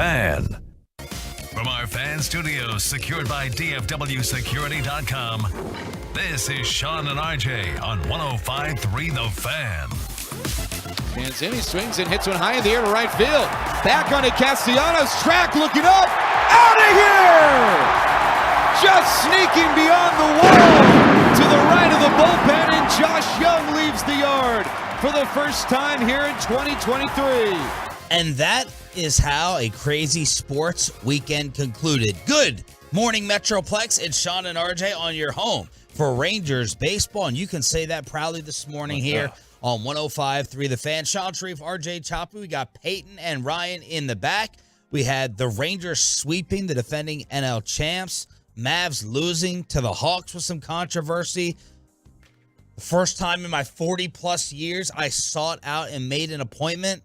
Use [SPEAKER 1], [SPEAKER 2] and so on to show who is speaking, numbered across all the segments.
[SPEAKER 1] Fan. From our fan studios secured by DFWsecurity.com, this is Sean and RJ on 105.3 The Fan.
[SPEAKER 2] Stands in, he swings and hits one high in the air to right field. Back onto Castellanos, track looking up, out of here! Just sneaking beyond the wall to the right of the bullpen, and Josh Young leaves the yard for the first time here in 2023.
[SPEAKER 3] And that is how a crazy sports weekend concluded. Good morning, Metroplex. It's Sean and RJ on your home for Rangers baseball, and you can say that proudly this morning here on 105.3 The Fan. Sean Sharif, RJ Choppy. We got Peyton and Ryan in the back. We had the Rangers sweeping the defending NL champs. Mavs losing to the Hawks with some controversy. The first time in my 40-plus years, I sought out and made an appointment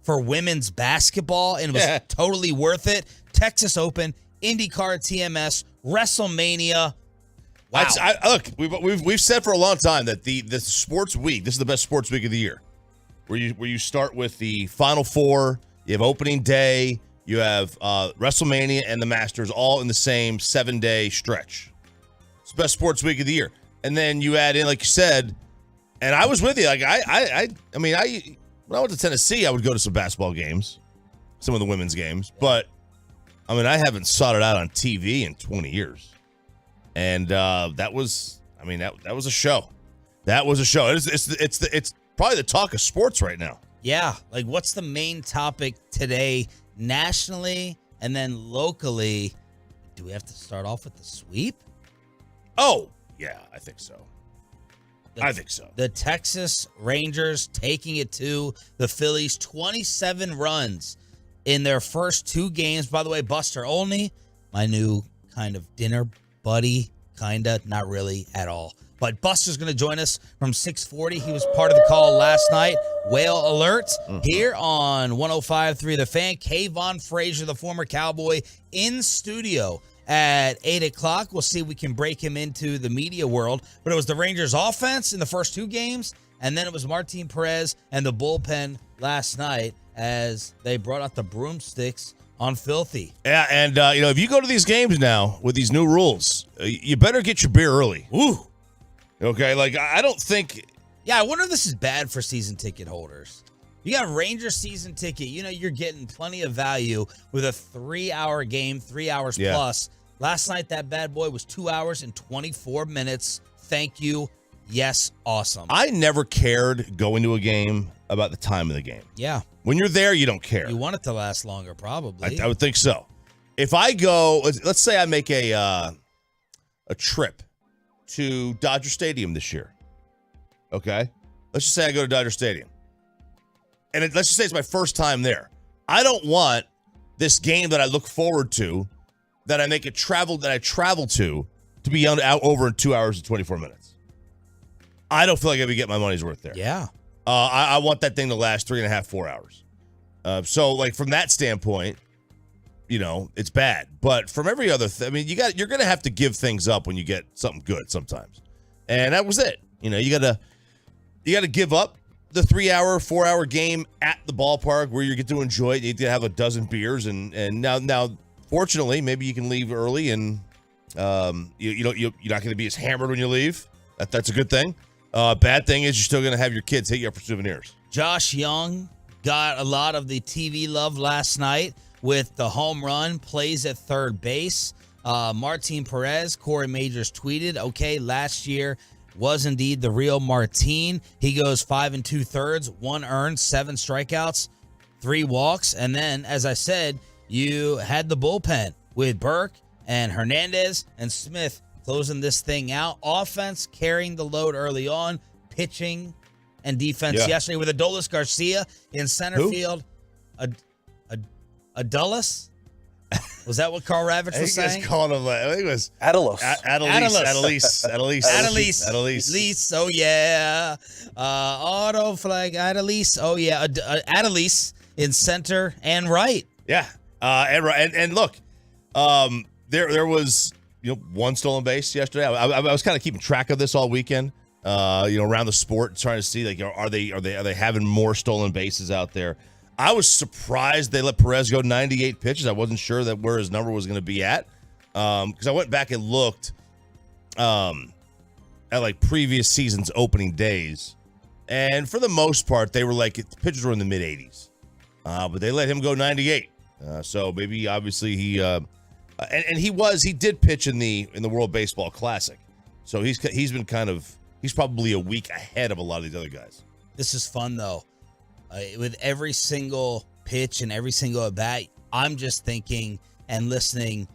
[SPEAKER 3] for women's basketball, and it was totally worth it. Texas Open, IndyCar TMS, WrestleMania. Wow.
[SPEAKER 4] Look, we've said for a long time that the sports week, this is the best sports week of the year, where you start with the Final Four, you have opening day, you have WrestleMania and the Masters all in the same 7-day stretch. It's the best sports week of the year. And then you add in, like you said, and I was with you. Like when I went to Tennessee, I would go to some basketball games, some of the women's games. But I mean, I haven't sought it out on TV in 20 years, and that was a show. That was a show. It's probably the talk of sports right now.
[SPEAKER 3] Yeah, like what's the main topic today, nationally and then locally? Do we have to start off with the sweep?
[SPEAKER 4] Oh, yeah, I think so.
[SPEAKER 3] The Texas Rangers taking it to the Phillies, 27 runs in their first two games. By the way, Buster Olney, my new kind of dinner buddy, not really at all. But Buster's going to join us from 6:40. He was part of the call last night. Whale alert here on 105.3 The Fan. Kavon Frazier, the former Cowboy, in studio at 8 o'clock. We'll see if we can break him into the media world. But it was the Rangers offense in the first two games, and then it was Martin Perez and the bullpen last night as they brought out the broomsticks on Filthy.
[SPEAKER 4] Yeah, and if you go to these games now with these new rules, you better get your beer early.
[SPEAKER 3] Ooh.
[SPEAKER 4] Okay, like I don't think...
[SPEAKER 3] Yeah, I wonder if this is bad for season ticket holders. You got Ranger season ticket. You're getting plenty of value with a 3-hour game, 3 hours plus. Last night, that bad boy was 2 hours and 24 minutes. Thank you. Yes, awesome.
[SPEAKER 4] I never cared going to a game about the time of the game.
[SPEAKER 3] Yeah.
[SPEAKER 4] When you're there, you don't care.
[SPEAKER 3] You want it to last longer, probably.
[SPEAKER 4] I would think so. If I go, let's say I make a trip to Dodger Stadium this year. Okay? Let's just say I go to Dodger Stadium. And let's just say it's my first time there. I don't want this game that I look forward to, that I travel to be out over in 2 hours and 24 minutes. I don't feel like I would get my money's worth there.
[SPEAKER 3] Yeah.
[SPEAKER 4] I want that thing to last 3.5, 4 hours. So, like, from that standpoint, it's bad. But from every other you're going to have to give things up when you get something good sometimes. And that was it. You got to give up the 3-hour, 4-hour game at the ballpark where you get to enjoy it. You get to have a dozen beers, and now, fortunately, maybe you can leave early, and you're not going to be as hammered when you leave. That's a good thing. Bad thing is you're still going to have your kids hit you up for souvenirs.
[SPEAKER 3] Josh Young got a lot of the TV love last night with the home run, plays at third base. Martin Perez, Corey Majors tweeted, okay, last year was indeed the real Martin. He goes 5 2/3, 1 earned, 7 strikeouts, 3 walks. And then, as I said, you had the bullpen with Burke and Hernandez and Smith closing this thing out. Offense carrying the load early on, pitching and defense yesterday with Adolis Garcia in center field. Adolis? Was that what Carl Ravitch was saying?
[SPEAKER 4] I think calling him, I think it was
[SPEAKER 5] Adolis.
[SPEAKER 3] Adolis, oh yeah. Auto flag, Adolis, oh yeah. Adolis in center and right.
[SPEAKER 4] Yeah, and look, there was one stolen base yesterday. I was kind of keeping track of this all weekend. Around the sport, trying to see are they having more stolen bases out there. I was surprised they let Perez go 98 pitches. I wasn't sure that where his number was going to be at, because I went back and looked at like previous season's opening days, and for the most part, they were like pitchers were in the mid 80s, but they let him go 98. So maybe obviously he did pitch in the World Baseball Classic, so he's probably a week ahead of a lot of these other guys.
[SPEAKER 3] This is fun though. With every single pitch and every single at bat, I'm just thinking and listening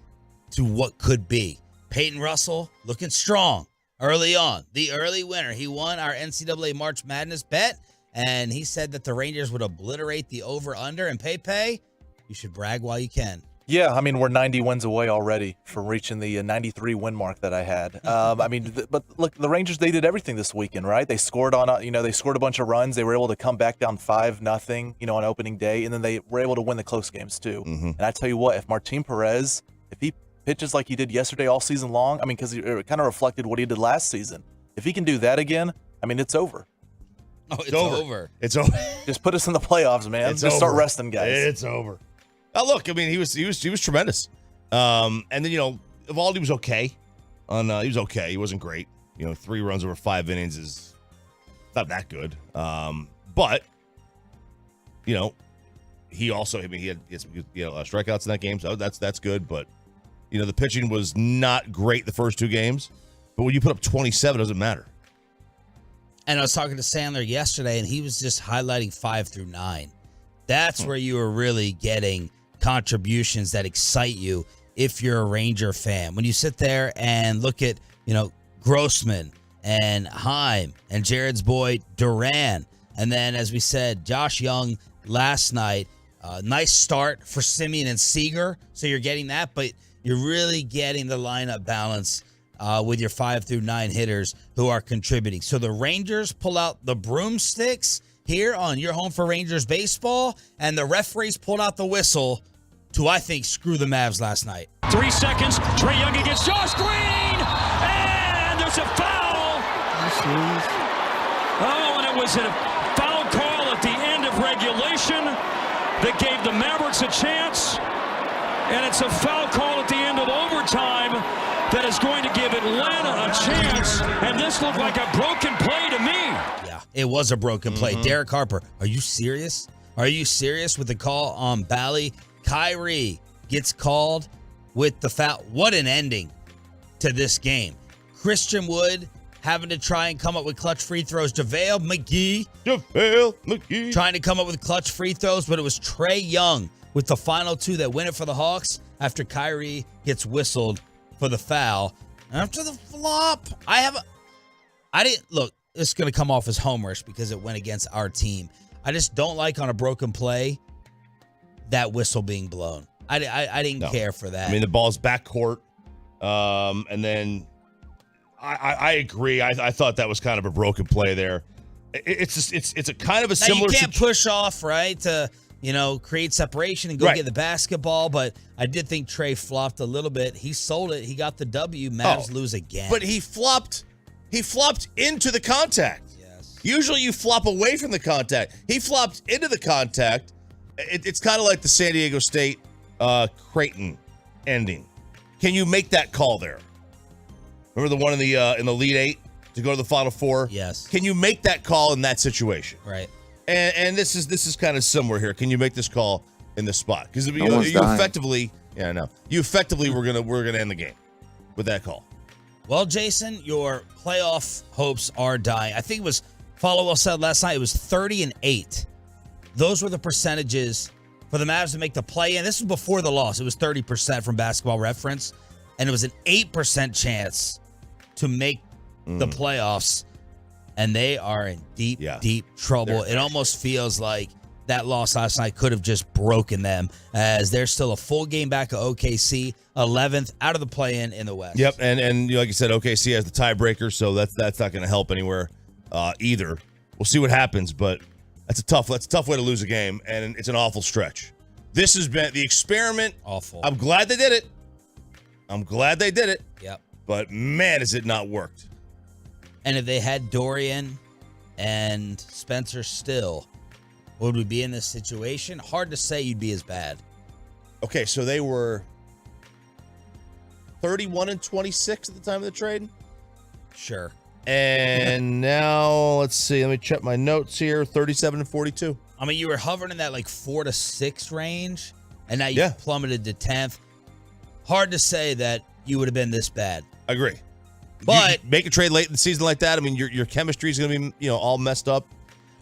[SPEAKER 3] to what could be. Peyton Russell looking strong early on. The early winner. He won our NCAA March Madness bet, and he said that the Rangers would obliterate the over-under. And Pepe, you should brag while you can.
[SPEAKER 5] Yeah, I mean, we're 90 wins away already from reaching the 93 win mark that I had. But look, the Rangers, they did everything this weekend, right? They scored they scored a bunch of runs. They were able to come back down 5-0, on opening day, and then they were able to win the close games too. Mm-hmm. And I tell you what, if Martin Perez, if he pitches like he did yesterday all season long, because it kind of reflected what he did last season. If he can do that again, it's over.
[SPEAKER 3] Oh, it's over.
[SPEAKER 4] It's over.
[SPEAKER 5] Just put us in the playoffs, man. Just start resting guys.
[SPEAKER 4] It's over. Oh, look, he was tremendous. And then, Evaldi was okay. He was okay. He wasn't great. 3 runs over 5 innings is not that good. But, he also, he had a lot of strikeouts in that game, so that's good. But, the pitching was not great the first 2 games. But when you put up 27, it doesn't matter.
[SPEAKER 3] And I was talking to Sandler yesterday, and he was just highlighting 5 through 9. That's where you are really getting contributions that excite you if you're a Ranger fan. When you sit there and look at, Grossman and Heim and Jared's boy Duran, and then, as we said, Josh Young last night, nice start for Simeon and Seager, so you're getting that, but you're really getting the lineup balance with your 5 through 9 hitters who are contributing. So the Rangers pull out the broomsticks here on Your Home for Rangers Baseball, and the referees pulled out the whistle to, I think, screw the Mavs last night.
[SPEAKER 6] 3 seconds, Trae Young against Josh Green, and there's a foul. Oh, and it was a foul call at the end of regulation that gave the Mavericks a chance, and it's a foul call at the end of overtime that is going to give Atlanta a chance, and this looked like a broken play to me.
[SPEAKER 3] Yeah, it was a broken play. Mm-hmm. Derek Harper, are you serious? Are you serious with the call on Bally? Kyrie gets called with the foul. What an ending to this game. Christian Wood having to try and come up with clutch free throws. JaVale McGee trying to come up with clutch free throws, but it was Trae Young with the final 2 that win it for the Hawks after Kyrie gets whistled for the foul. After the flop, it's going to come off as homerish because it went against our team. I just don't like on a broken play that whistle being blown. I didn't care for that.
[SPEAKER 4] The ball's backcourt, and then I agree. I thought that was kind of a broken play there. It's a kind of a similar.
[SPEAKER 3] You can't push off, right, to create separation and go get the basketball. But I did think Trae flopped a little bit. He sold it. He got the W. Mavs lose again.
[SPEAKER 4] But he flopped into the contact.
[SPEAKER 3] Yes.
[SPEAKER 4] Usually you flop away from the contact. He flopped into the contact. It's kind of like the San Diego State Creighton ending. Can you make that call there? Remember the one in the Elite 8 to go to the Final Four?
[SPEAKER 3] Yes.
[SPEAKER 4] Can you make that call in that situation?
[SPEAKER 3] Right.
[SPEAKER 4] And this is kind of similar here. Can you make this call in this spot? Because you effectively were gonna end the game with that call.
[SPEAKER 3] Well, Jason, your playoff hopes are dying. I think it was Follow said last night it was 30-8. Those were the percentages for the Mavs to make the play-in. This was before the loss. It was 30% from Basketball Reference, and it was an 8% chance to make the playoffs. And they are in deep trouble. It almost feels like that loss last night could have just broken them, as they're still a full game back of OKC, 11th out of the play-in in the West.
[SPEAKER 4] Yep, and like you said, OKC has the tiebreaker, so that's not going to help anywhere either. We'll see what happens, but that's a tough way to lose a game, and it's an awful stretch. This has been the experiment.
[SPEAKER 3] Awful.
[SPEAKER 4] I'm glad they did it.
[SPEAKER 3] Yep.
[SPEAKER 4] But man, has it not worked.
[SPEAKER 3] And if they had Dorian and Spencer Still, Would we be in this situation? Hard to say you'd be as bad.
[SPEAKER 4] Okay, so they were 31-26 at the time of the trade?
[SPEAKER 3] Sure.
[SPEAKER 4] And now, let's see. Let me check my notes here. 37-42.
[SPEAKER 3] I mean, you were hovering in that like 4 to 6 range, and now you plummeted to 10th. Hard to say that you would have been this bad.
[SPEAKER 4] I agree.
[SPEAKER 3] But
[SPEAKER 4] you make a trade late in the season like that. I mean, your chemistry is going to be, all messed up.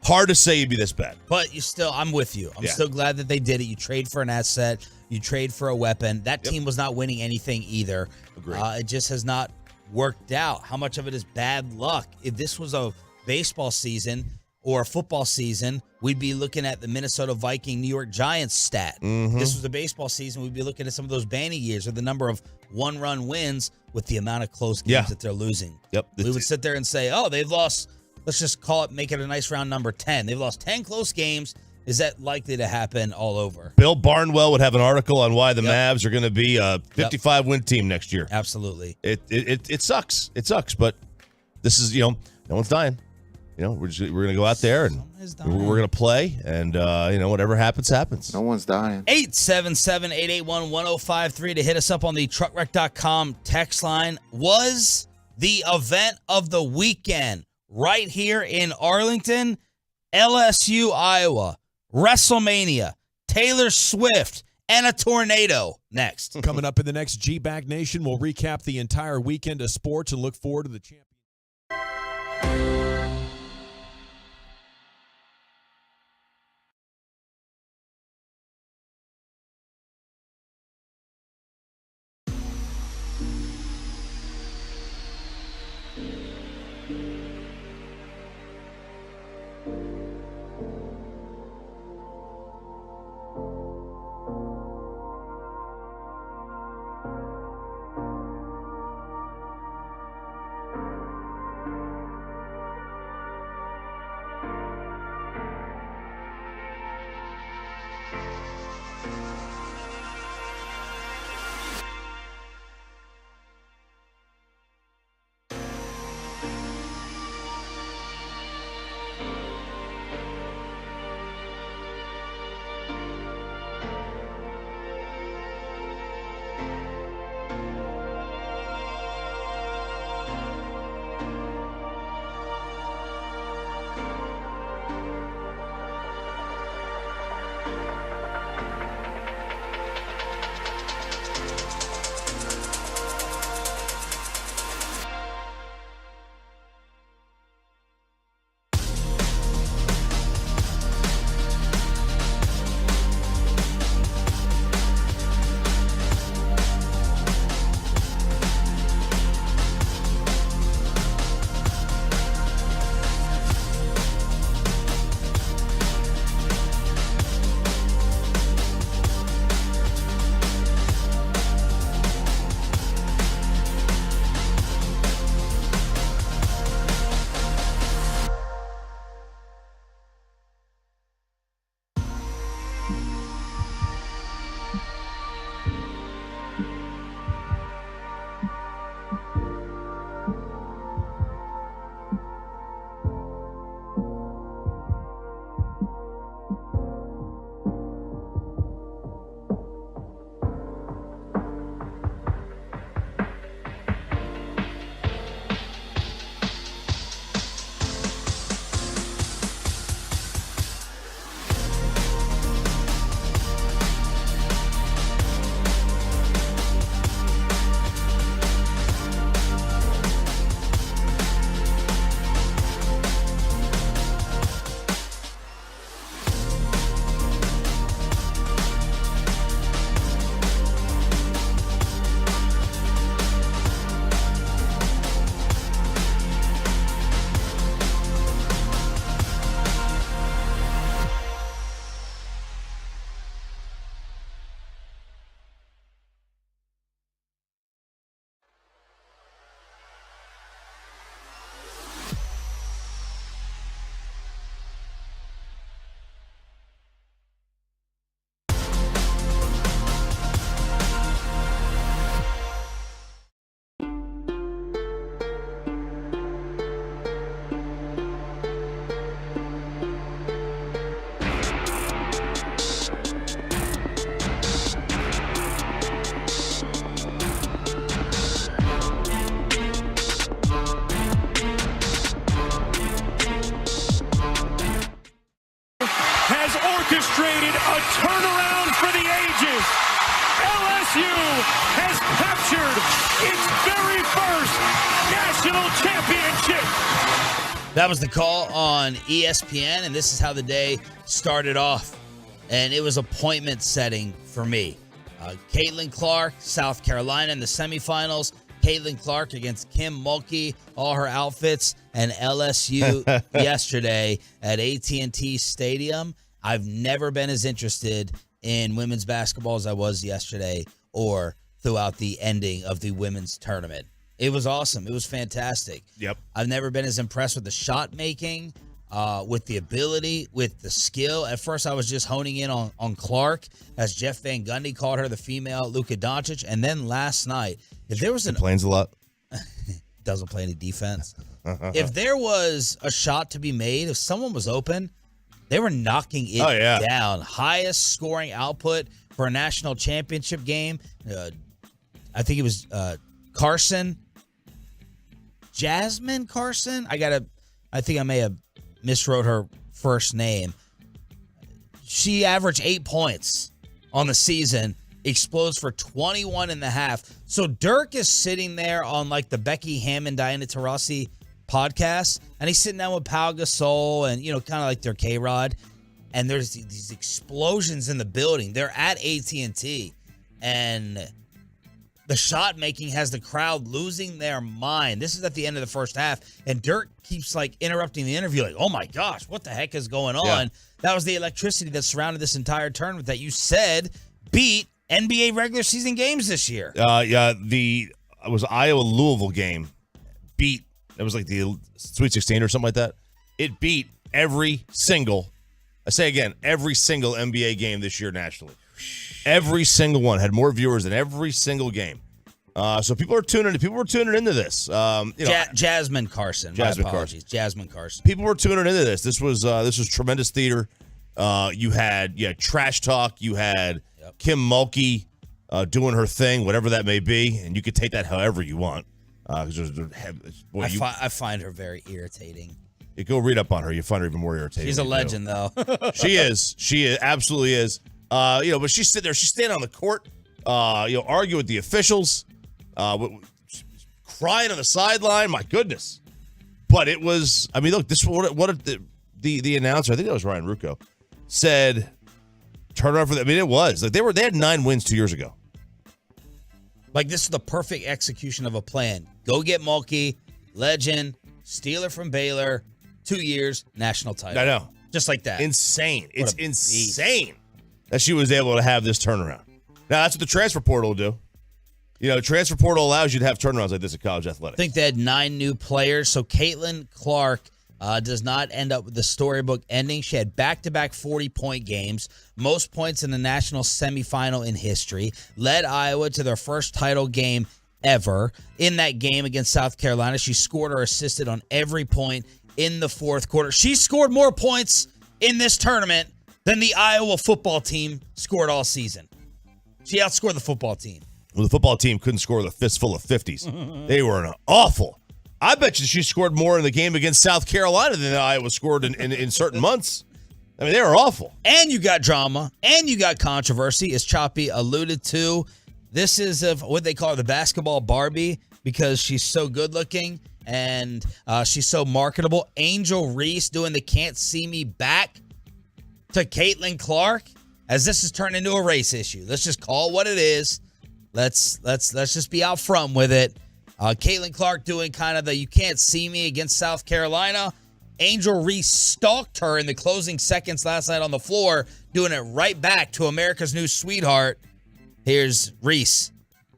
[SPEAKER 4] Hard to say you'd be this bad.
[SPEAKER 3] But I'm with you. I'm still glad that they did it. You trade for an asset. You trade for a weapon. That team was not winning anything either.
[SPEAKER 4] Agreed.
[SPEAKER 3] It just has not worked out. How much of it is bad luck? If this was a baseball season or a football season, we'd be looking at the Minnesota Viking New York Giants stat.
[SPEAKER 4] Mm-hmm.
[SPEAKER 3] This was a baseball season, we'd be looking at some of those Banny years or the number of one-run wins with the amount of close games that they're losing.
[SPEAKER 4] Yep.
[SPEAKER 3] We would sit there and say, oh, they've lost, let's just make it a nice round number 10. They've lost 10 close games. Is that likely to happen all over?
[SPEAKER 4] Bill Barnwell would have an article on why the Mavs are going to be a 55-win team next year.
[SPEAKER 3] Absolutely.
[SPEAKER 4] It sucks. It sucks, but this is, no one's dying. We're going to go out there and we're going to play, and whatever happens, happens.
[SPEAKER 7] No one's dying.
[SPEAKER 3] 877-881-1053 to hit us up on the truckwreck.com text line. Was the event of the weekend right here in Arlington, LSU, Iowa, WrestleMania, Taylor Swift, and a tornado next.
[SPEAKER 8] Coming up in the next G-Bag Nation, we'll recap the entire weekend of sports and look forward to the champion.
[SPEAKER 6] LSU has captured its very first national championship.
[SPEAKER 3] That was the call on ESPN, and this is how the day started off. And it was appointment setting for me. Caitlin Clark, South Carolina in the semifinals. Caitlin Clark against Kim Mulkey, all her outfits, and LSU yesterday at AT&T Stadium. I've never been as interested in women's basketball as I was yesterday or throughout the ending of the women's tournament. It was awesome. It was fantastic.
[SPEAKER 4] Yep.
[SPEAKER 3] I've never been as impressed with the shot making, with the ability, with the skill. At first, I was just honing in on Clark, as Jeff Van Gundy called her the female Luka Doncic. And then last night, if there was
[SPEAKER 4] Complains a lot.
[SPEAKER 3] doesn't play any defense. If there was a shot to be made, if someone was open, they were knocking it down. Highest scoring output for a national championship game. I think it was Carson. Jasmine Carson? I think I may have miswrote her first name. She averaged 8 points on the season, explodes for 21 and a half. So Dirk is sitting there on like the Becky Hammond, Diana Taurasi podcast, and he's sitting down with Pau Gasol and, kind of like their K-Rod, and there's these explosions in the building. They're at AT&T, and the shot making has the crowd losing their mind. This is at the end of the first half, and Dirk keeps like interrupting the interview like, oh my gosh, what the heck is going on? Yeah. That was the electricity that surrounded this entire tournament that you said beat NBA regular season games this year.
[SPEAKER 4] It was Iowa-Louisville game. It was like the Sweet 16 or something like that. It beat every single NBA game this year nationally. Every single one had more viewers than every single game. So people were tuning into this.
[SPEAKER 3] Jasmine Carson.
[SPEAKER 4] Jasmine Carson.
[SPEAKER 3] Jasmine Carson.
[SPEAKER 4] People were tuning into this. This was tremendous theater. You had trash talk. You had Kim Mulkey doing her thing, whatever that may be, and you could take that however you want. I
[SPEAKER 3] find her very irritating.
[SPEAKER 4] You go read up on her. You find her even more irritating.
[SPEAKER 3] She's a legend, though.
[SPEAKER 4] She is. She absolutely is. But she's sitting there. She's standing on the court. Arguing with the officials. Crying on the sideline. My goodness. But it was. I mean, look. This what the announcer. I think that was Ryan Rucco said. Turn around for that. I mean, it was like they had 9 wins 2 years ago.
[SPEAKER 3] Like, this is the perfect execution of a plan. Go get Mulkey, legend, Steeler from Baylor, 2 years, national title.
[SPEAKER 4] I know.
[SPEAKER 3] Just like that.
[SPEAKER 4] Insane. It's insane that she was able to have this turnaround. Now, that's what the transfer portal will do. Transfer portal allows you to have turnarounds like this at college athletics.
[SPEAKER 3] I think they had 9 new players. So Caitlin Clark does not end up with the storybook ending. She had back-to-back 40-point games, most points in the national semifinal in history, led Iowa to their first title game ever. In that game against South Carolina, she scored or assisted on every point in the fourth quarter. She scored more points in this tournament than the Iowa football team scored all season. She outscored the football team.
[SPEAKER 4] Well, the football team couldn't score with a fistful of 50s. They were awful. I bet you she scored more in the game against South Carolina than Iowa scored in certain months. I mean, they were awful.
[SPEAKER 3] And you got drama, and you got controversy, as Choppy alluded to. This is what they call the basketball Barbie, because she's so good looking and she's so marketable. Angel Reese doing the "Can't See Me" back to Caitlin Clark, as this has turned into a race issue. Let's just call it what it is. Let's just be out front with it. Caitlin Clark doing kind of the "you can't see me" against South Carolina. Angel Reese stalked her in the closing seconds last night on the floor, doing it right back to America's new sweetheart. Here's Reese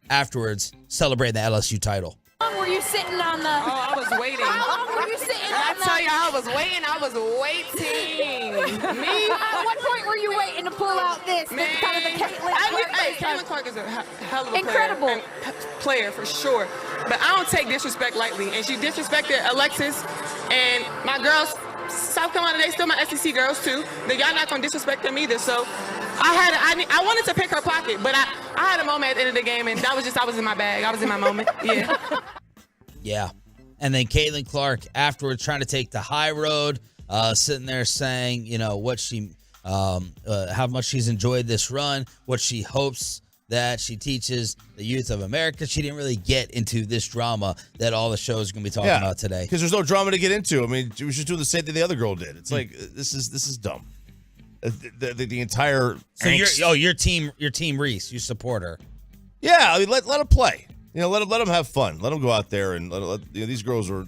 [SPEAKER 3] afterwards celebrating the LSU title.
[SPEAKER 7] How long were you sitting on the...
[SPEAKER 9] Oh, I was waiting.
[SPEAKER 7] How long were you sitting
[SPEAKER 9] I
[SPEAKER 7] on the...
[SPEAKER 9] tell you, I was waiting. Me?
[SPEAKER 7] At what point were you waiting to pull out this?
[SPEAKER 9] Man.
[SPEAKER 7] Kind of the Caitlin Clark?
[SPEAKER 9] Caitlin Clark is a hell of a
[SPEAKER 7] Incredible.
[SPEAKER 9] player for sure. But I don't take disrespect lightly. And she disrespected Alexis and my girls. South Carolina, they still my SEC girls too. Y'all not gonna disrespect them either. So I wanted to pick her pocket, but I had a moment at the end of the game, and I was in my bag. I was in my moment. Yeah.
[SPEAKER 3] Yeah. And then Caitlin Clark afterwards trying to take the high road, sitting there saying, what she, how much she's enjoyed this run, what she hopes that she teaches the youth of America. She didn't really get into this drama that all the shows are going to be talking about today.
[SPEAKER 4] Because there's no drama to get into. I mean, she was just doing the same thing the other girl did. It's like, this is dumb. The entire
[SPEAKER 3] So your team Reese, you support her.
[SPEAKER 4] Yeah, I mean, let them play. Let them have fun. Let them go out there and these girls were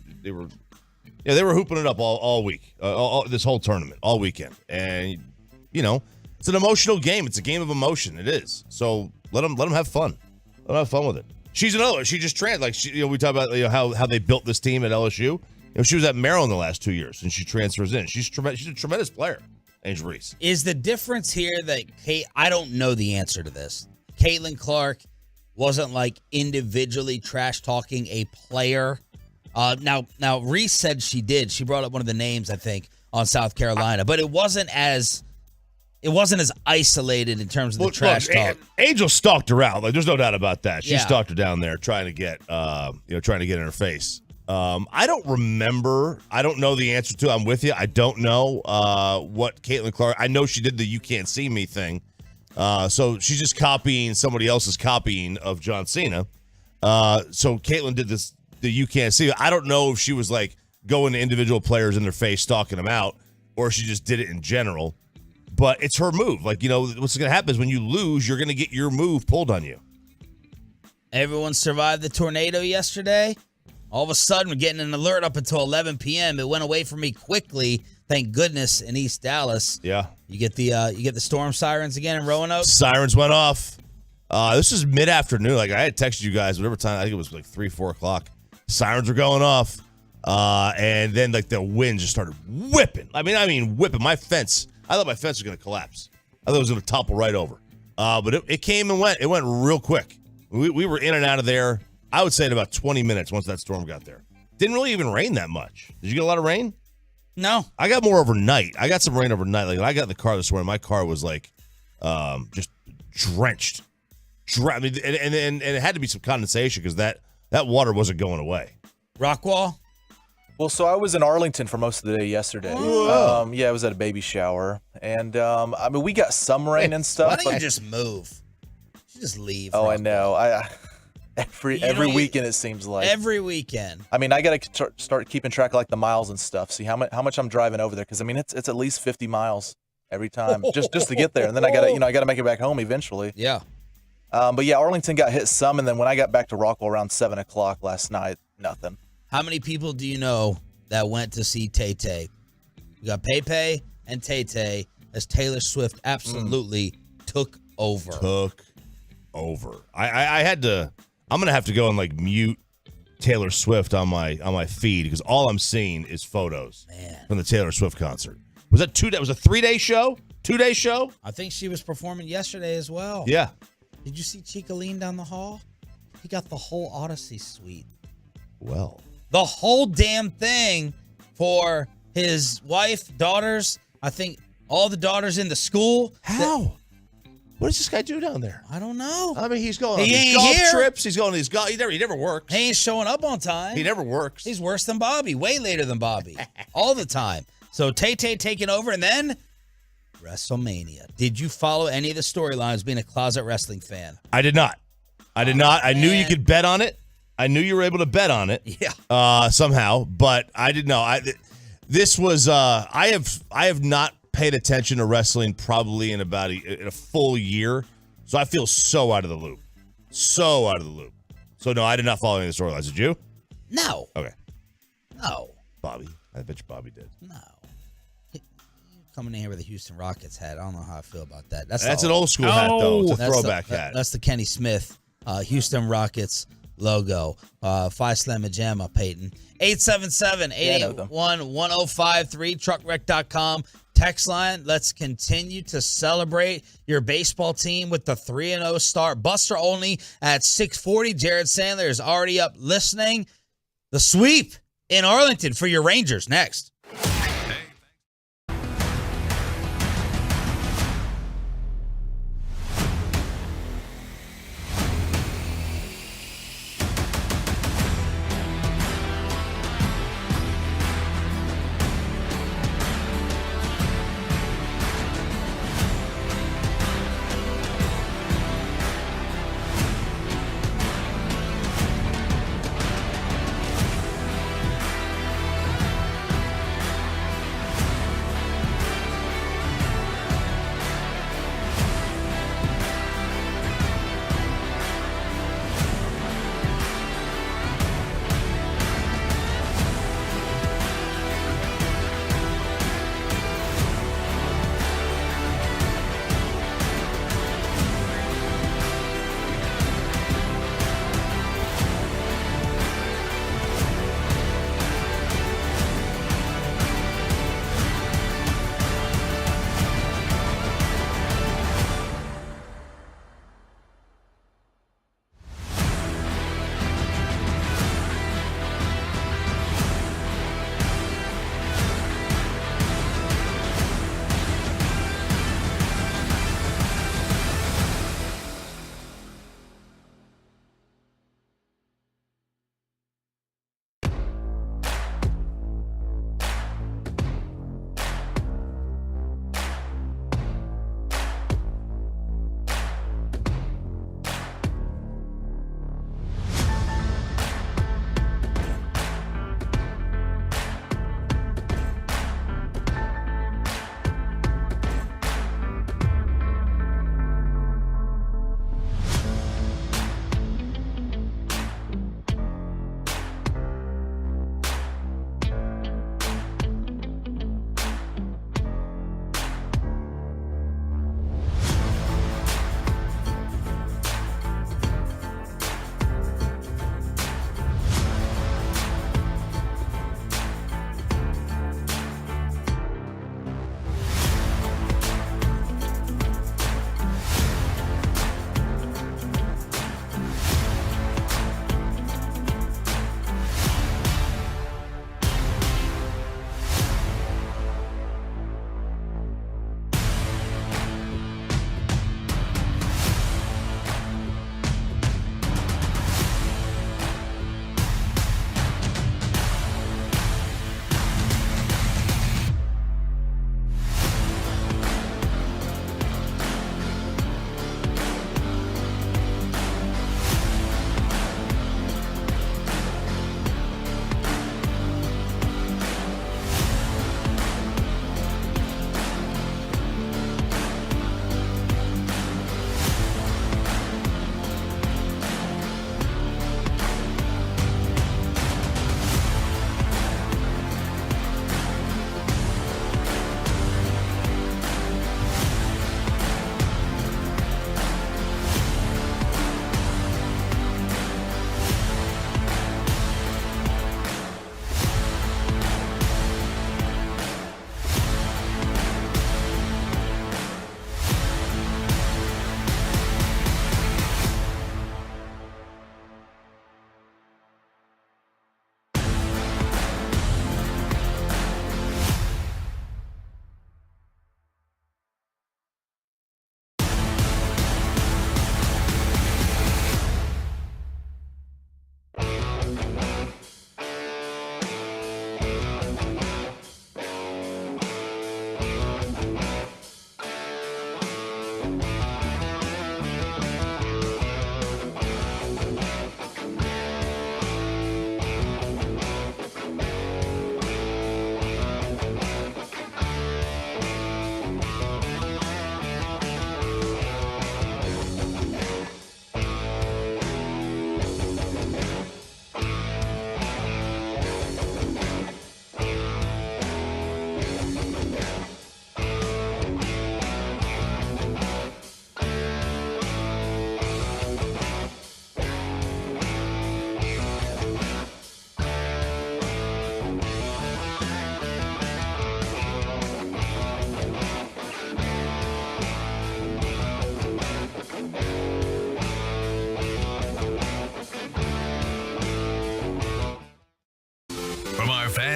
[SPEAKER 4] hooping it up all week, this whole tournament, all weekend. And it's an emotional game. It's a game of emotion. It is. So let them have fun. Let them have fun with it. She's another one. She just we talk about how they built this team at LSU. She was at Maryland the last 2 years, and she transfers in. She's a tremendous player. Angel Reese.
[SPEAKER 3] Is the difference here that I don't know the answer to this. Caitlin Clark wasn't like individually trash talking a player. Now Reese said she did. She brought up one of the names, I think, on South Carolina, but it wasn't as isolated in terms of the trash talk.
[SPEAKER 4] Angel stalked her out. Like, there's no doubt about that. She stalked her down there, trying to get in her face. I don't remember. I don't know the answer to. I'm with you. I don't know what Caitlin Clark. I know she did the "you can't see me" thing. So she's just copying somebody else's copying of John Cena. So Caitlin did this, the "you can't see me." I don't know if she was like going to individual players in their face, stalking them out, or she just did it in general. But it's her move. Like, what's going to happen is when you lose, you're going to get your move pulled on you.
[SPEAKER 3] Everyone survived the tornado yesterday. All of a sudden, we're getting an alert up until 11 p.m. It went away from me quickly, thank goodness, in East Dallas.
[SPEAKER 4] Yeah.
[SPEAKER 3] You get the storm sirens again in Roanoke?
[SPEAKER 4] Sirens went off. This is mid-afternoon. Like, I had texted you guys, whatever time, I think it was like 3, 4 o'clock. Sirens were going off. And then, like, the wind just started whipping. I mean, whipping. I thought my fence was going to collapse. I thought it was going to topple right over. But it came and went. It went real quick. We were in and out of there. I would say in about 20 minutes once that storm got there. Didn't really even rain that much. Did you get a lot of rain?
[SPEAKER 3] No.
[SPEAKER 4] I got more overnight. I got some rain overnight. Like, when I got in the car this morning, my car was like just drenched. And it had to be some condensation because that water wasn't going away.
[SPEAKER 3] Rockwall?
[SPEAKER 5] Well, so I was in Arlington for most of the day yesterday. I was at a baby shower. And, we got some rain and stuff.
[SPEAKER 3] Why don't you just move? You just leave.
[SPEAKER 5] Oh, Rockwall. I know. Every weekend it seems like.
[SPEAKER 3] Every weekend.
[SPEAKER 5] I got to start keeping track of like the miles and stuff. See how much I'm driving over there because it's at least 50 miles every time just to get there, and then I gotta make it back home eventually.
[SPEAKER 3] Yeah.
[SPEAKER 5] But yeah, Arlington got hit some, and then when I got back to Rockwall around 7 o'clock last night, nothing.
[SPEAKER 3] How many people do you know that went to see Tay Tay? You got Pepe and Tay Tay as Taylor Swift absolutely took over.
[SPEAKER 4] I had to. I'm gonna have to go and like mute Taylor Swift on my feed because all I'm seeing is photos from the Taylor Swift concert. Was that 2 days? Was a 3-day show? 2-day show?
[SPEAKER 3] I think she was performing yesterday as well.
[SPEAKER 4] Yeah.
[SPEAKER 3] Did you see Chica lean down the hall? He got the whole Odyssey suite.
[SPEAKER 4] Well,
[SPEAKER 3] the whole damn thing for his wife, daughters. I think all the daughters in the school.
[SPEAKER 4] How? What does this guy do down there?
[SPEAKER 3] I don't know.
[SPEAKER 4] I mean, he's going on these golf trips. He's going to these golf. He never works.
[SPEAKER 3] He ain't showing up on time.
[SPEAKER 4] He never works.
[SPEAKER 3] He's worse than Bobby. Way later than Bobby. All the time. So Tay-Tay taking over, and then WrestleMania. Did you follow any of the storylines being a closet wrestling fan?
[SPEAKER 4] I did not. I knew you could bet on it. I knew you were able to bet on it.
[SPEAKER 3] Yeah.
[SPEAKER 4] Somehow, but I didn't know. This was. I have not paid attention to wrestling probably in about a full year, so I feel so out of the loop. So no, I did not follow any of the storylines. Did you?
[SPEAKER 3] No.
[SPEAKER 4] Okay.
[SPEAKER 3] No.
[SPEAKER 4] Bobby, I bet you Bobby did.
[SPEAKER 3] No. Coming in here with a Houston Rockets hat. I don't know how I feel about that.
[SPEAKER 4] That's an old school hat, though. It's a throwback hat.
[SPEAKER 3] That's the Kenny Smith Houston Rockets logo. Phi Slamma Jamma, Peyton. 877-881-1053, truckwreck.com. Text line. Let's continue to celebrate your baseball team with the 3-0 start. Buster Olney at 640. Jared Sandler is already up listening. The sweep in Arlington for your Rangers next.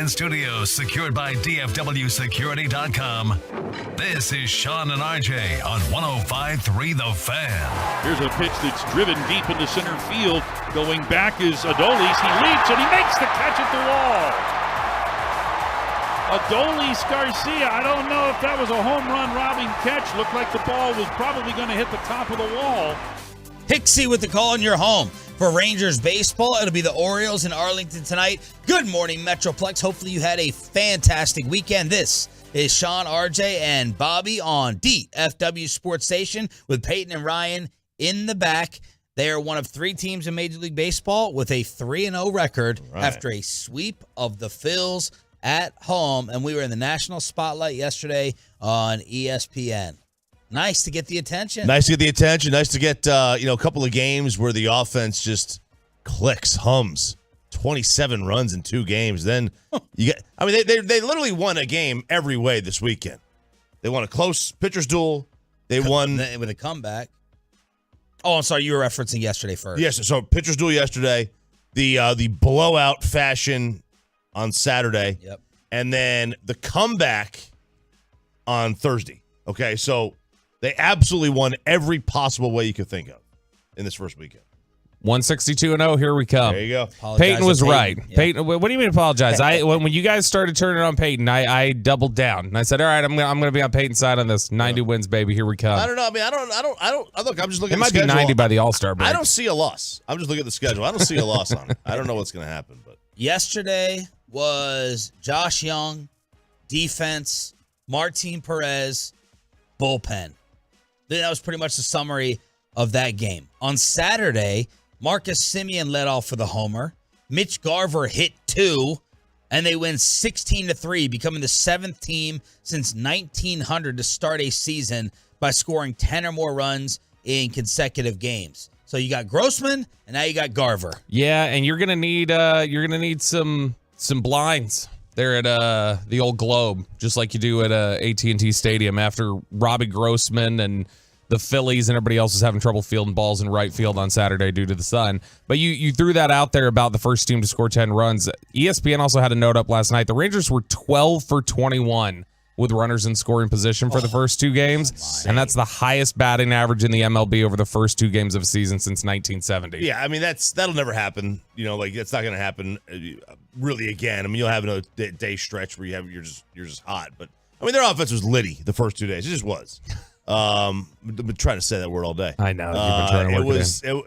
[SPEAKER 1] Fan Studios, secured by DFWSecurity.com. This is Sean and RJ on 105.3 The Fan.
[SPEAKER 10] Here's a pitch that's driven deep into center field. Going back is Adolis. He leaps and he makes the catch at the wall. Adolis Garcia, I don't know if that was a home run robbing catch. Looked like the ball was probably going to hit the top of the wall.
[SPEAKER 3] Pixie with the call in your home. For Rangers baseball, it'll be the Orioles in Arlington tonight. Good morning, Metroplex. Hopefully you had a fantastic weekend. This is Sean, RJ, and Bobby on DFW Sports Station with Peyton and Ryan in the back. They are one of 3 teams in Major League Baseball with a 3-0 record after a sweep of the Phillies at home. And we were in the national spotlight yesterday on ESPN. Nice to get the attention.
[SPEAKER 4] Nice to get a couple of games where the offense just clicks, hums. 27 runs in 2 games. Then you get, I mean, they literally won a game every way this weekend. They won a close pitcher's duel. They won
[SPEAKER 3] with a comeback. Oh, I'm sorry. You were referencing yesterday first.
[SPEAKER 4] Yes. So pitcher's duel yesterday, the blowout fashion on Saturday.
[SPEAKER 3] Yep.
[SPEAKER 4] And then the comeback on Thursday. Okay. So they absolutely won every possible way you could think of in this first weekend.
[SPEAKER 11] 162-0, here we come.
[SPEAKER 4] There you go.
[SPEAKER 11] Peyton was right.
[SPEAKER 3] Yeah.
[SPEAKER 11] Peyton, what do you mean apologize? When you guys started turning on Peyton, I doubled down and I said, all right, I'm gonna be on Peyton's side on this. 90 wins, baby. Here we come.
[SPEAKER 4] I don't know. I mean, I don't. Look, I'm just looking.
[SPEAKER 11] It
[SPEAKER 4] at
[SPEAKER 11] might
[SPEAKER 4] the
[SPEAKER 11] be
[SPEAKER 4] schedule.
[SPEAKER 11] 90 by the All-Star break.
[SPEAKER 4] I don't see a loss. I'm just looking at the schedule. I don't see a loss on it. I don't know what's going to happen, but
[SPEAKER 3] Yesterday was Josh Young, defense, Martin Perez, bullpen. That was pretty much the summary of that game. On Saturday, Marcus Semien led off for the homer. Mitch Garver hit 2, and they win 16-3, becoming the 7th team since 1900 to start a season by scoring 10 or more runs in consecutive games. So you got Grossman, and now you got Garver.
[SPEAKER 11] Yeah, and you're gonna need some blinds there at the old Globe, just like you do at AT&T Stadium after Robbie Grossman and the Phillies and everybody else was having trouble fielding balls in right field on Saturday due to the sun. But you threw that out there about the first team to score 10 runs. ESPN also had a note up last night. The Rangers were 12 for 21 with runners in scoring position for the first 2 games, and that's the highest batting average in the MLB over the first 2 games of a season since 1970.
[SPEAKER 4] yeah, I mean that'll never happen. It's not going to happen really again. I mean, you'll have a day stretch where you're just hot, but I mean their offense was litty the first 2 days. It just was. I've been trying to say that word all day.
[SPEAKER 11] I know. You've been trying to work it in.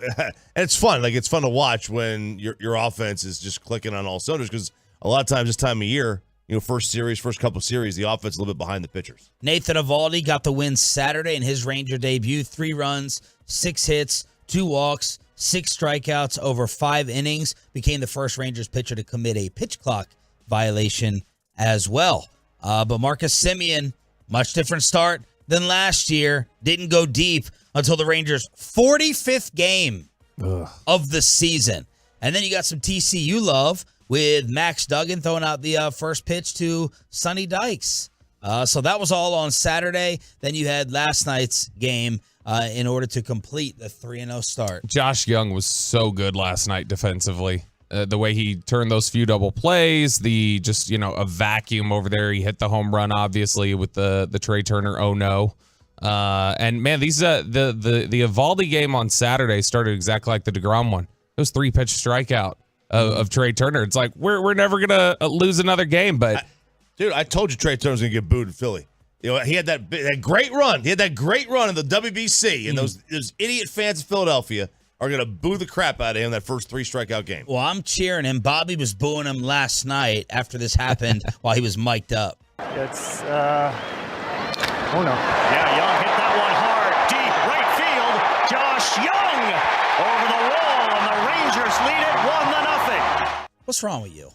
[SPEAKER 4] And it's fun. Like, it's fun to watch when your offense is just clicking on all cylinders, because a lot of times this time of year, first couple series, the offense is a little bit behind the pitchers.
[SPEAKER 3] Nathan Eovaldi got the win Saturday in his Ranger debut. 3 runs, 6 hits, 2 walks, 6 strikeouts over 5 innings. Became the first Rangers pitcher to commit a pitch clock violation as well. But Marcus Semien, much different start than last year. Didn't go deep until the Rangers' 45th game of the season. And then you got some TCU love with Max Duggan throwing out the first pitch to Sonny Dykes. So that was all on Saturday. Then you had last night's game in order to complete the 3-0 start.
[SPEAKER 11] Josh Young was so good last night defensively. The way he turned those few double plays, a vacuum over there. He hit the home run, obviously, with the Trey Turner oh no. And man, these the Eovaldi game on Saturday started exactly like the DeGrom one. It was 3-pitch strikeout of Trey Turner. It's like we're never gonna lose another game, but
[SPEAKER 4] dude, I told you Trey Turner was gonna get booed in Philly. He had that great run. He had that great run in the WBC, and those idiot fans of Philadelphia are going to boo the crap out of him that first 3 strikeout game.
[SPEAKER 3] Well, I'm cheering him. Bobby was booing him last night after this happened while he was mic'd up.
[SPEAKER 12] It's, oh no.
[SPEAKER 6] Yeah, Young hit that one hard, deep right field. Josh Young over the wall, and the Rangers lead it 1-0.
[SPEAKER 3] What's wrong with you?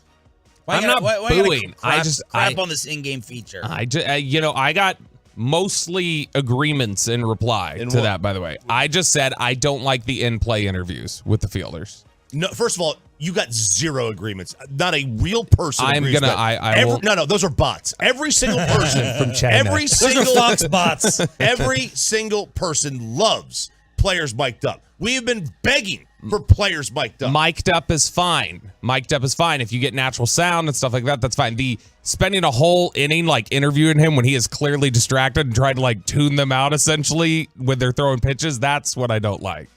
[SPEAKER 11] I'm not booing.
[SPEAKER 3] Crap on this in-game feature.
[SPEAKER 11] I got mostly agreements in reply to that, by the way. I just said I don't like the in-play interviews with the fielders.
[SPEAKER 4] No, first of all, you got 0 agreements. Not a real person. No, those are bots. Every single person
[SPEAKER 11] from China.
[SPEAKER 3] Those are Fox bots.
[SPEAKER 4] Every single person loves players mic'd up. We have been begging for players mic'd up.
[SPEAKER 11] Mic'd up is fine. Mic'd up is fine. If you get natural sound and stuff like that, that's fine. The spending a whole inning like interviewing him when he is clearly distracted and trying to like tune them out essentially when they're throwing pitches, that's what I don't like.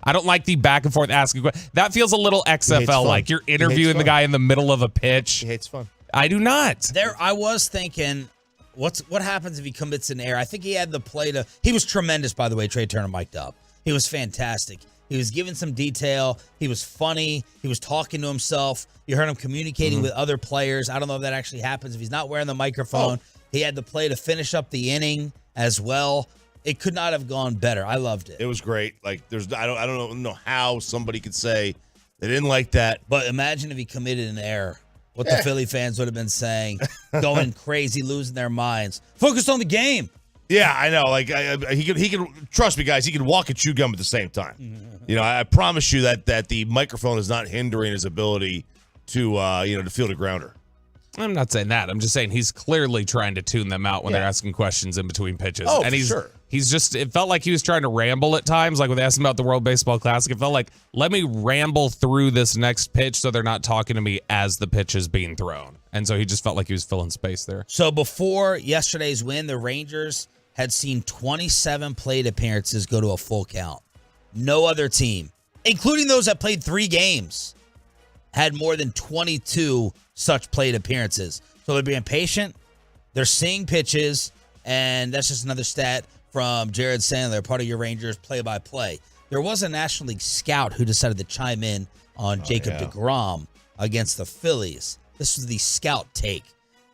[SPEAKER 11] I don't like the back and forth asking questions. That feels a little XFL like. You're interviewing the guy in the middle of a pitch.
[SPEAKER 4] He hates fun.
[SPEAKER 11] I do not.
[SPEAKER 3] There, I was thinking, what happens if he commits an error? I think he had the play to. He was tremendous, by the way. Trey Turner mic'd up. He was fantastic. He was giving some detail. He was funny. He was talking to himself. You heard him communicating with other players. I don't know if that actually happens if he's not wearing the microphone. He had the play to finish up the inning as well. It could not have gone better. I loved it.
[SPEAKER 4] It was great. Like I don't know how somebody could say they didn't like that.
[SPEAKER 3] But imagine if he committed an error. What the Philly fans would have been saying, going crazy, losing their minds. Focused on the game.
[SPEAKER 4] Yeah, I know. Like he could trust me, guys. He could walk and chew gum at the same time. You know, I promise you that the microphone is not hindering his ability to to field a grounder.
[SPEAKER 11] I'm not saying that. I'm just saying he's clearly trying to tune them out when they're asking questions in between pitches.
[SPEAKER 4] Oh,
[SPEAKER 11] and
[SPEAKER 4] sure.
[SPEAKER 11] He's just, it felt like he was trying to ramble at times, like when they asked him about the World Baseball Classic. It felt like, let me ramble through this next pitch so they're not talking to me as the pitch is being thrown. And so he just felt like he was filling space there.
[SPEAKER 3] So before yesterday's win, the Rangers had seen 27 plate appearances go to a full count. No other team, including those that played 3 games, had more than 22 such plate appearances. So they're being patient. They're seeing pitches. And that's just another stat from Jared Sandler, part of your Rangers play-by-play. There was a National League scout who decided to chime in on Jacob DeGrom against the Phillies. This was the scout take.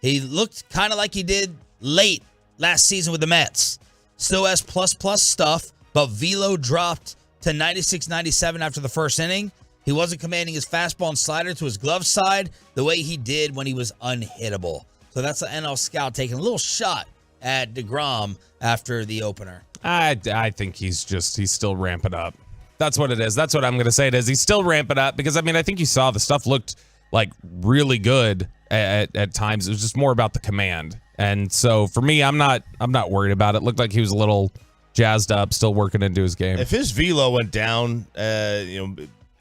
[SPEAKER 3] He looked kind of like he did late last season with the Mets. Still has plus stuff, but velo dropped to 96, 97 after the first inning. He wasn't commanding his fastball and slider to his glove side the way he did when he was unhittable. So that's an NL scout taking a little shot at DeGrom after the opener.
[SPEAKER 11] I think he's still ramping up. That's what it is. That's what I'm going to say it is. He's still ramping up because, I mean, I think you saw the stuff looked like really good at times. It was just more about the command. And so for me, I'm not worried about it. Looked like he was a little jazzed up, still working into his game.
[SPEAKER 4] If his velo went down, it's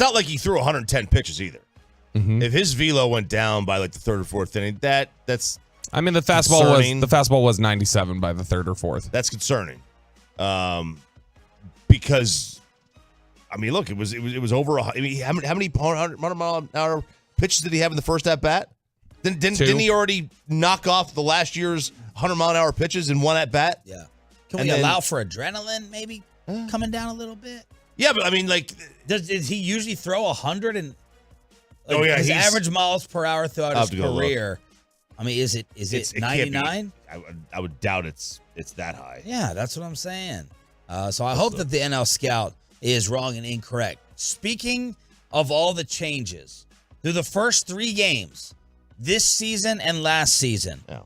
[SPEAKER 4] not like he threw 110 pitches either.
[SPEAKER 11] Mm-hmm.
[SPEAKER 4] If his velo went down by like the 3rd or 4th inning, that's
[SPEAKER 11] I mean, the fastball was 97 by the 3rd or 4th.
[SPEAKER 4] That's concerning, because I mean, look, it was over. I mean, how many 100-mile-an-hour pitches did he have in the first at bat? Didn't he already knock off the last year's 100-mile-an-hour pitches in one at bat?
[SPEAKER 3] Yeah. Can we allow for adrenaline maybe coming down a little bit?
[SPEAKER 4] Yeah, but I mean, like,
[SPEAKER 3] does he usually throw 100 and?
[SPEAKER 4] Like,
[SPEAKER 3] his average miles per hour throughout his career. I mean, is it 99?
[SPEAKER 4] I would doubt it's that high.
[SPEAKER 3] Yeah, that's what I'm saying. So I hope that the NL scout is wrong and incorrect. Speaking of all the changes through the first 3 games, this season and last season.
[SPEAKER 4] Yeah.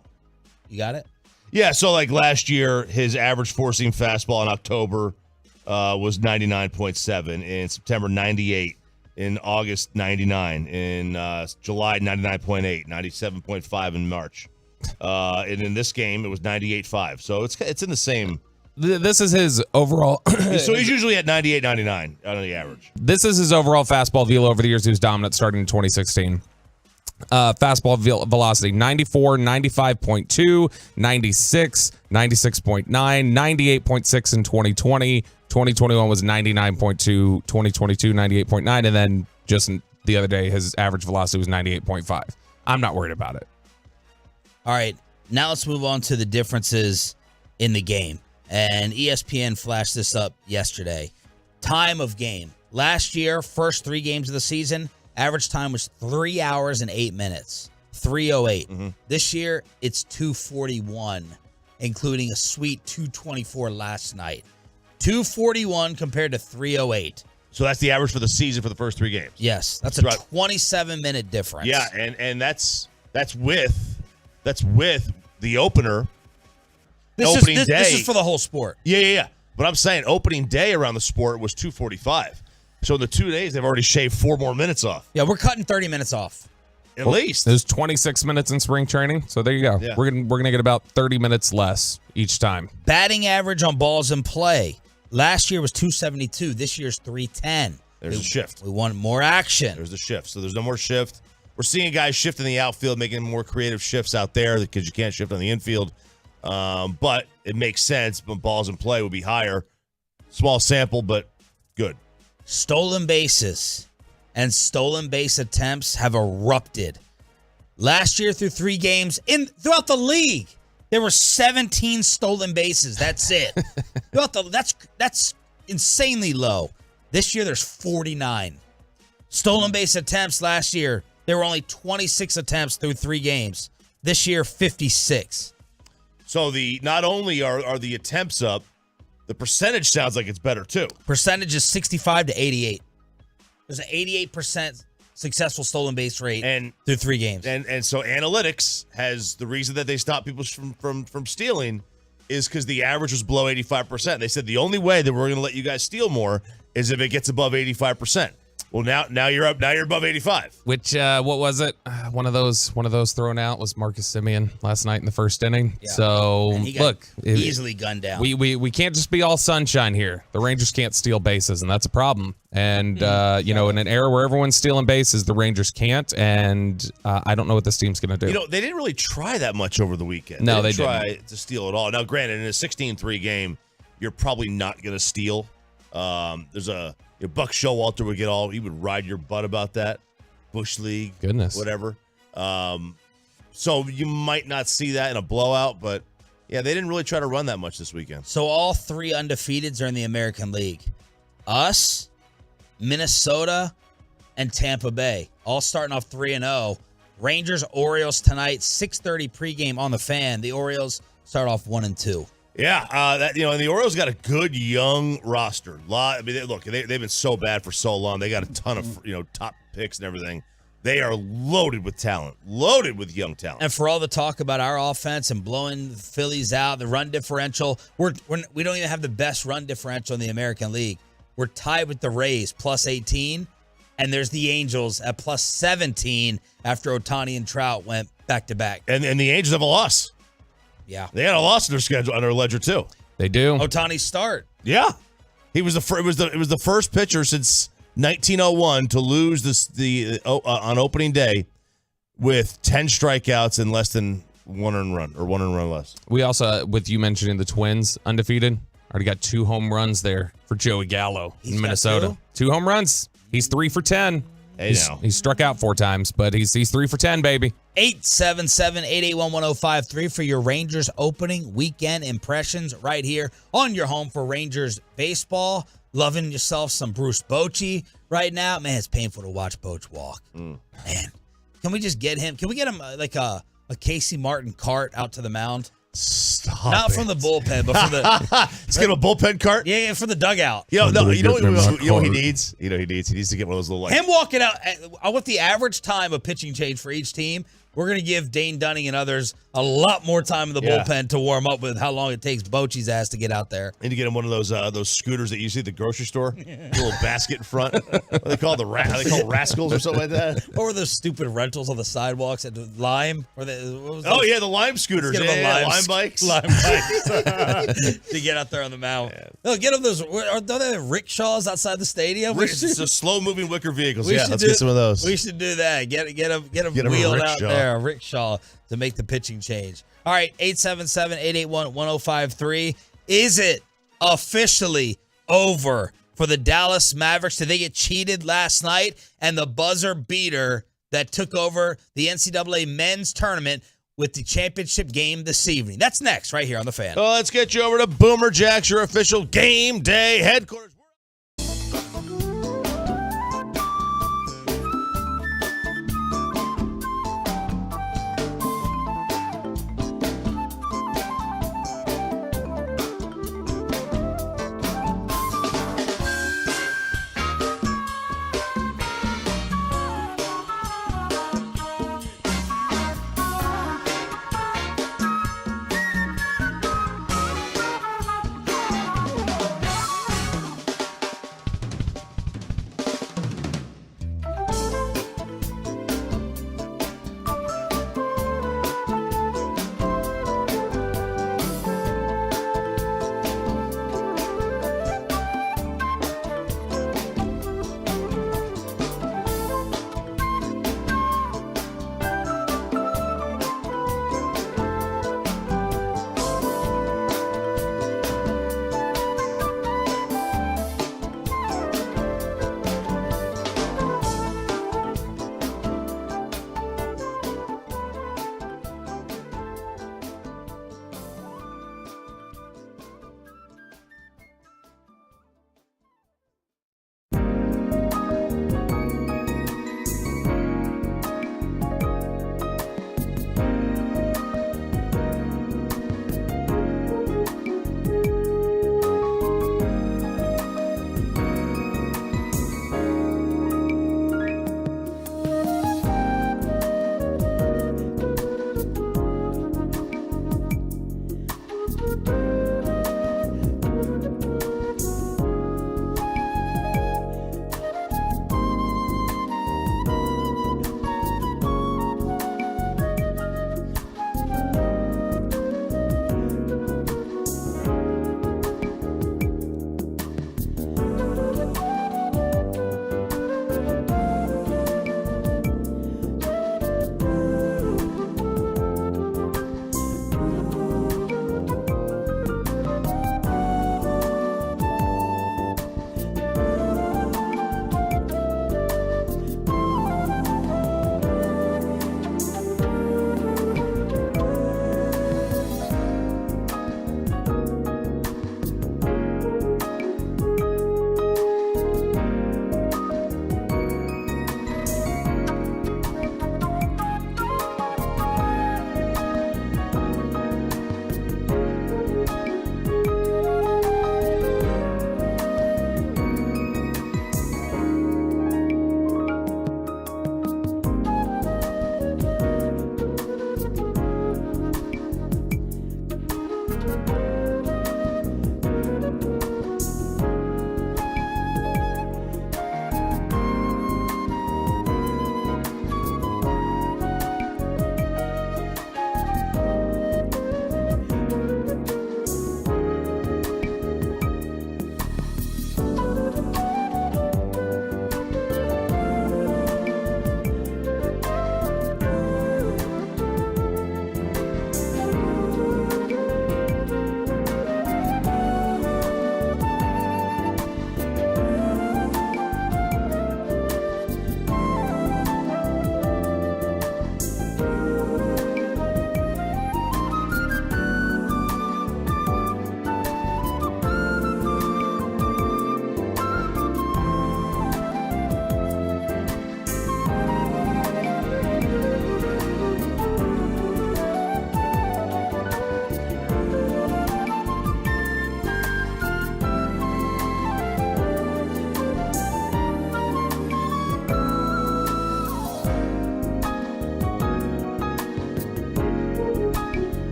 [SPEAKER 3] You got it?
[SPEAKER 4] Yeah, so like last year, his average four-seam fastball in October was 99.7. In September, 98. In August, 99. In July, 99.8. 97.5 in March. And in this game, it was 98.5. So it's in the same.
[SPEAKER 11] This is his overall.
[SPEAKER 4] So he's usually at 98, 99 on the average.
[SPEAKER 11] This is his overall fastball velo over the years. He was dominant starting in 2016. Fastball velocity 94, 95.2, 96, 96.9, 98.6 in 2020. 2021 was 99.2, 2022 98.9, and then just the other day his average velocity was 98.5. I'm not worried about it.
[SPEAKER 3] All right, now let's move on to the differences in the game. And ESPN flashed this up yesterday. Time of game. Last year, first 3 games of the season, average time was 3 hours and 8 minutes. 3:08.
[SPEAKER 4] Mm-hmm.
[SPEAKER 3] This year, it's 2:41, including a sweet 2:24 last night. 2:41 compared to 3:08.
[SPEAKER 4] So that's the average for the season for the first 3 games.
[SPEAKER 3] Yes, that's a 27-minute difference.
[SPEAKER 4] Yeah, and that's with the opener. Opening day.
[SPEAKER 3] This is for the whole sport.
[SPEAKER 4] Yeah. But I'm saying opening day around the sport was 2:45. So in the 2 days, they've already shaved 4 more minutes off.
[SPEAKER 3] Yeah, we're cutting 30 minutes off.
[SPEAKER 4] At least.
[SPEAKER 11] There's 26 minutes in spring training. So there you go.
[SPEAKER 4] Yeah.
[SPEAKER 11] We're gonna get about 30 minutes less each time.
[SPEAKER 3] Batting average on balls in play. Last year was 272. This year's 310.
[SPEAKER 4] There's a shift.
[SPEAKER 3] We want more action.
[SPEAKER 4] There's a shift. So there's no more shift. We're seeing guys shift in the outfield, making more creative shifts out there because you can't shift on the infield. But it makes sense when balls in play would be higher. Small sample, but good.
[SPEAKER 3] Stolen bases and stolen base attempts have erupted. Last year through 3 games throughout the league, there were 17 stolen bases. That's it. That's insanely low. This year there's 49. Stolen base attempts last year, there were only 26 attempts through 3 games. This year 56.
[SPEAKER 4] So not only are the attempts up, the percentage sounds like it's better too.
[SPEAKER 3] Percentage is 65 to 88. There's an 88% successful stolen base rate through 3 games.
[SPEAKER 4] And so analytics has the reason that they stop people from stealing is because the average was below 85%. They said the only way that we're going to let you guys steal more is if it gets above 85%. Well, now you're up. Now you're above 85.
[SPEAKER 11] Which what was it? One of those thrown out was Marcus Semien last night in the first inning.
[SPEAKER 3] Yeah.
[SPEAKER 11] So
[SPEAKER 3] And he got
[SPEAKER 11] look,
[SPEAKER 3] easily gunned down.
[SPEAKER 11] We can't just be all sunshine here. The Rangers can't steal bases, and that's a problem. And in an era where everyone's stealing bases, the Rangers can't. And I don't know what this team's going to do.
[SPEAKER 4] They didn't really try that much over the weekend.
[SPEAKER 11] No,
[SPEAKER 4] they
[SPEAKER 11] they
[SPEAKER 4] didn't try
[SPEAKER 11] didn't.
[SPEAKER 4] to steal at all. Now, granted, in a 16-3 game, you're probably not going to steal. There's Buck Showalter he would ride your butt about that. Bush League.
[SPEAKER 11] Goodness.
[SPEAKER 4] Whatever. So you might not see that in a blowout, but yeah, they didn't really try to run that much this weekend.
[SPEAKER 3] So all 3 undefeateds are in the American League. Us, Minnesota, and Tampa Bay. All starting off 3-0. Rangers, Orioles tonight, 6:30 pregame on the Fan. The Orioles start off 1-2.
[SPEAKER 4] Yeah, and the Orioles got a good young roster. They've been so bad for so long. They got a ton of top picks and everything. They are loaded with talent, loaded with young talent.
[SPEAKER 3] And for all the talk about our offense and blowing the Phillies out, the run differential, we don't even have the best run differential in the American League. We're tied with the Rays, plus 18, and there's the Angels at plus 17 after Ohtani and Trout went back-to-back.
[SPEAKER 4] And the Angels have a loss.
[SPEAKER 3] Yeah.
[SPEAKER 4] They had a loss in their schedule, on their ledger, too.
[SPEAKER 11] They do.
[SPEAKER 3] Ohtani's start.
[SPEAKER 4] Yeah. It was the first pitcher since 1901 to lose on opening day with 10 strikeouts and less than one earned run or one earned run less.
[SPEAKER 11] We also, with you mentioning the Twins undefeated, already got 2 home runs there for Joey Gallo in Minnesota. 2 home runs. He's 3 for 10. He's struck out 4 times, but he's 3 for 10, baby.
[SPEAKER 3] 877-881-1053 for your Rangers opening weekend impressions right here on your home for Rangers baseball. Loving yourself some Bruce Bochy right now. Man, it's painful to watch Boch walk. Man, can we just get him? Can we get him like a Casey Martin cart out to the mound?
[SPEAKER 4] Stop
[SPEAKER 3] Not
[SPEAKER 4] it.
[SPEAKER 3] from the bullpen, but from the
[SPEAKER 4] let's get him a bullpen cart.
[SPEAKER 3] Yeah, for the dugout.
[SPEAKER 4] You know what he needs? He needs to get one of those little
[SPEAKER 3] Him walking out. With the average time of pitching change for each team, we're going to give Dane Dunning and others a lot more time in the bullpen to warm up with how long it takes Bochy's ass to get out there.
[SPEAKER 4] Need to get him one of those scooters that you see at the grogrocery store. A little basket in front. What they call rascals or something like that.
[SPEAKER 3] Or were those stupid rentals on the sidewalks at Lime?
[SPEAKER 4] The Lime scooters. Lime bikes.
[SPEAKER 3] Lime bikes. To get out there on the mound. Yeah. No, get them those. Don't they have rickshaws outside the stadium?
[SPEAKER 4] It's a slow-moving wicker vehicles. Let's
[SPEAKER 3] get
[SPEAKER 4] some of those.
[SPEAKER 3] We should do that. Get them wheeled out there. A rickshaw to make the pitching change. All right, 877-881-1053. Is it officially over for the Dallas Mavericks? Did they get cheated last night? And the buzzer beater that took over the NCAA men's tournament with the championship game this evening. That's next, right here on The Fan.
[SPEAKER 4] Well, let's get you over to Boomer Jacks, your official game day headquarters.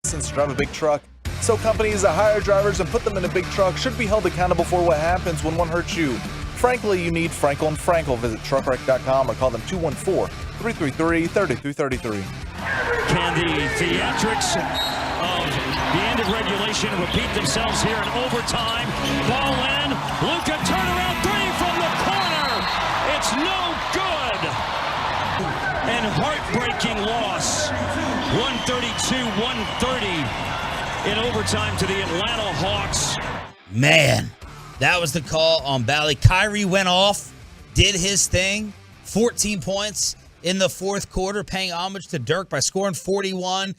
[SPEAKER 5] license to drive a big truck. So companies that hire drivers and put them in a big truck should be held accountable for what happens when one hurts you. Frankly, you need Frankel and Frankel. Visit truckwreck.com or call them 214-333-3333.
[SPEAKER 6] Can the theatrics of the end of regulation repeat themselves here in overtime? Ball in. Luka turnaround three from the corner. It's no good. And heartbreaking loss. 132-130 in overtime to the Atlanta Hawks.
[SPEAKER 3] Man, that was the call on Bally. Kyrie went off, did his thing, 14 points in the fourth quarter, paying homage to Dirk by scoring 41.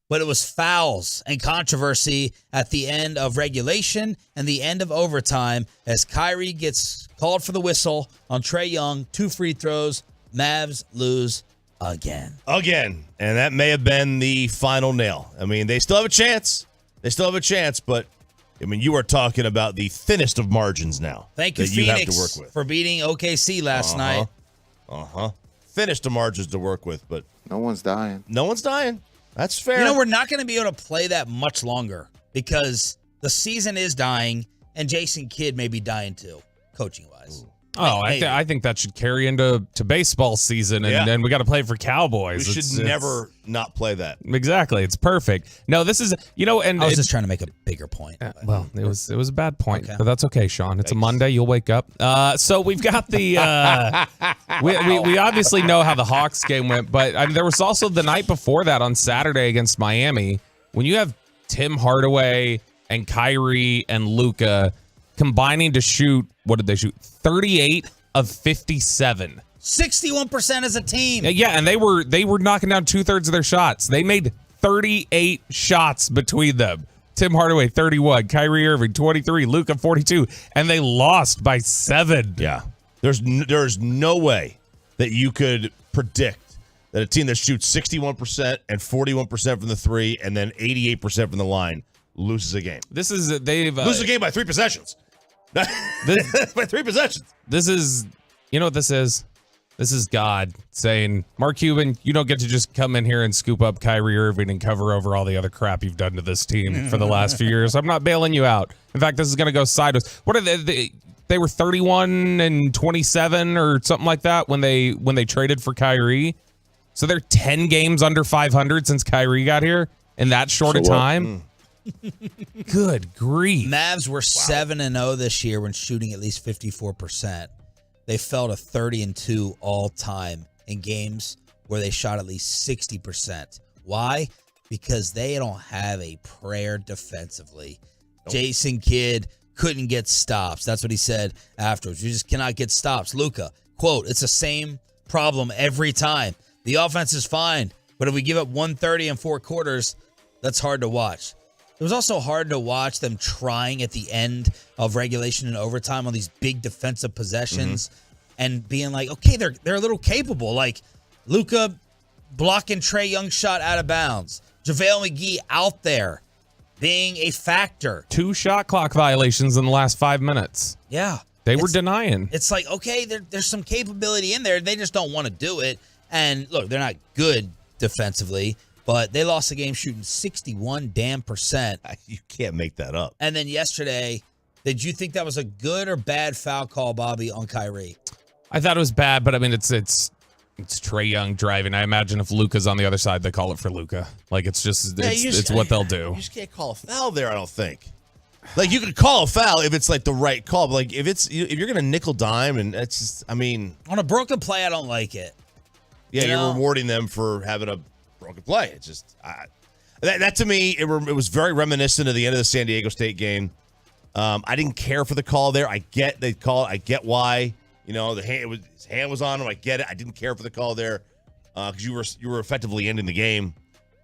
[SPEAKER 3] But it was fouls and controversy at the end of regulation and the end of overtime as Kyrie gets called for the whistle on Trae Young. 2 free throws. Mavs lose again.
[SPEAKER 4] Again. And that may have been the final nail. I mean, they still have a chance. But, I mean, you are talking about the thinnest of margins now.
[SPEAKER 3] Thank you,
[SPEAKER 4] that
[SPEAKER 3] Phoenix,
[SPEAKER 4] you have to work with.
[SPEAKER 3] for beating OKC last night.
[SPEAKER 4] Thinnest of margins to work with, but
[SPEAKER 13] no one's dying.
[SPEAKER 4] That's fair.
[SPEAKER 3] You know, we're not going to be able to play that much longer because the season is dying and Jason Kidd may be dying too, coaching-wise.
[SPEAKER 11] Oh, I think that should carry into baseball season, and then we got to play for Cowboys.
[SPEAKER 4] We should never not play that.
[SPEAKER 11] Exactly, it's perfect. No, this is and
[SPEAKER 3] I was just trying to make a bigger point.
[SPEAKER 11] Well, it was a bad point, but that's okay, Sean. It's a Monday. You'll wake up. So we've got the we obviously know how the Hawks game went, but there was also the night before that on Saturday against Miami when you have Tim Hardaway and Kyrie and Luka combining to shoot. What did they shoot? 38 of 57.
[SPEAKER 3] 61% as a team.
[SPEAKER 11] Yeah, and they were knocking down 2/3 of their shots. They made 38 shots between them. Tim Hardaway 31, Kyrie Irving 23, Luka 42, and they lost by 7.
[SPEAKER 4] Yeah. There's no way that you could predict that a team that shoots 61% and 41% from the three and then 88% from the line loses a game.
[SPEAKER 11] Loses a
[SPEAKER 4] game by 3 possessions. By 3 possessions.
[SPEAKER 11] This is, you know what this is? This is God saying, Mark Cuban, you don't get to just come in here and scoop up Kyrie Irving and cover over all the other crap you've done to this team for the last few years. I'm not bailing you out. In fact, this is going to go sideways. What are they were 31 and 27 or something like that when they traded for Kyrie. So they're 10 games under 500 since Kyrie got here in that short a time. Good grief.
[SPEAKER 3] Mavs were 7-0 this year when shooting at least 54%. They fell to 30-2 all time in games where they shot at least 60%. Why? Because they don't have a prayer defensively. Nope. Jason Kidd couldn't get stops. That's what he said afterwards. You just cannot get stops. Luka, quote, it's the same problem every time. The offense is fine, but if we give up 130 in 4 quarters, that's hard to watch. It was also hard to watch them trying at the end of regulation and overtime on these big defensive possessions and being like, okay, they're a little capable. Like Luka blocking Trae Young's shot out of bounds. JaVale McGee out there being a factor.
[SPEAKER 11] 2 shot clock violations in the last 5 minutes.
[SPEAKER 3] Yeah.
[SPEAKER 11] They were denying.
[SPEAKER 3] It's like, okay, there's some capability in there. They just don't want to do it. And look, they're not good defensively, but they lost the game shooting 61%.
[SPEAKER 4] You can't make that up.
[SPEAKER 3] And then yesterday, did you think that was a good or bad foul call, Bobby, on Kyrie?
[SPEAKER 11] I thought it was bad, but I mean, it's Trae Young driving. I imagine if Luka's on the other side, they call it for Luka. Like it's what they'll do.
[SPEAKER 4] You just can't call a foul there, I don't think. Like you could call a foul if it's like the right call, but like if you're gonna nickel dime and it's just, I mean,
[SPEAKER 3] on a broken play, I don't like it.
[SPEAKER 4] Yeah, you're rewarding them for having a broken play. It's just that to me, it was very reminiscent of the end of the San Diego State game. I didn't care for the call there. I get they call it. I get why. You know, his hand was on him. I get it. I didn't care for the call there because you were effectively ending the game.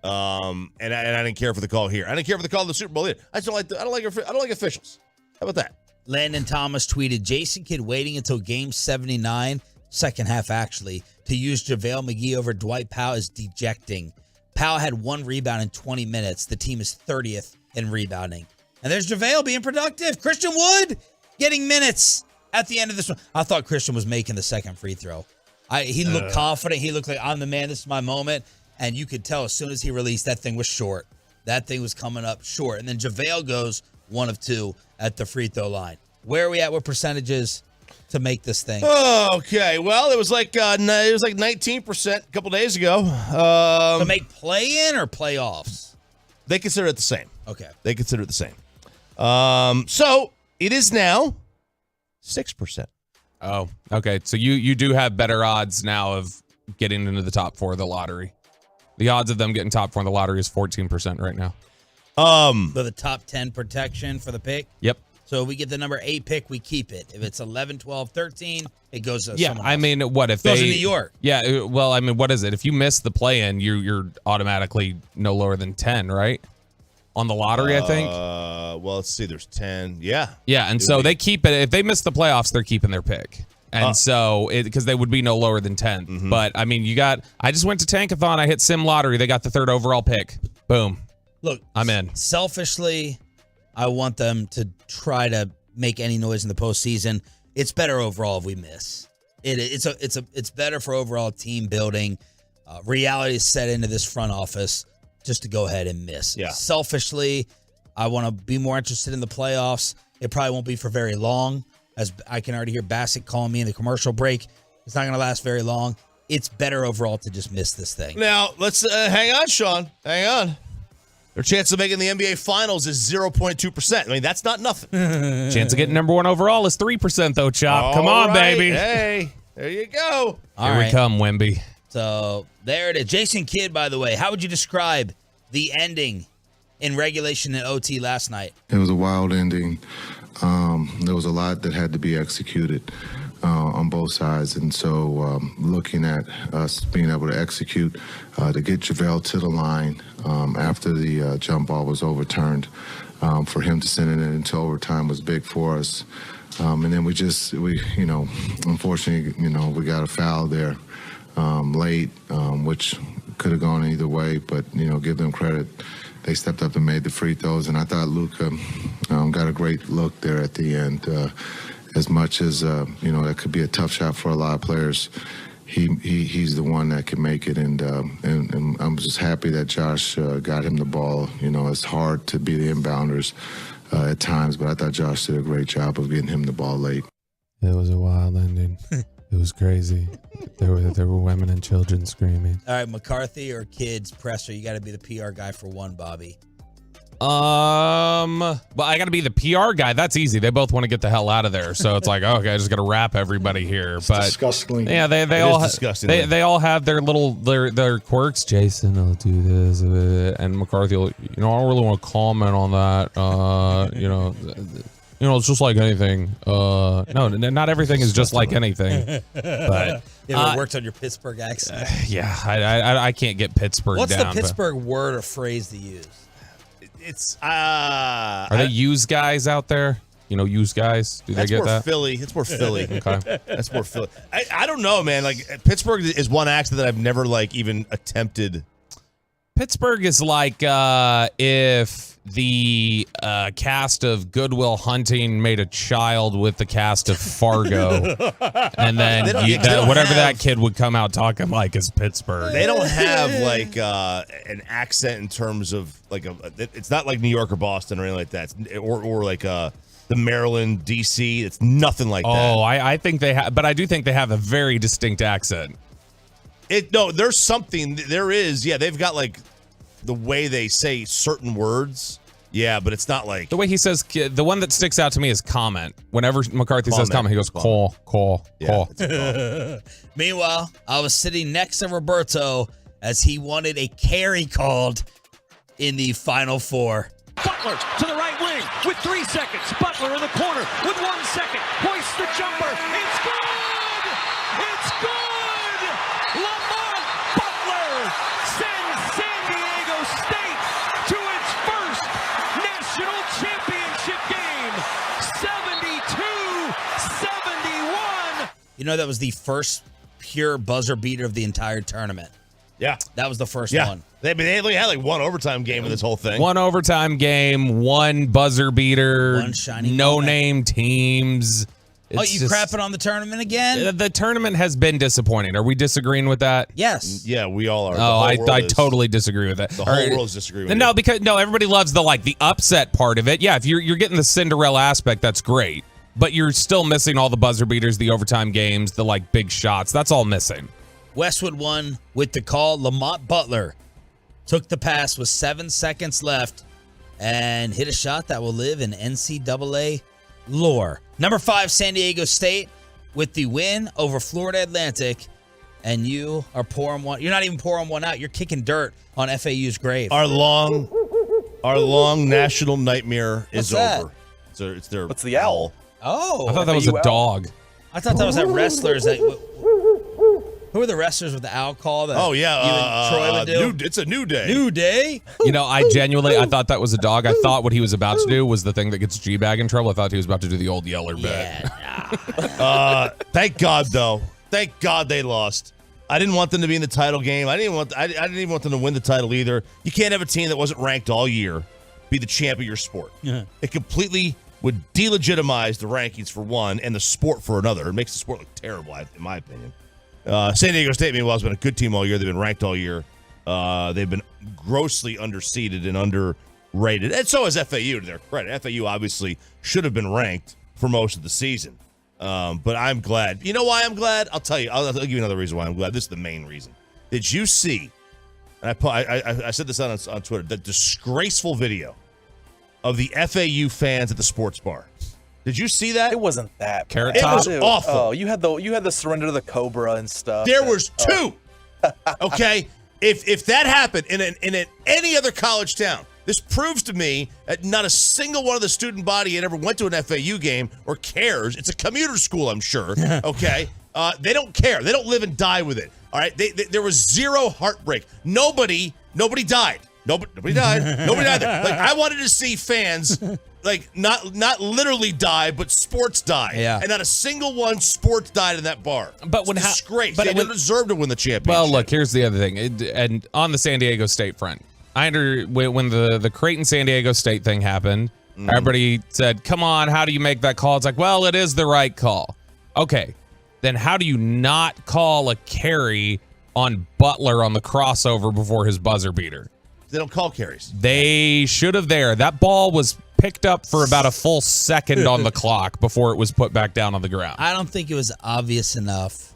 [SPEAKER 4] And I didn't care for the call here. I didn't care for the call in the Super Bowl either. I don't like officials. How about that?
[SPEAKER 3] Landon Thomas tweeted, Jason Kidd waiting until game 79, second half actually, to use JaVale McGee over Dwight Powell is dejecting. Powell had 1 rebound in 20 minutes. The team is 30th in rebounding. And there's JaVale being productive. Christian Wood getting minutes at the end of this one. I thought Christian was making the second free throw. He looked confident. He looked like, I'm the man. This is my moment. And you could tell as soon as he released, that thing was short. that thing was coming up short. And then JaVale goes 1 of 2 at the free throw line. Where are we at with percentages to make this thing?
[SPEAKER 4] Okay, well, it was like 19% a couple days ago.
[SPEAKER 3] To make play-in or playoffs?
[SPEAKER 4] They consider it the same.
[SPEAKER 3] Okay.
[SPEAKER 4] They consider it the same. So it is now 6%.
[SPEAKER 11] Oh, okay. So you do have better odds now of getting into the top 4 of the lottery. The odds of them getting top 4 in the lottery is 14% right now.
[SPEAKER 3] For the top 10 protection for the pick?
[SPEAKER 11] Yep.
[SPEAKER 3] So if we get the number 8 pick, we keep it. If it's 11, 12, 13, it goes to
[SPEAKER 11] Yeah,
[SPEAKER 3] someone
[SPEAKER 11] I
[SPEAKER 3] else.
[SPEAKER 11] mean, what if
[SPEAKER 3] It goes
[SPEAKER 11] they
[SPEAKER 3] to New York.
[SPEAKER 11] Yeah, well, I mean, what is it? If you miss the play-in, you're automatically no lower than 10, right? On the lottery, I think.
[SPEAKER 4] Well, let's see. There's 10. Yeah.
[SPEAKER 11] Yeah, and so they keep it. If they miss the playoffs, they're keeping their pick. And so, because they would be no lower than 10.
[SPEAKER 4] Mm-hmm.
[SPEAKER 11] But, I mean, I just went to Tankathon. I hit Sim Lottery. They got the 3rd overall pick. Boom.
[SPEAKER 3] Look,
[SPEAKER 11] I'm in.
[SPEAKER 3] Selfishly, I want them to try to make any noise in the postseason. It's better overall if we miss. It's better for overall team building. Reality is set into this front office just to go ahead and miss.
[SPEAKER 4] Yeah.
[SPEAKER 3] Selfishly, I want to be more interested in the playoffs. It probably won't be for very long, as I can already hear Bassett calling me in the commercial break. It's not going to last very long. It's better overall to just miss this thing.
[SPEAKER 4] Now, let's hang on, Sean. Hang on. Their chance of making the NBA Finals is 0.2%. I mean, that's not nothing.
[SPEAKER 11] Chance of getting number 1 overall is 3%, though, Chop. Come on,
[SPEAKER 4] right.
[SPEAKER 11] baby.
[SPEAKER 4] Hey, there you go.
[SPEAKER 11] Here we come, Wemby.
[SPEAKER 3] So there it is. Jason Kidd, by the way, how would you describe the ending in regulation and OT last night?
[SPEAKER 13] It was a wild ending. There was a lot that had to be executed on both sides. And so looking at us being able to execute, to get JaVale to the line after the jump ball was overturned, for him to send it into overtime was big for us. And then we unfortunately, we got a foul there late, which could have gone either way, but, give them credit. They stepped up and made the free throws, and I thought Luka got a great look there at the end. As much as, that could be a tough shot for a lot of players, he's the one that can make it, and I'm just happy that Josh got him the ball. It's hard to be the inbounders at times, but I thought Josh did a great job of getting him the ball late.
[SPEAKER 11] It was a wild ending. It was crazy. There were women and children screaming.
[SPEAKER 3] All right, McCarthy or Kids, Presser, you got to be the PR guy for one, Bobby.
[SPEAKER 11] Well, I got to be the PR guy. That's easy. They both want to get the hell out of there, so it's like, okay, I just got to wrap everybody here. But
[SPEAKER 13] disgusting.
[SPEAKER 11] Yeah, they all have their little their quirks. Jason will do this, and McCarthy will. I don't really want to comment on that. It's just like anything. No, not everything is just like anything. But
[SPEAKER 3] you ever worked on your Pittsburgh accent?
[SPEAKER 11] Yeah, I can't get Pittsburgh
[SPEAKER 3] What's
[SPEAKER 11] down.
[SPEAKER 3] What's the Pittsburgh word or phrase to use?
[SPEAKER 4] It's
[SPEAKER 11] are they use guys out there? Use guys. Do they get that?
[SPEAKER 4] Philly. It's more Philly.
[SPEAKER 11] Okay,
[SPEAKER 4] that's more Philly. I don't know, man. Like Pittsburgh is one accent that I've never even attempted.
[SPEAKER 11] Pittsburgh is like if the cast of Good Will Hunting made a child with the cast of Fargo, and then whatever that kid would come out talking like is Pittsburgh.
[SPEAKER 4] They don't have an accent in terms of it's not like New York or Boston or anything like that, or like the Maryland, DC. It's nothing like that.
[SPEAKER 11] Oh, I think they have, but I do think they have a very distinct accent.
[SPEAKER 4] There's something. There is. Yeah, they've got the way they say certain words. Yeah, but it's not like
[SPEAKER 11] the way he says. The one that sticks out to me is comment. Whenever McCarthy says comment, he goes call.
[SPEAKER 3] Meanwhile, I was sitting next to Roberto as he wanted a carry called in the Final Four.
[SPEAKER 6] Butler to the right wing with 3 seconds. Butler in the corner with 1 second. Hoists the jumper. It's good! It's good! Lamar Butler sends San Diego State to its first national championship game. 72-71.
[SPEAKER 3] That was the first pure buzzer beater of the entire tournament.
[SPEAKER 4] Yeah.
[SPEAKER 3] That was the first one.
[SPEAKER 4] They only had one overtime game in this whole thing.
[SPEAKER 11] One overtime game, one buzzer beater,
[SPEAKER 3] One shiny
[SPEAKER 11] no-name teams.
[SPEAKER 3] Oh, you crapping on the tournament again?
[SPEAKER 11] The tournament has been disappointing. Are we disagreeing with that?
[SPEAKER 3] Yes.
[SPEAKER 4] Yeah, we all are.
[SPEAKER 11] Oh, I totally disagree with that.
[SPEAKER 4] The whole world's disagreeing with
[SPEAKER 11] No, because everybody loves the upset part of it. Yeah, if you're getting the Cinderella aspect, that's great. But you're still missing all the buzzer beaters, the overtime games, the big shots. That's all missing.
[SPEAKER 3] Westwood won with the call. Lamont Butler took the pass with 7 seconds left and hit a shot that will live in NCAA lore. Number 5, San Diego State with the win over Florida Atlantic. And you are pouring one. You're not even pouring one out. You're kicking dirt on FAU's grave.
[SPEAKER 4] Our long national nightmare is over. So it's their.
[SPEAKER 5] What's the owl?
[SPEAKER 3] Oh,
[SPEAKER 11] I thought that was a dog.
[SPEAKER 3] I thought that was that wrestlers. Who are the wrestlers with the owl call? That
[SPEAKER 4] oh yeah,
[SPEAKER 3] you and Troy would do?
[SPEAKER 4] It's a new day.
[SPEAKER 3] New day.
[SPEAKER 11] I thought that was a dog. I thought what he was about to do was the thing that gets G-Bag in trouble. I thought he was about to do the old yeller bit.
[SPEAKER 4] Thank God though. Thank God they lost. I didn't want them to be in the title game. I didn't even want them to win the title either. You can't have a team that wasn't ranked all year be the champ of your sport.
[SPEAKER 3] Yeah.
[SPEAKER 4] It completely would delegitimize the rankings for one and the sport for another. It makes the sport look terrible, in my opinion. San Diego State, meanwhile, has been a good team all year. They've been ranked all year. They've been grossly underseeded and underrated. And so has FAU, to their credit. FAU obviously should have been ranked for most of the season. But I'm glad. You know why I'm glad? I'll tell you. I'll give you another reason why I'm glad. This is the main reason. Did you see, and I said this on Twitter, that disgraceful video of the FAU fans at the sports bar? Did you see that?
[SPEAKER 5] It wasn't that.
[SPEAKER 11] Carrot
[SPEAKER 4] It
[SPEAKER 11] Top?
[SPEAKER 4] was awful.
[SPEAKER 5] Oh, you had the surrender to the Cobra and stuff.
[SPEAKER 4] There was two. Okay, if that happened in any other college town, this proves to me that not a single one of the student body had ever went to an FAU game or cares. It's a commuter school, I'm sure. Okay, they don't care. They don't live and die with it. All right, there was zero heartbreak. Nobody died. Nobody died. Nobody died there. I wanted to see fans not literally die, but sports die.
[SPEAKER 3] Yeah.
[SPEAKER 4] And not a single one sports died in that bar.
[SPEAKER 11] But when
[SPEAKER 4] disgrace.
[SPEAKER 11] but
[SPEAKER 4] They
[SPEAKER 11] when-
[SPEAKER 4] didn't deserve to win the championship.
[SPEAKER 11] Well, look, here's the other thing. And on the San Diego State front, when the Creighton San Diego State thing happened, everybody said, come on, how do you make that call? It's like, well, it is the right call. Okay, then how do you not call a carry on Butler on the crossover before his buzzer beater?
[SPEAKER 4] They don't call carries.
[SPEAKER 11] They should have there. That ball was picked up for about a full second on the clock before it was put back down on the ground.
[SPEAKER 3] I don't think it was obvious enough.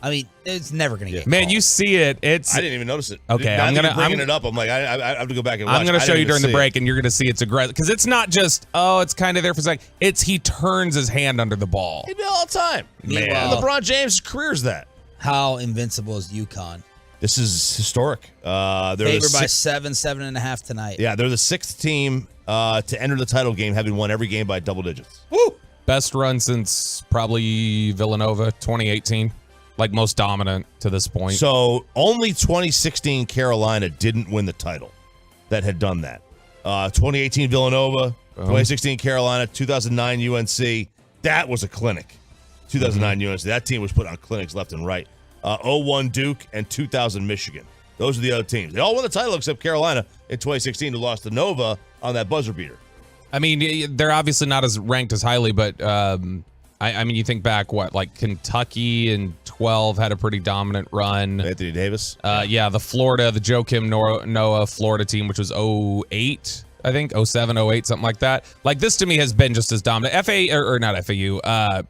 [SPEAKER 3] I mean, it's never going to get
[SPEAKER 11] Man,
[SPEAKER 3] called.
[SPEAKER 11] you see it.
[SPEAKER 4] I didn't even notice it.
[SPEAKER 11] Okay,
[SPEAKER 4] Now
[SPEAKER 11] I'm
[SPEAKER 4] that
[SPEAKER 11] gonna-
[SPEAKER 4] you're bringing
[SPEAKER 11] I'm-
[SPEAKER 4] it up. I'm like, I have to go back and watch.
[SPEAKER 11] I'm going to show you during the break,
[SPEAKER 4] and
[SPEAKER 11] and you're going to see it's aggressive. Because it's not just, it's kind of there for a second. It's he turns his hand under the ball.
[SPEAKER 4] He did it all the time.
[SPEAKER 11] Man.
[SPEAKER 4] LeBron James' career is that.
[SPEAKER 3] How invincible is UConn?
[SPEAKER 4] This is historic. They're
[SPEAKER 3] Favored by 7.5 tonight.
[SPEAKER 4] Yeah, they're the 6th team to enter the title game, having won every game by double digits.
[SPEAKER 11] Woo! Best run since probably Villanova, 2018. Like most dominant to this point.
[SPEAKER 4] So only 2016 Carolina didn't win the title that had done that. 2018 Villanova, 2016 Carolina, 2009 UNC. That was a clinic. 2009 UNC. That team was put on clinics left and right. 01 Duke and 2000 Michigan. Those are the other teams. They all won the title except Carolina in 2016 who lost to Nova on that buzzer beater.
[SPEAKER 11] I mean, they're obviously not as ranked as highly, but I mean, you think back, Kentucky in 12 had a pretty dominant run.
[SPEAKER 4] Anthony Davis.
[SPEAKER 11] Yeah, the Joakim Noah Florida team, which was 08, I think, 07, 08, something like that. This to me has been just as dominant.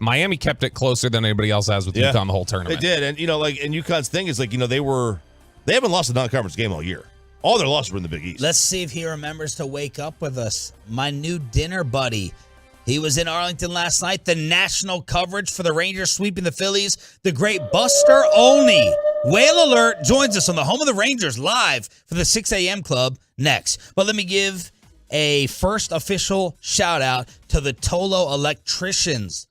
[SPEAKER 11] Miami kept it closer than anybody else has with UConn the whole tournament.
[SPEAKER 4] They did, and and UConn's thing is they haven't lost a non-conference game all year. All their losses were in the Big East.
[SPEAKER 3] Let's see if he remembers to wake up with us. My new dinner buddy. He was in Arlington last night. The national coverage for the Rangers sweeping the Phillies. The great Buster Olney. Whale Alert joins us on the home of the Rangers live for the 6 a.m. club next. But let me give a first official shout out to the Tolo electricians.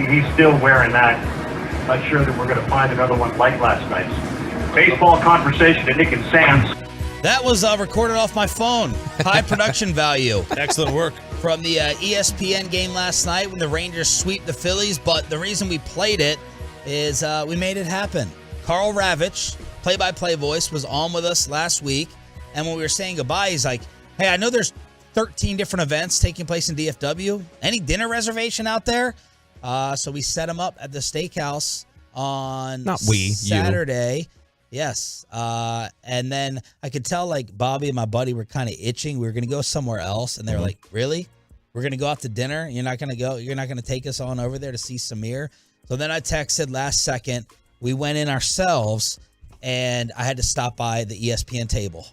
[SPEAKER 12] he's still wearing that. Not sure that we're going to find another one like last night's. Baseball conversation to Nick and Sam's.
[SPEAKER 3] That was recorded off my phone. High production value.
[SPEAKER 4] Excellent work.
[SPEAKER 3] From the ESPN game last night when the Rangers sweep the Phillies. But the reason we played it is we made it happen. Carl Ravitch, play-by-play voice, was on with us last week. And when we were saying goodbye, he's like, hey, I know there's 13 different events taking place in DFW. Any dinner reservation out there? So we set him up at the steakhouse on Saturday. You. Yes. And then I could tell like Bobby and my buddy were kind of itching. We were going to go somewhere else. And they were like, really? We're going to go out to dinner? You're not going to go? You're not going to take us on over there to see Samir? So then I texted last second. We went in ourselves and I had to stop by the ESPN table.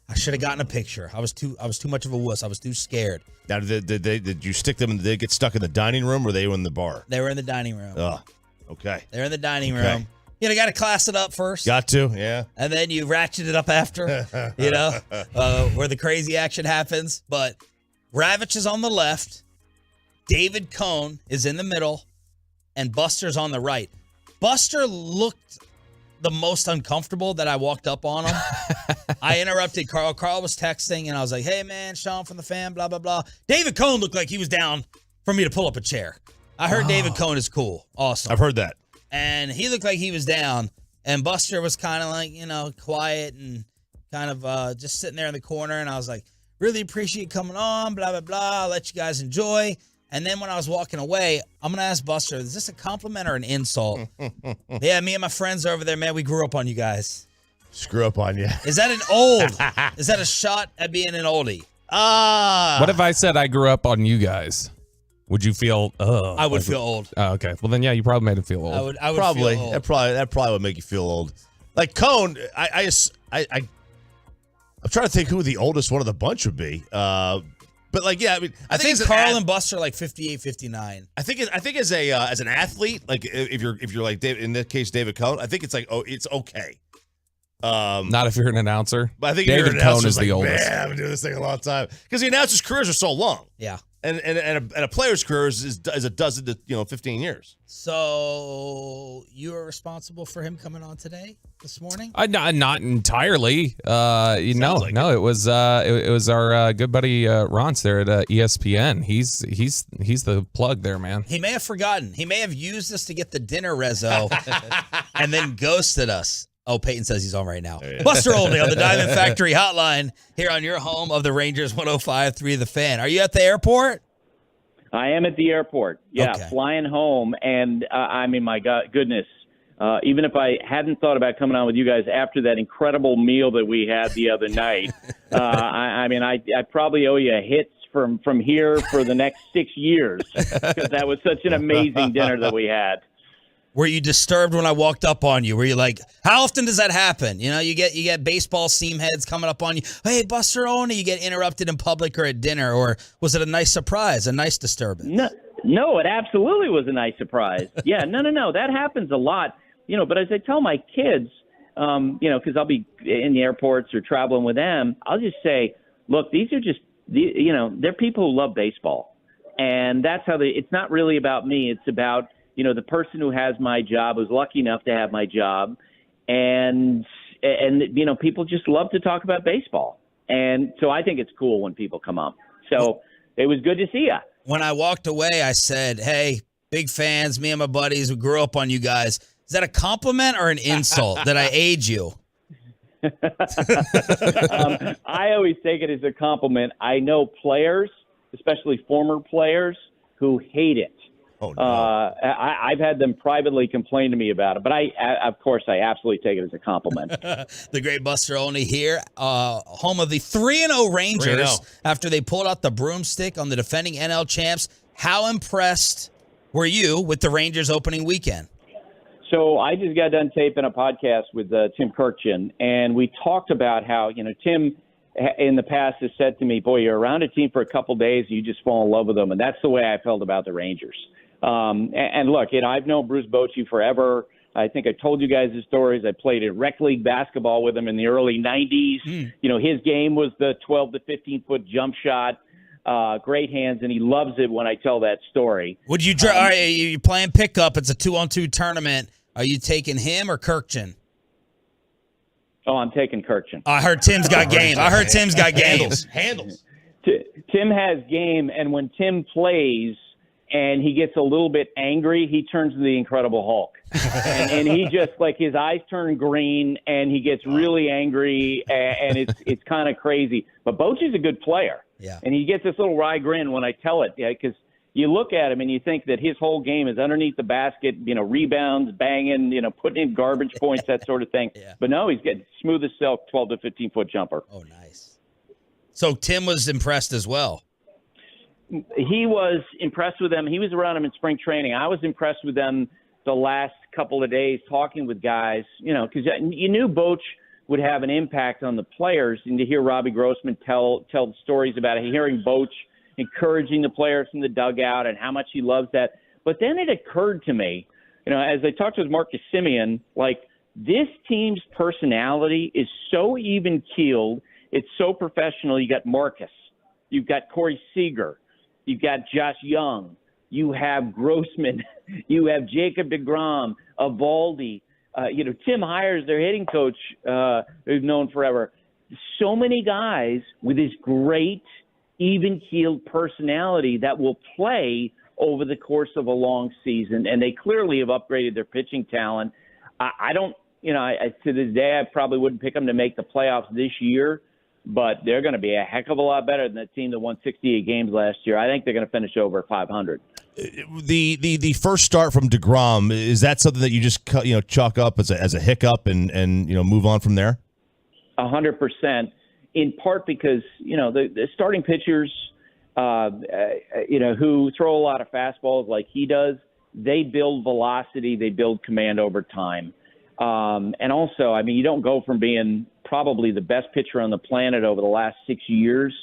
[SPEAKER 3] I should have gotten a picture. I was too much of a wuss. I was too scared.
[SPEAKER 4] Now, did you stick them? Did they get stuck in the dining room or they were in the bar?
[SPEAKER 3] They were in the dining room.
[SPEAKER 4] Oh, okay.
[SPEAKER 3] They're in the dining room. You know, got to class it up first.
[SPEAKER 4] Got to, yeah.
[SPEAKER 3] And then you ratchet it up after, you know, where the crazy action happens. But Ravitch is on the left. David Cohn is in the middle. And Buster's on the right. Buster looked the most uncomfortable that I walked up on him. I interrupted Carl. Carl was texting, and I was like, hey, man, Sean from the fan, blah, blah, blah. David Cohn looked like he was down for me to pull up a chair. I heard David Cohn is cool. Awesome.
[SPEAKER 4] I've heard that.
[SPEAKER 3] And he looked like he was down. And Buster was kind of like, you know, quiet and kind of just sitting there in the corner. And I was like, really appreciate coming on, blah, blah, blah. I'll let you guys enjoy. And then when I was walking away, I'm going to ask Buster, is this a compliment or an insult? Yeah, me and my friends over there, man, we grew up on you guys.
[SPEAKER 4] Screw up on you.
[SPEAKER 3] Is that an old? Is that a shot at being an oldie?
[SPEAKER 11] What if I said I grew up on you guys? Would you feel?
[SPEAKER 3] I would feel old.
[SPEAKER 11] Oh, okay. Well, then yeah, you probably made him feel old.
[SPEAKER 3] I would
[SPEAKER 4] probably.
[SPEAKER 3] feel old.
[SPEAKER 4] That probably would make you feel old. Like Cone, I'm trying to think who the oldest one of the bunch would be. But like, yeah, I mean,
[SPEAKER 3] I think Carl and Buster are like 58, 59.
[SPEAKER 4] I think as an athlete, like if you're like David, in this case David Cohn, I think it's like it's okay.
[SPEAKER 11] Not if you're an announcer.
[SPEAKER 4] But I think
[SPEAKER 11] David Cohn is the oldest.
[SPEAKER 4] Man, I've been doing this thing a long time because the announcers' careers are so long.
[SPEAKER 3] Yeah.
[SPEAKER 4] And a player's career is a dozen to 15 years.
[SPEAKER 3] So you are responsible for him coming on today, this morning?
[SPEAKER 11] Not entirely. No. It was our good buddy Ronce there at ESPN. He's the plug there, man.
[SPEAKER 3] He may have forgotten. He may have used this to get the dinner rezo and then ghosted us. Oh, Peyton says he's on right now. Buster Olney on the Diamond Factory Hotline here on your home of the Rangers 105.3 The Fan. Are you at the airport?
[SPEAKER 14] I am at the airport. Yeah,
[SPEAKER 3] okay.
[SPEAKER 14] Flying home. And I mean, my goodness, even if I hadn't thought about coming on with you guys after that incredible meal that we had the other night, I probably owe you hits from here for the next 6 years because that was such an amazing dinner that we had.
[SPEAKER 3] Were you disturbed when I walked up on you? Were you like, how often does that happen? You know, you get baseball seam heads coming up on you. Hey, Buster Olney, you get interrupted in public or at dinner, or was it a nice surprise, a nice disturbance?
[SPEAKER 14] No, it absolutely was a nice surprise. Yeah, no, that happens a lot. You know, but as I tell my kids, because I'll be in the airports or traveling with them, I'll just say, look, these are just, they're people who love baseball, and that's how it's not really about me. It's about the person who has my job, who's lucky enough to have my job, and people just love to talk about baseball. And so I think it's cool when people come up. So it was good to see you.
[SPEAKER 3] When I walked away, I said, hey, big fans, me and my buddies who grew up on you guys. Is that a compliment or an insult that I age you?
[SPEAKER 14] I always take it as a compliment. I know players, especially former players, who hate it.
[SPEAKER 4] Oh, no.
[SPEAKER 14] I've had them privately complain to me about it, but of course, I absolutely take it as a compliment.
[SPEAKER 3] The great Buster Olney here, home of the 3-0 Rangers
[SPEAKER 4] 3-0.
[SPEAKER 3] After they pulled out the broomstick on the defending NL champs. How impressed were you with the Rangers opening weekend?
[SPEAKER 14] So I just got done taping a podcast with Tim Kirkchin, and we talked about how, Tim in the past has said to me, boy, you're around a team for a couple days, you just fall in love with them. And that's the way I felt about the Rangers. And look, I've known Bruce Bochy forever. I think I told you guys his stories. I played at rec league basketball with him in the early 90s. His game was the 12 to 15-foot jump shot. great hands, and he loves it when I tell that story.
[SPEAKER 3] Would you all right, you're playing pickup. It's a 2-on-2 tournament. Are you taking him or Kirkchin?
[SPEAKER 14] Oh, I'm taking Kirkchin.
[SPEAKER 3] I heard Tim's got game. I heard Tim's got game.
[SPEAKER 4] Handles.
[SPEAKER 14] Tim has game, and when Tim plays and he gets a little bit angry, he turns into the Incredible Hulk. and he just, like, his eyes turn green, and he gets really angry, and it's kind of crazy. But Bochy's a good player.
[SPEAKER 3] Yeah.
[SPEAKER 14] And he gets this little wry grin when I tell it, because you look at him and you think that his whole game is underneath the basket, rebounds, banging, putting in garbage points, that sort of thing.
[SPEAKER 3] Yeah.
[SPEAKER 14] But no, he's getting smooth as silk, 12 to 15-foot jumper.
[SPEAKER 3] Oh, nice. So Tim was impressed as well.
[SPEAKER 14] He was impressed with them. He was around them in spring training. I was impressed with them the last couple of days talking with guys, because you knew Bochy would have an impact on the players, and to hear Robbie Grossman tell the stories about it, hearing Bochy encouraging the players from the dugout and how much he loves that. But then it occurred to me, as I talked with Marcus Simeon, like, this team's personality is so even-keeled. It's so professional. You got Marcus. You've got Corey Seager. You've got Josh Young. You have Grossman. You have Jacob deGrom, Evaldi. Tim Hires, their hitting coach, who've known forever. So many guys with this great, even-keeled personality that will play over the course of a long season, and they clearly have upgraded their pitching talent. I don't, to this day, I probably wouldn't pick them to make the playoffs this year, but they're going to be a heck of a lot better than the team that won 68 games last year. I think they're going to finish over 500.
[SPEAKER 4] The first start from DeGrom, is that something that you just chalk up as a hiccup and move on from there?
[SPEAKER 14] 100%. In part because the starting pitchers, who throw a lot of fastballs like he does, they build velocity, they build command over time. And also, you don't go from being probably the best pitcher on the planet over the last 6 years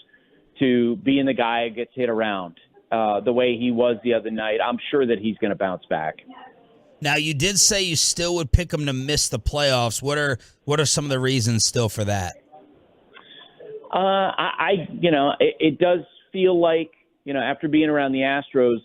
[SPEAKER 14] to being the guy that gets hit around the way he was the other night. I'm sure that he's going to bounce back.
[SPEAKER 3] Now, you did say you still would pick him to miss the playoffs. What are some of the reasons still for that?
[SPEAKER 14] It does feel like, after being around the Astros,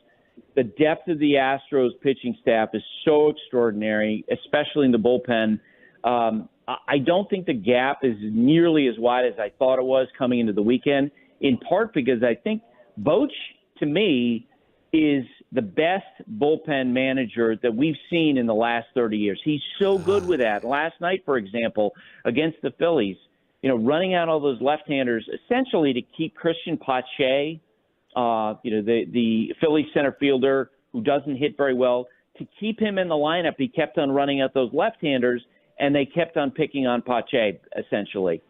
[SPEAKER 14] the depth of the Astros pitching staff is so extraordinary, especially in the bullpen. I don't think the gap is nearly as wide as I thought it was coming into the weekend, in part because I think Bochy, to me, is the best bullpen manager that we've seen in the last 30 years. He's so good with that. Last night, for example, against the Phillies, running out all those left-handers essentially to keep Christian Pache, the Phillies center fielder who doesn't hit very well, to keep him in the lineup. He kept on running out those left-handers, and they kept on picking on Pache, essentially.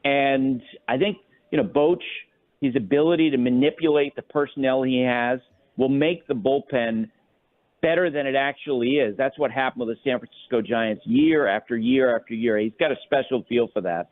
[SPEAKER 14] And I think, Bochy, his ability to manipulate the personnel he has will make the bullpen better than it actually is. That's what happened with the San Francisco Giants year after year after year. He's got a special feel for that.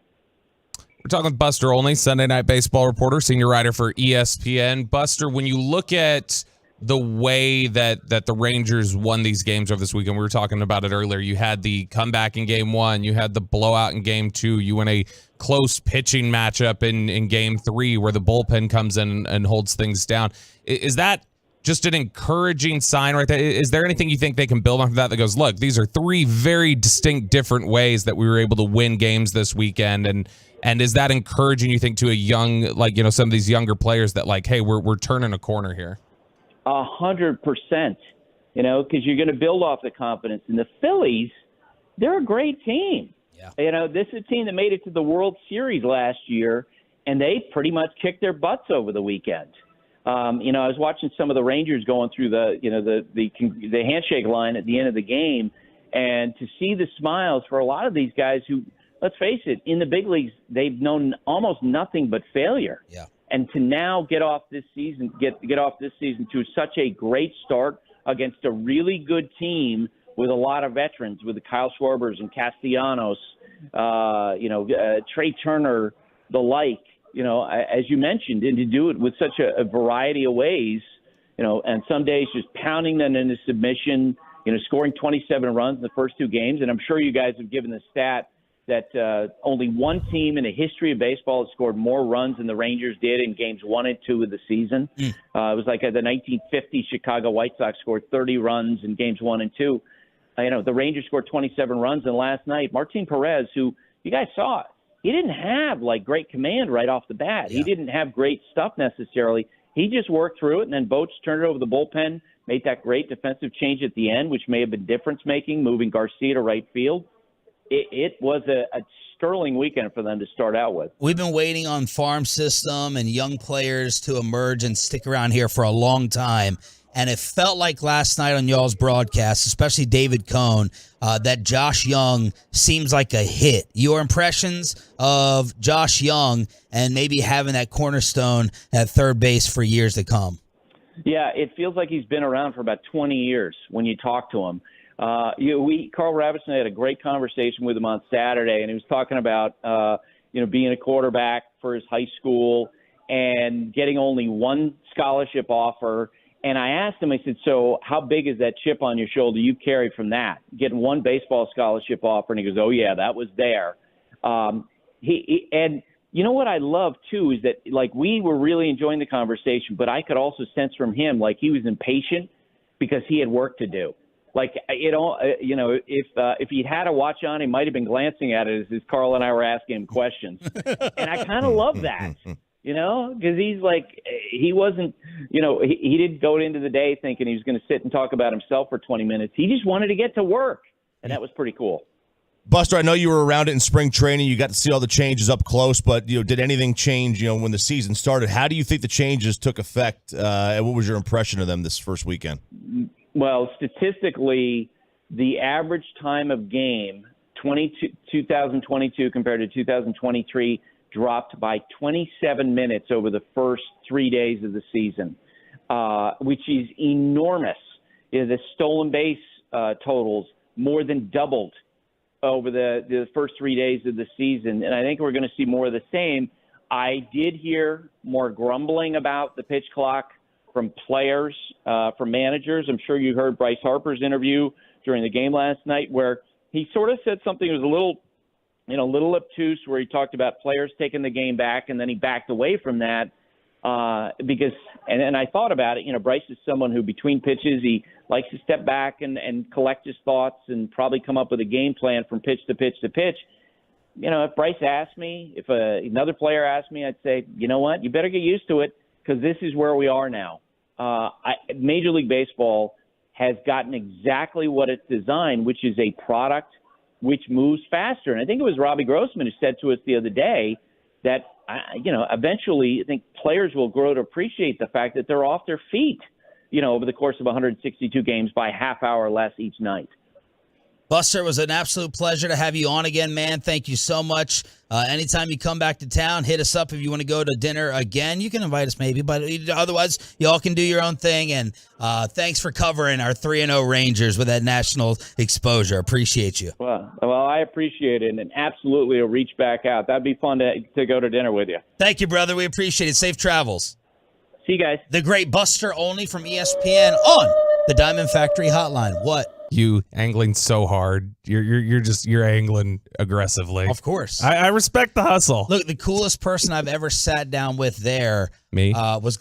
[SPEAKER 11] We're talking with Buster Olney, Sunday Night Baseball reporter, senior writer for ESPN. Buster, when you look at the way that the Rangers won these games over this weekend, we were talking about it earlier. You had the comeback in Game 1. You had the blowout in Game 2. You win a close pitching matchup in Game 3 where the bullpen comes in and holds things down. Is that just an encouraging sign right there? Is there anything you think they can build on that goes, look, these are three very distinct different ways that we were able to win games this weekend, and is that encouraging, you think, to a young, some of these younger players that, hey, we're turning a corner here?
[SPEAKER 14] 100%, because you're going to build off the confidence. And the Phillies, they're a great team. Yeah. This is a team that made it to the World Series last year, and they pretty much kicked their butts over the weekend. I was watching some of the Rangers going through the handshake line at the end of the game, and to see the smiles for a lot of these guys who, let's face it, in the big leagues, they've known almost nothing but failure.
[SPEAKER 3] Yeah.
[SPEAKER 14] And to now get off this season to such a great start against a really good team with a lot of veterans, with the Kyle Schwarbers and Castellanos, Trey Turner, the like, as you mentioned, and to do it with such a variety of ways, and some days just pounding them into submission, scoring 27 runs in the first two games. And I'm sure you guys have given the stat, that only one team in the history of baseball has scored more runs than the Rangers did in games 1 and 2 of the season. It was like the 1950 Chicago White Sox scored 30 runs in games 1 and 2. The Rangers scored 27 runs, and last night, Martin Perez, who you guys saw, he didn't have like great command right off the bat. Yeah. He didn't have great stuff necessarily. He just worked through it, and then Bochy turned it over the bullpen, made that great defensive change at the end, which may have been difference-making, moving Garcia to right field. It was a sterling weekend for them to start out with.
[SPEAKER 3] We've been waiting on farm system and young players to emerge and stick around here for a long time. And it felt like last night on y'all's broadcast, especially David Cohn, that Josh Young seems like a hit. Your impressions of Josh Young and maybe having that cornerstone at third base for years to come?
[SPEAKER 14] Yeah, it feels like he's been around for about 20 years when you talk to him. Carl Robinson had a great conversation with him on Saturday, and he was talking about, being a quarterback for his high school and getting only one scholarship offer. And I asked him, I said, so how big is that chip on your shoulder you carried from that? Getting one baseball scholarship offer. And he goes, oh, yeah, that was there. And you know what I love, too, is that, like, we were really enjoying the conversation, but I could also sense from him, like, he was impatient because he had work to do. Like, if he'd had a watch on, he might have been glancing at it as Carl and I were asking him questions. And I kind of love that, because he's like, he wasn't, he didn't go into the day thinking he was going to sit and talk about himself for 20 minutes. He just wanted to get to work, and that was pretty cool.
[SPEAKER 4] Buster, I know you were around it in spring training. You got to see all the changes up close, but did anything change, when the season started? How do you think the changes took effect, and what was your impression of them this first weekend?
[SPEAKER 14] Well, statistically, the average time of game, 2022 compared to 2023, dropped by 27 minutes over the first 3 days of the season, which is enormous. The stolen base totals more than doubled over the first 3 days of the season, and I think we're going to see more of the same. I did hear more grumbling about the pitch clock from players, from managers. I'm sure you heard Bryce Harper's interview during the game last night where he sort of said something that was a little obtuse, where he talked about players taking the game back, and then he backed away from that because I thought about it. Bryce is someone who between pitches, he likes to step back and collect his thoughts and probably come up with a game plan from pitch to pitch to pitch. If Bryce asked me, if another player asked me, I'd say, you know what, you better get used to it because this is where we are now. Major League Baseball has gotten exactly what it's designed, which is a product which moves faster. And I think it was Robbie Grossman who said to us the other day that, eventually I think players will grow to appreciate the fact that they're off their feet, over the course of 162 games by a half hour less each night.
[SPEAKER 3] Buster, it was an absolute pleasure to have you on again, man. Thank you so much. Anytime you come back to town, hit us up if you want to go to dinner again. You can invite us maybe, but otherwise, y'all can do your own thing. And thanks for covering our 3-0 Rangers with that national exposure. Appreciate you.
[SPEAKER 14] Well, I appreciate it, and absolutely will reach back out. That'd be fun to go to dinner with you.
[SPEAKER 3] Thank you, brother. We appreciate it. Safe travels.
[SPEAKER 14] See you guys.
[SPEAKER 3] The great Buster Olney from ESPN on the Diamond Factory Hotline. What?
[SPEAKER 11] You angling so hard. You're angling aggressively.
[SPEAKER 3] Of course.
[SPEAKER 11] I respect the hustle.
[SPEAKER 3] Look, the coolest person I've ever sat down with there was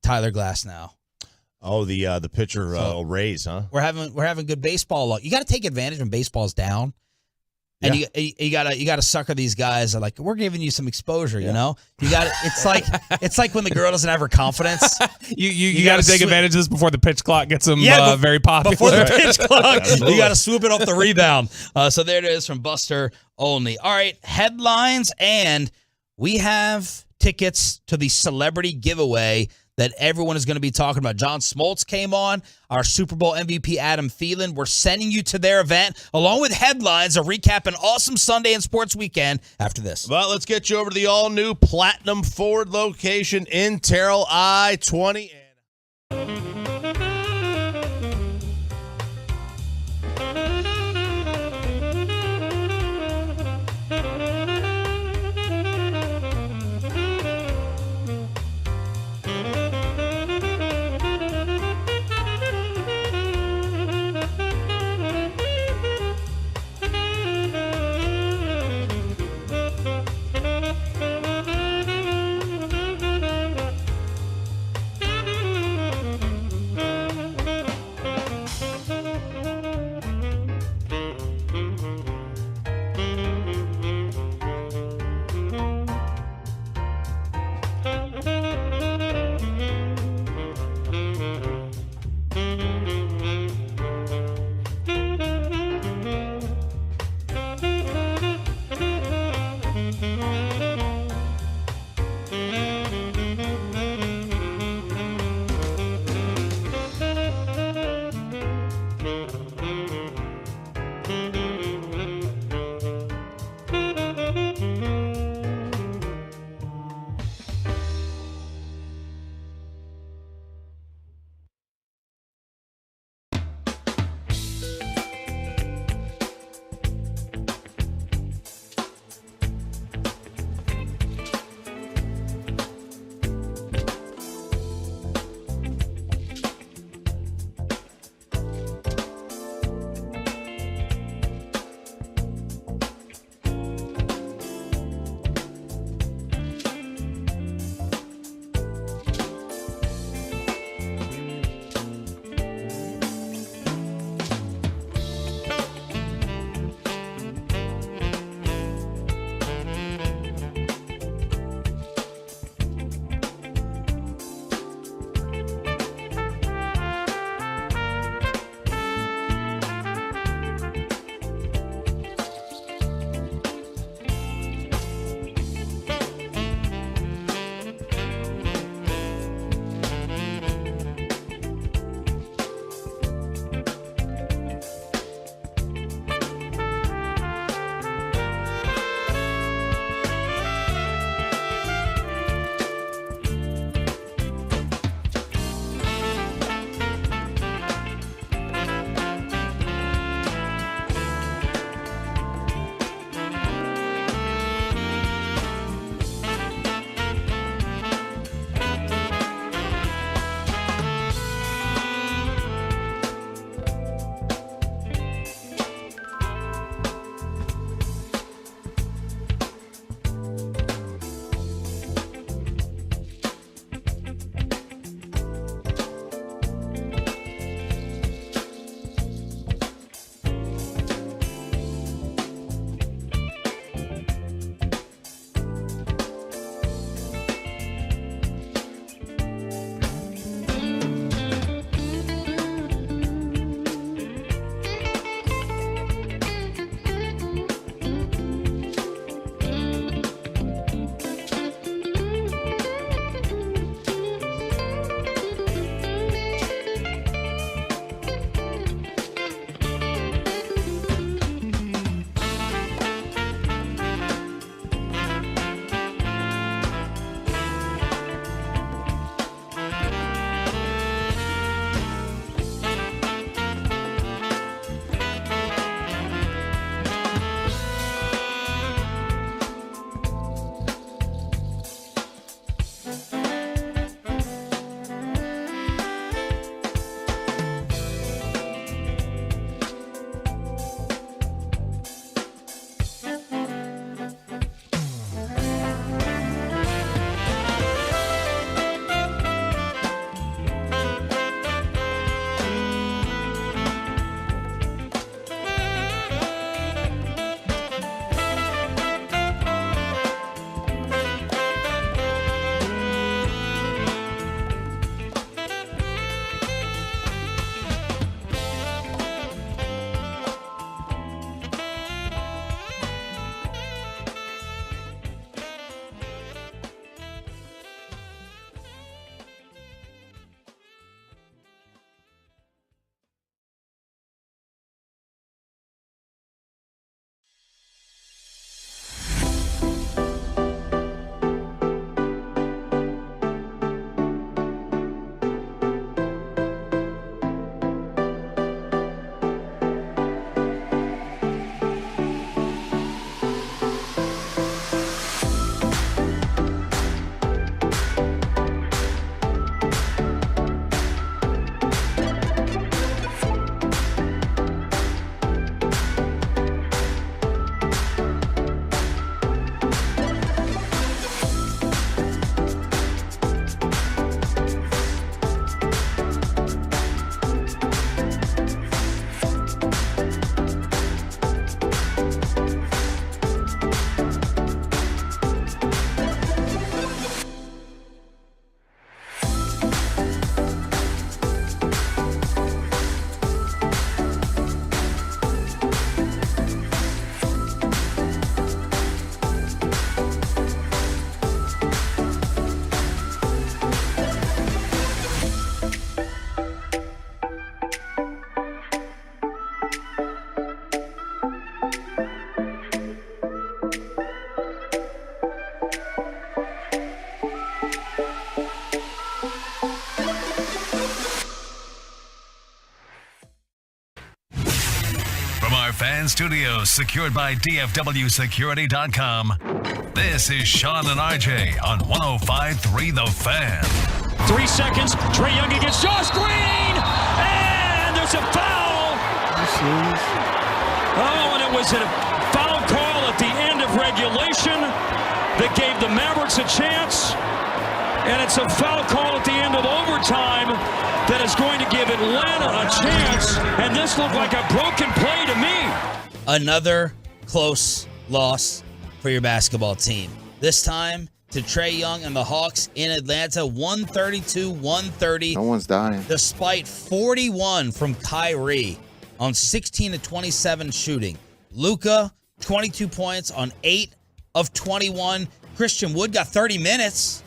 [SPEAKER 3] Tyler Glasnow.
[SPEAKER 4] Oh, the pitcher Rays, huh?
[SPEAKER 3] We're having good baseball luck. You got to take advantage when baseball's down. And you gotta sucker these guys. Are like, we're giving you some exposure, you know. You got it's like when the girl doesn't have her confidence.
[SPEAKER 11] you got to take advantage of this before the pitch clock gets them very popular.
[SPEAKER 3] Before the pitch clock, you got to swoop it off the rebound. So there it is from Buster Olney. All right, headlines, and we have tickets to the celebrity giveaway that everyone is going to be talking about. John Smoltz came on, our Super Bowl MVP Adam Thielen. We're sending you to their event, along with headlines, a recap, an awesome Sunday and sports weekend after this.
[SPEAKER 4] Well, let's get you over to the all-new Platinum Ford location in Terrell I-20.
[SPEAKER 1] our fan studios, secured by DFWsecurity.com, this is Sean and RJ on 105.3 The Fan.
[SPEAKER 6] 3 seconds. Trae Young against Josh Green. And there's a foul. Oh, and it was a foul call at the end of regulation that gave the Mavericks a chance. And it's a foul call at the end of overtime that is going to give Atlanta a chance. And this looked like a broken play to me.
[SPEAKER 3] Another close loss for your basketball team. This time to Trae Young and the Hawks in Atlanta, 132-130.
[SPEAKER 15] No one's dying.
[SPEAKER 3] Despite 41 from Kyrie on 16 of 27 shooting. Luka, 22 points on 8 of 21. Christian Wood got 30 minutes.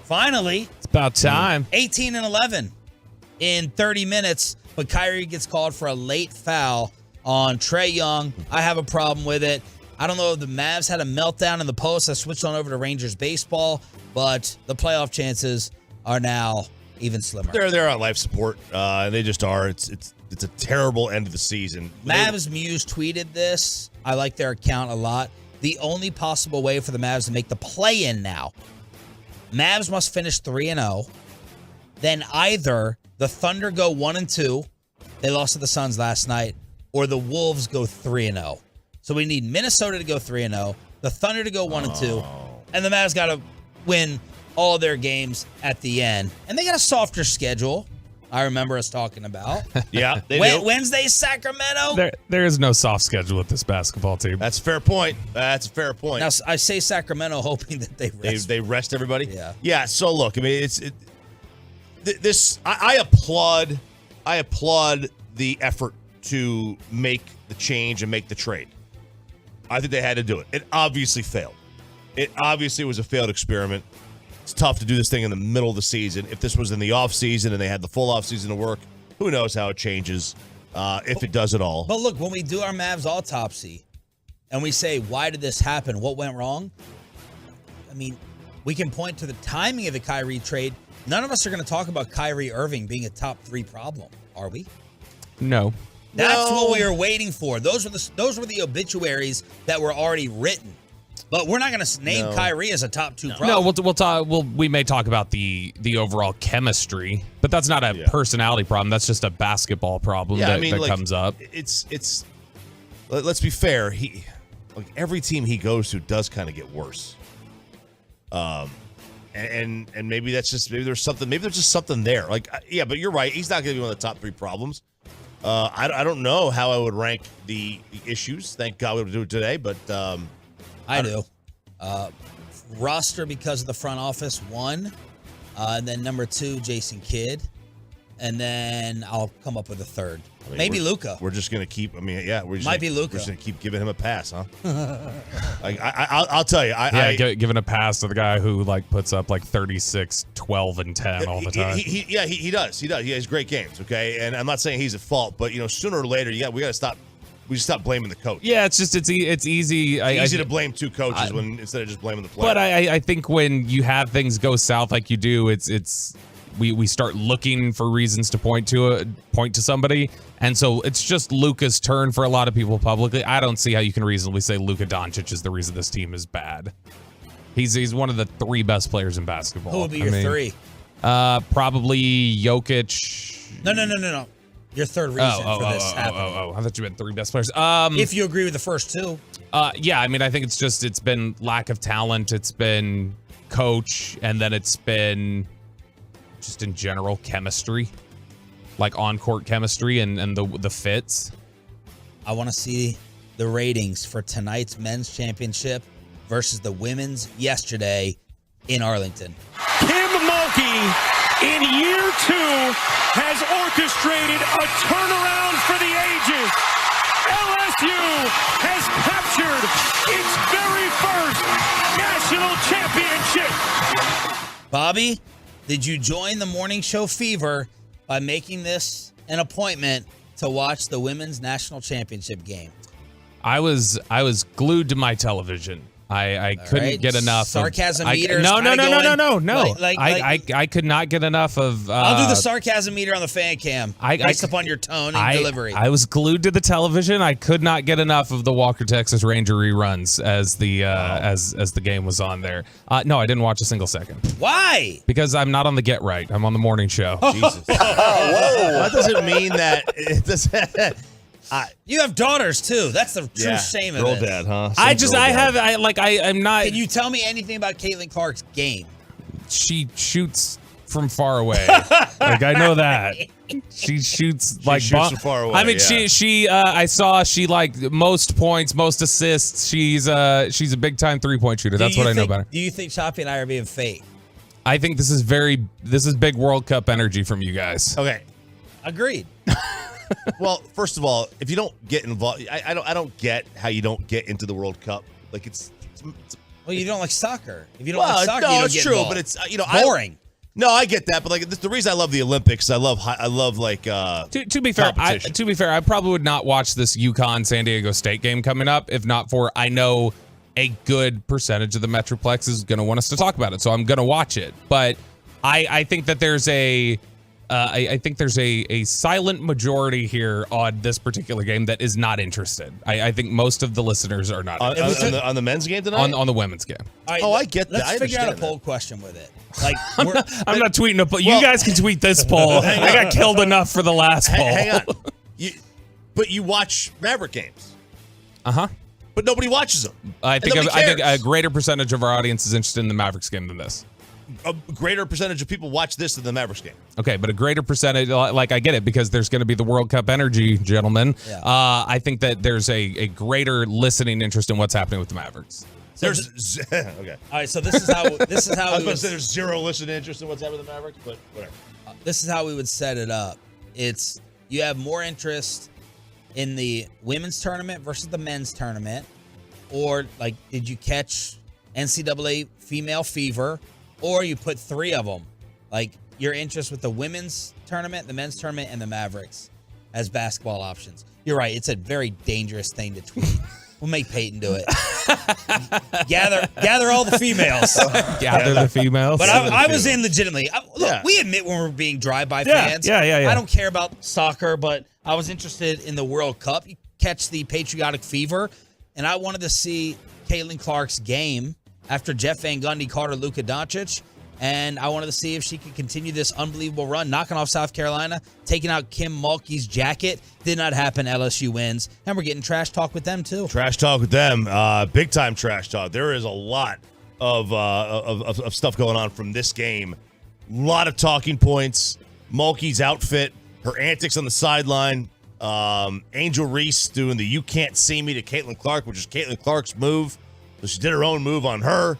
[SPEAKER 3] Finally.
[SPEAKER 11] It's about time.
[SPEAKER 3] 18 and 11 in 30 minutes, but Kyrie gets called for a late foul on Trae Young. I have a problem with it. I don't know if the Mavs had a meltdown in the post. I switched on over to Rangers baseball, but the playoff chances are now even slimmer.
[SPEAKER 4] They're on life support. They just are. It's a terrible end of the season.
[SPEAKER 3] Mavs Muse tweeted this. I like their account a lot. The only possible way for the Mavs to make the play-in now, Mavs must finish 3-0. Then either the Thunder go 1-2, they lost to the Suns last night, or the Wolves go 3-0. So we need Minnesota to go 3-0, the Thunder to go 1-2, and the Mavs got to win all their games at the end. And they got a softer schedule, I remember us talking about.
[SPEAKER 4] Yeah, they do.
[SPEAKER 3] Wednesday, Sacramento.
[SPEAKER 11] There is no soft schedule with this basketball team.
[SPEAKER 4] That's a fair point. That's a fair point.
[SPEAKER 3] Now, I say Sacramento hoping that they rest.
[SPEAKER 4] They rest everybody?
[SPEAKER 3] Yeah.
[SPEAKER 4] Yeah, so look, I mean, I applaud the effort to make the change and make the trade. I think they had to do it. It obviously failed. It obviously was a failed experiment. It's tough to do this thing in the middle of the season. If this was in the offseason and they had the full offseason to work, who knows how it changes, if it does at all.
[SPEAKER 3] But look, when we do our Mavs autopsy and we say, why did this happen? What went wrong? I mean, we can point to the timing of the Kyrie trade. None of us are going to talk about Kyrie Irving being a top 3 problem, are we?
[SPEAKER 11] No.
[SPEAKER 3] That's what we were waiting for. Those were the obituaries that were already written. But we're not going to name Kyrie as a top 2 problem.
[SPEAKER 11] No, we'll talk. We may talk about the overall chemistry, but that's not a personality problem. That's just a basketball problem that comes up.
[SPEAKER 4] It's. Let's be fair. Every team he goes to does kind of get worse. And maybe there's just something there. But you're right. He's not going to be one of the top 3 problems. I don't know how I would rank the issues. Thank God we would do it today, but.
[SPEAKER 3] I do. Roster because of the front office, 1. And then number 2, Jason Kidd. And then I'll come up with a third. Maybe Luka.
[SPEAKER 4] We're just going to keep, be Luka. We're just going to keep giving him a pass, huh? I'll tell you.
[SPEAKER 11] Giving a pass to the guy who puts up 36, 12, and 10 all the time.
[SPEAKER 4] He does. He has great games, okay? And I'm not saying he's at fault, but, sooner or later, we got to stop. We just stop blaming the coach.
[SPEAKER 11] Yeah, it's easy.
[SPEAKER 4] It's easy to blame 2 coaches instead of just blaming the player.
[SPEAKER 11] But I think when you have things go south like you do, we start looking for reasons to point to somebody, and so it's just Luka's turn for a lot of people publicly. I don't see how you can reasonably say Luka Doncic is the reason this team is bad. He's one of the 3 best players in basketball.
[SPEAKER 3] Who would be your 3?
[SPEAKER 11] Probably Jokic.
[SPEAKER 3] No. Your third reason for this happening.
[SPEAKER 11] I thought you meant 3 best players.
[SPEAKER 3] If you agree with the first 2.
[SPEAKER 11] Yeah, I mean, I think it's been lack of talent. It's been coach, and then it's been just in general chemistry, on-court chemistry and the fits.
[SPEAKER 3] I want to see the ratings for tonight's men's championship versus the women's yesterday in Arlington.
[SPEAKER 6] Kim Mulkey in year 2 has orchestrated a turnaround for the ages. LSU has captured its very first national championship.
[SPEAKER 3] Bobby, did you join the morning show fever by making this an appointment to watch the women's national championship game?
[SPEAKER 11] I was glued to my television. I couldn't get enough.
[SPEAKER 3] Sarcasm
[SPEAKER 11] of,
[SPEAKER 3] meter.
[SPEAKER 11] No.
[SPEAKER 3] Like,
[SPEAKER 11] I could not get enough of.
[SPEAKER 3] I'll do the sarcasm meter on the fan cam based upon your tone and delivery.
[SPEAKER 11] I was glued to the television. I could not get enough of the Walker Texas Ranger reruns as the as the game was on there. No, I didn't watch a single second.
[SPEAKER 3] Why?
[SPEAKER 11] Because I'm not on the Get Right. I'm on the morning show.
[SPEAKER 4] Jesus. Whoa. That doesn't mean that it doesn't.
[SPEAKER 3] You have daughters too. That's the true shame of
[SPEAKER 4] girl
[SPEAKER 3] it.
[SPEAKER 4] dad, huh?
[SPEAKER 11] I'm not.
[SPEAKER 3] Can you tell me anything about Caitlin Clark's game?
[SPEAKER 11] She shoots from far away. I know that. She shoots
[SPEAKER 4] from far away.
[SPEAKER 11] I mean, she I saw she most points, most assists. She's a big time 3-point shooter. That's what I know about her.
[SPEAKER 3] Do you think Choppy and I are being fake?
[SPEAKER 11] I think this is big World Cup energy from you guys.
[SPEAKER 4] Okay.
[SPEAKER 3] Agreed.
[SPEAKER 4] Well, first of all, if you don't get involved, I don't get how you don't get into the World Cup. Like
[SPEAKER 3] well, you don't like soccer. If you don't like soccer, you don't
[SPEAKER 4] it's
[SPEAKER 3] get
[SPEAKER 4] true,
[SPEAKER 3] involved.
[SPEAKER 4] but it's
[SPEAKER 3] boring.
[SPEAKER 4] I get that, but the reason I love the Olympics, I love
[SPEAKER 11] to be fair, I probably would not watch this UConn San Diego State game coming up if not for I know a good percentage of the Metroplex is going to want us to talk about it, so I'm going to watch it. But I think that there's a silent majority here on this particular game that is not interested. I think most of the listeners are not interested.
[SPEAKER 4] On the men's game tonight?
[SPEAKER 11] On the women's game.
[SPEAKER 3] Right,
[SPEAKER 4] I get that.
[SPEAKER 3] Let's figure out a poll question with it.
[SPEAKER 11] I'm not tweeting a poll. You guys can tweet this poll. I got killed enough for the last poll.
[SPEAKER 4] Hang on. But you watch Maverick games.
[SPEAKER 11] Uh-huh.
[SPEAKER 4] But nobody watches them.
[SPEAKER 11] I think a greater percentage of our audience is interested in the Mavericks game than this.
[SPEAKER 4] A greater percentage of people watch this than the Mavericks game.
[SPEAKER 11] Okay, but a greater percentage, I get it, because there's going to be the World Cup energy, gentlemen.
[SPEAKER 3] Yeah.
[SPEAKER 11] I think that there's a greater listening interest in what's happening with the Mavericks.
[SPEAKER 4] Okay.
[SPEAKER 3] All right, so this is how
[SPEAKER 4] I was going to say there's zero listening interest in what's happening with the Mavericks, but whatever.
[SPEAKER 3] This is how we would set it up. It's you have more interest in the women's tournament versus the men's tournament, or did you catch NCAA Female Fever? Or you put 3 of them, your interest with the women's tournament, the men's tournament, and the Mavericks as basketball options. You're right. It's a very dangerous thing to tweet. We'll make Peyton do it. Gather all the females.
[SPEAKER 11] Gather the females.
[SPEAKER 3] But I was in legitimately. Look, we admit when we're being drive-by fans.
[SPEAKER 11] Yeah.
[SPEAKER 3] I don't care about soccer, but I was interested in the World Cup. You catch the patriotic fever, and I wanted to see Caitlin Clark's game after Jeff Van Gundy caught her Luka Doncic, and I wanted to see if she could continue this unbelievable run, knocking off South Carolina, taking out Kim Mulkey's jacket. Did not happen. LSU wins, and we're getting trash talk with them too.
[SPEAKER 4] Trash talk with them, big time trash talk. There is a lot of stuff going on from this game. A lot of talking points. Mulkey's outfit, her antics on the sideline. Angel Reese doing the "You Can't See Me" to Caitlin Clark, which is Caitlin Clark's move. So she did her own move on her.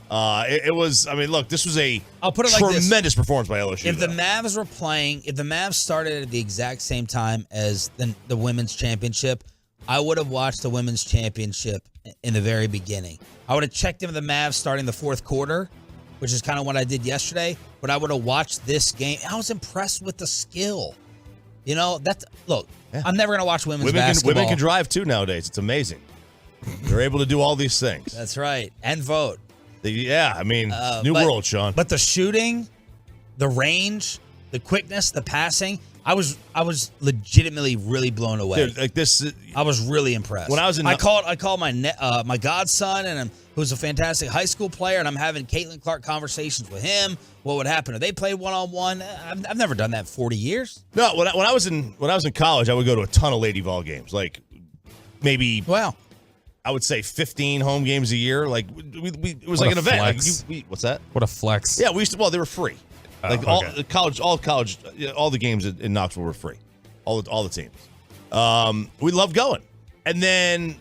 [SPEAKER 4] It was, look, this was a tremendous performance by LSU.
[SPEAKER 3] If the Mavs were playing, if the Mavs started at the exact same time as the women's championship, I would have watched the women's championship in the very beginning. I would have checked into the Mavs starting the fourth quarter, which is kind of what I did yesterday, but I would have watched this game. I was impressed with the skill. I'm never going to watch women's basketball.
[SPEAKER 4] Women can drive too nowadays. It's amazing. They're able to do all these things.
[SPEAKER 3] That's right. And vote.
[SPEAKER 4] New world, Sean.
[SPEAKER 3] But the shooting, the range, the quickness, the passing, I was legitimately really blown away.
[SPEAKER 4] Dude,
[SPEAKER 3] I was really impressed.
[SPEAKER 4] When I was
[SPEAKER 3] I called my godson, who's a fantastic high school player, and I'm having Caitlin Clark conversations with him. What would happen if they played one-on-one? I've never done that in 40 years.
[SPEAKER 4] No, when I was in college, I would go to a ton of Lady Vol games. I would say 15 home games a year. It was like an event. What's that?
[SPEAKER 11] What a flex.
[SPEAKER 4] Yeah, we used to. Well, they were free. All the games in Knoxville were free. All the teams. We loved going. And then,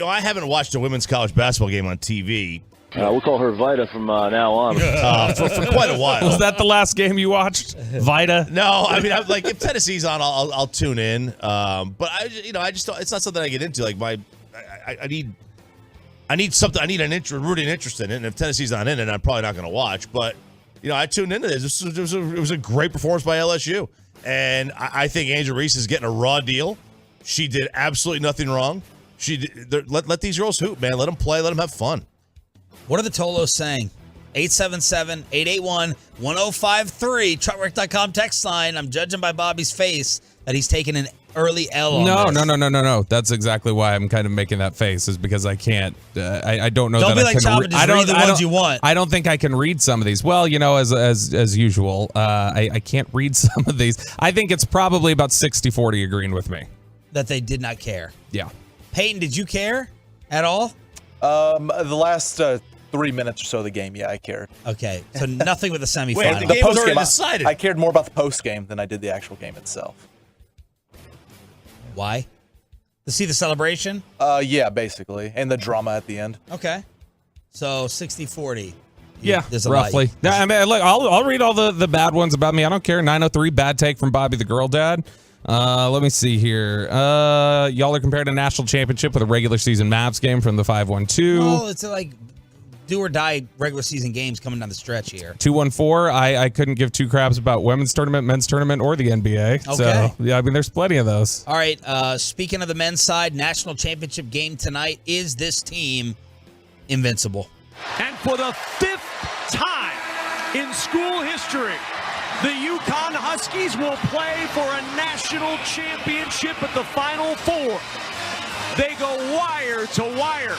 [SPEAKER 4] I haven't watched a women's college basketball game on TV.
[SPEAKER 15] We'll call her Vita from now on.
[SPEAKER 4] For quite a while.
[SPEAKER 11] Was that the last game you watched, Vita?
[SPEAKER 4] No, if Tennessee's on, I'll tune in. But I just don't, it's not something I get into. I need something. I need rooting interest in it. And if Tennessee's not in it, I'm probably not going to watch. But I tuned into this. It was a great performance by LSU, and I think Angel Reese is getting a raw deal. She did absolutely nothing wrong. Let these girls hoop, man. Let them play. Let them have fun.
[SPEAKER 3] What are the Tolos saying? 877-881-1053. Truckwork.com text line. I'm judging by Bobby's face that he's taking an early L on this.
[SPEAKER 11] No. That's exactly why I'm kind of making that face, is because I can't. I don't know.
[SPEAKER 3] Don't
[SPEAKER 11] that
[SPEAKER 3] be like Chop and just read the ones you want.
[SPEAKER 11] I don't think I can read some of these. Well, as usual, I can't read some of these. I think it's probably about 60-40 agreeing with me.
[SPEAKER 3] That they did not care.
[SPEAKER 11] Yeah.
[SPEAKER 3] Peyton, did you care at all?
[SPEAKER 5] The last 3 minutes or so of the game, yeah, I cared.
[SPEAKER 3] Okay, so nothing with the semifinal.
[SPEAKER 4] Wait, the game was already decided.
[SPEAKER 5] I cared more about the post game than I did the actual game itself.
[SPEAKER 3] Why? To see the celebration?
[SPEAKER 5] Yeah, basically, and the drama at the end.
[SPEAKER 3] Okay, so 60-40.
[SPEAKER 11] Yeah,
[SPEAKER 3] there's a
[SPEAKER 11] roughly.
[SPEAKER 3] lot.
[SPEAKER 11] I mean, look, I'll read all the bad ones about me. I don't care. 903, bad take from Bobby the Girl Dad. Let me see here. Y'all are compared a national championship with a regular season Mavs game from the 512.
[SPEAKER 3] Well, it's like do or die regular season games coming down the stretch here.
[SPEAKER 11] 214. I couldn't give two craps about women's tournament, men's tournament, or the NBA.
[SPEAKER 3] Okay.
[SPEAKER 11] So yeah, I mean, there's plenty of those.
[SPEAKER 3] All right. Speaking of the men's side, national championship game tonight. Is this team invincible?
[SPEAKER 16] And for the 5th time in school history, the UConn Huskies will play for a national championship at the Final Four. They go wire to wire,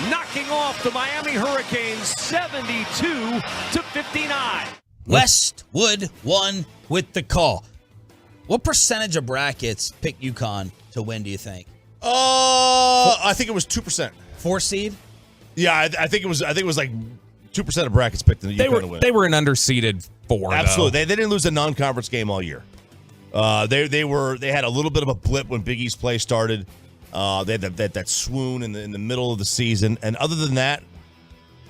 [SPEAKER 16] knocking off the Miami Hurricanes 72-59.
[SPEAKER 3] Westwood won with the call. What percentage of brackets picked UConn to win, do you think?
[SPEAKER 4] I think it was 2%.
[SPEAKER 3] 4 seed?
[SPEAKER 4] Yeah, I think it was like 2% of brackets picked the UConn to win.
[SPEAKER 11] They were an underseeded 4.
[SPEAKER 4] Absolutely. They didn't lose a non-conference game all year. They had a little bit of a blip when Big East play started. They had that swoon in the middle of the season, and other than that,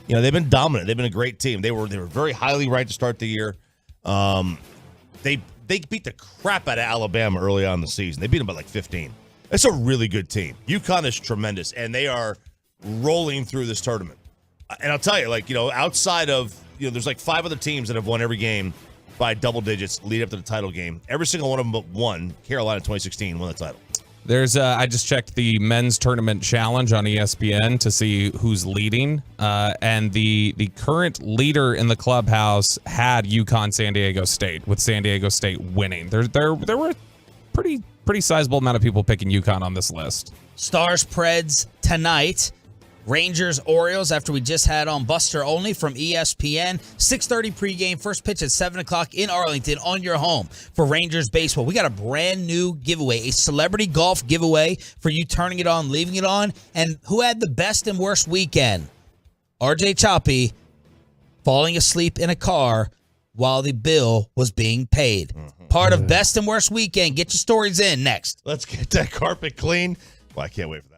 [SPEAKER 4] they've been dominant. They've been a great team. They were very highly ranked to start the year. They beat the crap out of Alabama early on in the season. They beat them by like 15. It's a really good team. UConn is tremendous, and they are rolling through this tournament. And I'll tell you, outside of there's like 5 other teams that have won every game by double digits lead up to the title game. Every single one of them but one, Carolina 2016, won the title.
[SPEAKER 11] There's I just checked the men's tournament challenge on ESPN to see who's leading, and the current leader in the clubhouse had UConn San Diego State, with San Diego State winning. There were pretty sizable amount of people picking UConn on this list.
[SPEAKER 3] Stars Preds tonight. Rangers Orioles, after we just had on Buster Olney from ESPN. 6:30 pregame, first pitch at 7 o'clock in Arlington on your home for Rangers baseball. We got a brand new giveaway, a celebrity golf giveaway for you turning it on, leaving it on. And who had the best and worst weekend? RJ Choppy falling asleep in a car while the bill was being paid. Part of best and worst weekend. Get your stories in next.
[SPEAKER 4] Let's get that carpet clean. Well, I can't wait for that.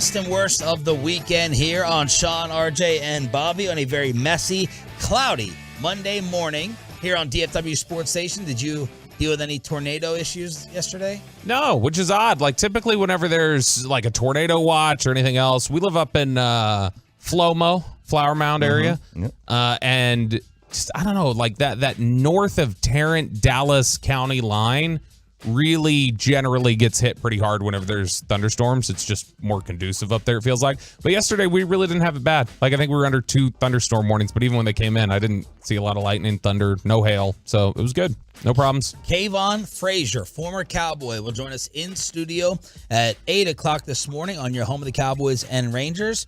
[SPEAKER 3] best and worst of the weekend here on Sean, RJ, and Bobby on a very messy, cloudy Monday morning here on DFW Sports Station. Did you deal with any tornado issues yesterday?
[SPEAKER 11] No, which is odd. Like typically whenever there's like a tornado watch or anything else, we live up in Flomo, Flower Mound area.
[SPEAKER 4] Yep.
[SPEAKER 11] And just, I don't know, like that north of Tarrant, Dallas County line really generally gets hit pretty hard whenever there's thunderstorms. It's just more conducive up there, it feels like. But yesterday, we really didn't have it bad. Like, I think we were under 2 thunderstorm warnings, but even when they came in, I didn't see a lot of lightning, thunder, no hail. So it was good. No problems.
[SPEAKER 3] Kavon Frazier, former Cowboy, will join us in studio at 8 o'clock this morning on your home of the Cowboys and Rangers.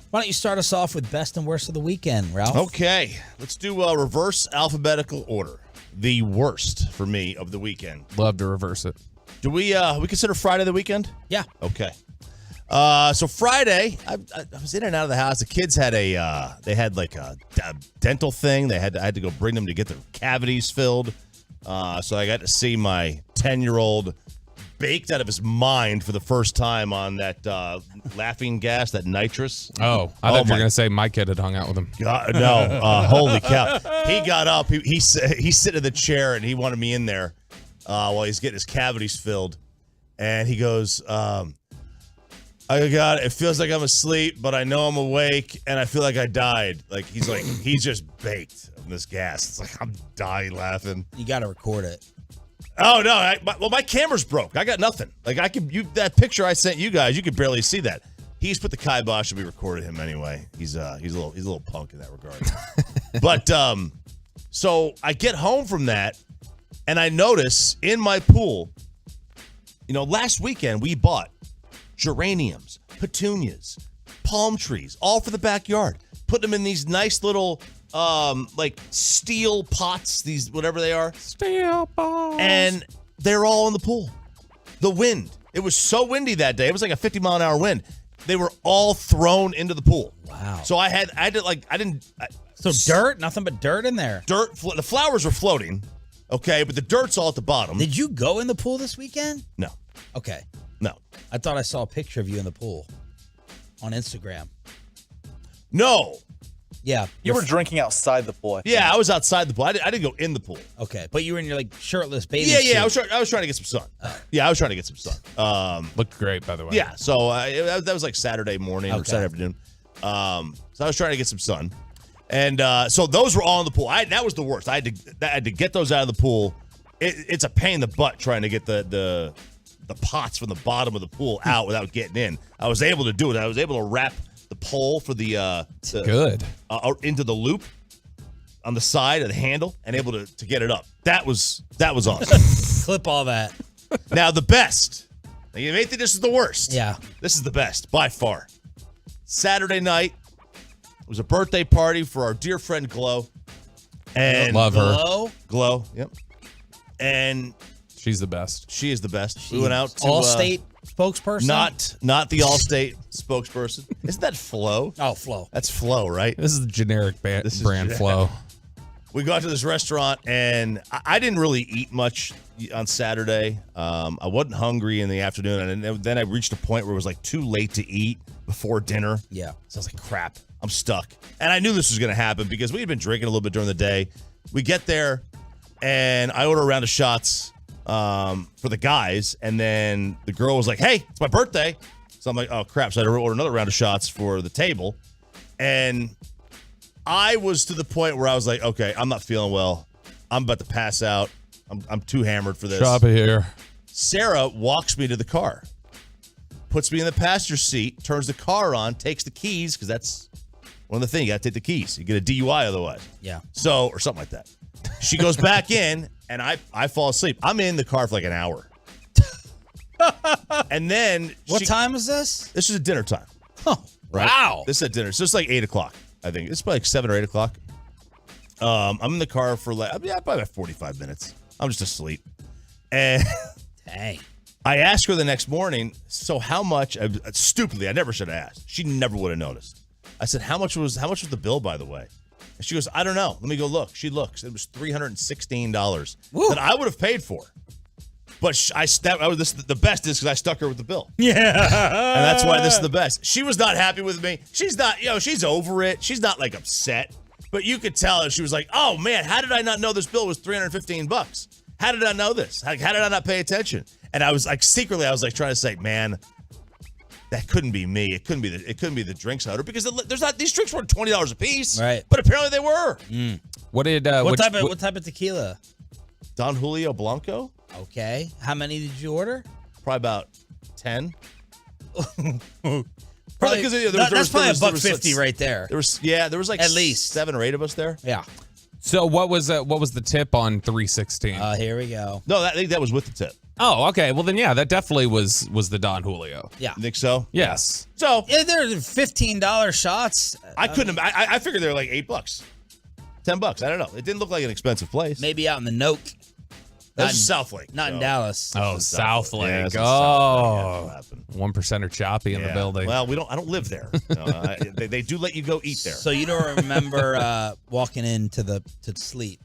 [SPEAKER 3] Why don't you start us off with best and worst of the weekend, Ralph?
[SPEAKER 4] Okay. Let's do a reverse alphabetical order. The worst for me of the weekend.
[SPEAKER 11] Love to reverse it.
[SPEAKER 4] Do we consider Friday the weekend?
[SPEAKER 3] Yeah.
[SPEAKER 4] Okay. So Friday, I was in and out of the house. The kids had they had like a dental thing. I had to go bring them to get their cavities filled. So I got to see my 10-year-old baked out of his mind for the first time on that laughing gas, that nitrous.
[SPEAKER 11] Oh, I thought you were going to say my kid had hung out with him.
[SPEAKER 4] God, no, holy cow. He got up. He's sitting in the chair, and he wanted me in there while he's getting his cavities filled. And he goes, it feels like I'm asleep, but I know I'm awake, and I feel like I died. He's just baked in this gas. It's like I'm dying laughing.
[SPEAKER 3] You got to record it.
[SPEAKER 4] Oh no! My camera's broke. I got nothing. Like that picture I sent you guys, you could barely see that. He's put the kibosh, and we recorded him anyway. He's a little punk in that regard. But so I get home from that, and I notice in my pool, last weekend we bought geraniums, petunias, palm trees, all for the backyard. Put them in these nice little like steel pots, these whatever they are.
[SPEAKER 11] Steel pots.
[SPEAKER 4] And they're all in the pool. The wind. It was so windy that day. It was like a 50-mile-an-hour wind. They were all thrown into the pool.
[SPEAKER 3] Wow.
[SPEAKER 4] So
[SPEAKER 3] dirt? Nothing but dirt in there.
[SPEAKER 4] Dirt. The flowers were floating. Okay, but the dirt's all at the bottom.
[SPEAKER 3] Did you go in the pool this weekend?
[SPEAKER 4] No.
[SPEAKER 3] Okay.
[SPEAKER 4] No.
[SPEAKER 3] I thought I saw a picture of you in the pool on Instagram.
[SPEAKER 4] No.
[SPEAKER 3] Yeah.
[SPEAKER 5] You were drinking outside the pool.
[SPEAKER 4] Yeah, I was outside the pool. I didn't go in the pool.
[SPEAKER 3] Okay, but you were in your shirtless bathing suit.
[SPEAKER 4] Yeah. I was trying to get some sun. Yeah, I was trying to get some sun.
[SPEAKER 11] Looked great, by the way.
[SPEAKER 4] Yeah, so that was like Saturday morning or Saturday afternoon. So I was trying to get some sun, and so those were all in the pool. That was the worst. I had to get those out of the pool. It's a pain in the butt trying to get the pots from the bottom of the pool out without getting in. I was able to do it. I was able to wrap the pole for the
[SPEAKER 11] good
[SPEAKER 4] into the loop on the side of the handle and able to get it up. That was awesome.
[SPEAKER 3] Clip all that.
[SPEAKER 4] Now the best. Now, you may think this is the worst.
[SPEAKER 3] Yeah.
[SPEAKER 4] This is the best by far. Saturday night was a birthday party for our dear friend Glow. And
[SPEAKER 11] love her.
[SPEAKER 4] Glow. Yep. And
[SPEAKER 11] she's the best.
[SPEAKER 4] She is the best. We went out to
[SPEAKER 3] Allstate spokesperson?
[SPEAKER 4] Not the Allstate spokesperson. Isn't that Flo?
[SPEAKER 3] Oh, Flo.
[SPEAKER 4] That's Flo, right?
[SPEAKER 11] This is the generic brand Flo.
[SPEAKER 4] We got to this restaurant, and I didn't really eat much on Saturday. I wasn't hungry in the afternoon, and then I reached a point where it was like too late to eat before dinner.
[SPEAKER 3] Yeah.
[SPEAKER 4] So I was like, crap, I'm stuck. And I knew this was going to happen because we had been drinking a little bit during the day. We get there, and I order a round of shots for the guys, and then the girl was like, hey, it's my birthday. So I'm like, oh, crap. So I had to order another round of shots for the table. And I was to the point where I was like, okay, I'm not feeling well. I'm about to pass out. I'm too hammered for this.
[SPEAKER 11] Shop here.
[SPEAKER 4] Sarah walks me to the car, puts me in the passenger seat, turns the car on, takes the keys, because that's one of the things. You got to take the keys. You get a DUI otherwise.
[SPEAKER 3] Yeah.
[SPEAKER 4] So, or something like that. She goes back in, and I fall asleep. I'm in the car for like an hour. And then
[SPEAKER 3] what time is this?
[SPEAKER 4] This is at dinner time.
[SPEAKER 3] Oh,
[SPEAKER 4] right?
[SPEAKER 3] Wow.
[SPEAKER 4] This is at dinner. So it's like 8 o'clock, I think. It's probably like 7 or 8 o'clock. I'm in the car for probably about 45 minutes. I'm just asleep. And
[SPEAKER 3] dang.
[SPEAKER 4] I asked her the next morning, so how much, stupidly, I never should have asked. She never would have noticed. I said, how much was the bill, by the way? And she goes, I don't know. Let me go look. She looks. It was $316 that I would have paid for. But the best is because I stuck her with the bill.
[SPEAKER 3] Yeah.
[SPEAKER 4] And that's why this is the best. She was not happy with me. She's not, she's over it. She's not like upset. But you could tell she was like, oh man, how did I not know this bill was $315? How did I know this? How did I not pay attention? And I was like, secretly, I was like trying to say, man, that couldn't be me. It couldn't be the drinks order because there's not these drinks were $20 a piece.
[SPEAKER 3] Right.
[SPEAKER 4] But apparently they were.
[SPEAKER 11] What did
[SPEAKER 3] what type of tequila?
[SPEAKER 4] Don Julio Blanco.
[SPEAKER 3] Okay. How many did you order?
[SPEAKER 4] Probably about 10.
[SPEAKER 3] Probably because that's probably $150 right there.
[SPEAKER 4] There was like
[SPEAKER 3] at least
[SPEAKER 4] 7 or 8 of us there.
[SPEAKER 3] Yeah.
[SPEAKER 11] So what was the tip on 316?
[SPEAKER 3] Here we go.
[SPEAKER 4] No, I think that was with the tip.
[SPEAKER 11] Oh, okay. Well then, yeah, that definitely was the Don Julio.
[SPEAKER 3] Yeah.
[SPEAKER 4] You think so?
[SPEAKER 11] Yes.
[SPEAKER 4] So
[SPEAKER 3] they're $15 shots.
[SPEAKER 4] I couldn't. I figured they were like $8, $10. I don't know. It didn't look like an expensive place.
[SPEAKER 3] Maybe out in the Nook.
[SPEAKER 4] That's South Lake.
[SPEAKER 3] Not in Dallas.
[SPEAKER 11] Oh, South Lake.
[SPEAKER 4] Yeah,
[SPEAKER 11] oh, 1% choppy in the building.
[SPEAKER 4] Well, I don't live there. They do let you go eat there.
[SPEAKER 3] So you don't remember walking in to sleep?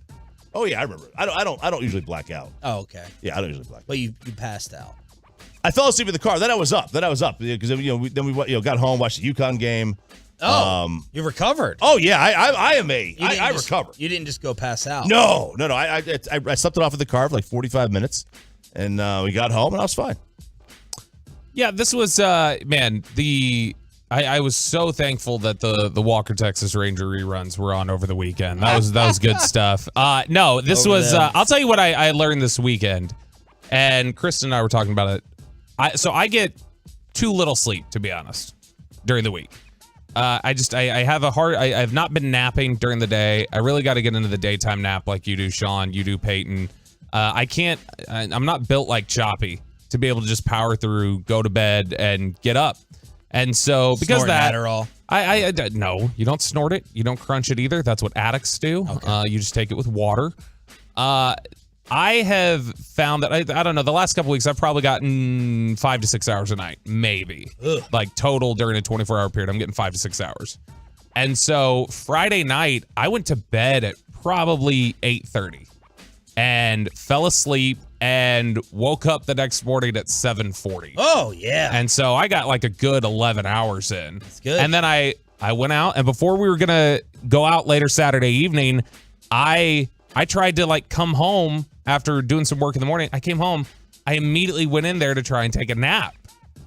[SPEAKER 4] Oh yeah, I remember. I don't usually black out.
[SPEAKER 3] Oh, okay.
[SPEAKER 4] Yeah, I don't usually black out.
[SPEAKER 3] But you passed out.
[SPEAKER 4] I fell asleep in the car. Then I was up because we got home, watched the UConn game.
[SPEAKER 3] Oh, you recovered.
[SPEAKER 4] Oh yeah, I recovered.
[SPEAKER 3] You didn't just go pass out.
[SPEAKER 4] No. I slept it off in the car for like 45 minutes, and we got home and I was fine.
[SPEAKER 11] Yeah, this was man. I was so thankful that the Walker Texas Ranger reruns were on over the weekend. That was good stuff. No, this was. I'll tell you what I learned this weekend, and Kristen and I were talking about it. I get too little sleep, to be honest, during the week. I have not been napping during the day. I really got to get into the daytime nap like you do, Sean. You do, Peyton. I'm not built like Choppy to be able to just power through, go to bed, and get up. And so because
[SPEAKER 3] Snorting
[SPEAKER 11] that,
[SPEAKER 3] Adderall.
[SPEAKER 11] No, you don't snort it. You don't crunch it either. That's what addicts do. Okay. You just take it with water. I have found that I don't know. The last couple weeks, I've probably gotten 5 to 6 hours a night, maybe.
[SPEAKER 3] Ugh.
[SPEAKER 11] Like total during a 24-hour period, I'm getting 5 to 6 hours. And so Friday night, I went to bed at probably 8:30 and fell asleep and woke up the next morning at 7:40.
[SPEAKER 3] Oh yeah.
[SPEAKER 11] And so I got like a good 11 hours in.
[SPEAKER 3] That's good.
[SPEAKER 11] And then I went out, and before we were gonna go out later Saturday evening, I tried to like come home after doing some work in the morning. I came home. I immediately went in there to try and take a nap.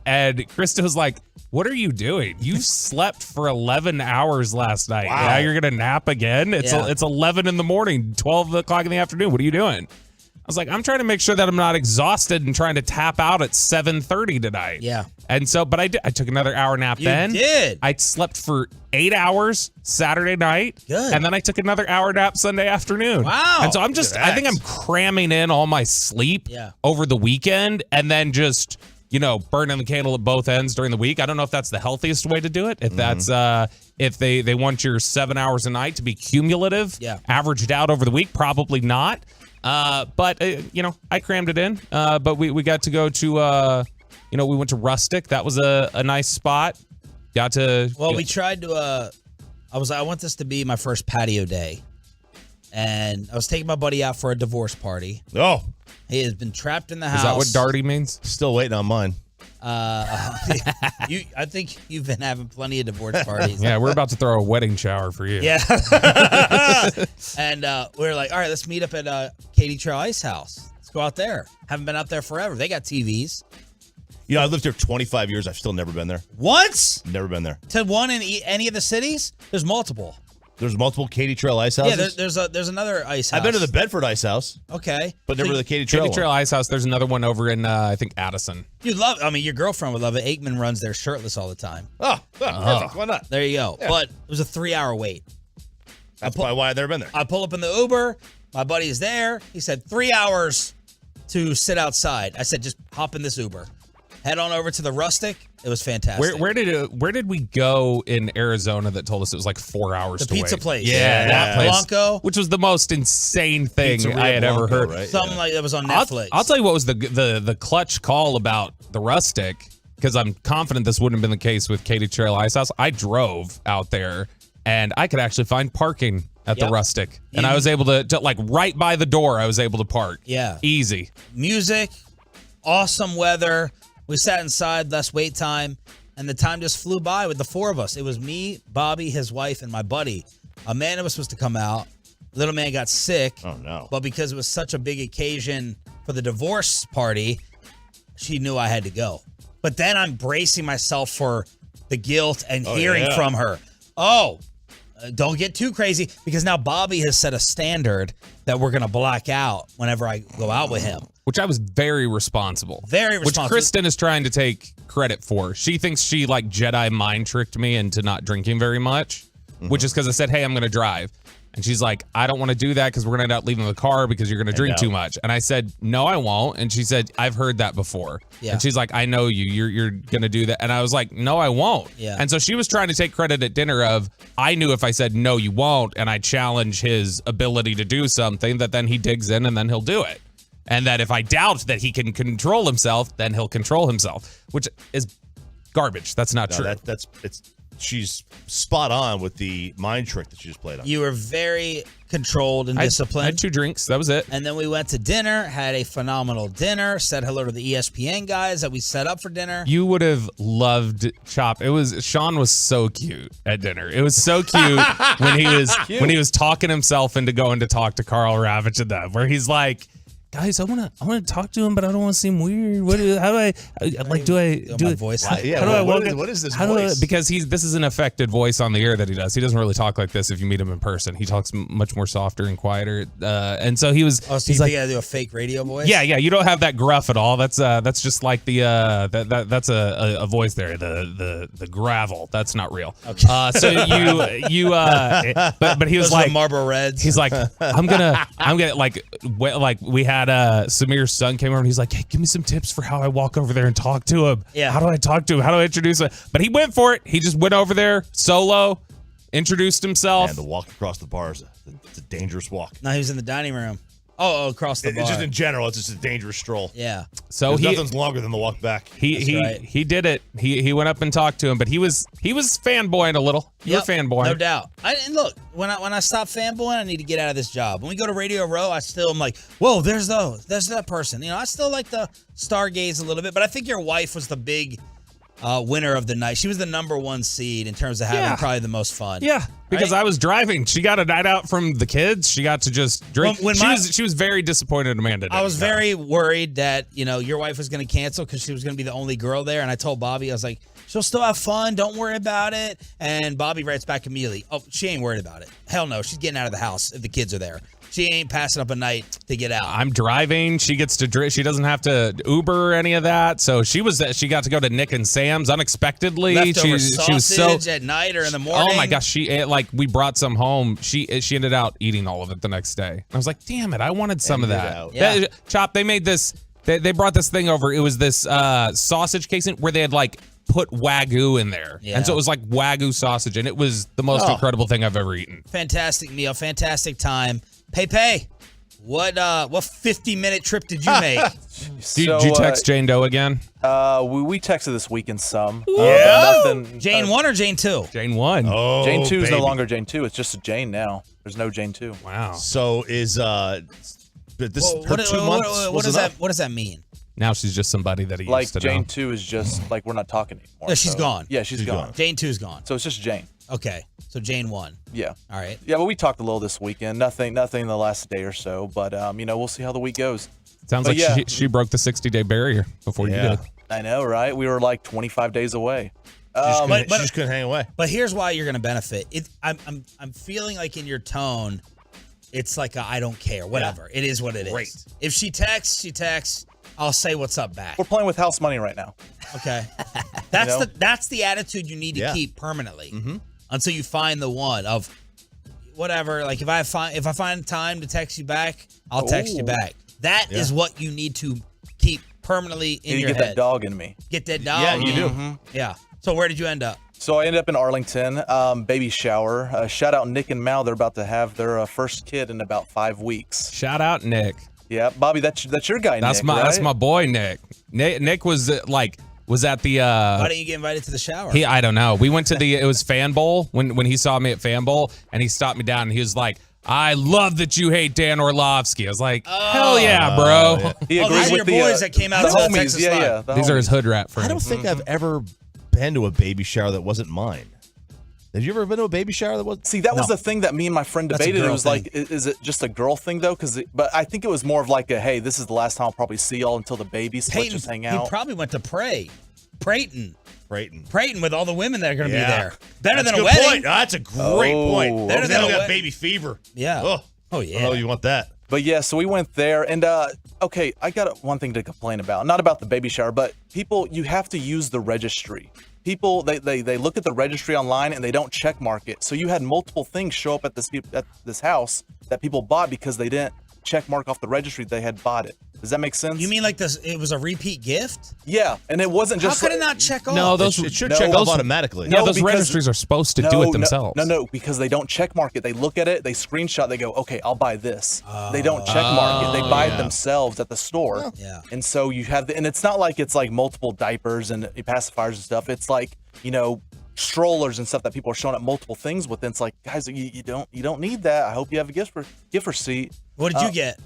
[SPEAKER 11] And Krista was like, what are you doing? You slept for 11 hours last night.
[SPEAKER 4] Wow.
[SPEAKER 11] Now you're going to nap again? It's 11 in the morning, 12 o'clock in the afternoon. What are you doing? I was like, I'm trying to make sure that I'm not exhausted and trying to tap out at 7:30 tonight.
[SPEAKER 3] Yeah.
[SPEAKER 11] And so, but I did. I took another hour nap then.
[SPEAKER 3] You did.
[SPEAKER 11] I slept for 8 hours Saturday night.
[SPEAKER 3] Good.
[SPEAKER 11] And then I took another hour nap Sunday afternoon.
[SPEAKER 3] Wow.
[SPEAKER 11] And so I think I'm cramming in all my sleep over the weekend and then just, burning the candle at both ends during the week. I don't know if that's the healthiest way to do it. If that's, if they want your 7 hours a night to be cumulative, averaged out over the week, probably not. But I crammed it in. But we got to go to, we went to Rustic. That was a nice spot. Got to.
[SPEAKER 3] Well, we tried to. I want this to be my first patio day, and I was taking my buddy out for a divorce party.
[SPEAKER 4] Oh,
[SPEAKER 3] he has been trapped in the house.
[SPEAKER 11] Is that what Darty means?
[SPEAKER 4] Still waiting on mine.
[SPEAKER 3] I think you've been having plenty of divorce parties.
[SPEAKER 11] Yeah, we're about to throw a wedding shower for you.
[SPEAKER 3] Yeah. And we were like, all right, let's meet up at Katy Trail Ice House. Let's go out there. Haven't been out there forever. They got TVs.
[SPEAKER 4] I lived here 25 years. I've still never been there.
[SPEAKER 3] Once?
[SPEAKER 4] Never been there.
[SPEAKER 3] To one in any of the cities? There's multiple.
[SPEAKER 4] There's multiple Katy Trail Ice houses?
[SPEAKER 3] Yeah, there's another ice house.
[SPEAKER 4] I've been to the Bedford Ice House.
[SPEAKER 3] Okay.
[SPEAKER 4] But never the Katy Trail
[SPEAKER 11] Katy Trail Ice House. There's another one over in, I think, Addison.
[SPEAKER 3] You'd love your girlfriend would love it. Aikman runs there shirtless all the time.
[SPEAKER 4] Oh, perfect. Why not?
[SPEAKER 3] There you go.
[SPEAKER 4] Yeah.
[SPEAKER 3] But it was a 3-hour wait.
[SPEAKER 4] That's probably why I've never been there.
[SPEAKER 3] I pull up in the Uber. My buddy is there. He said 3 hours to sit outside. I said, just hop in this Uber. Head on over to the Rustic. It was fantastic.
[SPEAKER 11] Where did we go in Arizona that told us it was like 4 hours
[SPEAKER 3] the
[SPEAKER 11] to wait?
[SPEAKER 3] pizza place.
[SPEAKER 11] Yeah, that place.
[SPEAKER 3] Blanco.
[SPEAKER 11] Which was the most insane thing
[SPEAKER 4] Pizzeria
[SPEAKER 11] I had ever heard.
[SPEAKER 4] Right?
[SPEAKER 3] Something like that was on Netflix.
[SPEAKER 11] I'll tell you what was the clutch call about the Rustic, because I'm confident this wouldn't have been the case with Katy Trail Ice House. I drove out there and I could actually find parking at the Rustic. And I was able to like right by the door, I was able to park.
[SPEAKER 3] Yeah.
[SPEAKER 11] Easy.
[SPEAKER 3] Music, awesome weather. We sat inside, less wait time, and the time just flew by with the four of us. It was me, Bobby, his wife, and my buddy. Amanda was supposed to come out. Little man got sick.
[SPEAKER 4] Oh, no.
[SPEAKER 3] But because it was such a big occasion for the divorce party, she knew I had to go. But then I'm bracing myself for the guilt and hearing from her. Don't get too crazy, because now Bobby has set a standard that we're going to block out whenever I go out with him.
[SPEAKER 11] Which I was very responsible.
[SPEAKER 3] Very responsible.
[SPEAKER 11] Which Kristen is trying to take credit for. She thinks she like Jedi mind tricked me into not drinking very much, which is because I said, hey, I'm going to drive. And she's like, I don't want to do that because we're going to end up leaving the car because you're going to drink too much. And I said, no, I won't. And she said, I've heard that before.
[SPEAKER 3] Yeah.
[SPEAKER 11] And she's like, I know you. You're going to do that. And I was like, no, I won't.
[SPEAKER 3] Yeah.
[SPEAKER 11] And so she was trying to take credit at dinner of, I knew if I said, no, you won't, and I challenge his ability to do something, that then he digs in and then he'll do it. And that if I doubt that he can control himself, then he'll control himself, which is garbage. That's not true.
[SPEAKER 4] She's spot on with the mind trick that she just played on.
[SPEAKER 3] You were very controlled and disciplined.
[SPEAKER 11] I had 2 drinks. That was it.
[SPEAKER 3] And then we went to dinner, had a phenomenal dinner, said hello to the ESPN guys that we set up for dinner.
[SPEAKER 11] You would have loved Chop. Sean was so cute at dinner. It was so cute when he was talking himself into going to talk to Carl Ravitch and that, where he's like, guys, I want to talk to him, but I don't want to seem weird. What do I
[SPEAKER 3] voice?
[SPEAKER 11] How do I walk?
[SPEAKER 4] What is this voice?
[SPEAKER 11] Because this is an affected voice on the air that he does. He doesn't really talk like this if you meet him in person. He talks much more softer and quieter. And so he was.
[SPEAKER 3] Oh, so you think I do a fake radio voice?
[SPEAKER 11] Yeah. You don't have that gruff at all. That's just like the that's a voice there. The gravel. That's not real.
[SPEAKER 3] Okay.
[SPEAKER 11] So but he was
[SPEAKER 3] Those
[SPEAKER 11] like
[SPEAKER 3] Marlboro Reds.
[SPEAKER 11] He's like, I'm gonna like we had Samir's son came over and he's like, hey, give me some tips for how I walk over there and talk to him.
[SPEAKER 3] Yeah.
[SPEAKER 11] How do I talk to him? How do I introduce him? But he went for it. He just went over there solo, introduced himself.
[SPEAKER 4] And the walk across the bar is it's a dangerous walk.
[SPEAKER 3] No, he was in the dining room. Oh, across the bar.
[SPEAKER 4] It's just in general, it's just a dangerous stroll.
[SPEAKER 3] Yeah.
[SPEAKER 11] So
[SPEAKER 4] nothing's longer than the walk back.
[SPEAKER 11] He did it. He went up and talked to him, but he was fanboying a little. You were fanboying.
[SPEAKER 3] No doubt. And look, when I stop fanboying, I need to get out of this job. When we go to Radio Row, I still am like, whoa, there's that person. I still like to stargaze a little bit, but I think your wife was the big winner of the night. She was the number 1 seed in terms of having probably the most fun.
[SPEAKER 11] Yeah, because I was driving. She got a night out from the kids. She got to just drink. She was very disappointed, Amanda.
[SPEAKER 3] I was very worried that, your wife was going to cancel because she was going to be the only girl there. And I told Bobby, I was like, she'll still have fun. Don't worry about it. And Bobby writes back immediately, oh, she ain't worried about it. Hell no. She's getting out of the house if the kids are there. She ain't passing up a night to get out.
[SPEAKER 11] I'm driving. She gets to drink. She doesn't have to Uber or any of that. So she got to go to Nick and Sam's unexpectedly.
[SPEAKER 3] Leftover
[SPEAKER 11] she was
[SPEAKER 3] sausage at night or in the morning.
[SPEAKER 11] Oh my gosh, she ate, we brought some home. She ended up eating all of it the next day. I was like, damn it, I wanted some of that.
[SPEAKER 3] Yeah.
[SPEAKER 11] Chop, they made this. They brought this thing over. It was this sausage casing where they had put Wagyu in there.
[SPEAKER 3] Yeah.
[SPEAKER 11] And so it was like Wagyu sausage, and it was the most incredible thing I've ever eaten.
[SPEAKER 3] Fantastic meal, fantastic time. Pay. What 50-minute trip did you make?
[SPEAKER 11] Did you text Jane Doe again?
[SPEAKER 5] We texted this weekend some.
[SPEAKER 3] Yeah?
[SPEAKER 5] Nothing.
[SPEAKER 3] Jane 1 or Jane 2?
[SPEAKER 11] Jane 1.
[SPEAKER 4] Oh,
[SPEAKER 5] Jane 2 is no
[SPEAKER 4] baby.
[SPEAKER 5] longer Jane 2. It's just a Jane now. There's no Jane 2.
[SPEAKER 11] Wow.
[SPEAKER 4] So is her 2 months?
[SPEAKER 3] What does that mean?
[SPEAKER 11] Now she's just somebody that he
[SPEAKER 5] Like
[SPEAKER 11] used to
[SPEAKER 5] Jane
[SPEAKER 11] know.
[SPEAKER 5] 2 is just we're not talking anymore.
[SPEAKER 3] No, she's gone.
[SPEAKER 5] Yeah, she's gone.
[SPEAKER 3] Jane 2's gone.
[SPEAKER 5] So it's just Jane.
[SPEAKER 3] Okay. So Jane 1.
[SPEAKER 5] Yeah.
[SPEAKER 3] All right.
[SPEAKER 5] Yeah, but we talked a little this weekend. Nothing in the last day or so. But we'll see how the week goes.
[SPEAKER 11] Sounds like she broke the 60-day barrier before you did.
[SPEAKER 5] I know, right? We were 25 days away.
[SPEAKER 4] She just couldn't hang away.
[SPEAKER 3] But here's why you're going to benefit. I'm feeling like in your tone, it's like I don't care. Whatever. It is what it is. If she texts, she texts. I'll say what's up back.
[SPEAKER 5] We're playing with house money right now.
[SPEAKER 3] Okay. That's the attitude you need to keep permanently until you find the one of whatever. Like if I find time to text you back, I'll text you back. That is what you need to keep permanently in your head.
[SPEAKER 5] You get that dog in me.
[SPEAKER 3] Get that dog.
[SPEAKER 4] Yeah, you do.
[SPEAKER 3] Yeah. So where did you end up?
[SPEAKER 5] So I ended up in Arlington, baby shower. Shout out Nick and Mal. They're about to have their first kid in about 5 weeks.
[SPEAKER 11] Shout out Nick.
[SPEAKER 5] Yeah, Bobby, that's your guy.
[SPEAKER 11] That's
[SPEAKER 5] Nick,
[SPEAKER 11] that's my boy Nick. Nick was at the.
[SPEAKER 3] Why didn't you get invited to the shower?
[SPEAKER 11] I don't know. We went to it was Fan Bowl when he saw me at Fan Bowl, and he stopped me down and he was like, I love that you hate Dan Orlovsky. I was like, hell yeah, bro.
[SPEAKER 3] These are your boys that came out to the Texas Live.
[SPEAKER 11] These are his hood rat friends.
[SPEAKER 4] I don't think I've ever been to a baby shower that wasn't mine. Have you ever been to a baby shower that wasn't?
[SPEAKER 5] See, that was the thing that me and my friend debated. It was like, is it just a girl thing though? But I think it was more of like a, hey, this is the last time I'll probably see y'all until the babies. So let's just hang out.
[SPEAKER 3] He probably went to Prayton with all the women that are going to be there. Better than a wedding.
[SPEAKER 4] Point. That's a great point.
[SPEAKER 3] Better than a
[SPEAKER 4] got baby fever.
[SPEAKER 3] Yeah.
[SPEAKER 4] Oh yeah. Oh, you want that?
[SPEAKER 5] But yeah, so we went there, and okay, I got one thing to complain about. Not about the baby shower, but people, you have to use the registry. People, they look at the registry online and they don't check mark it. So you had multiple things show up at this house that people bought because they didn't check mark off the registry they had bought it. Does that make sense?
[SPEAKER 3] You mean like this? It was a repeat gift?
[SPEAKER 5] Yeah, and it wasn't just.
[SPEAKER 3] How could it not check off?
[SPEAKER 11] No, those
[SPEAKER 4] it should check off automatically.
[SPEAKER 11] No, those registries are supposed to do it themselves.
[SPEAKER 5] No, because they don't check mark it. They look at it, they screenshot, they go, okay, I'll buy this. They don't check mark it. They buy it themselves at the store.
[SPEAKER 3] Yeah.
[SPEAKER 5] And so you have and it's not like it's like multiple diapers and pacifiers and stuff. It's like, strollers and stuff that people are showing up multiple things with. And it's like, guys, you don't need that. I hope you have a gift receipt.
[SPEAKER 3] What did you get?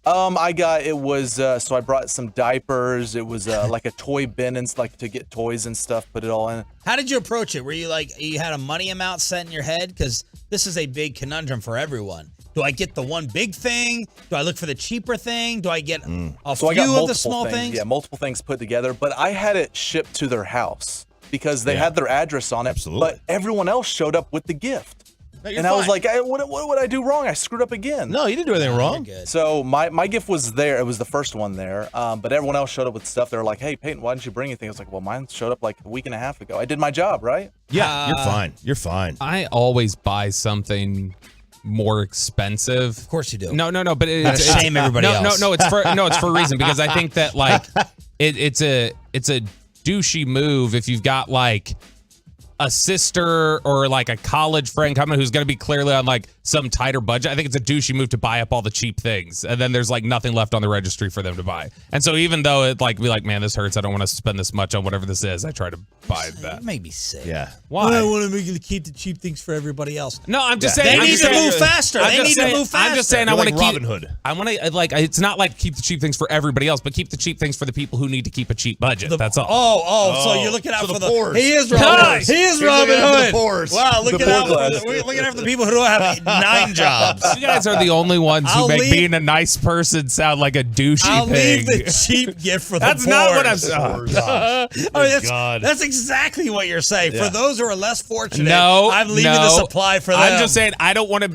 [SPEAKER 5] So I brought some diapers. It was like a toy bin and like to get toys and stuff, put it all in.
[SPEAKER 3] How did you approach it? Were you like, you had a money amount set in your head? Because this is a big conundrum for everyone. Do I get the one big thing? Do I look for the cheaper thing? Do I get a few of the small things?
[SPEAKER 5] Yeah, multiple things put together, but I had it shipped to their house because they had their address on it.
[SPEAKER 4] Absolutely.
[SPEAKER 5] But everyone else showed up with the gift.
[SPEAKER 4] No,
[SPEAKER 5] I was like, what would I do wrong? I screwed up again.
[SPEAKER 4] No, you didn't do anything wrong.
[SPEAKER 5] So my gift was there. It was the first one there. But everyone else showed up with stuff. They were like, hey, Peyton, why didn't you bring anything? I was like, well, mine showed up like a week and a half ago. I did my job, right?
[SPEAKER 4] Yeah, you're fine. You're fine.
[SPEAKER 11] I always buy something more expensive.
[SPEAKER 3] Of course you do.
[SPEAKER 11] No, but it's
[SPEAKER 3] shame everybody else.
[SPEAKER 11] No, it's for a reason, because I think that like it's a douchey move if you've got like a sister or like a college friend coming who's going to be clearly on like some tighter budget. I think it's a douchey move to buy up all the cheap things, and then there's like nothing left on the registry for them to buy. And so even though it like be like, man, this hurts, I don't want to spend this much on whatever this is, I try to buy that.
[SPEAKER 3] You make me sick.
[SPEAKER 4] Yeah.
[SPEAKER 11] Why?
[SPEAKER 3] I want to make you keep the cheap things for everybody else.
[SPEAKER 11] No, I'm just saying
[SPEAKER 3] they need to move faster. They need to move faster.
[SPEAKER 11] I'm just saying I want to keep
[SPEAKER 4] Robin Hood.
[SPEAKER 11] I want to like, it's not like keep the cheap things for everybody else, but keep the cheap things for the people who need to keep a cheap budget. That's all.
[SPEAKER 3] So you're looking out for the
[SPEAKER 4] poor.
[SPEAKER 3] He is Robin Hood. He is Robin Hood. Wow, looking out for the people who don't have 9 jobs.
[SPEAKER 11] You guys are the only ones who make being a nice person sound like a douchey
[SPEAKER 3] I'll
[SPEAKER 11] thing.
[SPEAKER 3] leave the cheap gift for the
[SPEAKER 11] That's
[SPEAKER 3] poor.
[SPEAKER 11] not what I'm saying.
[SPEAKER 3] That's exactly what you're saying.
[SPEAKER 4] Yeah.
[SPEAKER 3] For those who are less fortunate,
[SPEAKER 11] No,
[SPEAKER 3] I'm leaving the supply for them.
[SPEAKER 11] I'm just saying I don't want to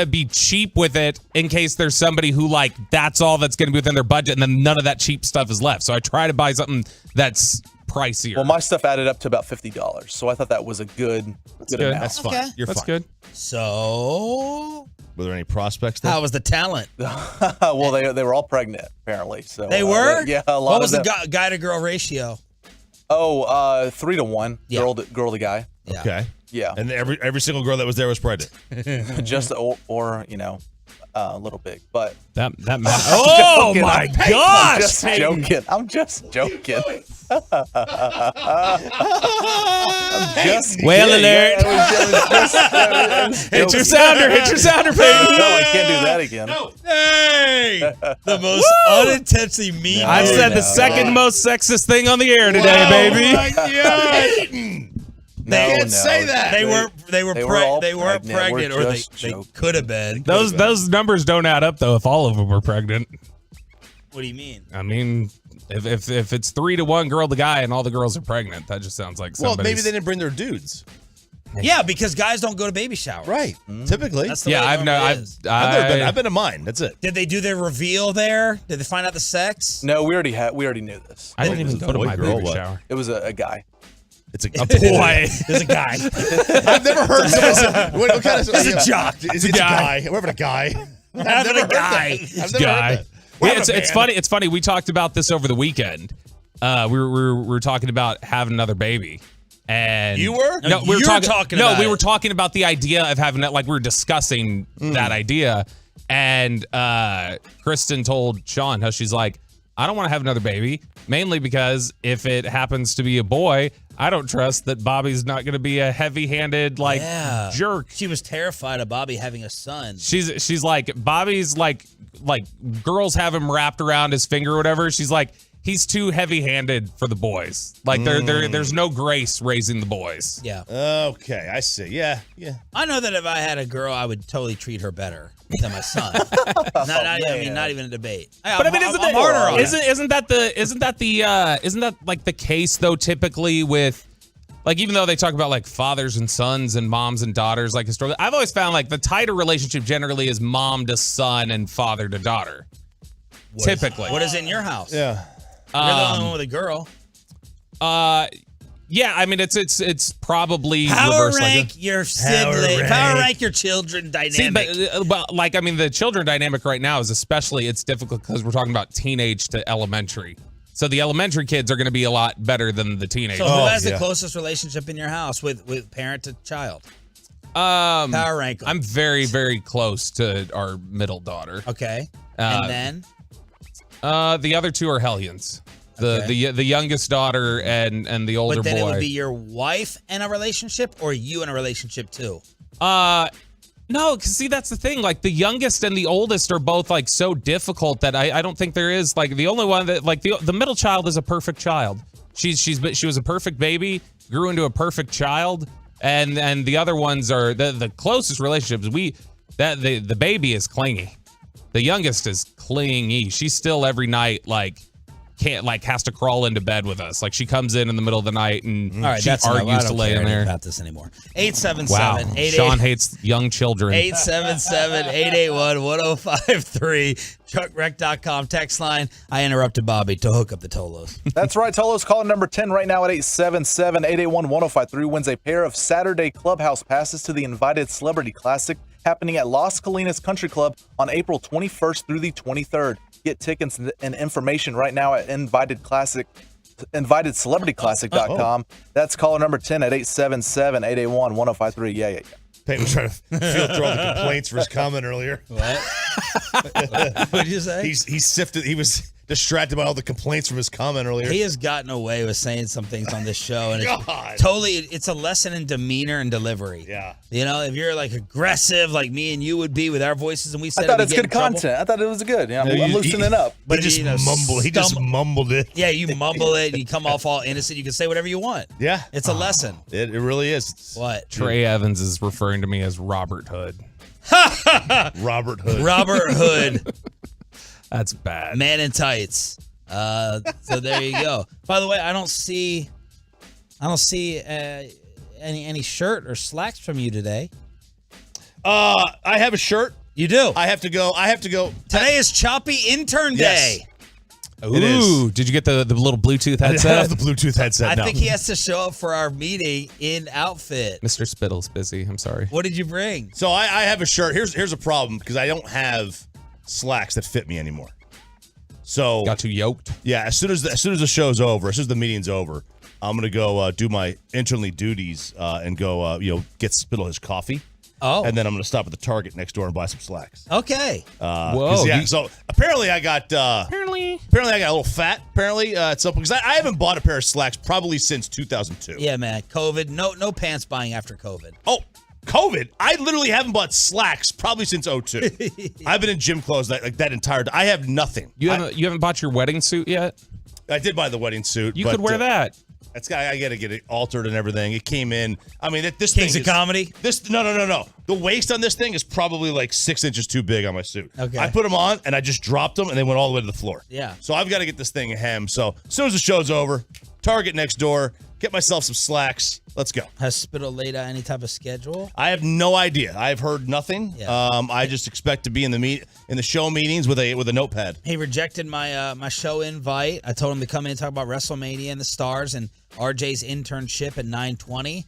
[SPEAKER 11] be cheap with it in case there's somebody who like that's all that's going to be within their budget, and then none of that cheap stuff is left. So I try to buy something that's pricier.
[SPEAKER 5] Well, my stuff added up to about $50, so I thought that was a good amount.
[SPEAKER 4] That's fine.
[SPEAKER 3] Okay.
[SPEAKER 4] You're
[SPEAKER 11] That's
[SPEAKER 4] fine.
[SPEAKER 11] good.
[SPEAKER 3] So,
[SPEAKER 4] Were there any prospects there?
[SPEAKER 3] how was the talent?
[SPEAKER 5] Well, they were all pregnant apparently. So
[SPEAKER 3] They were?
[SPEAKER 5] yeah, a lot
[SPEAKER 3] What was
[SPEAKER 5] of
[SPEAKER 3] the
[SPEAKER 5] them.
[SPEAKER 3] guy to girl ratio?
[SPEAKER 5] 3-to-1,
[SPEAKER 3] Yeah.
[SPEAKER 5] girl to guy.
[SPEAKER 3] Yeah.
[SPEAKER 4] Okay.
[SPEAKER 5] Yeah,
[SPEAKER 4] And every single girl that was there was pregnant.
[SPEAKER 5] just or a little big, but
[SPEAKER 11] That matters. Oh
[SPEAKER 5] joking.
[SPEAKER 11] my
[SPEAKER 5] I'm
[SPEAKER 11] gosh!
[SPEAKER 5] just joking. I'm just joking.
[SPEAKER 11] Whale alert! Hit your sounder, Peyton.
[SPEAKER 5] No, I can't do that again.
[SPEAKER 3] Hey! The most unintentionally mean.
[SPEAKER 11] I said the second most sexist thing on the air today, baby.
[SPEAKER 4] Oh my God. They can't say that.
[SPEAKER 3] They weren't pregnant, or they could have been.
[SPEAKER 11] Those numbers don't add up though. If all of them were pregnant,
[SPEAKER 3] What do you mean?
[SPEAKER 11] I mean, if it's 3-to-1 girl to guy and all the girls are pregnant, that just sounds like
[SPEAKER 4] Well,
[SPEAKER 11] somebody's.
[SPEAKER 4] maybe they didn't bring their dudes.
[SPEAKER 3] Yeah, because guys don't go to baby showers.
[SPEAKER 4] Right. Typically.
[SPEAKER 3] That's the way it normally is.
[SPEAKER 4] I've been to mine. That's it.
[SPEAKER 3] Did they do their reveal there? Did they find out the sex?
[SPEAKER 5] No, we already knew this.
[SPEAKER 11] I didn't even go to my baby shower.
[SPEAKER 5] It was a guy.
[SPEAKER 4] It's a
[SPEAKER 11] boy.
[SPEAKER 3] There's a guy.
[SPEAKER 4] I've never heard someone say, what kind of
[SPEAKER 3] It's a jock.
[SPEAKER 4] It's a guy. We're having a guy.
[SPEAKER 3] Having a guy.
[SPEAKER 4] I've never heard that.
[SPEAKER 11] Yeah, it's funny. It's funny. We talked about this over the weekend. We were talking about having another baby, and
[SPEAKER 3] You were?
[SPEAKER 11] No,
[SPEAKER 3] You were talking about
[SPEAKER 11] we
[SPEAKER 3] it.
[SPEAKER 11] were talking about the idea of having that. Like we were discussing that idea, and Kristen told Sean how she's like, I don't want to have another baby, mainly because if it happens to be a boy, I don't trust that Bobby's not going to be a heavy-handed jerk.
[SPEAKER 3] She was terrified of Bobby having a son.
[SPEAKER 11] She's like, Bobby's like girls have him wrapped around his finger or whatever. She's like, he's too heavy-handed for the boys. Like there's no grace raising the boys.
[SPEAKER 3] Yeah.
[SPEAKER 4] Okay, I see. Yeah.
[SPEAKER 3] I know that if I had a girl, I would totally treat her better than my son. Not even a debate.
[SPEAKER 11] But I mean, isn't that like the case though? Typically with like, even though they talk about like fathers and sons and moms and daughters, like historically, I've always found like the tighter relationship generally is mom to son and father to daughter. Typically.
[SPEAKER 3] What is in your house?
[SPEAKER 4] Yeah.
[SPEAKER 3] You're the only one with a girl.
[SPEAKER 11] Yeah, I mean it's probably
[SPEAKER 3] Power
[SPEAKER 11] reverse
[SPEAKER 3] rank your sibling. Power rank your children dynamic.
[SPEAKER 11] See, but like, I mean, the children dynamic right now is especially, it's difficult because we're talking about teenage to elementary. So the elementary kids are going to be a lot better than the teenagers.
[SPEAKER 3] So who has the closest relationship in your house with parent to child? Power rank 'em.
[SPEAKER 11] I'm very, very close to our middle daughter.
[SPEAKER 3] Okay. And then?
[SPEAKER 11] The other two are hellions. The youngest daughter and the older boy.
[SPEAKER 3] But then it would be your wife in a relationship or you in a relationship too?
[SPEAKER 11] No, because see, that's the thing. Like the youngest and the oldest are both like so difficult that I don't think there is like the only one that like the middle child is a perfect child. She was a perfect baby, grew into a perfect child, and the other ones are the closest relationships. The baby is clingy. The youngest is clingy. She's still every night has to crawl into bed with us. Like she comes in the middle of the night and she argues to lay in there.
[SPEAKER 3] About this anymore. 877
[SPEAKER 11] Wow. Sean hates young children.
[SPEAKER 3] 877-881-1053. Truckwreck.com text line. I interrupted Bobby to hook up the Tolos.
[SPEAKER 5] That's right. Tolos calling number 10 right now at 877-881-1053 wins a pair of Saturday Clubhouse passes to the Invited Celebrity Classic happening at Las Colinas Country Club on April 21st through the 23rd. Get tickets and information right now at InvitedCelebrityClassic.com. That's caller number 10 at 877-881-1053. Yeah.
[SPEAKER 4] Peyton was trying to filter all the complaints for his comment earlier.
[SPEAKER 3] What? What did you say?
[SPEAKER 4] He sifted. He was distracted by all the complaints from his comment earlier.
[SPEAKER 3] He has gotten away with saying some things on this show, and it's a lesson in demeanor and delivery.
[SPEAKER 4] Yeah.
[SPEAKER 3] You know, if you're like aggressive, like me and you would be with our voices, and we said,
[SPEAKER 5] I thought it's good content. I thought it was good. I'm loosening up.
[SPEAKER 4] But he just mumbled it.
[SPEAKER 3] Yeah, you mumble it, and you come off all innocent. You can say whatever you want.
[SPEAKER 4] Yeah.
[SPEAKER 3] It's a lesson.
[SPEAKER 4] It really is.
[SPEAKER 3] What?
[SPEAKER 11] Trey Evans is referring to me as Robert Hood.
[SPEAKER 4] Robert Hood.
[SPEAKER 3] Robert Hood.
[SPEAKER 11] That's bad.
[SPEAKER 3] Man in tights. So there you go. By the way, I don't see any shirt or slacks from you today.
[SPEAKER 4] I have a shirt.
[SPEAKER 3] You do.
[SPEAKER 4] I have to go.
[SPEAKER 3] Today is Choppy Intern Day.
[SPEAKER 11] Ooh, did you get the little Bluetooth headset?
[SPEAKER 4] I have the Bluetooth headset now.
[SPEAKER 3] I think he has to show up for our meeting in outfit.
[SPEAKER 11] Mr. Spittle's busy. I'm sorry.
[SPEAKER 3] What did you bring?
[SPEAKER 4] So I have a shirt. Here's a problem because I don't have slacks that fit me anymore. So
[SPEAKER 11] got too yoked.
[SPEAKER 4] Yeah, as soon as the show's over, as soon as the meeting's over, I'm gonna go do my internally duties and go get Spittle his coffee.
[SPEAKER 3] Oh,
[SPEAKER 4] and then I'm gonna stop at the Target next door and buy some slacks.
[SPEAKER 3] Okay.
[SPEAKER 4] Whoa. Yeah. So apparently I got a little fat. Apparently at some point because I haven't bought a pair of slacks probably since 2002.
[SPEAKER 3] Yeah, man. COVID. No pants buying after COVID.
[SPEAKER 4] Oh. COVID? I literally haven't bought slacks probably since 2002. I've been in gym clothes like that entire time. I have nothing.
[SPEAKER 11] You haven't bought your wedding suit yet?
[SPEAKER 4] I did buy the wedding suit.
[SPEAKER 11] You could wear that.
[SPEAKER 4] I got to get it altered and everything. It came in. I mean, this
[SPEAKER 3] Kings
[SPEAKER 4] thing
[SPEAKER 3] of Comedy?
[SPEAKER 4] No. The waist on this thing is probably like 6 inches too big on my suit.
[SPEAKER 3] Okay.
[SPEAKER 4] I put them on and I just dropped them and they went all the way to the floor.
[SPEAKER 3] Yeah.
[SPEAKER 4] So I've got to get this thing hemmed. So as soon as the show's over, Target next door, get myself some slacks. Let's go.
[SPEAKER 3] Has Spittle laid out any type of schedule?
[SPEAKER 4] I have no idea. I've heard nothing.
[SPEAKER 3] Yeah.
[SPEAKER 4] I just expect to be in the show meetings with a notepad.
[SPEAKER 3] He rejected my my show invite. I told him to come in and talk about WrestleMania and the stars and RJ's internship at 9:20.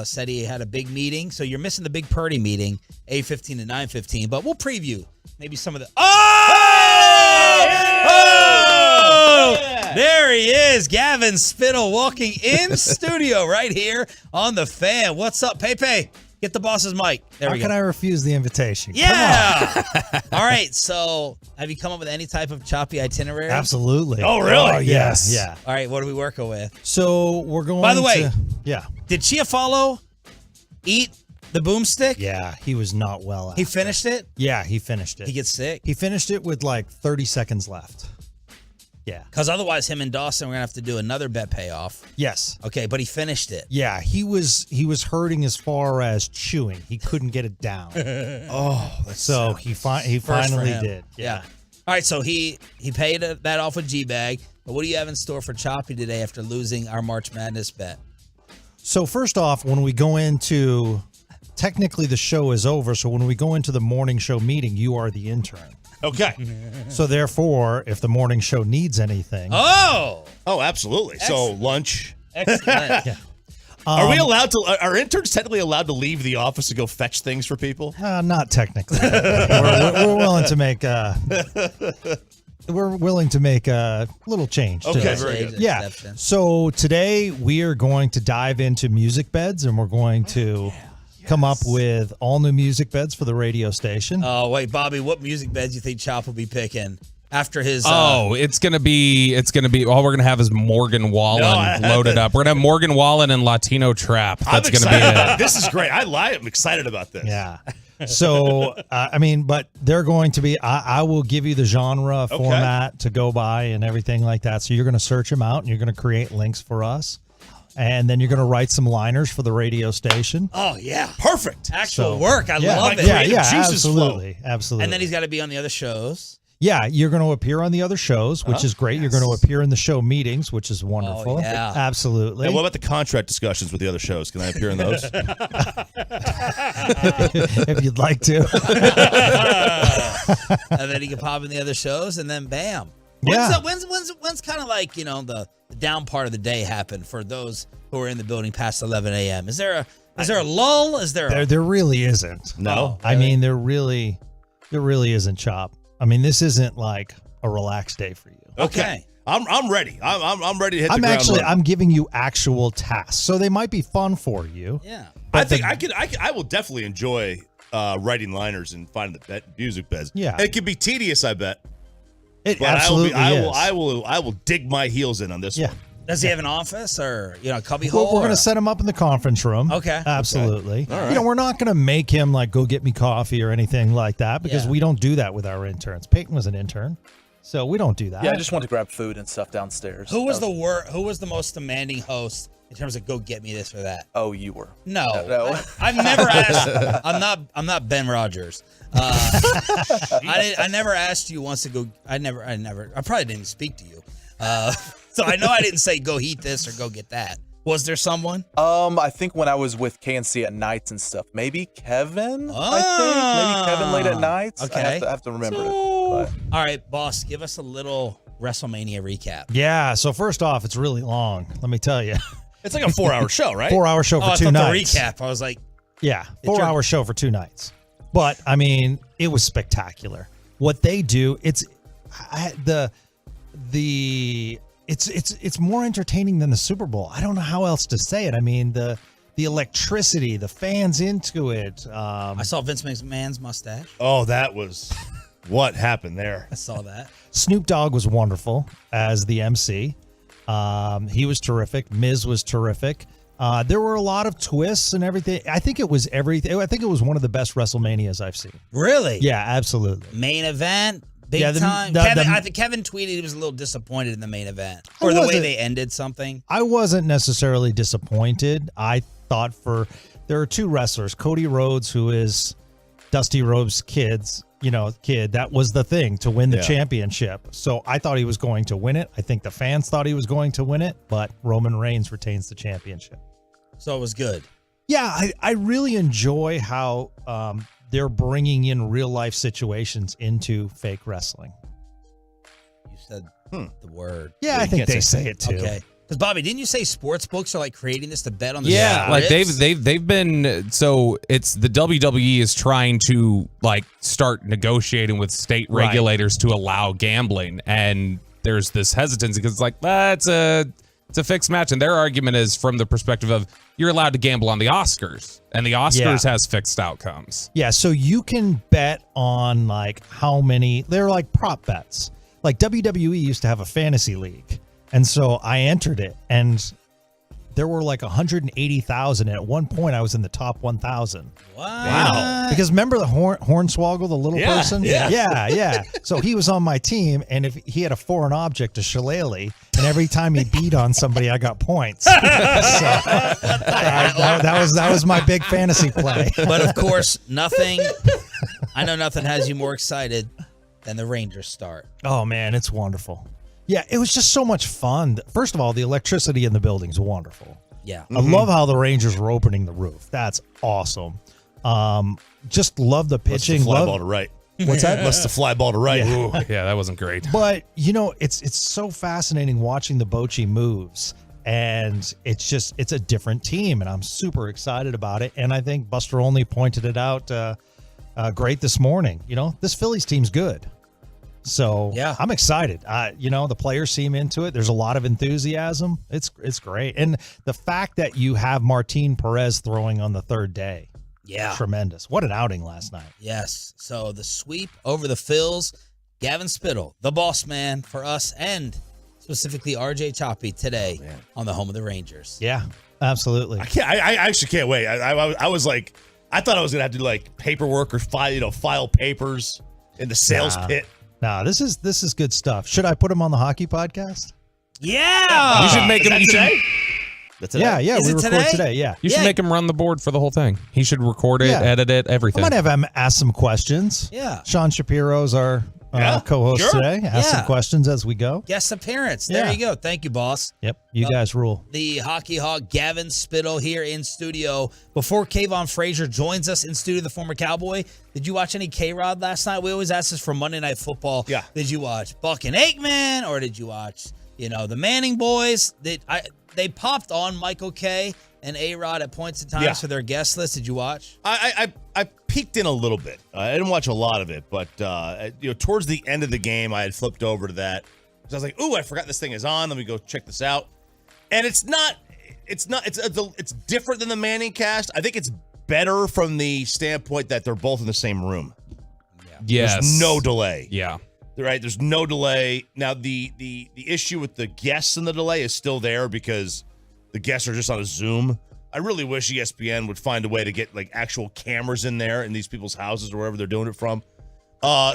[SPEAKER 3] Said he had a big meeting. So you're missing the big Purdy meeting, 8:15 to 9:15. But we'll preview maybe some of the. There he is, Gavin Spittle, walking in studio right here on the Fan. What's up, Pepe? Get the boss's mic. There
[SPEAKER 17] How
[SPEAKER 3] we go.
[SPEAKER 17] can I refuse the invitation?
[SPEAKER 3] Yeah. All right. So, have you come up with any type of choppy itinerary?
[SPEAKER 17] Absolutely.
[SPEAKER 4] Oh, really?
[SPEAKER 17] Oh,
[SPEAKER 3] Yes.
[SPEAKER 17] Yeah.
[SPEAKER 3] All right. What are we working with?
[SPEAKER 17] So we're going.
[SPEAKER 3] By the way,
[SPEAKER 17] yeah.
[SPEAKER 3] Did Chiafalo eat the boomstick?
[SPEAKER 17] Yeah, he was not well.
[SPEAKER 3] He finished it?
[SPEAKER 17] Yeah, he finished it.
[SPEAKER 3] He gets sick?
[SPEAKER 17] He finished it with like 30 seconds left. Yeah.
[SPEAKER 3] Because otherwise, him and Dawson, we're going to have to do another bet payoff.
[SPEAKER 17] Yes.
[SPEAKER 3] Okay, but he finished it.
[SPEAKER 17] Yeah, he was hurting as far as chewing. He couldn't get it down. So he finally did.
[SPEAKER 3] Yeah. All right, so he paid that off with G-Bag. But what do you have in store for Choppy today after losing our March Madness bet?
[SPEAKER 17] So first off, when we go into, technically the show is over. So when we go into the morning show meeting, you are the intern.
[SPEAKER 4] Okay.
[SPEAKER 17] So therefore, if the morning show needs anything.
[SPEAKER 3] Oh,
[SPEAKER 4] absolutely. So lunch.
[SPEAKER 3] Excellent.
[SPEAKER 17] Yeah.
[SPEAKER 4] Are we allowed to? Are interns technically allowed to leave the office to go fetch things for people?
[SPEAKER 17] Not technically. we're willing to make. We're willing to make a little change. to
[SPEAKER 4] Okay,
[SPEAKER 17] this.
[SPEAKER 4] very good.
[SPEAKER 17] Yeah. So today we are going to dive into music beds, and we're going to come up with all new music beds for the radio station.
[SPEAKER 3] Oh, wait, Bobby, what music beds do you think Chop will be picking after his...
[SPEAKER 11] it's gonna be all we're gonna have is Morgan Wallen loaded up. We're gonna have Morgan Wallen and Latino Trap. That's gonna be it.
[SPEAKER 4] This is great. I'm excited about this.
[SPEAKER 17] Yeah. So, but they're going to be, I will give you the genre format to go by and everything like that. So you're going to search them out and you're going to create links for us. And then you're going to write some liners for the radio station.
[SPEAKER 3] Oh, yeah.
[SPEAKER 4] Perfect.
[SPEAKER 3] Actual work. I love it.
[SPEAKER 17] Yeah, absolutely. Absolutely.
[SPEAKER 3] And then he's got to be on the other shows.
[SPEAKER 17] Yeah, you're going to appear on the other shows, which is great. You're going to appear in the show meetings, which is wonderful.
[SPEAKER 3] Oh, yeah.
[SPEAKER 17] Absolutely.
[SPEAKER 4] And what about the contract discussions with the other shows? Can I appear in those?
[SPEAKER 17] If you'd like to.
[SPEAKER 3] And then he can pop in the other shows, and then bam.
[SPEAKER 17] Yeah.
[SPEAKER 3] When's kind of like, the down part of the day happen for those who are in the building past 11 a.m.? Is there a lull? Is there
[SPEAKER 17] There really isn't.
[SPEAKER 4] No.
[SPEAKER 17] I mean, there really isn't, Chop. I mean, this isn't like a relaxed day for you.
[SPEAKER 3] Okay.
[SPEAKER 4] I'm ready. I'm ready to hit the ground running.
[SPEAKER 17] I'm giving you actual tasks, so they might be fun for you.
[SPEAKER 3] Yeah.
[SPEAKER 4] I think I will definitely enjoy writing liners and finding the music beds.
[SPEAKER 17] Yeah.
[SPEAKER 4] It could be tedious, I bet.
[SPEAKER 17] It
[SPEAKER 4] But
[SPEAKER 17] absolutely is.
[SPEAKER 4] I will dig my heels in on this one.
[SPEAKER 3] Does he have an office or a cubby
[SPEAKER 17] Well,
[SPEAKER 3] hole?
[SPEAKER 17] we're going to set him up in the conference room.
[SPEAKER 3] Okay.
[SPEAKER 17] Absolutely.
[SPEAKER 4] Okay. All right.
[SPEAKER 17] We're not going to make him like go get me coffee or anything like that because we don't do that with our interns. Peyton was an intern, so we don't do that.
[SPEAKER 5] Yeah, I just want to grab food and stuff downstairs.
[SPEAKER 3] Who was the most demanding host in terms of go get me this or that?
[SPEAKER 5] Oh, you were.
[SPEAKER 3] No.
[SPEAKER 5] No.
[SPEAKER 3] I've never asked. I'm not Ben Rogers. I never asked you once to go. I probably didn't speak to you. So I know I didn't say go heat this or go get that. Was there someone?
[SPEAKER 5] I think when I was with KNC at nights and stuff, maybe Kevin. I think maybe Kevin late at nights.
[SPEAKER 3] Okay.
[SPEAKER 5] I have to remember it. But.
[SPEAKER 3] All right, boss, give us a little WrestleMania recap.
[SPEAKER 17] Yeah. So first off, it's really long. Let me tell you.
[SPEAKER 4] It's like a 4-hour show, right?
[SPEAKER 17] 4-hour show for 2 nights.
[SPEAKER 3] The recap. I was like,
[SPEAKER 17] yeah, 4-hour show for 2 nights. But I mean, it was spectacular. What they do, it's more entertaining than the Super Bowl. I don't know how else to say it. I mean, the electricity, the fans into it.
[SPEAKER 3] I saw Vince McMahon's mustache.
[SPEAKER 4] Oh, that was what happened there.
[SPEAKER 3] I saw that.
[SPEAKER 17] Snoop Dogg was wonderful as the MC. He was terrific. Miz was terrific. There were a lot of twists and everything. I think it was one of the best WrestleManias I've seen.
[SPEAKER 3] Really?
[SPEAKER 17] Yeah, absolutely.
[SPEAKER 3] Main event, big time. I think Kevin tweeted he was a little disappointed in the main event or the way they ended something.
[SPEAKER 17] I wasn't necessarily disappointed. I thought there are 2 wrestlers, Cody Rhodes, who is Dusty Rhodes' kid. That was the thing to win the championship. So I thought he was going to win it. I think the fans thought he was going to win it, but Roman Reigns retains the championship.
[SPEAKER 3] So it was good.
[SPEAKER 17] Yeah, I really enjoy how they're bringing in real life situations into fake wrestling.
[SPEAKER 3] You said the word.
[SPEAKER 17] Yeah, I think they say it too.
[SPEAKER 3] Okay. Because Bobby, didn't you say sports books are like creating this to bet on the
[SPEAKER 11] like
[SPEAKER 3] scripts?
[SPEAKER 11] they've been, so it's the WWE is trying to like start negotiating with state regulators to allow gambling, and there's this hesitancy because it's like that's a It's a fixed match, and their argument is from the perspective of you're allowed to gamble on the Oscars, and the Oscars has fixed outcomes.
[SPEAKER 17] Yeah, so you can bet on like how many. They're like prop bets. Like WWE used to have a fantasy league, and so I entered it, and there were like 180,000. And at one point, I was in the top 1,000.
[SPEAKER 3] Wow!
[SPEAKER 17] Because remember the Hornswoggle, the little person?
[SPEAKER 3] Yeah.
[SPEAKER 17] Yeah. So he was on my team, and if he had a foreign object, a shillelagh, and every time he beat on somebody, I got points. So, that was my big fantasy play.
[SPEAKER 3] But of course, nothing has you more excited than the Rangers start.
[SPEAKER 17] Oh man, it's wonderful. Yeah, it was just so much fun. First of all, the electricity in the building's wonderful.
[SPEAKER 3] Yeah.
[SPEAKER 17] I love how the Rangers were opening the roof. That's awesome. Just love the pitching.
[SPEAKER 4] Fly ball to right.
[SPEAKER 17] What's that?
[SPEAKER 4] Must the fly ball to right.
[SPEAKER 17] Yeah.
[SPEAKER 11] Ooh, yeah, that wasn't great.
[SPEAKER 17] But it's so fascinating watching the Bochy moves, and it's a different team, and I'm super excited about it. And I think Buster Olney pointed it out great this morning. This Phillies team's good. So
[SPEAKER 3] yeah,
[SPEAKER 17] I'm excited. The players seem into it. There's a lot of enthusiasm. It's great. And the fact that you have Martin Perez throwing on the third day.
[SPEAKER 3] Yeah.
[SPEAKER 17] Tremendous. What an outing last night.
[SPEAKER 3] Yes. So the sweep over the Phils, Gavin Spittle, the boss man for us, and specifically RJ Choppy today on the home of the Rangers.
[SPEAKER 17] Yeah, absolutely.
[SPEAKER 4] I actually can't wait. I was like, I thought I was gonna have to do like paperwork or file papers in the sales pit.
[SPEAKER 17] Nah, this is good stuff. Should I put him on the hockey podcast?
[SPEAKER 3] Yeah.
[SPEAKER 11] You should make him
[SPEAKER 4] today. That's
[SPEAKER 17] Yeah,
[SPEAKER 3] Is
[SPEAKER 17] we
[SPEAKER 3] it
[SPEAKER 17] record
[SPEAKER 3] today?
[SPEAKER 17] today. Yeah.
[SPEAKER 11] You should make him run the board for the whole thing. He should record it, edit it,
[SPEAKER 17] I
[SPEAKER 11] everything.
[SPEAKER 17] might have him ask some questions.
[SPEAKER 3] Yeah.
[SPEAKER 17] Sean Shapiro's our co-host
[SPEAKER 3] sure.
[SPEAKER 17] today. Ask some questions as we go.
[SPEAKER 3] Guest appearance. There you go. Thank you, boss.
[SPEAKER 17] Yep, you guys rule.
[SPEAKER 3] The hockey hawk, Gavin Spittle, here in studio. Before Kavon Frazier joins us in studio, the former Cowboy, did you watch any K-Rod last night? We always ask this for Monday Night Football.
[SPEAKER 4] Yeah.
[SPEAKER 3] Did you watch Buck and Aikman, or did you watch, the Manning boys? They popped on Michael K and A-Rod at points in time for their guest list. Did you watch?
[SPEAKER 4] I peeked in a little bit. I didn't watch a lot of it, but towards the end of the game, I had flipped over to that because I was like, "Ooh, I forgot this thing is on. Let me go check this out." And it's different than the Manning cast. I think it's better from the standpoint that they're both in the same room.
[SPEAKER 11] Yes.
[SPEAKER 4] There's no delay.
[SPEAKER 11] Yeah.
[SPEAKER 4] Right. There's no delay. Now the issue with the guests and the delay is still there because the guests are just on a Zoom. I really wish ESPN would find a way to get like actual cameras in there in these people's houses or wherever they're doing it from.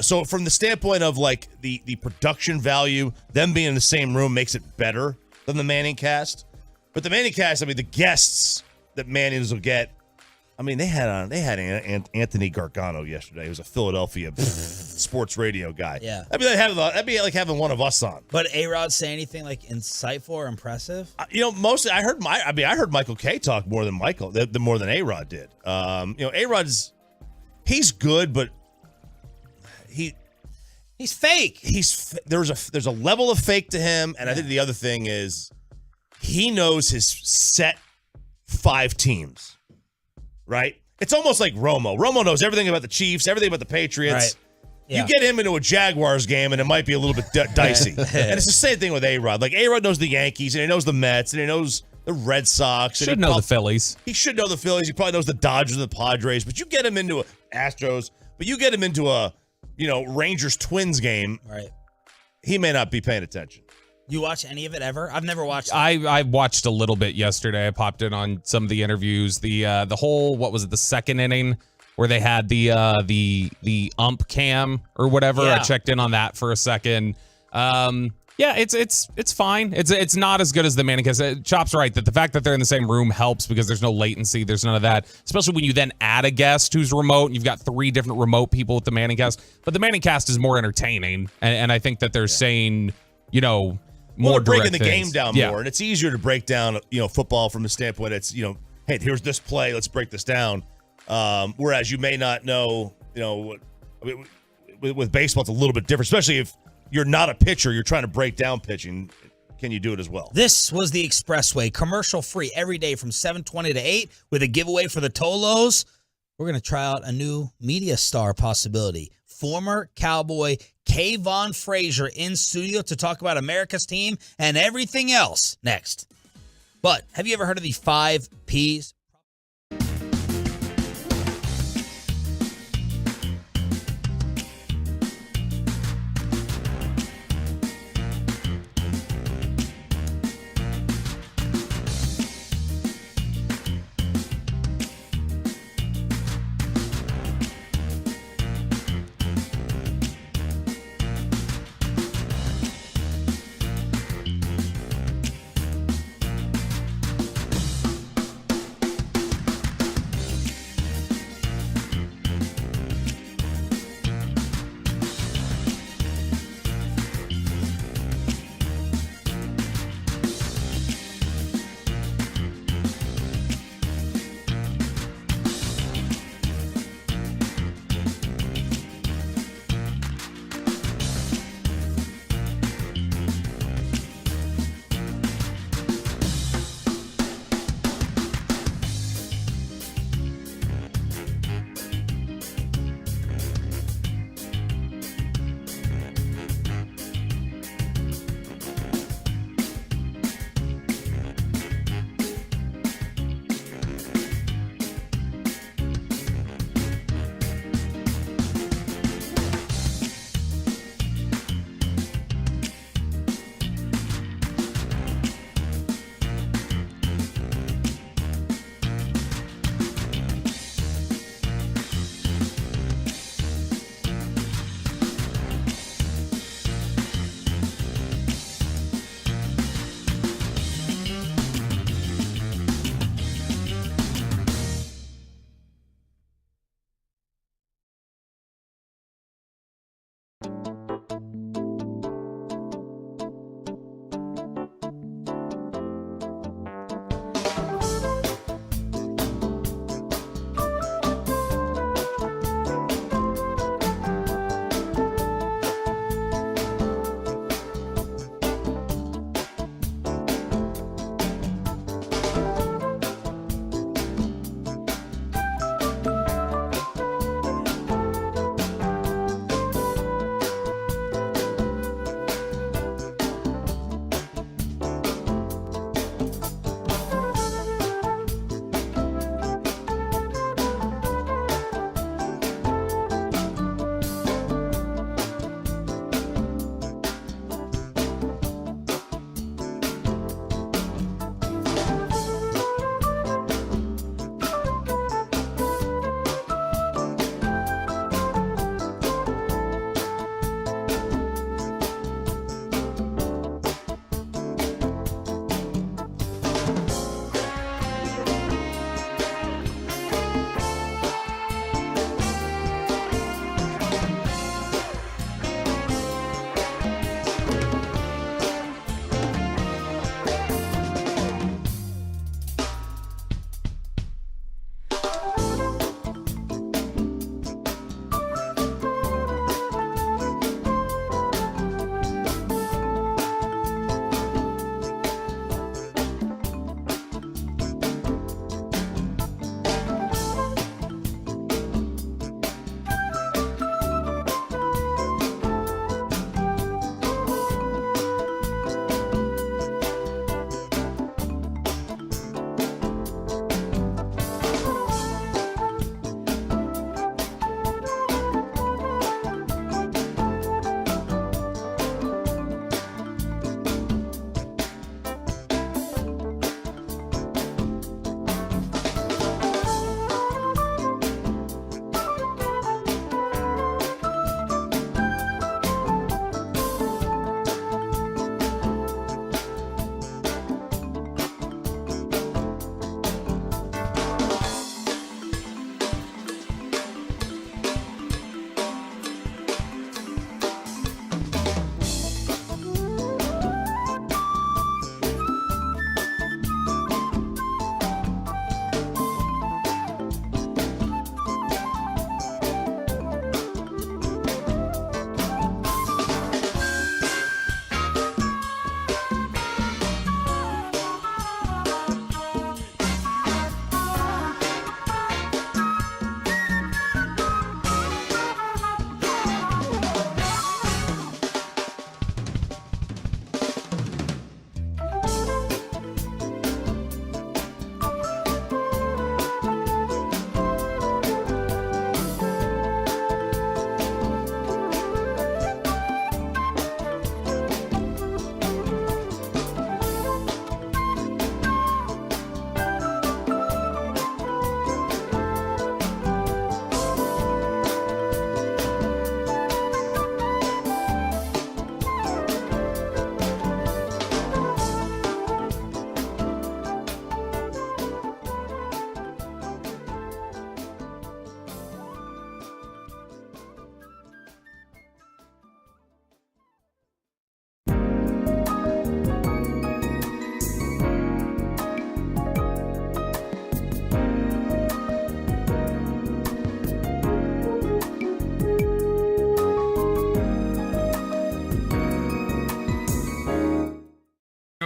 [SPEAKER 4] So from the standpoint of like the production value, them being in the same room makes it better than the Manning cast. But the Manning cast, I mean, the guests that Mannings will get, I mean, they had Anthony Gargano yesterday. He was a Philadelphia sports radio guy.
[SPEAKER 3] Yeah.
[SPEAKER 4] That'd be like having one of us on.
[SPEAKER 3] But A-Rod say anything like insightful or impressive?
[SPEAKER 4] Mostly I heard Michael K talk more than more than A-Rod did. A-Rod's he's good, but he's
[SPEAKER 3] fake.
[SPEAKER 4] There's a level of fake to him, and I think the other thing is he knows his set 5 teams. Right? It's almost like Romo. Romo knows everything about the Chiefs, everything about the Patriots.
[SPEAKER 3] Right. Yeah.
[SPEAKER 4] You get him into a Jaguars game, and it might be a little bit dicey. And it's the same thing with A-Rod. Like, A-Rod knows the Yankees, and he knows the Mets, and he knows the Red Sox.
[SPEAKER 11] Should know the Phillies.
[SPEAKER 4] He should know the Phillies. He probably knows the Dodgers and the Padres. But you get him into Astros, but you get him into a, Rangers-Twins game.
[SPEAKER 3] Right.
[SPEAKER 4] He may not be paying attention.
[SPEAKER 3] You watch any of it ever? I've never watched it.
[SPEAKER 11] I watched a little bit yesterday. I popped in on some of the interviews. The whole, what was it, the second inning where they had the ump cam or whatever.
[SPEAKER 3] Yeah.
[SPEAKER 11] I checked in on that for a second. It's fine. It's not as good as the Manning cast. Chop's right that the fact that they're in the same room helps because there's no latency. There's none of that. Especially when you then add a guest who's remote and you've got 3 different remote people with the Manning cast. But the Manning cast is more entertaining, and I think that they're saying, more
[SPEAKER 4] breaking the
[SPEAKER 11] direct
[SPEAKER 4] game
[SPEAKER 11] things.
[SPEAKER 4] down more, and it's easier to break down, football from the standpoint it's, hey, here's this play, let's break this down. Whereas you may not know, with baseball, it's a little bit different, especially if you're not a pitcher, you're trying to break down pitching. Can you do it as well?
[SPEAKER 3] This was the Expressway, commercial free every day from 7:20 to 8 with a giveaway for the Tolos. We're going to try out a new media star possibility. former Cowboy Kavon Frazier in studio to talk about America's team and everything else next. But have you ever heard of the 5 Ps?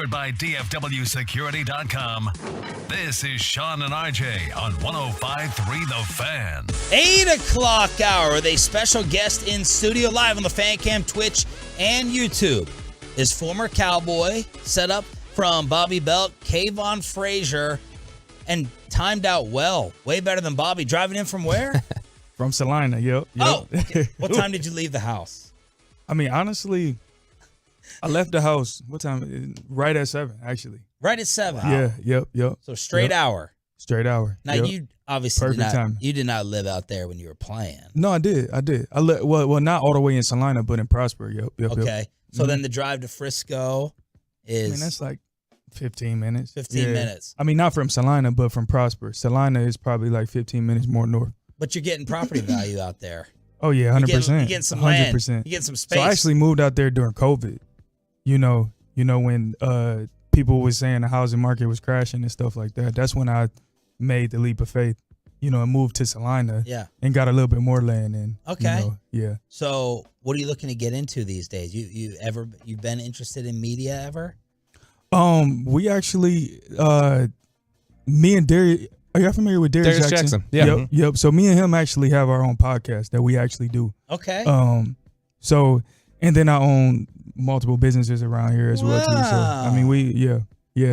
[SPEAKER 1] secured by DFWsecurity.com. This is Sean and RJ on 105.3 The Fan.
[SPEAKER 3] 8 o'clock hour with a special guest in studio live on the Fan Cam, Twitch, and YouTube. Is former Cowboy, set up from Bobby Belt, Kavon Frazier, and timed out well. Way better than Bobby. Driving in from where?
[SPEAKER 18] From Salina, yep.
[SPEAKER 3] Oh, okay. What time did you leave the house?
[SPEAKER 18] I mean, honestly, I left the house, what time? Right at 7, actually.
[SPEAKER 3] Right at 7?
[SPEAKER 18] Yeah, yep.
[SPEAKER 3] So straight hour.
[SPEAKER 18] Straight hour.
[SPEAKER 3] Now,
[SPEAKER 18] yep.
[SPEAKER 3] you obviously did not live out there when you were playing.
[SPEAKER 18] No, I did. Well, not all the way in Salina, but in Prosper, yep.
[SPEAKER 3] Okay. So then the drive to Frisco is...
[SPEAKER 18] I mean, that's like 15 minutes.
[SPEAKER 3] 15 minutes.
[SPEAKER 18] I mean, not from Salina, but from Prosper. Salina is probably like 15 minutes more north.
[SPEAKER 3] But you're getting property value out there.
[SPEAKER 18] Oh, yeah, 100%.
[SPEAKER 3] You're getting some
[SPEAKER 18] 100%.
[SPEAKER 3] land. You're getting some space.
[SPEAKER 18] So I actually moved out there during COVID. You know when people were saying the housing market was crashing and stuff like that. That's when I made the leap of faith, and moved to Salina and got a little bit more land in.
[SPEAKER 3] Okay.
[SPEAKER 18] Yeah.
[SPEAKER 3] So what are you looking to get into these days? You've been interested in media ever?
[SPEAKER 18] We actually, me and Darius, are you familiar with Darius Jackson?
[SPEAKER 11] Yeah.
[SPEAKER 18] Yep. So me and him actually have our own podcast that we actually do.
[SPEAKER 3] Okay.
[SPEAKER 18] So, and then I own multiple businesses around here as well too. So I mean,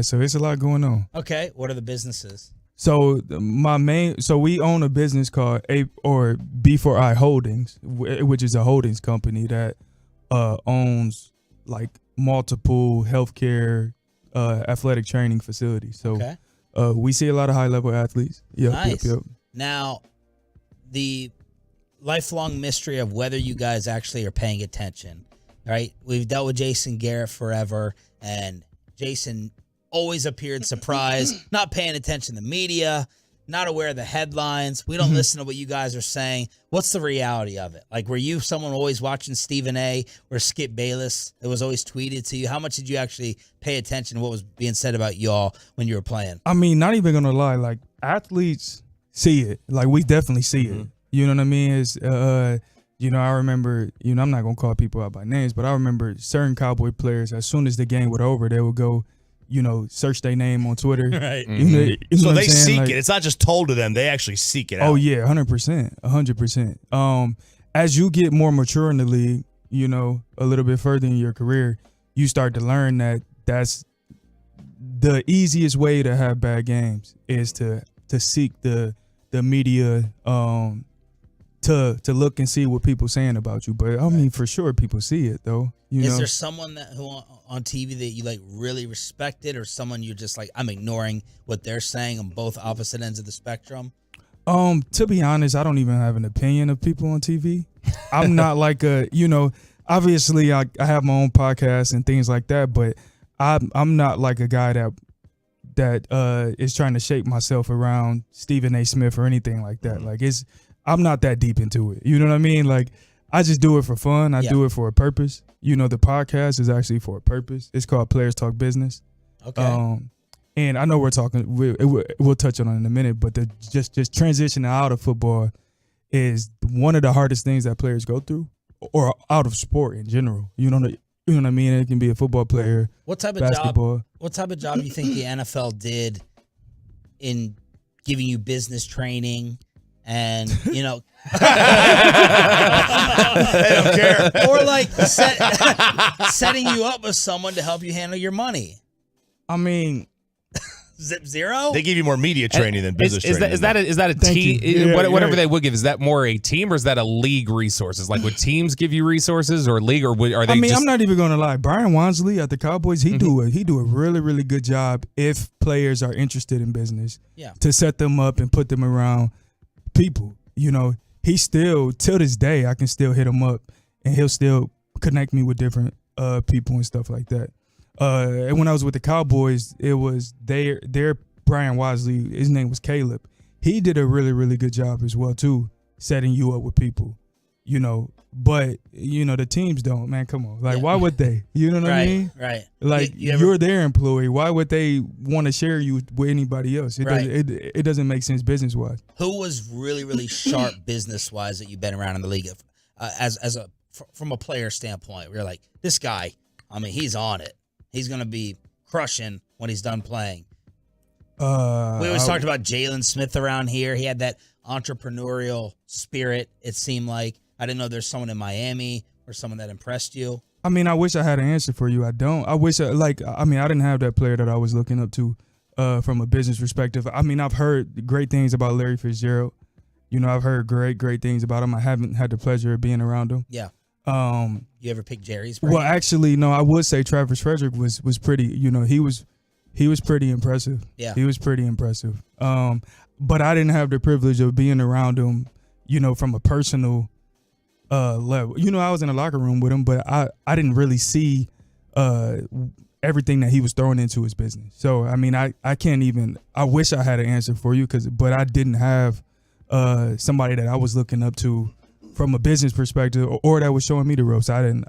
[SPEAKER 18] so it's a lot going on.
[SPEAKER 3] Okay. What are the businesses?
[SPEAKER 18] So we own a business called B4I Holdings, which is a holdings company that owns like multiple healthcare, athletic training facilities. So we see a lot of high level athletes.
[SPEAKER 3] Nice. Yep. Now, the lifelong mystery of whether you guys actually are paying attention, right? We've dealt with Jason Garrett forever, and Jason always appeared surprised, not paying attention to the media, not aware of the headlines. We don't listen to what you guys are saying. What's the reality of it? Like, were you someone always watching Stephen A. or Skip Bayless that was always tweeted to you? How much did you actually pay attention to what was being said about y'all when you were playing?
[SPEAKER 18] I mean, not even gonna lie, like athletes see it. Like we definitely see it. You know what I mean? It's I remember, I'm not gonna call people out by names, but I remember certain Cowboy players, as soon as the game was over, they would go, search their name on Twitter.
[SPEAKER 3] Right.
[SPEAKER 4] So they seek it. It's not just told to them. They actually seek it out.
[SPEAKER 18] Oh, yeah, 100%. 100%. As you get more mature in the league, a little bit further in your career, you start to learn that that's the easiest way to have bad games is to seek the media to look and see what people saying about you. But, I mean, for sure, people see it, though.
[SPEAKER 3] Is there someone who on TV that you like really respected, or someone you're just like, I'm ignoring what they're saying on both opposite ends of the spectrum?
[SPEAKER 18] To be honest, I don't even have an opinion of people on TV. I'm not like obviously I have my own podcast and things like that, but I'm not like a guy that is trying to shape myself around Stephen A. Smith or anything like that. Like I'm not that deep into it. You know what I mean? Like I just do it for fun. I do it for a purpose. The podcast is actually for a purpose. It's called Players Talk Business.
[SPEAKER 3] Okay.
[SPEAKER 18] And I know we'll touch on it in a minute, but just transitioning out of football is one of the hardest things that players go through, or out of sport in general. You know what I mean? It can be a football player.
[SPEAKER 3] What type of
[SPEAKER 18] basketball.
[SPEAKER 3] What type of job do you think the NFL did in giving you business training? And, they don't
[SPEAKER 4] care.
[SPEAKER 3] Or like setting you up with someone to help you handle your money.
[SPEAKER 18] I mean,
[SPEAKER 3] zero?
[SPEAKER 4] They give you more media training than business training.
[SPEAKER 11] Is that a team? Whatever they would give, is that more a team, or is that a league resources? Like, would teams give you resources, or league, or are they?
[SPEAKER 18] I mean, I'm not even gonna lie. Brian Wansley at the Cowboys, he do a really, really good job if players are interested in business.
[SPEAKER 3] Yeah.
[SPEAKER 18] To set them up and put them around people. He still, till this day, I can still hit him up and he'll still connect me with different people and stuff like that. And when I was with the Cowboys, it was their Brian Wansley, his name was Caleb. He did a really, really good job as well too, setting you up with people. But the teams don't, man. Come on, like why would they? You know what I mean?
[SPEAKER 3] Right.
[SPEAKER 18] Like you're their employee. Why would they want to share you with anybody else? It doesn't make sense business wise.
[SPEAKER 3] Who was really, really sharp business wise that you've been around in the league from a player standpoint? We're like, this guy. I mean, he's on it. He's gonna be crushing when he's done playing? We
[SPEAKER 18] We
[SPEAKER 3] always talked about Jalen Smith around here. He had that entrepreneurial spirit, it seemed like. I didn't know there's someone in Miami or someone that impressed you.
[SPEAKER 18] I mean, I wish I had an answer for you. I don't. I wish, I didn't have that player that I was looking up to from a business perspective. I mean, I've heard great things about Larry Fitzgerald. You know, I've heard great things about him. I haven't had the pleasure of being around him.
[SPEAKER 3] Yeah. You ever pick Jerry's brain?
[SPEAKER 18] Well, actually, no, I would say Travis Frederick was pretty, you know, he was pretty impressive.
[SPEAKER 3] Yeah.
[SPEAKER 18] He was pretty impressive. But I didn't have the privilege of being around him, you know, from a personal level. You know, I was in the locker room with him, but I didn't really see everything that he was throwing into his business. So, I mean, I can't even, I wish I had an answer for you, but I didn't have somebody that I was looking up to from a business perspective, or that was showing me the ropes. I didn't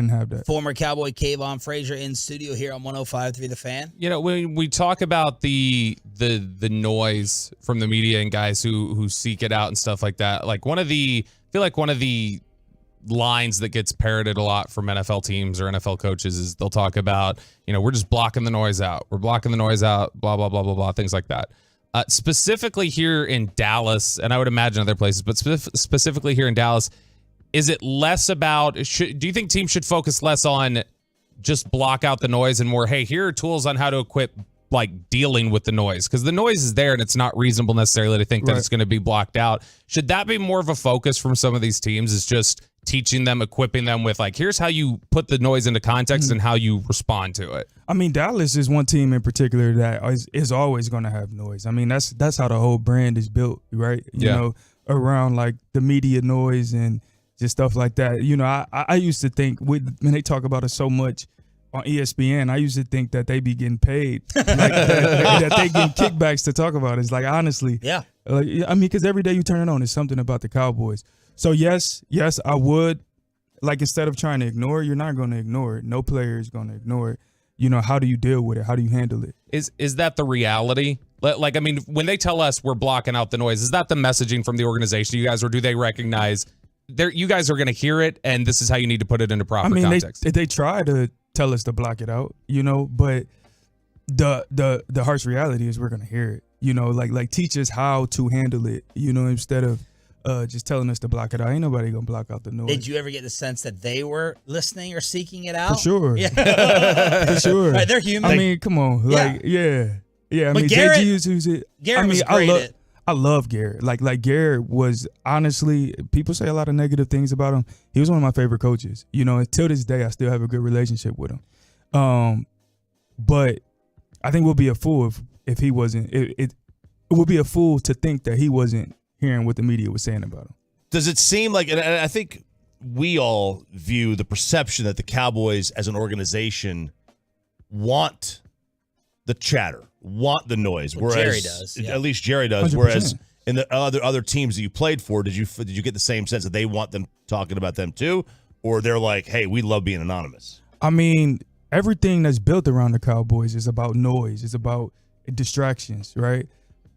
[SPEAKER 18] have that.
[SPEAKER 3] Former Cowboy Kavon Frazier in studio here on 105.3 The Fan.
[SPEAKER 11] You know, when we talk about the noise from the media and guys who seek it out and stuff like that, like one of the lines that gets parroted a lot from NFL teams or NFL coaches is they'll talk about, you know, we're just blocking the noise out. We're blocking the noise out, blah, blah, blah, blah, blah, things like that. Specifically here in Dallas, and I would imagine other places, but specifically here in Dallas, is it less about, do you think teams should focus less on just block out the noise and more, hey, here are tools on how to equip like dealing with the noise? Because the noise is there and it's not reasonable necessarily to think that it's going to be blocked out. Should that be more of a focus from some of these teams, is just teaching them, equipping them with like, here's how you put the noise into context and how you respond to it?
[SPEAKER 18] I mean, Dallas is one team in particular that is always going to have noise. I mean, that's how the whole brand is built, right? You know, around like the media noise and just stuff like that. You know, I used to think when they talk about it so much on ESPN, I used to think that they be getting paid, like that they get kickbacks to talk about it. It's like, honestly, I mean, because every day you turn it on, it's something about the Cowboys. So yes, I would. Like, instead of trying to ignore it, you're not going to ignore it. No player is going to ignore it. You know, how do you deal with it? How do you handle it?
[SPEAKER 11] Is that the reality? Like, I mean, when they tell us we're blocking out the noise, is that the messaging from the organization, you guys, or do they recognize you guys are going to hear it and this is how you need to put it into proper context?
[SPEAKER 18] They try to tell us to block it out, you know, but the harsh reality is we're going to hear it, you know, like teach us how to handle it, you know, instead of just telling us to block it out. Ain't nobody gonna block out the noise.
[SPEAKER 3] Did you ever get the sense that they were listening or seeking it out?
[SPEAKER 18] For sure.
[SPEAKER 3] Yeah.
[SPEAKER 18] For sure.
[SPEAKER 3] Right, they're human.
[SPEAKER 18] I mean, come on. Like, yeah. I
[SPEAKER 3] But
[SPEAKER 18] mean,
[SPEAKER 3] Garrett,
[SPEAKER 18] JG is who's it.
[SPEAKER 3] Garrett was great
[SPEAKER 18] I love Garrett. Like Garrett was, honestly, people say a lot of negative things about him. He was one of my favorite coaches. You know, until this day, I still have a good relationship with him. But I think we'll be a fool if he wasn't. It would be a fool to think that he wasn't hearing what the media was saying about him.
[SPEAKER 4] Does it seem like, and I think we all view the perception that the Cowboys as an organization want the chatter, want the noise,
[SPEAKER 3] Well,
[SPEAKER 4] whereas
[SPEAKER 3] Jerry does, yeah.
[SPEAKER 4] at least Jerry does.
[SPEAKER 18] 100%.
[SPEAKER 4] Whereas in the other teams that you played for, did you get the same sense that they want them talking about them too, or they're like, hey, we love being anonymous?
[SPEAKER 18] I mean, everything that's built around the Cowboys is about noise. It's about distractions, right?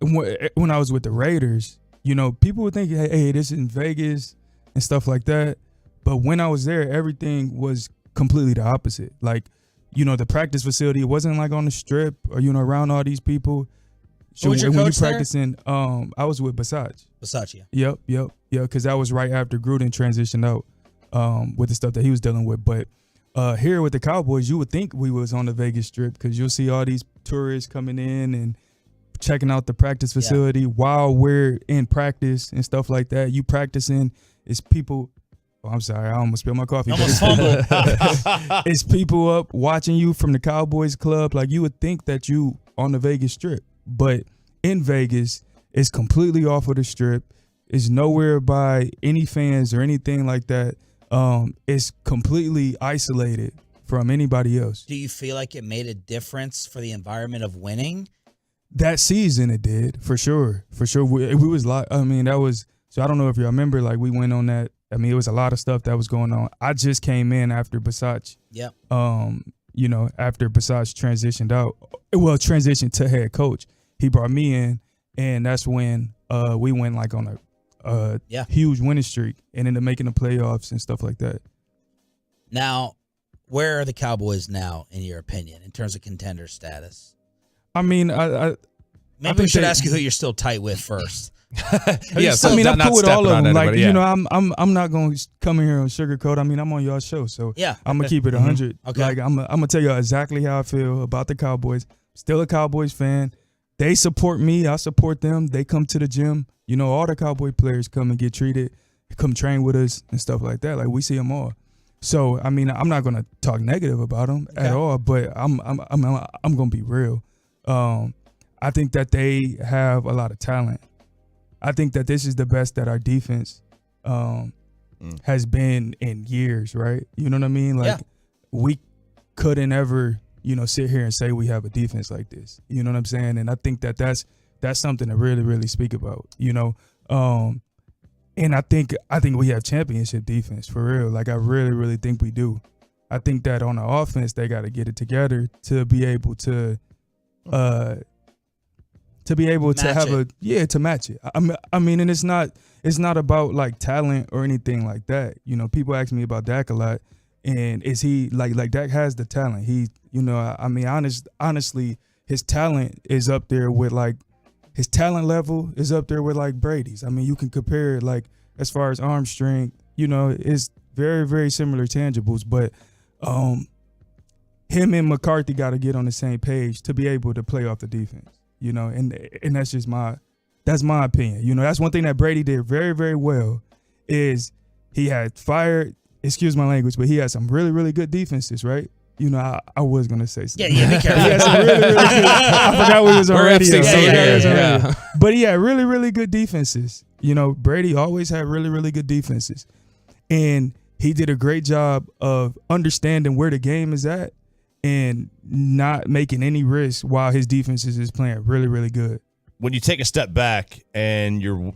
[SPEAKER 18] When I was with the Raiders, you know, people would think, hey, this is in Vegas and stuff like that. But when I was there, everything was completely the opposite. Like, you know, the practice facility, it wasn't like on the strip or, you know, around all these people.
[SPEAKER 3] Who was your
[SPEAKER 18] when
[SPEAKER 3] coach
[SPEAKER 18] you practicing, I was with Bochy.
[SPEAKER 3] Bochy, yeah.
[SPEAKER 18] Yep. Because that was right after Gruden transitioned out with the stuff that he was dealing with. But here with the Cowboys, you would think we was on the Vegas Strip because you'll see all these tourists coming in and checking out the practice facility while we're in practice and stuff like that. You practicing, it's people. Oh, I'm sorry, I almost spilled my coffee.
[SPEAKER 3] Almost fumbled.
[SPEAKER 18] It's people up watching you from the Cowboys club. Like, you would think that you on the Vegas Strip, but in Vegas, it's completely off of the Strip. It's nowhere by any fans or anything like that. It's completely isolated from anybody else.
[SPEAKER 3] Do you feel like it made a difference for the environment of winning?
[SPEAKER 18] That season it did, for sure. We was like, I mean, that was, so I don't know if you remember, like, we went on that. I mean, it was a lot of stuff that was going on. I just came in after Bochy.
[SPEAKER 3] Yep.
[SPEAKER 18] You know, after Bochy transitioned to head coach. He brought me in, and that's when we went like on a huge winning streak and ended up making the playoffs and stuff like that.
[SPEAKER 3] Now, where are the Cowboys now, in your opinion, in terms of contender status?
[SPEAKER 18] I mean,
[SPEAKER 3] Maybe we should ask you who you're still tight with first.
[SPEAKER 11] Yes,
[SPEAKER 18] I mean, I'm cool with all of them. Like,
[SPEAKER 11] yeah.
[SPEAKER 18] you know, I'm not going to come in here and sugarcoat. I mean, I'm on y'all show, so
[SPEAKER 3] yeah,
[SPEAKER 18] I'm gonna keep it 100.
[SPEAKER 3] Okay.
[SPEAKER 18] Like, I'm gonna tell y'all exactly how I feel about the Cowboys. Still a Cowboys fan. They support me. I support them. They come to the gym. You know, all the Cowboy players come and get treated, come train with us and stuff like that. Like, we see them all. So, I mean, I'm not gonna talk negative about them at all. But I'm gonna be real. I think that they have a lot of talent. I think that this is the best that our defense has been in years, right? You know what I mean? Like, we couldn't ever, you know, sit here and say we have a defense like this. You know what I'm saying? And I think that that's something to really, really speak about, you know? And I think we have championship defense, for real. Like, I really, really think we do. I think that on the offense, they got to get it together to be able to match it. I mean, and it's not about like talent or anything like that. You know, people ask me about Dak a lot, and is he like Dak has the talent. He, you know, I mean, honestly, his talent is up there with like his talent level is up there with like Brady's. I mean, you can compare it like as far as arm strength. You know, it's very, very similar tangibles, but him and McCarthy got to get on the same page to be able to play off the defense. You know, and that's just my opinion. You know, that's one thing that Brady did very, very well is he had fired, excuse my language, but he had some really, really good defenses, right? You know, I was going to say something.
[SPEAKER 3] Yeah, be careful.
[SPEAKER 18] He had some really, really good. I forgot we was on radio.
[SPEAKER 3] Yeah.
[SPEAKER 18] But he had really, really good defenses. You know, Brady always had really, really good defenses. And he did a great job of understanding where the game is at and not making any risk while his defenses is playing really, really good.
[SPEAKER 4] When you take a step back and you're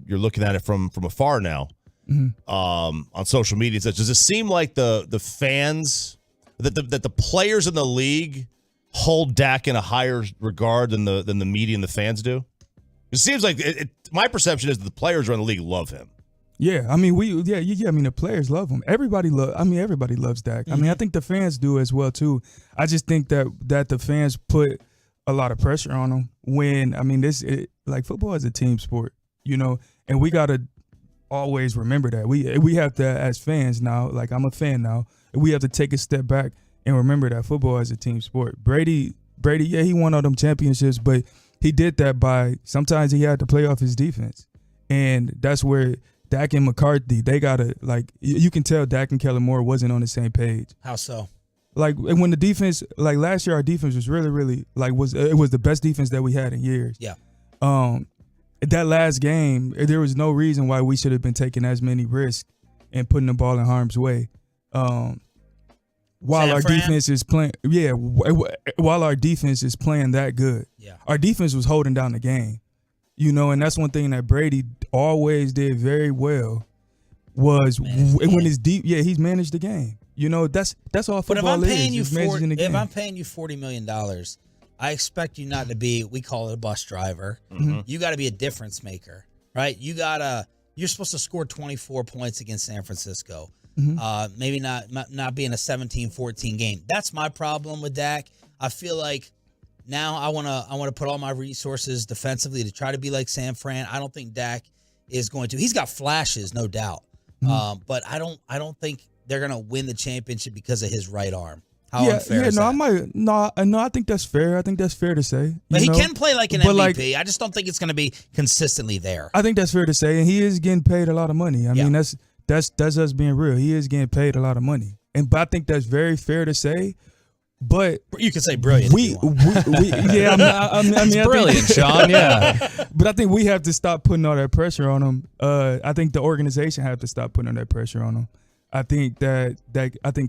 [SPEAKER 4] looking at it from afar now, on social media, does it seem like the fans that the players in the league hold Dak in a higher regard than the media and the fans do? It seems like my perception is that the players around the league love him.
[SPEAKER 18] Yeah, I mean I mean the players love him. Everybody loves Dak. I mean, I think the fans do as well too. I just think that the fans put a lot of pressure on him when, I mean, like football is a team sport, you know, and we got to always remember that. We have to, as fans now, like I'm a fan now, we have to take a step back and remember that football is a team sport. Brady, yeah, he won all them championships, but he did that by sometimes he had to play off his defense. And that's where Dak and McCarthy, they got to, like, you can tell Dak and Kellen Moore wasn't on the same page.
[SPEAKER 3] How so?
[SPEAKER 18] Like, when the defense, like last year, our defense was really, really, like, it was the best defense that we had in years.
[SPEAKER 3] Yeah.
[SPEAKER 18] That last game, there was no reason why we should have been taking as many risks and putting the ball in harm's way. While our defense is playing, while our defense is playing that good.
[SPEAKER 3] Yeah.
[SPEAKER 18] Our defense was holding down the game. You know, and that's one thing that Brady always did very well was when his he's managed the game. You know, that's all football is. But if I'm paying
[SPEAKER 3] you $40 million, I expect you not to be, we call it a bus driver.
[SPEAKER 4] Mm-hmm.
[SPEAKER 3] You got to be a difference maker, right? You're supposed to score 24 points against San Francisco.
[SPEAKER 18] Mm-hmm.
[SPEAKER 3] Maybe not being a 17-14 game. That's my problem with Dak. I feel like now I want to put all my resources defensively to try to be like San Fran. I don't think Dak is going to. He's got flashes, no doubt. But I don't think they're going to win the championship because of his right arm. How unfair is that?
[SPEAKER 18] I think that's fair. I think that's fair to say.
[SPEAKER 3] But he can play like an MVP. I just don't think it's going to be consistently there.
[SPEAKER 18] I think that's fair to say, and he is getting paid a lot of money. I mean, that's us being real. He is getting paid a lot of money, but I think that's very fair to say. But
[SPEAKER 3] you can say brilliant.
[SPEAKER 11] It's brilliant, Sean. Yeah,
[SPEAKER 18] but I think we have to stop putting all that pressure on him. I think the organization have to stop putting all that pressure on him. I think that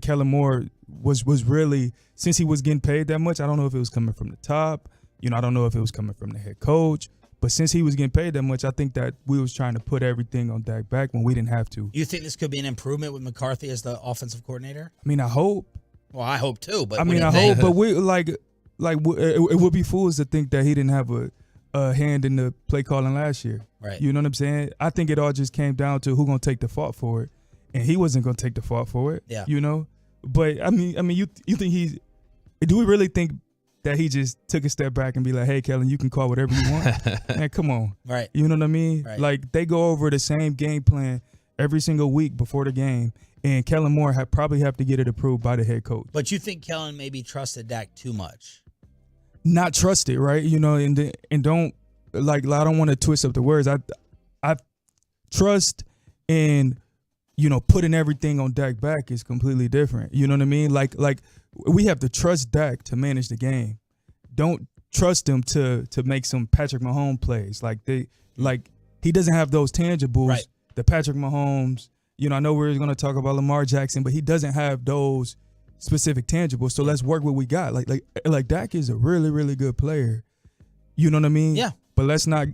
[SPEAKER 18] Kellen Moore was really, since he was getting paid that much. I don't know if it was coming from the top. You know, I don't know if it was coming from the head coach. But since he was getting paid that much, I think that we was trying to put everything on Dak back when we didn't have to.
[SPEAKER 3] You think this could be an improvement with McCarthy as the offensive coordinator?
[SPEAKER 18] I mean, I hope.
[SPEAKER 3] Well, I hope too. But
[SPEAKER 18] I mean, I hope. But we it would be fools to think that he didn't have a hand in the play calling last year.
[SPEAKER 3] Right.
[SPEAKER 18] You know what I'm saying? I think it all just came down to who gonna take the fault for it, and he wasn't gonna take the fault for it.
[SPEAKER 3] Yeah.
[SPEAKER 18] You know, But I mean, you think do we really think that he just took a step back and be like, hey, Kellen, you can call whatever you want? Man, come on.
[SPEAKER 3] Right.
[SPEAKER 18] You know what I mean?
[SPEAKER 3] Right.
[SPEAKER 18] Like, they go over the same game plan every single week before the game, and Kellen Moore probably have to get it approved by the head coach.
[SPEAKER 3] But you think Kellen maybe trusted Dak too much?
[SPEAKER 18] Not trusted, right? You know, and don't, like, I don't want to twist up the words. I trust and, you know, putting everything on Dak back is completely different. You know what I mean? Like we have to trust Dak to manage the game. Don't trust him to make some Patrick Mahomes plays. Like he doesn't have those tangibles.
[SPEAKER 3] Right.
[SPEAKER 18] The Patrick Mahomes, you know, I know we're going to talk about Lamar Jackson, but he doesn't have those specific tangibles. So let's work what we got. Like Dak is a really, really good player. You know what I mean?
[SPEAKER 3] Yeah.
[SPEAKER 18] But let's not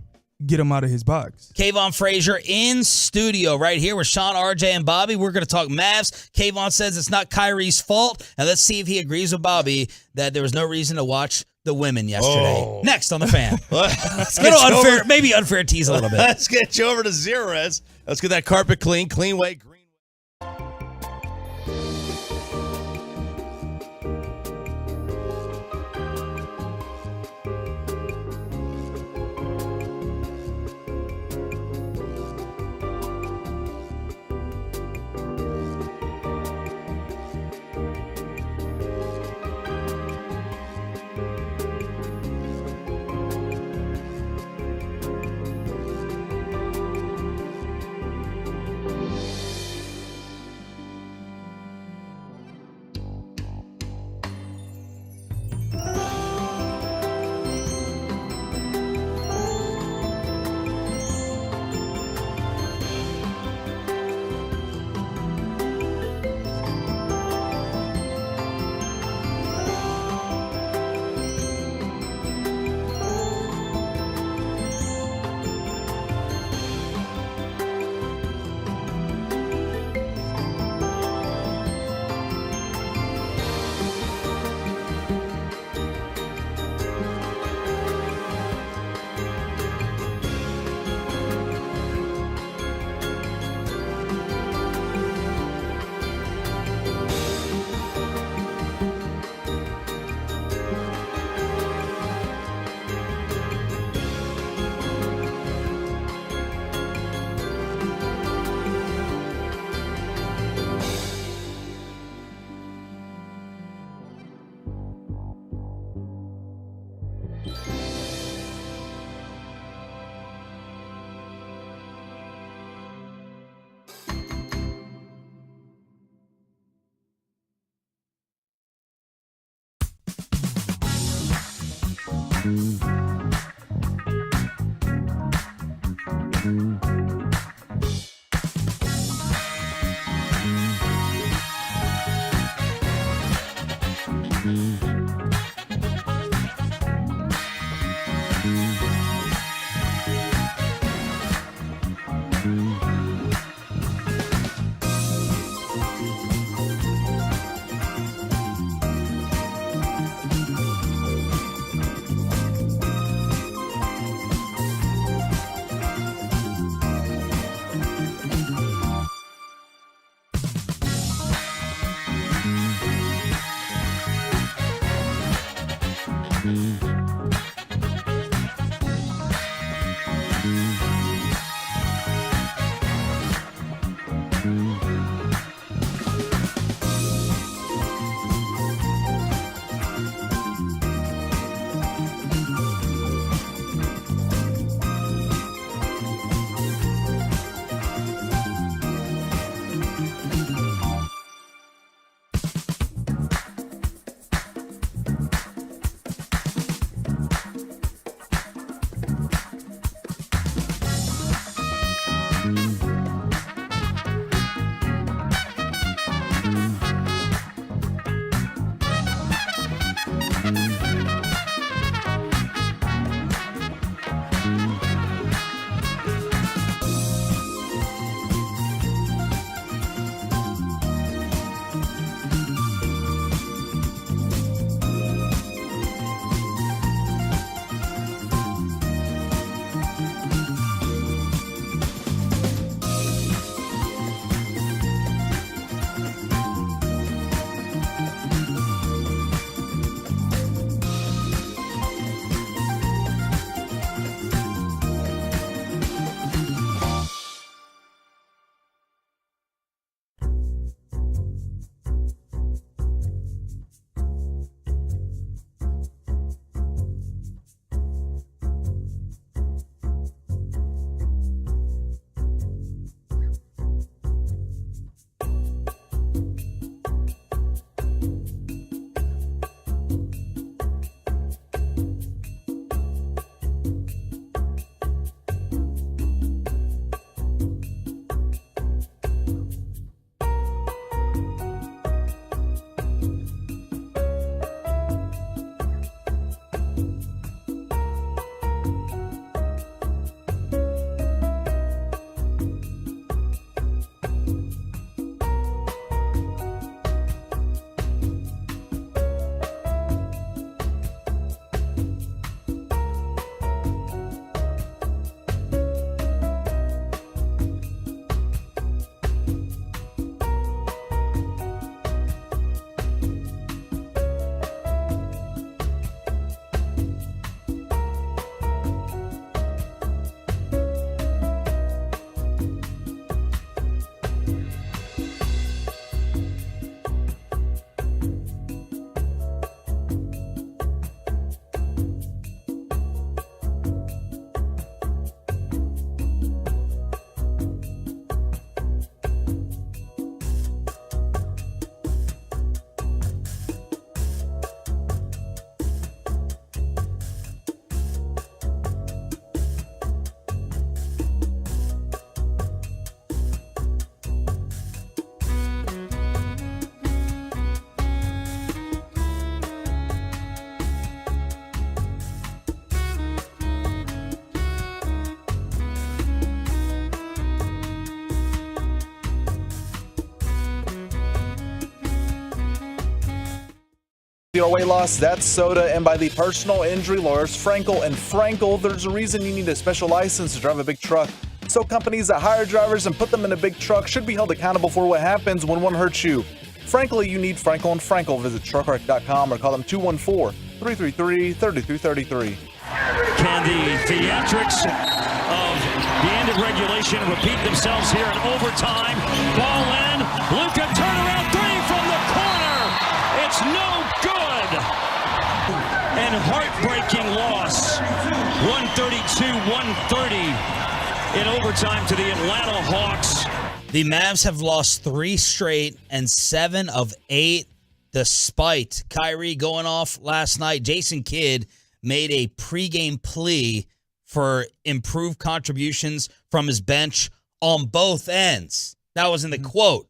[SPEAKER 18] get him out of his box.
[SPEAKER 3] Kavon Frazier in studio right here with Sean, RJ, and Bobby. We're going to talk Mavs. Kavon says it's not Kyrie's fault. And let's see if he agrees with Bobby that there was no reason to watch the women yesterday.
[SPEAKER 4] Oh.
[SPEAKER 3] Next on The Fan.
[SPEAKER 4] Let's
[SPEAKER 3] Little unfair, maybe unfair tease a little bit.
[SPEAKER 4] Let's get you over to Zerez. Let's get that carpet clean way.
[SPEAKER 5] your weight loss? That's Soda, and by the personal injury lawyers Frankel and Frankel. There's a reason you need a special license to drive a big truck. So companies that hire drivers and put them in a big truck should be held accountable for what happens when one hurts you. Frankly, you need Frankel and Frankel. Visit truckwreck.com or call them 214-333-3333.
[SPEAKER 6] Can the theatrics of the end of regulation repeat themselves here in overtime? Ball in. Luka turnaround three from the corner. It's no good. And heartbreaking loss. 132-130 in overtime to the Atlanta Hawks.
[SPEAKER 3] The Mavs have lost 3 straight and 7 of 8 despite Kyrie going off last night. Jason Kidd made a pregame plea for improved contributions from his bench on both ends. That was in the quote.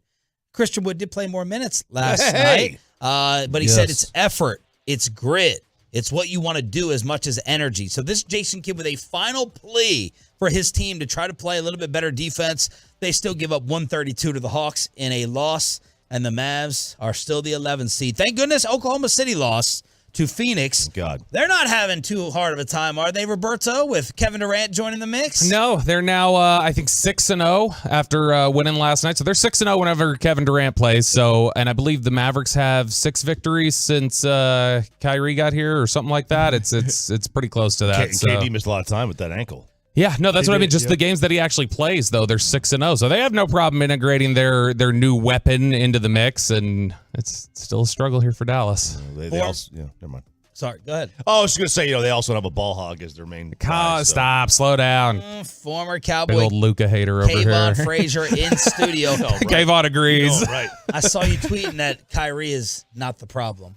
[SPEAKER 3] Christian Wood did play more minutes last night, but he said it's effort, it's grit, it's what you want to do as much as energy. So this Jason Kidd with a final plea for his team to try to play a little bit better defense. They still give up 132 to the Hawks in a loss, and the Mavs are still the 11th seed. Thank goodness Oklahoma City lost to Phoenix.
[SPEAKER 4] God.
[SPEAKER 3] They're not having too hard of a time, are they, Roberto, with Kevin Durant joining the mix?
[SPEAKER 11] No, they're now, I think, 6-0 after winning last night. So they're 6-0 whenever Kevin Durant plays. So, and I believe the Mavericks have 6 victories since Kyrie got here or something like that. It's pretty close to that.
[SPEAKER 4] KD missed a lot of time with that ankle.
[SPEAKER 11] Yeah, no, that's what I mean. Just the games that he actually plays, though, they're 6-0. So they have no problem integrating their new weapon into the mix, and it's still a struggle here for Dallas.
[SPEAKER 4] They also, never mind.
[SPEAKER 3] Sorry, go ahead.
[SPEAKER 4] Oh, I was going to say, they also have a ball hog as their main guy,
[SPEAKER 11] Stop, slow down.
[SPEAKER 3] Former Cowboy
[SPEAKER 11] Big old Luka hater over here.
[SPEAKER 3] Kavon Frazier in studio.
[SPEAKER 11] Kavon agrees.
[SPEAKER 4] Right.
[SPEAKER 3] I saw you tweeting that Kyrie is not the problem.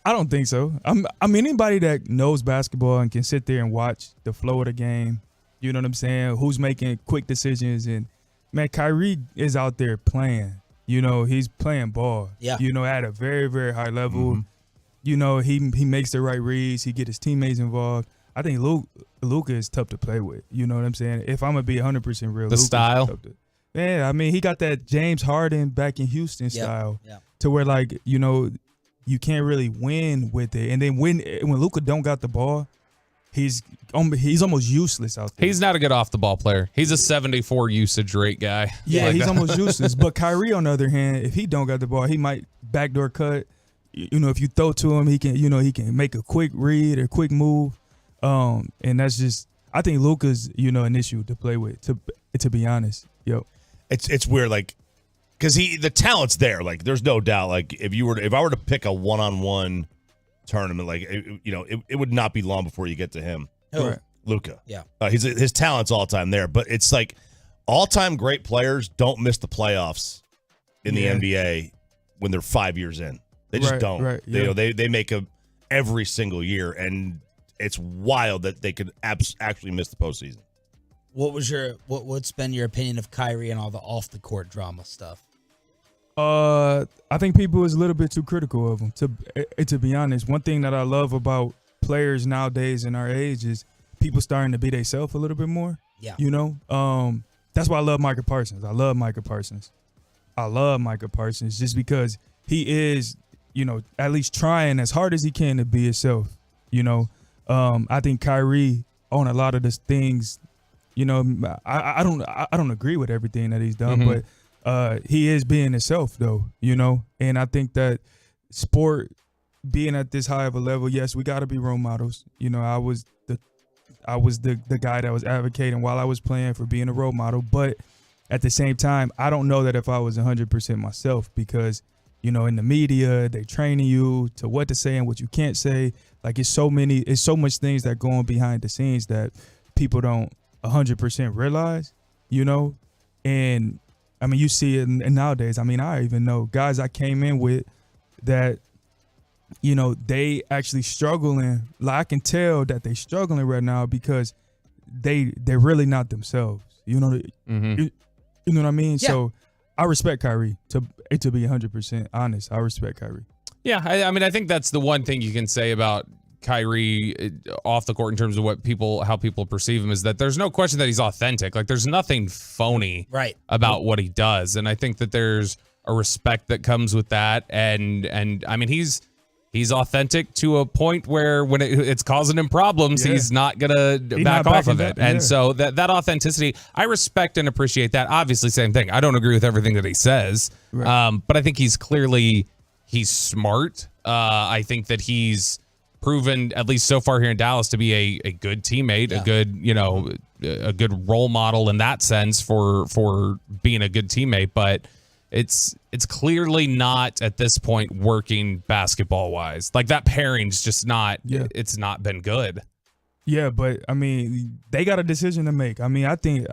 [SPEAKER 18] I don't think so. I mean, anybody that knows basketball and can sit there and watch the flow of the game, you know what I'm saying? Who's making quick decisions? And, man, Kyrie is out there playing. You know, he's playing ball.
[SPEAKER 3] Yeah.
[SPEAKER 18] You know, at a very, very high level. You know, he makes the right reads. He get his teammates involved. I think Luka is tough to play with. You know what I'm saying? If I'm going to be 100% real.
[SPEAKER 11] The style?
[SPEAKER 18] Yeah, I mean, he got that James Harden back in Houston style to where, like, you know, you can't really win with it. And then when Luka don't got the ball, he's almost useless out there.
[SPEAKER 11] He's not a good off-the-ball player. He's a 74 usage rate guy.
[SPEAKER 18] Yeah, he's almost useless. But Kyrie, on the other hand, if he don't got the ball, he might backdoor cut. You know, if you throw to him, he can make a quick read or quick move. And that's just, I think Luka's, an issue to play with, to be honest.
[SPEAKER 4] It's weird, like, because the talent's there. Like, there's no doubt. Like, if I were to pick a one-on-one tournament, like, it would not be long before you get to him.
[SPEAKER 3] Right.
[SPEAKER 4] Luka.
[SPEAKER 3] Yeah.
[SPEAKER 4] His talent's all time there, but it's like all-time great players don't miss the playoffs in the NBA when they're 5 years in. They just don't.
[SPEAKER 18] Right.
[SPEAKER 4] They make every single year, and it's wild that they could actually miss the postseason.
[SPEAKER 3] What's been your opinion of Kyrie and all the off the court drama stuff?
[SPEAKER 18] I think people is a little bit too critical of him. To be honest, one thing that I love about players nowadays in our age is people starting to be themselves a little bit more.
[SPEAKER 3] Yeah.
[SPEAKER 18] That's why I love Micah Parsons. I love Micah Parsons just because he is, at least trying as hard as he can to be himself. I think Kyrie on a lot of the things, I don't agree with everything that he's done, but he is being himself though, and I think that sport being at this high of a level, yes, we got to be role models. I was the guy that was advocating while I was playing for being a role model, but at the same time, I don't know that if I was 100% myself, because in the media, they training you to what to say and what you can't say. Like, it's so much things that go on behind the scenes that people don't 100% realize, and I mean, you see it nowadays. I mean, I even know guys I came in with that, they actually struggling. Like, I can tell that they struggling right now because they're really not themselves. You know what I mean?
[SPEAKER 3] Yeah.
[SPEAKER 18] So I respect Kyrie. To be 100% honest, I respect Kyrie.
[SPEAKER 11] Yeah, I mean, I think that's the one thing you can say about Kyrie off the court in terms of how people perceive him, is that there's no question that he's authentic. Like, there's nothing phony about what he does, and I think that there's a respect that comes with that. And I mean, he's He's authentic to a point where when it's causing him problems, he's not going to back off of it. And so that authenticity, I respect and appreciate that. Obviously, same thing. I don't agree with everything that he says, but I think he's smart. I think that he's proven, at least so far here in Dallas, to be a good teammate, a good role model in that sense for being a good teammate. But it's clearly not at this point working basketball wise. Like that pairing's just not. It's not been good.
[SPEAKER 18] Yeah, but I mean, they got a decision to make. I mean, I think,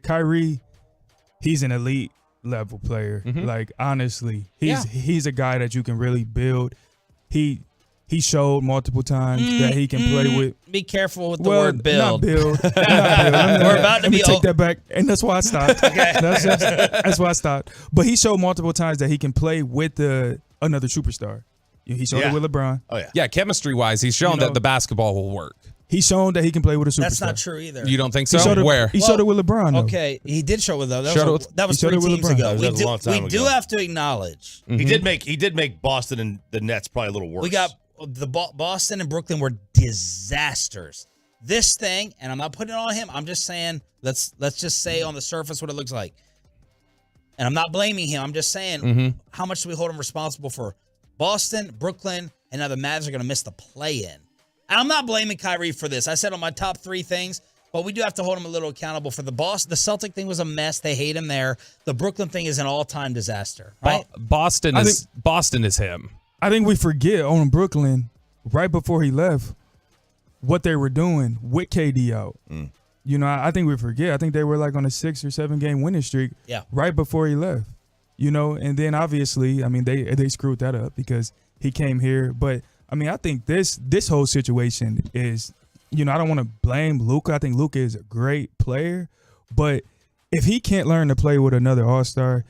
[SPEAKER 18] Kyrie, he's an elite level player. Like honestly, he's a guy that you can really build. He showed multiple times that he can play with.
[SPEAKER 3] Be careful with the word build.
[SPEAKER 18] Not build. We're
[SPEAKER 3] about to
[SPEAKER 18] take that back, and that's why I stopped.
[SPEAKER 3] Okay.
[SPEAKER 18] That's why I stopped. But he showed multiple times that he can play with another superstar. He showed it with LeBron.
[SPEAKER 4] Oh yeah.
[SPEAKER 11] Yeah, chemistry wise, he's shown that the basketball will work.
[SPEAKER 18] He's shown that he can play with a superstar.
[SPEAKER 3] That's not true either.
[SPEAKER 11] You don't think so?
[SPEAKER 18] Where? He showed it with LeBron. Though.
[SPEAKER 3] Okay, he did show it though. That was
[SPEAKER 18] he
[SPEAKER 3] 3 teams ago.
[SPEAKER 4] That was a long time
[SPEAKER 3] we do
[SPEAKER 4] ago.
[SPEAKER 3] have to acknowledge
[SPEAKER 4] He did make Boston and the Nets probably a little worse.
[SPEAKER 3] we got the Boston and Brooklyn were disasters. This thing, and I'm not putting it on him. I'm just saying let's just say on the surface what it looks like. And I'm not blaming him. I'm just saying how much do we hold him responsible for Boston, Brooklyn, and now the Mavs are going to miss the play-in. And I'm not blaming Kyrie for this. I said on my top 3 things, but we do have to hold him a little accountable for the Boston. The Celtic thing was a mess. They hate him there. The Brooklyn thing is an all-time disaster. Right?
[SPEAKER 11] Boston is him.
[SPEAKER 18] I think we forget on Brooklyn right before he left what they were doing with KD out. You know, I think we forget. I think they were like on a 6 or 7 game winning streak. Right before he left. You know, and then obviously, I mean, they screwed that up because he came here. But I mean, I think this whole situation is, you know, I don't want to blame Luka. I think Luka is a great player, but if he can't learn to play with another all-star,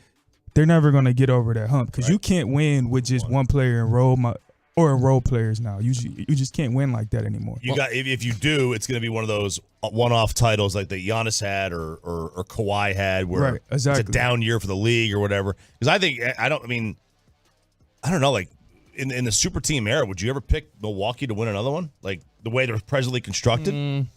[SPEAKER 18] they're never going to get over that hump because you can't win with just one player in role players now. You just can't win like that anymore.
[SPEAKER 4] If you do, it's going to be one of those one-off titles like that Giannis had or Kawhi had, where it's a down year for the league or whatever. Because I don't know, like in the super team era, would you ever pick Milwaukee to win another one? Like the way they're presently constructed.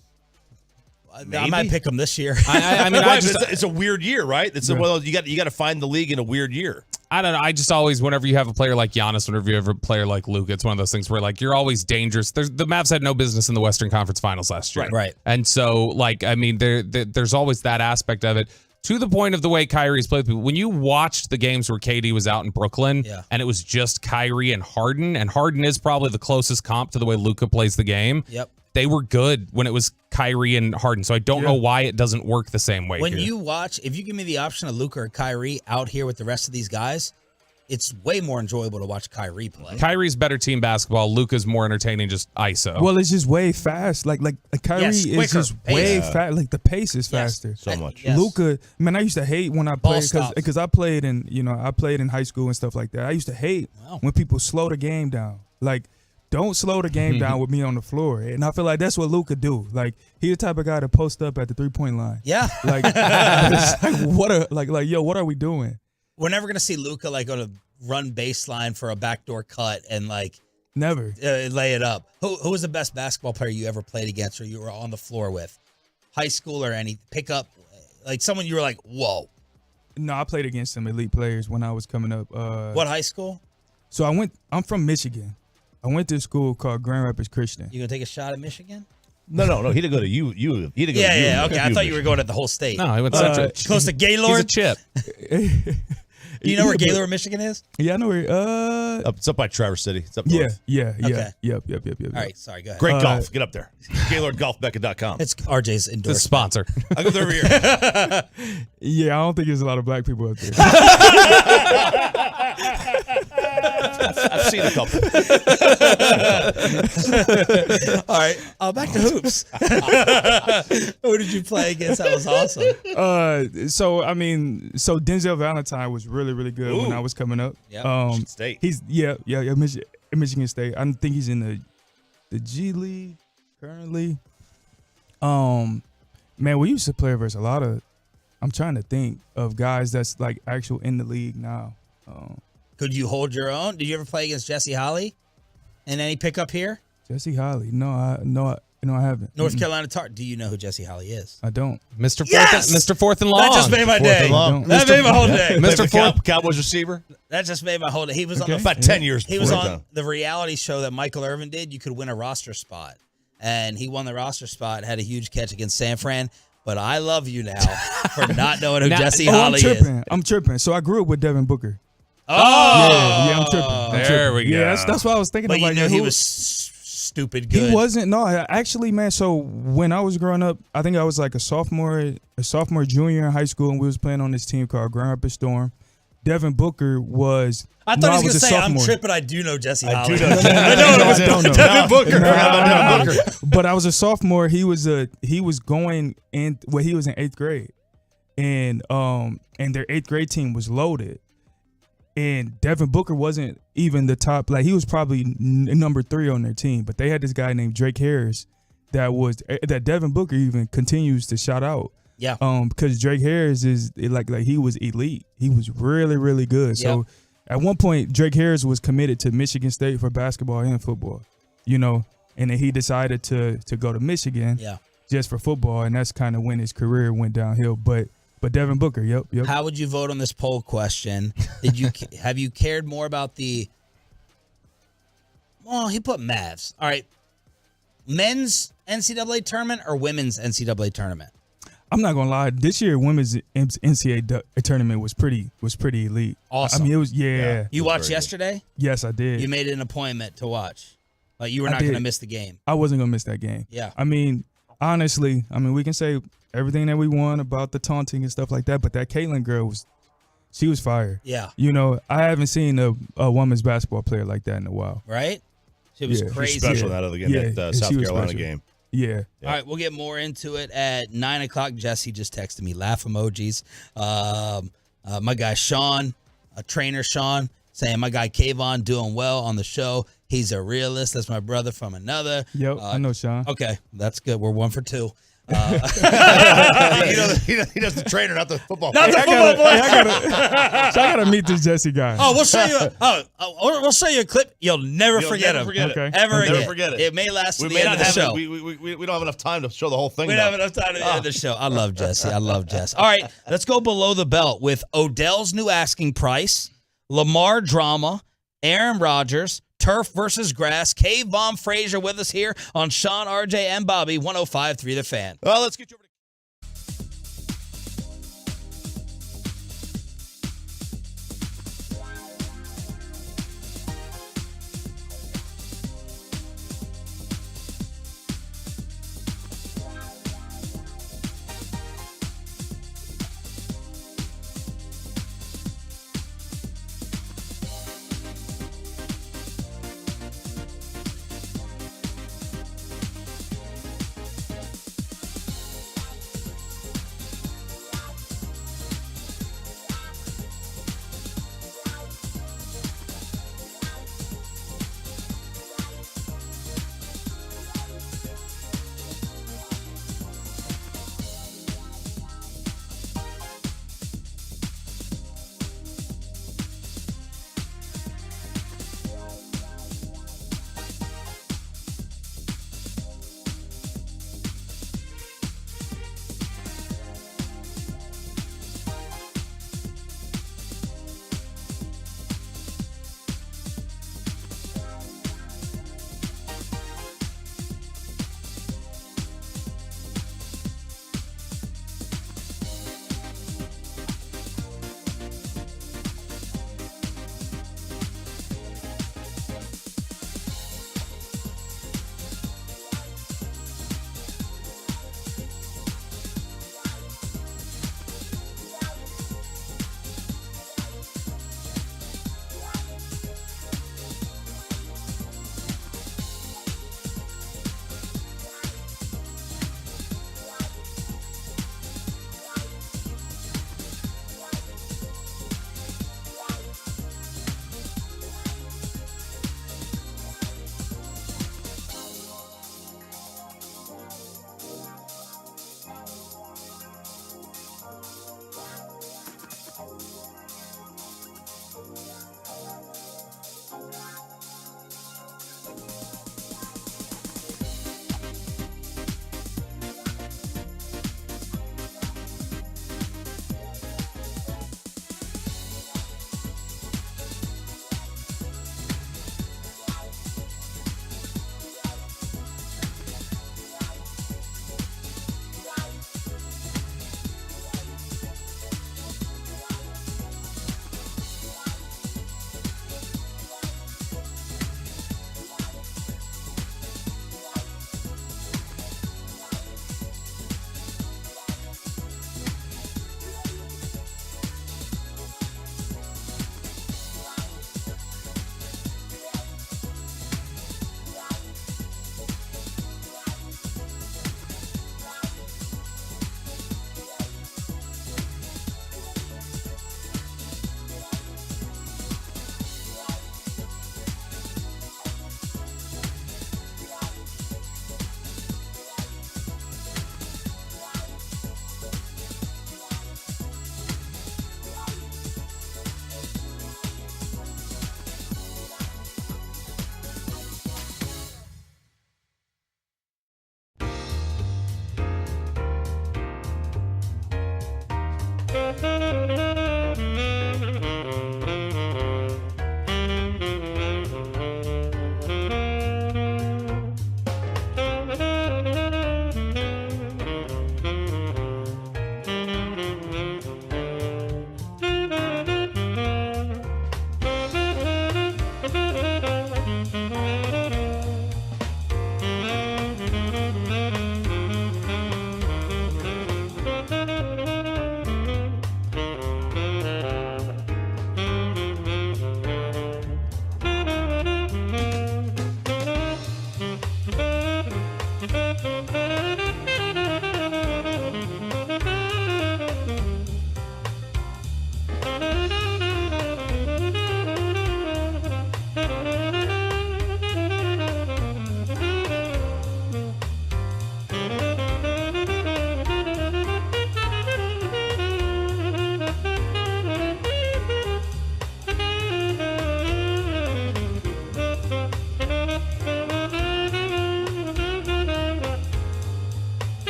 [SPEAKER 3] I might pick them this year.
[SPEAKER 11] I mean,
[SPEAKER 4] it's a weird year, right? You got to find the league in a weird year.
[SPEAKER 11] I don't know. I just always, whenever you have a player like Giannis, whenever you have a player like Luka, it's one of those things where like you're always dangerous. The Mavs had no business in the Western Conference Finals last year,
[SPEAKER 3] right?
[SPEAKER 11] And so, like, I mean, there's always that aspect of it. To the point of the way Kyrie's played people. When you watched the games where KD was out in Brooklyn, and it was just Kyrie and Harden is probably the closest comp to the way Luka plays the game.
[SPEAKER 3] Yep.
[SPEAKER 11] They were good when it was Kyrie and Harden, so I don't know why it doesn't work the same way.
[SPEAKER 3] When
[SPEAKER 11] here.
[SPEAKER 3] you watch, if you give me the option of Luka or Kyrie out here with the rest of these guys, it's way more enjoyable to watch Kyrie play.
[SPEAKER 11] Kyrie's better team basketball. Luka's more entertaining, just ISO.
[SPEAKER 18] Well, it's just way fast. Like Kyrie is just way fast. Like the pace is faster.
[SPEAKER 4] So much.
[SPEAKER 18] Luka, man, I used to hate when I played because I played in high school and stuff like that. I used to hate when people slow the game down. Like, don't slow the game down with me on the floor. And I feel like that's what Luka do. Like, he the type of guy to post up at the 3-point line.
[SPEAKER 3] Yeah.
[SPEAKER 18] Like, it's like, yo, what are we doing?
[SPEAKER 3] We're never gonna see Luka like on a run baseline for a backdoor cut and like
[SPEAKER 18] never
[SPEAKER 3] lay it up. Who was the best basketball player you ever played against or you were on the floor with? High school or any pickup? Like someone you were like, whoa.
[SPEAKER 18] No, I played against some elite players when I was coming up.
[SPEAKER 3] What high school?
[SPEAKER 18] So I'm from Michigan. I went to a school called Grand Rapids Christian.
[SPEAKER 3] You gonna take a shot at Michigan?
[SPEAKER 4] No. He didn't go to you. He didn't go to you.
[SPEAKER 3] Yeah. Okay, I thought you were going at the whole state.
[SPEAKER 11] No, he went Central.
[SPEAKER 3] Close to Gaylord.
[SPEAKER 11] He's a chip.
[SPEAKER 3] Do you know where Gaylord, Michigan is?
[SPEAKER 18] Yeah, I know where.
[SPEAKER 4] It's up by Traverse City. It's up
[SPEAKER 18] north. Yeah.
[SPEAKER 3] Okay.
[SPEAKER 18] Yep.
[SPEAKER 3] All right, sorry, go ahead.
[SPEAKER 4] Great golf. Get up there. GaylordGolfMecca.com.
[SPEAKER 3] It's RJ's indoor
[SPEAKER 11] sponsor.
[SPEAKER 4] I go there every year.
[SPEAKER 18] Yeah, I don't think there's a lot of black people out there.
[SPEAKER 4] I've seen a couple.
[SPEAKER 3] All right, back to hoops. Who did you play against? That was awesome.
[SPEAKER 18] So Denzel Valentine was really, really good when I was coming up.
[SPEAKER 4] Michigan State.
[SPEAKER 18] He's Michigan State. I think he's in the G League currently. Man, we used to play versus a lot of. I'm trying to think of guys that's like actual in the league now.
[SPEAKER 3] Could you hold your own? Did you ever play against Jesse Holly? And any pickup here?
[SPEAKER 18] Jesse Holly. No, I haven't.
[SPEAKER 3] North Carolina Tar. Do you know who Jesse Holly is?
[SPEAKER 18] I don't.
[SPEAKER 11] Mr.
[SPEAKER 3] Yes!
[SPEAKER 11] Mr. Fourth and Long.
[SPEAKER 3] That just made my day. That made my whole day.
[SPEAKER 11] Mr. Fourth.
[SPEAKER 4] Cowboys receiver.
[SPEAKER 3] That just made my whole day. He was on
[SPEAKER 4] about 10 years.
[SPEAKER 3] He was
[SPEAKER 4] before
[SPEAKER 3] on the reality show that Michael Irvin did. You could win a roster spot, and he won the roster spot. Had a huge catch against San Fran. But I love you now for not knowing who Jesse Holly is.
[SPEAKER 18] I'm tripping. So I grew up with Devin Booker.
[SPEAKER 3] Oh,
[SPEAKER 18] yeah, I'm tripping.
[SPEAKER 11] There we go.
[SPEAKER 18] Yeah, that's what I was thinking.
[SPEAKER 3] But
[SPEAKER 18] of.
[SPEAKER 3] you
[SPEAKER 18] Like,
[SPEAKER 3] knew he
[SPEAKER 18] who-
[SPEAKER 3] was stupid good.
[SPEAKER 18] He wasn't. No, actually, man. So when I was growing up, I think I was like a sophomore, junior in high school, and we was playing on this team called Grand Rapids Storm. Devin Booker was.
[SPEAKER 3] I thought he was going
[SPEAKER 18] a
[SPEAKER 3] to say, I'm
[SPEAKER 18] sophomore.
[SPEAKER 3] tripping, I do know Jesse
[SPEAKER 4] I
[SPEAKER 3] Holly.
[SPEAKER 4] do know. I know it was Devin Booker. Devin Booker.
[SPEAKER 18] But I was a sophomore. He was going in. Well, he was in 8th grade, and their 8th grade team was loaded, and Devin Booker wasn't even the top. Like, he was probably number 3 on their team. But they had this guy named Drake Harris that Devin Booker even continues to shout out.
[SPEAKER 3] Yeah.
[SPEAKER 18] Because Drake Harris is like he was elite. He was really, really good. So at one point, Drake Harris was committed to Michigan State for basketball and football, and then he decided to go to Michigan just for football, and that's kind of when his career went downhill. But Devin Booker, yep.
[SPEAKER 3] How would you vote on this poll question? Have you cared more about the? Well, he put Mavs. All right, men's NCAA tournament or women's NCAA tournament?
[SPEAKER 18] I'm not gonna lie. This year, women's NCAA tournament was pretty elite.
[SPEAKER 3] Awesome.
[SPEAKER 18] I mean, it was
[SPEAKER 3] You watched yesterday?
[SPEAKER 18] Yes, I did.
[SPEAKER 3] You made an appointment to watch. Like, you were not going to miss the game.
[SPEAKER 18] I wasn't gonna miss that game.
[SPEAKER 3] Yeah.
[SPEAKER 18] I mean, honestly, we can say everything that we want about the taunting and stuff like that, but that Caitlyn girl she was fire.
[SPEAKER 3] Yeah.
[SPEAKER 18] I haven't seen a women's basketball player like that in a while.
[SPEAKER 3] Right? She was crazy.
[SPEAKER 4] Special that other game, that South Carolina
[SPEAKER 18] special.
[SPEAKER 4] game.
[SPEAKER 18] Yeah.
[SPEAKER 3] All right, we'll get more into it at 9 o'clock. Jesse just texted me, laugh emojis. My guy Sean, trainer Sean, saying my guy Kavon doing well on the show. He's a realist. That's my brother from another.
[SPEAKER 18] Yep, I know Sean.
[SPEAKER 3] Okay, that's good. We're 1 for 2.
[SPEAKER 4] He does the trainer, not the football
[SPEAKER 3] Not
[SPEAKER 4] player.
[SPEAKER 3] the football player.
[SPEAKER 18] I gotta meet this Jesse guy.
[SPEAKER 3] Oh, we'll show you. We'll show you a clip. You'll never forget him.
[SPEAKER 18] Okay.
[SPEAKER 3] Ever
[SPEAKER 4] Never
[SPEAKER 3] again.
[SPEAKER 4] forget it.
[SPEAKER 3] It may last to
[SPEAKER 4] We
[SPEAKER 3] the
[SPEAKER 4] may
[SPEAKER 3] end
[SPEAKER 4] not
[SPEAKER 3] of the
[SPEAKER 4] have
[SPEAKER 3] show.
[SPEAKER 4] we don't have enough time to show the whole thing.
[SPEAKER 3] We don't have enough time to end the show. I love Jesse. I love Jess. All right, let's go below the belt with Odell's new asking price, Lamar drama, Aaron Rodgers, turf versus grass. Kavon Frazier with us here on Sean, RJ, and Bobby, 105.3 The Fan.
[SPEAKER 4] Well, let's get you over to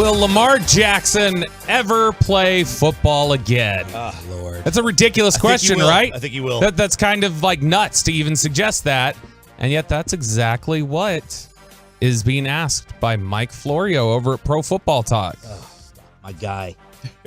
[SPEAKER 11] will Lamar Jackson ever play football again?
[SPEAKER 3] Oh, Lord.
[SPEAKER 11] That's a ridiculous question, right?
[SPEAKER 4] I think he will.
[SPEAKER 11] That's kind of like nuts to even suggest that. And yet that's exactly what is being asked by Mike Florio over at Pro Football Talk.
[SPEAKER 3] Oh, my guy.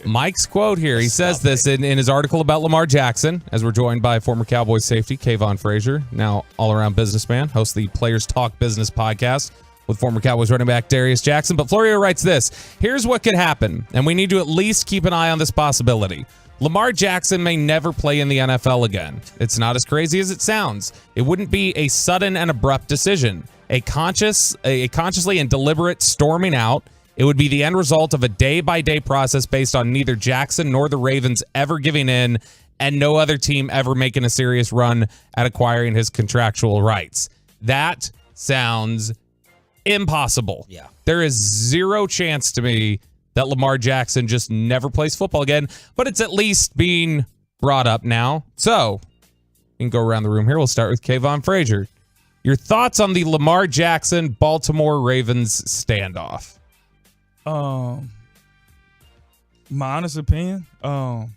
[SPEAKER 11] Mike's quote here, he says this in his article about Lamar Jackson, as we're joined by former Cowboys safety Kavon Frazier, now all-around businessman, hosts the Players Talk Business podcast with former Cowboys running back Darius Jackson. But Florio writes this, here's what could happen, and we need to at least keep an eye on this possibility. Lamar Jackson may never play in the NFL again. It's not as crazy as it sounds. It wouldn't be a sudden and abrupt decision, a consciously and deliberate storming out. It would be the end result of a day-by-day process based on neither Jackson nor the Ravens ever giving in and no other team ever making a serious run at acquiring his contractual rights. That sounds impossible.
[SPEAKER 3] Yeah.
[SPEAKER 11] There is zero chance to me that Lamar Jackson just never plays football again, but it's at least being brought up now. So, we can go around the room here. We'll start with Kavon Frazier. Your thoughts on the Lamar Jackson Baltimore Ravens standoff?
[SPEAKER 18] My honest opinion, man,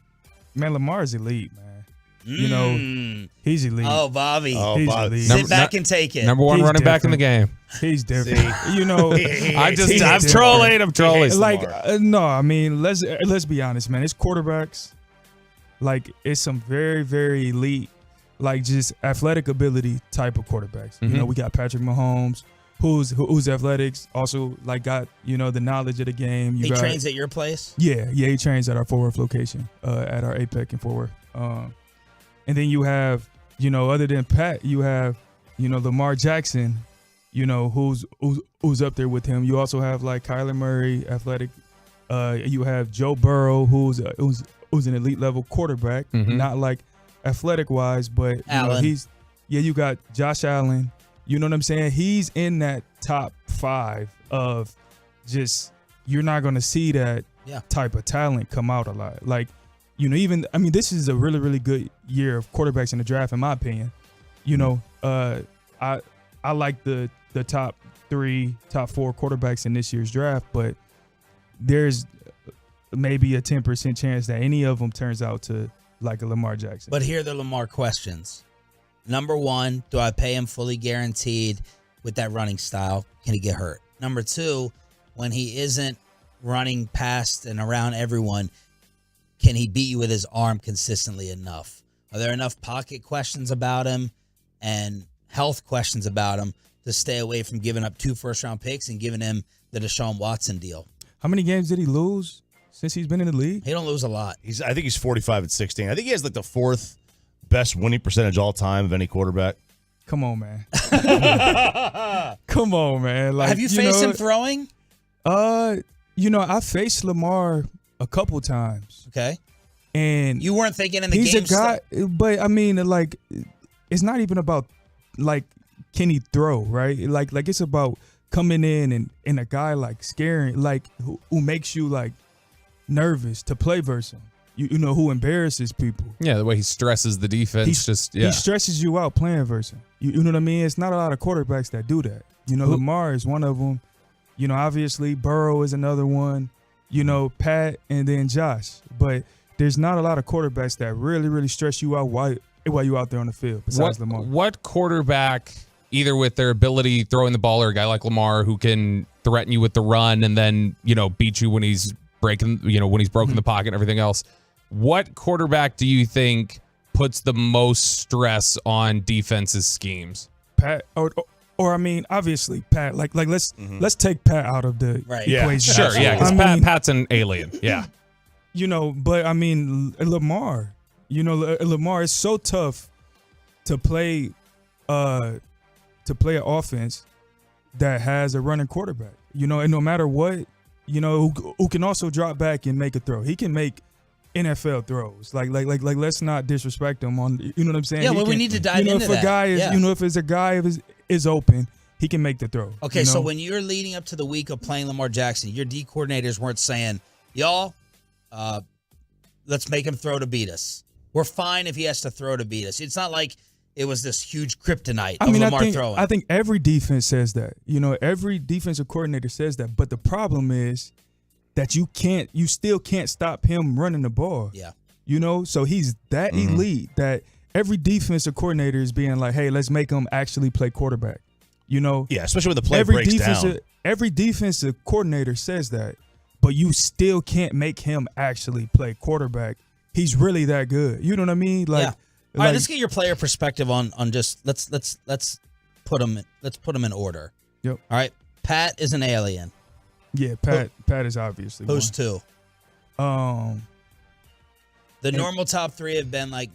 [SPEAKER 18] Lamar is elite, man. You know, he's elite.
[SPEAKER 3] Oh, Bobby.
[SPEAKER 18] He's elite.
[SPEAKER 3] Sit back and take it.
[SPEAKER 11] Number one
[SPEAKER 18] He's
[SPEAKER 11] running back in the game.
[SPEAKER 18] He's different. You know,
[SPEAKER 11] I'm trolling. I'm trolling.
[SPEAKER 18] Like, no, I mean, let's be honest, man. It's quarterbacks. Like, it's some very, very elite, like, just athletic ability type of quarterbacks. You know, we got Patrick Mahomes, who's athletics, also like got, you know, the knowledge of the game.
[SPEAKER 3] He trains at your place?
[SPEAKER 18] Yeah, he trains at our Fort Worth location, at our APEC in Fort Worth. And then you have, you know, other than Pat, you have, you know, Lamar Jackson, you know, who's up there with him. You also have like Kyler Murray, athletic. You have Joe Burrow, who's an elite level quarterback, not like athletic wise, but you know, you got Josh Allen. You know what I'm saying? He's in that top 5 of just, you're not going to see that type of talent come out a lot. Like, you know, even, I mean, this is a really, really good year of quarterbacks in the draft, in my opinion. You know, I like the top 3, top 4 quarterbacks in this year's draft, but there's maybe a 10% chance that any of them turns out to like a Lamar Jackson.
[SPEAKER 3] But here are the Lamar questions. Number 1, do I pay him fully guaranteed with that running style? Can he get hurt? Number 2, when he isn't running past and around everyone, can he beat you with his arm consistently enough? Are there enough pocket questions about him and health questions about him to stay away from giving up 2 first-round picks and giving him the Deshaun Watson deal?
[SPEAKER 18] How many games did he lose since he's been in the league?
[SPEAKER 3] He don't lose a lot.
[SPEAKER 4] I think he's 45-16. I think he has like the 4th best winning percentage all time of any quarterback.
[SPEAKER 18] Come on, man. Come on, man. Like,
[SPEAKER 3] have you faced him throwing?
[SPEAKER 18] You know, I faced Lamar a couple times.
[SPEAKER 3] Okay.
[SPEAKER 18] And
[SPEAKER 3] you weren't thinking in the
[SPEAKER 18] he's
[SPEAKER 3] game
[SPEAKER 18] a guy, but I mean, like, it's not even about like, can he throw, right? Like it's about coming in and a guy like scaring, like who makes you like nervous to play versus him. You know, who embarrasses people.
[SPEAKER 11] Yeah, the way he stresses the defense. He
[SPEAKER 18] stresses you out playing versus him. You know what I mean? It's not a lot of quarterbacks that do that. You know, Lamar is one of them. You know, obviously Burrow is another one. You know, Pat and then Josh. But there's not a lot of quarterbacks that really, really stress you out while you're out there on the field besides Lamar.
[SPEAKER 11] What quarterback, either with their ability throwing the ball or a guy like Lamar who can threaten you with the run and then, you know, beat you when he's breaking, you know, when he's broken the pocket and everything else, what quarterback do you think puts the most stress on defense's schemes?
[SPEAKER 18] Pat, or I mean, obviously Pat. Like let's take Pat out of the equation.
[SPEAKER 11] Sure, yeah, because Pat's an alien. Yeah,
[SPEAKER 18] you know, but I mean Lamar. You know, Lamar is so tough to play an offense that has a running quarterback. You know, and no matter what, you know, who can also drop back and make a throw. He can make NFL throws. Like let's not disrespect him on, you know what I'm saying?
[SPEAKER 3] Yeah, well, we need to dive into that.
[SPEAKER 18] If a guy is, you know, if it's a guy is open, he can make the throw.
[SPEAKER 3] Okay,
[SPEAKER 18] you know?
[SPEAKER 3] So when you're leading up to the week of playing Lamar Jackson, your D coordinators weren't saying, y'all, let's make him throw to beat us. We're fine if he has to throw to beat us. It's not like it was this huge kryptonite of Lamar throwing.
[SPEAKER 18] I think every defense says that. You know, every defensive coordinator says that. But the problem is that you still can't stop him running the ball.
[SPEAKER 3] Yeah.
[SPEAKER 18] You know, so he's that elite that every defensive coordinator is being like, hey, let's make him actually play quarterback. You know?
[SPEAKER 4] Yeah, especially when the play breaks down.
[SPEAKER 18] Every defensive coordinator says that, but you still can't make him actually play quarterback. He's really that good. You know what I mean? Like,
[SPEAKER 3] yeah. All right, let's get your player perspective on just let's put them in order.
[SPEAKER 18] Yep.
[SPEAKER 3] All right. Pat is an alien.
[SPEAKER 18] Yeah, Pat is obviously
[SPEAKER 3] Who's
[SPEAKER 18] one.
[SPEAKER 3] two? The normal top three have been like,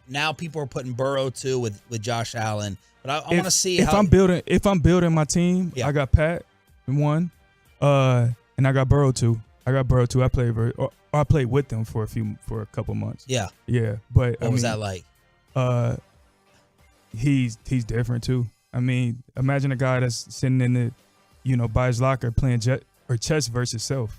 [SPEAKER 3] now people are putting Burrow two with Josh Allen. But I want to see
[SPEAKER 18] if I'm building my team, I got Pat in one, and I got Burrow two. I played with them for a couple months.
[SPEAKER 3] Yeah.
[SPEAKER 18] Yeah. But
[SPEAKER 3] what was that like?
[SPEAKER 18] He's different too. I mean, imagine a guy that's sitting in the, by his locker playing chess versus self.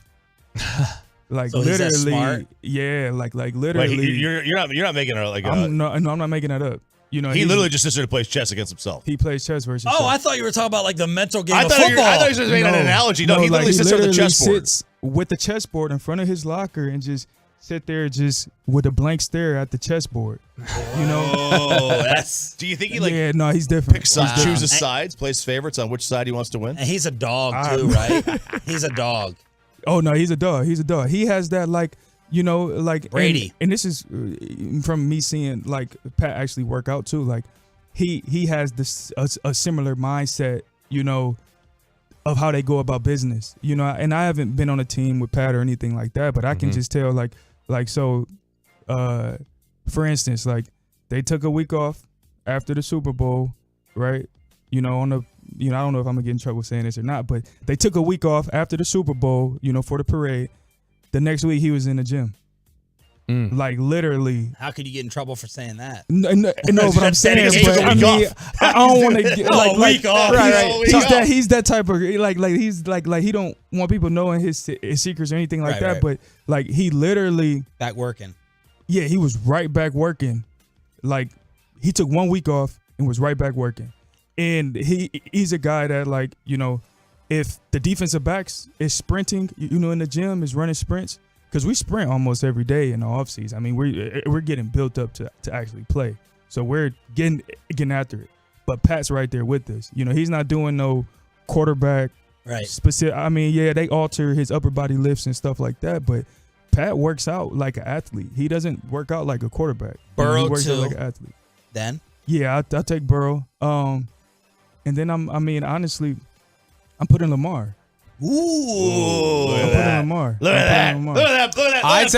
[SPEAKER 18] Like
[SPEAKER 3] so
[SPEAKER 18] literally,
[SPEAKER 3] he's that smart?
[SPEAKER 18] Yeah, like literally.
[SPEAKER 4] Like you're not making it like
[SPEAKER 18] I'm not making that up. You know,
[SPEAKER 4] he literally just sits there and plays chess against himself.
[SPEAKER 18] He plays chess versus.
[SPEAKER 3] Oh,
[SPEAKER 18] self.
[SPEAKER 3] I thought you were talking about like the mental game
[SPEAKER 4] I
[SPEAKER 3] of
[SPEAKER 4] thought
[SPEAKER 3] football.
[SPEAKER 4] I thought you were just making an analogy. No, he literally sits on the chessboard.
[SPEAKER 18] Sits with the chessboard in front of his locker and just sit there just with a blank stare at the chessboard. You know?
[SPEAKER 4] Oh, that's. Do you think he
[SPEAKER 18] Yeah, no, he's different.
[SPEAKER 4] Chooses sides, plays favorites on which side he wants to win?
[SPEAKER 3] And he's a dog too, right? He's a dog.
[SPEAKER 18] Oh no, he's a dog. He's a dog. He has that like
[SPEAKER 3] Brady.
[SPEAKER 18] And this is from me seeing like Pat actually work out too. Like he has this a similar mindset, of how they go about business. And I haven't been on a team with Pat or anything like that, but I can just tell for instance, like they took a week off after the Super Bowl, right? I don't know if I'm gonna get in trouble saying this or not, but they took a week off after the Super Bowl, for the parade. The next week he was in the gym. Like literally.
[SPEAKER 3] How could you get in trouble for saying that?
[SPEAKER 18] No, but I'm saying, but I mean, I don't want to get
[SPEAKER 3] week off.
[SPEAKER 18] Right. He's that type of he's like he don't want people knowing his secrets or anything like that. Right. But like he literally
[SPEAKER 3] back working.
[SPEAKER 18] Yeah, he was right back working. Like he took 1 week off and was right back working. And he's a guy that if the defensive backs is sprinting, in the gym is running sprints. Because we sprint almost every day in the offseason. I mean, we're getting built up to actually play. So we're getting after it. But Pat's right there with us. He's not doing no quarterback specific. I mean, yeah, they alter his upper body lifts and stuff like that. But Pat works out like an athlete. He doesn't work out like a quarterback.
[SPEAKER 3] Burrow
[SPEAKER 18] he works
[SPEAKER 3] too.
[SPEAKER 18] out like an athlete.
[SPEAKER 3] Then?
[SPEAKER 18] Yeah, I'll take Burrow. And then honestly, I'm putting Lamar.
[SPEAKER 3] Ooh,
[SPEAKER 4] look at that! Look at that!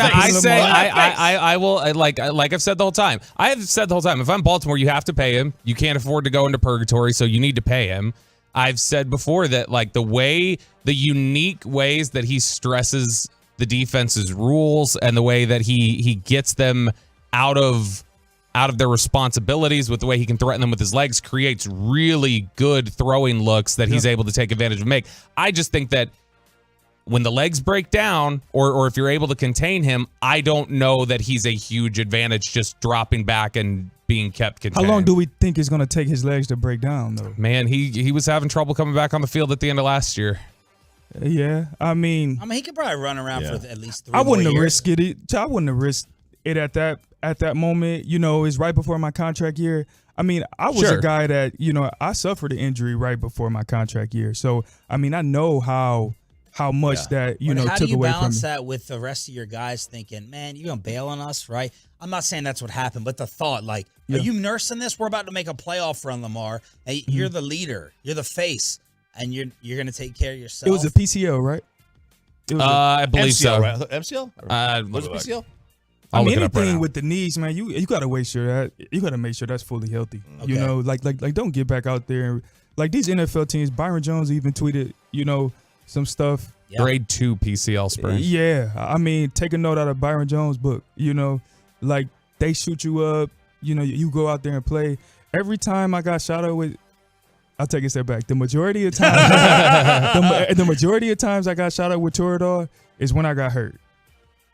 [SPEAKER 11] I will like I've said the whole time. I have said the whole time. If I'm Baltimore, you have to pay him. You can't afford to go into purgatory, so you need to pay him. I've said before that like the unique ways that he stresses the defense's rules and the way that he gets them out of their responsibilities with the way he can threaten them with his legs creates really good throwing looks that he's able to take advantage of. I just think that when the legs break down or if you're able to contain him, I don't know that he's a huge advantage just dropping back and being kept contained.
[SPEAKER 18] How long do we think it's going to take his legs to break down, though?
[SPEAKER 11] Man, he was having trouble coming back on the field at the end of last year.
[SPEAKER 18] Yeah, I mean,
[SPEAKER 3] he could probably run around for at least 3
[SPEAKER 18] I wouldn't
[SPEAKER 3] more
[SPEAKER 18] have
[SPEAKER 3] years.
[SPEAKER 18] risked it. I wouldn't have risked it at that moment. It's right before my contract year. I mean, I was a guy that I suffered an injury right before my contract year. So I mean, I know how much that
[SPEAKER 3] But how
[SPEAKER 18] took
[SPEAKER 3] do you
[SPEAKER 18] away from me.
[SPEAKER 3] balance that with the rest of your guys thinking, man, you're gonna bail on us, right? I'm not saying that's what happened, but the thought, like, are you nursing this? We're about to make a playoff run, Lamar. And you're the leader, you're the face, and you're gonna take care of yourself.
[SPEAKER 18] It was a PCO, right? It was
[SPEAKER 11] I believe
[SPEAKER 4] MCL,
[SPEAKER 11] so.
[SPEAKER 4] right? MCL? Was it PCL?
[SPEAKER 18] I mean,
[SPEAKER 11] look it up right
[SPEAKER 18] anything
[SPEAKER 11] now.
[SPEAKER 18] with the knees, man, you gotta make sure that's fully healthy.
[SPEAKER 3] Okay.
[SPEAKER 18] Like don't get back out there. Like these NFL teams, Byron Jones even tweeted, some stuff.
[SPEAKER 11] Grade 2 PCL sprain.
[SPEAKER 18] Yeah, I mean, take a note out of Byron Jones' book. Like they shoot you up. You go out there and play. Every time I got shot up with, I'll take a step back. The majority of times, the majority of times I got shot up with Toradol is when I got hurt.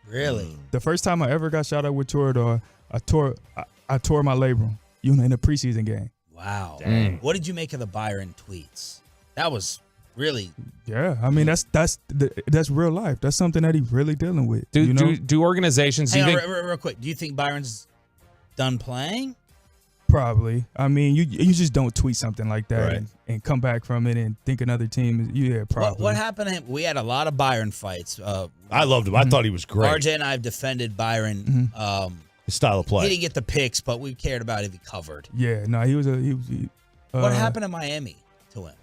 [SPEAKER 3] Really?
[SPEAKER 18] The first time I ever got shot up with Toradol, I tore my labrum. In a preseason game.
[SPEAKER 3] Wow.
[SPEAKER 11] Dang.
[SPEAKER 3] What did you make of the Byron tweets? That was really.
[SPEAKER 18] Yeah, I mean that's real life. That's something that he's really dealing with.
[SPEAKER 11] Do organizations?
[SPEAKER 3] Hang on, real quick. Do you think Byron's done playing?
[SPEAKER 18] Probably. I mean, you just don't tweet something like that and come back from it and think another team is. Yeah, probably.
[SPEAKER 3] What happened to him? We had a lot of Byron fights.
[SPEAKER 4] I loved him. I thought he was great.
[SPEAKER 3] RJ and I have defended Byron.
[SPEAKER 4] His style of play.
[SPEAKER 3] He didn't get the picks, but we cared about if he covered.
[SPEAKER 18] Yeah, no, he was.
[SPEAKER 3] What happened in Miami to him?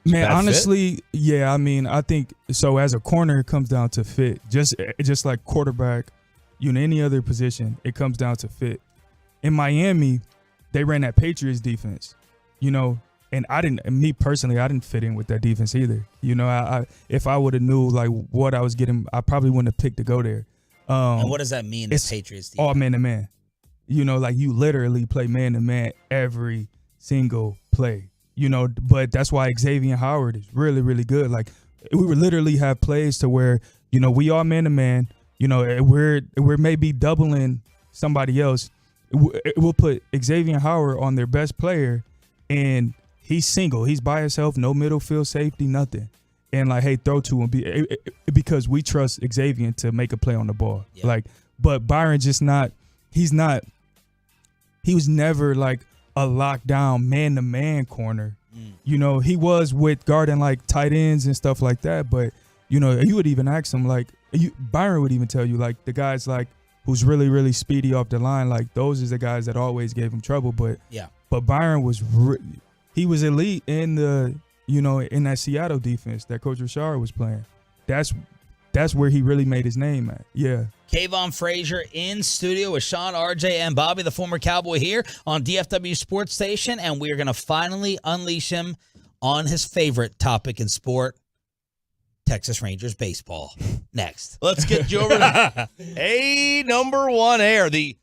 [SPEAKER 18] Man, honestly, yeah. I mean, I think so. As a corner, it comes down to fit. Just like quarterback, any other position, it comes down to fit. In Miami, they ran that Patriots defense, and me personally, I didn't fit in with that defense either. If I would have knew like what I was getting, I probably wouldn't have picked to go there.
[SPEAKER 3] And what does that mean? The Patriots defense?
[SPEAKER 18] All man to man. Like you literally play man to man every single play. But that's why Xavier Howard is really, really good. Like we would literally have plays to where we are man to man. We're maybe doubling somebody else. We'll put Xavier Howard on their best player, and he's single. He's by himself, no middle field safety, nothing. And like, hey, throw to him because we trust Xavier to make a play on the ball. Yeah. But Byron he was never like a lockdown man-to-man corner. He was with guarding like tight ends and stuff like that. But you would even ask him Byron would even tell you like the guys like who's really, really speedy off the line, like those is the guys that always gave him trouble. But Byron was he was elite in the in that Seattle defense that Coach Richard was playing. That's where he really made his name at. Yeah.
[SPEAKER 3] Kavon Frazier in studio with Sean, RJ, and Bobby, the former Cowboy, here on DFW Sports Station, and we're going to finally unleash him on his favorite topic in sport, Texas Rangers baseball. Next.
[SPEAKER 4] Let's get you over to number one air. The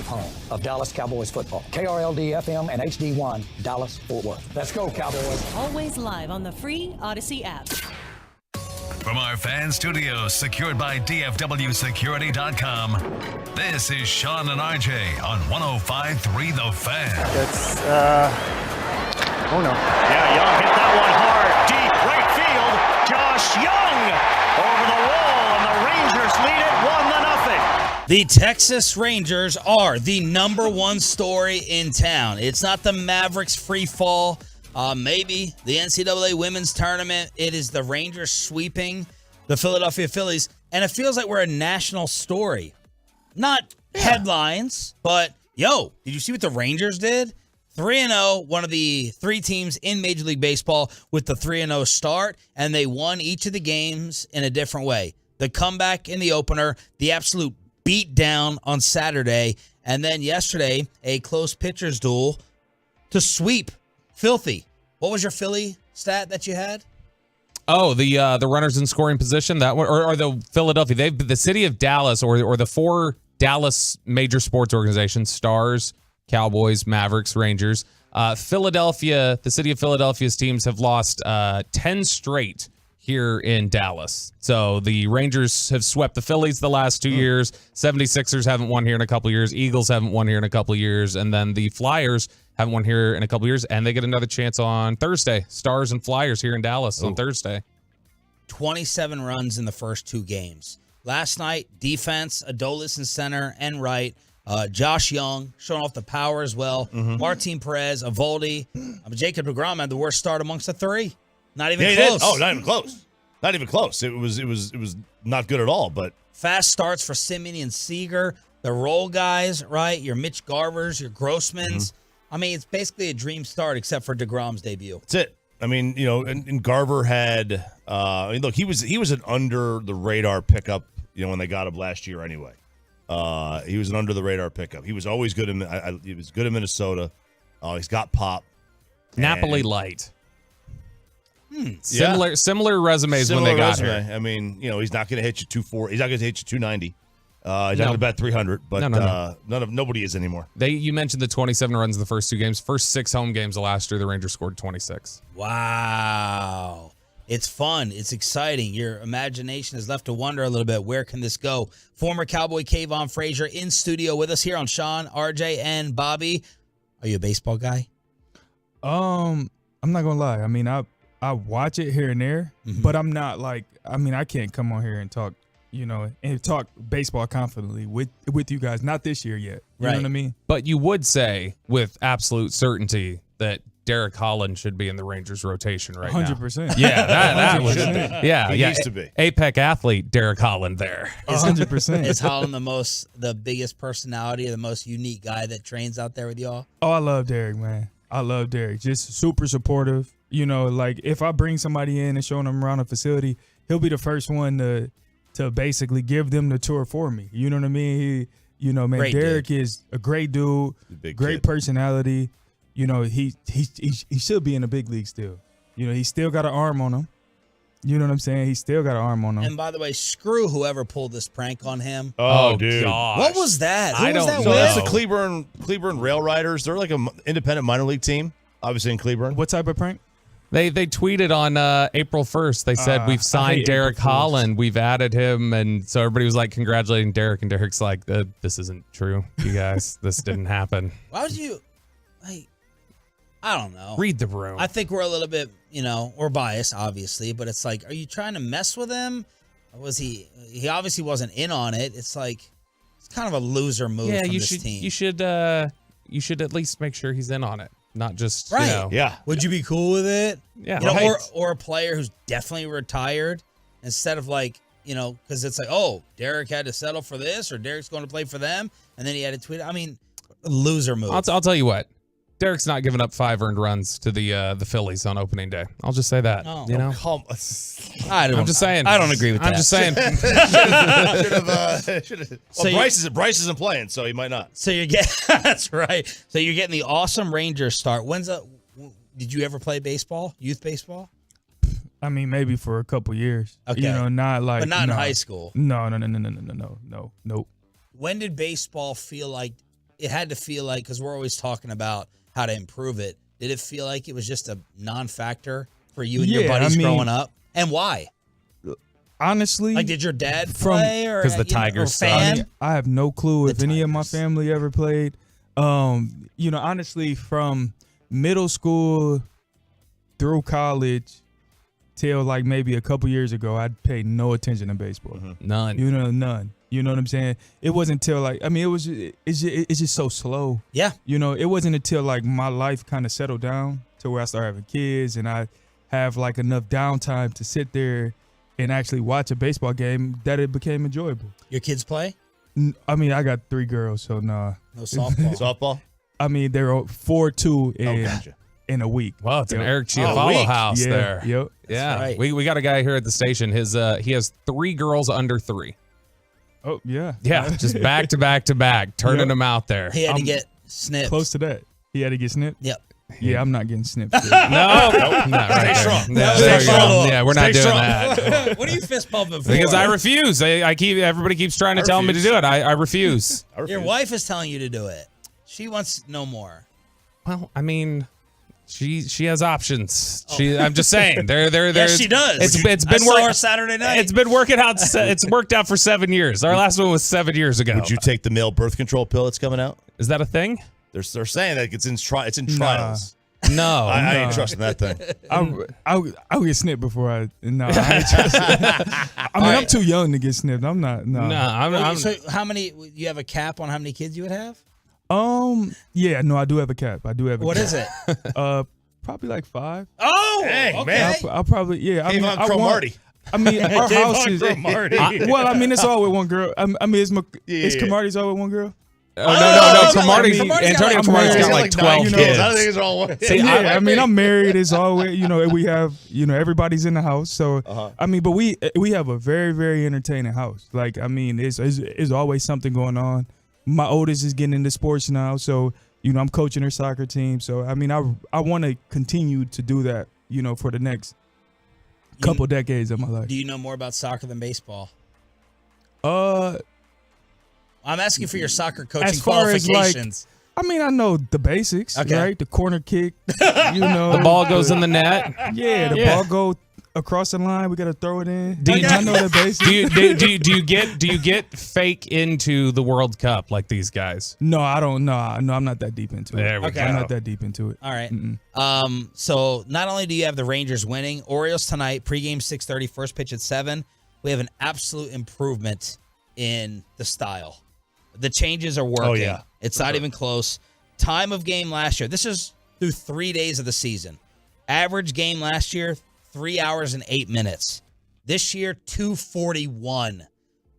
[SPEAKER 19] home of Dallas Cowboys football. KRLD FM and HD1, Dallas, Fort Worth. Let's go, Cowboys.
[SPEAKER 20] Always live on the free Odyssey app.
[SPEAKER 1] From our fan studios secured by DFWsecurity.com, this is Sean and RJ on 105.3 The Fan.
[SPEAKER 21] It's, oh no. Yeah, Young hit that one hard, deep, right field. Josh Young over the wall, and the Rangers lead it 1-0.
[SPEAKER 3] The Texas Rangers are the #1 story in town. It's not the Mavericks free fall. Maybe the NCAA women's tournament. It is the Rangers sweeping the Philadelphia Phillies, and it feels like we're a national story. Not headlines, but did you see what the Rangers did? 3-0, one of the 3 teams in Major League Baseball with the 3-0 start, and they won each of the games in a different way. The comeback in the opener, the absolute beat down on Saturday, and then yesterday, a close pitcher's duel to sweep Filthy. What was your Philly stat that you had?
[SPEAKER 11] Oh, the runners in scoring position, that one, or the Philadelphia. The city of Dallas, or the 4 Dallas major sports organizations: Stars, Cowboys, Mavericks, Rangers. Philadelphia, the city of Philadelphia's teams have lost 10 straight here in Dallas. So the Rangers have swept the Phillies the last 2 years. 76ers haven't won here in a couple years. Eagles haven't won here in a couple years. And then the Flyers haven't won here in a couple years. And they get another chance on Thursday. Stars and Flyers here in Dallas on Thursday.
[SPEAKER 3] 27 runs in the first 2 games. Last night, defense, Adolis in center and right. Josh Young showing off the power as well. Martin Perez, Eovaldi. Jacob deGrom had the worst start amongst the 3. Not even close.
[SPEAKER 4] Oh, not even close. Not even close. It was not good at all. But
[SPEAKER 3] fast starts for Simeon and Seager, the role guys, right? Your Mitch Garvers, your Grossmans. I mean, it's basically a dream start except for DeGrom's debut.
[SPEAKER 4] That's it. I mean, and Garver had. Look, he was an under the radar pickup. When they got him last year, anyway. He was an under the radar pickup. He was always good he was good in Minnesota. He's got pop.
[SPEAKER 11] Napoli light. Similar resumes when they got here.
[SPEAKER 4] I mean, he's not going to hit you 240. He's not going to hit you 290. He's not going to bat 300. But nobody is anymore.
[SPEAKER 11] You mentioned the 27 runs in the first 2 games. First 6 home games of last year, the Rangers scored 26.
[SPEAKER 3] Wow. It's fun. It's exciting. Your imagination is left to wonder a little bit. Where can this go? Former Cowboy Kavon Frazier in studio with us here on Sean, RJ, and Bobby. Are you a baseball guy?
[SPEAKER 18] I'm not gonna lie. I mean, I watch it here and there, but I'm not like. I mean, I can't come on here and talk, and talk baseball confidently with you guys. Not this year yet. You know what I mean?
[SPEAKER 11] But you would say with absolute certainty that Derek Holland should be in the Rangers rotation right
[SPEAKER 18] 100%.
[SPEAKER 11] now. Yeah, that would
[SPEAKER 4] be.
[SPEAKER 11] Yeah,
[SPEAKER 4] he needs to be.
[SPEAKER 11] APEC athlete Derek Holland there.
[SPEAKER 18] 100%.
[SPEAKER 3] Is Holland the biggest personality, the most unique guy that trains out there with y'all?
[SPEAKER 18] Oh, I love Derek, man. I love Derek. Just super supportive. Like if I bring somebody in and show them around a facility, he'll be the first one to basically give them the tour for me. You know what I mean? Man, Derek is a great dude, great personality. He should be in the big league still. He still got an arm on him. You know what I'm saying? He still got an arm on him.
[SPEAKER 3] And by the way, screw whoever pulled this prank on him.
[SPEAKER 4] Oh, dude.
[SPEAKER 3] Gosh. What was that? Who was that
[SPEAKER 4] So
[SPEAKER 3] with?
[SPEAKER 4] that's the Cleburne Rail Riders. They're like an independent minor league team, obviously in Cleburne.
[SPEAKER 18] What type of prank?
[SPEAKER 11] They tweeted on April 1st. They said, we've signed Derek Holland. We've added him. And so everybody was like congratulating Derek. And Derek's like, this isn't true, you guys. This didn't happen.
[SPEAKER 3] Why would you, I don't know.
[SPEAKER 11] Read the room.
[SPEAKER 3] I think we're a little bit, we're biased, obviously. But it's like, are you trying to mess with him? Or was he obviously wasn't in on it. It's like, it's kind of a loser move from this team.
[SPEAKER 11] You should at least make sure he's in on it. Not just,
[SPEAKER 4] Yeah.
[SPEAKER 3] Would you be cool with it?
[SPEAKER 11] Yeah.
[SPEAKER 3] Or a player who's definitely retired instead of because it's like, oh, Derek had to settle for this or Derek's going to play for them. And then he had to tweet. I mean, loser move.
[SPEAKER 11] I'll tell you what. Derek's not giving up 5 earned runs to the Phillies on opening day. I'll just say that.
[SPEAKER 3] Oh.
[SPEAKER 11] I'm just saying.
[SPEAKER 3] I don't agree with that.
[SPEAKER 11] I'm just saying.
[SPEAKER 4] Should have. Well, Bryce isn't playing, so he might not.
[SPEAKER 3] So you're getting that's right. So you're getting the awesome Rangers start. Did you ever play baseball? Youth baseball?
[SPEAKER 18] I mean, maybe for a couple years.
[SPEAKER 3] Okay.
[SPEAKER 18] Not like.
[SPEAKER 3] But not in high school.
[SPEAKER 18] No. Nope.
[SPEAKER 3] When did baseball feel like it had to feel like, because we're always talking about how to improve it, did it feel like it was just a non-factor for you and your buddies growing up? And why?
[SPEAKER 18] Honestly,
[SPEAKER 3] like, did your dad play, or
[SPEAKER 11] because the Tigers
[SPEAKER 3] fan?
[SPEAKER 18] I have no clue if any of my family ever played. Honestly, from middle school through college till like maybe a couple years ago, I paid no attention to baseball.
[SPEAKER 11] None.
[SPEAKER 18] None. You know what I'm saying? It wasn't until it's just so slow.
[SPEAKER 3] Yeah.
[SPEAKER 18] It wasn't until like my life kind of settled down to where I started having kids and I have like enough downtime to sit there and actually watch a baseball game that it became enjoyable.
[SPEAKER 3] Your kids play?
[SPEAKER 18] I mean, I got 3 girls, so nah.
[SPEAKER 3] No softball.
[SPEAKER 4] Softball?
[SPEAKER 18] I mean, they're 4-2 in a week.
[SPEAKER 11] Wow, it's an Eric Chiafalo house there.
[SPEAKER 18] Yep.
[SPEAKER 11] Yeah.
[SPEAKER 3] right.
[SPEAKER 11] We got a guy here at the station. He has 3 girls under 3.
[SPEAKER 18] Oh, yeah.
[SPEAKER 11] Yeah, just back to back to back, turning them out there.
[SPEAKER 3] He had to get snipped.
[SPEAKER 18] Close to that. He had to get snipped?
[SPEAKER 3] Yep.
[SPEAKER 18] Yeah, I'm not getting snipped.
[SPEAKER 11] No, not right
[SPEAKER 4] Stay
[SPEAKER 11] there.
[SPEAKER 4] strong.
[SPEAKER 11] No,
[SPEAKER 3] Stay
[SPEAKER 11] there you go.
[SPEAKER 3] strong.
[SPEAKER 11] Yeah, we're not
[SPEAKER 4] Stay
[SPEAKER 11] doing
[SPEAKER 4] strong.
[SPEAKER 11] that.
[SPEAKER 3] What are you fist bumping for?
[SPEAKER 11] Because I refuse. Everybody keeps trying to tell me to do it. I refuse.
[SPEAKER 3] Your wife is telling you to do it. She wants no more.
[SPEAKER 11] Well, I mean, she has options. I'm just saying.
[SPEAKER 3] Yes, she does.
[SPEAKER 11] It's
[SPEAKER 3] I
[SPEAKER 11] been
[SPEAKER 3] saw
[SPEAKER 11] working.
[SPEAKER 3] her Saturday night.
[SPEAKER 11] It's been working out. It's worked out for 7 years. Our last one was 7 years ago.
[SPEAKER 4] Would you take the male birth control pill that's coming out?
[SPEAKER 11] Is that a thing?
[SPEAKER 4] They're saying that it's in trials.
[SPEAKER 11] No,
[SPEAKER 4] I ain't trusting that thing.
[SPEAKER 18] I'll get snipped before I ain't trusting. I mean, I'm too young to get snipped. I'm not. No.
[SPEAKER 3] So how many? You have a cap on how many kids you would have?
[SPEAKER 18] Yeah, no, I do have a cap. I do have a cap.
[SPEAKER 3] What is it?
[SPEAKER 18] Probably like 5.
[SPEAKER 3] Oh,
[SPEAKER 4] dang,
[SPEAKER 3] okay.
[SPEAKER 4] man.
[SPEAKER 18] I'll probably, yeah. I mean,
[SPEAKER 4] Kavon
[SPEAKER 18] I want,
[SPEAKER 4] Cromartie.
[SPEAKER 18] I mean, our house is.
[SPEAKER 4] Cromartie.
[SPEAKER 18] Well, I mean, it's all with one girl. I mean, is Cromartie's all with one girl?
[SPEAKER 11] Oh, no. Antonio Cromartie's got like 12 kids.
[SPEAKER 4] I don't think it's all one.
[SPEAKER 18] See, I mean, I'm married. It's always, we have, everybody's in the house. So, I mean, but we have a very, very entertaining house. Like, I mean, it's always something going on. My oldest is getting into sports now. So, I'm coaching her soccer team. So, I mean, I want to continue to do that, for the next couple decades of my life.
[SPEAKER 3] Do you know more about soccer than baseball? I'm asking for your soccer coaching
[SPEAKER 18] as far
[SPEAKER 3] qualifications.
[SPEAKER 18] I mean, I know the basics, right? The corner kick,
[SPEAKER 11] the ball goes in the net.
[SPEAKER 18] Yeah, the ball go across the line. We got to throw it in. I know the basics.
[SPEAKER 11] Do you get fake into the World Cup like these guys?
[SPEAKER 18] No, I don't. No, I'm not that deep into it.
[SPEAKER 11] There we go.
[SPEAKER 18] I'm not that deep into it.
[SPEAKER 3] All right. So not only do you have the Rangers winning, Orioles tonight, pregame 6:30, first pitch at 7. We have an absolute improvement in the style. The changes are working.
[SPEAKER 4] Oh, yeah.
[SPEAKER 3] It's not even close. Time of game last year. This is through 3 days of the season. Average game last year, 3 hours and 8 minutes. This year, 2:41.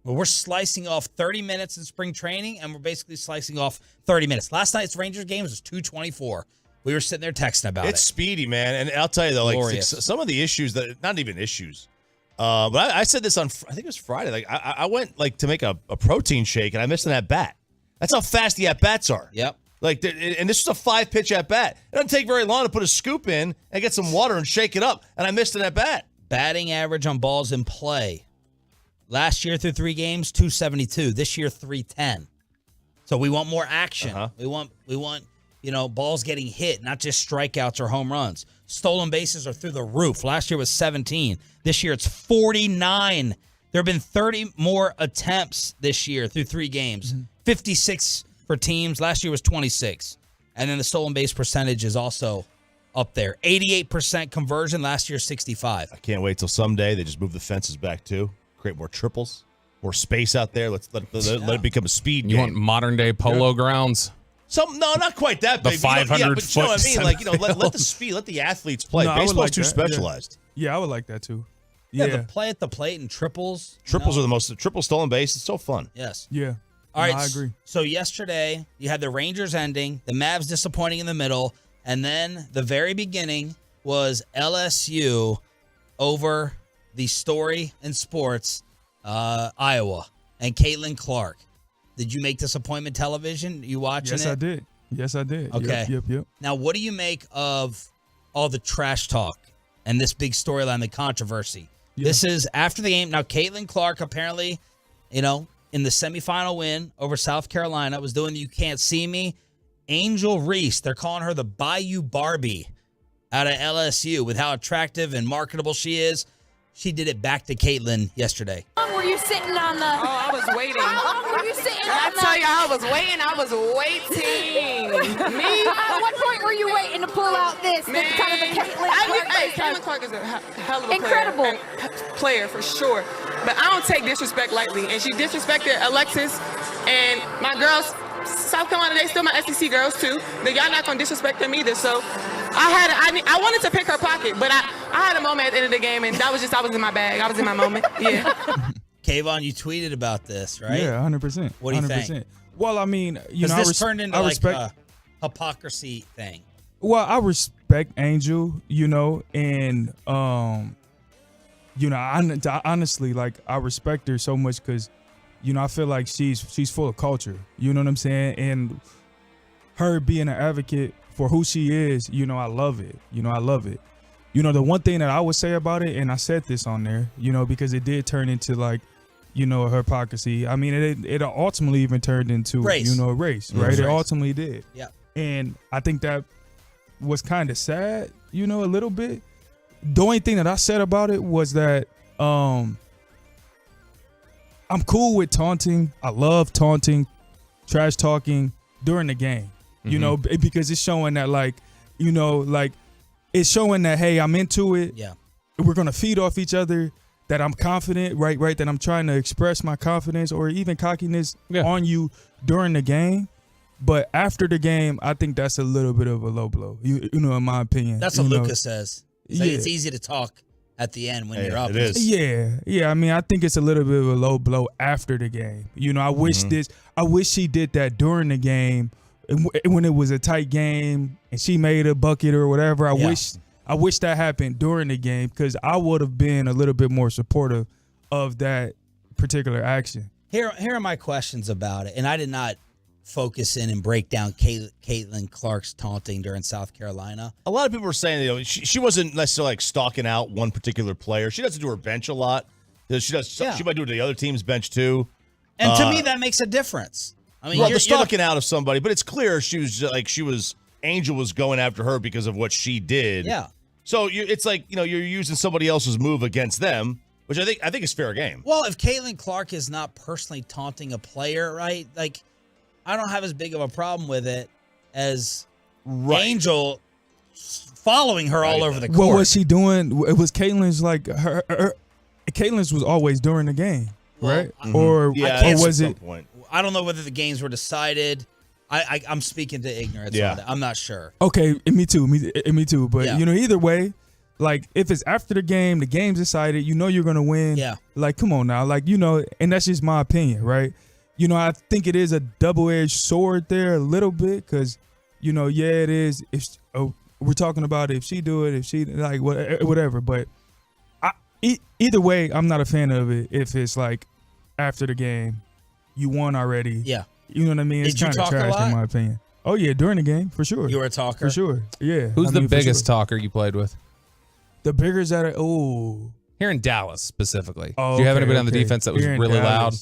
[SPEAKER 3] Well, we're slicing off 30 minutes in spring training, and we're basically slicing off 30 minutes. Last night's Rangers game was 2:24. We were sitting there texting about it.
[SPEAKER 4] It's speedy, man. And I'll tell you, though, like some of the issues that, not even issues, but I said this on, I think it was Friday. Like I went like to make a protein shake, and I missed an at-bat. That's how fast the at-bats are.
[SPEAKER 3] Yep.
[SPEAKER 4] Like, and this was a 5-pitch at-bat. It doesn't take very long to put a scoop in and get some water and shake it up, and I missed an at-bat.
[SPEAKER 3] Batting average on balls in play. Last year through 3 games, 272. This year, 310. So we want more action. We want balls getting hit, not just strikeouts or home runs. Stolen bases are through the roof. Last year was 17. This year it's 49. There have been 30 more attempts this year through 3 games. 56 for teams. Last year was 26. And then the stolen base percentage is also up there. 88% conversion. Last year, 65.
[SPEAKER 4] I can't wait till someday they just move the fences back too. Create more triples, more space out there. Let it become a speed game.
[SPEAKER 11] You want modern day polo grounds?
[SPEAKER 4] No, not quite that
[SPEAKER 11] The
[SPEAKER 4] big.
[SPEAKER 11] 500
[SPEAKER 4] but you know what I mean?
[SPEAKER 11] foot
[SPEAKER 4] Like, let the speed, let the athletes play.
[SPEAKER 18] No, I would
[SPEAKER 4] Baseball's
[SPEAKER 18] like
[SPEAKER 4] too
[SPEAKER 18] that.
[SPEAKER 4] specialized.
[SPEAKER 18] Yeah, I would like that too.
[SPEAKER 3] Yeah,
[SPEAKER 18] Yeah.
[SPEAKER 3] the play at the plate and triples.
[SPEAKER 4] Triples are the most. Triple stolen base. It's so fun.
[SPEAKER 3] Yes.
[SPEAKER 18] Yeah.
[SPEAKER 3] All right.
[SPEAKER 18] No, I agree.
[SPEAKER 3] So yesterday, you had the Rangers ending, the Mavs disappointing in the middle, and then the very beginning was LSU over the story in sports, Iowa, and Caitlin Clark. Did you make disappointment television? You watching it?
[SPEAKER 18] Yes, I did.
[SPEAKER 3] Okay.
[SPEAKER 18] Yep.
[SPEAKER 3] Now, what do you make of all the trash talk and this big storyline, the controversy?
[SPEAKER 18] Yeah.
[SPEAKER 3] This is after the game. Now, Caitlin Clark apparently, in the semifinal win over South Carolina, was doing the You Can't See Me. Angel Reese, they're calling her the Bayou Barbie out of LSU with how attractive and marketable she is. She did it back to Caitlin yesterday.
[SPEAKER 7] How long were you sitting on the...
[SPEAKER 9] Oh, I was waiting.
[SPEAKER 7] How long were you sitting on
[SPEAKER 9] I tell you, I was waiting. Me?
[SPEAKER 7] At what point were you waiting to pull out this?
[SPEAKER 9] Man,
[SPEAKER 7] Kind of the
[SPEAKER 9] Caitlin Clark is a hell of a
[SPEAKER 7] Incredible.
[SPEAKER 9] player for sure. But I don't take disrespect lightly. And she disrespected Alexis and my girls. South Carolina, they still my SEC girls too. Y'all not gonna disrespect them either. So I wanted to pick her pocket, but I had a moment at the end of the game, and I was in my bag. I was in my moment. Yeah.
[SPEAKER 3] Kavon, you tweeted about this, right?
[SPEAKER 18] Yeah, 100%.
[SPEAKER 3] What do you
[SPEAKER 18] 100%.
[SPEAKER 3] think?
[SPEAKER 18] Well, I mean,
[SPEAKER 3] this turned into like a hypocrisy thing.
[SPEAKER 18] Well, I respect Angel, and honestly, like I respect her so much because, I feel like she's full of culture. You know what I'm saying? And her being an advocate for who she is, I love it. I love it. The one thing that I would say about it, and I said this on there, because it did turn into like, her hypocrisy. I mean, it ultimately even turned into
[SPEAKER 3] race.
[SPEAKER 18] A race, right? It ultimately did.
[SPEAKER 3] Yeah.
[SPEAKER 18] And I think that was kind of sad, a little bit. The only thing that I said about it was that I'm cool with taunting. I love taunting, trash talking during the game, because it's showing that it's showing that, hey, I'm into it.
[SPEAKER 3] Yeah.
[SPEAKER 18] We're going to feed off each other, that I'm confident, right, that I'm trying to express my confidence or even cockiness on you during the game. But after the game, I think that's a little bit of a low blow, in my opinion.
[SPEAKER 3] That's what Luka says. It's easy to talk at the end when you're up.
[SPEAKER 4] It is.
[SPEAKER 18] Yeah. I mean, I think it's a little bit of a low blow after the game. I wish she did that during the game when it was a tight game and she made a bucket or whatever. I wish that happened during the game because I would have been a little bit more supportive of that particular action.
[SPEAKER 3] Here are my questions about it, and I did not focus in and break down Caitlin Clark's taunting during South Carolina.
[SPEAKER 4] A lot of people are saying she wasn't necessarily like stalking out one particular player. She doesn't do her bench a lot. She might do it to the other team's bench too.
[SPEAKER 3] And to me, that makes a difference. I mean,
[SPEAKER 4] the stalking out of somebody, but it's clear Angel was going after her because of what she did.
[SPEAKER 3] Yeah.
[SPEAKER 4] So it's like you're using somebody else's move against them, which I think is fair game.
[SPEAKER 3] Well, if Caitlin Clark is not personally taunting a player, right? Like, I don't have as big of a problem with it as Angel following her all over the court.
[SPEAKER 18] What was she doing? It was Caitlin's Caitlin's was always during the game, right? Or was it?
[SPEAKER 3] I don't know whether the games were decided. I'm speaking to ignorance on that. I'm not sure.
[SPEAKER 18] Okay, me too. Me too. But either way, like if it's after the game, the game's decided. You're gonna win.
[SPEAKER 3] Yeah.
[SPEAKER 18] Like, come on now. Like, and that's just my opinion, right? I think it is a double-edged sword there a little bit because, it is. If we're talking about if she do it, if she like whatever. But either way, I'm not a fan of it. If it's like after the game, you won already.
[SPEAKER 3] Yeah.
[SPEAKER 18] You know what I mean? It's kind of trash in my opinion. Oh yeah, during the game for sure.
[SPEAKER 3] You were a talker
[SPEAKER 18] for sure. Yeah.
[SPEAKER 11] Who's the biggest talker you played with?
[SPEAKER 18] The biggest that
[SPEAKER 11] here in Dallas specifically.
[SPEAKER 18] Oh,
[SPEAKER 11] do you have anybody on the defense that was really loud?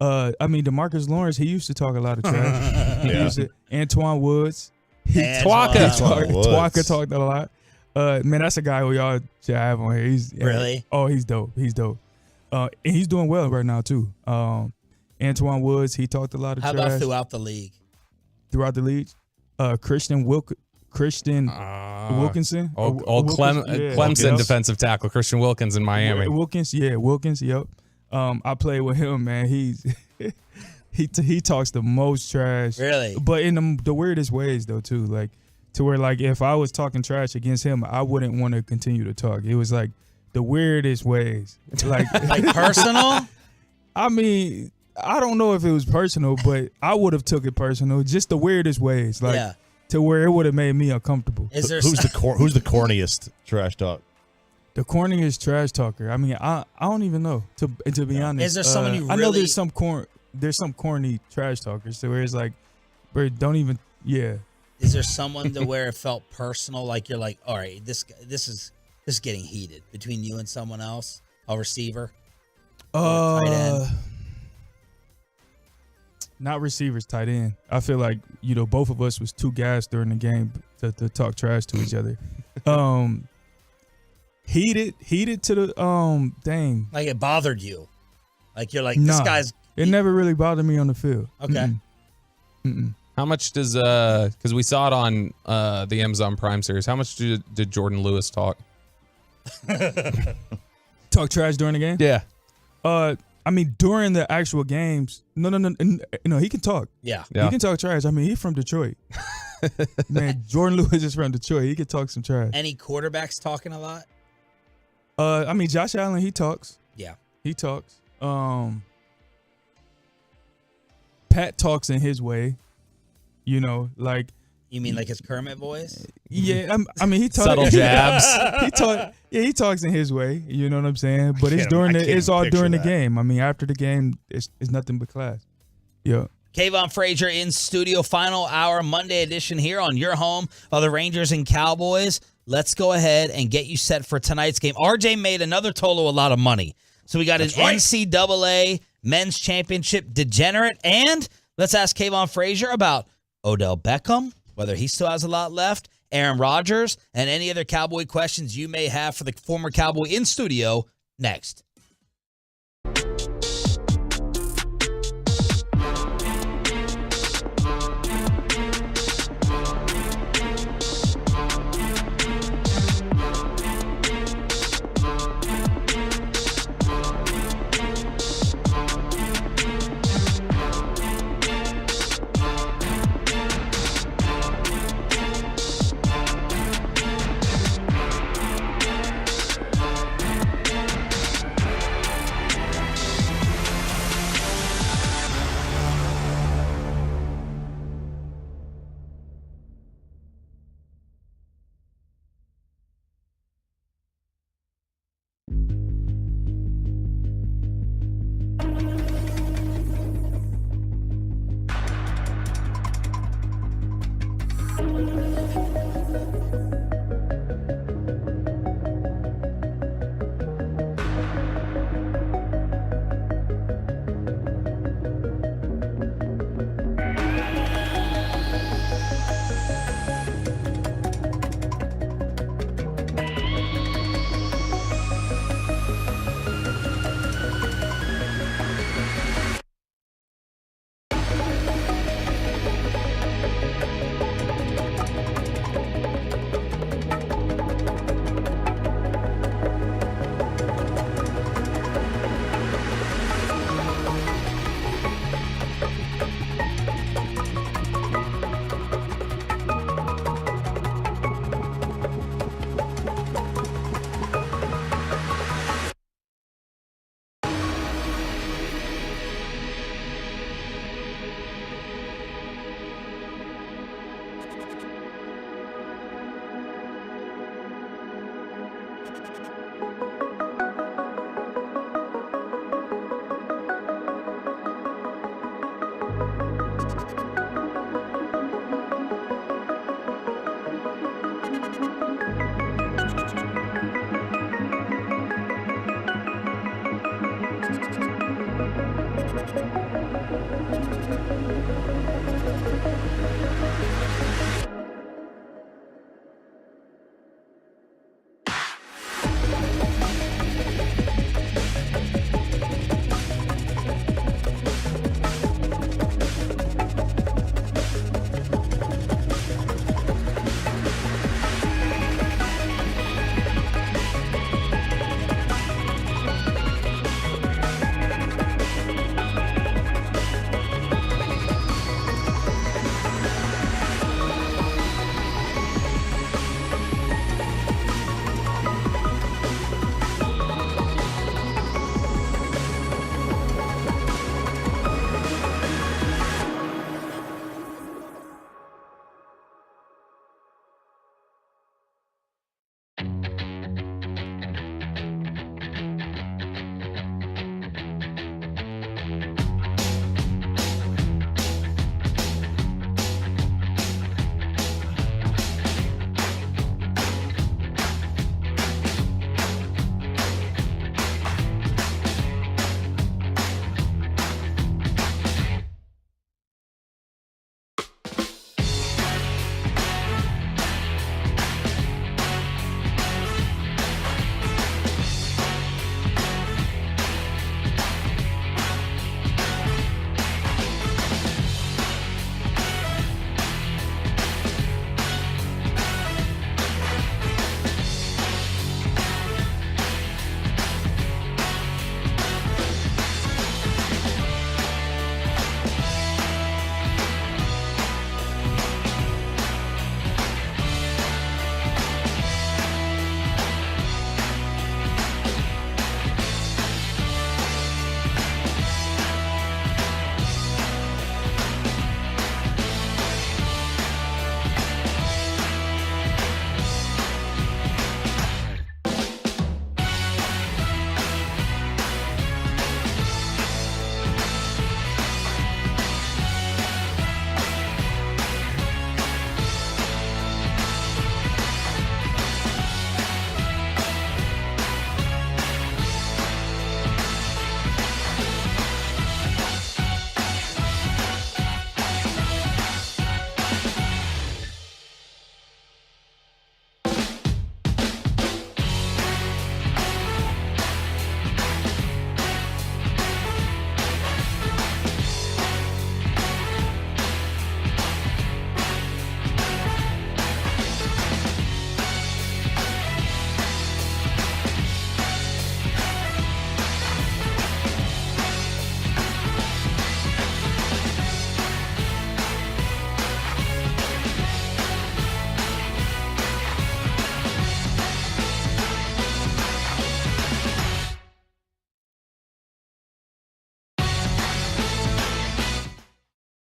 [SPEAKER 18] I mean, DeMarcus Lawrence, he used to talk a lot of trash. Antoine Woods. Twaka talked a lot. Man, that's a guy who y'all should have on here.
[SPEAKER 3] Really?
[SPEAKER 18] He's dope. And he's doing well right now too. Antoine Woods, he talked a lot of trash.
[SPEAKER 3] How about throughout the league?
[SPEAKER 18] Throughout the league? Christian Wilkinson.
[SPEAKER 11] Clemson defensive tackle Christian Wilkins in Miami.
[SPEAKER 18] Wilkins, yep. I played with him, man. He talks the most trash.
[SPEAKER 3] Really?
[SPEAKER 18] But in the weirdest ways though too. Like to where like if I was talking trash against him, I wouldn't want to continue to talk. It was like the weirdest ways. Like
[SPEAKER 3] personal?
[SPEAKER 18] I mean, I don't know if it was personal, but I would have took it personal. Just the weirdest ways. Like to where it would have made me uncomfortable.
[SPEAKER 4] Who's the corniest trash talk?
[SPEAKER 18] The corniest trash talker. I mean, I don't even know to be honest.
[SPEAKER 3] Is there someone you really?
[SPEAKER 18] I know there's some corny trash talkers to where it's like, where don't even
[SPEAKER 3] Is there someone to where it felt personal? Like you're like, all right, this is getting heated between you and someone else, a receiver, or a tight end.
[SPEAKER 18] Not receivers, tight end. I feel like, both of us was too gassed during the game to talk trash to each other. Heated to the dang.
[SPEAKER 3] Like it bothered you. Like you're like,
[SPEAKER 18] Nah,
[SPEAKER 3] this guy's.
[SPEAKER 18] It never really bothered me on the field.
[SPEAKER 3] Okay.
[SPEAKER 18] Mm-mm.
[SPEAKER 11] How much does because we saw it on the Amazon Prime series, how much did Jordan Lewis talk?
[SPEAKER 18] Talk trash during the game?
[SPEAKER 11] Yeah.
[SPEAKER 18] I mean, during the actual games, no, he can talk.
[SPEAKER 3] Yeah.
[SPEAKER 18] He can talk trash. I mean, he's from Detroit. Man, Jordan Lewis is from Detroit. He can talk some trash.
[SPEAKER 3] Any quarterbacks talking a lot?
[SPEAKER 18] I mean, Josh Allen, he talks.
[SPEAKER 3] Yeah.
[SPEAKER 18] He talks. Pat talks in his way. Like.
[SPEAKER 3] You mean like his Kermit voice?
[SPEAKER 18] Yeah, I mean he talks
[SPEAKER 11] subtle jabs.
[SPEAKER 18] He talks in his way. You know what I'm saying? But it's all during the game. I mean, after the game, it's nothing but class. Yeah.
[SPEAKER 3] Kavon Frazier in studio, final hour Monday edition here on your home of the Rangers and Cowboys. Let's go ahead and get you set for tonight's game. RJ made another total a lot of money. So we got an NCAA men's championship degenerate, and let's ask Kavon Frazier about Odell Beckham, whether he still has a lot left, Aaron Rodgers, and any other Cowboy questions you may have for the former Cowboy in studio next.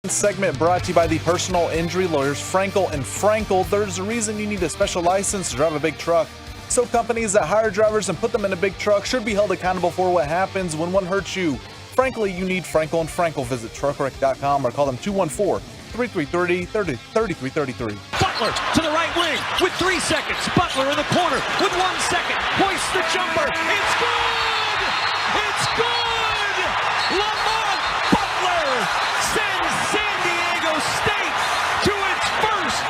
[SPEAKER 5] Segment brought to you by the personal injury lawyers Frankel and Frankel. There's a reason you need a special license to drive a big truck. So companies that hire drivers and put them in a big truck should be held accountable for what happens when one hurts you. Frankly, you need Frankel and Frankel. Visit truckwreck.com or call them 214-333-3333.
[SPEAKER 16] Butler to the right wing with 3 seconds. Butler in the corner with 1 second. Hoists the jumper. It's good! It's good! Lamar Butler sends San Diego State to its first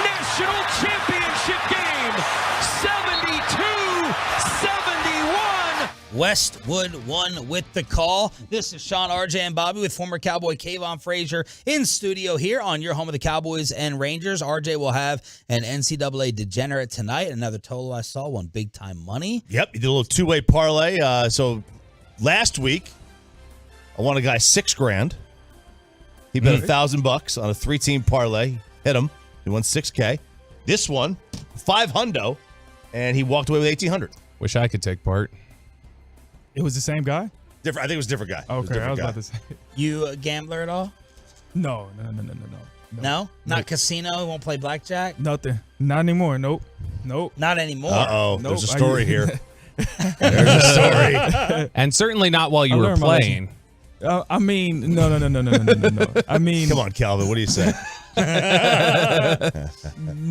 [SPEAKER 16] national championship game. 72-71.
[SPEAKER 3] Westwood won with the call. This is Sean, RJ, and Bobby with former Cowboy Kavon Frazier in studio here on your home of the Cowboys and Rangers. RJ will have an NCAA degenerate tonight. Another total I saw won big time money.
[SPEAKER 4] Yep, he did a little two-way parlay. So last week, I won a guy $6,000. He bet $1,000 on a 3-team parlay. Hit him. He won $6K. This one, $500, and he walked away with $1,800.
[SPEAKER 11] Wish I could take part.
[SPEAKER 18] It was the same guy?
[SPEAKER 4] Different. I think it was a different guy.
[SPEAKER 18] Okay, I was about to say.
[SPEAKER 3] You a gambler at all?
[SPEAKER 18] No.
[SPEAKER 3] No? Not casino? Won't play blackjack?
[SPEAKER 18] Nothing. Not anymore. Nope.
[SPEAKER 3] Not anymore.
[SPEAKER 4] Uh-oh.
[SPEAKER 18] Nope.
[SPEAKER 4] There's a story here. There's a story.
[SPEAKER 11] And certainly not while you were playing.
[SPEAKER 18] I mean, no. I mean,
[SPEAKER 4] come on, Calvin. What do you say?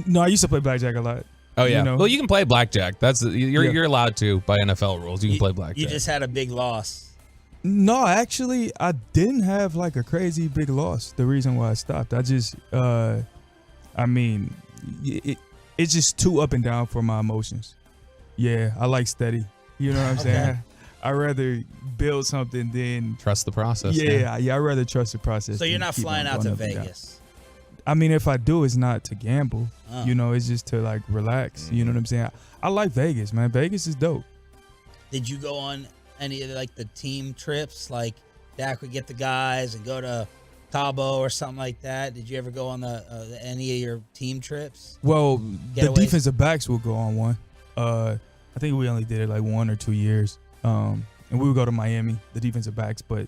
[SPEAKER 18] No, I used to play blackjack a lot.
[SPEAKER 11] Oh yeah.
[SPEAKER 18] You know?
[SPEAKER 11] Well, you can play blackjack. You're allowed to by NFL rules. You can play blackjack.
[SPEAKER 3] You just had a big loss.
[SPEAKER 18] No, actually, I didn't have like a crazy big loss. The reason why I stopped, I just, I mean, it's just too up and down for my emotions. Yeah, I like steady. You know what I'm saying? I'd rather build something than
[SPEAKER 11] trust the process.
[SPEAKER 18] Yeah, I'd rather trust the process.
[SPEAKER 3] So you're not flying out to Vegas?
[SPEAKER 18] I mean, if I do, it's not to gamble. You know, it's just to like relax. You know what I'm saying? I like Vegas, man. Vegas is dope.
[SPEAKER 3] Did you go on any of like the team trips? Like Dak would get the guys and go to Cabo or something like that. Did you ever go on the any of your team trips?
[SPEAKER 18] Well, the
[SPEAKER 3] Getaways?
[SPEAKER 18] defensive backs will go on one. I think we only did it like 1 or 2 years. And we would go to Miami, the defensive backs, but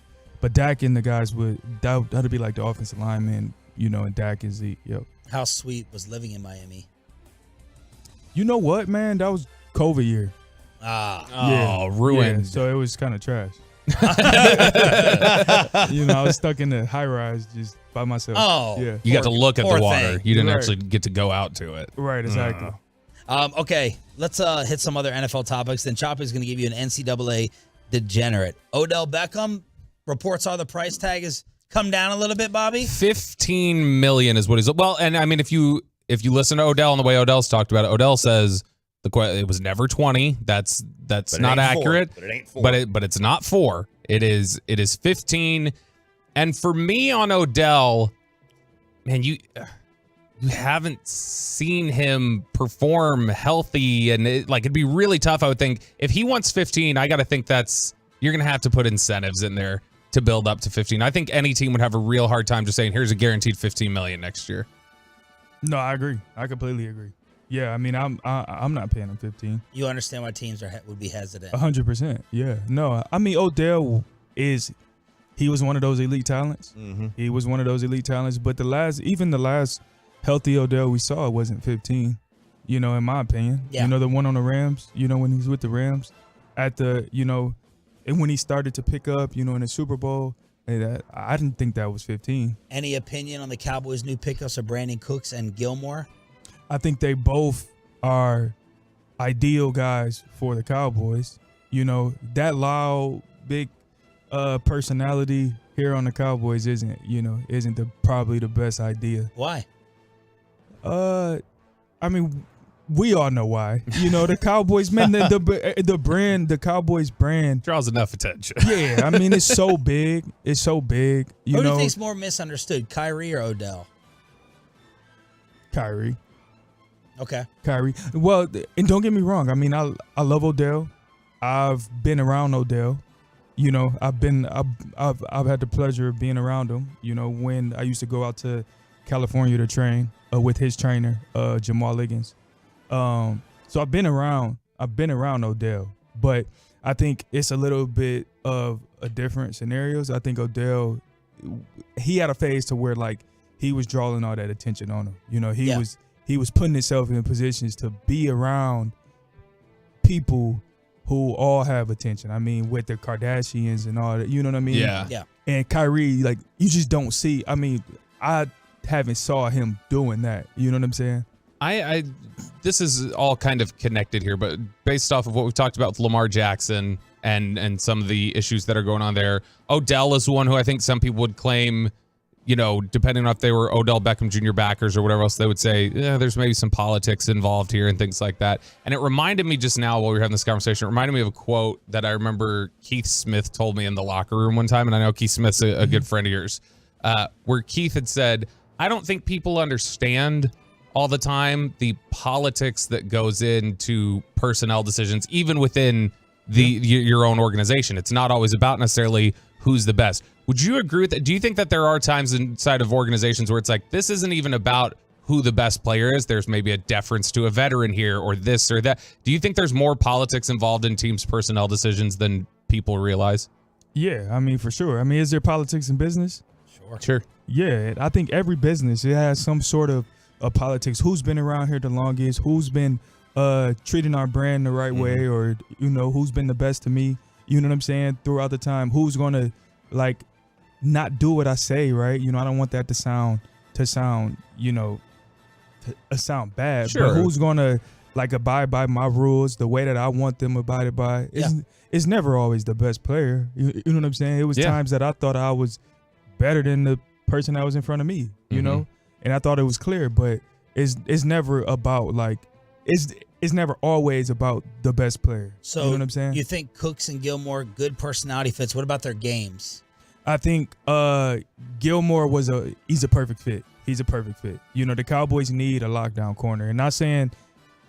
[SPEAKER 18] Dak and the guys that'd be like the offensive linemen, you know, and Dak and Zeke. Yep.
[SPEAKER 3] How sweet was living in Miami?
[SPEAKER 18] You know what, man? That was COVID year.
[SPEAKER 11] Ruined.
[SPEAKER 18] Yeah, so it was kind of trash. You know, I was stuck in the high rise just by myself.
[SPEAKER 3] Oh,
[SPEAKER 18] yeah.
[SPEAKER 11] You got to look at the water.
[SPEAKER 3] Thing.
[SPEAKER 11] You didn't
[SPEAKER 18] Right.
[SPEAKER 11] actually get to go out to it.
[SPEAKER 18] Right, exactly.
[SPEAKER 3] Okay, let's hit some other NFL topics. Then Choppy's going to give you an NCAA degenerate. Odell Beckham, reports are the price tag has come down a little bit, Bobby.
[SPEAKER 11] 15 million is what he's. Well, and I mean, if you listen to Odell and the way Odell's talked about it, Odell says it was never 20. That's not accurate.
[SPEAKER 4] But it ain't 4.
[SPEAKER 11] But it's not 4. It is 15. And for me on Odell, man, you haven't seen him perform healthy, and it'd be really tough. I would think if he wants 15, I got to think you're gonna have to put incentives in there to build up to 15. I think any team would have a real hard time just saying, here's a guaranteed 15 million next year.
[SPEAKER 18] No, I agree. I completely agree. Yeah, I mean, I'm not paying him 15.
[SPEAKER 3] You understand why teams would be hesitant?
[SPEAKER 18] 100%. Yeah. No, I mean, Odell he was one of those elite talents.
[SPEAKER 4] Mm-hmm.
[SPEAKER 18] He was one of those elite talents. But the last healthy Odell we saw wasn't 15. You know, in my opinion.
[SPEAKER 3] Yeah.
[SPEAKER 18] You know, the one on the Rams. You know, when he was with the Rams, and when he started to pick up, you know, in the Super Bowl. I didn't think that was 15.
[SPEAKER 3] Any opinion on the Cowboys' new pickups of Brandon Cooks and Gilmore?
[SPEAKER 18] I think they both are ideal guys for the Cowboys. You know, that loud, big personality here on the Cowboys isn't probably the best idea.
[SPEAKER 3] Why?
[SPEAKER 18] I mean, we all know why. You know, the Cowboys, man, the brand, the Cowboys brand
[SPEAKER 11] draws enough attention.
[SPEAKER 18] Yeah, I mean, it's so big. It's so big.
[SPEAKER 3] Who do you think's more misunderstood, Kyrie or Odell?
[SPEAKER 18] Kyrie.
[SPEAKER 3] Okay.
[SPEAKER 18] Kyrie. Well, and don't get me wrong. I mean, I love Odell. I've been around Odell. You know, I've had the pleasure of being around him. You know, when I used to go out to California to train with his trainer, Jamal Liggins. So I've been around Odell, but I think it's a little bit of a different scenarios. I think Odell he had a phase to where like he was drawing all that attention on him. You know, he was putting himself in positions to be around people who all have attention. I mean, with the Kardashians and all that, you know what I mean?
[SPEAKER 11] Yeah.
[SPEAKER 18] And Kyrie, like, you just don't see. I mean, I haven't saw him doing that. You know what I'm saying?
[SPEAKER 11] I this is all kind of connected here, but based off of what we've talked about with Lamar Jackson and some of the issues that are going on there, Odell is one who I think some people would claim, you know, depending on if they were Odell Beckham Jr. backers or whatever else, they would say, yeah, there's maybe some politics involved here and things like that. And it reminded me just now while we were having this conversation, it reminded me of a quote that I remember Keith Smith told me in the locker room one time, and I know Keith Smith's a good friend of yours, where Keith had said, I don't think people understand all the time the politics that goes into personnel decisions, even within your own organization. It's not always about necessarily who's the best. Would you agree with that? Do you think that there are times inside of organizations where it's like, this isn't even about who the best player is? There's maybe a deference to a veteran here or this or that. Do you think there's more politics involved in teams' personnel decisions than people realize?
[SPEAKER 18] Yeah, I mean, for sure. I mean, is there politics in business?
[SPEAKER 11] Sure.
[SPEAKER 18] Yeah, I think every business, it has some sort of politics. Who's been around here the longest? Who's been treating our brand the right way? Or, you know, who's been the best to me? You know what I'm saying? Throughout the time, who's going to, like, not do what I say, right? You know, I don't want that to sound, you know, to sound bad.
[SPEAKER 11] Sure.
[SPEAKER 18] But who's going to, like, abide by my rules the way that I want them abided by? It's never always the best player. You know what I'm saying? It was times that I thought I was better than the person that was in front of me, you know? And I thought it was clear, but it's never about, like, it's never always about the best player.
[SPEAKER 3] So
[SPEAKER 18] you know what I'm saying?
[SPEAKER 3] You think Cooks and Gilmore, good personality fits. What about their games?
[SPEAKER 18] I think Gilmore he's a perfect fit. He's a perfect fit. You know, the Cowboys need a lockdown corner. And not saying,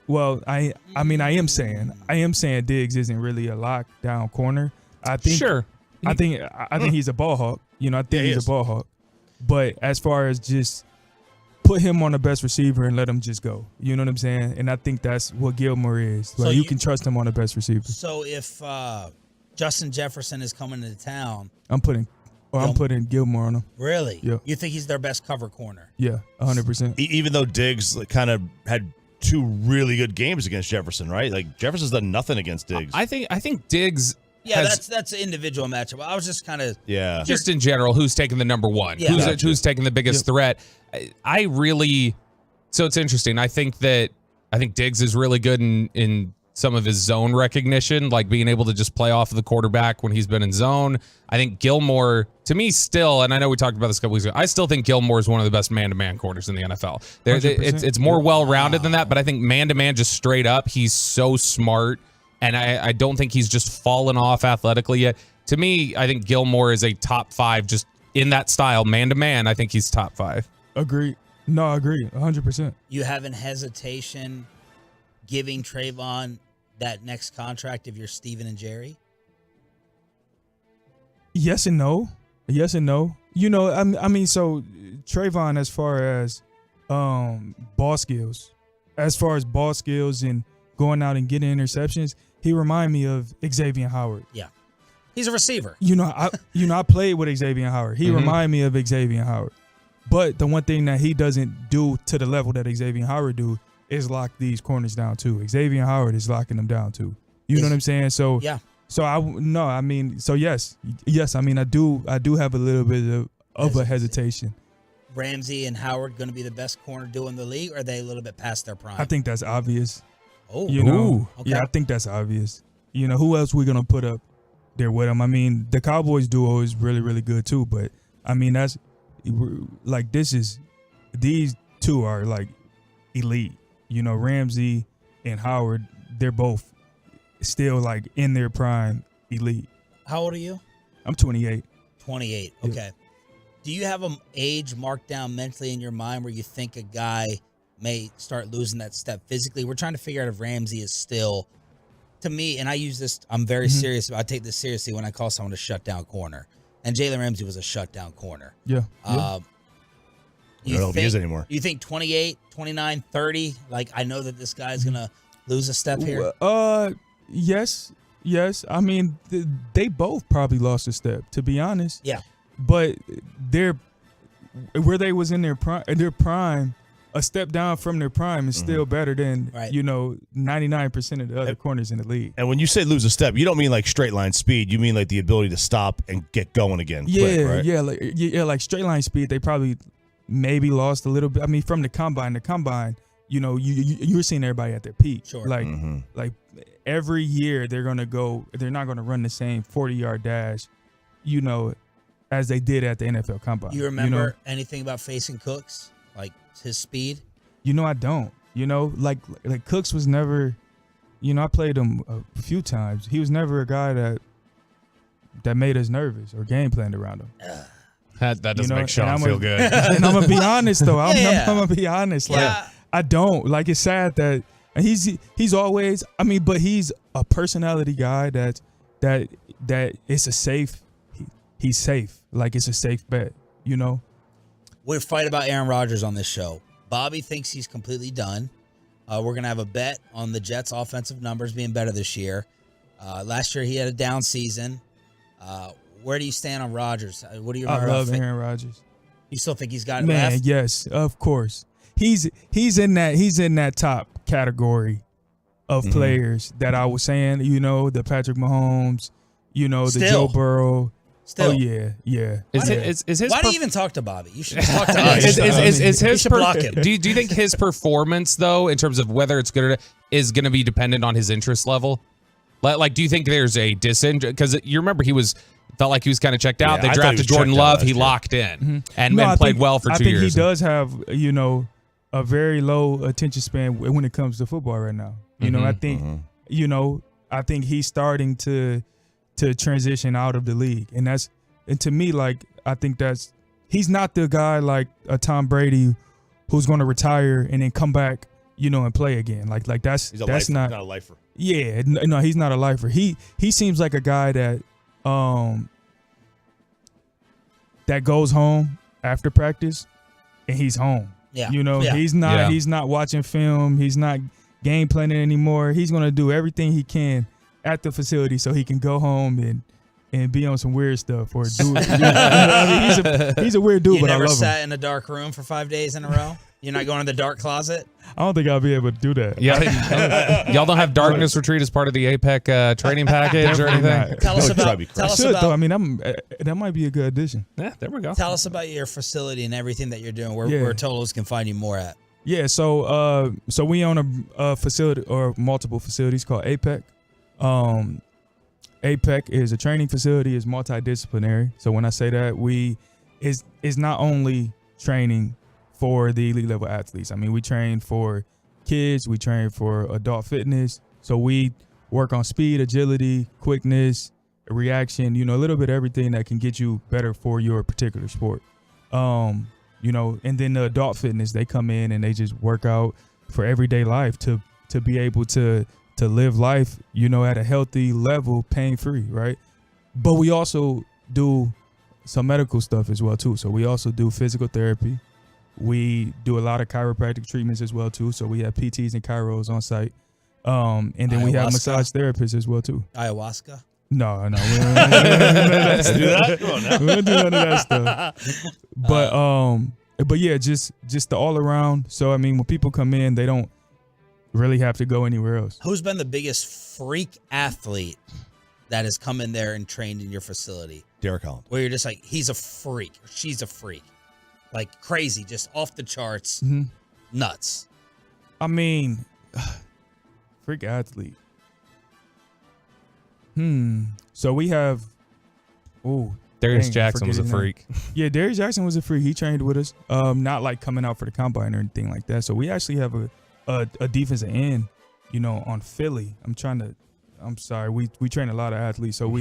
[SPEAKER 18] well, I am saying Diggs isn't really a lockdown corner. I think I think he's a ball hawk. You know, I think he's a ball hawk. But as far as just put him on the best receiver and let him just go. You know what I'm saying? And I think that's what Gilmore is. Like, you can trust him on the best receiver.
[SPEAKER 3] So if Justin Jefferson is coming to town,
[SPEAKER 18] I'm putting Gilmore on him.
[SPEAKER 3] Really?
[SPEAKER 18] Yeah.
[SPEAKER 3] You think he's their best cover corner?
[SPEAKER 18] Yeah, 100%.
[SPEAKER 4] Even though Diggs kind of had two really good games against Jefferson, right? Like, Jefferson's done nothing against Diggs.
[SPEAKER 11] I think Diggs.
[SPEAKER 3] Yeah, that's an individual matchup. I was just kind of
[SPEAKER 11] just in general, who's taking the number one?
[SPEAKER 3] Yeah.
[SPEAKER 11] Who's taking the biggest threat? I really. So it's interesting. I think Diggs is really good in some of his zone recognition, like being able to just play off of the quarterback when he's been in zone. I think Gilmore, to me, still, and I know we talked about this a couple weeks ago, I still think Gilmore is one of the best man-to-man corners in the NFL. It's more well-rounded than that, but I think man-to-man, just straight up, he's so smart. And I don't think he's just fallen off athletically yet. To me, I think Gilmore is a top 5 just in that style, man-to-man. I think he's top 5.
[SPEAKER 18] Agreed. No, I agree, 100%.
[SPEAKER 3] You having hesitation giving Trayvon that next contract if you're Steven and Jerry?
[SPEAKER 18] Yes and no. Yes and no. You know, I mean, so Trayvon, as far as ball skills and going out and getting interceptions, he remind me of Xavier Howard.
[SPEAKER 3] Yeah. He's a receiver.
[SPEAKER 18] I played with Xavier Howard. He remind me of Xavier Howard. But the one thing that he doesn't do to the level that Xavier Howard do is lock these corners down too. Xavier Howard is locking them down too. You know what I'm saying? So
[SPEAKER 3] yeah.
[SPEAKER 18] So yes. I mean, I do have a little bit of a hesitation.
[SPEAKER 3] Ramsey and Howard going to be the best corner duo in the league, or are they a little bit past their prime?
[SPEAKER 18] I think that's obvious.
[SPEAKER 3] Oh,
[SPEAKER 18] okay. Yeah, I think that's obvious. You know, who else we gonna put up there with them? I mean, the Cowboys duo is really, really good too. But I mean, that's like these two are like elite. You know, Ramsey and Howard, they're both still like in their prime, elite.
[SPEAKER 3] How old are you?
[SPEAKER 18] I'm 28.
[SPEAKER 3] 28. Okay. Yeah. Do you have an age marked down mentally in your mind where you think a guy may start losing that step physically? We're trying to figure out if Ramsey is still, to me, and I use this, I'm very serious. I take this seriously when I call someone a shutdown corner. And Jalen Ramsey was a shutdown corner.
[SPEAKER 18] Yeah.
[SPEAKER 4] I don't know if he is anymore.
[SPEAKER 3] You think 28, 29, 30? Like, I know that this guy's going to lose a step here.
[SPEAKER 18] Yes. I mean, they both probably lost a step, to be honest.
[SPEAKER 3] Yeah.
[SPEAKER 18] but they're where they was in their prime. A step down from their prime is still better than 99% of the other corners in the league.
[SPEAKER 4] And when you say lose a step, you don't mean like straight line speed. You mean like the ability to stop and get going again.
[SPEAKER 18] Yeah,
[SPEAKER 4] quick, right?
[SPEAKER 18] like straight line speed. They probably maybe lost a little bit. I mean, from the combine, you're seeing everybody at their peak.
[SPEAKER 3] Sure.
[SPEAKER 18] Like every year they're not gonna run the same 40-yard dash, as they did at the NFL combine.
[SPEAKER 3] You remember anything about facing Cooks? Like his speed?
[SPEAKER 18] I don't. Like Cooks was never, I played him a few times. He was never a guy that made us nervous or game planned around him.
[SPEAKER 11] That doesn't make Sean feel good.
[SPEAKER 18] And I'm gonna be honest though. I'm gonna be honest. Like I don't. Like it's sad that he's always. I mean, but he's a personality guy that it's a safe. He's safe. Like it's a safe bet.
[SPEAKER 3] We fight about Aaron Rodgers on this show. Bobby thinks he's completely done. We're going to have a bet on the Jets' offensive numbers being better this year. Last year he had a down season. Where do you stand on Rodgers? What do you remember?
[SPEAKER 18] I love Aaron Rodgers.
[SPEAKER 3] You still think he's got it left?
[SPEAKER 18] Yes, of course. He's in that top category of players that I was saying. The Patrick Mahomes. The Joe Burrow.
[SPEAKER 3] Still.
[SPEAKER 18] Oh yeah.
[SPEAKER 3] Why do you even talk to Bobby? You should just talk to us.
[SPEAKER 11] You should
[SPEAKER 3] block him.
[SPEAKER 11] Do you think his performance, though, in terms of whether it's good or not, is going to be dependent on his interest level? Like, do you think there's a disinterest? Because you remember felt like he was kind of checked out. They drafted Jordan Love. He locked in and played well for 2 years.
[SPEAKER 18] I think he does have a very low attention span when it comes to football right now. I think he's starting to transition out of the league. And to me, like, I think he's not the guy like a Tom Brady who's going to retire and then come back, and play again. Like that's not
[SPEAKER 4] a lifer.
[SPEAKER 18] Yeah, no, he's not a lifer. He seems like a guy that that goes home after practice and he's home.
[SPEAKER 3] Yeah.
[SPEAKER 18] He's not watching film. He's not game planning anymore. He's going to do everything he can at the facility so he can go home and be on some weird stuff or do it. He's a weird dude, but I love him.
[SPEAKER 3] You never sat in a dark room for 5 days in a row? You're not going to the dark closet?
[SPEAKER 18] I don't think I'll be able to do that.
[SPEAKER 11] Yeah, y'all don't have darkness retreat as part of the APEC training package or anything?
[SPEAKER 3] Tell us about.
[SPEAKER 18] I mean, that might be a good addition.
[SPEAKER 11] Yeah, there we go.
[SPEAKER 3] Tell us about your facility and everything that you're doing. Where Tolos can find you more at.
[SPEAKER 18] Yeah, so we own a facility or multiple facilities called APEC. APEC is a training facility. It's multidisciplinary. So when I say that, is not only training for the elite level athletes. I mean, we train for kids. We train for adult fitness. So we work on speed, agility, quickness, reaction. A little bit of everything that can get you better for your particular sport. And then the adult fitness, they come in and they just work out for everyday life to be able to live life, at a healthy level, pain-free, right? But we also do some medical stuff as well, too. So we also do physical therapy. We do a lot of chiropractic treatments as well, too. So we have PTs and chiros on site. And then we have massage therapists as well, too.
[SPEAKER 3] Ayahuasca?
[SPEAKER 18] No. We don't do that? Come on now. We don't do none of that stuff. But yeah, just the all around. So, I mean, when people come in, they don't really have to go anywhere else.
[SPEAKER 3] Who's been the biggest freak athlete that has come in there and trained in your facility?
[SPEAKER 4] Derek Holland.
[SPEAKER 3] Where you're just like, he's a freak, or she's a freak. Like crazy, just off the charts, nuts.
[SPEAKER 18] I mean, freak athlete. So we have,
[SPEAKER 11] Darius Jackson was a freak.
[SPEAKER 18] Yeah, Darius Jackson was a freak. He trained with us. Not like coming out for the combine or anything like that. So we actually have a defensive end, on Philly. I'm sorry. We train a lot of athletes. So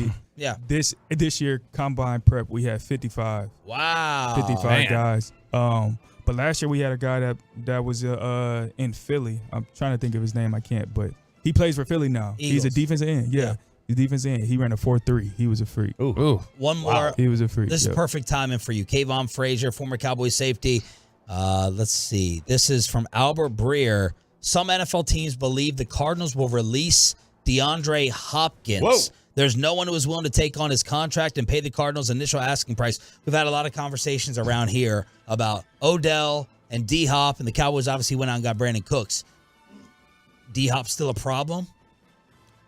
[SPEAKER 18] this year combine prep, we had 55.
[SPEAKER 3] Wow.
[SPEAKER 18] 55 guys. But last year we had a guy that was in Philly. I'm trying to think of his name. I can't, but he plays for Philly now.
[SPEAKER 3] Eagles.
[SPEAKER 18] He's a defensive end. Yeah. He's defensive end. He ran a 4.3. He was a freak.
[SPEAKER 11] Ooh.
[SPEAKER 3] One more. Wow.
[SPEAKER 18] He was a freak.
[SPEAKER 3] This is perfect timing for you. Kavon Frazier, former Cowboys safety. Let's see. This is from Albert Breer. Some NFL teams believe the Cardinals will release DeAndre Hopkins. There's no one who is willing to take on his contract and pay the Cardinals' initial asking price. We've had a lot of conversations around here about Odell and D-Hop, and the Cowboys obviously went out and got Brandon Cooks. D-Hop still a problem?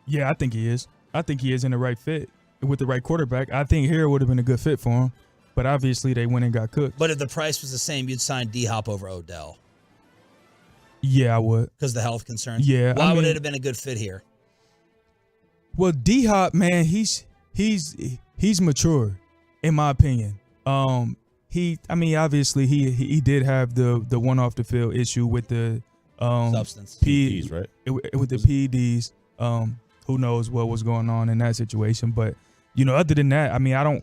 [SPEAKER 18] Yeah, I think he is. I think he is in the right fit with the right quarterback. I think here would have been a good fit for him, but obviously they went and got Cooked.
[SPEAKER 3] But if the price was the same, you'd sign D-Hop over Odell.
[SPEAKER 18] Yeah, I would.
[SPEAKER 3] Because of the health concerns?
[SPEAKER 18] Yeah.
[SPEAKER 3] Why would it have been a good fit here?
[SPEAKER 18] Well, D-Hop, man, he's mature, in my opinion. Obviously he did have the one off the field issue with the
[SPEAKER 3] substance
[SPEAKER 4] PEDs, right?
[SPEAKER 18] With the PEDs. Who knows what was going on in that situation, but other than that,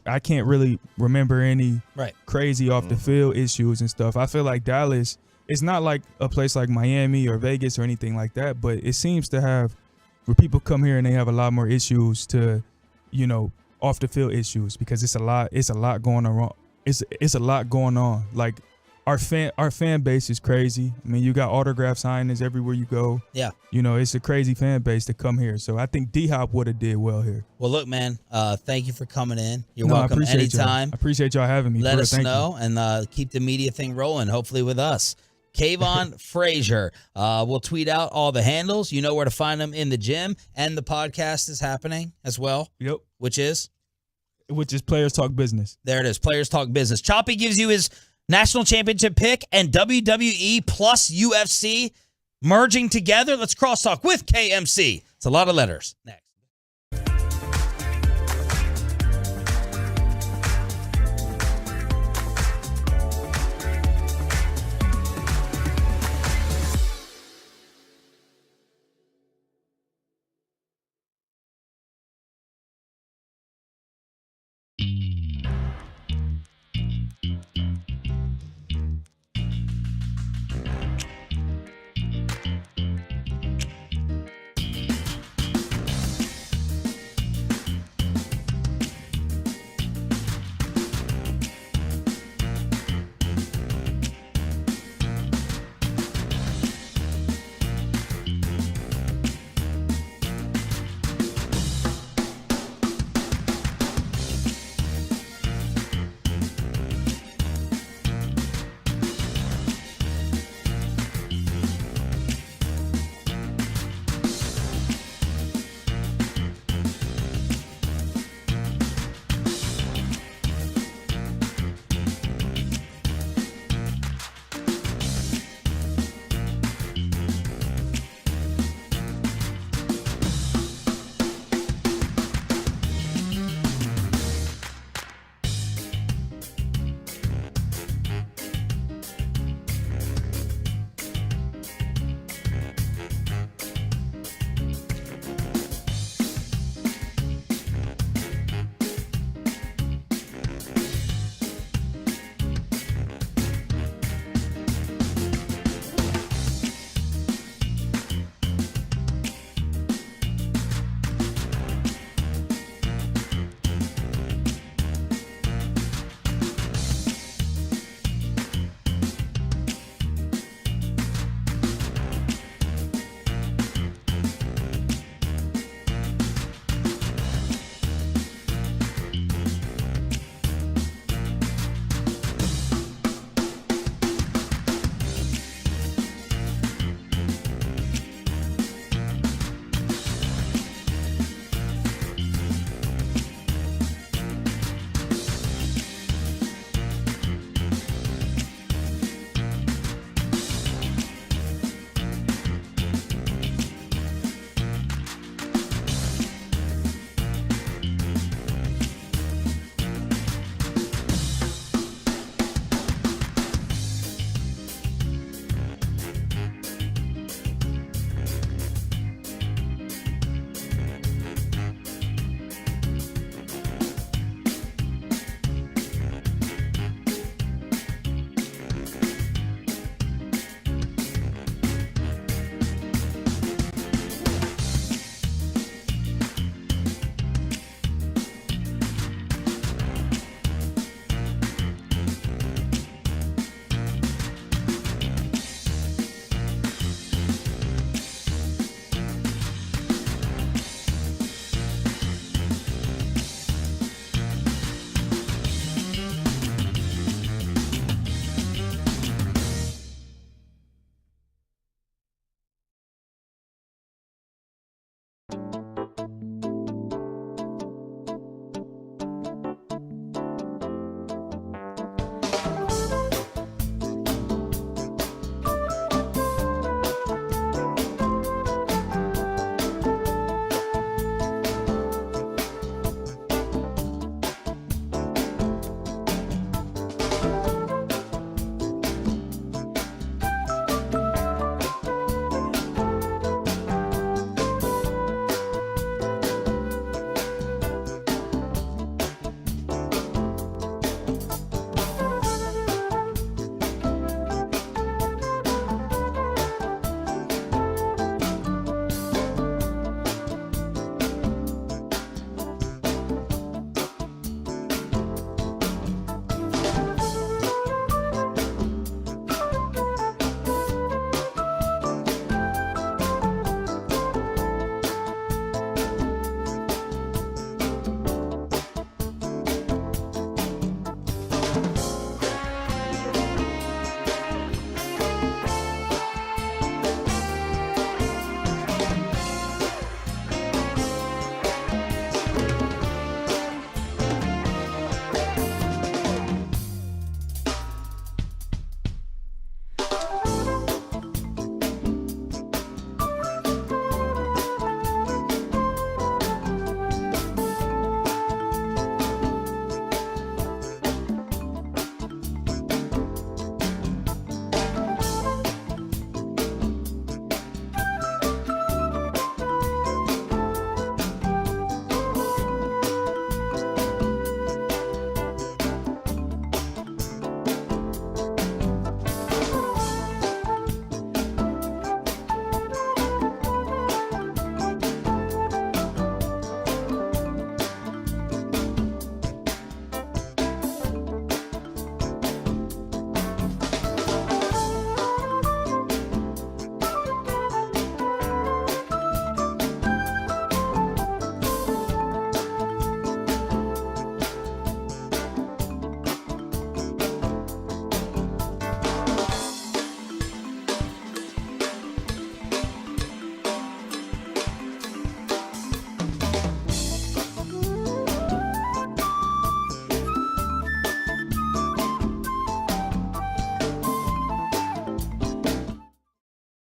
[SPEAKER 18] I can't really remember any crazy off the field issues and stuff. I feel like Dallas, it's not like a place like Miami or Vegas or anything like that, but it seems to have where people come here and they have a lot more issues to, off the field issues because it's a lot going on. It's a lot going on. Like our fan base is crazy. I mean, you got autograph signings everywhere you go.
[SPEAKER 3] Yeah.
[SPEAKER 18] It's a crazy fan base to come here. So I think D-Hop would have did well here.
[SPEAKER 3] Well, look, man, thank you for coming in. You're welcome anytime.
[SPEAKER 18] I appreciate y'all having me.
[SPEAKER 3] Let us know and keep the media thing rolling, hopefully with us. Kavon Frazier. We'll tweet out all the handles. You know where to find them in the gym. And the podcast is happening as well.
[SPEAKER 18] Yep.
[SPEAKER 3] Which is
[SPEAKER 18] Players Talk Business.
[SPEAKER 3] There it is. Players Talk Business. Choppy gives you his national championship pick and WWE plus UFC merging together. Let's crosstalk with KMC. It's a lot of letters. Next.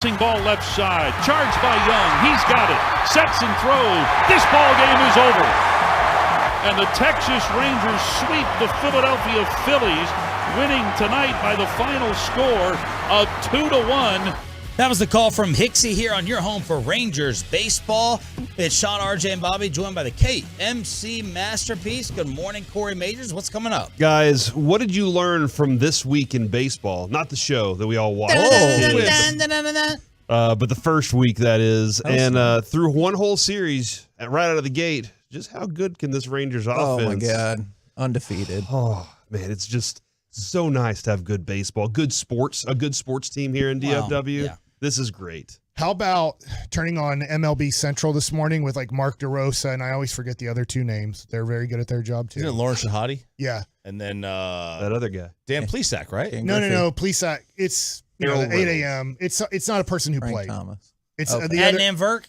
[SPEAKER 10] Ball left side, charged by Young. He's got it. Sets and throws. This ball game is over. And the Texas Rangers sweep the Philadelphia Phillies, winning tonight by the final score of 2-1.
[SPEAKER 3] That was the call from Hicksy here on your home for Rangers baseball. It's Sean, RJ, and Bobby, joined by the KMC Masterpiece. Good morning, Corey Majors. What's coming up?
[SPEAKER 2] Guys, what did you learn from this week in baseball? Not the show that we all watched. But the first week, that is. And through one whole series, right out of the gate, just how good can this Rangers offense?
[SPEAKER 22] Oh, my God. Undefeated.
[SPEAKER 2] Oh, man, it's just so nice to have good baseball, good sports, a good sports team here in DFW.
[SPEAKER 3] Yeah.
[SPEAKER 2] This is great.
[SPEAKER 23] How about turning on MLB Central this morning with like Mark DeRosa, and I always forget the other two names. They're very good at their job too.
[SPEAKER 4] Isn't it Lauren Shahadi?
[SPEAKER 23] Yeah.
[SPEAKER 4] And then
[SPEAKER 2] that other guy.
[SPEAKER 4] Dan Plesac, right?
[SPEAKER 23] No. Plesac. It's at 8 a.m. It's not a person who
[SPEAKER 22] Frank
[SPEAKER 23] played.
[SPEAKER 22] Thomas.
[SPEAKER 23] It's
[SPEAKER 22] Okay.
[SPEAKER 23] the other.
[SPEAKER 3] Adnan Verk?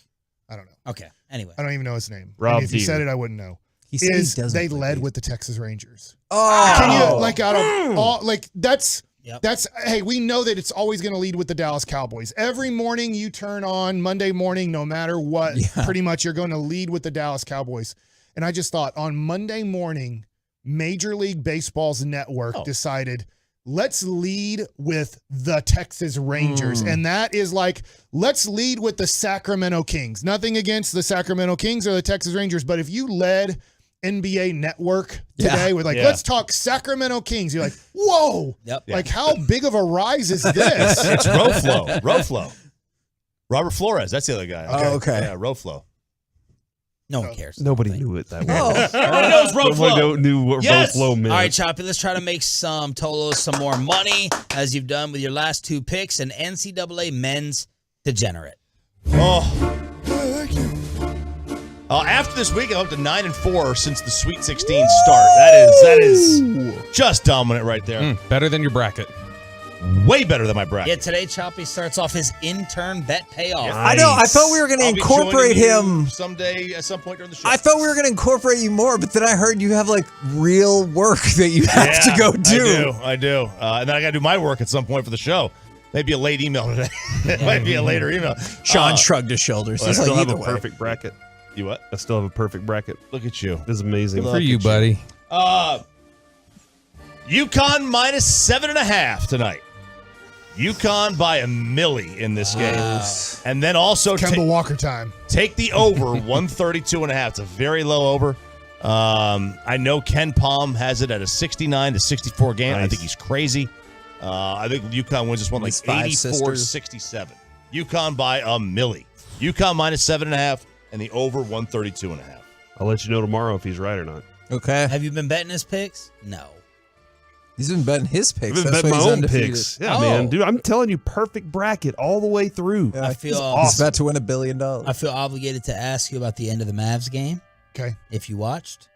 [SPEAKER 23] I don't know.
[SPEAKER 3] Okay. Anyway.
[SPEAKER 23] I don't even know his name.
[SPEAKER 2] Rob
[SPEAKER 23] And if he
[SPEAKER 2] Deere.
[SPEAKER 23] said it, I wouldn't know.
[SPEAKER 22] He said he doesn't
[SPEAKER 23] they
[SPEAKER 22] play
[SPEAKER 23] led
[SPEAKER 22] baseball.
[SPEAKER 23] with the Texas Rangers.
[SPEAKER 22] Oh.
[SPEAKER 23] Can you like out of all like that's
[SPEAKER 3] Yep.
[SPEAKER 23] that's hey, we know that it's always going to lead with the Dallas Cowboys. Every morning you turn on Monday morning, no matter what, pretty much you're going to lead with the Dallas Cowboys. And I just thought on Monday morning, Major League Baseball's network decided let's lead with the Texas Rangers. And that is like, let's lead with the Sacramento Kings. Nothing against the Sacramento Kings or the Texas Rangers, but if you led NBA Network today with like, let's talk Sacramento Kings, you're like, whoa.
[SPEAKER 3] Yep.
[SPEAKER 23] Like, how big of a rise is this?
[SPEAKER 4] It's Roflo. Roflo. Robert Flores. That's the other guy.
[SPEAKER 22] Oh, okay.
[SPEAKER 4] Yeah, Roflo.
[SPEAKER 3] No one cares.
[SPEAKER 2] Nobody knew it that way.
[SPEAKER 3] Everyone knows Roflo.
[SPEAKER 2] Nobody knew what Roflo meant.
[SPEAKER 3] All right, Choppy, let's try to make some Tolos some more money, as you've done with your last two picks, an NCAA men's degenerate.
[SPEAKER 4] After this week, I'm up to 9-4 since the Sweet 16 start. That is just dominant right there.
[SPEAKER 11] Better than your bracket.
[SPEAKER 4] Way better than my bracket.
[SPEAKER 3] Yeah, today Choppy starts off his intern bet payoff.
[SPEAKER 4] Yeah.
[SPEAKER 22] I know. I thought we were going to
[SPEAKER 4] I'll be
[SPEAKER 22] incorporate
[SPEAKER 4] joining you
[SPEAKER 22] him
[SPEAKER 4] someday at some point during the show.
[SPEAKER 22] I thought we were going to incorporate you more, but then I heard you have like real work that you have to go do.
[SPEAKER 4] I do. And then I got to do my work at some point for the show. Maybe a late email today. It might be a later email.
[SPEAKER 22] Sean shrugged his shoulders.
[SPEAKER 2] I
[SPEAKER 22] He's
[SPEAKER 2] still
[SPEAKER 22] like,
[SPEAKER 2] have
[SPEAKER 22] either
[SPEAKER 2] a
[SPEAKER 22] way.
[SPEAKER 2] perfect bracket.
[SPEAKER 4] You what?
[SPEAKER 2] I still have a perfect bracket.
[SPEAKER 4] Look at you.
[SPEAKER 2] This is amazing.
[SPEAKER 11] Good for you, buddy.
[SPEAKER 4] UConn minus 7.5 tonight. UConn by a milli in this game. And then also
[SPEAKER 23] Kemba Walker time.
[SPEAKER 4] Take the over 132.5. It's a very low over. I know Ken Palm has it at a 69-64 game.
[SPEAKER 2] Nice.
[SPEAKER 4] I think he's crazy. I think UConn wins this one like
[SPEAKER 22] His five
[SPEAKER 4] 84-67. UConn by a milli. UConn minus 7.5 and the over 132.5.
[SPEAKER 2] I'll let you know tomorrow if he's right or not.
[SPEAKER 22] Okay.
[SPEAKER 3] Have you been betting his picks? No.
[SPEAKER 22] He's been betting his picks.
[SPEAKER 2] I've been
[SPEAKER 22] That's
[SPEAKER 2] betting
[SPEAKER 22] why
[SPEAKER 2] my
[SPEAKER 22] he's
[SPEAKER 2] own
[SPEAKER 22] undefeated.
[SPEAKER 2] picks. Yeah, man. Dude, I'm telling you, perfect bracket all the way through.
[SPEAKER 22] Yeah,
[SPEAKER 3] I feel
[SPEAKER 22] he's about to win $1 billion.
[SPEAKER 3] I feel obligated to ask you about the end of the Mavs game.
[SPEAKER 23] Okay.
[SPEAKER 3] If you watched.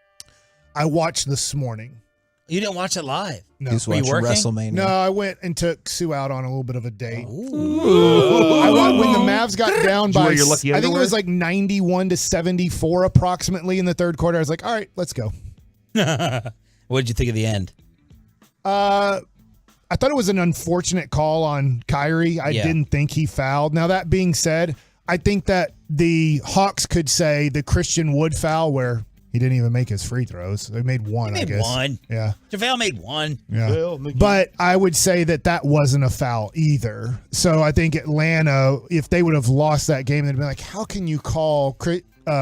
[SPEAKER 23] I watched this morning.
[SPEAKER 3] You didn't watch it live?
[SPEAKER 23] No.
[SPEAKER 22] He's
[SPEAKER 3] Were you
[SPEAKER 22] watching
[SPEAKER 3] working?
[SPEAKER 22] WrestleMania.
[SPEAKER 23] No, I went and took Sue out on a little bit of a date.
[SPEAKER 3] Ooh.
[SPEAKER 23] I went when the Mavs got down
[SPEAKER 2] Did you
[SPEAKER 23] by,
[SPEAKER 2] wear your lucky
[SPEAKER 23] I think it
[SPEAKER 2] underwear?
[SPEAKER 23] was like 91-74 approximately in the third quarter. I was like, all right, let's go.
[SPEAKER 3] What did you think of the end?
[SPEAKER 23] I thought it was an unfortunate call on Kyrie. I didn't think he fouled. Now, that being said, I think that the Hawks could say the Christian Wood foul where he didn't even make his free throws. They made one,
[SPEAKER 3] He made
[SPEAKER 23] I guess.
[SPEAKER 3] one.
[SPEAKER 23] Yeah.
[SPEAKER 3] JaVale made one.
[SPEAKER 23] Yeah. But I would say that wasn't a foul either. So I think Atlanta, if they would have lost that game, they'd be like, how can you call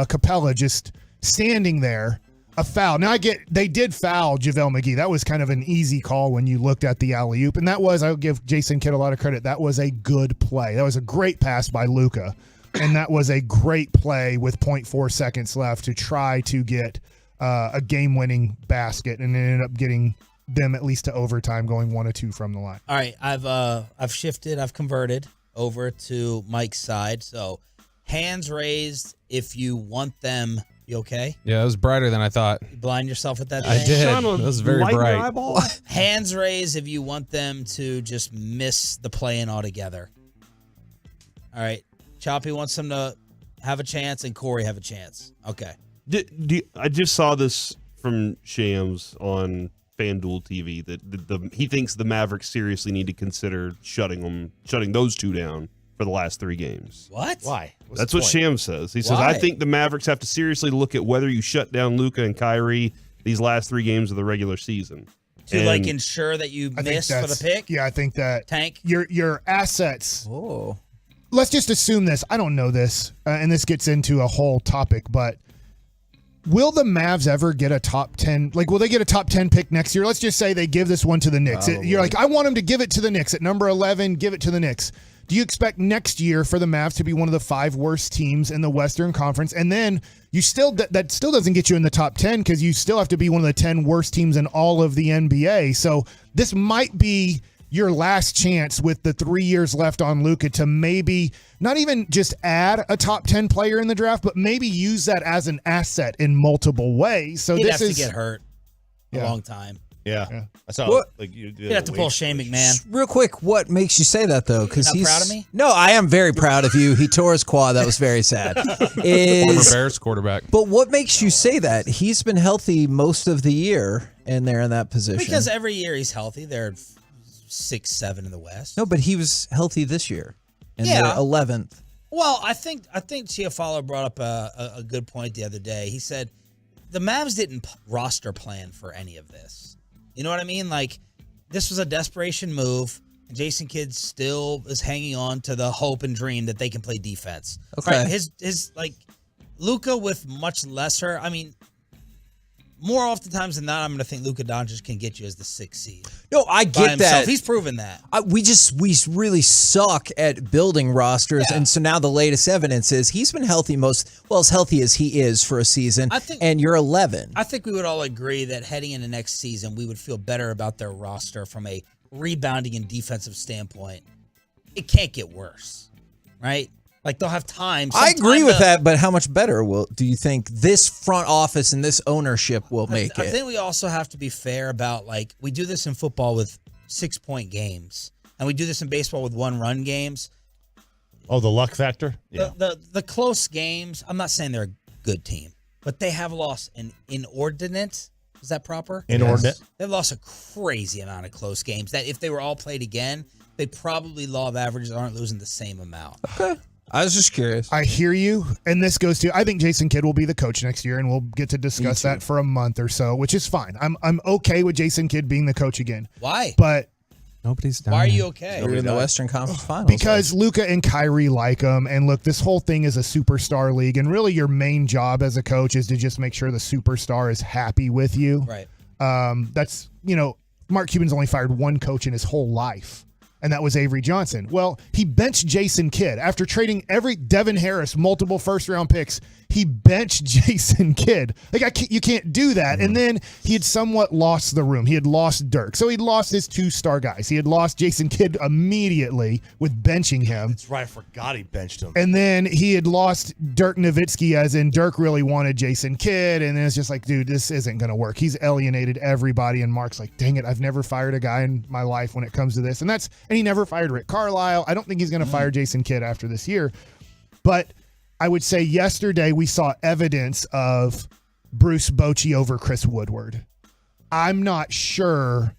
[SPEAKER 23] Capella just standing there a foul? Now, I get they did foul JaVale McGee. That was kind of an easy call when you looked at the alley-oop. And that was, I'll give Jason Kidd a lot of credit, that was a good play. That was a great pass by Luka. And that was a great play with 0.4 seconds left to try to get a game-winning basket, and it ended up getting them at least to overtime, going 1 or 2 from the line.
[SPEAKER 3] All right, I've shifted, I've converted over to Mike's side. So, hands raised if you want them. You okay?
[SPEAKER 11] Yeah, it was brighter than I thought.
[SPEAKER 3] You blind yourself with that
[SPEAKER 11] I
[SPEAKER 3] thing?
[SPEAKER 11] did. It was very bright.
[SPEAKER 3] Hands raised if you want them to just miss the play-in altogether. All right. Choppy wants them to have a chance, and Corey have a chance. Okay.
[SPEAKER 2] I just saw this from Shams on FanDuel TV that he thinks the Mavericks seriously need to consider shutting those two down for the last 3 games.
[SPEAKER 3] What?
[SPEAKER 4] Why?
[SPEAKER 2] That's what Shams says. He says,
[SPEAKER 3] Why?
[SPEAKER 2] I think the Mavericks have to seriously look at whether you shut down Luka and Kyrie these last 3 games of the regular season.
[SPEAKER 3] To like ensure that you miss for the pick?
[SPEAKER 23] Yeah, I think that
[SPEAKER 3] Tank?
[SPEAKER 23] Your assets.
[SPEAKER 17] Oh.
[SPEAKER 23] Let's just assume this. I don't know this, and this gets into a whole topic, but will the Mavs ever get a top 10? Like, will they get a top 10 pick next year? Let's just say they give this one to the Knicks. You're like, I want them to give it to the Knicks at number 11, give it to the Knicks. Do you expect next year for the Mavs to be one of the 5 worst teams in the Western Conference? And then you still that still doesn't get you in the top 10 because you still have to be one of the 10 worst teams in all of the NBA. So this might be your last chance with the 3 years left on Luka to maybe not even just add a top 10 player in the draft, but maybe use that as an asset in multiple ways. So
[SPEAKER 3] He'd
[SPEAKER 23] this
[SPEAKER 3] have
[SPEAKER 23] is
[SPEAKER 3] to get hurt a
[SPEAKER 23] Yeah.
[SPEAKER 3] long time.
[SPEAKER 4] Yeah. That's how
[SPEAKER 22] What?
[SPEAKER 4] like you
[SPEAKER 3] You'd have to pull Shane McMahon.
[SPEAKER 22] Real quick, what makes you say that though? Because
[SPEAKER 3] You're not
[SPEAKER 22] he's
[SPEAKER 3] proud of me?
[SPEAKER 22] No, I am very proud of you. He tore his quad. That was very sad.
[SPEAKER 11] Former Bears quarterback.
[SPEAKER 22] But what makes you say that? He's been healthy most of the year, and they're in that position.
[SPEAKER 3] Because every year he's healthy. They're 6-7 in the West.
[SPEAKER 22] No, but he was healthy this year, and
[SPEAKER 3] Yeah.
[SPEAKER 22] they're 11th.
[SPEAKER 3] Well, I think Chiafalo brought up a good point the other day. He said the Mavs didn't roster plan for any of this. You know what I mean? Like, this was a desperation move. And Jason Kidd still is hanging on to the hope and dream that they can play defense.
[SPEAKER 22] Okay.
[SPEAKER 3] Right? His like Luka with much lesser. I mean, more oftentimes than not, I'm going to think Luka Doncic can get you as the 6th seed.
[SPEAKER 22] No, I
[SPEAKER 3] by
[SPEAKER 22] get
[SPEAKER 3] himself.
[SPEAKER 22] that.
[SPEAKER 3] He's proven that.
[SPEAKER 22] We really suck at building rosters,
[SPEAKER 3] Yeah.
[SPEAKER 22] and so now the latest evidence is he's been healthy as healthy as he is for a season. And you're 11.
[SPEAKER 3] I think we would all agree that heading into next season, we would feel better about their roster from a rebounding and defensive standpoint. It can't get worse, right? Like, they'll have time.
[SPEAKER 22] I agree
[SPEAKER 3] sometime
[SPEAKER 22] with
[SPEAKER 3] to-
[SPEAKER 22] that, but how much better do you think this front office and this ownership will make
[SPEAKER 3] I
[SPEAKER 22] it?
[SPEAKER 3] think we also have to be fair about, like, we do this in football with 6-point games, and we do this in baseball with 1-run games.
[SPEAKER 4] Oh, the luck factor?
[SPEAKER 3] The close games, I'm not saying they're a good team, but they have lost an inordinate. Is that proper?
[SPEAKER 4] Inordinate.
[SPEAKER 3] Yes. They've lost a crazy amount of close games that if they were all played again, they probably, law of averages, aren't losing the same amount.
[SPEAKER 22] Okay. I was just curious.
[SPEAKER 23] I hear you, and this goes to I think Jason Kidd will be the coach next year, and we'll get to discuss that for a month or so, which is fine. I'm okay with Jason Kidd being the coach again.
[SPEAKER 3] Why?
[SPEAKER 23] But
[SPEAKER 17] nobody's done.
[SPEAKER 3] Why are you okay?
[SPEAKER 22] They're in the Western Conference Finals.
[SPEAKER 23] because Luka and Kyrie like him, and look, this whole thing is a superstar league, and really your main job as a coach is to just make sure the superstar is happy with you.
[SPEAKER 3] Right.
[SPEAKER 23] That's Mark Cuban's only fired one coach in his whole life. And that was Avery Johnson. Well, he benched Jason Kidd after trading Devin Harris, multiple first-round picks. He benched Jason Kidd. Like, you can't do that. And then he had somewhat lost the room. He had lost Dirk. So he'd lost his 2-star guys. He had lost Jason Kidd immediately with benching him.
[SPEAKER 4] That's right. I forgot he benched him.
[SPEAKER 23] And then he had lost Dirk Nowitzki, as in Dirk really wanted Jason Kidd. And then it's just like, dude, this isn't going to work. He's alienated everybody. And Mark's like, dang it, I've never fired a guy in my life when it comes to this. And he never fired Rick Carlisle. I don't think he's going to fire Jason Kidd after this year. But I would say yesterday we saw evidence of Bruce Bochy over Chris Woodward. I'm not sure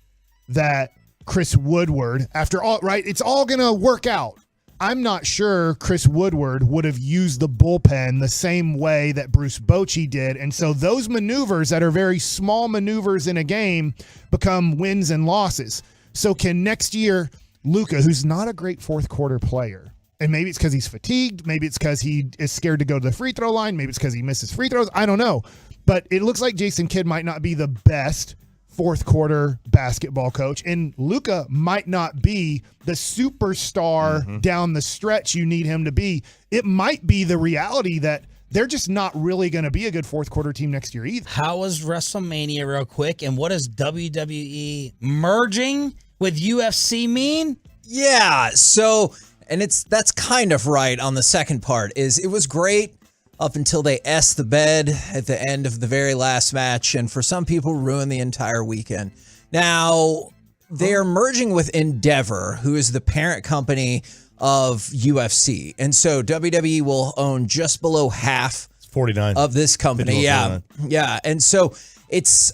[SPEAKER 23] that Chris Woodward, after all, right, it's all going to work out. I'm not sure Chris Woodward would have used the bullpen the same way that Bruce Bochy did. And so those maneuvers that are very small maneuvers in a game become wins and losses. So can next year Luka, who's not a great fourth quarter player, and maybe it's because he's fatigued, maybe it's because he is scared to go to the free throw line, maybe it's because he misses free throws, I don't know. But it looks like Jason Kidd might not be the best fourth quarter basketball coach, and Luka might not be the superstar down the stretch you need him to be. It might be the reality that they're just not really going to be a good fourth quarter team next year either.
[SPEAKER 3] How was WrestleMania real quick, and what does WWE merging with UFC mean?
[SPEAKER 22] Yeah, so and that's kind of right on the second part. It was great up until they S-ed the bed at the end of the very last match, and for some people ruined the entire weekend. Now, they're merging with Endeavor, who is the parent company of UFC. And so WWE will own just below half
[SPEAKER 4] 49
[SPEAKER 22] of this company. Yeah.
[SPEAKER 4] 49.
[SPEAKER 22] Yeah. And so it's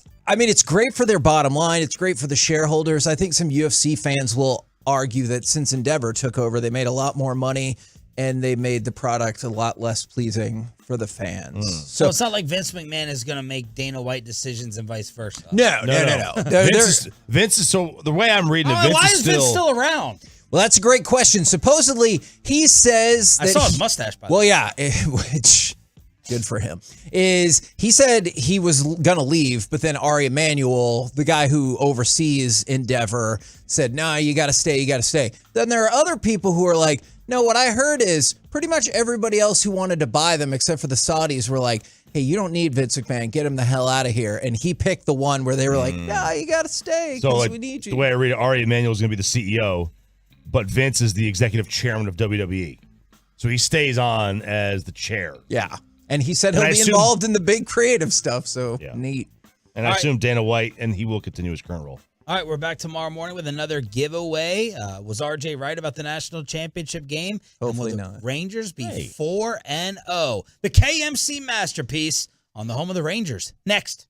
[SPEAKER 22] great for their bottom line. It's great for the shareholders. I think some UFC fans will argue that since Endeavor took over, they made a lot more money and they made the product a lot less pleasing for the fans.
[SPEAKER 3] So it's not like Vince McMahon is going to make Dana White decisions and vice versa.
[SPEAKER 22] No.
[SPEAKER 4] Vince is so the way I'm reading it. Vince
[SPEAKER 3] why
[SPEAKER 4] is
[SPEAKER 3] is Vince still around?
[SPEAKER 22] Well, that's a great question. Supposedly, he says that
[SPEAKER 3] I saw his mustache. By the
[SPEAKER 22] well,
[SPEAKER 3] way.
[SPEAKER 22] yeah, which good for him. He said he was gonna leave, but then Ari Emanuel, the guy who oversees Endeavor, said, "No, you got to stay. You got to stay." Then there are other people who are like, "No, what I heard is pretty much everybody else who wanted to buy them, except for the Saudis, were like." Hey, you don't need Vince McMahon. Get him the hell out of here. And he picked the one where they were like, "No, you got to stay because we need you."
[SPEAKER 4] The way I read it, Ari Emanuel is going to be the CEO, but Vince is the executive chairman of WWE. So he stays on as the chair.
[SPEAKER 22] Yeah. And he said he'll be involved in the big creative stuff. So neat.
[SPEAKER 4] And I assume Dana White, and he will continue his current role.
[SPEAKER 3] All right, we're back tomorrow morning with another giveaway. Was RJ right about the national championship game?
[SPEAKER 22] Hopefully
[SPEAKER 3] and will
[SPEAKER 22] not.
[SPEAKER 3] The Rangers be 4-0. The KMC masterpiece on the home of the Rangers. Next.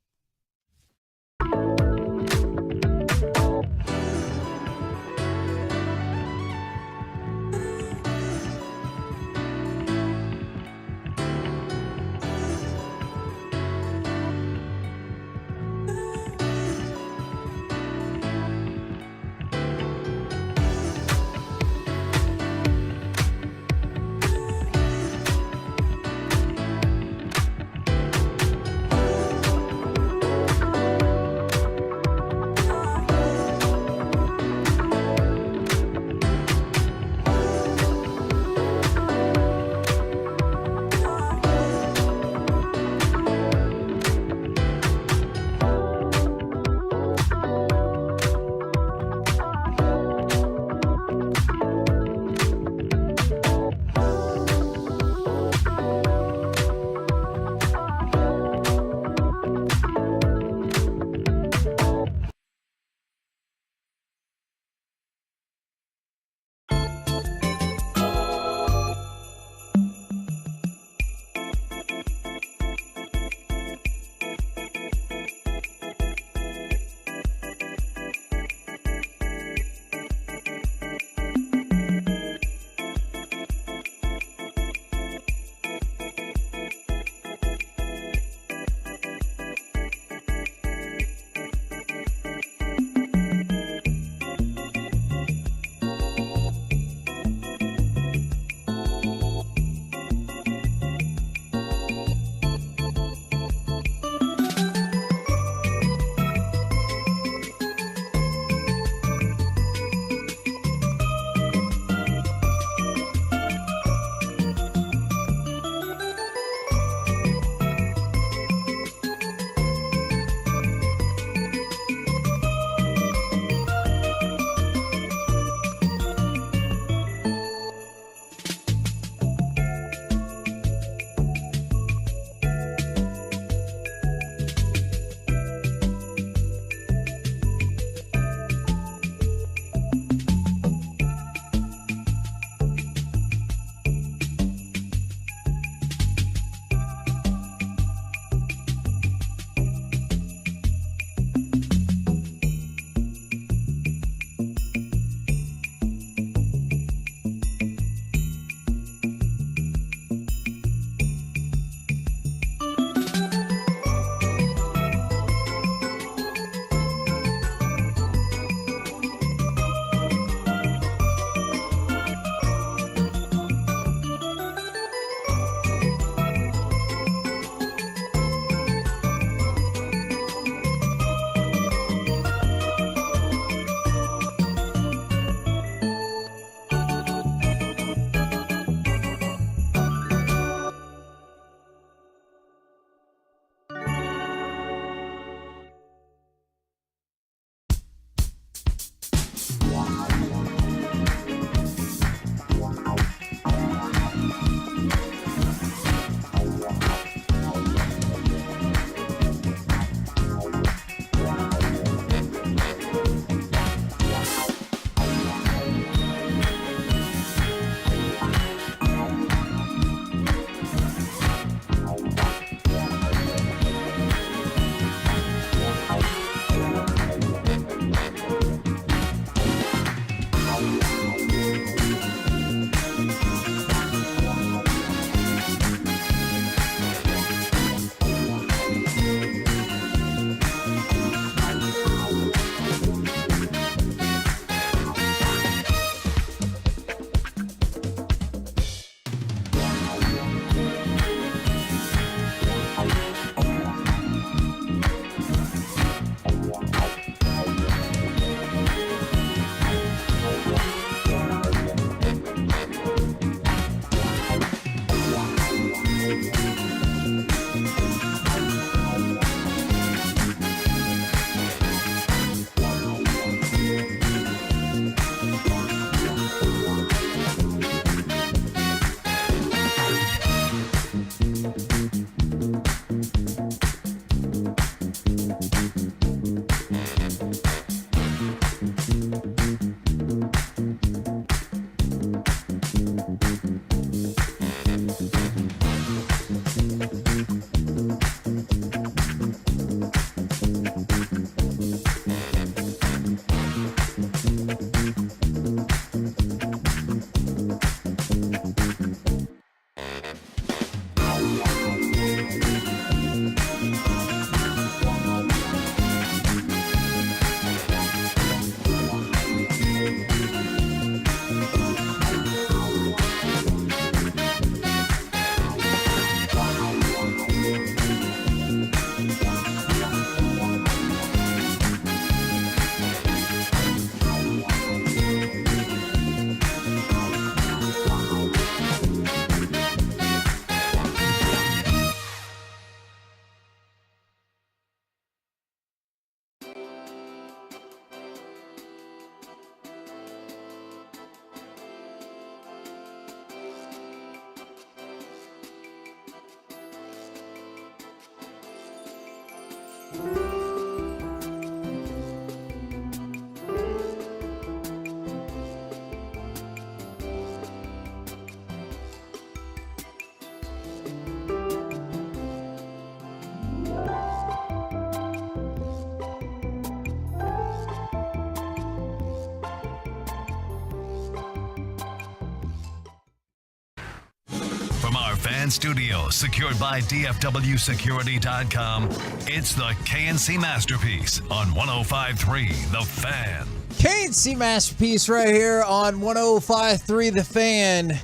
[SPEAKER 1] From our fan studio, secured by DFWsecurity.com, it's the KNC Masterpiece on 105.3 The Fan.
[SPEAKER 22] KNC Masterpiece right here on 105.3 The Fan.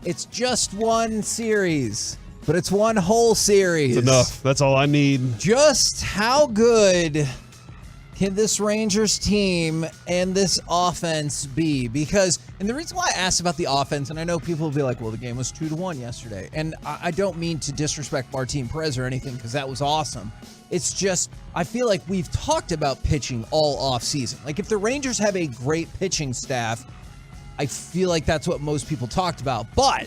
[SPEAKER 22] It's just one series, but it's one whole series.
[SPEAKER 2] It's enough. That's all I need.
[SPEAKER 22] Just how good can this Rangers team and this offense be? Because, and the reason why I asked about the offense, and I know people will be like, well, the game was 2-1 yesterday. And I don't mean to disrespect Martin Perez or anything, because that was awesome. It's just, I feel like we've talked about pitching all offseason. Like, if the Rangers have a great pitching staff, I feel like that's what most people talked about. But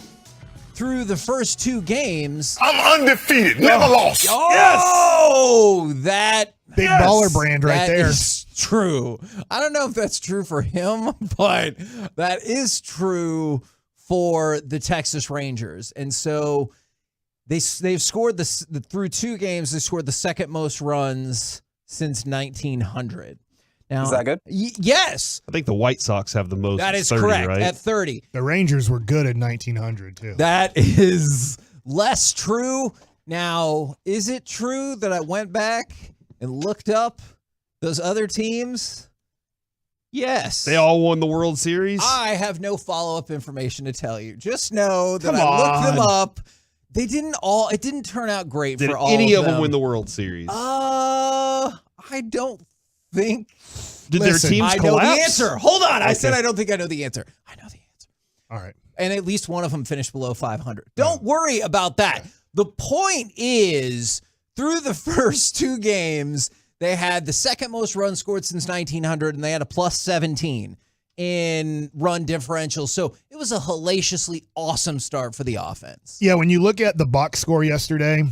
[SPEAKER 22] through the first two games,
[SPEAKER 8] I'm undefeated, never lost.
[SPEAKER 22] Oh, that
[SPEAKER 23] big baller brand right there.
[SPEAKER 22] That is true. I don't know if that's true for him, but that is true for the Texas Rangers. And so they've scored through two games. They scored the second most runs since 1900. Now,
[SPEAKER 5] is that good?
[SPEAKER 22] Yes.
[SPEAKER 2] I think the White Sox have the most.
[SPEAKER 22] That is
[SPEAKER 2] 30,
[SPEAKER 22] correct,
[SPEAKER 2] right?
[SPEAKER 22] at 30.
[SPEAKER 23] The Rangers were good in 1900, too.
[SPEAKER 22] That is less true. Now, is it true that I went back and looked up those other teams? Yes.
[SPEAKER 2] They all won the World Series?
[SPEAKER 22] I have no follow-up information to tell you. Just know that
[SPEAKER 2] Come
[SPEAKER 22] I looked them
[SPEAKER 2] on.
[SPEAKER 22] up. It didn't turn out great
[SPEAKER 2] Did
[SPEAKER 22] for all
[SPEAKER 2] any of them
[SPEAKER 22] them
[SPEAKER 2] win the World Series?
[SPEAKER 22] I don't think.
[SPEAKER 2] Did their teams
[SPEAKER 22] I
[SPEAKER 2] collapse?
[SPEAKER 22] know the answer. Hold on. I said
[SPEAKER 2] Okay.
[SPEAKER 22] I don't think I know the answer. I know the answer.
[SPEAKER 23] All right.
[SPEAKER 22] And at least one of them finished below 500. Don't worry about that. The point is, through the first two games, they had the second most runs scored since 1900, and they had a plus 17 in run differential. So it was a hellaciously awesome start for the offense.
[SPEAKER 23] Yeah, when you look at the box score yesterday,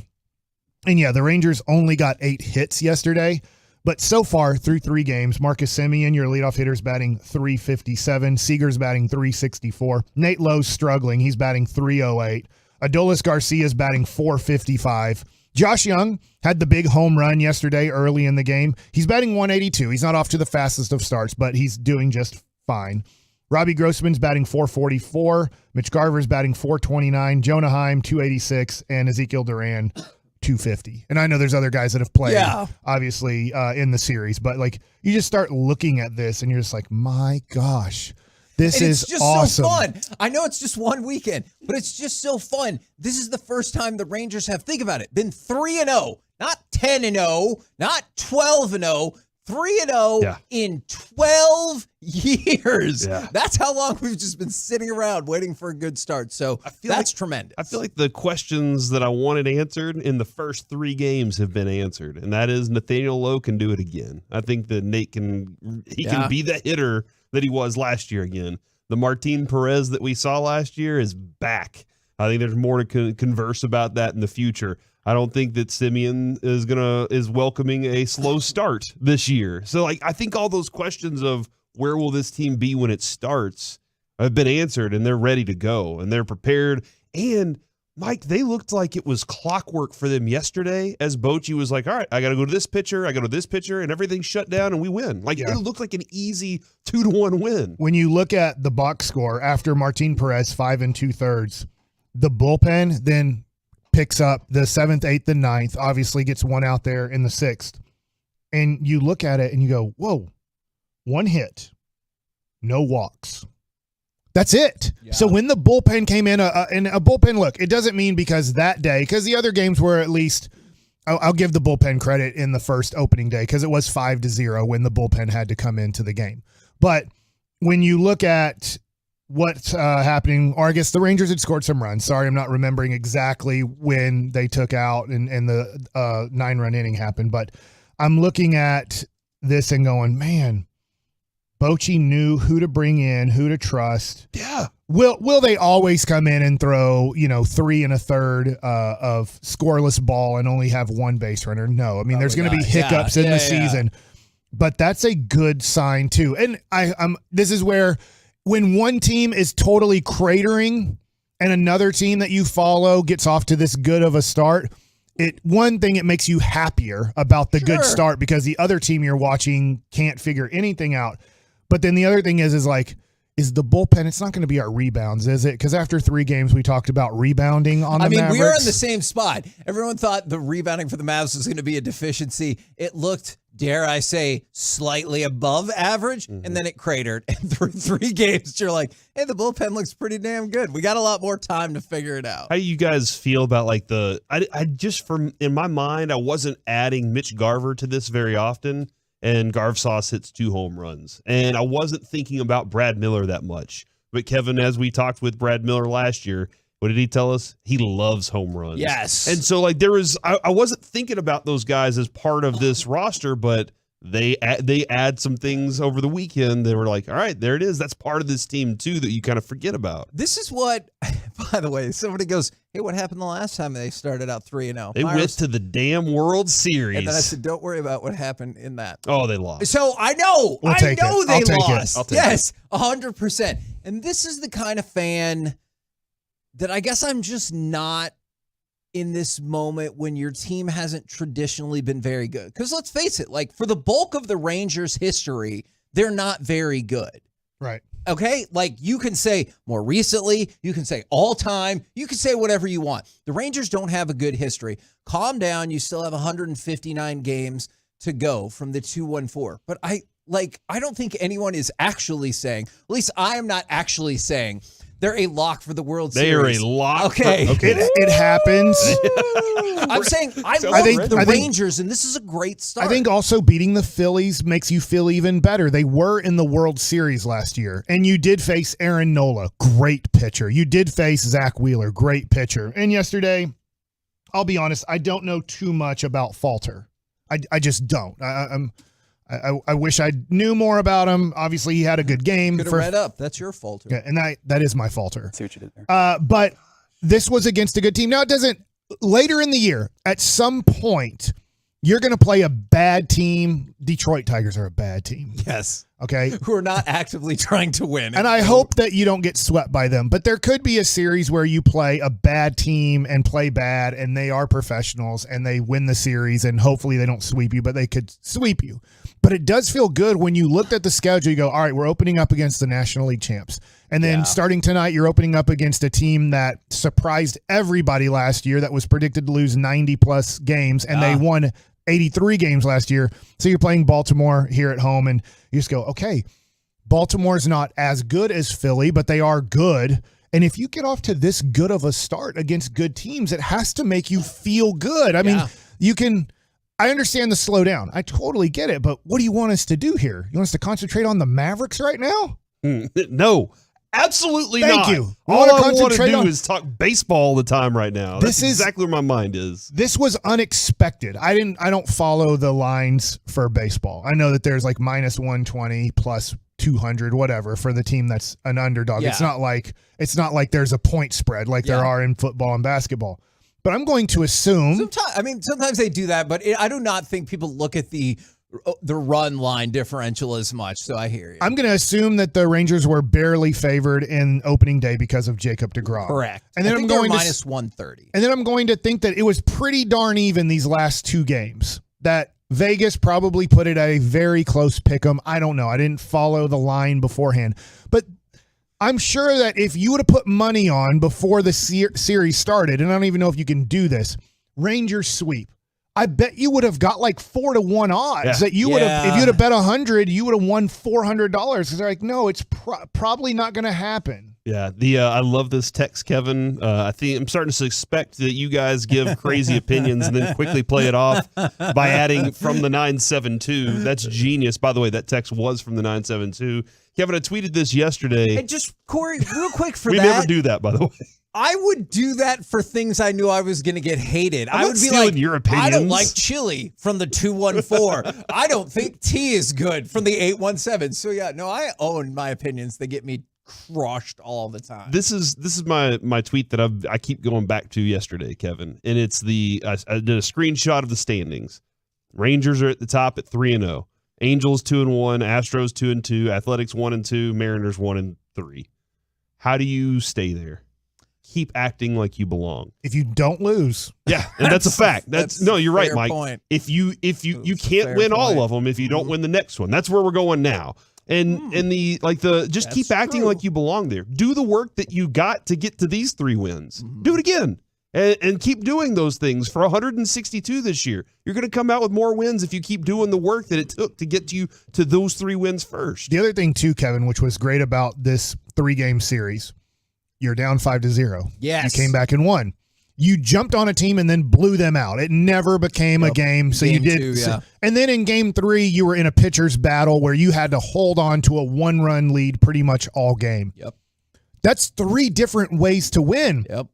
[SPEAKER 23] and yeah, the Rangers only got 8 hits yesterday, but so far through 3 games, Marcus Semien, your leadoff hitter, is batting .357. Seager's batting .364. Nate Lowe's struggling. He's batting .308. Adolis Garcia's batting .455. Josh Young had the big home run yesterday early in the game. He's batting .182. He's not off to the fastest of starts, but he's doing just fine. Robbie Grossman's batting .444. Mitch Garver's batting .429. Jonah Heim, .286. And Ezekiel Duran, .250. And I know there's other guys that have played, obviously, in the series. But, like, you just start looking at this, and you're just like, my gosh. This
[SPEAKER 22] And
[SPEAKER 23] is
[SPEAKER 22] it's just
[SPEAKER 23] awesome.
[SPEAKER 22] so fun. I know it's just one weekend, but it's just so fun. This is the first time the Rangers have, think about it, been 3-0, not 10-0, not 12-0, 3-0 in 12 years.
[SPEAKER 2] Yeah.
[SPEAKER 22] That's how long we've just been sitting around waiting for a good start. So that's tremendous.
[SPEAKER 2] I feel like the questions that I wanted answered in the first 3 games have been answered, and that is Nathaniel Lowe can do it again. I think that Nate can be the hitter that he was last year again. The Martin Perez that we saw last year is back. I think there's more to converse about that in the future. I don't think that Semien is welcoming a slow start this year. So, like, I think all those questions of where will this team be when it starts have been answered, and they're ready to go, and they're prepared. And Mike, they looked like it was clockwork for them yesterday as Bochy was like, all right, I got to go to this pitcher, and everything shut down, and we win. Like, it looked like an easy 2-1 win.
[SPEAKER 23] When you look at the box score after Martin Perez, 5 2/3, the bullpen then picks up the 7th, 8th, and 9th, obviously gets one out there in the 6th. And you look at it and you go, whoa, 1 hit, no walks. That's it. Yeah. So when the bullpen came in, and a bullpen, look, it doesn't mean because that day, because the other games were at least, I'll give the bullpen credit in the first opening day because it was 5-0 when the bullpen had to come into the game. But when you look at what's happening, or I guess the Rangers had scored some runs. Sorry, I'm not remembering exactly when they took out and the 9-run inning happened. But I'm looking at this and going, man, Bochy knew who to bring in, who to trust.
[SPEAKER 2] Yeah.
[SPEAKER 23] Will they always come in and throw 3 1/3 of scoreless ball and only have one base runner? No, I mean there's going to be hiccups in the season, but that's a good sign too. And this is where when one team is totally cratering and another team that you follow gets off to this good of a start, it makes you happier about the good start because the other team you're watching can't figure anything out. But then the other thing is the bullpen, it's not going to be our rebounds, is it? Because after 3 games, we talked about rebounding on the Mavericks.
[SPEAKER 22] We are in the same spot. Everyone thought the rebounding for the Mavs was going to be a deficiency. It looked, dare I say, slightly above average, and then it cratered. And through 3 games, you're like, hey, the bullpen looks pretty damn good. We got a lot more time to figure it out.
[SPEAKER 2] How do you guys feel about in my mind, I wasn't adding Mitch Garver to this very often. And Garv Sauce hits 2 home runs. And I wasn't thinking about Brad Miller that much. But Kevin, as we talked with Brad Miller last year, what did he tell us? He loves home runs.
[SPEAKER 22] Yes.
[SPEAKER 2] And so I wasn't thinking about those guys as part of this roster, but they add some things over the weekend. They were like, all right, there it is. That's part of this team too that you kind of forget about.
[SPEAKER 22] This is what, by the way, somebody goes, hey, what happened the last time they started out 3-0?
[SPEAKER 2] They went to the damn World Series.
[SPEAKER 22] And then I said, don't worry about what happened in that.
[SPEAKER 2] Oh, they lost.
[SPEAKER 22] So I know. They lost. Yes, 100%. And this is the kind of fan that I guess I'm just not in this moment when your team hasn't traditionally been very good. Because let's face it, like for the bulk of the Rangers' history, they're not very good.
[SPEAKER 23] Right.
[SPEAKER 22] Okay? Like you can say more recently, you can say all time, you can say whatever you want. The Rangers don't have a good history. Calm down. You still have 159 games to go from the 2-1-4. But I don't think anyone is actually saying, at least I am not actually saying, they're a lock for the World Series.
[SPEAKER 2] They are a lock.
[SPEAKER 23] Okay. It happens.
[SPEAKER 22] I'm saying I love the Rangers, and this is a great start.
[SPEAKER 23] I think also beating the Phillies makes you feel even better. They were in the World Series last year, and you did face Aaron Nola, great pitcher. You did face Zach Wheeler, great pitcher. And yesterday, I'll be honest, I don't know too much about Falter. I just don't. I wish I knew more about him. Obviously, he had a good game.
[SPEAKER 22] Could have read up. That's your falter.
[SPEAKER 23] Yeah, and that is my falter.
[SPEAKER 5] See what you did there.
[SPEAKER 23] But this was against a good team. Now, it doesn't – later in the year, at some point, you're going to play a bad team. Detroit Tigers are a bad team.
[SPEAKER 22] Yes.
[SPEAKER 23] Okay?
[SPEAKER 22] Who are not actively trying to win.
[SPEAKER 23] And I hope that you don't get swept by them. But there could be a series where you play a bad team and play bad, and they are professionals, and they win the series, and hopefully they don't sweep you, but they could sweep you. But it does feel good when you looked at the schedule, you go, all right, we're opening up against the National League champs. And then starting tonight, you're opening up against a team that surprised everybody last year that was predicted to lose 90-plus games, and they won 83 games last year. So you're playing Baltimore here at home, and you just go, okay, Baltimore's not as good as Philly, but they are good. And if you get off to this good of a start against good teams, it has to make you feel good. I mean, I understand the slowdown. I totally get it, but what do you want us to do here? You want us to concentrate on the Mavericks right now?
[SPEAKER 2] No, absolutely not.
[SPEAKER 23] Thank you.
[SPEAKER 2] All I want to do is talk baseball all the time right now. That's exactly where my mind is.
[SPEAKER 23] This was unexpected. I don't follow the lines for baseball. I know that there's like minus 120 plus 200, whatever, for the team that's an underdog. Yeah. It's not like there's a point spread like there are in football and basketball. But I'm going to assume.
[SPEAKER 22] Sometimes they do that, but I do not think people look at the run line differential as much. So I hear you.
[SPEAKER 23] I'm going to assume that the Rangers were barely favored in opening day because of Jacob deGrom.
[SPEAKER 22] Correct.
[SPEAKER 23] And then
[SPEAKER 22] I'm going minus 130.
[SPEAKER 23] And then I'm going to think that it was pretty darn even these last 2 games. That Vegas probably put it a very close pick'em. I don't know. I didn't follow the line beforehand, but I'm sure that if you would have put money on before the series started, and I don't even know if you can do this, Rangers sweep, I bet you would have got like 4-1 odds that you would have, if you'd have bet 100, you would have won $400 because they're like, no, it's probably not going to happen.
[SPEAKER 2] Yeah, I love this text, Kevin. I think I'm starting to suspect that you guys give crazy opinions and then quickly play it off by adding from the 972. That's genius. By the way, that text was from the 972. Kevin, I tweeted this yesterday.
[SPEAKER 22] And just, Corey, real quick for
[SPEAKER 2] we
[SPEAKER 22] that.
[SPEAKER 2] We never do that, by the way.
[SPEAKER 22] I would do that for things I knew I was going to get hated. I would be like,
[SPEAKER 2] your opinions.
[SPEAKER 22] I don't like chili from the 214. I don't think tea is good from the 817. So, I own my opinions. They get me crushed all the time.
[SPEAKER 2] This is my tweet that I keep going back to yesterday, Kevin, and it's I did a screenshot of the standings. Rangers are at the top at 3-0. Angels 2-1, Astros 2-2, Athletics 1-2, Mariners 1-3. How do you stay there? Keep acting like you belong.
[SPEAKER 23] If you don't lose.
[SPEAKER 2] Yeah, and that's a fact. That's no, you're right, Mike.
[SPEAKER 22] Point.
[SPEAKER 2] If you can't win all of them if you don't win the next one. That's where we're going now. And just keep acting like you belong there. Do the work that you got to get to these 3 wins. Do it again. And keep doing those things for 162 this year. You're going to come out with more wins if you keep doing the work that it took to get you to those 3 wins first.
[SPEAKER 23] The other thing too, Kevin, which was great about this 3-game series, you're down 5-0.
[SPEAKER 22] Yes.
[SPEAKER 23] You came back and won. You jumped on a team and then blew them out. It never became a game. So
[SPEAKER 22] Game
[SPEAKER 23] you did.
[SPEAKER 22] 2, yeah.
[SPEAKER 23] And then in game 3, you were in a pitcher's battle where you had to hold on to a 1-run lead pretty much all game.
[SPEAKER 22] Yep.
[SPEAKER 23] That's 3 different ways to win.
[SPEAKER 22] Yep.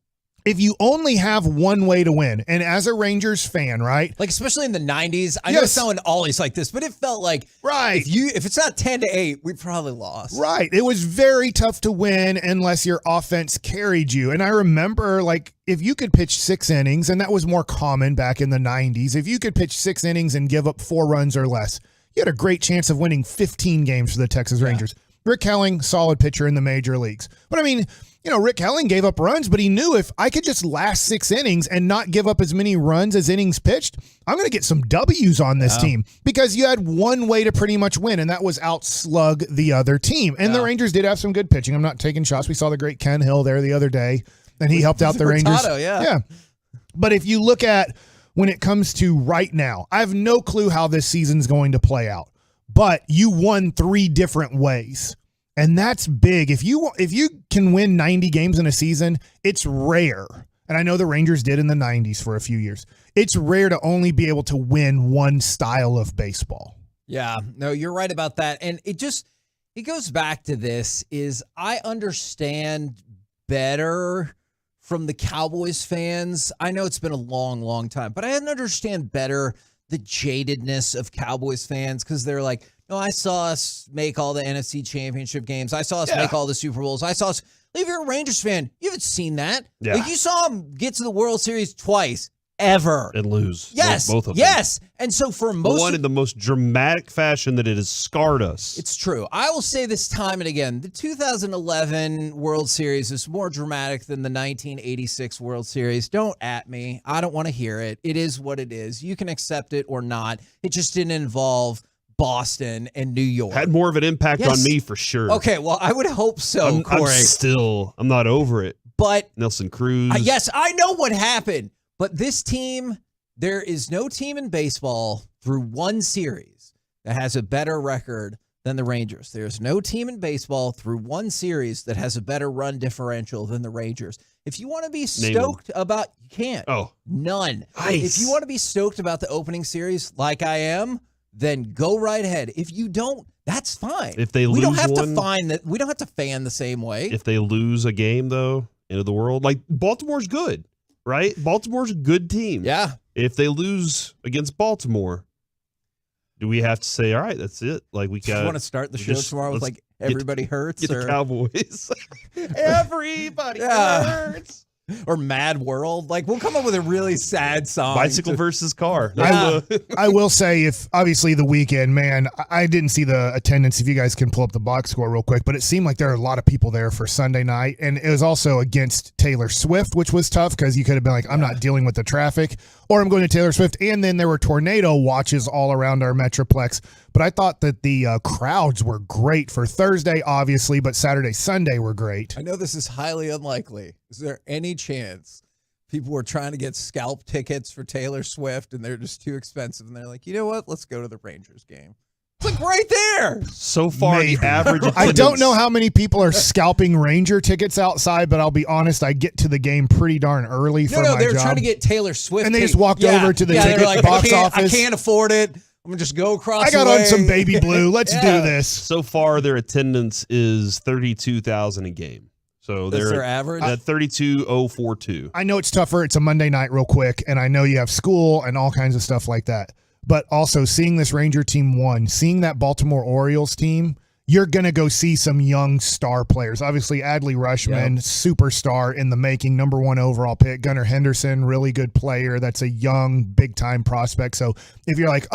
[SPEAKER 23] If you only have one way to win, and as a Rangers fan, right?
[SPEAKER 22] Like, especially in the 90s, I know it's sounding always like this, but it felt like,
[SPEAKER 23] right,
[SPEAKER 22] if it's not 10-8, we probably lost.
[SPEAKER 23] Right. It was very tough to win unless your offense carried you. And I remember, like, if you could pitch 6 innings, and that was more common back in the 90s, if you could pitch 6 innings and give up 4 runs or less, you had a great chance of winning 15 games for the Texas Rangers. Rick Helling, solid pitcher in the major leagues. But I mean, Rick Helling gave up runs, but he knew if I could just last 6 innings and not give up as many runs as innings pitched, I'm going to get some W's on this team, because you had one way to pretty much win, and that was outslug the other team. And the Rangers did have some good pitching. I'm not taking shots. We saw the great Ken Hill there the other day, and he helped out the Rangers.
[SPEAKER 22] Yeah.
[SPEAKER 23] But if you look at when it comes to right now, I have no clue how this season's going to play out. But you won 3 different ways, and that's big. If you can win 90 games in a season, it's rare. And I know the Rangers did in the 90s for a few years. It's rare to only be able to win one style of baseball.
[SPEAKER 22] Yeah, no, you're right about that. And it goes back to this is I understand better from the Cowboys fans. I know it's been a long, long time, but I understand better the jadedness of Cowboys fans, because they're like, no, I saw us make all the NFC championship games. I saw us make all the Super Bowls. I saw us. If you're a Rangers fan, you haven't seen that.
[SPEAKER 2] Yeah.
[SPEAKER 22] Like, you saw them get to the World Series twice, ever.
[SPEAKER 2] And lose.
[SPEAKER 22] Yes.
[SPEAKER 2] Both of them.
[SPEAKER 22] Yes. And so for most
[SPEAKER 2] one in the most dramatic fashion that it has scarred us.
[SPEAKER 22] It's true. I will say this time and again, the 2011 World Series is more dramatic than the 1986 World Series. Don't at me. I don't want to hear it. It is what it is. You can accept it or not. It just didn't involve Boston and New York.
[SPEAKER 2] Had more of an impact on me for sure.
[SPEAKER 22] Okay, well, I would hope so, Corey.
[SPEAKER 2] I'm not over it.
[SPEAKER 22] But
[SPEAKER 2] Nelson Cruz.
[SPEAKER 22] Yes, I know what happened. But this team, there is no team in baseball through one series that has a better record than the Rangers. There's no team in baseball through one series that has a better run differential than the Rangers. If you want to be stoked about, you can't.
[SPEAKER 2] Oh.
[SPEAKER 22] None.
[SPEAKER 2] Nice.
[SPEAKER 22] If you want to be stoked about the opening series like I am, then go right ahead. If you don't, that's fine.
[SPEAKER 2] If they
[SPEAKER 22] we
[SPEAKER 2] lose
[SPEAKER 22] don't have
[SPEAKER 2] one,
[SPEAKER 22] to find that. We don't have to fan the same way.
[SPEAKER 2] If they lose a game, though, end of the world. Like, Baltimore's good, right? Baltimore's a good team.
[SPEAKER 22] Yeah.
[SPEAKER 2] If they lose against Baltimore, do we have to say, all right, that's it? Like, we got.
[SPEAKER 22] You want to start the show tomorrow with like everybody hurts?
[SPEAKER 2] Get the Cowboys. Everybody
[SPEAKER 22] hurts. Or Mad World. Like, we'll come up with a really sad song.
[SPEAKER 2] Bicycle versus car.
[SPEAKER 23] I will say, if obviously the weekend, man, I didn't see the attendance. If you guys can pull up the box score real quick, but it seemed like there are a lot of people there for Sunday night. And it was also against Taylor Swift, which was tough because you could have been like, I'm not dealing with the traffic, or I'm going to Taylor Swift. And then there were tornado watches all around our Metroplex. But I thought that the crowds were great for Thursday, obviously, but Saturday, Sunday were great.
[SPEAKER 22] I know this is highly unlikely. Is there any chance people were trying to get scalp tickets for Taylor Swift and they're just too expensive? And they're like, you know what? Let's go to the Rangers game. It's like right there.
[SPEAKER 2] So far, the average.
[SPEAKER 23] I don't know how many people are scalping Ranger tickets outside, but I'll be honest, I get to the game pretty darn early for my job.
[SPEAKER 22] No, they were trying to get Taylor Swift.
[SPEAKER 23] And they just walked over to the ticket
[SPEAKER 22] like,
[SPEAKER 23] box office.
[SPEAKER 22] I can't afford it. I'm going to just go across
[SPEAKER 23] I got
[SPEAKER 22] the way.
[SPEAKER 23] on some baby blue. Let's do this.
[SPEAKER 2] So far, their attendance is 32,000 a game. So
[SPEAKER 22] That's
[SPEAKER 2] they're
[SPEAKER 22] their average?
[SPEAKER 2] at 32,042.
[SPEAKER 23] I know it's tougher. It's a Monday night real quick, and I know you have school and all kinds of stuff like that. But also seeing this Ranger team seeing that Baltimore Orioles team, you're going to go see some young star players. Obviously, Adley Rushman, superstar in the making, number 1 overall pick. Gunnar Henderson, really good player. That's a young, big-time prospect. So if you're like,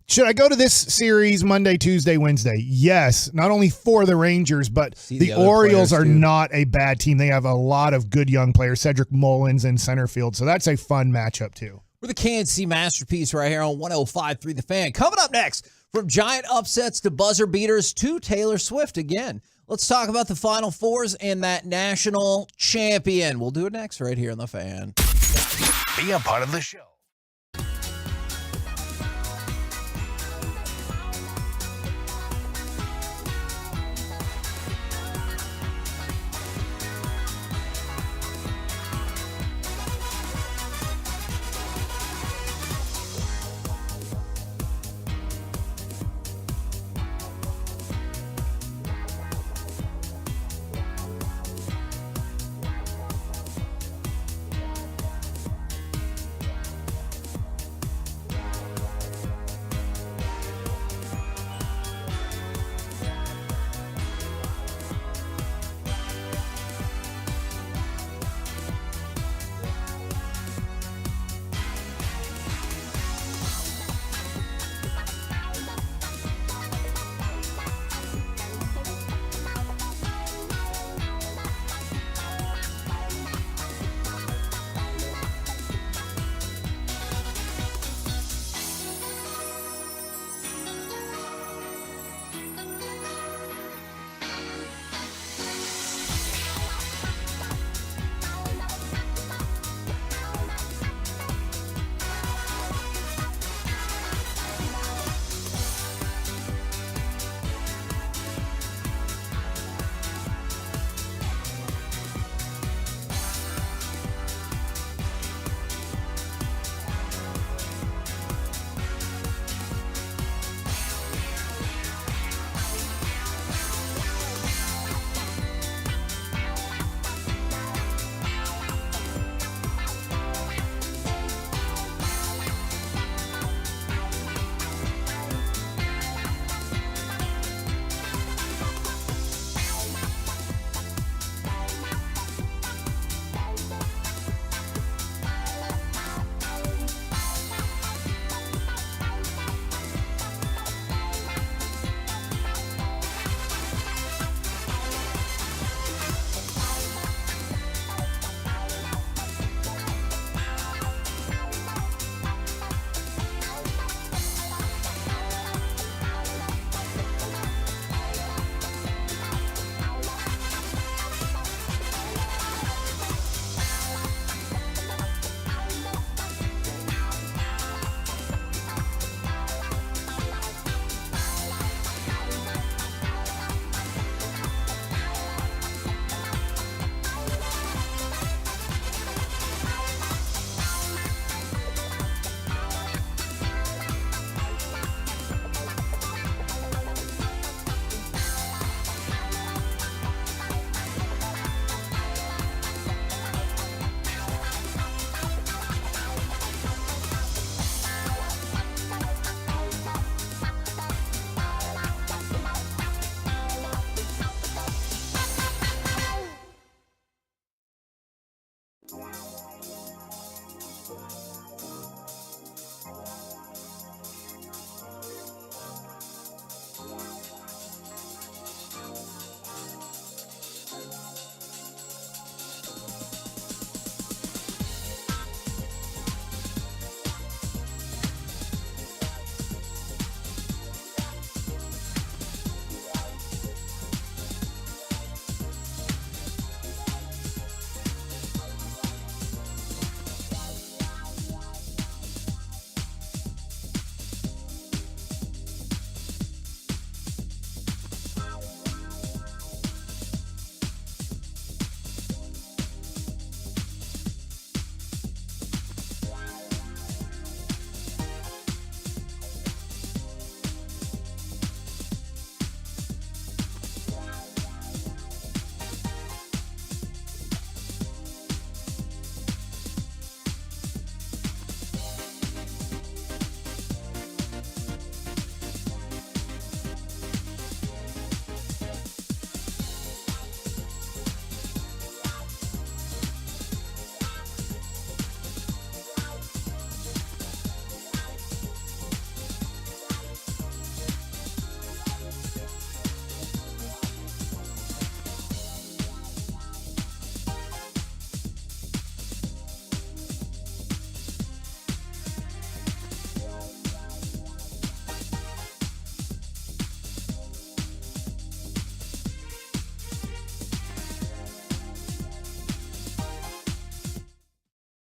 [SPEAKER 23] should I go to this series Monday, Tuesday, Wednesday? Yes, not only for the Rangers, but the Orioles are not a bad team. They have a lot of good young players. Cedric Mullins in center field. So that's a fun matchup, too.
[SPEAKER 22] We're the KNC Masterpiece right here on 105.3 The Fan. Coming up next, from giant upsets to buzzer beaters to Taylor Swift again. Let's talk about the Final Fours and that national champion. We'll do it next right here on The Fan.
[SPEAKER 1] Be a part of the show.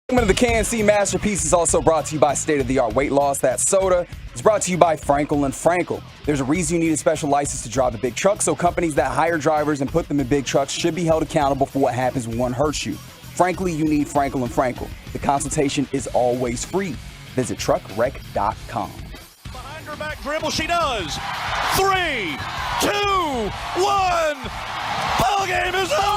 [SPEAKER 12] Segment of the KNC Masterpiece is also brought to you by State of the Art Weight Loss. That soda is brought to you by Frankel and Frankel. There's a reason you need a special license to drive a big truck, so companies that hire drivers and put them in big trucks should be held accountable for what happens when one hurts you. Frankly, you need Frankel and Frankel. The consultation is always free. Visit truckwreck.com.
[SPEAKER 16] Behind her back dribble, she does. 3, 2, 1. Ball game is over.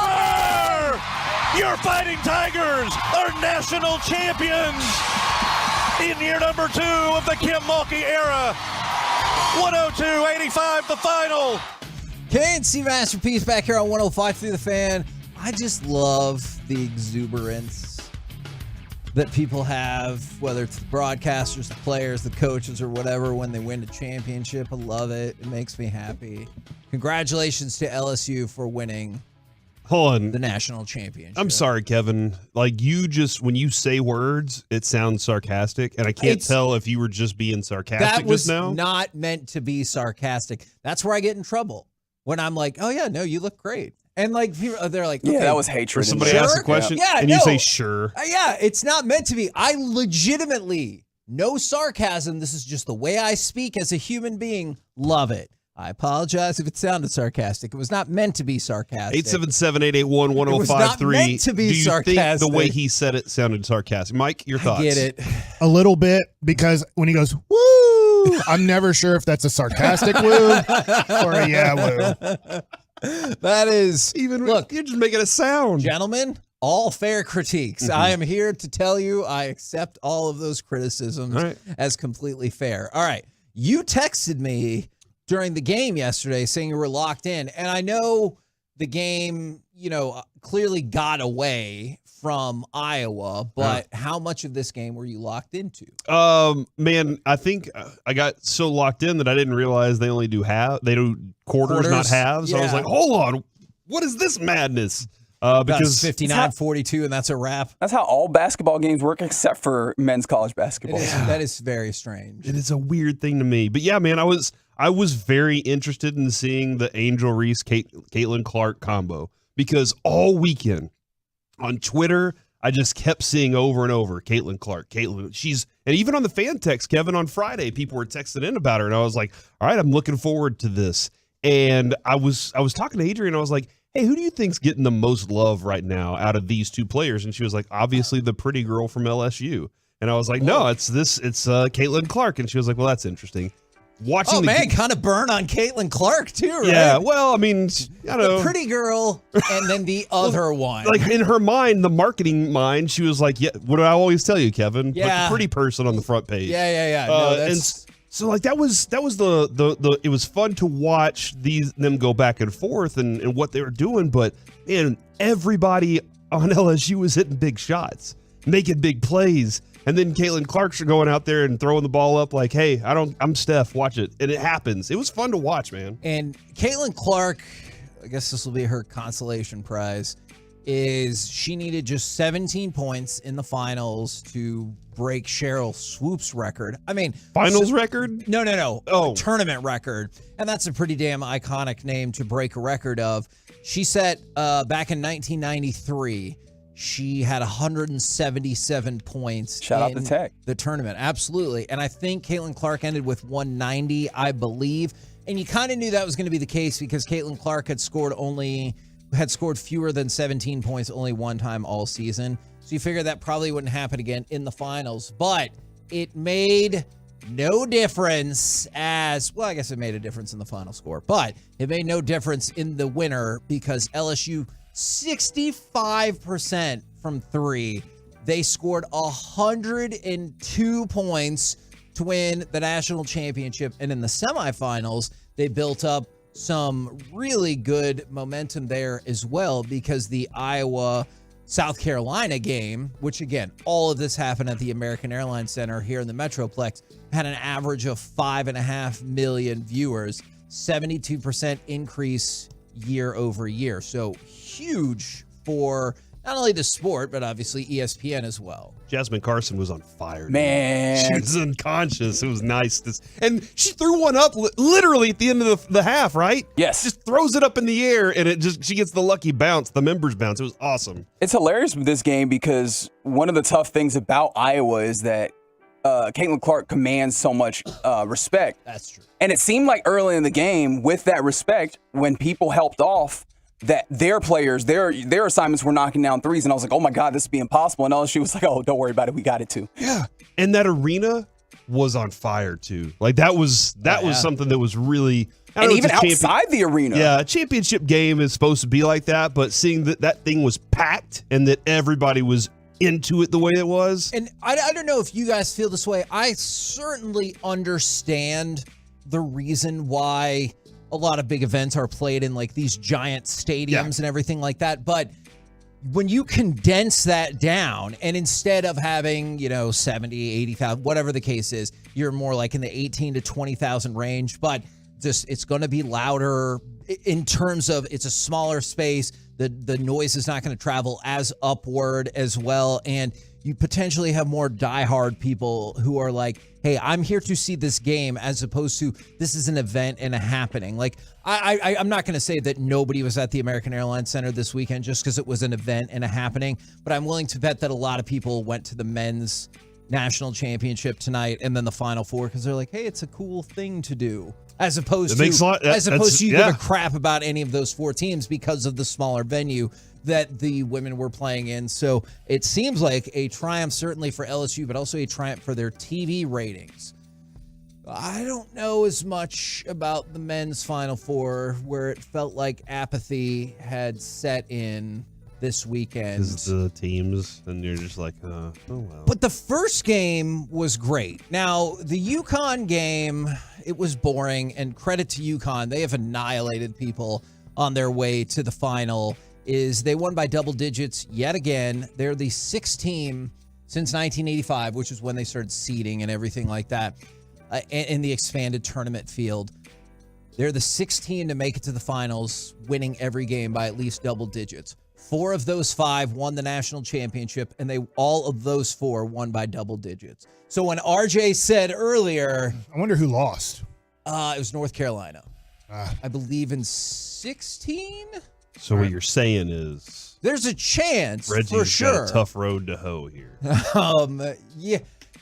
[SPEAKER 16] Your Fighting Tigers are national champions in year number 2 of the Kim Mulkey era. 102-85 the final.
[SPEAKER 22] KNC Masterpiece back here on 105.3 The Fan. I just love the exuberance that people have, whether it's the broadcasters, the players, the coaches, or whatever, when they win a championship. I love it. It makes me happy. Congratulations to LSU for winning the national championship.
[SPEAKER 2] I'm sorry, Kevin. Like, you just, when you say words, it sounds sarcastic, and I can't tell if you were just being sarcastic just now.
[SPEAKER 22] That was not meant to be sarcastic. That's where I get in trouble. When I'm like, oh, yeah, no, you look great. And, like, they're like, okay.
[SPEAKER 12] Yeah, that was hatred.
[SPEAKER 2] Or somebody asks a question, and you say, sure.
[SPEAKER 22] Yeah, it's not meant to be. I legitimately, no sarcasm, this is just the way I speak as a human being, love it. I apologize if it sounded sarcastic. It was not meant to be sarcastic.
[SPEAKER 2] 877-881-1053.
[SPEAKER 22] It was not meant to be
[SPEAKER 2] Do you
[SPEAKER 22] sarcastic.
[SPEAKER 2] think the way he said it sounded sarcastic? Mike, your thoughts?
[SPEAKER 22] I get it.
[SPEAKER 23] A little bit, because when he goes, woo, I'm never sure if that's a sarcastic woo or a yeah woo.
[SPEAKER 22] That is,
[SPEAKER 2] look, you're just making a sound.
[SPEAKER 22] Gentlemen, all fair critiques.
[SPEAKER 2] Mhm.
[SPEAKER 22] I am here to tell you I accept all of those criticisms as completely fair. All right. You texted me during the game yesterday saying you were locked in. And I know the game, clearly got away from Iowa, but how much of this game were you locked into?
[SPEAKER 2] Man, I think I got so locked in that I didn't realize they only do quarters, not halves. So I was like, hold on, what is this madness? Because
[SPEAKER 22] 59-42, and that's a wrap.
[SPEAKER 12] That's how all basketball games work, except for men's college basketball.
[SPEAKER 22] That is very strange.
[SPEAKER 2] It is a weird thing to me. But yeah, man, I was very interested in seeing the Angel Reese Caitlin Clark combo, because all weekend on Twitter I just kept seeing over and over Caitlin Clark. And even on the fan text, Kevin, on Friday, people were texting in about her, and I was like, all right, I'm looking forward to this. And I was talking to Adrian, and I was like, hey, who do you think's getting the most love right now out of these two players? And she was like, obviously the pretty girl from LSU. And I was like, no, it's Caitlin Clark. And she was like, well, that's interesting.
[SPEAKER 22] Kind of burn on Caitlin Clark too, right?
[SPEAKER 2] Yeah, well, I mean, I don't know.
[SPEAKER 22] The pretty girl and then the other one.
[SPEAKER 2] Like, in her mind, the marketing mind, she was like, yeah, what do I always tell you, Kevin? Put
[SPEAKER 22] Yeah.
[SPEAKER 2] the pretty person on the front page.
[SPEAKER 22] Yeah. No,
[SPEAKER 2] And so, like, that was the it was fun to watch them go back and forth and what they were doing. But, man, everybody on LSU was hitting big shots, making big plays. And then Caitlin Clark's going out there and throwing the ball up like, hey, I'm Steph, watch it. And it happens. It was fun to watch, man.
[SPEAKER 22] And Caitlin Clark, I guess this will be her consolation prize, is she needed just 17 points in the finals to break Cheryl Swoop's record. I mean,
[SPEAKER 2] finals record?
[SPEAKER 22] No.
[SPEAKER 2] Oh.
[SPEAKER 22] Tournament record. And that's a pretty damn iconic name to break a record of. She set back in 1993. She had 177 points.
[SPEAKER 12] Shout out to Tech.
[SPEAKER 22] The tournament. Absolutely. And I think Caitlin Clark ended with 190, I believe. And you kind of knew that was going to be the case because Caitlin Clark had scored fewer than 17 points only one time all season. So you figured that probably wouldn't happen again in the finals. But it made no difference I guess it made a difference in the final score. But it made no difference in the winner because LSU 65% from three. They scored 102 points to win the national championship. And in the semifinals, they built up some really good momentum there as well because the Iowa-South Carolina game, which again, all of this happened at the American Airlines Center here in the Metroplex, had an average of 5.5 million viewers, 72% increase year over year. So huge for not only the sport, but obviously ESPN as well.
[SPEAKER 2] Jasmine Carson was on fire.
[SPEAKER 22] Man.
[SPEAKER 2] She was unconscious. It was nice. And she threw one up literally at the end of the half, right?
[SPEAKER 12] Yes.
[SPEAKER 2] Just throws it up in the air, and she gets the lucky bounce, the members bounce. It was awesome.
[SPEAKER 12] It's hilarious with this game because one of the tough things about Iowa is that Caitlin Clark commands so much respect.
[SPEAKER 22] That's true.
[SPEAKER 12] And it seemed like early in the game, with that respect, when people helped off, that their players, their assignments were knocking down threes. And I was like, oh my God, this would be impossible. And she was like, oh, don't worry about it. We got it too.
[SPEAKER 2] Yeah. And that arena was on fire too. Like that was something that was really,
[SPEAKER 12] and even outside the arena.
[SPEAKER 2] Yeah. A championship game is supposed to be like that, but seeing that thing was packed and that everybody was into it the way it was.
[SPEAKER 22] And I don't know if you guys feel this way. I certainly understand the reason why a lot of big events are played in like these giant stadiums and everything like that. But when you condense that down and instead of having, 70, 80,000, whatever the case is, you're more like in the 18 to 20,000 range, but it's going to be louder in terms of it's a smaller space. The noise is not going to travel as upward as well. And you potentially have more diehard people who are like, hey, I'm here to see this game as opposed to this is an event and a happening. Like, I'm not going to say that nobody was at the American Airlines Center this weekend just because it was an event and a happening, but I'm willing to bet that a lot of people went to the men's national championship tonight and then the Final Four because they're like, hey, it's a cool thing to do. As opposed to you give a crap about any of those four teams because of the smaller venue that the women were playing in. So it seems like a triumph certainly for LSU, but also a triumph for their TV ratings. I don't know as much about the men's Final Four where it felt like apathy had set in this weekend.
[SPEAKER 2] Because the teams, and you're just like, oh well.
[SPEAKER 22] But the first game was great. Now, the UConn game, it was boring, and credit to UConn. They have annihilated people on their way to the final. They won by double digits yet again. They're the sixth team since 1985, which is when they started seeding and everything like that in the expanded tournament field. They're the sixth team to make it to the finals, winning every game by at least double digits. 4 of those 5 won the national championship, and all of those 4 won by double digits. So when RJ said earlier,
[SPEAKER 23] I wonder who lost.
[SPEAKER 22] It was North Carolina. I believe in 16.
[SPEAKER 2] So what you're saying is
[SPEAKER 22] there's a chance
[SPEAKER 2] Reggie's
[SPEAKER 22] for sure.
[SPEAKER 2] got a tough road to hoe here.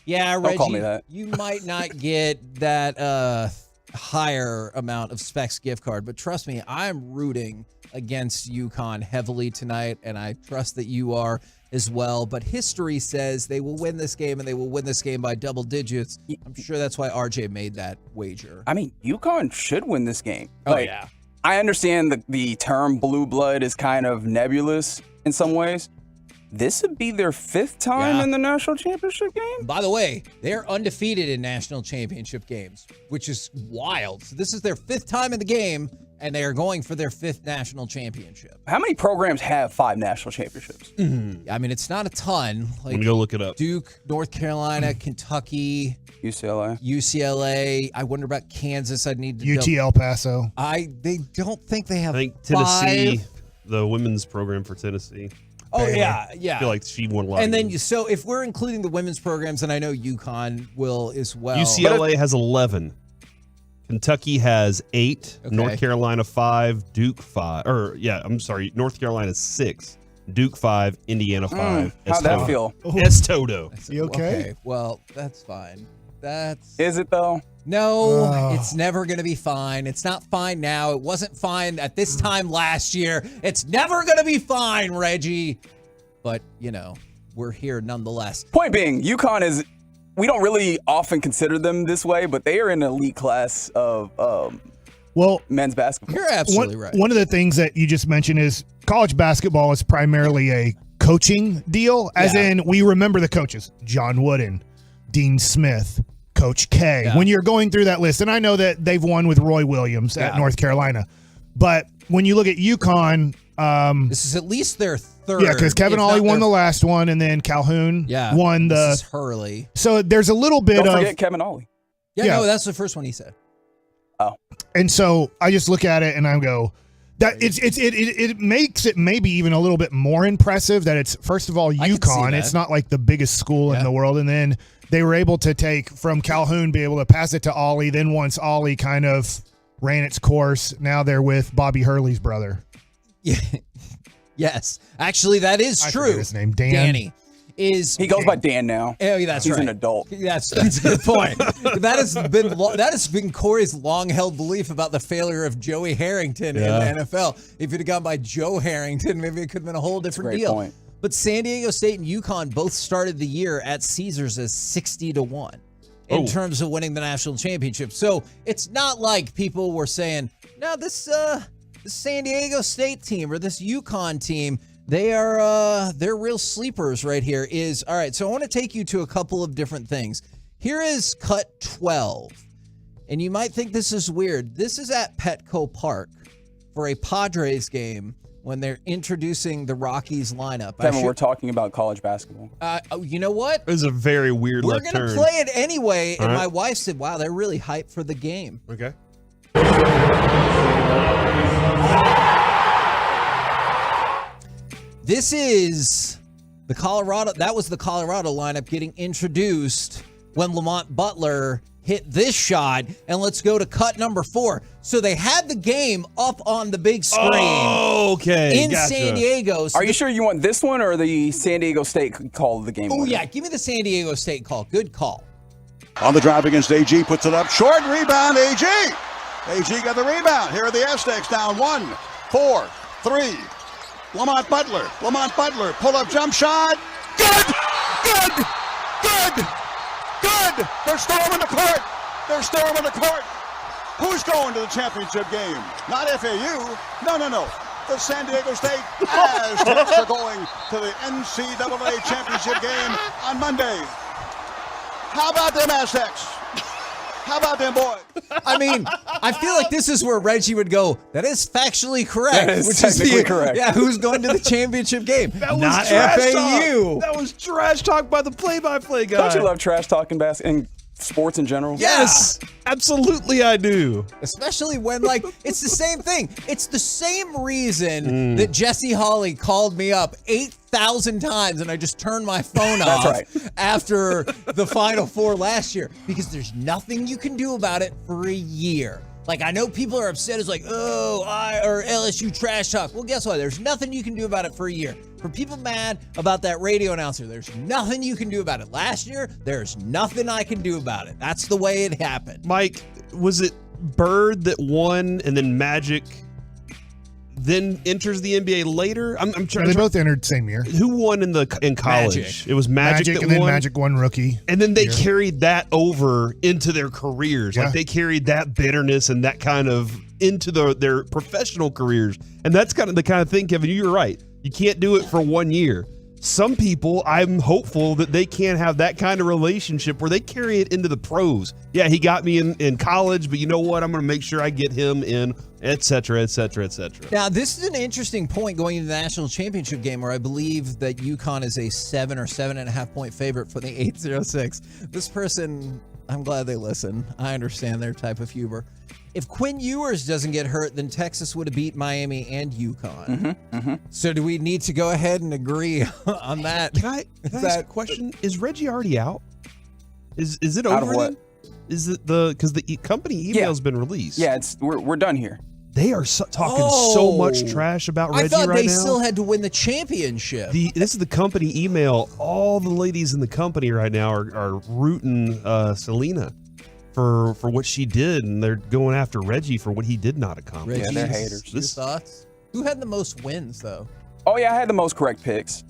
[SPEAKER 22] Yeah, Reggie.
[SPEAKER 12] Don't call me that.
[SPEAKER 22] You might not get that higher amount of Specs gift card, but trust me, I'm rooting against UConn heavily tonight, and I trust that you are as well. But history says they will win this game, and they will win this game by double digits. I'm sure that's why RJ made that wager.
[SPEAKER 12] I mean, UConn should win this game.
[SPEAKER 22] Oh, yeah.
[SPEAKER 12] I understand the term blue blood is kind of nebulous in some ways. This would be their 5th time in the national championship game?
[SPEAKER 22] By the way, they're undefeated in national championship games, which is wild. So this is their 5th time in the game, and they are going for their 5th national championship.
[SPEAKER 12] How many programs have 5 national championships?
[SPEAKER 22] I mean, it's not a ton.
[SPEAKER 2] Let me go look it up.
[SPEAKER 22] Duke, North Carolina, Kentucky,
[SPEAKER 12] UCLA.
[SPEAKER 22] I wonder about Kansas. I'd need to
[SPEAKER 23] UT El Paso.
[SPEAKER 22] They don't think they have.
[SPEAKER 2] I think Tennessee,
[SPEAKER 22] 5.
[SPEAKER 2] the women's program for Tennessee.
[SPEAKER 22] Oh,
[SPEAKER 2] Baylor.
[SPEAKER 22] yeah.
[SPEAKER 2] I feel like she won a lot.
[SPEAKER 22] And then, so if we're including the women's programs, and I know UConn will as well.
[SPEAKER 2] UCLA has 11. Kentucky has 8.
[SPEAKER 22] Okay.
[SPEAKER 2] North Carolina 5. Duke 5. North Carolina 6. Duke 5. Indiana 5.
[SPEAKER 12] How'd that feel?
[SPEAKER 2] Es Toto.
[SPEAKER 23] You okay?
[SPEAKER 22] Well, that's fine.
[SPEAKER 12] Is it though?
[SPEAKER 22] No, it's never going to be fine. It's not fine now. It wasn't fine at this time last year. It's never going to be fine, Reggie. But, we're here nonetheless.
[SPEAKER 12] Point being, UConn is, we don't really often consider them this way, but they are in an elite class of men's basketball.
[SPEAKER 22] You're absolutely right.
[SPEAKER 23] One of the things that you just mentioned is college basketball is primarily a coaching deal, as in we remember the coaches, John Wooden, Dean Smith, Coach K.
[SPEAKER 22] Yeah.
[SPEAKER 23] When you're going through that list, and I know that they've won with Roy Williams at North Carolina, but when you look at UConn,
[SPEAKER 22] this is at least their 3rd.
[SPEAKER 23] Yeah, because Kevin Olney won the last one, and then Calhoun won the.
[SPEAKER 22] This is Hurley.
[SPEAKER 23] So there's a little bit
[SPEAKER 12] Don't forget Kevin Olney.
[SPEAKER 22] No, that's the first one he said.
[SPEAKER 12] Oh.
[SPEAKER 23] And so I just look at it and I go, That it makes it maybe even a little bit more impressive that it's, first of all, UConn. It's not like the biggest school in the world. And then they were able to take from Calhoun, be able to pass it to Ollie. Then once Ollie kind of ran its course, now they're with Bobby Hurley's brother.
[SPEAKER 22] Yeah. Yes. Actually, that is
[SPEAKER 23] I
[SPEAKER 22] true.
[SPEAKER 23] forget his name.
[SPEAKER 22] Danny.
[SPEAKER 12] He goes by Dan now.
[SPEAKER 22] Oh, yeah, that's
[SPEAKER 12] He's
[SPEAKER 22] right.
[SPEAKER 12] an adult.
[SPEAKER 22] That's a good point. that has been Corey's long-held belief about the failure of Joey Harrington in the NFL. If it had gone by Joe Harrington, maybe it could have been a whole different deal.
[SPEAKER 12] Point.
[SPEAKER 22] But San Diego State and UConn both started the year at Caesars as 60-1 in terms of winning the national championship. So it's not like people were saying, no, this San Diego State team or this UConn team, they're real sleepers right here. All right, so I want to take you to a couple of different things. Here is cut 12. And you might think this is weird. This is at Petco Park for a Padres game when they're introducing the Rockies lineup.
[SPEAKER 12] Kevin, we're talking about college basketball.
[SPEAKER 22] You know what?
[SPEAKER 2] It was a very weird
[SPEAKER 22] We're
[SPEAKER 2] left
[SPEAKER 22] going to
[SPEAKER 2] turn.
[SPEAKER 22] play it anyway.
[SPEAKER 2] All
[SPEAKER 22] And
[SPEAKER 2] right.
[SPEAKER 22] my wife said, wow, they're really hyped for the game.
[SPEAKER 2] Okay.
[SPEAKER 22] This is the Colorado. That was the Colorado lineup getting introduced when Lamont Butler hit this shot. And let's go to cut number 4. So they had the game up on the big screen.
[SPEAKER 2] Oh, okay.
[SPEAKER 22] In San Diego. So
[SPEAKER 12] Are you sure you want this one or the San Diego State call of the game?
[SPEAKER 22] Oh, yeah. Give me the San Diego State call. Good call.
[SPEAKER 13] On the drive against AG, puts it up short, rebound, AG. AG got the rebound. Here are the Aztecs down 1, 4, 3. Lamont Butler, pull-up jump shot. Good! They're storming the court. Who's going to the championship game? Not FAU. No. The San Diego State Aztecs are going to the NCAA championship game on Monday. How about them Aztecs? How about them boys?
[SPEAKER 22] I mean, I feel like this is where Reggie would go, that is factually correct.
[SPEAKER 12] That is technically correct.
[SPEAKER 22] Yeah, who's going to the championship game?
[SPEAKER 2] That was
[SPEAKER 22] Not
[SPEAKER 2] trash
[SPEAKER 22] FAU.
[SPEAKER 2] talk. That was trash talk by the play-by-play guy.
[SPEAKER 12] Don't you love trash talking and sports in general?
[SPEAKER 2] Yes, absolutely I do.
[SPEAKER 22] Especially when, it's the same thing. It's the same reason that Jesse Hawley called me up 8,000 times and I just turned my phone off after the Final Four last year. Because there's nothing you can do about it for a year. I know people are upset. It's or LSU trash talk. Well, guess what? There's nothing you can do about it for a year. For people mad about that radio announcer, there's nothing you can do about it. Last year, there's nothing I can do about it. That's the way it happened.
[SPEAKER 2] Mike, was it Bird that won and then Magic then enters the NBA later? I'm trying.
[SPEAKER 23] They both entered same year.
[SPEAKER 2] Who won in college?
[SPEAKER 22] Magic.
[SPEAKER 2] It was Magic that
[SPEAKER 23] and then
[SPEAKER 2] won.
[SPEAKER 23] Magic won rookie.
[SPEAKER 2] And then they carried that over into their careers.
[SPEAKER 23] Yeah.
[SPEAKER 2] They carried that bitterness and that kind of into their professional careers. And that's kind of the kind of thing, Kevin, you're right. You can't do it for 1 year. Some people, I'm hopeful that they can have that kind of relationship where they carry it into the pros. Yeah, he got me in college, but you know what? I'm going to make sure I get him in, et cetera, et cetera, et cetera.
[SPEAKER 22] Now, this is an interesting point going into the national championship game where I believe that UConn is a 7 or 7.5 point favorite for the 806. This person, I'm glad they listen. I understand their type of humor. If Quinn Ewers doesn't get hurt, then Texas would have beat Miami and UConn. So do we need to go ahead and agree on that?
[SPEAKER 2] Can I ask a question? Is Reggie already out? Is it over?
[SPEAKER 12] Out of what?
[SPEAKER 2] Is it because the company email's been released?
[SPEAKER 12] Yeah, we're done here.
[SPEAKER 2] They are talking so much trash about Reggie
[SPEAKER 22] I thought
[SPEAKER 2] right
[SPEAKER 22] they
[SPEAKER 2] now.
[SPEAKER 22] still had to win the championship.
[SPEAKER 2] This is the company email. All the ladies in the company right now are rooting Selena for what she did, and they're going after Reggie for what he did not accomplish.
[SPEAKER 12] Yeah, they're haters.
[SPEAKER 22] Your thoughts? Who had the most wins, though?
[SPEAKER 12] Oh, yeah, I had the most correct picks.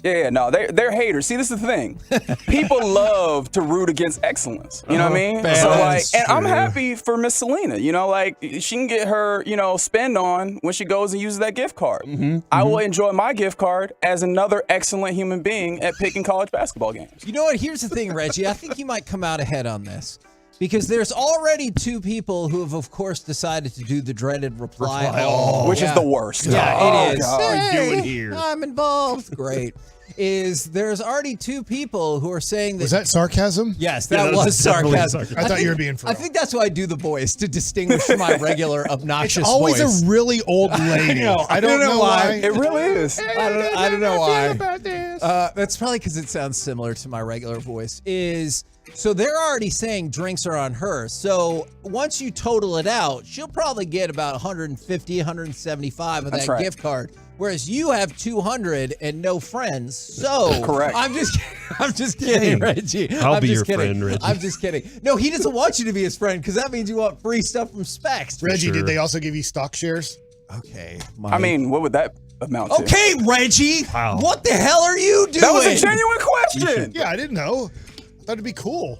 [SPEAKER 12] Yeah, no, they're haters. See, this is the thing. People love to root against excellence. You know what I mean? So and I'm happy for Miss Selena. She can get her, spend on when she goes and uses that gift card. I will enjoy my gift card as another excellent human being at picking college basketball games.
[SPEAKER 22] You know what? Here's the thing, Reggie. I think you might come out ahead on this. Because there's already 2 people who have, of course, decided to do the dreaded reply.
[SPEAKER 12] Which is the worst.
[SPEAKER 22] Yeah, it is.
[SPEAKER 2] God,
[SPEAKER 22] Hey,
[SPEAKER 2] doing here?
[SPEAKER 22] I'm involved. Great. is there's already two people who are saying that.
[SPEAKER 23] Was that sarcasm?
[SPEAKER 22] Yes, that was sarcasm.
[SPEAKER 23] I thought you were being for real.
[SPEAKER 22] I think that's why I do the voice, to distinguish from my regular obnoxious
[SPEAKER 23] It's always
[SPEAKER 22] voice.
[SPEAKER 23] a really old lady. I don't know why.
[SPEAKER 22] It really is. I don't know why.
[SPEAKER 23] About this.
[SPEAKER 22] That's probably because it sounds similar to my regular voice. So they're already saying drinks are on her. So once you total it out, she'll probably get about 150, 175 of
[SPEAKER 12] That's
[SPEAKER 22] that
[SPEAKER 12] right.
[SPEAKER 22] gift card. Whereas you have 200 and no friends. So
[SPEAKER 12] Correct.
[SPEAKER 22] I'm just kidding, Reggie.
[SPEAKER 2] I'll be
[SPEAKER 22] just
[SPEAKER 2] your
[SPEAKER 22] kidding.
[SPEAKER 2] friend, Reggie.
[SPEAKER 22] I'm just kidding. No, he doesn't want you to be his friend because that means you want free stuff from Specs.
[SPEAKER 23] Reggie, did they also give you stock shares?
[SPEAKER 22] Okay.
[SPEAKER 12] I mean, what would that amount to?
[SPEAKER 22] Okay, Reggie.
[SPEAKER 2] Wow.
[SPEAKER 22] What the hell are you doing?
[SPEAKER 12] That was a genuine question.
[SPEAKER 23] Yeah, I didn't know. I thought it'd be cool.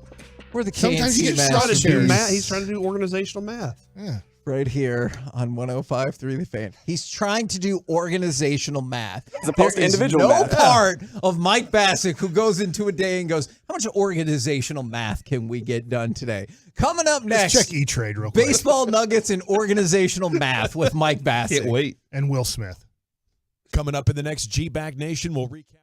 [SPEAKER 22] We're the
[SPEAKER 23] Sometimes you
[SPEAKER 22] KNC
[SPEAKER 23] get
[SPEAKER 22] Masters.
[SPEAKER 23] started doing math.
[SPEAKER 2] He's trying to do organizational math.
[SPEAKER 23] Yeah.
[SPEAKER 22] Right here on 105.3 The Fan. He's trying to do organizational math.
[SPEAKER 12] As opposed to individual
[SPEAKER 22] no
[SPEAKER 12] math.
[SPEAKER 22] part of Mike Bassick who goes into a day and goes, how much organizational math can we get done today? Coming up next,
[SPEAKER 23] Let's check E-Trade real quick.
[SPEAKER 22] baseball nuggets and organizational math with Mike Bassick.
[SPEAKER 2] Can't wait.
[SPEAKER 23] And Will Smith.
[SPEAKER 6] Coming up in the next G-Bag Nation, we'll recap.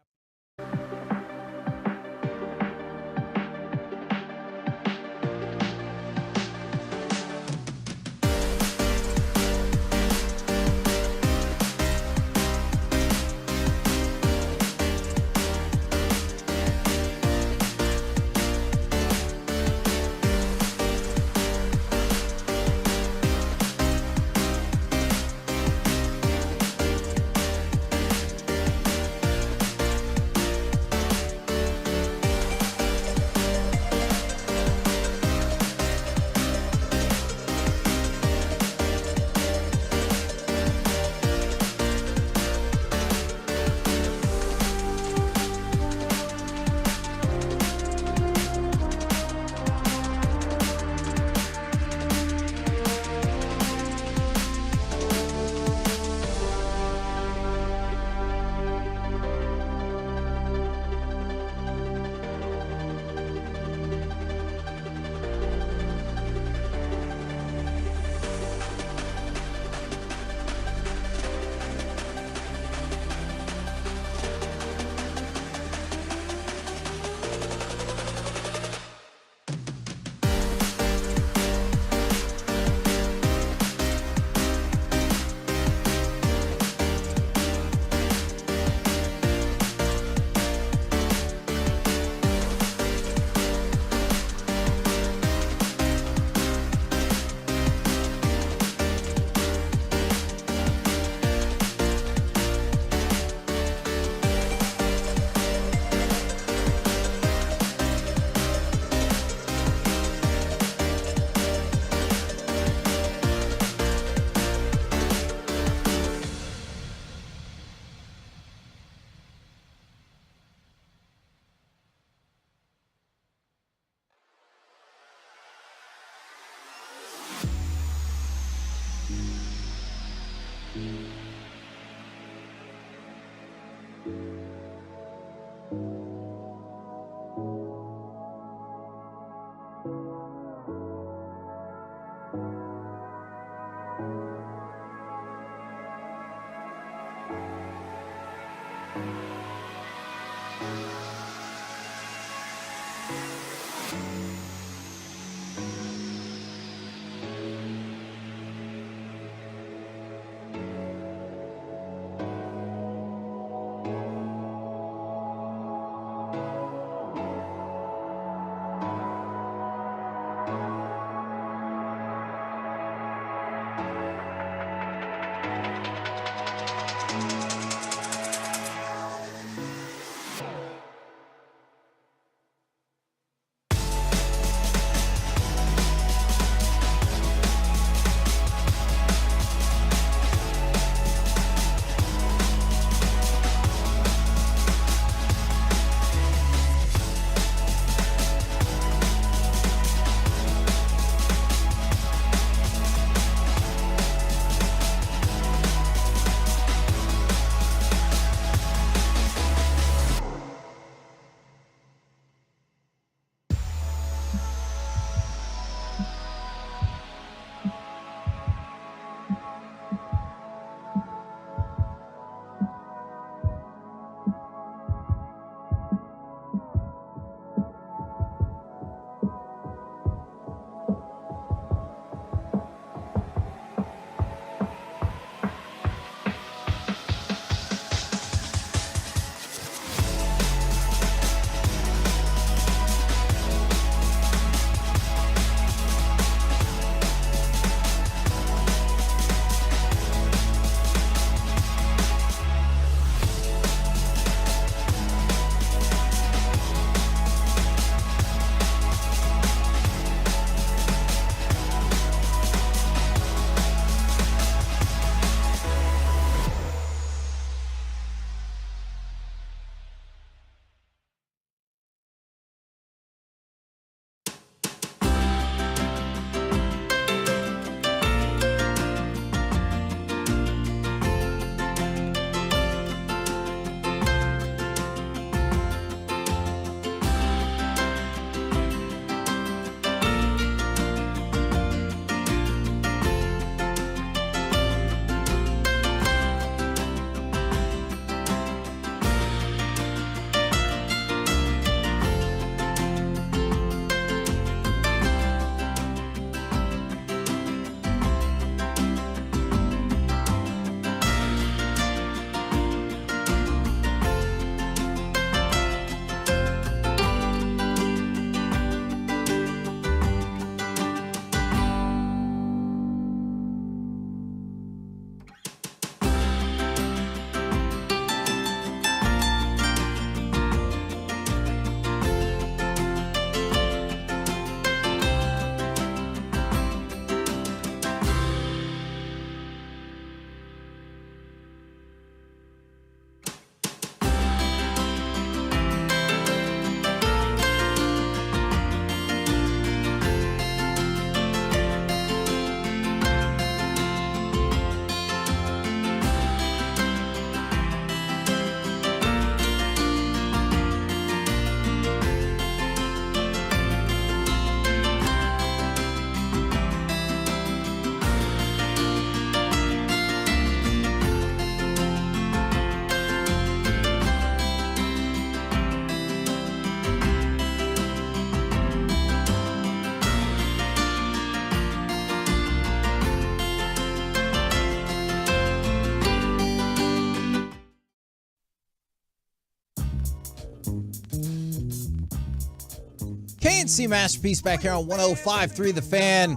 [SPEAKER 22] KNC Masterpiece back here on 105.3 The Fan,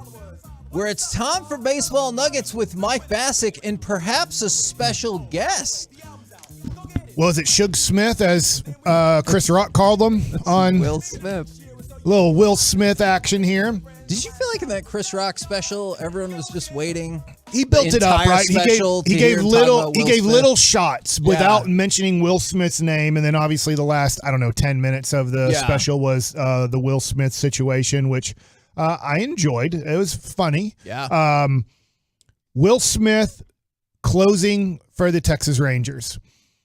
[SPEAKER 22] where it's time for Baseball Nuggets with Mike Bassick and perhaps a special guest.
[SPEAKER 23] Was it Suge Smith, as Chris Rock called him on
[SPEAKER 22] Will Smith?
[SPEAKER 23] Little Will Smith action here.
[SPEAKER 22] Did you feel like in that Chris Rock special, everyone was just waiting?
[SPEAKER 23] He built it up, right? He gave little shots without mentioning Will Smith's name, and then obviously the last 10 minutes of the special was the Will Smith situation, which I enjoyed. It was funny.
[SPEAKER 22] Yeah.
[SPEAKER 23] Will Smith closing for the Texas Rangers.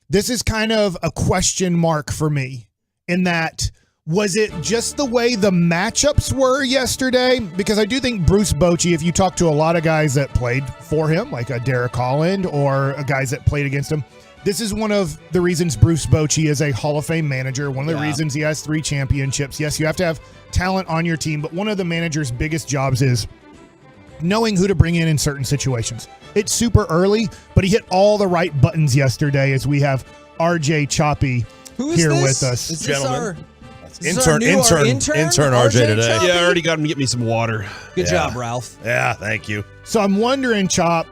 [SPEAKER 23] This is kind of a question mark for me in that, was it just the way the matchups were yesterday? Because I do think Bruce Bochy, if you talk to a lot of guys that played for him, like a Derek Holland or guys that played against him, this is one of the reasons Bruce Bochy is a Hall of Fame manager. One of the reasons he has 3 championships. Yes, you have to have talent on your team, but one of the manager's biggest jobs is knowing who to bring in certain situations. It's super early, but he hit all the right buttons yesterday as we have RJ Choppy here with us.
[SPEAKER 22] Is this
[SPEAKER 4] Gentlemen.
[SPEAKER 22] Intern
[SPEAKER 4] RJ today.
[SPEAKER 2] Yeah, I already got him to get me some water.
[SPEAKER 22] Good job, Ralph.
[SPEAKER 4] Yeah, thank you.
[SPEAKER 23] So I'm wondering, Chop,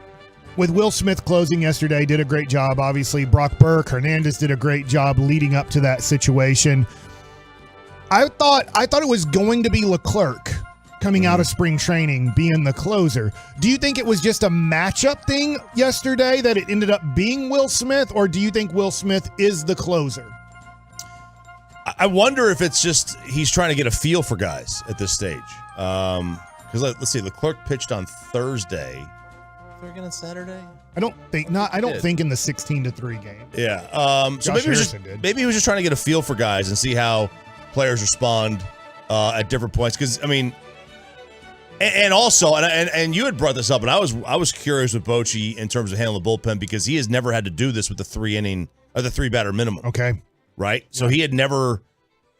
[SPEAKER 23] with Will Smith closing yesterday, did a great job. Obviously, Brock Burke, Hernandez did a great job leading up to that situation. I thought it was going to be Leclerc coming out of spring training being the closer. Do you think it was just a matchup thing yesterday that it ended up being Will Smith, or do you think Will Smith is the closer?
[SPEAKER 4] I wonder if it's just he's trying to get a feel for guys at this stage. Because let's see, Leclerc pitched on Thursday. Again on Saturday?
[SPEAKER 23] I don't think in the 16-3 game.
[SPEAKER 4] Yeah. So maybe he was just trying to get a feel for guys and see how players respond at different points. Because I mean, and also, and you had brought this up, and I was curious with Bochy in terms of handling the bullpen because he has never had to do this with the 3 batter minimum.
[SPEAKER 23] Okay.
[SPEAKER 4] Right? So he had never,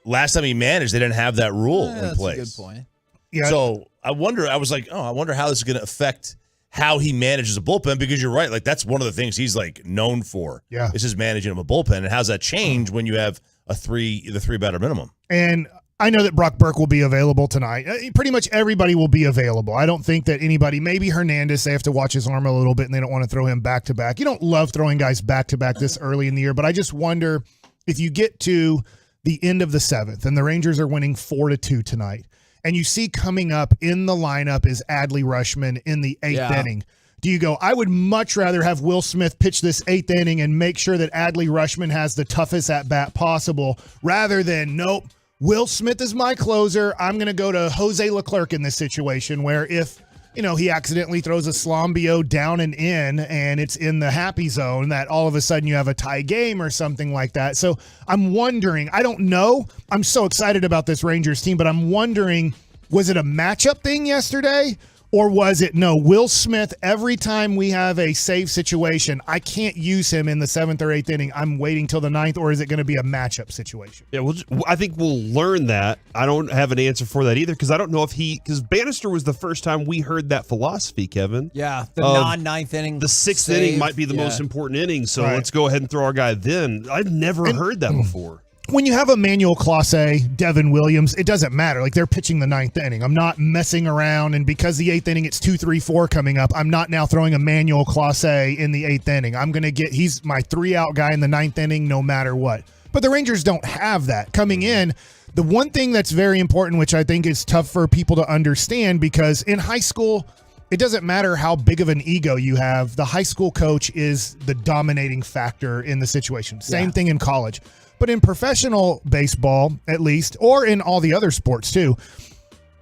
[SPEAKER 4] last time he managed, they didn't have that rule in place.
[SPEAKER 22] That's a good point.
[SPEAKER 23] Yeah.
[SPEAKER 4] So I wonder how this is going to affect how he manages a bullpen, because you're right. Like, that's one of the things he's like known for.
[SPEAKER 23] Yeah.
[SPEAKER 4] Is his managing of a bullpen. And how's that change when you have the 3 batter minimum?
[SPEAKER 23] And I know that Brock Burke will be available tonight. Pretty much everybody will be available. I don't think that anybody, maybe Hernandez, they have to watch his arm a little bit and they don't want to throw him back to back. You don't love throwing guys back to back this early in the year, but I just wonder, if you get to the end of the 7th and the Rangers are winning 4-2 tonight, and you see coming up in the lineup is Adley Rutschman in the 8th inning, do you go, I would much rather have Will Smith pitch this 8th inning and make sure that Adley Rutschman has the toughest at-bat possible, rather than, nope, Will Smith is my closer, I'm going to go to Jose Leclerc in this situation, where if he accidentally throws a Slombio down and in, and it's in the happy zone, that all of a sudden you have a tie game or something like that. So I'm wondering, I don't know. I'm so excited about this Rangers team, but I'm wondering, was it a matchup thing yesterday? Or was it, no, Will Smith, every time we have a save situation, I can't use him in the 7th or 8th inning. I'm waiting till the 9th, or is it going to be a matchup situation?
[SPEAKER 2] Yeah, I think we'll learn that. I don't have an answer for that either, because I don't know if because Bannister was the first time we heard that philosophy, Kevin.
[SPEAKER 22] Yeah, the non-9th inning.
[SPEAKER 2] The 6th inning might be the most important inning, so let's go ahead and throw our guy then. I've never heard that before.
[SPEAKER 23] When you have Emmanuel Clase, Devin Williams, it doesn't matter. Like, they're pitching the 9th inning. I'm not messing around, and because the 8th inning, it's 2-3-4 coming up, I'm not now throwing Emmanuel Clase in the 8th inning. I'm going to he's my 3-out guy in the 9th inning no matter what. But the Rangers don't have that. Coming in, the one thing that's very important, which I think is tough for people to understand, because in high school, it doesn't matter how big of an ego you have. The high school coach is the dominating factor in the situation. Same thing in college. But in professional baseball, at least, or in all the other sports too,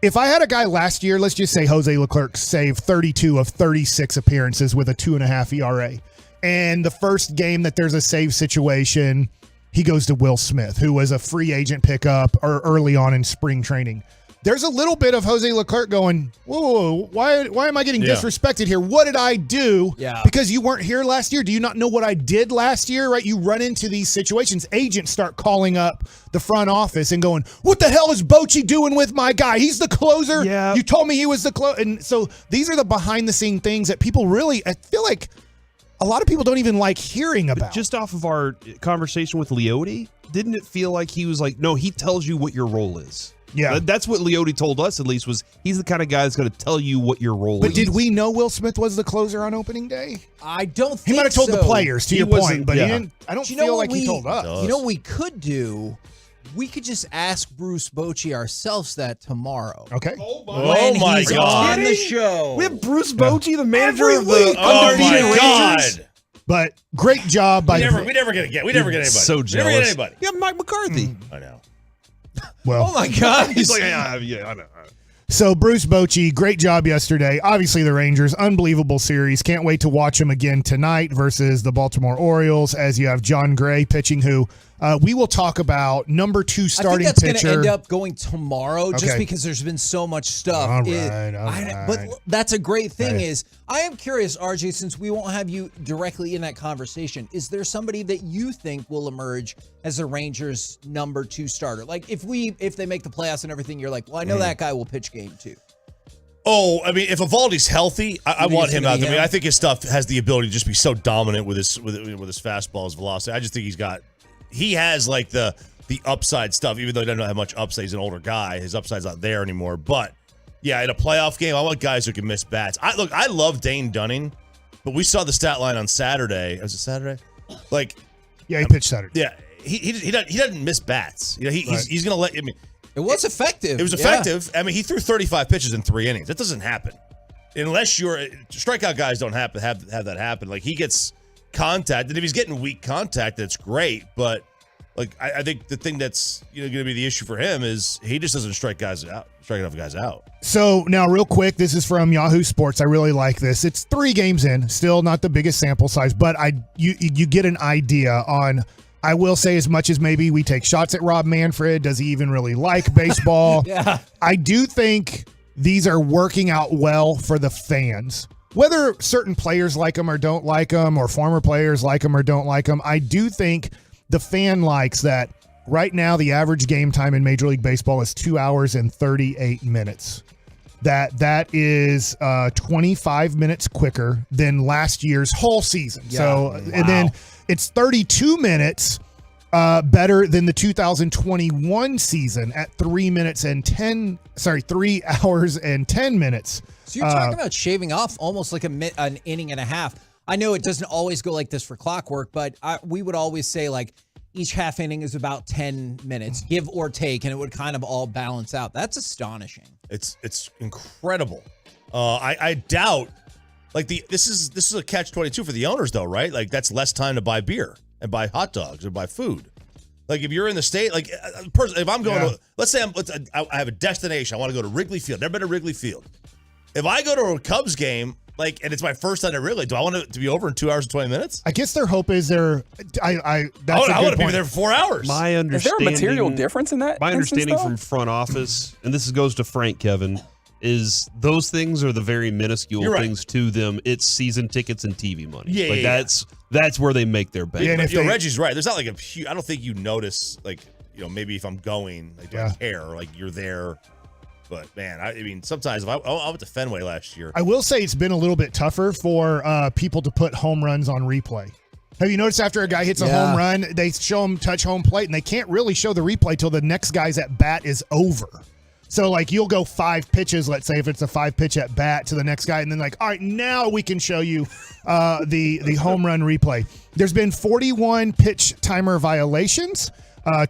[SPEAKER 23] if I had a guy last year, let's just say Jose Leclerc saved 32 of 36 appearances with a 2.5 ERA, and the first game that there's a save situation, he goes to Will Smith, who was a free agent pickup or early on in spring training. There's a little bit of Jose Leclerc going, whoa, why am I getting disrespected here? What did I do?
[SPEAKER 22] Yeah.
[SPEAKER 23] Because you weren't here last year? Do you not know what I did last year? Right? You run into these situations. Agents start calling up the front office and going, what the hell is Bochy doing with my guy? He's the closer.
[SPEAKER 2] Yeah.
[SPEAKER 23] You told me he was the closer. And so these are the behind-the-scene things that people really, I feel like a lot of people don't even like hearing about.
[SPEAKER 2] But just off of our conversation with Leote, didn't it feel like he was like, no, he tells you what your role is?
[SPEAKER 23] Yeah.
[SPEAKER 2] That's what Leote told us, at least, was he's the kind of guy that's going to tell you what your role is.
[SPEAKER 23] But did we know Will Smith was the closer on opening day?
[SPEAKER 22] I don't think
[SPEAKER 23] He might have told the
[SPEAKER 22] so.
[SPEAKER 23] players, to
[SPEAKER 2] He
[SPEAKER 23] your
[SPEAKER 2] wasn't-
[SPEAKER 23] point, but
[SPEAKER 2] yeah.
[SPEAKER 23] he didn't. I don't
[SPEAKER 22] Do you know
[SPEAKER 23] feel
[SPEAKER 22] what
[SPEAKER 23] like he told us.
[SPEAKER 22] You know what we could do? We could just ask Bruce Bochy ourselves that tomorrow.
[SPEAKER 23] Okay.
[SPEAKER 22] When
[SPEAKER 4] my
[SPEAKER 22] he's
[SPEAKER 4] God.
[SPEAKER 22] on the show.
[SPEAKER 2] We have Bruce Bochy, the manager of the
[SPEAKER 4] Oh
[SPEAKER 2] undefeated
[SPEAKER 4] my God.
[SPEAKER 2] Rangers.
[SPEAKER 23] But great job by
[SPEAKER 4] We never get anybody.
[SPEAKER 2] So
[SPEAKER 4] We never
[SPEAKER 2] jealous.
[SPEAKER 4] get anybody.
[SPEAKER 2] Yeah, Mike McCarthy.
[SPEAKER 4] I know.
[SPEAKER 23] well.
[SPEAKER 22] Oh my God.
[SPEAKER 2] He's like, yeah, I know.
[SPEAKER 23] So Bruce Bochy, great job yesterday. Obviously the Rangers, unbelievable series. Can't wait to watch them again tonight versus the Baltimore Orioles as you have John Gray pitching, who we will talk about number 2 starting
[SPEAKER 22] I think that's
[SPEAKER 23] pitcher.
[SPEAKER 22] going to end up going tomorrow just
[SPEAKER 23] Okay.
[SPEAKER 22] because there's been so much stuff.
[SPEAKER 23] All right.
[SPEAKER 22] But that's a great thing
[SPEAKER 23] Right.
[SPEAKER 22] is I am curious, RJ, since we won't have you directly in that conversation, is there somebody that you think will emerge as the Rangers' number 2 starter? Like if they make the playoffs and everything, you're like, well, I know that guy will pitch game 2.
[SPEAKER 4] Oh, I mean, if Evaldi's healthy, I
[SPEAKER 22] think
[SPEAKER 4] want
[SPEAKER 22] it's
[SPEAKER 4] him
[SPEAKER 22] gonna
[SPEAKER 4] out
[SPEAKER 22] be
[SPEAKER 4] there. I mean,
[SPEAKER 22] him?
[SPEAKER 4] I think his stuff has the ability to just be so dominant with his fastball, his velocity. I just think he has like the upside stuff, even though he doesn't have much upside. He's an older guy. His upside's not there anymore. But yeah, in a playoff game, I want guys who can miss bats. I love Dane Dunning, but we saw the stat line on Saturday. Was it Saturday? Like,
[SPEAKER 23] Yeah, he pitched Saturday.
[SPEAKER 4] yeah, he doesn't miss bats. You know, he's gonna let. I mean,
[SPEAKER 22] It was effective.
[SPEAKER 4] it was effective. I mean, he threw 35 pitches in 3 innings. That doesn't happen unless strikeout guys don't have that happen. Like he gets contact, and if he's getting weak contact, that's great. But like I think the thing that's going to be the issue for him is he just doesn't strike enough guys out.
[SPEAKER 23] So now real quick, this is from Yahoo Sports. I really like this. It's 3 games in, still not the biggest sample size, but you get an idea on. I will say, as much as maybe we take shots at Rob Manfred, does he even really like baseball?
[SPEAKER 22] Yeah.
[SPEAKER 23] I do think these are working out well for the fans. Whether certain players like them or don't like them, or former players like them or don't like them, I do think the fan likes that. Right now, the average game time in Major League Baseball is 2 hours and 38 minutes. That is 25 minutes quicker than last year's whole season.
[SPEAKER 22] Yeah.
[SPEAKER 23] So, and then it's 32 minutes better than the 2021 season at 3 hours and 10 minutes.
[SPEAKER 22] So you're talking about shaving off almost like an inning and a half. I know it doesn't always go like this for clockwork, but we would always say like each half inning is about 10 minutes, give or take, and it would kind of all balance out. That's astonishing.
[SPEAKER 4] It's incredible. I doubt like this is a catch-22 for the owners though, right? Like that's less time to buy beer and buy hot dogs or buy food. Like if you're in the state, like if I'm going to, let's say I have a destination, I want to go to Wrigley Field. Never been to Wrigley Field. If I go to a Cubs game, like, and it's my first time at Wrigley, do I want it to be over in 2 hours and 20 minutes?
[SPEAKER 23] I guess their hope is I want
[SPEAKER 4] to be there for 4 hours.
[SPEAKER 2] My understanding,
[SPEAKER 12] Is there a material difference in that?
[SPEAKER 2] My understanding
[SPEAKER 12] instance,
[SPEAKER 2] from front office, and this goes to Frank, Kevin, is those things are the very minuscule
[SPEAKER 4] You're right.
[SPEAKER 2] things to them. It's season tickets and TV money.
[SPEAKER 4] Yeah,
[SPEAKER 2] like
[SPEAKER 4] yeah,
[SPEAKER 2] that's where they make their bank.
[SPEAKER 23] Yeah, and if
[SPEAKER 4] Reggie's right. There's not like a huge, I don't think you notice, like, maybe if I'm going, like, do I care? Like, you're there. But, man, I mean, sometimes if I went to Fenway last year.
[SPEAKER 23] I will say it's been a little bit tougher for people to put home runs on replay. Have you noticed after a guy hits a home run, they show him touch home plate, and they can't really show the replay till the next guy's at bat is over. So, like, you'll go 5 pitches, let's say, if it's a 5-pitch at bat to the next guy, and then, like, all right, now we can show you the home run replay. There's been 41 pitch timer violations,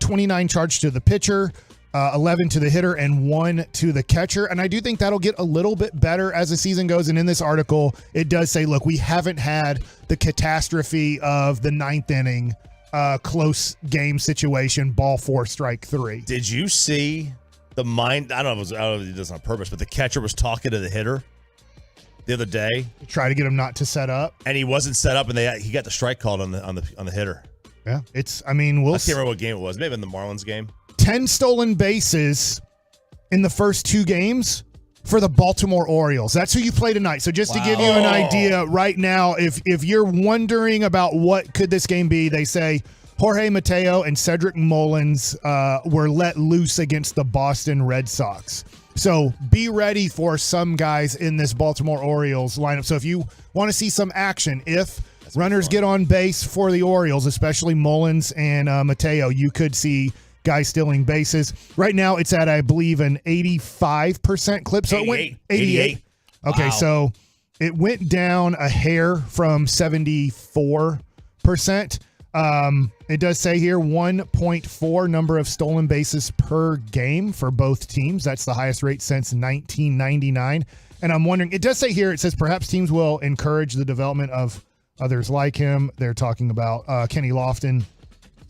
[SPEAKER 23] 29 charged to the pitcher, 11 to the hitter, and 1 to the catcher. And I do think that'll get a little bit better as the season goes. And in this article, it does say, look, we haven't had the catastrophe of the 9th inning close game situation, ball 4, strike 3.
[SPEAKER 4] Did you see the mind? I don't know if it did this on purpose, but the catcher was talking to the hitter the other day.
[SPEAKER 23] Try to get him not to set up.
[SPEAKER 4] And he wasn't set up, and he got the strike called on the hitter.
[SPEAKER 23] Yeah, I can't
[SPEAKER 4] remember what game it was. Maybe in the Marlins game.
[SPEAKER 23] 10 stolen bases in the first 2 games for the Baltimore Orioles. That's who you play tonight. So just to give you an idea right now, if you're wondering about what could this game be, they say Jorge Mateo and Cedric Mullins were let loose against the Boston Red Sox. So be ready for some guys in this Baltimore Orioles lineup. So if you want to see some action, if runners get on base for the Orioles, especially Mullins and Mateo, you could see guys stealing bases. Right now, it's at, I believe, an 85% clip. So
[SPEAKER 4] 88.
[SPEAKER 23] it went 88. Okay,
[SPEAKER 3] Wow.
[SPEAKER 23] so it went down a hair from 74%. It does say here 1.4 number of stolen bases per game for both teams. That's the highest rate since 1999. And I'm wondering, it does say here, it says perhaps teams will encourage the development of others like him. They're talking about Kenny Lofton,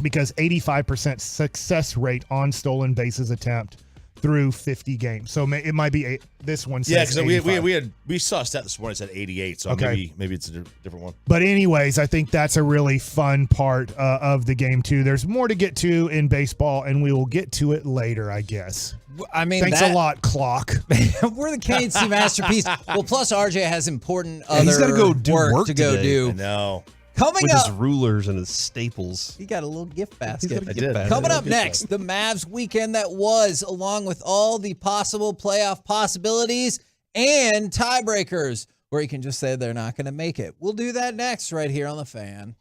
[SPEAKER 23] because 85% success rate on stolen bases attempt through 50 games. So it might be this one says
[SPEAKER 4] because
[SPEAKER 23] 85.
[SPEAKER 4] we saw a stat this morning that said 88, so
[SPEAKER 23] Okay.
[SPEAKER 4] maybe it's a different one.
[SPEAKER 23] But anyways, I think that's a really fun part of the game too. There's more to get to in baseball, and we will get to it later, I guess.
[SPEAKER 22] I mean,
[SPEAKER 23] thanks a lot, clock.
[SPEAKER 22] We're the K&C masterpiece. Well, plus RJ has important other
[SPEAKER 2] he's gotta go do work
[SPEAKER 22] to go
[SPEAKER 2] today.
[SPEAKER 22] do.
[SPEAKER 4] I know.
[SPEAKER 22] Coming
[SPEAKER 2] with
[SPEAKER 22] up,
[SPEAKER 2] his rulers and his staples.
[SPEAKER 22] he got a little gift basket.
[SPEAKER 2] He's got a gift basket.
[SPEAKER 22] Coming up next, the Mavs weekend that was, along with all the possible playoff possibilities and tiebreakers, where you can just say they're not going to make it. We'll do that next right here on The Fan.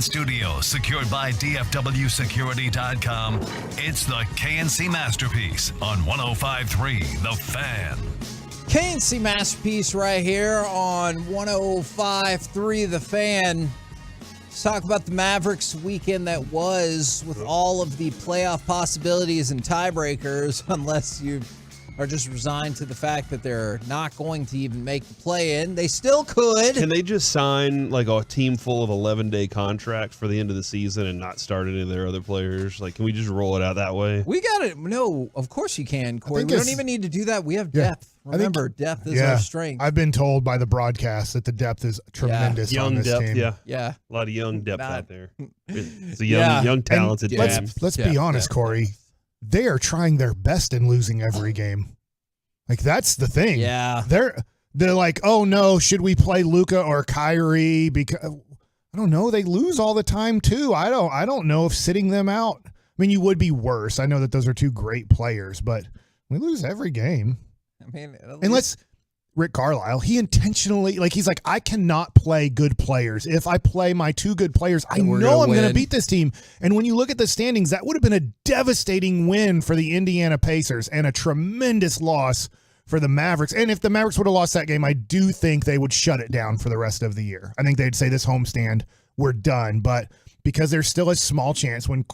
[SPEAKER 1] studio, secured by DFWsecurity.com. It's the KNC Masterpiece on 105.3 The Fan.
[SPEAKER 22] KNC Masterpiece right here on 105.3 The Fan. Let's talk about the Mavericks weekend that was, with all of the playoff possibilities and tiebreakers, unless you are just resigned to the fact that they're not going to even make the play-in. They still could.
[SPEAKER 2] Can they just sign like a team full of 11-day contracts for the end of the season and not start any of their other players? Like, can we just roll it out that way?
[SPEAKER 22] We got it. No, of course you can, Corey. We don't even need to do that. We have depth. Remember, depth is our strength.
[SPEAKER 23] I've been told by the broadcast that the depth is tremendous on this team.
[SPEAKER 22] Yeah.
[SPEAKER 2] A lot of young depth out there. It's a young talented team.
[SPEAKER 23] Let's be honest, Corey. They are trying their best in losing every game. Like, that's the thing.
[SPEAKER 22] Yeah.
[SPEAKER 23] They're like, oh no, should we play Luka or Kyrie? Because I don't know, they lose all the time too. I don't know if sitting them out. I mean, you would be worse. I know that those are two great players, but we lose every game.
[SPEAKER 22] I mean,
[SPEAKER 23] unless Rick Carlisle, he intentionally, like, he's like, I cannot play good players. If I play my two good players, I know I'm going to beat this team. And when you look at the standings, that would have been a devastating win for the Indiana Pacers and a tremendous loss for the Mavericks. And if the Mavericks would have lost that game, I do think they would shut it down for the rest of the year. I think they'd say this homestand, we're done. But because there's still a small chance when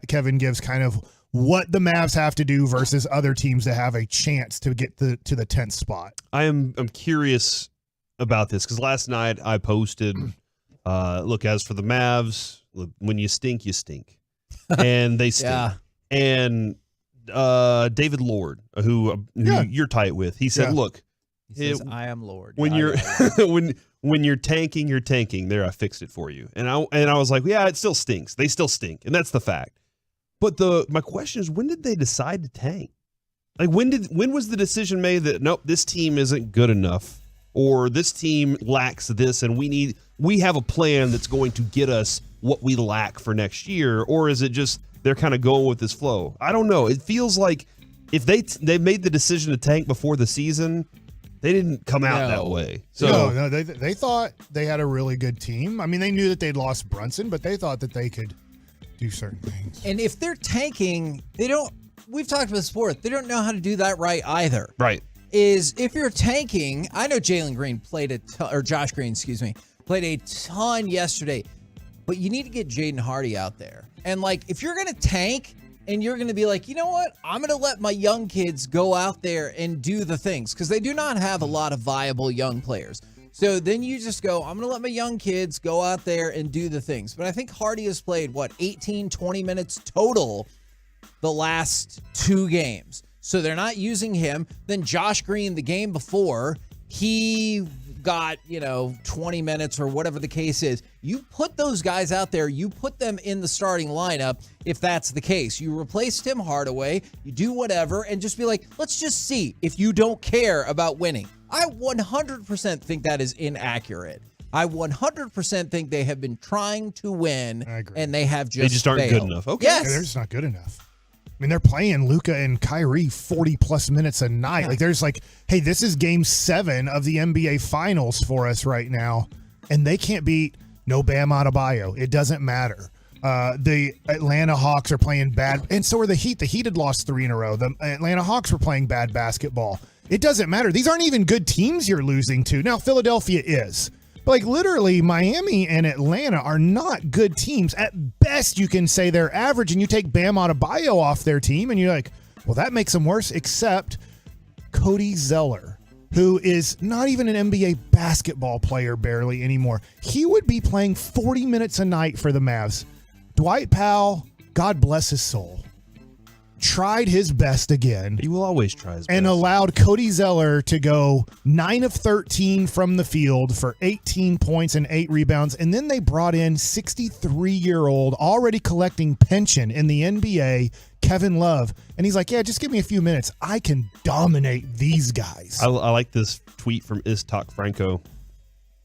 [SPEAKER 23] Kevin gives kind of what the Mavs have to do versus other teams that have a chance to get to the 10th spot.
[SPEAKER 2] I'm curious about this because last night I posted, look, as for the Mavs, look, when you stink, and they stink.
[SPEAKER 22] Yeah.
[SPEAKER 2] And David Lord, who you're tight with, he said, "Look,
[SPEAKER 22] he says, I am Lord.
[SPEAKER 2] When you're when you're tanking, you're tanking. There, I fixed it for you." And I was like, "Yeah, it still stinks. They still stink, and that's the fact." But my question is, when did they decide to tank? Like, when was the decision made that, nope, this team isn't good enough, or this team lacks this, and we have a plan that's going to get us what we lack for next year? Or is it just they're kind of going with this flow? I don't know. It feels like if they made the decision to tank before the season, they didn't come out that way. So
[SPEAKER 23] No, they thought they had a really good team. I mean, they knew that they'd lost Brunson, but they thought that they could do certain things.
[SPEAKER 22] And if they're tanking, we've talked about sport, they don't know how to do that right either.
[SPEAKER 2] Right.
[SPEAKER 22] Is if you're tanking, I know Jalen Green Josh Green, played a ton yesterday, but you need to get Jaden Hardy out there. And like, if you're going to tank and you're going to be like, you know what, I'm going to let my young kids go out there and do the things, because they do not have a lot of viable young players. So then you just go, I'm going to let my young kids go out there and do the things. But I think Hardy has played, 18, 20 minutes total the last two games. So they're not using him. Then Josh Green, the game before, he got, 20 minutes or whatever the case is. You put those guys out there, you put them in the starting lineup if that's the case. You replace Tim Hardaway, you do whatever, and just be like, let's just see if you don't care about winning. I 100% think that is inaccurate. I 100% think they have been trying to win, and they have just
[SPEAKER 2] aren't
[SPEAKER 22] failed.
[SPEAKER 2] good enough. Okay.
[SPEAKER 23] Yes. They're just not good enough. I mean, they're playing Luka and Kyrie 40-plus minutes a night.
[SPEAKER 22] Yeah.
[SPEAKER 23] Like, there's like, hey, this is game 7 of the NBA Finals for us right now, and they can't beat no Bam Adebayo. It doesn't matter. The Atlanta Hawks are playing bad, and so are the Heat. The Heat had lost 3 in a row. The Atlanta Hawks were playing bad basketball. It doesn't matter. These aren't even good teams you're losing to. Now, Philadelphia is. But like, literally, Miami and Atlanta are not good teams. At best, you can say they're average, and you take Bam Adebayo off their team, and you're like, well, that makes them worse, except Cody Zeller, who is not even an NBA basketball player barely anymore. He would be playing 40 minutes a night for the Mavs. Dwight Powell, God bless his soul, tried his best again.
[SPEAKER 2] He will always try his best.
[SPEAKER 23] And allowed Cody Zeller to go 9 of 13 from the field for 18 points and 8 rebounds. And then they brought in 63-year-old, already collecting pension in the NBA, Kevin Love. And he's like, yeah, just give me a few minutes. I can dominate these guys.
[SPEAKER 2] I like this tweet from Istok Franco.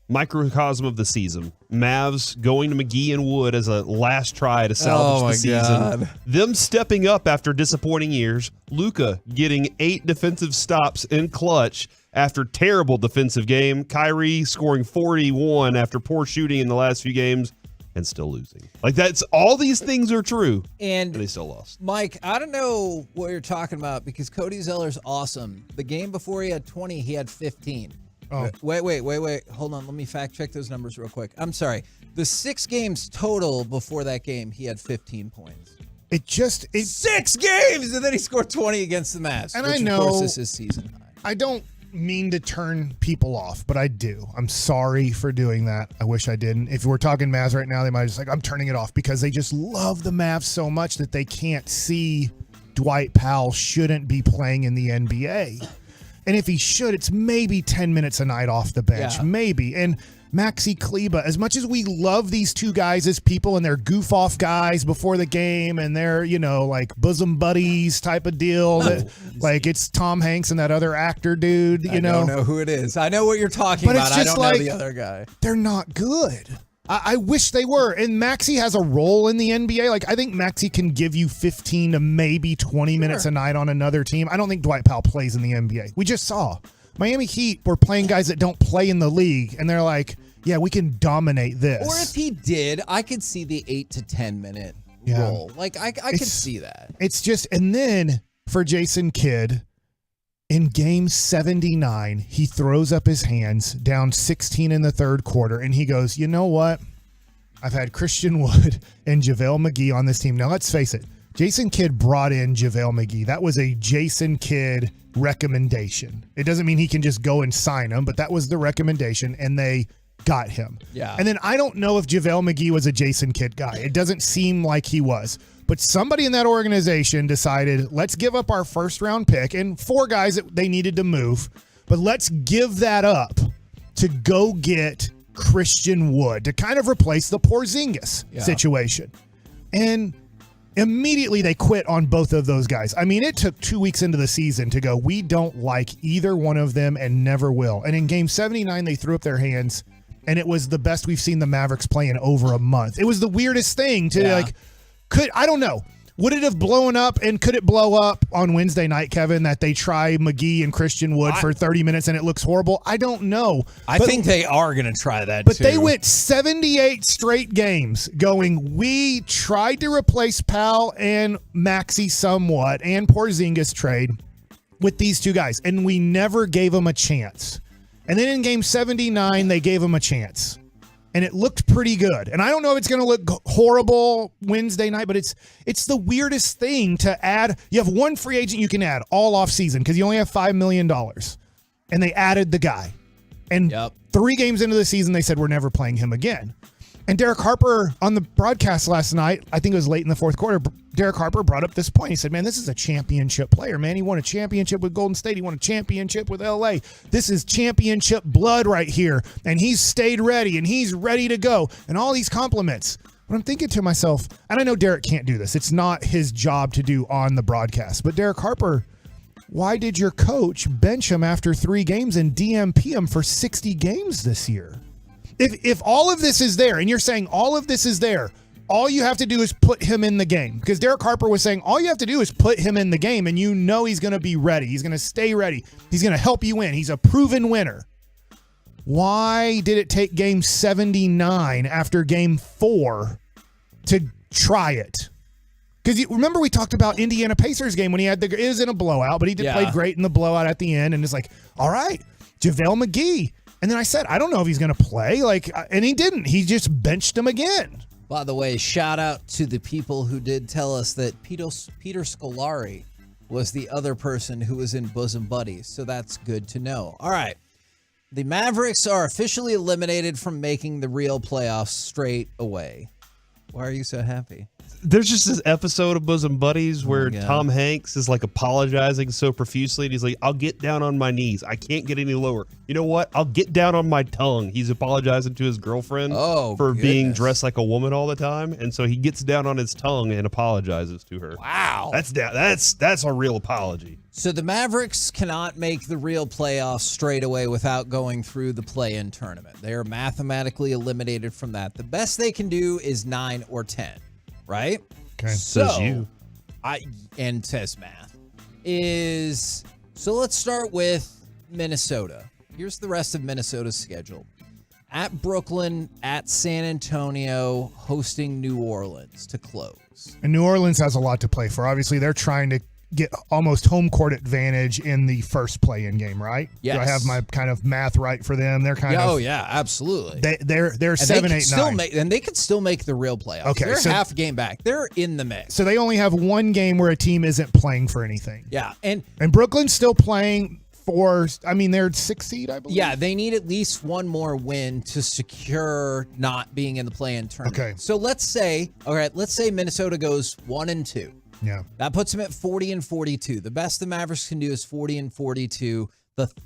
[SPEAKER 2] Microcosm of the season. Mavs going to McGee and Wood as a last try to salvage the season.
[SPEAKER 22] God.
[SPEAKER 2] Them stepping up after disappointing years. Luka getting 8 defensive stops in clutch after terrible defensive game. Kyrie scoring 41 after poor shooting in the last few games. and still losing. Like that's all these things are true,
[SPEAKER 22] and
[SPEAKER 2] they still lost.
[SPEAKER 22] Mike, I don't know what you're talking about because Cody Zeller's awesome. The game before he had 20, he had 15.
[SPEAKER 23] Oh.
[SPEAKER 22] Wait. Hold on. Let me fact check those numbers real quick. I'm sorry. The 6 games total before that game, he had 15 points.
[SPEAKER 23] 6
[SPEAKER 22] games, and then he scored 20 against the Mavs.
[SPEAKER 23] And
[SPEAKER 22] which
[SPEAKER 23] I know
[SPEAKER 22] of course, is his season high.
[SPEAKER 23] I don't mean to turn people off, but I do. I'm sorry for doing that. I wish I didn't. If we're talking Mavs right now, they might just like, I'm turning it off because they just love the Mavs so much that they can't see Dwight Powell shouldn't be playing in the NBA. And if he should, it's maybe 10 minutes a night off the bench.
[SPEAKER 22] Yeah.
[SPEAKER 23] Maybe. And Maxi Kleba, as much as we love these two guys as people and they're goof off guys before the game and they're, like bosom buddies type of deal, like it's Tom Hanks and that other actor dude,
[SPEAKER 22] I don't know who it is. I know what you're talking
[SPEAKER 23] But
[SPEAKER 22] about.
[SPEAKER 23] it's
[SPEAKER 22] I
[SPEAKER 23] just
[SPEAKER 22] don't know the other guy.
[SPEAKER 23] They're not good. I wish they were. And Maxi has a role in the NBA. Like, I think Maxi can give you 15 to maybe 20 minutes a night on another team. I don't think Dwight Powell plays in the NBA. We just saw Miami Heat were playing guys that don't play in the league, and they're like, yeah, we can dominate this.
[SPEAKER 22] Or if he did, I could see the 8 to 10 minute role. Like, I could see that.
[SPEAKER 23] It's just, and then for Jason Kidd, in game 79, he throws up his hands down 16 in the third quarter, and he goes, you know what? I've had Christian Wood and JaVale McGee on this team. Now, let's face it. Jason Kidd brought in JaVale McGee. That was a Jason Kidd recommendation. It doesn't mean he can just go and sign him, but that was the recommendation, and they got him.
[SPEAKER 22] Yeah.
[SPEAKER 23] And then I don't know if JaVale McGee was a Jason Kidd guy. It doesn't seem like he was. But somebody in that organization decided, let's give up our first-round pick and 4 guys that they needed to move, but let's give that up to go get Christian Wood to kind of replace the Porzingis situation. And immediately they quit on both of those guys. I mean, it took 2 weeks into the season to go, we don't like either one of them and never will. And in game 79, they threw up their hands, and it was the best we've seen the Mavericks play in over a month. It was the weirdest thing to I don't know. Would it have blown up, and could it blow up on Wednesday night, Kevin, that they try McGee and Christian Wood for 30 minutes and it looks horrible? I don't know.
[SPEAKER 22] I think they are going to try that,
[SPEAKER 23] But
[SPEAKER 22] too.
[SPEAKER 23] they went 78 straight games going, we tried to replace Powell and Maxey somewhat and Porzingis trade with these 2 guys, and we never gave them a chance. And then in game 79, they gave them a chance. And it looked pretty good. And I don't know if it's going to look horrible Wednesday night, but it's the weirdest thing to add. You have one free agent you can add all off season because you only have $5 million. And they added the guy. And 3 games into the season, they said, we're never playing him again. And Derek Harper on the broadcast last night, I think it was late in the fourth quarter, Derek Harper brought up this point. He said, man, this is a championship player, man. He won a championship with Golden State. He won a championship with LA. This is championship blood right here. And he's stayed ready, and he's ready to go. And all these compliments. But I'm thinking to myself, and I know Derek can't do this. It's not his job to do on the broadcast. But Derek Harper, why did your coach bench him after 3 games and DMP him for 60 games this year? If all of this is there, and you're saying all of this is there, all you have to do is put him in the game. Because Derek Harper was saying all you have to do is put him in the game, and you know he's going to be ready. He's going to stay ready. He's going to help you win. He's a proven winner. Why did it take game 79 after game 4 to try it? Because you remember we talked about Indiana Pacers game when he had it was in a blowout, but he played great in the blowout at the end, and it's like, all right, JaVale McGee. And then I said, I don't know if he's going to play. And he didn't. He just benched him again.
[SPEAKER 22] By the way, shout out to the people who did tell us that Peter Scolari was the other person who was in Bosom Buddies. So that's good to know. All right. The Mavericks are officially eliminated from making the real playoffs straight away. Why are you so happy?
[SPEAKER 2] There's just this episode of Bosom Buddies where Tom Hanks is apologizing so profusely, and he's like, I'll get down on my knees. I can't get any lower. You know what? I'll get down on my tongue. He's apologizing to his girlfriend for being dressed like a woman all the time. And so he gets down on his tongue and apologizes to her.
[SPEAKER 22] Wow.
[SPEAKER 2] That's a real apology.
[SPEAKER 22] So the Mavericks cannot make the real playoffs straight away without going through the play-in tournament. They are mathematically eliminated from that. The best they can do is 9 or 10. Right?
[SPEAKER 2] Okay.
[SPEAKER 22] So,
[SPEAKER 2] Says you.
[SPEAKER 22] And says math. So let's start with Minnesota. Here's the rest of Minnesota's schedule. at Brooklyn, at San Antonio, hosting New Orleans to close.
[SPEAKER 23] And New Orleans has a lot to play for. Obviously, they're trying to get almost home court advantage in the first play-in game, right?
[SPEAKER 22] Yes.
[SPEAKER 23] Do I have my kind of math right for them? They're kind of.
[SPEAKER 22] Oh yeah, absolutely.
[SPEAKER 23] They're 7, 8, 9.
[SPEAKER 22] And they could still make the real playoffs.
[SPEAKER 23] Okay,
[SPEAKER 22] they're
[SPEAKER 23] so-
[SPEAKER 22] half a game back. They're in the mix.
[SPEAKER 23] So they only have one game where a team isn't playing for anything.
[SPEAKER 22] Yeah, and
[SPEAKER 23] Brooklyn's still playing for. I mean, they're 6th seed, I believe.
[SPEAKER 22] yeah, they need at least one more win to secure not being in the play-in tournament.
[SPEAKER 23] Okay.
[SPEAKER 22] So let's say Minnesota goes 1-2.
[SPEAKER 23] Yeah.
[SPEAKER 22] That puts them at 40-42. The best the Mavericks can do is 40-42.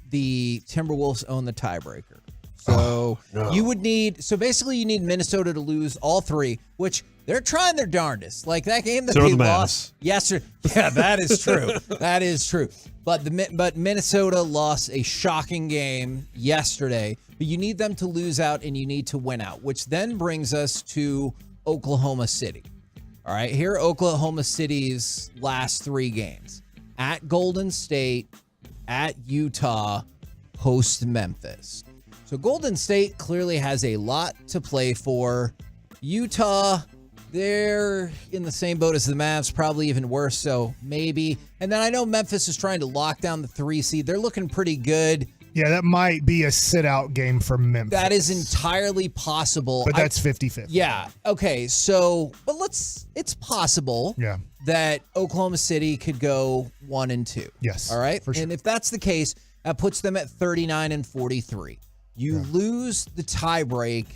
[SPEAKER 22] The Timberwolves own the tiebreaker. So you would need basically you need Minnesota to lose all three, which they're trying their darndest. Like that game that they lost yesterday. Yeah, that is true. That is true. But Minnesota lost a shocking game yesterday. But you need them to lose out and you need to win out, which then brings us to Oklahoma City. All right, here are Oklahoma City's last 3 games. At Golden State, at Utah, host Memphis. So Golden State clearly has a lot to play for. Utah, they're in the same boat as the Mavs, probably even worse, so maybe. And then I know Memphis is trying to lock down the 3 seed. They're looking pretty good.
[SPEAKER 23] Yeah, that might be a sit-out game for Memphis.
[SPEAKER 22] That is entirely possible.
[SPEAKER 23] But that's 50-50.
[SPEAKER 22] Yeah. Okay. So, but it's possible that Oklahoma City could go 1-2.
[SPEAKER 23] Yes.
[SPEAKER 22] All right.
[SPEAKER 23] For sure.
[SPEAKER 22] And if that's the case, that puts them at 39-43. You lose the tiebreak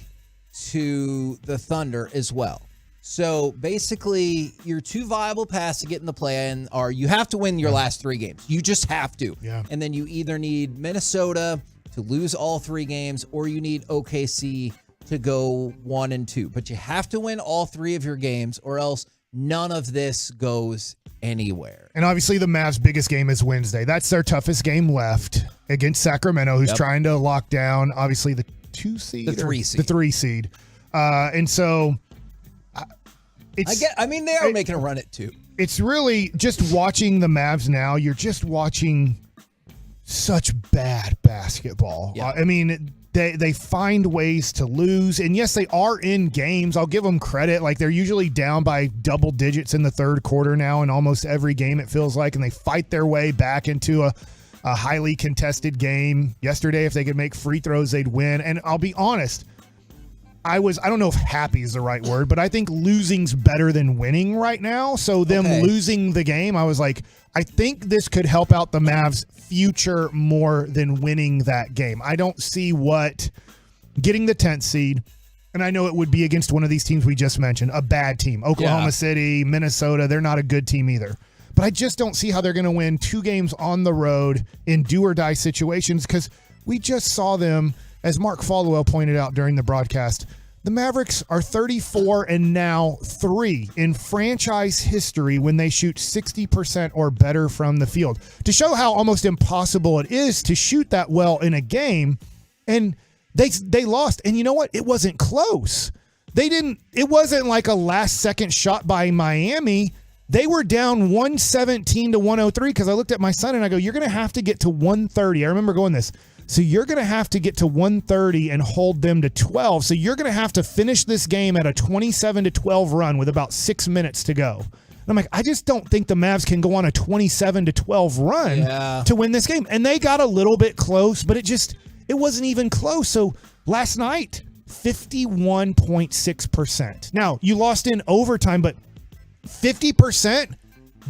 [SPEAKER 22] to the Thunder as well. So basically, your 2 viable paths to get in the play-in are you have to win your last 3 games. You just have to.
[SPEAKER 23] Yeah.
[SPEAKER 22] And then you either need Minnesota to lose all 3 games or you need OKC to go 1-2. But you have to win all 3 of your games or else none of this goes anywhere.
[SPEAKER 23] And obviously the Mavs' biggest game is Wednesday. That's their toughest game left against Sacramento, who's trying to lock down, obviously, the 2 seed?
[SPEAKER 22] The 3 seed.
[SPEAKER 23] The 3 seed. And so...
[SPEAKER 22] they are making a run at 2.
[SPEAKER 23] It's really just watching the Mavs now. You're just watching such bad basketball.
[SPEAKER 22] Yeah.
[SPEAKER 23] I mean, they find ways to lose. And yes, they are in games. I'll give them credit. Like they're usually down by double digits in the third quarter now in almost every game, it feels like. And they fight their way back into a highly contested game. Yesterday, if they could make free throws, they'd win. And I'll be honest, I don't know if happy is the right word, but I think losing's better than winning right now. So them losing the game, I was like, I think this could help out the Mavs' future more than winning that game. I don't see what getting the 10th seed, and I know it would be against one of these teams we just mentioned, a bad team. Oklahoma City, Minnesota, they're not a good team either. But I just don't see how they're going to win 2 games on the road in do-or-die situations because we just saw them, as Mark Followell pointed out during the broadcast, the Mavericks are 34-3 in franchise history when they shoot 60% or better from the field. To show how almost impossible it is to shoot that well in a game, and they lost. And you know what? It wasn't close. It wasn't like a last-second shot by Miami. They were down 117-103 because I looked at my son and I go, you're going to have to get to 130. I remember going this. So you're going to have to get to 130 and hold them to 12. So you're going to have to finish this game at a 27-12 run with about 6 minutes to go. And I'm like, I just don't think the Mavs can go on a 27-12 run to win this game. And they got a little bit close, but it wasn't even close. So last night, 51.6%. Now, you lost in overtime, but 50%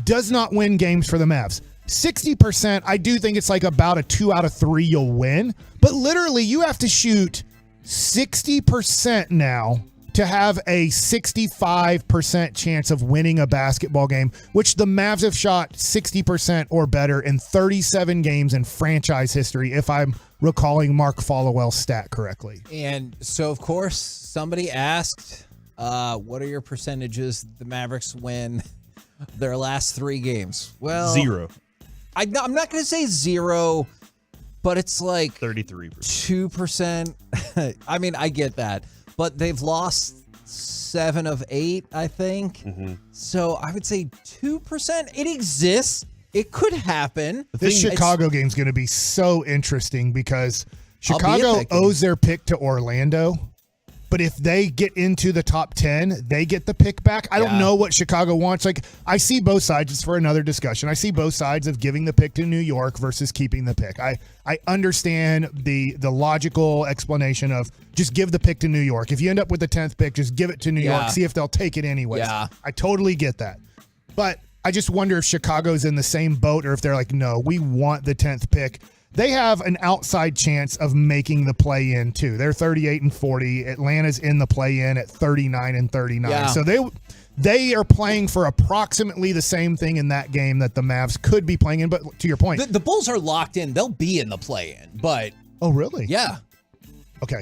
[SPEAKER 23] does not win games for the Mavs. 60%, I do think it's like about a 2 out of 3 you'll win. But literally, you have to shoot 60% now to have a 65% chance of winning a basketball game, which the Mavs have shot 60% or better in 37 games in franchise history, if I'm recalling Mark Followell's stat correctly.
[SPEAKER 22] And so, of course, somebody asked, what are your percentages the Mavericks win their last 3 games? Well,
[SPEAKER 2] 0.
[SPEAKER 22] I'm not going to say 0, but it's like
[SPEAKER 2] 33%.
[SPEAKER 22] 2%. I mean, I get that. But they've lost 7 of 8, I think.
[SPEAKER 2] Mm-hmm.
[SPEAKER 22] So I would say 2%. It exists. It could happen.
[SPEAKER 23] This Chicago game's going to be so interesting because Chicago owes their pick to Orlando. But if they get into the top 10, they get the pick back. I don't know what Chicago wants. Like, I see both sides. It's for another discussion. I see both sides of giving the pick to New York versus keeping the pick. I understand the logical explanation of just give the pick to New York. If you end up with the 10th pick, just give it to New York. See if they'll take it anyways.
[SPEAKER 22] Yeah.
[SPEAKER 23] I totally get that. But I just wonder if Chicago's in the same boat or if they're like, no, we want the 10th pick. They have an outside chance of making the play-in too. They're 38-40. Atlanta's in the play-in at 39-39.
[SPEAKER 22] Yeah.
[SPEAKER 23] So they are playing for approximately the same thing in that game that the Mavs could be playing in. But to your point,
[SPEAKER 22] the Bulls are locked in. They'll be in the play-in. But
[SPEAKER 23] oh, really?
[SPEAKER 22] Yeah.
[SPEAKER 23] Okay.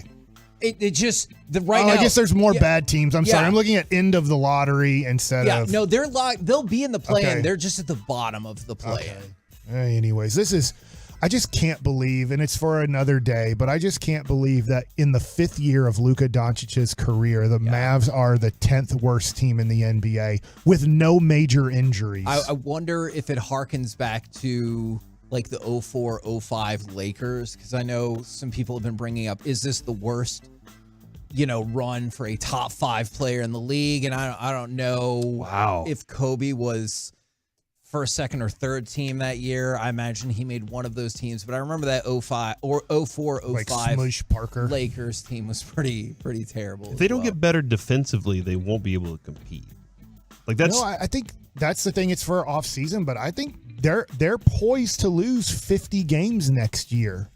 [SPEAKER 22] It just right now.
[SPEAKER 23] I guess there's more bad teams. I'm sorry.
[SPEAKER 22] Yeah.
[SPEAKER 23] I'm looking at end of the lottery instead of.
[SPEAKER 22] No, they're locked. They'll be in the play-in.
[SPEAKER 23] Okay.
[SPEAKER 22] They're just at the bottom of the play-in.
[SPEAKER 23] Anyways, I just can't believe, and it's for another day, but I just can't believe that in the 5th year of Luka Doncic's career, the Mavs are the 10th worst team in the NBA with no major injuries.
[SPEAKER 22] I wonder if it harkens back to like the 04-05 Lakers, because I know some people have been bringing up, is this the worst, run for a top 5 player in the league? And I don't know if Kobe was first, second, or third team that year. I imagine he made one of those teams, but I remember that 05 or 04-05
[SPEAKER 23] like Smush Parker
[SPEAKER 22] Lakers team was pretty terrible.
[SPEAKER 2] If they don't get better defensively, they won't be able to compete. Like that's.
[SPEAKER 23] No, I think that's the thing. It's for off season, but I think they're poised to lose 50 games next year.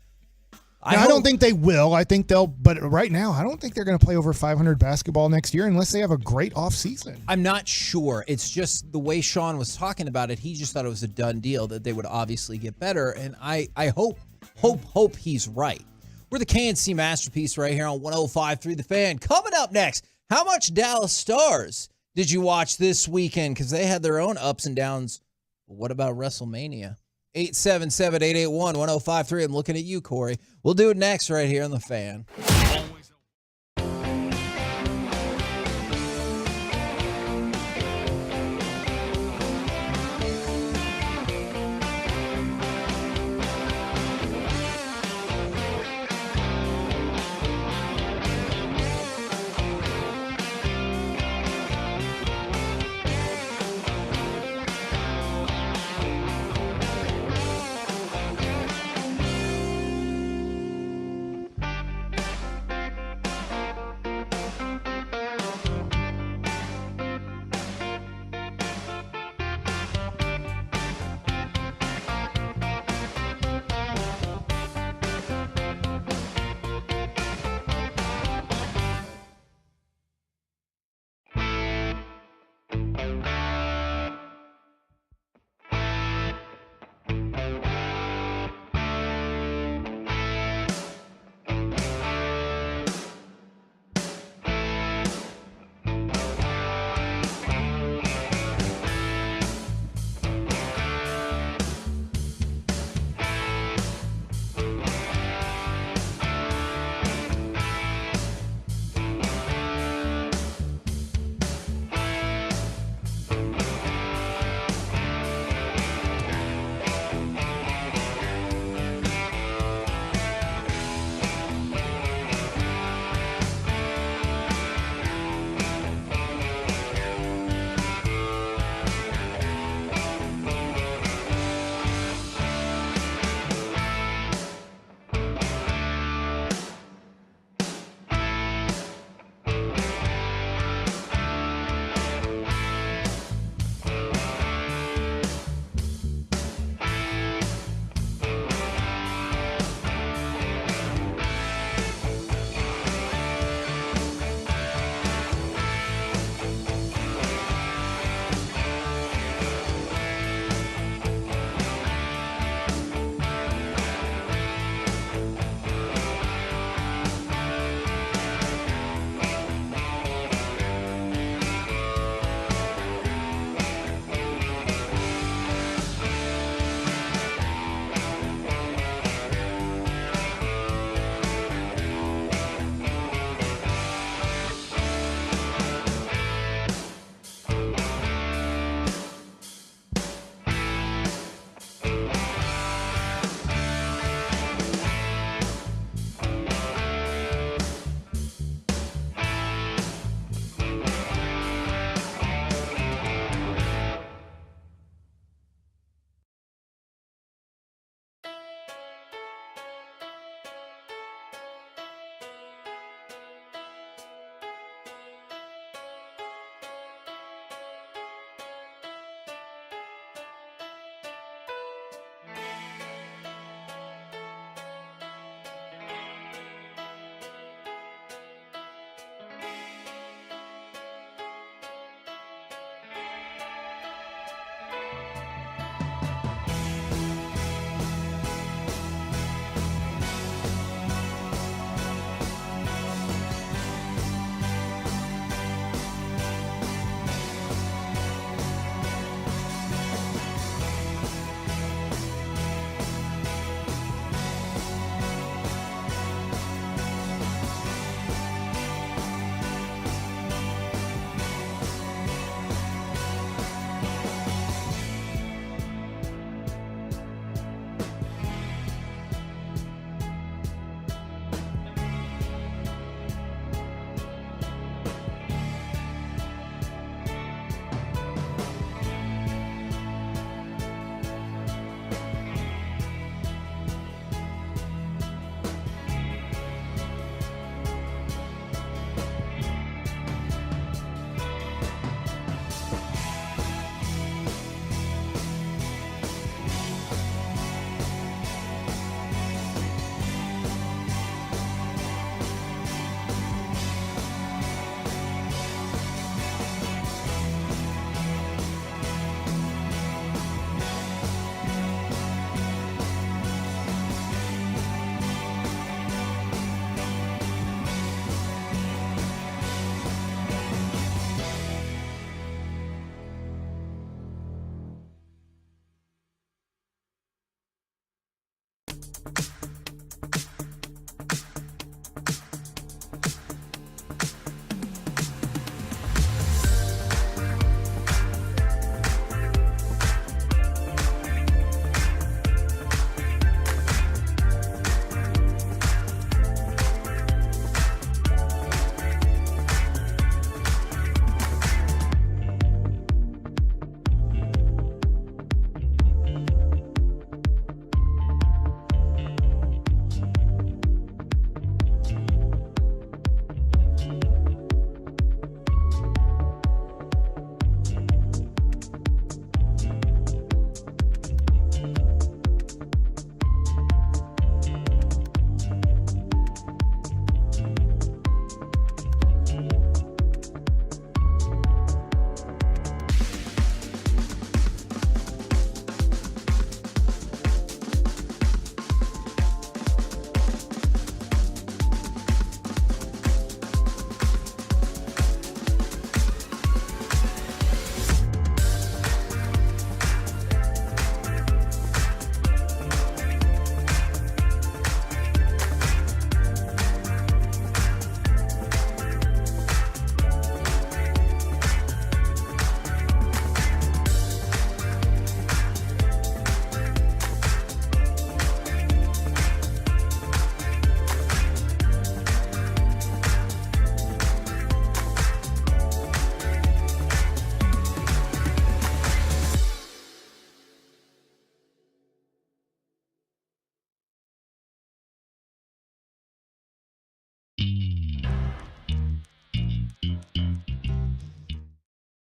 [SPEAKER 23] I don't think they will. I think they'll, but right now, I don't think they're going to play over 500 basketball next year unless they have a great offseason.
[SPEAKER 22] I'm not sure. It's just the way Sean was talking about it. He just thought it was a done deal that they would obviously get better. And I hope he's right. We're the KNC Masterpiece right here on 105.3 The Fan. Coming up next, how much Dallas Stars did you watch this weekend? Because they had their own ups and downs. What about WrestleMania? 877-881-1053. I'm looking at you, Corey. We'll do it next right here on The Fan.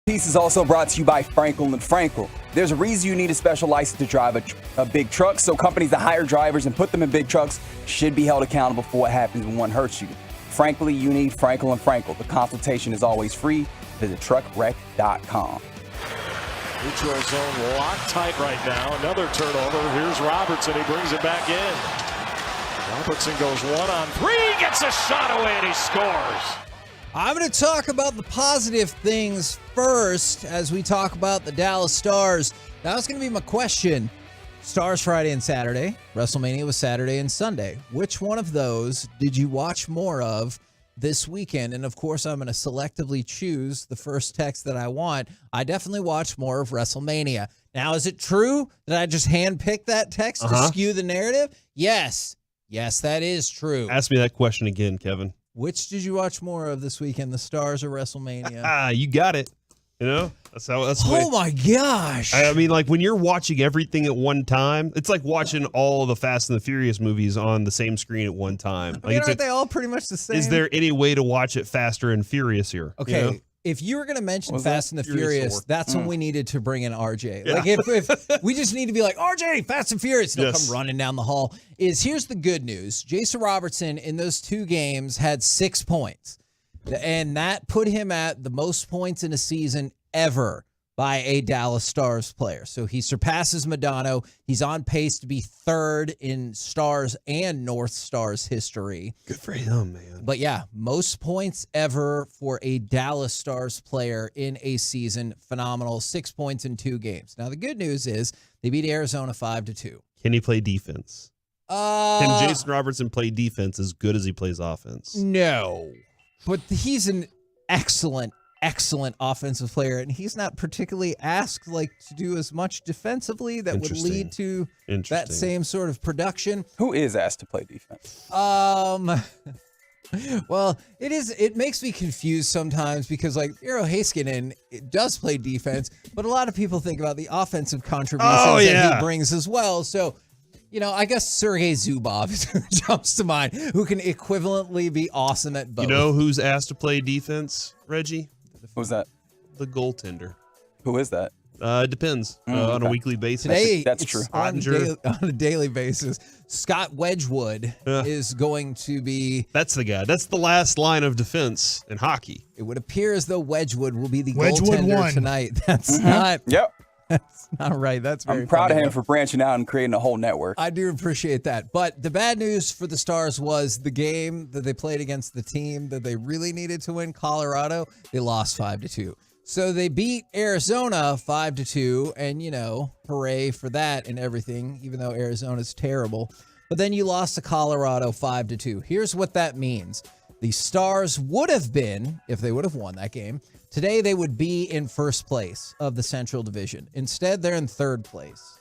[SPEAKER 12] Piece is also brought to you by Frankel and Frankel. There's a reason you need a special license to drive a big truck, so companies that hire drivers and put them in big trucks should be held accountable for what happens when one hurts you. Frankly, you need Frankel and Frankel. The consultation is always free. Visit truckwreck.com.
[SPEAKER 16] Neutral zone locked tight right now. Another turnover. Here's Robertson. He brings it back in. Robertson goes 1-on-3, gets a shot away, and he scores.
[SPEAKER 22] I'm going to talk about the positive things first as we talk about the Dallas Stars. That was going to be my question. Stars Friday and Saturday. WrestleMania was Saturday and Sunday. Which one of those did you watch more of this weekend? And of course, I'm going to selectively choose the first text that I want. I definitely watched more of WrestleMania. Now, is it true that I just handpicked that text to skew the narrative? Yes. Yes, that is true.
[SPEAKER 2] Ask me that question again, Kevin.
[SPEAKER 22] Which did you watch more of this weekend, the Stars or WrestleMania?
[SPEAKER 2] You got it. You know, that's
[SPEAKER 22] oh my gosh.
[SPEAKER 2] I mean, like when you're watching everything at one time, it's like watching all the Fast and the Furious movies on the same screen at one time.
[SPEAKER 22] I mean, aren't they all pretty much the same?
[SPEAKER 2] Is there any way to watch it faster and furious here?
[SPEAKER 22] Okay.
[SPEAKER 2] You know?
[SPEAKER 22] If you were going to mention Fast and the Furious, that's when we needed to bring in RJ.
[SPEAKER 2] Yeah.
[SPEAKER 22] Like if we just need to be like, RJ, Fast and Furious, and he'll come running down the hall. Here's the good news. Jason Robertson in those 2 games had 6 points. And that put him at the most points in a season ever by a Dallas Stars player. So he surpasses Madonna. He's on pace to be 3rd in Stars and North Stars history.
[SPEAKER 2] Good for him, man.
[SPEAKER 22] But yeah, most points ever for a Dallas Stars player in a season. Phenomenal. 6 points in 2 games. Now, the good news is they beat Arizona 5-2.
[SPEAKER 2] Can he play defense? Can Jason Robertson play defense as good as he plays offense?
[SPEAKER 22] No. But he's an excellent offensive player, and he's not particularly asked to do as much defensively that would lead to that same sort of production.
[SPEAKER 12] Who is asked to play defense?
[SPEAKER 22] Well, it makes me confused sometimes because Eero Heiskanen does play defense, but a lot of people think about the offensive contributions that he brings as well. So, I guess Sergei Zubov is who jumps to mind, who can equivalently be awesome at both.
[SPEAKER 2] You know who's asked to play defense, Reggie?
[SPEAKER 12] Who's that?
[SPEAKER 2] The goaltender.
[SPEAKER 12] Who is that?
[SPEAKER 2] It depends on a weekly basis.
[SPEAKER 22] Today,
[SPEAKER 12] that's true.
[SPEAKER 22] On a daily basis. Scott Wedgwood is going to be...
[SPEAKER 2] That's the guy. That's the last line of defense in hockey.
[SPEAKER 22] It would appear as though Wedgwood will be the
[SPEAKER 23] Wedgwood
[SPEAKER 22] goaltender
[SPEAKER 23] won.
[SPEAKER 22] tonight. That's not...
[SPEAKER 12] Yep.
[SPEAKER 22] That's not right. That's very
[SPEAKER 12] I'm proud
[SPEAKER 22] funny,
[SPEAKER 12] of him for branching out and creating a whole network.
[SPEAKER 22] I do appreciate that. But the bad news for the Stars was the game that they played against the team that they really needed to win, Colorado. They lost 5-2. So they beat Arizona 5-2, and hooray for that and everything, even though Arizona's terrible. but then you lost to Colorado 5-2. Here's what that means. The Stars would have been, if they would have won that game, today they would be in first place of the Central Division. Instead, they're in third place.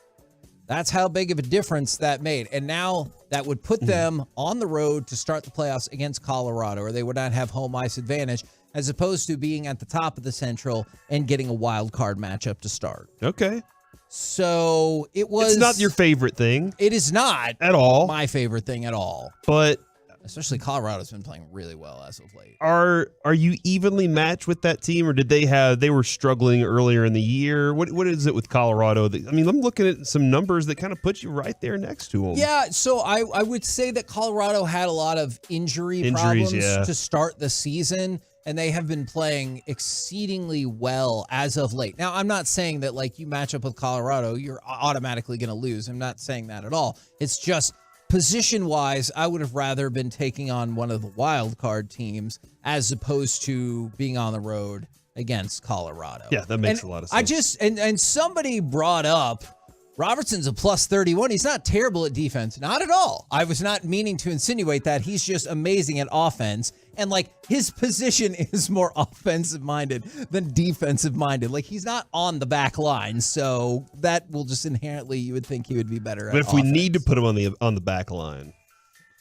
[SPEAKER 22] That's how big of a difference that made. And now that would put them on the road to start the playoffs against Colorado, or they would not have home ice advantage, as opposed to being at the top of the Central and getting a wild card matchup to start.
[SPEAKER 2] Okay.
[SPEAKER 22] So it was...
[SPEAKER 2] It's not your favorite thing.
[SPEAKER 22] It is not.
[SPEAKER 2] At all.
[SPEAKER 22] My favorite thing at all.
[SPEAKER 2] But...
[SPEAKER 22] especially Colorado's been playing really well as of late.
[SPEAKER 2] Are you evenly matched with that team, or did they were struggling earlier in the year? What is it with Colorado? I mean, I'm looking at some numbers that kind of put you right there next to them.
[SPEAKER 22] Yeah, so I would say that Colorado had a lot of injuries problems to start the season, and they have been playing exceedingly well as of late. Now, I'm not saying that like you match up with Colorado, you're automatically going to lose. I'm not saying that at all. It's just position-wise, I would have rather been taking on one of the wild card teams as opposed to being on the road against Colorado.
[SPEAKER 2] Yeah, that makes a lot of sense.
[SPEAKER 22] I just and somebody brought up Robertson's a plus 31. He's not terrible at defense. Not at all. I was not meaning to insinuate that. He's just amazing at offense. And, like, his position is more offensive-minded than defensive-minded. Like, he's not on the back line, so that will just inherently, you would think he would be better at
[SPEAKER 2] But if
[SPEAKER 22] offense.
[SPEAKER 2] we need to put him on the back line.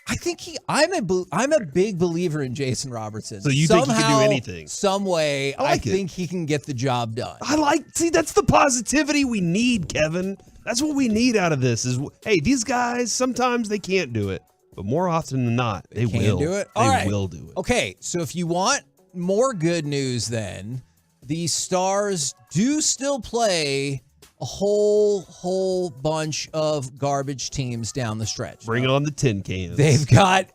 [SPEAKER 22] I think I'm a big believer in Jason Robertson.
[SPEAKER 2] So you think he can do anything?
[SPEAKER 22] Some way,
[SPEAKER 2] I like it.
[SPEAKER 22] think he can get the job done.
[SPEAKER 2] See, that's the positivity we need, Kevin. That's what we need out of this is, hey, these guys, sometimes they can't do it. But more often than not, they will
[SPEAKER 22] do it.
[SPEAKER 2] They
[SPEAKER 22] All right.
[SPEAKER 2] will do it.
[SPEAKER 22] Okay, so if you want more good news, then the Stars do still play a whole bunch of garbage teams down the stretch.
[SPEAKER 2] Bring on the tin cans.
[SPEAKER 22] They've got,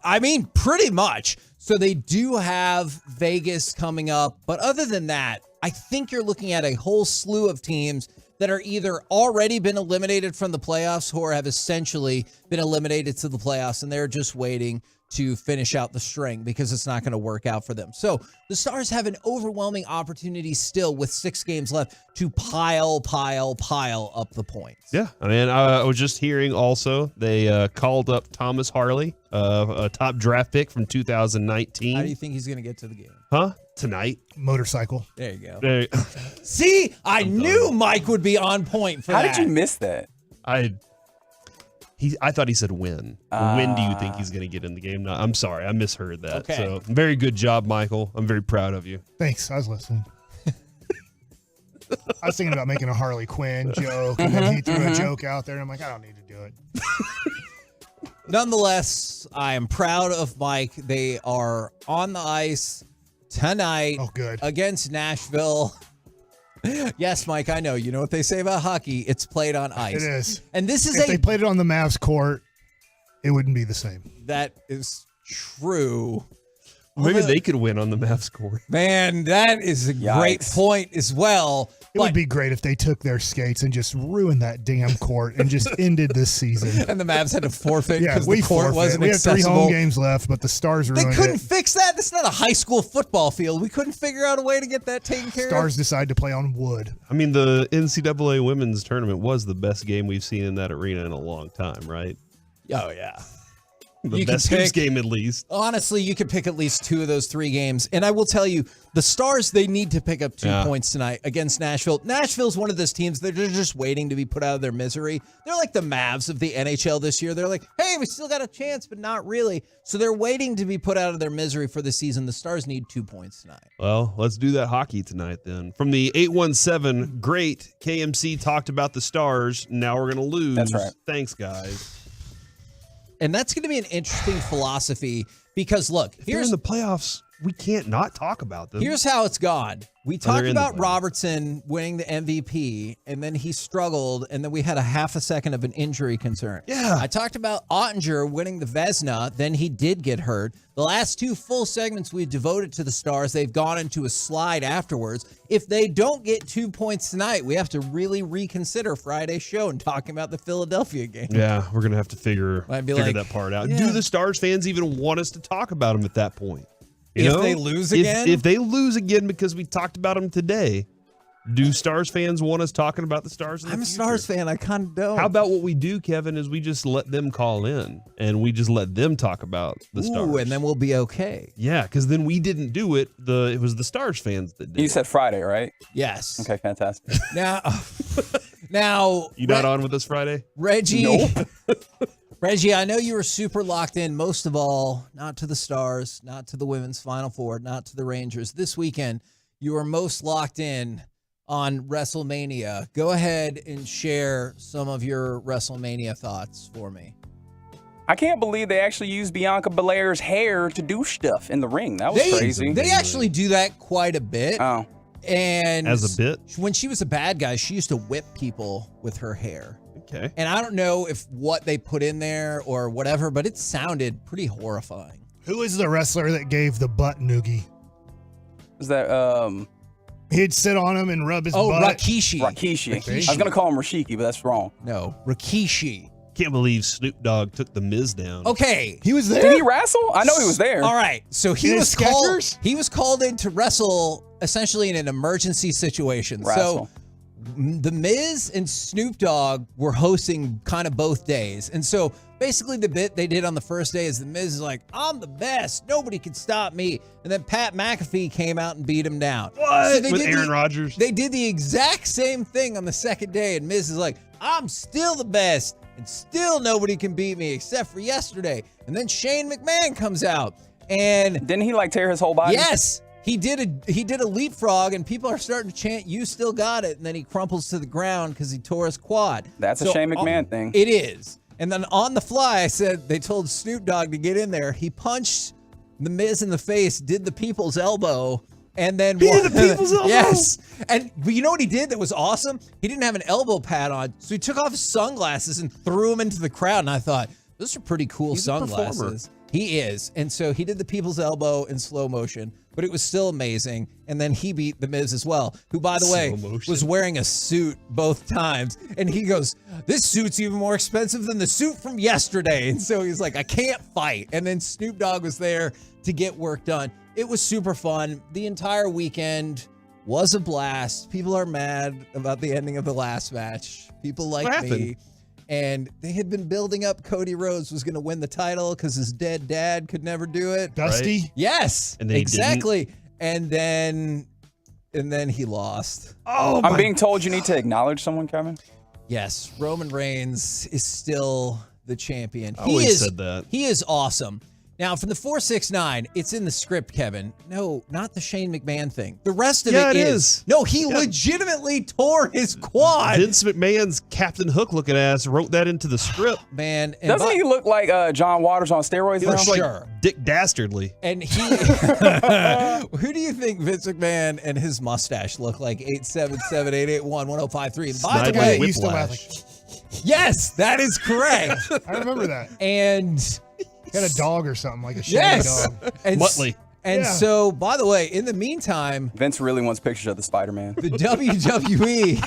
[SPEAKER 22] pretty much. So they do have Vegas coming up. But other than that, I think you're looking at a whole slew of teams that are either already been eliminated from the playoffs or have essentially been eliminated to the playoffs, and they're just waiting to finish out the string because it's not going to work out for them. So the Stars have an overwhelming opportunity still with 6 games left to pile up the points.
[SPEAKER 2] Yeah, I was just hearing also they called up Thomas Harley, a top draft pick from 2019.
[SPEAKER 22] How do you think he's going to get to the game?
[SPEAKER 2] Huh? Tonight.
[SPEAKER 23] Motorcycle.
[SPEAKER 22] There you go. See, I knew Mike would be on point for that.
[SPEAKER 12] How did you miss that?
[SPEAKER 2] I thought he said when. When do you think he's going to get in the game? No, I'm sorry. I misheard that.
[SPEAKER 22] Okay.
[SPEAKER 2] So very good job, Michael. I'm very proud of you.
[SPEAKER 23] Thanks. I was listening. I was thinking about making a Harley Quinn joke, and then he threw a joke out there, and I'm like, I don't need to do it.
[SPEAKER 22] Nonetheless, I am proud of Mike. They are on the ice tonight against Nashville. Yes, Mike, I know. You know what they say about hockey. It's played on ice.
[SPEAKER 23] It is.
[SPEAKER 22] And this is
[SPEAKER 23] if they played it on the Mavs court, it wouldn't be the same.
[SPEAKER 22] That is true.
[SPEAKER 2] Maybe they could win on the Mavs court.
[SPEAKER 22] Man, that is a great point as well.
[SPEAKER 23] It would be great if they took their skates and just ruined that damn court and just ended this season.
[SPEAKER 22] And the Mavs had to forfeit
[SPEAKER 23] Yeah,
[SPEAKER 22] because
[SPEAKER 23] we
[SPEAKER 22] the court
[SPEAKER 23] forfeit.
[SPEAKER 22] wasn't
[SPEAKER 23] We have 3
[SPEAKER 22] accessible.
[SPEAKER 23] home games left, but the Stars ruined
[SPEAKER 22] They couldn't
[SPEAKER 23] it.
[SPEAKER 22] fix that. That's not a high school football field. We couldn't figure out a way to get that taken care
[SPEAKER 23] Stars
[SPEAKER 22] of.
[SPEAKER 23] decide to play on wood.
[SPEAKER 2] I mean, the NCAA women's tournament was the best game we've seen in that arena in a long time, right?
[SPEAKER 22] Oh, yeah.
[SPEAKER 2] The
[SPEAKER 22] You can
[SPEAKER 2] best hoops
[SPEAKER 22] pick-
[SPEAKER 2] game, at least.
[SPEAKER 22] Honestly, you could pick at least 2 of those 3 games. And I will tell you, the Stars, they need to pick up 2 points tonight against Nashville. Nashville's one of those teams that are just waiting to be put out of their misery. They're like the Mavs of the NHL this year. They're like, hey, we still got a chance, but not really. So they're waiting to be put out of their misery for the season. The Stars need 2 points tonight.
[SPEAKER 2] Well, let's do that hockey tonight then. From the 817, great. KMC talked about the Stars. Now we're going to lose.
[SPEAKER 12] That's right.
[SPEAKER 2] Thanks, guys.
[SPEAKER 22] And that's going to be an interesting philosophy because, look,
[SPEAKER 2] If they're in the playoffs, we can't not talk about them.
[SPEAKER 22] Here's how it's gone. We
[SPEAKER 2] they're
[SPEAKER 22] talked
[SPEAKER 2] in the
[SPEAKER 22] about
[SPEAKER 2] playoffs.
[SPEAKER 22] Robertson winning the MVP, and then he struggled, and then we had a half a second of an injury concern.
[SPEAKER 2] Yeah.
[SPEAKER 22] I talked about Ottinger winning the Vezina, then he did get hurt. The last 2 full segments we devoted to the Stars, they've gone into a slide afterwards. If they don't get 2 points tonight, we have to really reconsider Friday's show and talking about the Philadelphia game.
[SPEAKER 2] Yeah, we're going to have to figure
[SPEAKER 22] Might be like,
[SPEAKER 2] that part out.
[SPEAKER 22] yeah.
[SPEAKER 2] Do the Stars fans even want us to talk about them at that point?
[SPEAKER 22] If they lose again?
[SPEAKER 2] If they lose again because we talked about them today, Do Stars fans want us talking about the Stars in the
[SPEAKER 22] I'm a
[SPEAKER 2] future?
[SPEAKER 22] Stars fan. I kind of don't.
[SPEAKER 2] How about what we do, Kevin, is we just let them call in and we just let them talk about the Stars.
[SPEAKER 22] Ooh, and then we'll be okay.
[SPEAKER 2] Yeah, because then we didn't do it. It was the Stars fans that did
[SPEAKER 14] You
[SPEAKER 2] it.
[SPEAKER 14] said Friday, right?
[SPEAKER 22] Yes.
[SPEAKER 14] Okay, fantastic.
[SPEAKER 22] Now,
[SPEAKER 2] You not on with us Friday?
[SPEAKER 22] Reggie.
[SPEAKER 14] Nope.
[SPEAKER 22] Reggie, I know you were super locked in, most of all, not to the Stars, not to the Women's Final Four, not to the Rangers. This weekend, you were most locked in on WrestleMania. Go ahead and share some of your WrestleMania thoughts for me.
[SPEAKER 14] I can't believe they actually used Bianca Belair's hair to do stuff in the ring. That was crazy.
[SPEAKER 22] They actually do that quite a bit.
[SPEAKER 14] Oh.
[SPEAKER 22] And
[SPEAKER 2] As a bit?
[SPEAKER 22] when she was a bad guy, she used to whip people with her hair.
[SPEAKER 2] Okay.
[SPEAKER 22] And I don't know if what they put in there or whatever, but it sounded pretty horrifying.
[SPEAKER 23] Who is the wrestler that gave the butt noogie?
[SPEAKER 14] Is that
[SPEAKER 23] He'd sit on him and rub his butt.
[SPEAKER 22] Rikishi.
[SPEAKER 14] Rikishi. I was gonna call him Rashiki, but that's wrong.
[SPEAKER 22] No, Rikishi.
[SPEAKER 2] Can't believe Snoop Dogg took the Miz down.
[SPEAKER 22] Okay.
[SPEAKER 23] He was there?
[SPEAKER 14] Did he wrestle? I know he was there.
[SPEAKER 22] All right. So he
[SPEAKER 23] In
[SPEAKER 22] was
[SPEAKER 23] his
[SPEAKER 22] called.
[SPEAKER 23] Skechers?
[SPEAKER 22] He was called in to wrestle essentially in an emergency situation.
[SPEAKER 14] Wrestle.
[SPEAKER 22] So the Miz and Snoop Dogg were hosting kind of both days, and so basically the bit they did on the first day is the Miz is like, "I'm the best. Nobody can stop me," and then Pat McAfee came out and beat him down.
[SPEAKER 2] What?
[SPEAKER 22] So they
[SPEAKER 2] With
[SPEAKER 22] did
[SPEAKER 2] Aaron Rodgers?
[SPEAKER 22] They did the exact same thing on the second day, and Miz is like, "I'm still the best, and still nobody can beat me except for yesterday." And then Shane McMahon comes out, and
[SPEAKER 14] Didn't he like tear his whole body?
[SPEAKER 22] yes, he did a leapfrog, and people are starting to chant, "You still got it," and then he crumples to the ground because he tore his quad.
[SPEAKER 14] That's a Shane McMahon thing.
[SPEAKER 22] It is. And then on the fly, I said they told Snoop Dogg to get in there. He punched the Miz in the face, did the people's elbow, and then
[SPEAKER 2] He did the people's elbow?
[SPEAKER 22] Yes. And but you know what he did that was awesome? He didn't have an elbow pad on, so he took off his sunglasses and threw them into the crowd. And I thought, those are pretty cool
[SPEAKER 2] He's a performer.
[SPEAKER 22] sunglasses. He is. And so he did the people's elbow in slow motion, but it was still amazing. And then he beat The Miz as well, who, by the way,
[SPEAKER 2] Slow motion.
[SPEAKER 22] was wearing a suit both times. And he goes, "This suit's even more expensive than the suit from yesterday." And so he's like, "I can't fight." And then Snoop Dogg was there to get work done. It was super fun. The entire weekend was a blast. People are mad about the ending of the last match. People like
[SPEAKER 2] What
[SPEAKER 22] me.
[SPEAKER 2] happened?
[SPEAKER 22] And they had been building up Cody Rhodes was going to win the title because his dead dad could never do it.
[SPEAKER 23] Dusty?
[SPEAKER 2] Right.
[SPEAKER 22] Yes,
[SPEAKER 2] And then he
[SPEAKER 22] exactly. And then he lost.
[SPEAKER 2] Oh,
[SPEAKER 14] I'm being told you need to acknowledge someone, Kevin.
[SPEAKER 22] Yes, Roman Reigns is still the champion.
[SPEAKER 2] I always said that.
[SPEAKER 22] He is awesome. Now, for the 469, it's in the script, Kevin. No, not the Shane McMahon thing. The rest of
[SPEAKER 2] Yeah,
[SPEAKER 22] it
[SPEAKER 2] it
[SPEAKER 22] is.
[SPEAKER 2] is.
[SPEAKER 22] No, he legitimately tore his quad.
[SPEAKER 2] Vince McMahon's Captain Hook looking ass wrote that into the script.
[SPEAKER 22] Man, and
[SPEAKER 14] Doesn't he look like John Waters on steroids
[SPEAKER 2] He
[SPEAKER 14] now?
[SPEAKER 2] looks like
[SPEAKER 22] sure.
[SPEAKER 2] Dick Dastardly.
[SPEAKER 22] And he, who do you think Vince McMahon and his mustache look like? 877-881-1053. By the
[SPEAKER 2] Snyder
[SPEAKER 22] way,
[SPEAKER 23] He used to laugh
[SPEAKER 2] Whiplash.
[SPEAKER 22] yes, that is correct.
[SPEAKER 23] I remember that.
[SPEAKER 22] And
[SPEAKER 23] He had a dog or something, like a shaggy
[SPEAKER 22] yes,
[SPEAKER 23] dog.
[SPEAKER 22] and,
[SPEAKER 2] Muttley.
[SPEAKER 22] and
[SPEAKER 23] Yeah.
[SPEAKER 22] so, by the way, in the meantime,
[SPEAKER 14] Vince really wants pictures of the Spider-Man.
[SPEAKER 22] the WWE,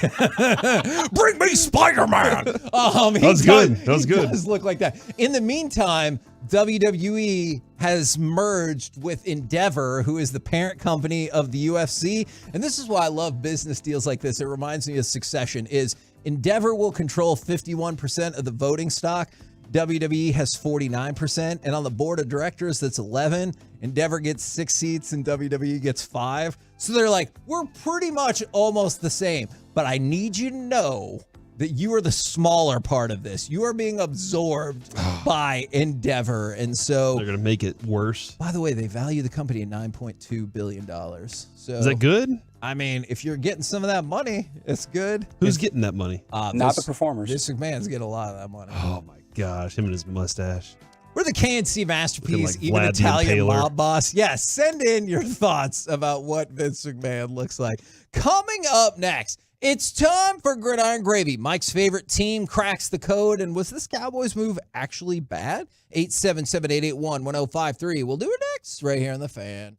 [SPEAKER 22] bring me Spider-Man.
[SPEAKER 2] That was good. That was good.
[SPEAKER 22] Does look like that. In the meantime, WWE has merged with Endeavor, who is the parent company of the UFC. And this is why I love business deals like this. It reminds me of Succession. Is Endeavor will control 51% of the voting stock. WWE has 49%, and on the board of directors, that's 11. Endeavor gets 6 seats, and WWE gets 5. So they're like, we're pretty much almost the same. But I need you to know that you are the smaller part of this. You are being absorbed by Endeavor, and so
[SPEAKER 2] They're gonna make it worse.
[SPEAKER 22] by the way, they value the company at $9.2 billion. So
[SPEAKER 2] Is that good?
[SPEAKER 22] I mean, if you're getting some of that money, it's good.
[SPEAKER 2] Who's getting that money?
[SPEAKER 14] Not the performers.
[SPEAKER 22] Vince McMahon's getting a lot of that money.
[SPEAKER 2] Oh my gosh, him and his mustache.
[SPEAKER 22] We're the KNC masterpiece,
[SPEAKER 2] like
[SPEAKER 22] even
[SPEAKER 2] Vlad the
[SPEAKER 22] Italian
[SPEAKER 2] Impaler.
[SPEAKER 22] mob boss. Yes, send in your thoughts about what Vince McMahon looks like. Coming up next, it's time for Gridiron Gravy. Mike's favorite team cracks the code. And was this Cowboys move actually bad? 877-881-1053. We'll do it next right here on The Fan.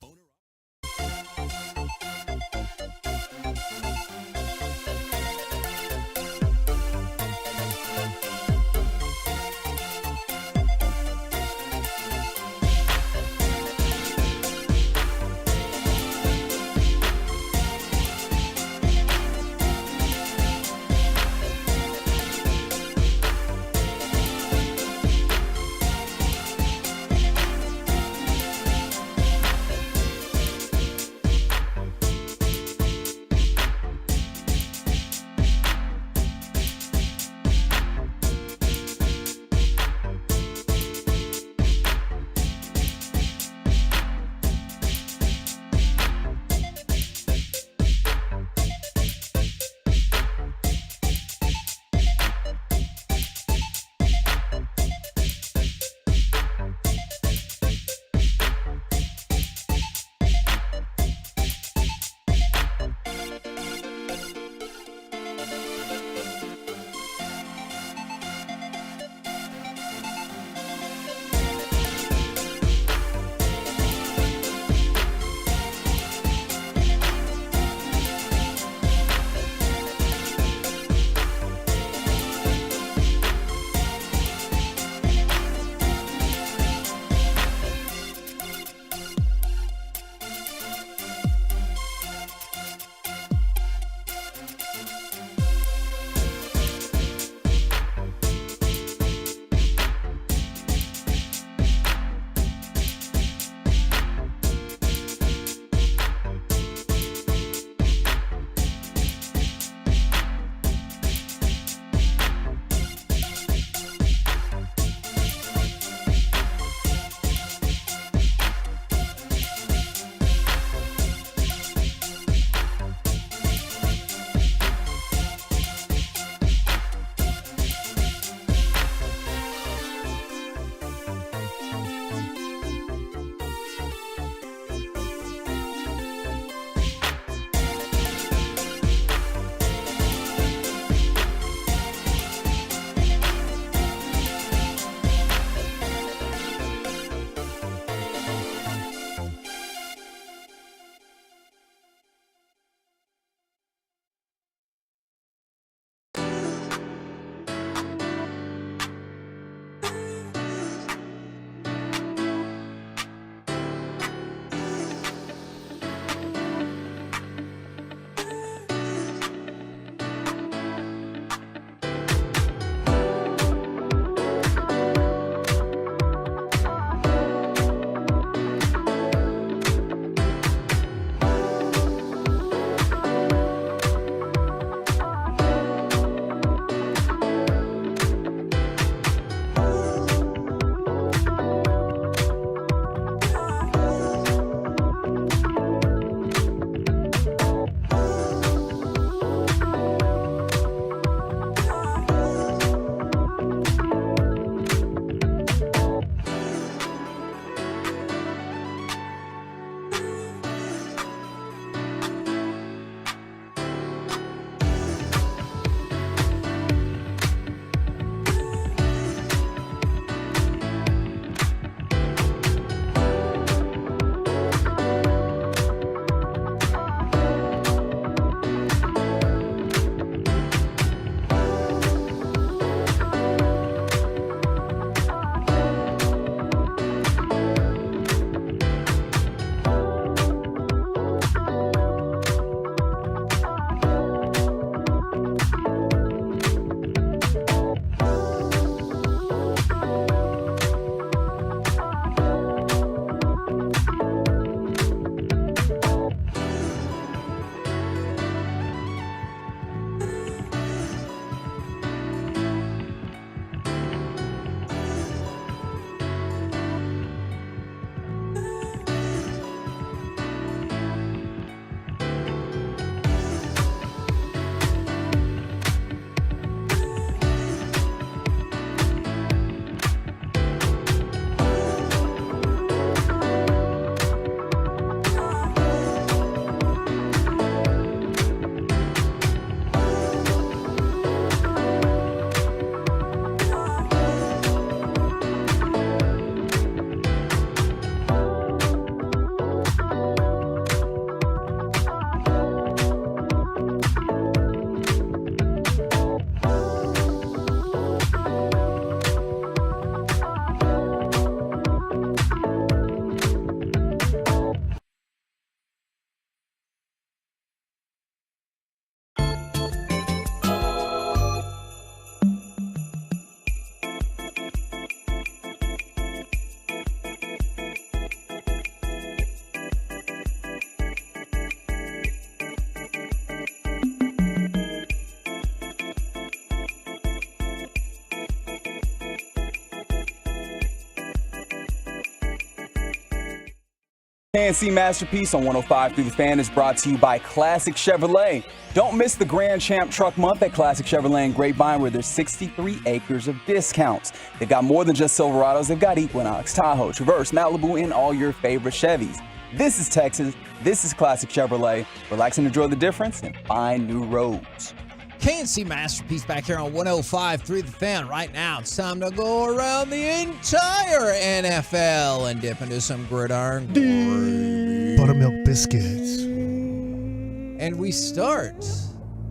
[SPEAKER 12] KNC Masterpiece on 105 through the Fan is brought to you by Classic Chevrolet. Don't miss the Grand Champ Truck Month at Classic Chevrolet in Grapevine, where there's 63 acres of discounts. They've got more than just Silverados. They've got Equinox, Tahoe, Traverse, Malibu, and all your favorite Chevys. This is Texas. This is Classic Chevrolet. Relax and enjoy the difference and find new roads.
[SPEAKER 22] KNC Masterpiece back here on 105 through the Fan. Right now, it's time to go around the entire NFL and dip into some gridiron gravy.
[SPEAKER 23] Buttermilk biscuits.
[SPEAKER 22] And we start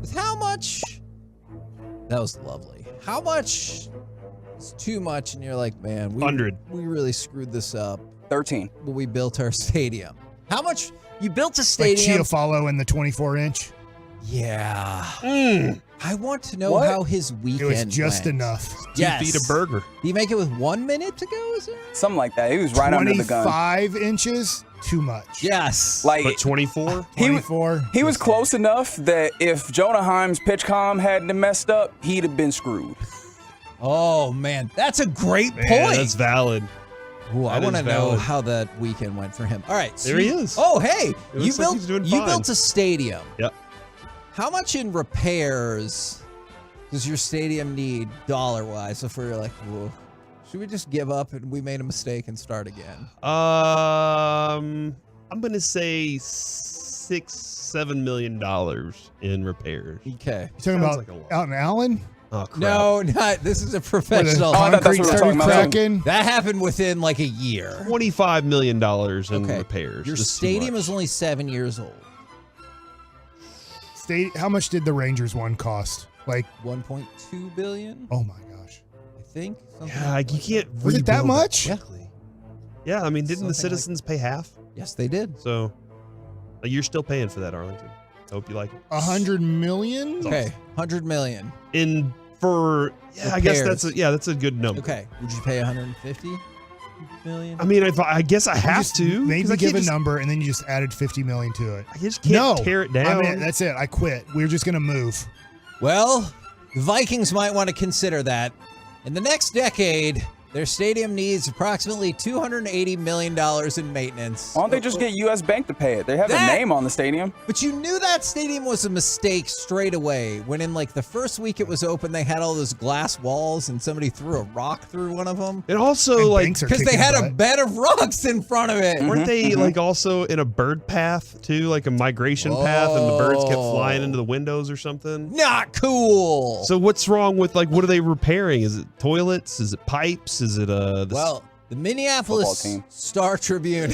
[SPEAKER 22] with how much. That was lovely. How much is too much? And you're like, man,
[SPEAKER 2] 100.
[SPEAKER 22] We really screwed this up.
[SPEAKER 12] 13.
[SPEAKER 22] When we built our stadium. How much? You built a stadium.
[SPEAKER 23] Like Chiafalo in the 24-inch.
[SPEAKER 22] Yeah. I want to know how his weekend
[SPEAKER 23] It was just
[SPEAKER 22] went.
[SPEAKER 23] enough.
[SPEAKER 22] Yes.
[SPEAKER 2] 2 feet of burger.
[SPEAKER 22] Did you make it with 1 minute to go? Is there?
[SPEAKER 12] Something like that. He was right under the gun.
[SPEAKER 23] 25 inches, too much.
[SPEAKER 22] Yes.
[SPEAKER 12] Like
[SPEAKER 2] But 24?
[SPEAKER 23] 24.
[SPEAKER 12] He was close enough that if Jonah Heim's pitch comm hadn't messed up, he'd have been screwed.
[SPEAKER 22] Oh, man. That's a great
[SPEAKER 2] Man,
[SPEAKER 22] point.
[SPEAKER 2] that's valid.
[SPEAKER 22] Ooh, I
[SPEAKER 2] That
[SPEAKER 22] want to
[SPEAKER 2] is
[SPEAKER 22] know
[SPEAKER 2] valid.
[SPEAKER 22] how that weekend went for him. All right. So
[SPEAKER 2] There he is.
[SPEAKER 22] Oh, hey.
[SPEAKER 2] It
[SPEAKER 22] You
[SPEAKER 2] looks like he's doing fine.
[SPEAKER 22] built a stadium.
[SPEAKER 2] Yep.
[SPEAKER 22] How much in repairs does your stadium need dollar-wise if we're like, whoa, should we just give up and we made a mistake and start again?
[SPEAKER 2] I'm gonna say $6-7 million in repairs.
[SPEAKER 22] Okay.
[SPEAKER 23] You talking about out in Allen?
[SPEAKER 2] Oh, crap.
[SPEAKER 22] No, not this is a professional.
[SPEAKER 23] Where the concrete started cracking?
[SPEAKER 22] That happened within like a year.
[SPEAKER 2] $25 million in repairs.
[SPEAKER 22] Your
[SPEAKER 2] Just too
[SPEAKER 22] stadium
[SPEAKER 2] much.
[SPEAKER 23] Oh
[SPEAKER 22] is only 7 years old.
[SPEAKER 23] How much did the Rangers one cost? Like
[SPEAKER 22] 1.2 billion.
[SPEAKER 23] Oh my gosh.
[SPEAKER 22] I think.
[SPEAKER 2] Yeah, like you can't.
[SPEAKER 23] Was it that
[SPEAKER 2] rebuild
[SPEAKER 23] much?
[SPEAKER 2] quickly. Yeah, I mean, didn't the
[SPEAKER 22] Something like-
[SPEAKER 2] citizens pay half?
[SPEAKER 22] Yes, they did.
[SPEAKER 2] So, you're still paying for that, Arlington. I hope you like it.
[SPEAKER 23] 100 million?
[SPEAKER 22] Okay, 100 million.
[SPEAKER 2] In for I guess that's a good number.
[SPEAKER 22] Okay, would you pay 150 million?
[SPEAKER 2] I mean, I guess I have
[SPEAKER 23] Just
[SPEAKER 2] to. 'cause
[SPEAKER 23] Maybe
[SPEAKER 2] I
[SPEAKER 23] give
[SPEAKER 2] can't
[SPEAKER 23] a number and then you just added 50 million to it.
[SPEAKER 2] I just can't tear it down.
[SPEAKER 23] I mean, that's it. I quit. We're just gonna move.
[SPEAKER 22] Well, the Vikings might want to consider that. In the next decade, their stadium needs approximately $280 million in maintenance.
[SPEAKER 12] Why don't they just get U.S. Bank to pay it? They have a name on the stadium.
[SPEAKER 22] But you knew that stadium was a mistake straight away. When in like the first week it was open, they had all those glass walls and somebody threw a rock through one of them.
[SPEAKER 2] And also, like,
[SPEAKER 22] because they had a bed of rocks in front of it.
[SPEAKER 2] Weren't they like also in a bird path too, like a migration path, and the birds kept flying into the windows or something?
[SPEAKER 22] Not cool.
[SPEAKER 2] So what's wrong with like what are they repairing? Is it toilets? Is it pipes? Is it
[SPEAKER 22] Well, the Minneapolis Star Tribune.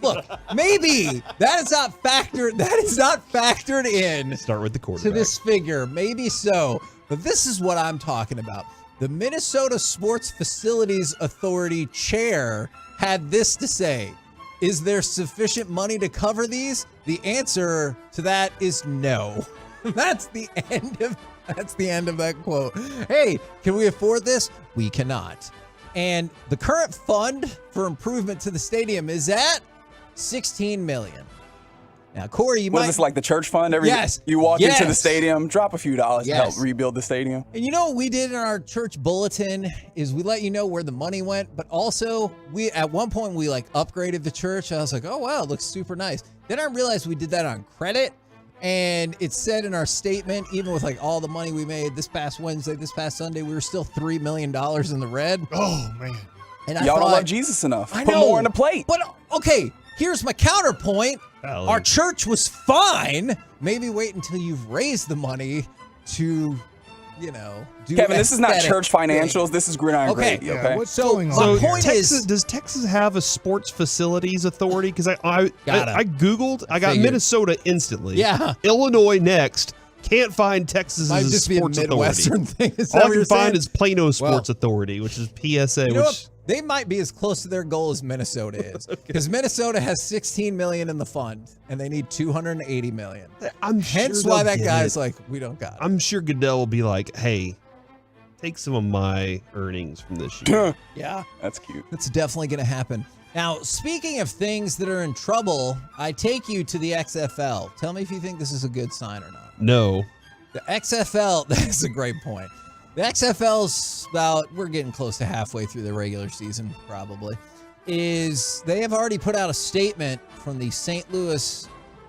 [SPEAKER 22] Look, maybe that is not factored in.
[SPEAKER 2] Start with the quarterback.
[SPEAKER 22] To this figure, maybe so. But this is what I'm talking about. The Minnesota Sports Facilities Authority chair had this to say: is there sufficient money to cover these? The answer to that is no. That's the end of that quote. Hey, can we afford this? We cannot. And the current fund for improvement to the stadium is at $16 million. Now, Corey, you
[SPEAKER 12] What
[SPEAKER 22] might.
[SPEAKER 12] is this, like the church fund?
[SPEAKER 22] Yes.
[SPEAKER 12] You walk into the
[SPEAKER 22] Yes.
[SPEAKER 12] stadium, drop a few dollars to
[SPEAKER 22] Yes.
[SPEAKER 12] help rebuild the stadium.
[SPEAKER 22] And you know what we did in our church bulletin is we let you know where the money went, but also we at one point we like upgraded the church. I was like, oh wow, it looks super nice. Then I realized we did that on credit, and it said in our statement, even with like all the money we made this past Wednesday, this past Sunday, we were still $3 million in the red.
[SPEAKER 23] Oh man.
[SPEAKER 22] And I
[SPEAKER 12] Y'all don't
[SPEAKER 22] thought,
[SPEAKER 12] love Jesus enough.
[SPEAKER 22] I
[SPEAKER 12] Put
[SPEAKER 22] know,
[SPEAKER 12] more on the plate.
[SPEAKER 22] But okay, here's my counterpoint. Our church was fine. Maybe wait until you've raised the money to, do
[SPEAKER 12] Kevin, this is not
[SPEAKER 22] aesthetic
[SPEAKER 12] church financials. This is gridiron
[SPEAKER 22] Okay.
[SPEAKER 12] gravy. Okay.
[SPEAKER 23] What's
[SPEAKER 22] So
[SPEAKER 23] going on?
[SPEAKER 22] my
[SPEAKER 23] here?
[SPEAKER 22] point is,
[SPEAKER 2] Does Texas have a sports facilities authority? Because I
[SPEAKER 22] Gotta.
[SPEAKER 2] Googled, I got
[SPEAKER 22] Figured.
[SPEAKER 2] Minnesota instantly.
[SPEAKER 22] Yeah.
[SPEAKER 2] Illinois next. Can't find Texas
[SPEAKER 22] might
[SPEAKER 2] as a
[SPEAKER 22] just be a
[SPEAKER 2] sports
[SPEAKER 22] Midwestern
[SPEAKER 2] authority.
[SPEAKER 22] thing. Is that
[SPEAKER 2] All I
[SPEAKER 22] what you're
[SPEAKER 2] can find
[SPEAKER 22] saying?
[SPEAKER 2] is Plano Sports Authority, which is PSA.
[SPEAKER 22] You know
[SPEAKER 2] which
[SPEAKER 22] what? They might be as close to their goal as Minnesota is, because Minnesota has $16 million in the fund, and they need $280 million.
[SPEAKER 2] I'm
[SPEAKER 22] Hence
[SPEAKER 2] sure
[SPEAKER 22] why
[SPEAKER 2] they'll
[SPEAKER 22] that
[SPEAKER 2] get
[SPEAKER 22] guy's
[SPEAKER 2] it.
[SPEAKER 22] like, we don't got it.
[SPEAKER 2] I'm sure Goodell will be like, "Hey, take some of my earnings from this year."
[SPEAKER 22] Yeah,
[SPEAKER 12] that's cute.
[SPEAKER 22] That's definitely going to happen. Now, speaking of things that are in trouble, I take you to the XFL. Tell me if you think this is a good sign or not.
[SPEAKER 2] No.
[SPEAKER 22] The XFL, that's a great point. The XFL's we're getting close to halfway through the regular season, probably. is they have already put out a statement from the St. Louis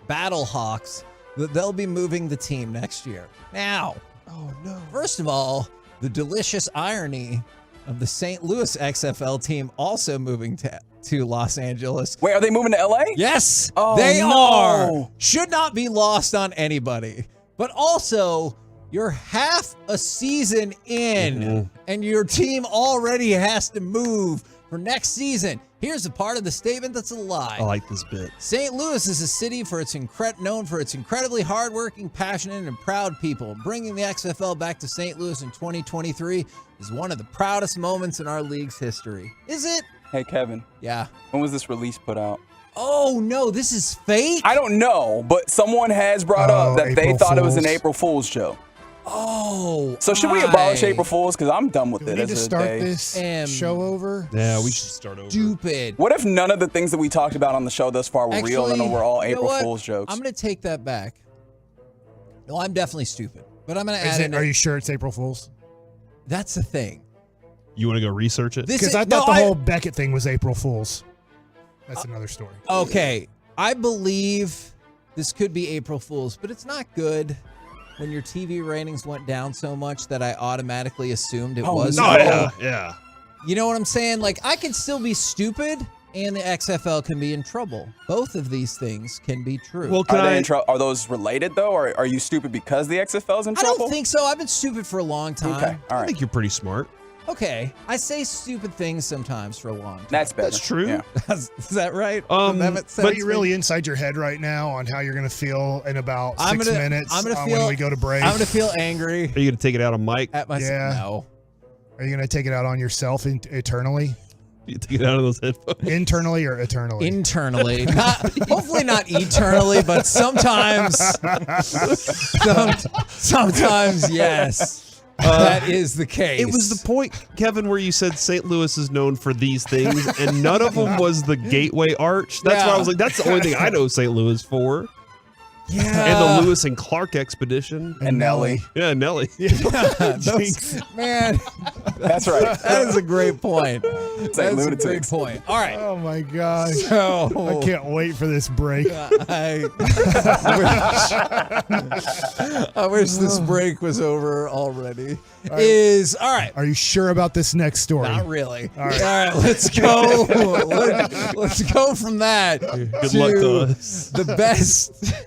[SPEAKER 22] Battlehawks that they'll be moving the team next year. Now, first of all, the delicious irony of the St. Louis XFL team also moving to Los Angeles.
[SPEAKER 12] Wait, are they moving to LA?
[SPEAKER 22] Yes,
[SPEAKER 12] Oh,
[SPEAKER 22] they
[SPEAKER 12] no.
[SPEAKER 22] are. Should not be lost on anybody. But also, you're half a season in, and your team already has to move for next season. Here's a part of the statement that's a lie.
[SPEAKER 2] I like this bit.
[SPEAKER 22] St. Louis is a city known for its incredibly hardworking, passionate, and proud people. Bringing the XFL back to St. Louis in 2023 is one of the proudest moments in our league's history. Is it?
[SPEAKER 12] Hey, Kevin.
[SPEAKER 22] Yeah.
[SPEAKER 12] When was this release put out?
[SPEAKER 22] Oh, no, this is fake?
[SPEAKER 12] I don't know, but someone has brought up that they
[SPEAKER 23] April
[SPEAKER 12] thought it was an
[SPEAKER 23] Fools.
[SPEAKER 12] April Fool's show.
[SPEAKER 22] Oh.
[SPEAKER 12] So should we abolish April Fools? Because I'm done with
[SPEAKER 23] Do we
[SPEAKER 12] it
[SPEAKER 23] need
[SPEAKER 12] as
[SPEAKER 23] to
[SPEAKER 12] of
[SPEAKER 23] start
[SPEAKER 12] today.
[SPEAKER 23] this show over?
[SPEAKER 2] Yeah, we should start over.
[SPEAKER 22] Stupid.
[SPEAKER 12] What if none of the things that we talked about on the show thus far were real and were all
[SPEAKER 22] you know
[SPEAKER 12] April
[SPEAKER 22] what?
[SPEAKER 12] Fool's jokes?
[SPEAKER 22] I'm going to take that back. No, I'm definitely stupid. But I'm going to add in.
[SPEAKER 23] Are you sure it's April Fool's?
[SPEAKER 22] That's the thing.
[SPEAKER 2] You want to go research it?
[SPEAKER 23] Because I thought the whole Beckett thing was April Fool's. That's another story.
[SPEAKER 22] Okay, I believe this could be April Fool's, but it's not good when your TV ratings went down so much that I automatically assumed it was.
[SPEAKER 2] Yeah.
[SPEAKER 22] You know what I'm saying? Like, I can still be stupid and the XFL can be in trouble. Both of these things can be true.
[SPEAKER 2] Well,
[SPEAKER 12] Are those related, though? Or are you stupid because the XFL's in
[SPEAKER 22] I
[SPEAKER 12] trouble?
[SPEAKER 22] don't think so. I've been stupid for a long time.
[SPEAKER 12] Okay, all
[SPEAKER 2] I
[SPEAKER 12] right.
[SPEAKER 2] think you're pretty smart.
[SPEAKER 22] Okay, I say stupid things sometimes for a long time.
[SPEAKER 12] That's better.
[SPEAKER 2] That's true.
[SPEAKER 12] Yeah.
[SPEAKER 22] Is that right?
[SPEAKER 23] But are you really inside your head right now on how you're going to feel in about 6 minutes when we go to break?
[SPEAKER 22] I'm going to feel angry.
[SPEAKER 2] Are you going to take it out on Mike?
[SPEAKER 22] At myself?
[SPEAKER 23] Yeah.
[SPEAKER 22] No.
[SPEAKER 23] Are you going to take it out on yourself eternally?
[SPEAKER 2] You take it out of those headphones?
[SPEAKER 23] Internally or eternally?
[SPEAKER 22] Internally. Hopefully not eternally, but sometimes. Sometimes, yes. That is the case.
[SPEAKER 2] It was the point, Kevin, where you said St. Louis is known for these things, and none of them was the Gateway Arch. That's why I was like, that's the only thing I know St. Louis for.
[SPEAKER 22] Yeah.
[SPEAKER 2] And the Lewis and Clark expedition.
[SPEAKER 23] And Nelly.
[SPEAKER 2] Yeah, Nelly.
[SPEAKER 22] Man.
[SPEAKER 12] That's right.
[SPEAKER 22] That is a great point.
[SPEAKER 12] It's
[SPEAKER 22] That's
[SPEAKER 12] like
[SPEAKER 22] a great point. All right.
[SPEAKER 23] Oh, my gosh.
[SPEAKER 22] So,
[SPEAKER 23] I can't wait for this break.
[SPEAKER 22] I wish this break was over already. All right.
[SPEAKER 23] Are you sure about this next story?
[SPEAKER 22] Not really.
[SPEAKER 23] All right.
[SPEAKER 22] All right, let's go. Let's go from that.
[SPEAKER 2] Good luck to us.
[SPEAKER 22] The best.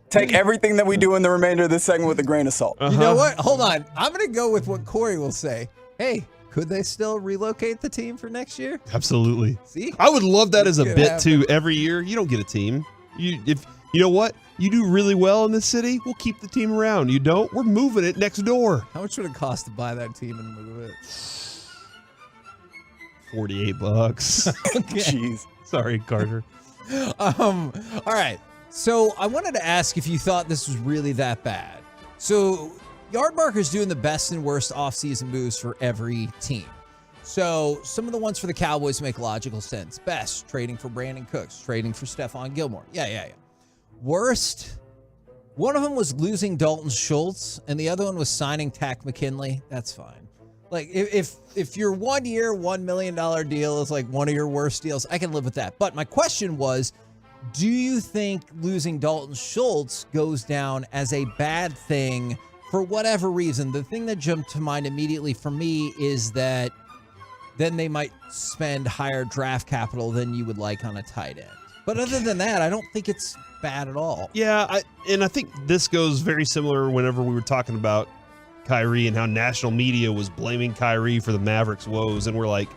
[SPEAKER 12] Take everything that we do in the remainder of this segment with a grain of salt.
[SPEAKER 22] You know what? Hold on. I'm going to go with what Corey will say. Hey, could they still relocate the team for next year?
[SPEAKER 2] Absolutely.
[SPEAKER 22] See?
[SPEAKER 2] I would love that as a
[SPEAKER 22] Could
[SPEAKER 2] bit
[SPEAKER 22] happen.
[SPEAKER 2] too. Every year, you don't get a team. You know what? You do really well in this city, we'll keep the team around. You don't, we're moving it next door.
[SPEAKER 22] How much would it cost to buy that team and move it?
[SPEAKER 2] $48.
[SPEAKER 12] Jeez.
[SPEAKER 2] Sorry, Carter.
[SPEAKER 22] All right. So I wanted to ask if you thought this was really that bad. So Yardmarker's doing the best and worst offseason moves for every team. So some of the ones for the Cowboys make logical sense. Best, trading for Brandon Cooks, trading for Stephon Gilmore. Yeah. Worst, one of them was losing Dalton Schultz, and the other one was signing Tack McKinley. That's fine. Like, if your 1 year, $1 million deal is like one of your worst deals, I can live with that. But my question was, do you think losing Dalton Schultz goes down as a bad thing for whatever reason? The thing that jumped to mind immediately for me is that then they might spend higher draft capital than you would like on a tight end. But other than that, I don't think it's bad at all.
[SPEAKER 2] Yeah, I think this goes very similar whenever we were talking about Kyrie and how national media was blaming Kyrie for the Mavericks' woes. And we're like,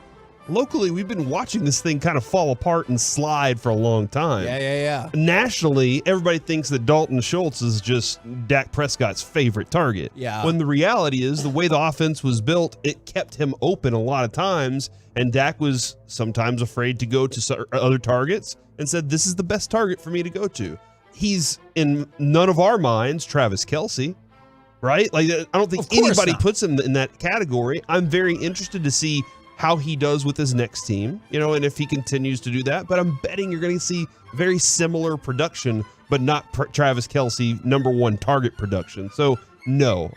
[SPEAKER 2] locally, we've been watching this thing kind of fall apart and slide for a long time.
[SPEAKER 22] Yeah.
[SPEAKER 2] Nationally, everybody thinks that Dalton Schultz is just Dak Prescott's favorite target.
[SPEAKER 22] Yeah.
[SPEAKER 2] When the reality is the way the offense was built, it kept him open a lot of times. And Dak was sometimes afraid to go to other targets and said, this is the best target for me to go to. He's in none of our minds, Travis Kelce, right? Like, I don't think anybody puts him in that category. I'm very interested to see how he does with his next team, and if he continues to do that. But I'm betting you're going to see very similar production, but not Travis Kelce #1 target production. So no,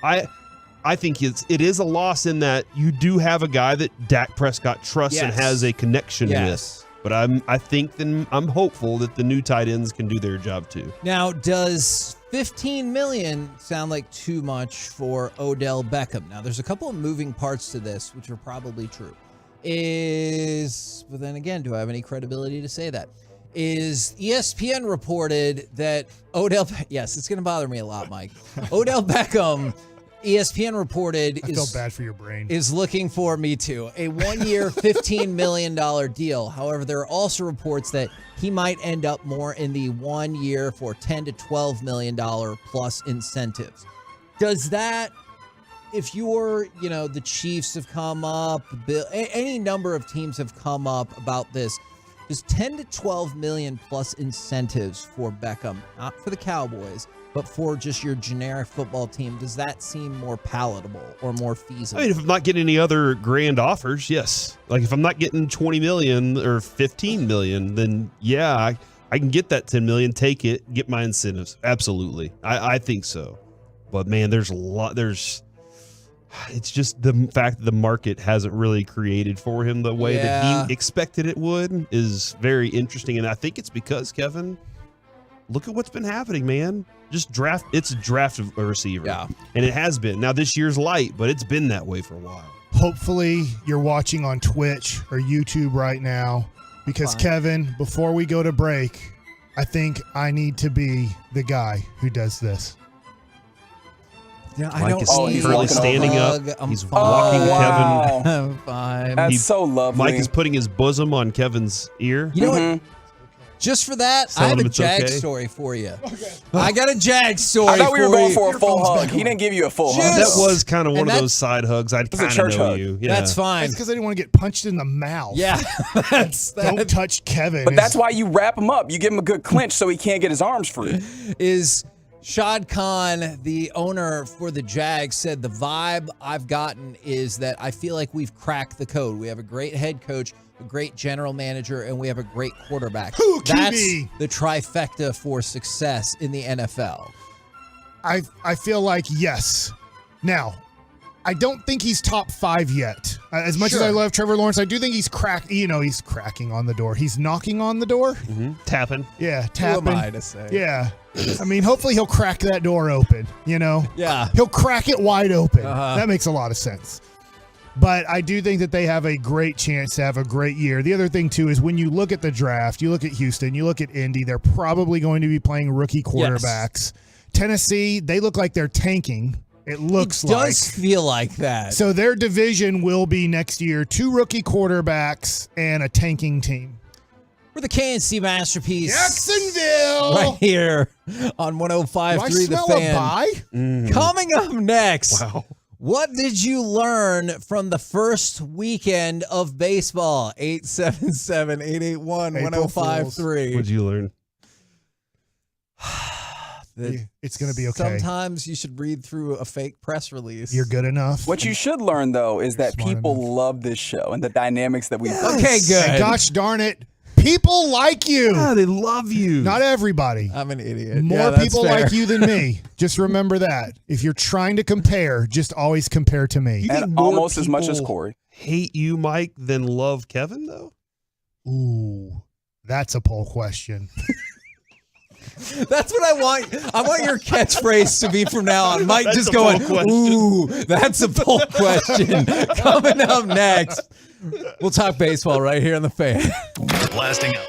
[SPEAKER 2] I think it is a loss in that you do have a guy that Dak Prescott trusts and has a connection with. But I'm hopeful that the new tight ends can do their job too.
[SPEAKER 22] Now, does $15 million sound like too much for Odell Beckham? Now, there's a couple of moving parts to this, which are probably true. But then again, do I have any credibility to say that? Is ESPN reported that yes, it's going to bother me a lot, Mike. Odell Beckham, ESPN reported
[SPEAKER 23] I feel bad for your brain.
[SPEAKER 22] Is looking for, me too, a 1-year, $15 million deal. However, there are also reports that he might end up more in the 1 year for $10 to $12 million plus incentives. Does that, if you're, the Chiefs have come up, any number of teams have come up about this, does 10 to 12 million plus incentives for Beckham, not for the Cowboys, but for just your generic football team, does that seem more palatable or more feasible?
[SPEAKER 2] I mean, if I'm not getting any other grand offers, yes. Like if I'm not getting 20 million or 15 million, then yeah, I can get that 10 million, take it, get my incentives. Absolutely. I think so. But man, it's just the fact that the market hasn't really created for him the way that he expected it would is very interesting. And I think it's because, Kevin, look at what's been happening, man. It's a draft of a receiver.
[SPEAKER 23] Yeah.
[SPEAKER 2] And it has been. Now this year's light, but it's been that way for a while.
[SPEAKER 23] Hopefully you're watching on Twitch or YouTube right now because, Kevin, before we go to break, I think I need to be the guy who does this.
[SPEAKER 22] Yeah,
[SPEAKER 2] Mike is currently standing up. He's walking Kevin.
[SPEAKER 22] I'm fine.
[SPEAKER 12] That's so lovely.
[SPEAKER 2] Mike is putting his bosom on Kevin's ear.
[SPEAKER 22] You know what? Just for that, I have a Jag story for you. I got a Jag story.
[SPEAKER 12] I thought we were going for a
[SPEAKER 23] Your
[SPEAKER 12] full
[SPEAKER 23] phone's
[SPEAKER 12] hug.
[SPEAKER 23] back
[SPEAKER 12] He
[SPEAKER 23] on.
[SPEAKER 12] didn't give you a full hug.
[SPEAKER 2] That was kind of one of those side hugs. I
[SPEAKER 12] was a
[SPEAKER 2] kind of
[SPEAKER 12] church
[SPEAKER 2] know
[SPEAKER 12] hug.
[SPEAKER 2] you. Yeah.
[SPEAKER 22] That's fine.
[SPEAKER 23] That's because I didn't want to get punched in the mouth.
[SPEAKER 22] Yeah,
[SPEAKER 23] Don't touch Kevin.
[SPEAKER 12] But that's why you wrap him up. You give him a good clinch so he can't get his arms free.
[SPEAKER 22] Is Shad Khan, the owner for the Jags, said the vibe I've gotten is that I feel like we've cracked the code. We have a great head coach, a great general manager, and we have a great quarterback. That's the trifecta for success in the NFL.
[SPEAKER 23] I feel like yes. Now, I don't think he's top 5 yet. As much as I love Trevor Lawrence, I do think he's he's cracking on the door. He's knocking on the door.
[SPEAKER 2] Mm-hmm. Tapping.
[SPEAKER 23] Yeah, tapping.
[SPEAKER 22] Who am I to say?
[SPEAKER 23] Yeah. I mean, hopefully he'll crack that door open,
[SPEAKER 22] Yeah.
[SPEAKER 23] He'll crack it wide open.
[SPEAKER 22] Uh-huh.
[SPEAKER 23] That makes a lot of sense. But I do think that they have a great chance to have a great year. The other thing, too, is when you look at the draft, you look at Houston, you look at Indy, they're probably going to be playing rookie quarterbacks. Yes. Tennessee, they look like they're tanking. It looks like.
[SPEAKER 22] It does feel like that.
[SPEAKER 23] So their division will be next year 2 rookie quarterbacks and a tanking team.
[SPEAKER 22] We're the KNC Masterpiece.
[SPEAKER 23] Jacksonville!
[SPEAKER 22] Right here on 105.3 The Fan.
[SPEAKER 23] A bye?
[SPEAKER 22] Coming up next.
[SPEAKER 2] Wow.
[SPEAKER 22] What did you learn from the first weekend of baseball? 877-881-1053.
[SPEAKER 2] What'd you learn?
[SPEAKER 23] It's going to be okay.
[SPEAKER 22] Sometimes you should read through a fake press release.
[SPEAKER 23] You're good enough.
[SPEAKER 12] What you should learn, though, is that people love this show and the dynamics that we bring.
[SPEAKER 22] Okay, good.
[SPEAKER 23] And gosh darn it. People like you.
[SPEAKER 2] Yeah, they love you.
[SPEAKER 23] Not everybody.
[SPEAKER 22] I'm an idiot.
[SPEAKER 23] More people like you than me. Just remember that. If you're trying to compare, just always compare to me.
[SPEAKER 12] And almost as much as Corey.
[SPEAKER 2] Hate you, Mike, than love Kevin, though?
[SPEAKER 23] Ooh, that's a poll question.
[SPEAKER 22] That's what I want. I want your catchphrase to be from now on. Mike just going, ooh, that's a poll question. Coming up next, we'll talk baseball right here on The Fan.
[SPEAKER 1] Blasting out.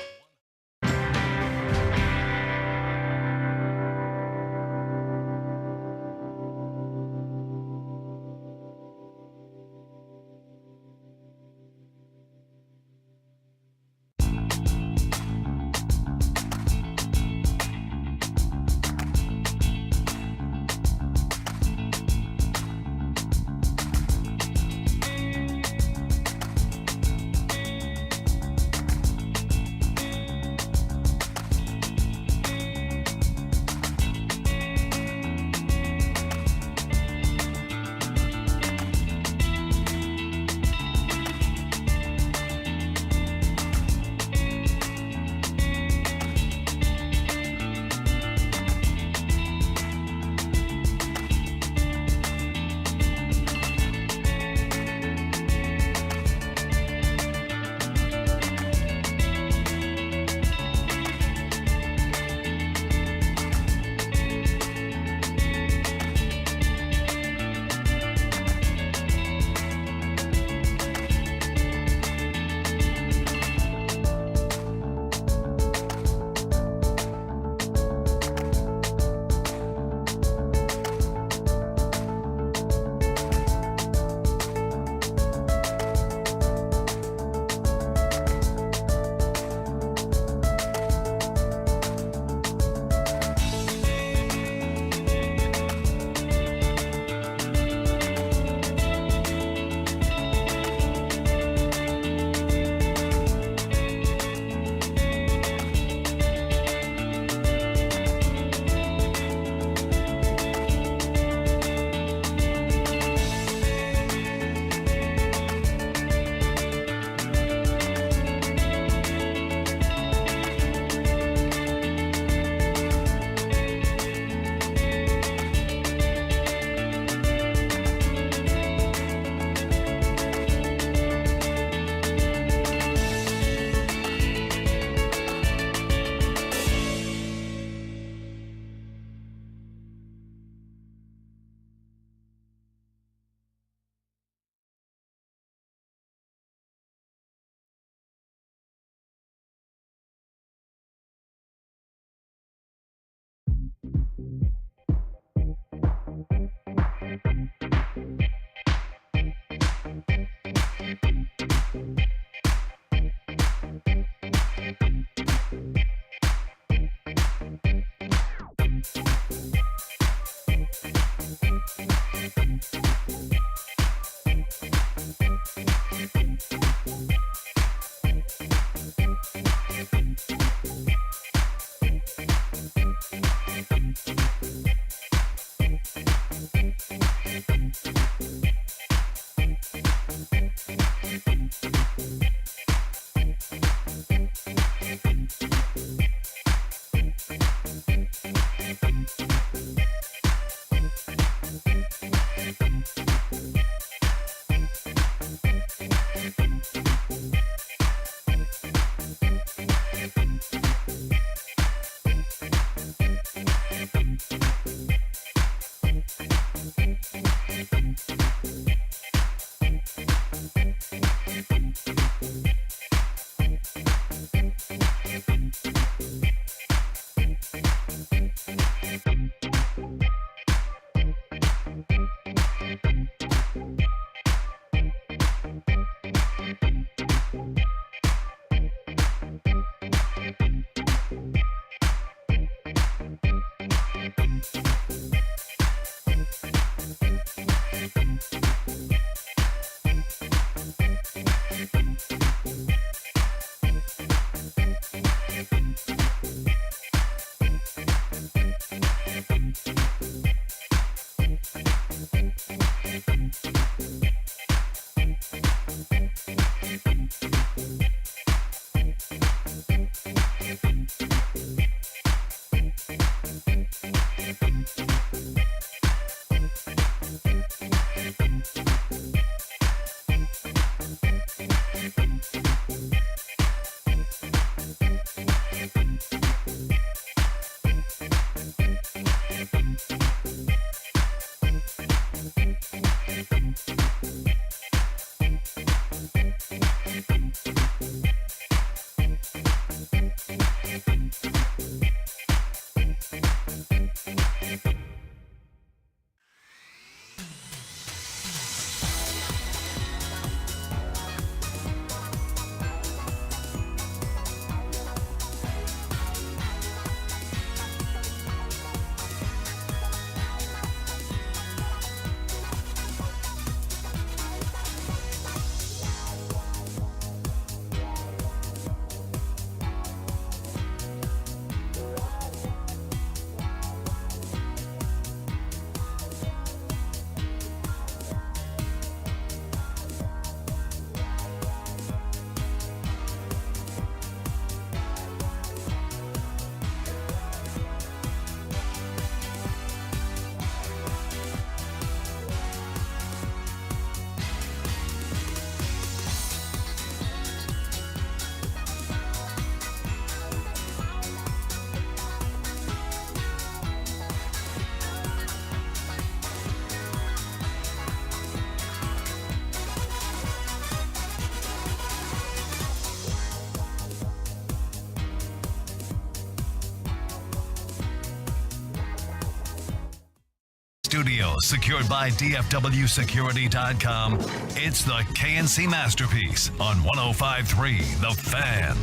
[SPEAKER 1] studio secured by DFWsecurity.com. It's the KNC Masterpiece on 105.3 The Fan.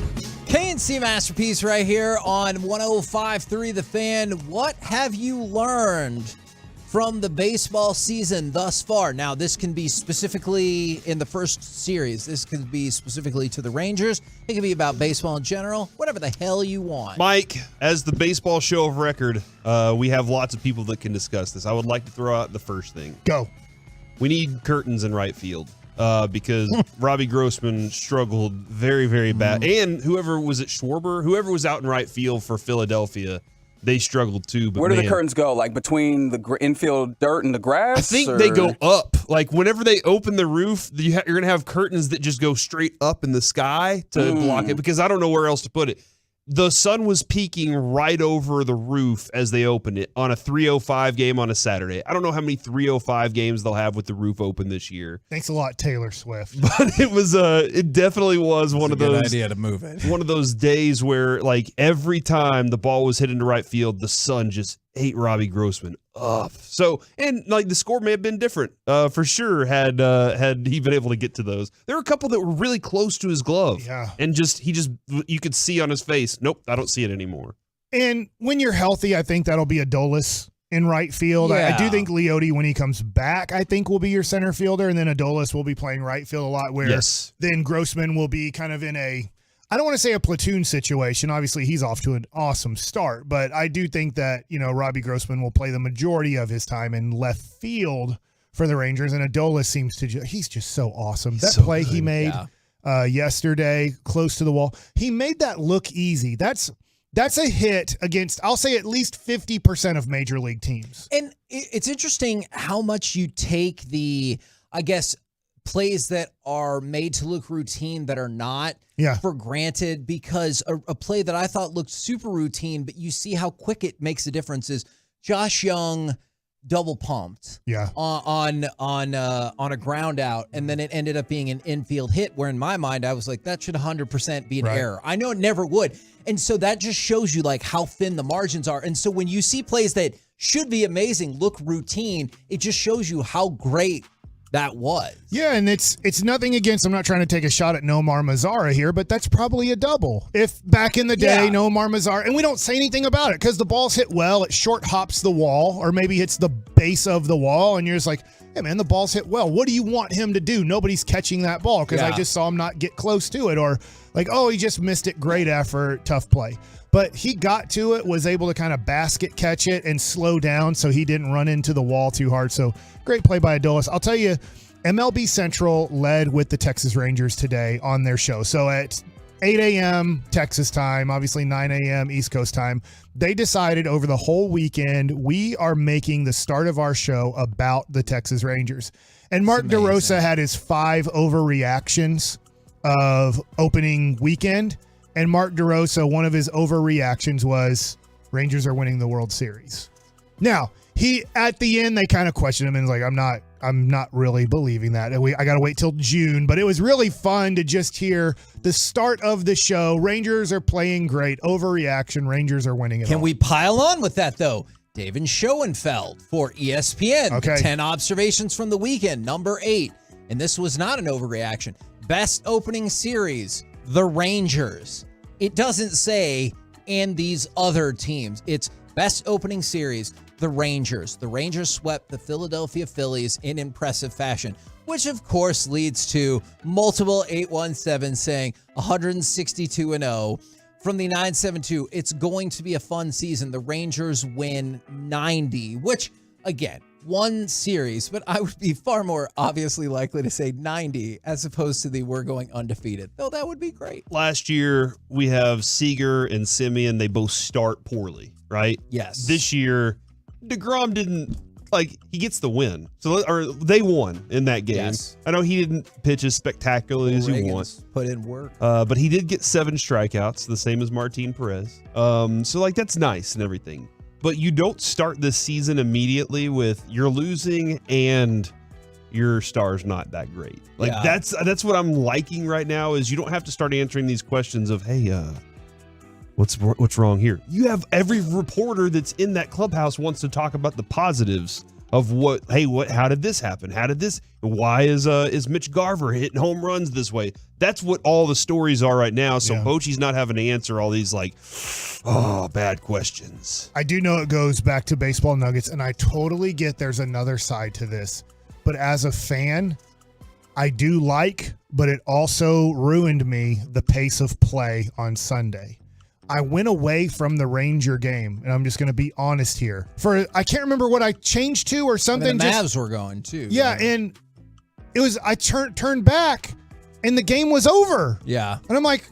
[SPEAKER 22] KNC Masterpiece right here on 105.3 The Fan. What have you learned from the baseball season thus far? Now, this can be specifically in the first series. This can be specifically to the Rangers. It can be about baseball in general. Whatever the hell you want.
[SPEAKER 2] Mike, as the baseball show of record, we have lots of people that can discuss this. I would like to throw out the first thing.
[SPEAKER 23] Go.
[SPEAKER 2] We need curtains in right field because Robbie Grossman struggled very, very bad. And whoever was it, Schwarber? Whoever was out in right field for Philadelphia, they struggled too. But
[SPEAKER 12] where do the curtains go? Like between the infield dirt and the grass?
[SPEAKER 2] I think they go up. Like whenever they open the roof, you're going to have curtains that just go straight up in the sky to block it because I don't know where else to put it. The sun was peeking right over the roof as they opened it on a 3:05 game on a Saturday. I don't know how many 3:05 games they'll have with the roof open this year.
[SPEAKER 23] Thanks a lot, Taylor Swift.
[SPEAKER 2] But it definitely was one of those.
[SPEAKER 22] Good idea to move it.
[SPEAKER 2] One of those days where, like, every time the ball was hit into right field, the sun just ate Robbie Grossman up. So, and like the score may have been different for sure had he been able to get to those. There were a couple that were really close to his glove.
[SPEAKER 23] Yeah.
[SPEAKER 2] And you could see on his face, nope, I don't see it anymore.
[SPEAKER 23] And when you're healthy, I think that'll be Adolis in right field.
[SPEAKER 22] Yeah.
[SPEAKER 23] I do think Leote, when he comes back, I think will be your center fielder, and then Adolis will be playing right field a lot, where then Grossman will be kind of in a, I don't want to say a platoon situation. Obviously, he's off to an awesome start, but I do think that, Robbie Grossman will play the majority of his time in left field for the Rangers, and Adolis seems to he's just so awesome. That
[SPEAKER 2] so
[SPEAKER 23] play
[SPEAKER 2] good.
[SPEAKER 23] he made yesterday, close to the wall, he made that look easy. That's a hit against, I'll say, at least 50% of major league teams.
[SPEAKER 22] And it's interesting how much you take the, I guess, plays that are made to look routine that are not for granted, because a play that I thought looked super routine, but you see how quick it makes a difference, is Josh Young double pumped on a ground out, and then it ended up being an infield hit, where in my mind I was like, that should 100% be an error. I know it never would. And so that just shows you like how thin the margins are. And so when you see plays that should be amazing look routine, it just shows you how great that was.
[SPEAKER 23] Yeah, and it's nothing against, I'm not trying to take a shot at Nomar Mazara here, but that's probably a double. If back in the day, Nomar Mazara, and we don't say anything about it because the ball's hit well, it short hops the wall, or maybe hits the base of the wall, and you're just like, hey man, the ball's hit well. What do you want him to do? Nobody's catching that ball because I just saw him not get close to it, or like, oh, he just missed it. Great effort, tough play. But he got to it, was able to kind of basket catch it and slow down so he didn't run into the wall too hard. So great play by Adolis. I'll tell you, MLB Central led with the Texas Rangers today on their show. So at 8 a.m. Texas time, obviously 9 a.m. East Coast time, they decided over the whole weekend, we are making the start of our show about the Texas Rangers. And Mark DeRosa had his 5 overreactions of opening weekend. And Mark DeRosa, one of his overreactions was Rangers are winning the World Series. Now, he at the end, they kind of questioned him and was like, I'm not really believing that. I got to wait till June. But it was really fun to just hear the start of the show. Rangers are playing great. Overreaction. Rangers are winning it all.
[SPEAKER 22] Can we pile on with that, though? David Schoenfeld for ESPN.
[SPEAKER 23] Okay.
[SPEAKER 22] 10 observations from the weekend, number 8. And this was not an overreaction. Best opening series, the Rangers. It doesn't say, and these other teams. It's best opening series, the Rangers. The Rangers swept the Philadelphia Phillies in impressive fashion, which of course leads to multiple 817 saying 162-0. From the 972, it's going to be a fun season. The Rangers win 90, which, again, one series, but I would be far more obviously likely to say 90 as opposed to the we're going undefeated, though that would be great.
[SPEAKER 2] Last year, we have Seager and Simeon. They both start poorly, right?
[SPEAKER 22] Yes.
[SPEAKER 2] This year, DeGrom didn't, he gets the win. Or they won in that game.
[SPEAKER 22] Yes.
[SPEAKER 2] I know he didn't pitch as spectacularly as he wants.
[SPEAKER 22] Put in work.
[SPEAKER 2] But he did get 7 strikeouts, the same as Martin Perez. So, that's nice and everything. But you don't start this season immediately with you're losing and your star's not that great. That's what I'm liking right now is you don't have to start answering these questions of, hey, what's wrong here? You have every reporter that's in that clubhouse wants to talk about the positives of how did this happen? Why is Mitch Garver hitting home runs this way? That's what all the stories are right now. So Bochy's not having to answer all these bad questions.
[SPEAKER 23] I do know it goes back to baseball nuggets, and I totally get there's another side to this. But as a fan, I do but it also ruined me the pace of play on Sunday. I went away from the Ranger game, and I'm just going to be honest here. I can't remember what I changed to or something.
[SPEAKER 22] And the Mavs were going too.
[SPEAKER 23] Yeah, and it was I turned back, and the game was over.
[SPEAKER 22] Yeah,
[SPEAKER 23] and I'm like,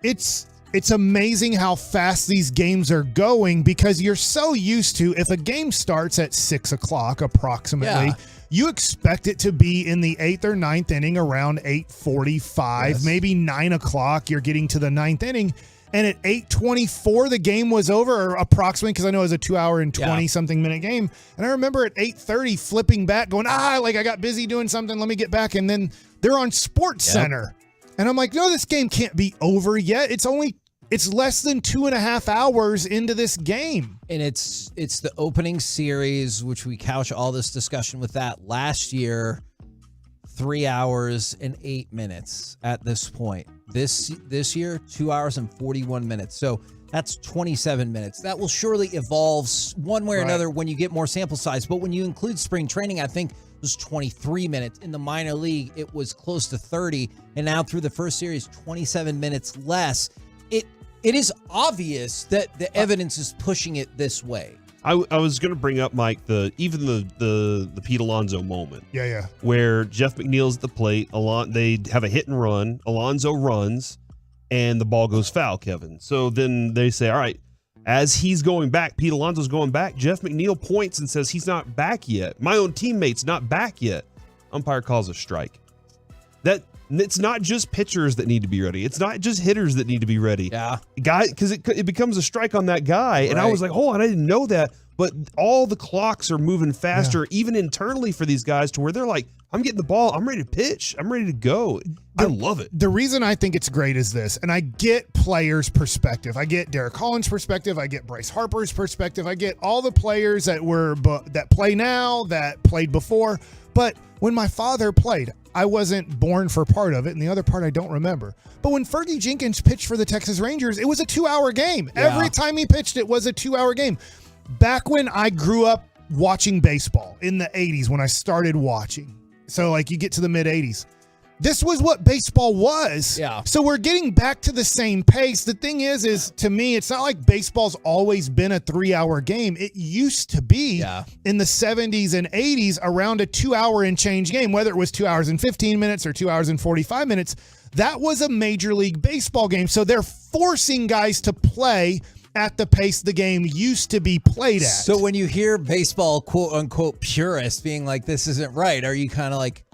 [SPEAKER 23] it's amazing how fast these games are going because you're so used to if a game starts at 6 o'clock approximately.
[SPEAKER 22] Yeah.
[SPEAKER 23] You expect it to be in the 8th or 9th inning around 8:45, maybe 9 o'clock. You're getting to the 9th inning. And at 8:24, the game was over, or approximately, because I know it was a 2 hour and 20-something minute game. And I remember at 8:30 flipping back, going, I got busy doing something. Let me get back. And then they're on Sports Center. And I'm like, no, this game can't be over yet. It's less than 2.5 hours into this game.
[SPEAKER 22] And it's the opening series, which we couch all this discussion with that last year, 3 hours and 8 minutes at this point. This year, 2 hours and 41 minutes. So that's 27 minutes. That will surely evolve one way or another when you get more sample size. But when you include spring training, I think it was 23 minutes. In the minor league, it was close to 30. And now through the first series, 27 minutes less. It is obvious that the evidence is pushing it this way.
[SPEAKER 2] I was going to bring up, Mike, the Pete Alonso moment.
[SPEAKER 23] Yeah.
[SPEAKER 2] Where Jeff McNeil's at the plate. They have a hit and run. Alonso runs, and the ball goes foul, Kevin. So then they say, all right, as he's going back, Pete Alonso's going back. Jeff McNeil points and says he's not back yet. My own teammate's not back yet. Umpire calls a strike. It's not just pitchers that need to be ready. It's not just hitters that need to be ready.
[SPEAKER 22] Yeah.
[SPEAKER 2] Because it becomes a strike on that guy. And I was like, hold on, I didn't know that. But all the clocks are moving faster, even internally for these guys, to where they're like, I'm getting the ball. I'm ready to pitch. I'm ready to go. I love it.
[SPEAKER 23] The reason I think it's great is this, and I get players' perspective. I get Derek Collins' perspective. I get Bryce Harper's perspective. I get all the players that play now, that played before. But when my father played, I wasn't born for part of it, and the other part I don't remember. But when Fergie Jenkins pitched for the Texas Rangers, it was a 2-hour game. Yeah. Every time he pitched, it was a 2-hour game. Back when I grew up watching baseball in the 80s, when I started watching, so you get to the mid-80s, this was what baseball was.
[SPEAKER 22] Yeah.
[SPEAKER 23] So we're getting back to the same pace. The thing is to me, it's not like baseball's always been a 3-hour game. It used to be in the 70s and 80s around a 2-hour and change game, whether it was 2 hours and 15 minutes or 2 hours and 45 minutes. That was a Major League Baseball game. So they're forcing guys to play at the pace the game used to be played at.
[SPEAKER 22] So when you hear baseball, quote unquote, purists being like, this isn't right, are you kind of like,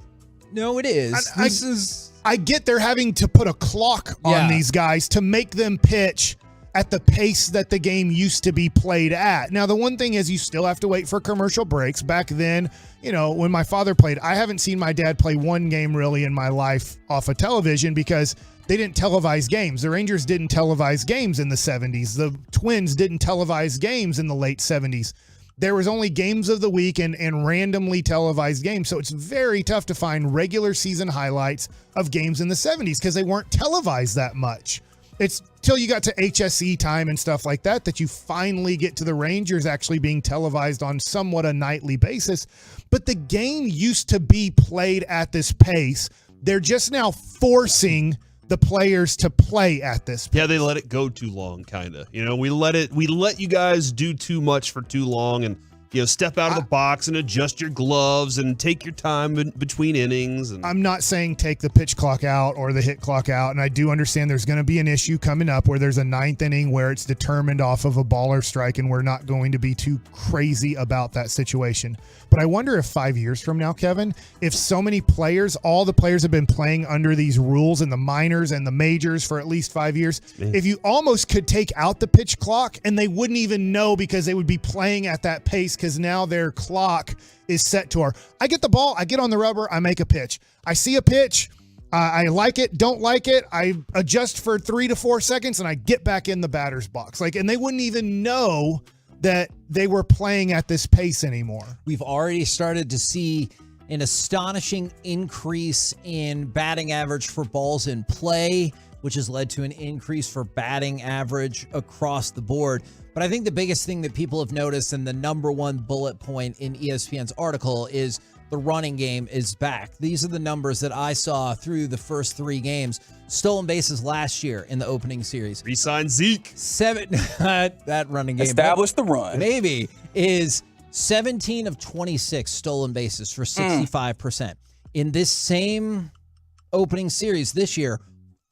[SPEAKER 22] no, it is.
[SPEAKER 23] I get they're having to put a clock on these guys to make them pitch at the pace that the game used to be played at. Now, the one thing is you still have to wait for commercial breaks. Back then, when my father played, I haven't seen my dad play one game really in my life off of television because they didn't televise games. The Rangers didn't televise games in the 70s. The Twins didn't televise games in the late 70s. There was only games of the week and randomly televised games. So it's very tough to find regular season highlights of games in the 70s because they weren't televised that much. It's till you got to HSE time and stuff like that you finally get to the Rangers actually being televised on somewhat a nightly basis. But the game used to be played at this pace. They're just now forcing the players to play at this pace.
[SPEAKER 2] Yeah, they let it go too long, kind of. We let you guys do too much for too long and step out of the box and adjust your gloves and take your time between innings. And
[SPEAKER 23] I'm not saying take the pitch clock out or the hit clock out, and I do understand there's going to be an issue coming up where there's a 9th inning where it's determined off of a ball or strike, and we're not going to be too crazy about that situation. But I wonder if 5 years from now, Kevin, if so many players, all the players have been playing under these rules in the minors and the majors for at least 5 years, if you almost could take out the pitch clock and they wouldn't even know because they would be playing at that pace because now their clock is set to I get the ball, I get on the rubber, I make a pitch. I see a pitch, I like it, don't like it, I adjust for 3 to 4 seconds, and I get back in the batter's box. And they wouldn't even know that they were playing at this pace anymore.
[SPEAKER 22] We've already started to see an astonishing increase in batting average for balls in play, which has led to an increase for batting average across the board. But I think the biggest thing that people have noticed, and the number one bullet point in ESPN's article, is the running game is back. These are the numbers that I saw through the first 3 games. Stolen bases last year in the opening series.
[SPEAKER 2] Resign Zeke.
[SPEAKER 22] 7 that running game.
[SPEAKER 12] Establish the run.
[SPEAKER 22] Maybe is 17 of 26 stolen bases for 65%. In this same opening series this year,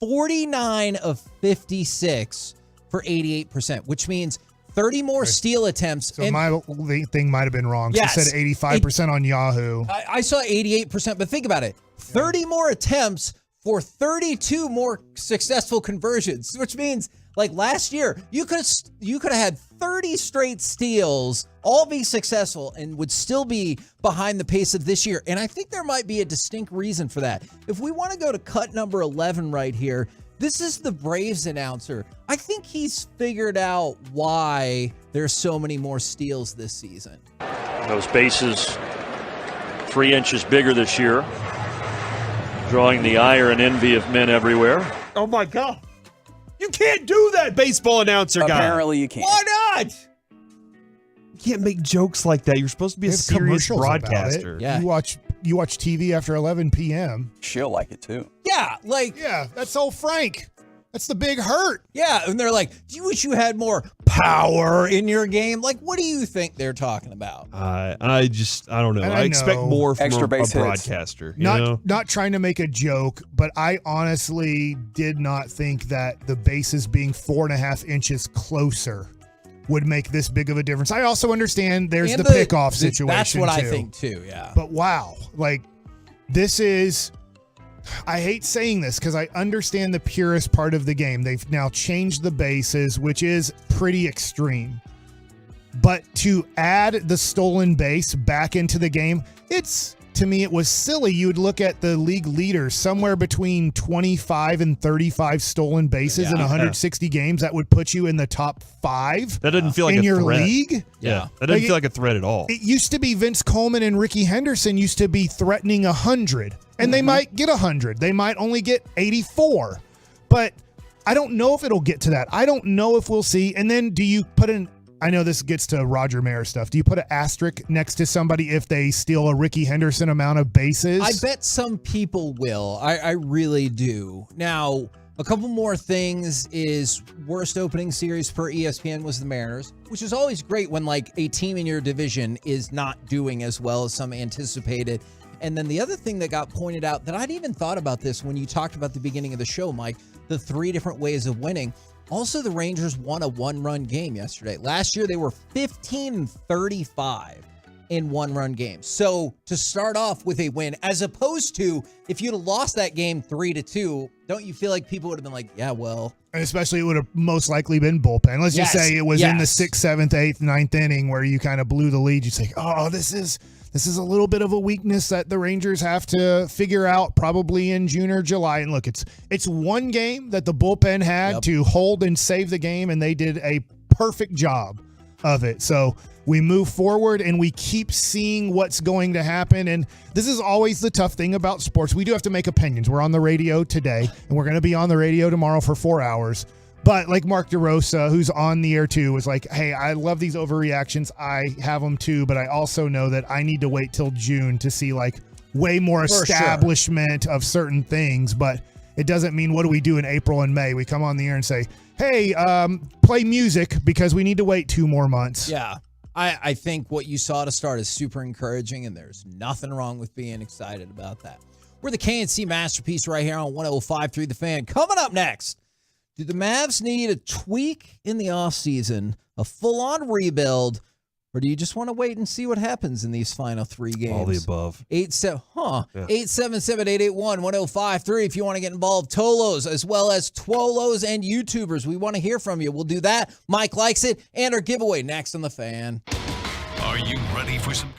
[SPEAKER 22] 49 of 56 for 88%, which means 30 more steal attempts.
[SPEAKER 23] So my thing might have been wrong.
[SPEAKER 22] Yes.
[SPEAKER 23] It said 85% on Yahoo.
[SPEAKER 22] I saw 88%, but think about it. 30 more attempts for 32 more successful conversions, which means like last year, you could have had 30 straight steals, all be successful, and would still be behind the pace of this year. And I think there might be a distinct reason for that. If we want to go to cut number 11 right here, this is the Braves announcer. I think he's figured out why there's so many more steals this season.
[SPEAKER 21] Those bases 3 inches bigger this year, drawing the ire and envy of men everywhere.
[SPEAKER 2] Oh my God. You can't do that, baseball announcer guy.
[SPEAKER 12] Apparently you can't.
[SPEAKER 22] Why not?
[SPEAKER 2] You can't make jokes like that. You're supposed to be a
[SPEAKER 23] There's
[SPEAKER 2] serious
[SPEAKER 23] commercials about
[SPEAKER 2] broadcaster.
[SPEAKER 23] it.
[SPEAKER 22] Yeah.
[SPEAKER 23] You watch TV after 11 p.m.
[SPEAKER 12] She'll like it too.
[SPEAKER 22] Yeah, like
[SPEAKER 23] Yeah, that's old Frank. That's the big hurt.
[SPEAKER 22] yeah, and they're like, "Do you wish you had more power in your game?" Like, what do you think they're talking about?
[SPEAKER 2] I don't know.
[SPEAKER 23] And
[SPEAKER 2] I expect
[SPEAKER 23] know.
[SPEAKER 2] more from
[SPEAKER 12] Extra
[SPEAKER 2] a
[SPEAKER 12] base hits.
[SPEAKER 2] broadcaster. You know?
[SPEAKER 23] Not trying to make a joke, but I honestly did not think that the bases being 4.5 inches closer would make this big of a difference. I also understand there's
[SPEAKER 22] And
[SPEAKER 23] the pickoff situation.
[SPEAKER 22] That's what I
[SPEAKER 23] too.
[SPEAKER 22] think too. Yeah,
[SPEAKER 23] But wow, like this is, I hate saying this because I understand the purest part of the game. They've now changed the bases, which is pretty extreme. But to add the stolen base back into the game, to me, it was silly. You'd look at the league leaders, somewhere between 25 and 35 stolen bases in 160 games. That would put you in the top 5.
[SPEAKER 2] That doesn't feel like
[SPEAKER 23] in
[SPEAKER 2] a
[SPEAKER 23] your
[SPEAKER 2] threat.
[SPEAKER 23] league.
[SPEAKER 2] Yeah, that doesn't feel like a threat at all.
[SPEAKER 23] It used to be Vince Coleman and Ricky Henderson used to be threatening 100, and they might get 100. They might only get 84, but I don't know if it'll get to that. I don't know if we'll see. And then do you put in, I know this gets to Roger Mayer stuff. Do you put an asterisk next to somebody if they steal a Ricky Henderson amount of bases?
[SPEAKER 22] I bet some people will. I really do. Now, a couple more things is worst opening series per ESPN was the Mariners, which is always great when like a team in your division is not doing as well as some anticipated. And then the other thing that got pointed out that I'd even thought about this when you talked about the beginning of the show, Mike, the 3 different ways of winning. Also, the Rangers won a 1-run game yesterday. Last year, they were 15-35 in 1-run games. So to start off with a win, as opposed to if you'd have lost that game 3-2, don't you feel like people would have been like, yeah, well.
[SPEAKER 23] And especially it would have most likely been bullpen. Let's just say it was in the 6th, 7th, 8th, 9th inning where you kind of blew the lead. You say, oh, this is a little bit of a weakness that the Rangers have to figure out probably in June or July. And look, it's one game that the bullpen had to hold and save the game, and they did a perfect job of it. So we move forward and we keep seeing what's going to happen. And this is always the tough thing about sports. We do have to make opinions. We're on the radio today, and we're going to be on the radio tomorrow for 4 hours. But like Mark DeRosa, who's on the air too, was like, hey, I love these overreactions. I have them too, but I also know that I need to wait till June to see like way more establishment of certain things. But it doesn't mean what do we do in April and May? We come on the air and say, hey, play music because we need to wait 2 more months.
[SPEAKER 22] Yeah. I think what you saw to start is super encouraging, and there's nothing wrong with being excited about that. We're the KNC Masterpiece right here on 105.3 The Fan. Coming up next, do the Mavs need a tweak in the offseason, a full-on rebuild, or do you just want to wait and see what happens in these final 3 games?
[SPEAKER 2] All the above.
[SPEAKER 22] 877-881-1053 if you want to get involved. Tolos as well as Twolos and YouTubers. We want to hear from you. We'll do that. Mike likes it. And our giveaway next on The Fan.
[SPEAKER 1] Are you ready for some...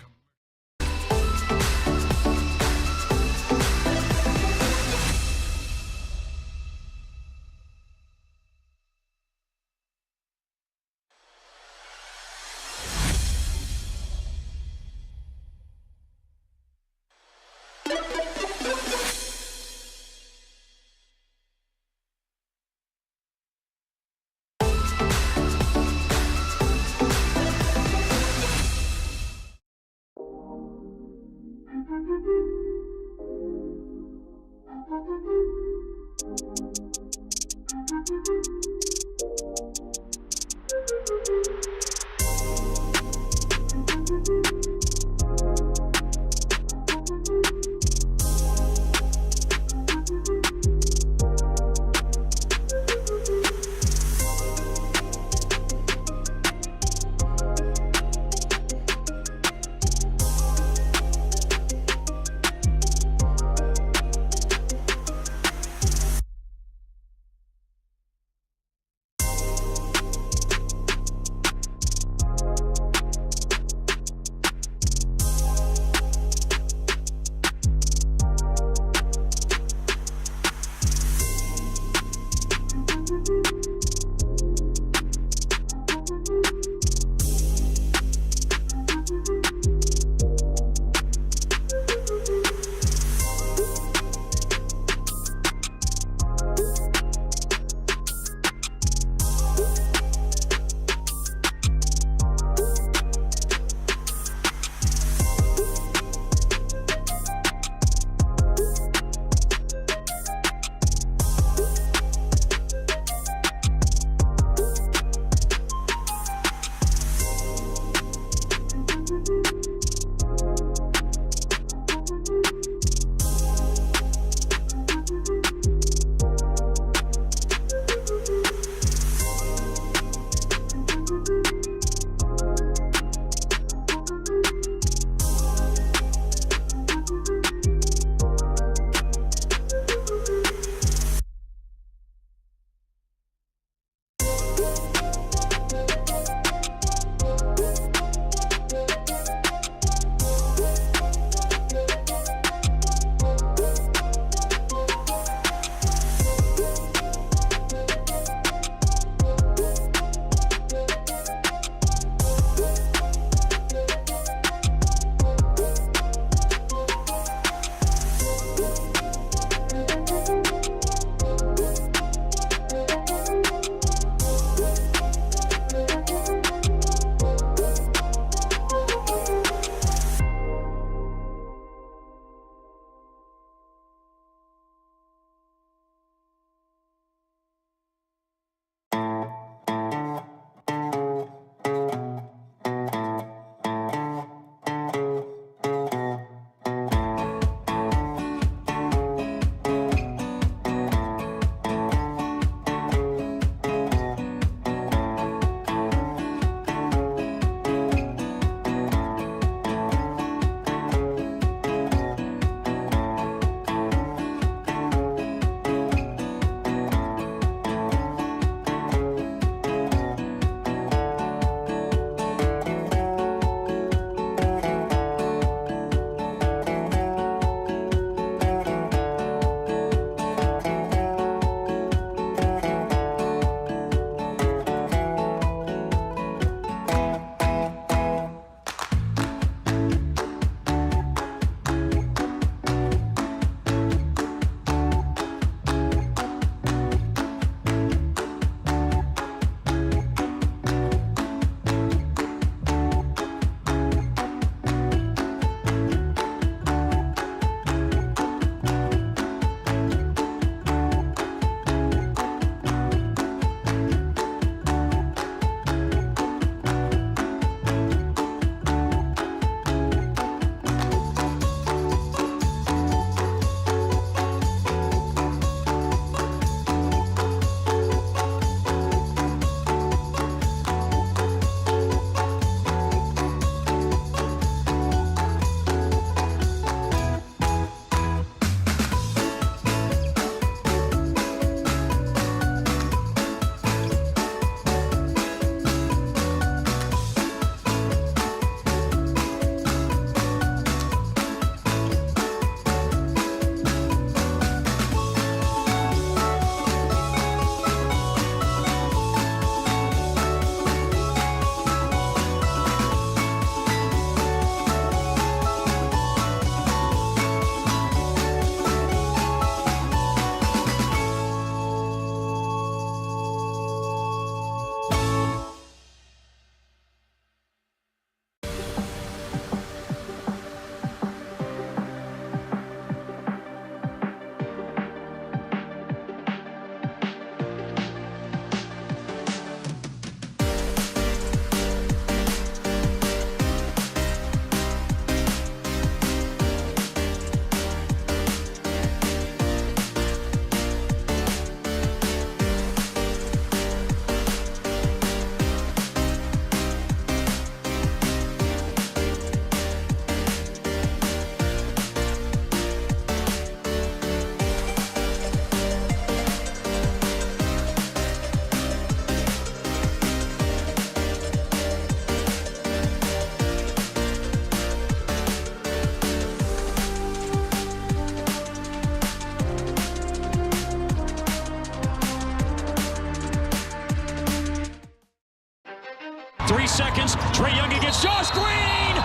[SPEAKER 16] 3 seconds. Trae Young against Josh Green.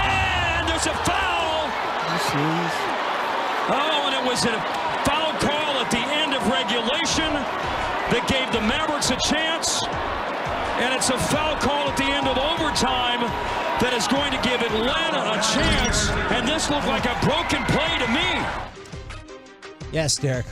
[SPEAKER 16] And there's a foul. Oh, and it was a foul call at the end of regulation that gave the Mavericks a chance. And it's a foul call at the end of overtime that is going to give Atlanta a chance. And this looked like a broken play to me.
[SPEAKER 22] Yes, Derek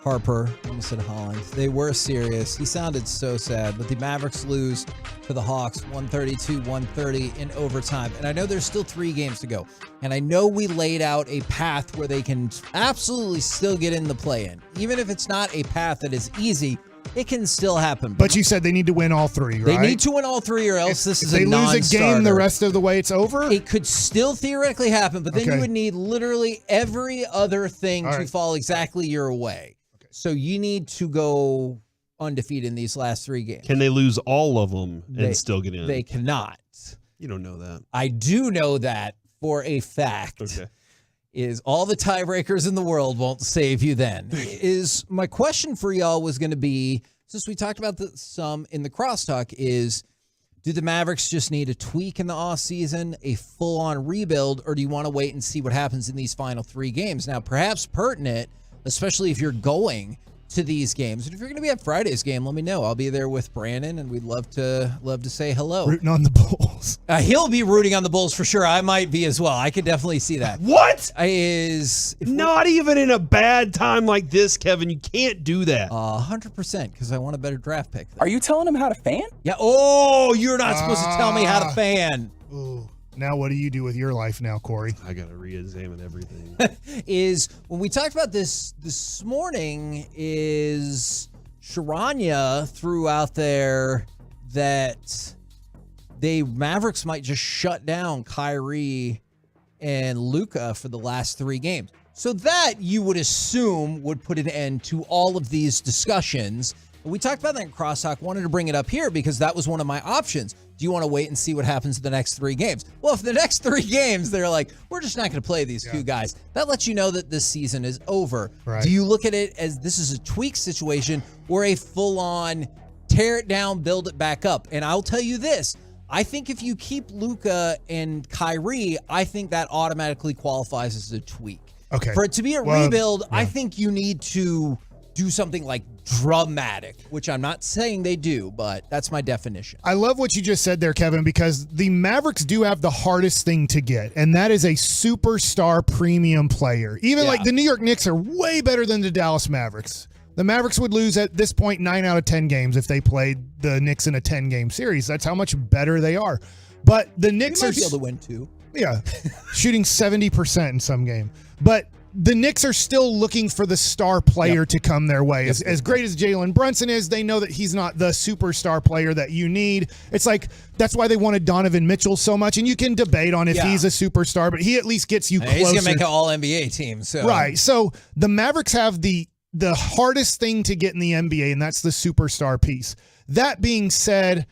[SPEAKER 22] Harper, almost said Holland. They were serious. He sounded so sad, but the Mavericks lose to the Hawks 132-130 in overtime. And I know there's still 3 games to go. And I know we laid out a path where they can absolutely still get in the play-in. Even if it's not a path that is easy, it can still happen.
[SPEAKER 23] But you said they need to win all 3, right?
[SPEAKER 22] They need to win all 3 or else this is a
[SPEAKER 23] non-starter. If they lose a game the rest of the way, it's over?
[SPEAKER 22] It could still theoretically happen, but then you would need literally every other thing to fall exactly your way. So you need to go undefeated in these last 3 games.
[SPEAKER 2] Can they lose all of them and still get in?
[SPEAKER 22] They cannot.
[SPEAKER 2] You don't know that.
[SPEAKER 22] I do know that for a fact.
[SPEAKER 2] Okay.
[SPEAKER 22] Is all the tiebreakers in the world won't save you then. Is my question for y'all was going to be, since we talked about some in the crosstalk, is do the Mavericks just need a tweak in the offseason, a full-on rebuild, or do you want to wait and see what happens in these final 3 games? Now, perhaps pertinent, especially if you're going to these games. And if you're going to be at Friday's game, let me know. I'll be there with Brandon, and we'd love to say hello.
[SPEAKER 23] Rooting on the Bulls.
[SPEAKER 22] He'll be rooting on the Bulls for sure. I might be as well. I could definitely see that.
[SPEAKER 2] What?
[SPEAKER 22] Not
[SPEAKER 2] even in a bad time like this, Kevin. You can't do that.
[SPEAKER 22] 100%, because I want a better draft pick.
[SPEAKER 14] Are you telling him how to fan?
[SPEAKER 22] Yeah. Oh, you're not supposed to tell me how to fan.
[SPEAKER 23] Ooh. Now what do you do with your life now, Corey?
[SPEAKER 2] I got to re-examine everything.
[SPEAKER 22] Is when we talked about this morning, is Sharanya threw out there that Mavericks might just shut down Kyrie and Luka for the last 3 games. So that you would assume would put an end to all of these discussions. We talked about that in Crosstalk. Wanted to bring it up here because that was one of my options. Do you want to wait and see what happens in the next 3 games? Well, if the next 3 games, they're like, we're just not going to play these 2 guys. That lets you know that this season is over.
[SPEAKER 23] Right.
[SPEAKER 22] Do you look at it as this is a tweak situation or a full-on tear it down, build it back up? And I'll tell you this. I think if you keep Luka and Kyrie, I think that automatically qualifies as a tweak.
[SPEAKER 23] Okay.
[SPEAKER 22] For it to be a rebuild, I think you need to do something like dramatic, which I'm not saying they do, but that's my definition.
[SPEAKER 23] I love what you just said there, Kevin, because the Mavericks do have the hardest thing to get, and that is a superstar premium player. Even like the New York Knicks are way better than the Dallas Mavericks. The Mavericks would lose at this point 9 out of 10 games if they played the Knicks in a 10-game series. That's how much better they are. But the Knicks
[SPEAKER 22] might be able to win 2.
[SPEAKER 23] Yeah, shooting 70% in some game. But the Knicks are still looking for the star player to come their way. As great as Jalen Brunson is, they know that he's not the superstar player that you need. It's like that's why they wanted Donovan Mitchell so much. And you can debate on if he's a superstar, but he at least gets you closer.
[SPEAKER 22] He's going to make an all-NBA team. So.
[SPEAKER 23] Right. So the Mavericks have the hardest thing to get in the NBA, and that's the superstar piece. That being said,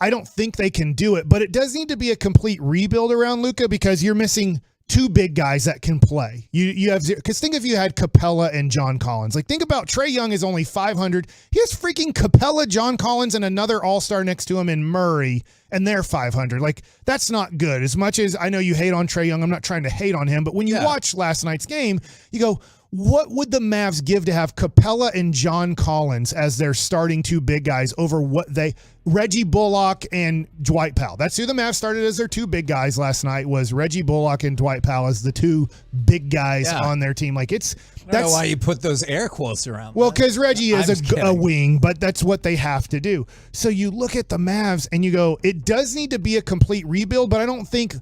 [SPEAKER 23] I don't think they can do it, but it does need to be a complete rebuild around Luka because you're missing 2 big guys that can play. You have because think if you had Capella and John Collins. Like think about Trae Young is only 500. He has freaking Capella, John Collins, and another all-star next to him in Murray, and they're 500. Like that's not good. As much as I know you hate on Trae Young, I'm not trying to hate on him, but when you watch last night's game, you go, what would the Mavs give to have Capella and John Collins as their starting 2 big guys over Reggie Bullock and Dwight Powell? That's who the Mavs started as their 2 big guys last night, was Reggie Bullock and Dwight Powell as the 2 big guys on their team. Like
[SPEAKER 22] I don't know why you put those air quotes around.
[SPEAKER 23] Well, because Reggie is a wing, but that's what they have to do. So you look at the Mavs and you go, it does need to be a complete rebuild, but I don't think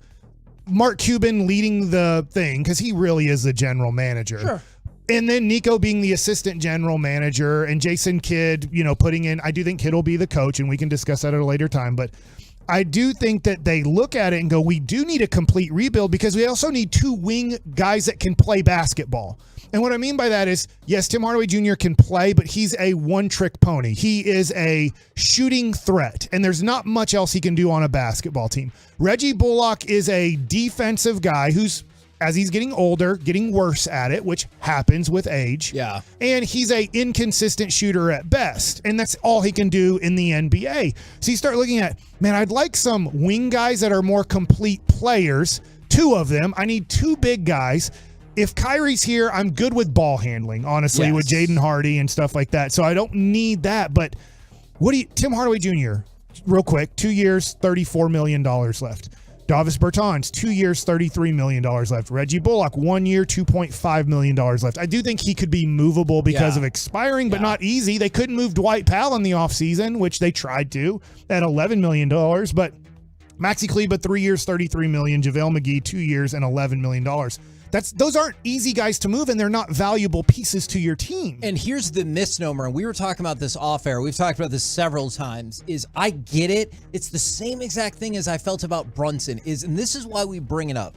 [SPEAKER 23] Mark Cuban leading the thing, because he really is the general manager.
[SPEAKER 22] Sure.
[SPEAKER 23] And then Nico being the assistant general manager and Jason Kidd, putting in, I do think Kidd will be the coach, and we can discuss that at a later time. But I do think that they look at it and go, we do need a complete rebuild because we also need 2 wing guys that can play basketball. And what I mean by that is, yes, Tim Hardaway Jr. can play, but he's a one-trick pony. He is a shooting threat, and there's not much else he can do on a basketball team. Reggie Bullock is a defensive guy who's as he's getting older, getting worse at it, which happens with age.
[SPEAKER 22] Yeah.
[SPEAKER 23] And he's a inconsistent shooter at best. And that's all he can do in the NBA. So you start looking at, man, I'd like some wing guys that are more complete players. 2 of them. I need 2 big guys. If Kyrie's here, I'm good with ball handling, honestly, with Jaden Hardy and stuff like that. So I don't need that. But Tim Hardaway Jr., real quick, 2 years, $34 million left. Davis Bertans, 2 years, $33 million left. Reggie Bullock, 1 year, $2.5 million left. I do think he could be movable because of expiring, but not easy. They couldn't move Dwight Powell in the offseason, which they tried to at $11 million. But Maxi Kleber, 3 years, $33 million. JaVale McGee, 2 years and $11 million. Those aren't easy guys to move, and they're not valuable pieces to your team.
[SPEAKER 22] And here's the misnomer, and we were talking about this off air. We've talked about this several times, is I get it. It's the same exact thing as I felt about Brunson, and this is why we bring it up,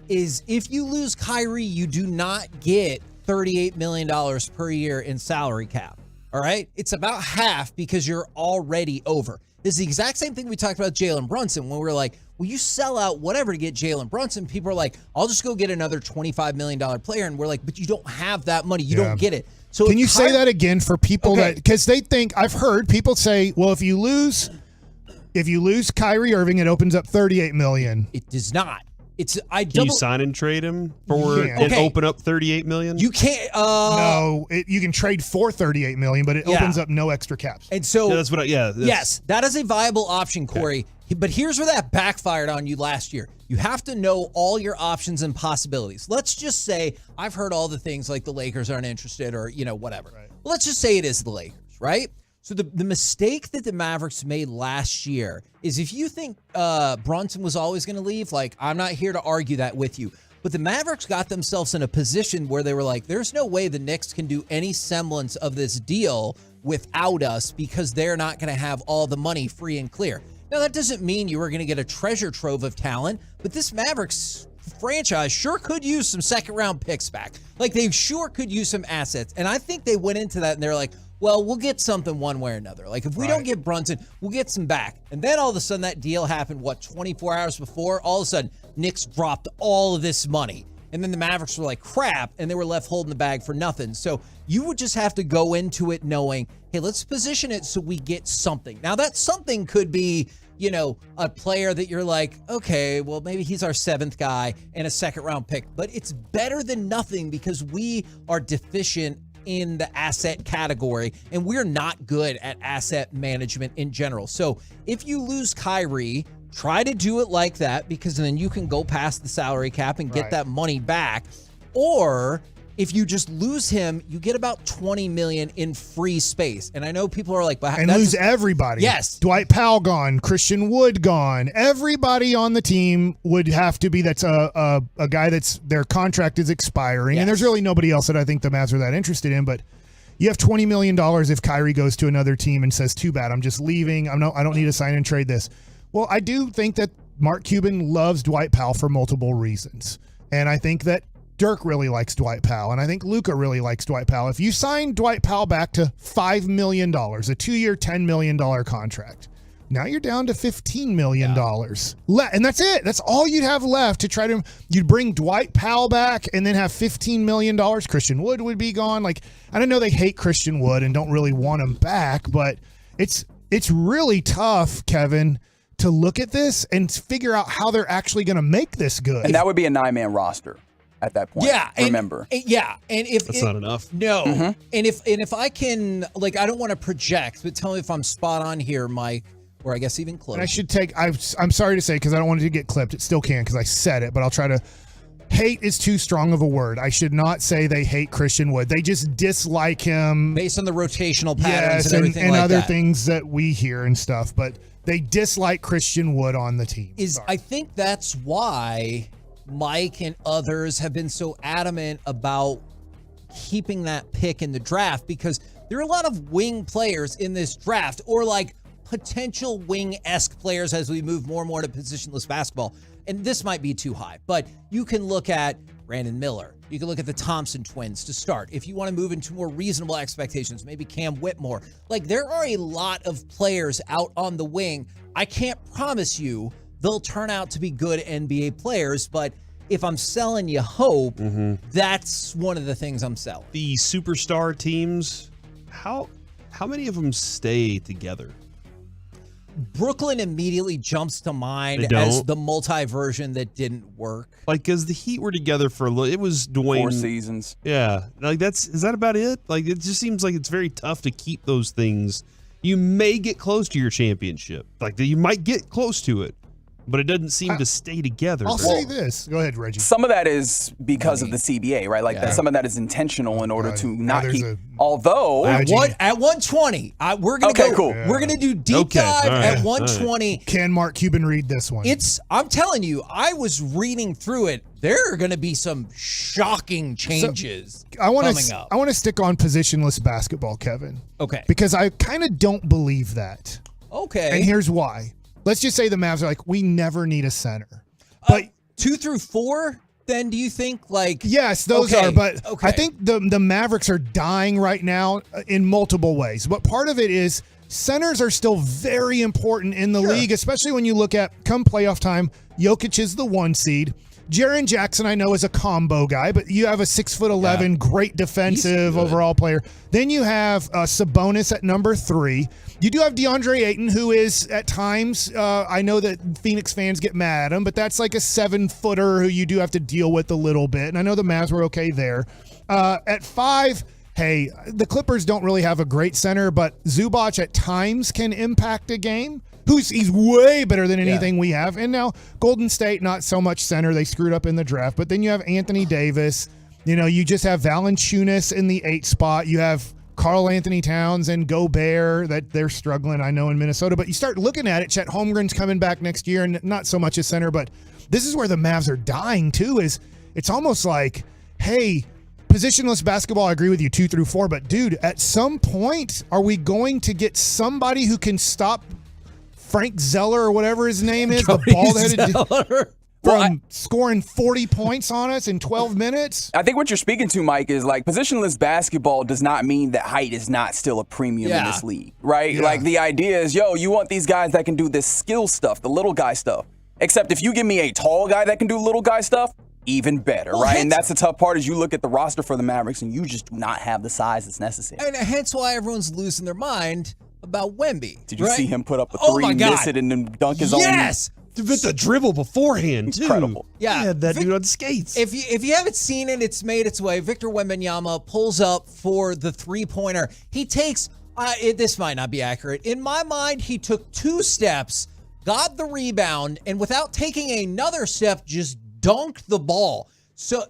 [SPEAKER 22] is if you lose Kyrie, you do not get $38 million per year in salary cap, all right? It's about half because you're already over. It's the exact same thing we talked about Jalen Brunson when we were like, well, you sell out whatever to get Jalen Brunson. People are like, I'll just go get another $25 million player. And we're like, but you don't have that money. You don't get it. So
[SPEAKER 23] can you say that again for people that, because they think, I've heard people say, well, if you lose Kyrie Irving, it opens up $38 million.
[SPEAKER 22] It does not.
[SPEAKER 2] Can you sign and trade him and open up $38 million?
[SPEAKER 22] You can't.
[SPEAKER 23] No, you can trade for $38 million, but it opens up no extra caps.
[SPEAKER 22] And so
[SPEAKER 2] that's what.
[SPEAKER 22] Yes, that is a viable option, Corey. Okay. But here's where that backfired on you last year. You have to know all your options and possibilities. Let's just say I've heard all the things like the Lakers aren't interested or whatever. Right. Well, let's just say it is the Lakers, right? So the mistake that the Mavericks made last year is if you think Brunson was always going to leave, like, I'm not here to argue that with you. But the Mavericks got themselves in a position where they were like, there's no way the Knicks can do any semblance of this deal without us because they're not going to have all the money free and clear. Now, that doesn't mean you were going to get a treasure trove of talent, but this Mavericks franchise sure could use some second-round picks back. Like, they sure could use some assets. And I think they went into that and they're like, well, we'll get something one way or another. Like, if we don't get Brunson, we'll get some back. And then all of a sudden that deal happened, 24 hours before? All of a sudden, Knicks dropped all of this money. And then the Mavericks were like, crap, and they were left holding the bag for nothing. So you would just have to go into it knowing, hey, let's position it so we get something. Now, that something could be, a player that you're like, okay, well, maybe he's our 7th guy and a second-round pick. But it's better than nothing because we are deficient in the asset category, and we're not good at asset management in general. So if you lose Kyrie, try to do it like that because then you can go past the salary cap and get that money back. Or if you just lose him, you get about $20 million in free space. And I know people are like, but
[SPEAKER 23] and lose everybody.
[SPEAKER 22] Yes.
[SPEAKER 23] Dwight Powell gone, Christian Wood gone. Everybody on the team would have to be that's a guy that's their contract is expiring. Yes. And there's really nobody else that I think the Mavs are that interested in. But you have $20 million if Kyrie goes to another team and says, too bad, I'm just leaving. I don't need to sign and trade this. Well, I do think that Mark Cuban loves Dwight Powell for multiple reasons. And I think that Dirk really likes Dwight Powell, and I think Luka really likes Dwight Powell. If you sign Dwight Powell back to $5 million, a 2-year, $10 million contract, now you're down to $15 million. And that's it. That's all you'd have left to try to – you'd bring Dwight Powell back and then have $15 million. Christian Wood would be gone. Like, I don't know they hate Christian Wood and don't really want him back, but it's really tough, Kevin, to look at this and figure out how they're actually going to make this good.
[SPEAKER 12] And that would be a 9-man roster at that point.
[SPEAKER 22] Yeah,
[SPEAKER 12] remember.
[SPEAKER 22] And if
[SPEAKER 2] that's not enough.
[SPEAKER 22] No. Mm-hmm. And if I can, like, I don't want to project, but tell me if I'm spot on here, Mike, or I guess even close.
[SPEAKER 23] And I should take. I'm sorry to say because I don't want it to get clipped. It still can because I said it, but I'll try to. Hate is too strong of a word. I should not say they hate Christian Wood. They just dislike him
[SPEAKER 22] based on the rotational patterns and everything
[SPEAKER 23] and
[SPEAKER 22] like
[SPEAKER 23] other
[SPEAKER 22] that.
[SPEAKER 23] things that we hear and stuff. But they dislike Christian Wood on the team.
[SPEAKER 22] I think that's why Mike and others have been so adamant about keeping that pick in the draft because there are a lot of wing players in this draft or like potential wing-esque players as we move more and more to positionless basketball. And this might be too high, but you can look at Brandon Miller. You can look at the Thompson twins to start. If you want to move into more reasonable expectations, maybe Cam Whitmore. Like there are a lot of players out on the wing. I can't promise you they'll turn out to be good NBA players, but if I'm selling you hope, that's one of the things I'm selling.
[SPEAKER 2] The superstar teams, how many of them stay together?
[SPEAKER 22] Brooklyn immediately jumps to mind
[SPEAKER 2] They don't?
[SPEAKER 22] as the multi-version that didn't work.
[SPEAKER 2] Like, because the Heat were together for a little, it was Dwayne.
[SPEAKER 12] 4 seasons.
[SPEAKER 2] Yeah. Like, is that about it? Like, it just seems like it's very tough to keep those things. You may get close to your championship. Like, you might get close to it, but it doesn't seem to stay together.
[SPEAKER 23] I'll say this. Go ahead, Reggie.
[SPEAKER 12] Some of that is because of the CBA, right? Like that. Some of that is intentional in order to not keep. Although
[SPEAKER 22] at 120, we're gonna go.
[SPEAKER 12] Cool.
[SPEAKER 22] We're gonna do deep dive at 120.
[SPEAKER 23] Can Mark Cuban read this one?
[SPEAKER 22] I'm telling you, I was reading through it. There are going to be some shocking changes coming up.
[SPEAKER 23] I want to stick on positionless basketball, Kevin.
[SPEAKER 22] Okay.
[SPEAKER 23] Because I kind of don't believe that.
[SPEAKER 22] Okay.
[SPEAKER 23] And here's why. Let's just say the Mavs are like, we never need a center. But
[SPEAKER 22] 2 through 4, then do you think like?
[SPEAKER 23] Yes, those are. But I think the Mavericks are dying right now in multiple ways. But part of it is centers are still very important in the league, especially when you look at come playoff time. Jokic is the 1 seed. Jaren Jackson, I know, is a combo guy, but you have a 6'11", great defensive overall player. Then you have Sabonis at number 3. You do have DeAndre Ayton, who is at times, I know that Phoenix fans get mad at him, but that's like a 7-footer who you do have to deal with a little bit. And I know the Mavs were okay there. At 5, hey, the Clippers don't really have a great center, but Zubac at times can impact a game. He's way better than anything we have. And now Golden State, not so much center. They screwed up in the draft. But then you have Anthony Davis. You know, you just have Valanciunas in the 8 spot. You have Karl Anthony Towns and Gobert that they're struggling, I know, in Minnesota. But you start looking at it, Chet Holmgren's coming back next year, and not so much a center. But this is where the Mavs are dying, too, is it's almost like, hey, positionless basketball, I agree with you, 2 through 4. But, dude, at some point, are we going to get somebody who can stop Frank Zeller or whatever his name is, the bald-headed from scoring 40 points on us in 12 minutes?
[SPEAKER 12] I think what you're speaking to, Mike, is like positionless basketball does not mean that height is not still a premium in this league, right? Like the idea is, you want these guys that can do this skill stuff, the little guy stuff. Except if you give me a tall guy that can do little guy stuff, even better, right? And that's the tough part is you look at the roster for the Mavericks and you just do not have the size that's necessary.
[SPEAKER 22] And hence why everyone's losing their mind about Wemby.
[SPEAKER 12] Did you see him put up a 3, miss it, and then dunk his own?
[SPEAKER 22] Yes!
[SPEAKER 2] With the dribble beforehand, too.
[SPEAKER 12] Incredible.
[SPEAKER 22] Yeah.
[SPEAKER 2] He had that dude on skates.
[SPEAKER 22] If you haven't seen it, it's made its way. Victor Wembanyama pulls up for the 3-pointer. He takes, this might not be accurate. In my mind, he took 2 steps, got the rebound, and without taking another step, just dunked the ball. So,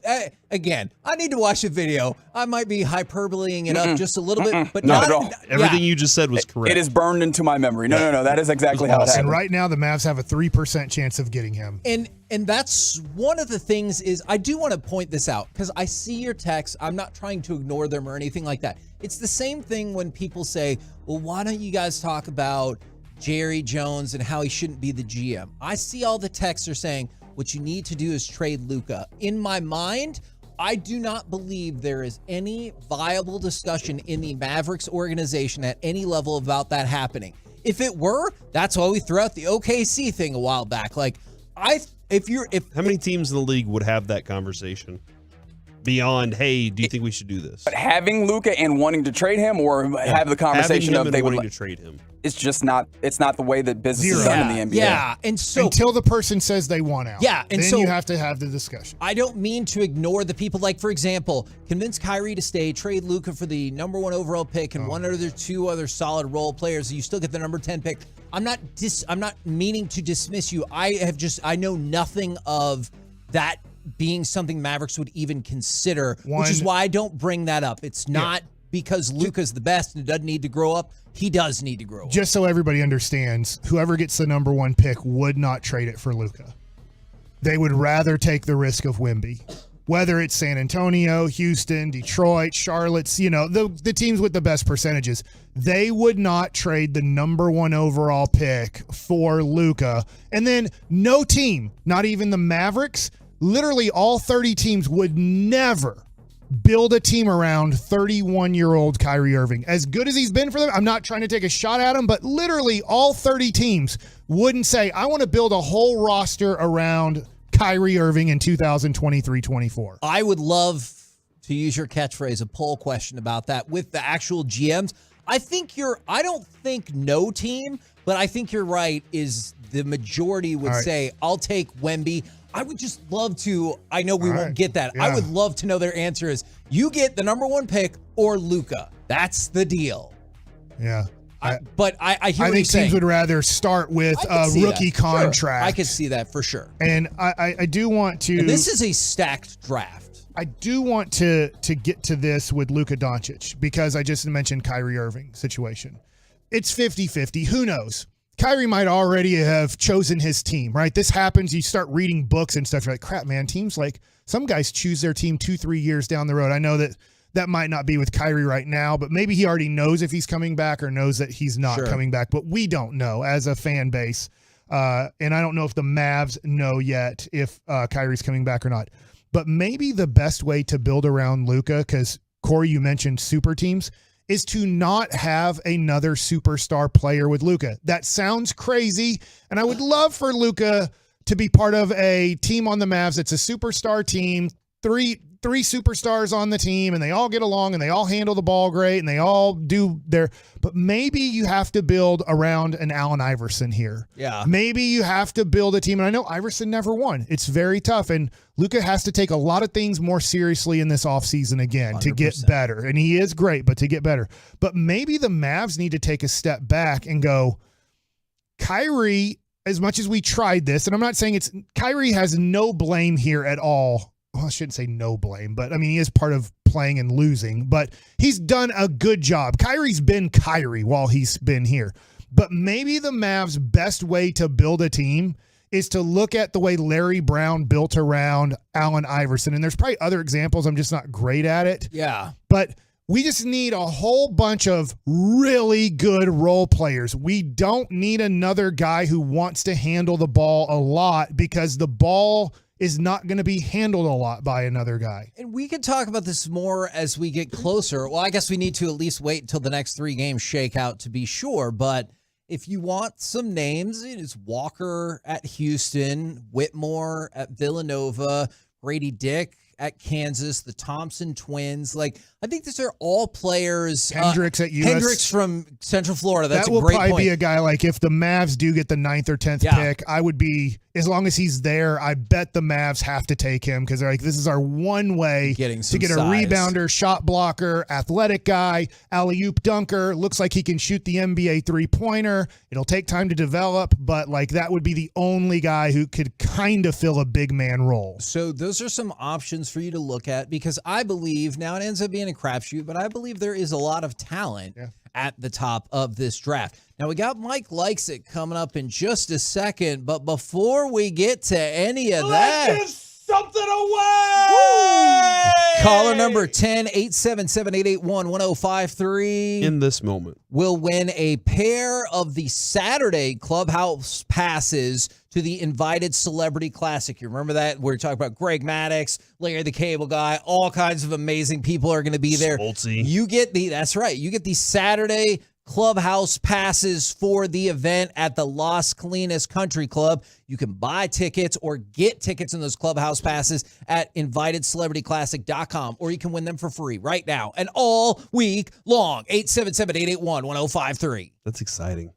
[SPEAKER 22] again, I need to watch the video. I might be hyperboleing it up just a little bit, but
[SPEAKER 12] not at all.
[SPEAKER 2] Everything you just said was correct.
[SPEAKER 12] It is burned into my memory. No. That is exactly how it happened.
[SPEAKER 23] And right now, the Mavs have a 3% chance of getting him.
[SPEAKER 22] And that's one of the things is I do want to point this out because I see your texts. I'm not trying to ignore them or anything like that. It's the same thing when people say, well, why don't you guys talk about Jerry Jones and how he shouldn't be the GM? I see all the texts are saying, what you need to do is trade Luka. In my mind, I do not believe there is any viable discussion in the Mavericks organization at any level about that happening. If it were, that's why we threw out the OKC thing a while back. Like, how
[SPEAKER 2] many teams in the league would have that conversation? Beyond, hey, do you think we should do this?
[SPEAKER 12] But having Luka and wanting to trade him, or have the conversation of they would
[SPEAKER 2] wanting to trade him.
[SPEAKER 12] It's just not. It's not the way that business is done in the NBA.
[SPEAKER 22] Yeah, and so
[SPEAKER 23] until the person says they want out.
[SPEAKER 22] Yeah, and
[SPEAKER 23] then
[SPEAKER 22] so
[SPEAKER 23] you have to have the discussion.
[SPEAKER 22] I don't mean to ignore the people. Like, for example, convince Kyrie to stay, trade Luka for the number 1 overall pick and 2 other solid role players. You still get the number 10 pick. I'm not meaning to dismiss you. I know nothing of that being something Mavericks would even consider, which is why I don't bring that up. It's not because Luka's the best and doesn't need to grow up. He does need to grow up.
[SPEAKER 23] Just so everybody understands, whoever gets the number 1 pick would not trade it for Luka. They would rather take the risk of Wemby. Whether it's San Antonio, Houston, Detroit, Charlotte's, the teams with the best percentages, they would not trade the number 1 overall pick for Luka. And then no team, not even the Mavericks, literally all 30 teams would never build a team around 31-year-old Kyrie Irving. As good as he's been for them, I'm not trying to take a shot at him, but literally all 30 teams wouldn't say, I want to build a whole roster around Kyrie Irving in 2023-24?
[SPEAKER 22] I would love to use your catchphrase, a poll question about that with the actual GMs. I don't think no team, but I think you're right, is the majority would say, I'll take Wemby. I would just love to, I know we won't get that. I would love to know their answer is, you get the number one pick or Luka. That's the deal.
[SPEAKER 23] Yeah.
[SPEAKER 22] I hear what you're saying.
[SPEAKER 23] I think teams would rather start with a rookie contract.
[SPEAKER 22] Sure. I could see that for sure.
[SPEAKER 23] And I do want to.
[SPEAKER 22] And this is a stacked draft.
[SPEAKER 23] I do want to get to this with Luka Doncic because I just mentioned Kyrie Irving situation. It's 50-50. Who knows? Kyrie might already have chosen his team, right? This happens. You start reading books and stuff. You're like, crap, man. Teams like some guys choose their team 2-3 years down the road. I know that might not be with Kyrie right now, but maybe he already knows if he's coming back or knows that he's not coming back. But we don't know as a fan base. And I don't know if the Mavs know yet if Kyrie's coming back or not. But maybe the best way to build around Luka, because Corey, you mentioned super teams, is to not have another superstar player with Luka. That sounds crazy, and I would love for Luka to be part of a team on the Mavs that's a superstar team, three superstars on the team, and they all get along, and they all handle the ball great, and they all do their – but maybe you have to build around an Allen Iverson here.
[SPEAKER 22] Yeah.
[SPEAKER 23] Maybe you have to build a team, and I know Iverson never won. It's very tough, and Luka has to take a lot of things more seriously in this offseason again 100%. To get better, and he is great, but to get better. But maybe the Mavs need to take a step back and go, Kyrie, as much as we tried this, and I'm not saying Kyrie has no blame here at all. Well, I shouldn't say no blame, but I mean, he is part of playing and losing, but he's done a good job. Kyrie's been Kyrie while he's been here. But maybe the Mavs' best way to build a team is to look at the way Larry Brown built around Allen Iverson. And there's probably other examples. I'm just not great at it.
[SPEAKER 22] Yeah.
[SPEAKER 23] But we just need a whole bunch of really good role players. We don't need another guy who wants to handle the ball a lot because the ball is not going to be handled a lot by another guy.
[SPEAKER 22] And we can talk about this more as we get closer. Well, I guess we need to at least wait until the next 3 games shake out to be sure. But if you want some names, it's Walker at Houston, Whitmore at Villanova, Grady Dick at Kansas, the Thompson twins. Like, I think these are all players.
[SPEAKER 23] Hendricks at US.
[SPEAKER 22] Hendricks from Central Florida. That's
[SPEAKER 23] that will
[SPEAKER 22] a great
[SPEAKER 23] probably
[SPEAKER 22] point.
[SPEAKER 23] be a guy like if the Mavs do get the 9th or 10th pick, I would be, as long as he's there, I bet the Mavs have to take him because they're like, this is our one way to get a rebounder, shot blocker, athletic guy, alley-oop dunker. Looks like he can shoot the NBA three-pointer. It'll take time to develop, but like that would be the only guy who could kind of fill a big man role.
[SPEAKER 22] So those are some options for you to look at because I believe, now it ends up being a crapshoot, but I believe there is a lot of talent at the top of this draft. Now, we got Mike Likes It coming up in just a second, but before we get to any of that,
[SPEAKER 2] something away!
[SPEAKER 22] Caller number 10, 877-881-1053.
[SPEAKER 2] In this moment,
[SPEAKER 22] will win a pair of the Saturday Clubhouse passes to the Invited Celebrity Classic. You remember that? We're talking about Greg Maddux, Larry the Cable Guy, all kinds of amazing people are going to be there. You get that's right. You get the Saturday Clubhouse passes for the event at the Las Colinas Country Club. You can buy tickets or get tickets in those Clubhouse passes at invitedcelebrityclassic.com, or you can win them for free right now and all week long. 877-881-1053.
[SPEAKER 2] That's exciting.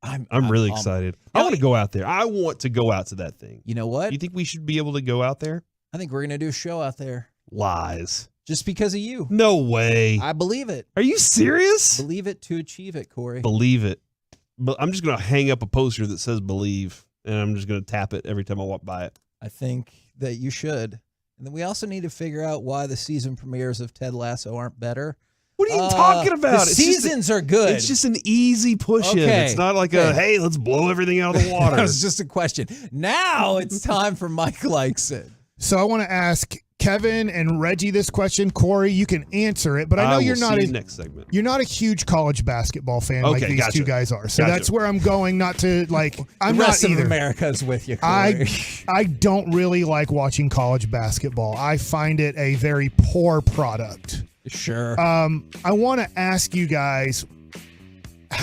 [SPEAKER 2] I'm really excited. I want to go out there. I want to go out to that thing.
[SPEAKER 22] You know what?
[SPEAKER 2] You think we should be able to go out there?
[SPEAKER 22] I think we're going to do a show out there.
[SPEAKER 2] Lies.
[SPEAKER 22] Just because of you.
[SPEAKER 2] No way.
[SPEAKER 22] I believe it.
[SPEAKER 2] Are you serious?
[SPEAKER 22] Believe it to achieve it, Corey.
[SPEAKER 2] Believe it. But I'm just going to hang up a poster that says believe, and I'm just going to tap it every time I walk by it.
[SPEAKER 22] I think that you should. And then we also need to figure out why the season premieres of Ted Lasso aren't better.
[SPEAKER 2] What are you talking about?
[SPEAKER 22] The seasons are good.
[SPEAKER 2] It's just an easy push-in.
[SPEAKER 22] Okay.
[SPEAKER 2] It's not like hey, let's blow everything out of the water.
[SPEAKER 22] That was just a question. Now it's time for Mike Likes It.
[SPEAKER 23] So I want to ask Kevin and Reggie this question. Corey, you can answer it, but I know you're not
[SPEAKER 2] next segment.
[SPEAKER 23] You're not a huge college basketball fan like these two guys are. So that's where I'm going. Not to like, I'm
[SPEAKER 22] the rest
[SPEAKER 23] not
[SPEAKER 22] of
[SPEAKER 23] either.
[SPEAKER 22] America is with you, Corey.
[SPEAKER 23] I don't really like watching college basketball. I find it a very poor product.
[SPEAKER 22] Sure.
[SPEAKER 23] I want to ask you guys,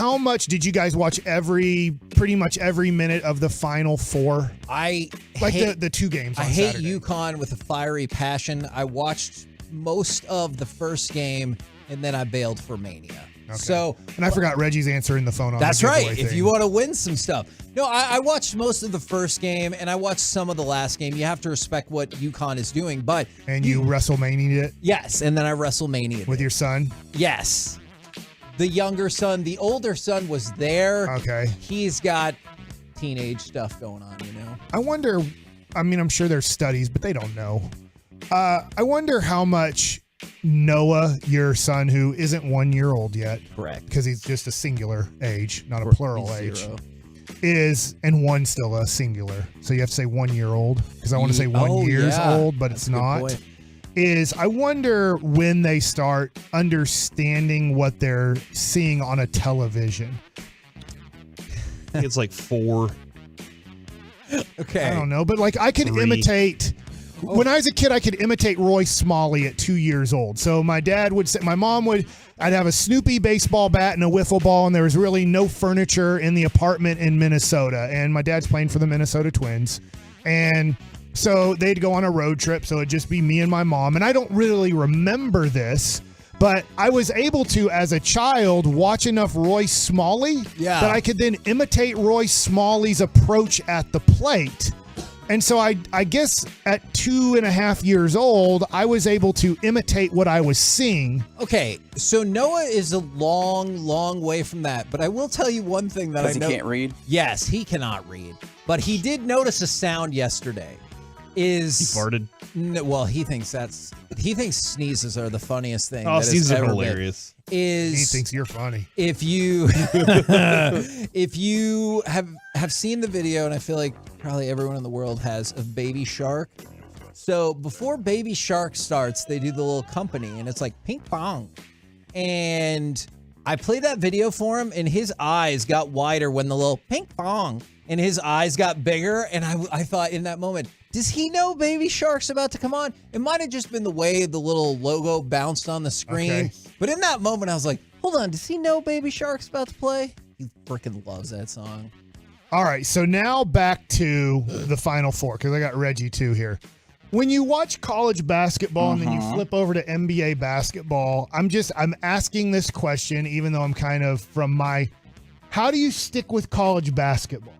[SPEAKER 23] how much did you guys watch pretty much every minute of the Final Four? The 2 games on
[SPEAKER 22] hate
[SPEAKER 23] Saturday.
[SPEAKER 22] UConn with a fiery passion. I watched most of the first game, and then I bailed for Mania.
[SPEAKER 23] Okay.
[SPEAKER 22] So,
[SPEAKER 23] and I forgot Reggie's answering the phone on
[SPEAKER 22] that's
[SPEAKER 23] the
[SPEAKER 22] right.
[SPEAKER 23] giveaway
[SPEAKER 22] If
[SPEAKER 23] thing.
[SPEAKER 22] you want to win some stuff. No, I watched most of the first game, and I watched some of the last game. You have to respect what UConn is doing, but
[SPEAKER 23] And you WrestleMania'd it?
[SPEAKER 22] Yes, and then I WrestleMania'd
[SPEAKER 23] with your son?
[SPEAKER 22] Yes. The younger son. The older son was there.
[SPEAKER 23] Okay.
[SPEAKER 22] He's got teenage stuff going on, you know?
[SPEAKER 23] I wonder, I'm sure there's studies, but they don't know. I wonder how much Noah, your son, who isn't 1 year old yet.
[SPEAKER 22] Correct.
[SPEAKER 23] Because he's just a singular age, not a plural age.
[SPEAKER 22] Zero.
[SPEAKER 23] And one's still a singular. So you have to say 1 year old. Because I want to say 1 years old, but it's not. I wonder when they start understanding what they're seeing on a television.
[SPEAKER 2] I think it's like 4.
[SPEAKER 22] Okay.
[SPEAKER 23] I don't know, but like I could
[SPEAKER 2] 3.
[SPEAKER 23] imitate. When I was a kid, I could imitate Roy Smalley at 2 years old. So my dad would say, I'd have a Snoopy baseball bat and a wiffle ball, and there was really no furniture in the apartment in Minnesota. And my dad's playing for the Minnesota Twins. And so they'd go on a road trip, so it'd just be me and my mom. And I don't really remember this, but I was able to, as a child, watch enough Roy Smalley that I could then imitate Roy Smalley's approach at the plate. And so I guess at 2.5 years old, I was able to imitate what I was seeing.
[SPEAKER 22] Okay, so Noah is a long, long way from that. But I will tell you one thing that I know.
[SPEAKER 14] Because he can't read?
[SPEAKER 22] Yes, he cannot read. But he did notice a sound yesterday. He
[SPEAKER 2] farted?
[SPEAKER 22] Well, he thinks sneezes are the funniest thing.
[SPEAKER 2] Oh,
[SPEAKER 22] that has
[SPEAKER 2] sneezes are
[SPEAKER 22] ever been.
[SPEAKER 2] hilarious.
[SPEAKER 23] He thinks you're funny.
[SPEAKER 22] If you have seen the video, and I feel like probably everyone in the world has, of Baby Shark. So before Baby Shark starts, they do the little company, and it's like ping pong. And I played that video for him, and his eyes got wider when the little ping pong, and his eyes got bigger. And I thought in that moment, does he know Baby Shark's about to come on? It might have just been the way the little logo bounced on the screen.
[SPEAKER 23] Okay.
[SPEAKER 22] But in that moment, I was like, hold on, does he know Baby Shark's about to play? He freaking loves that song.
[SPEAKER 23] All right, so now back to the Final Four, because I got Reggie too here. When you watch college basketball and then you flip over to NBA basketball, I'm asking this question, even though I'm kind of how do you stick with college basketball?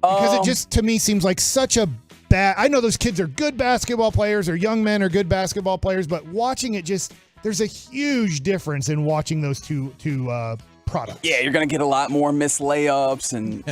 [SPEAKER 23] Because it just, to me, seems like such a bad, I know those kids are good basketball players, or young men are good basketball players, but watching it there's a huge difference in watching those two products.
[SPEAKER 14] Yeah, you're going to get a lot more missed layups and,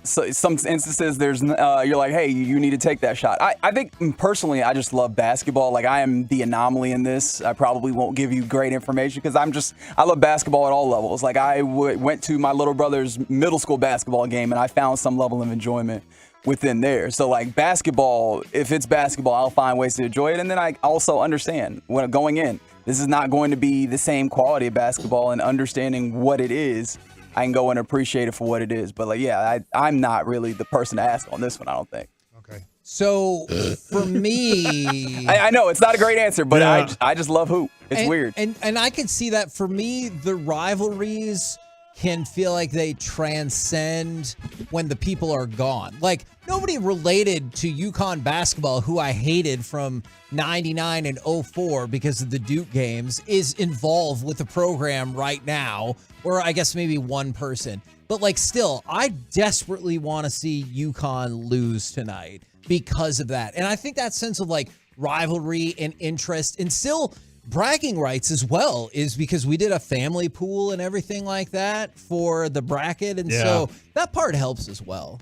[SPEAKER 14] so some instances you're like, hey, you need to take that shot. I think personally, I just love basketball. Like, I am the anomaly in this. I probably won't give you great information because I love basketball at all levels. Like, I went to my little brother's middle school basketball game and I found some level of enjoyment within there. So like basketball, if it's basketball, I'll find ways to enjoy it. And then I also understand when going in, this is not going to be the same quality of basketball, and understanding what it is, I can go and appreciate it for what it is. But like, yeah, I'm not really the person to ask on this one, I don't think.
[SPEAKER 23] Okay.
[SPEAKER 22] So for me,
[SPEAKER 14] I know it's not a great answer, but I just love hoop. It's weird.
[SPEAKER 22] And I can see that. For me, the rivalries can feel like they transcend when the people are gone. Like, nobody related to UConn basketball, who I hated from 99 and 04 because of the Duke games, is involved with the program right now, or I guess maybe one person. But like, still, I desperately want to see UConn lose tonight because of that. And I think that sense of like rivalry and interest, and still bragging rights as well, is because we did a family pool and everything like that for the bracket. And so that part helps as well.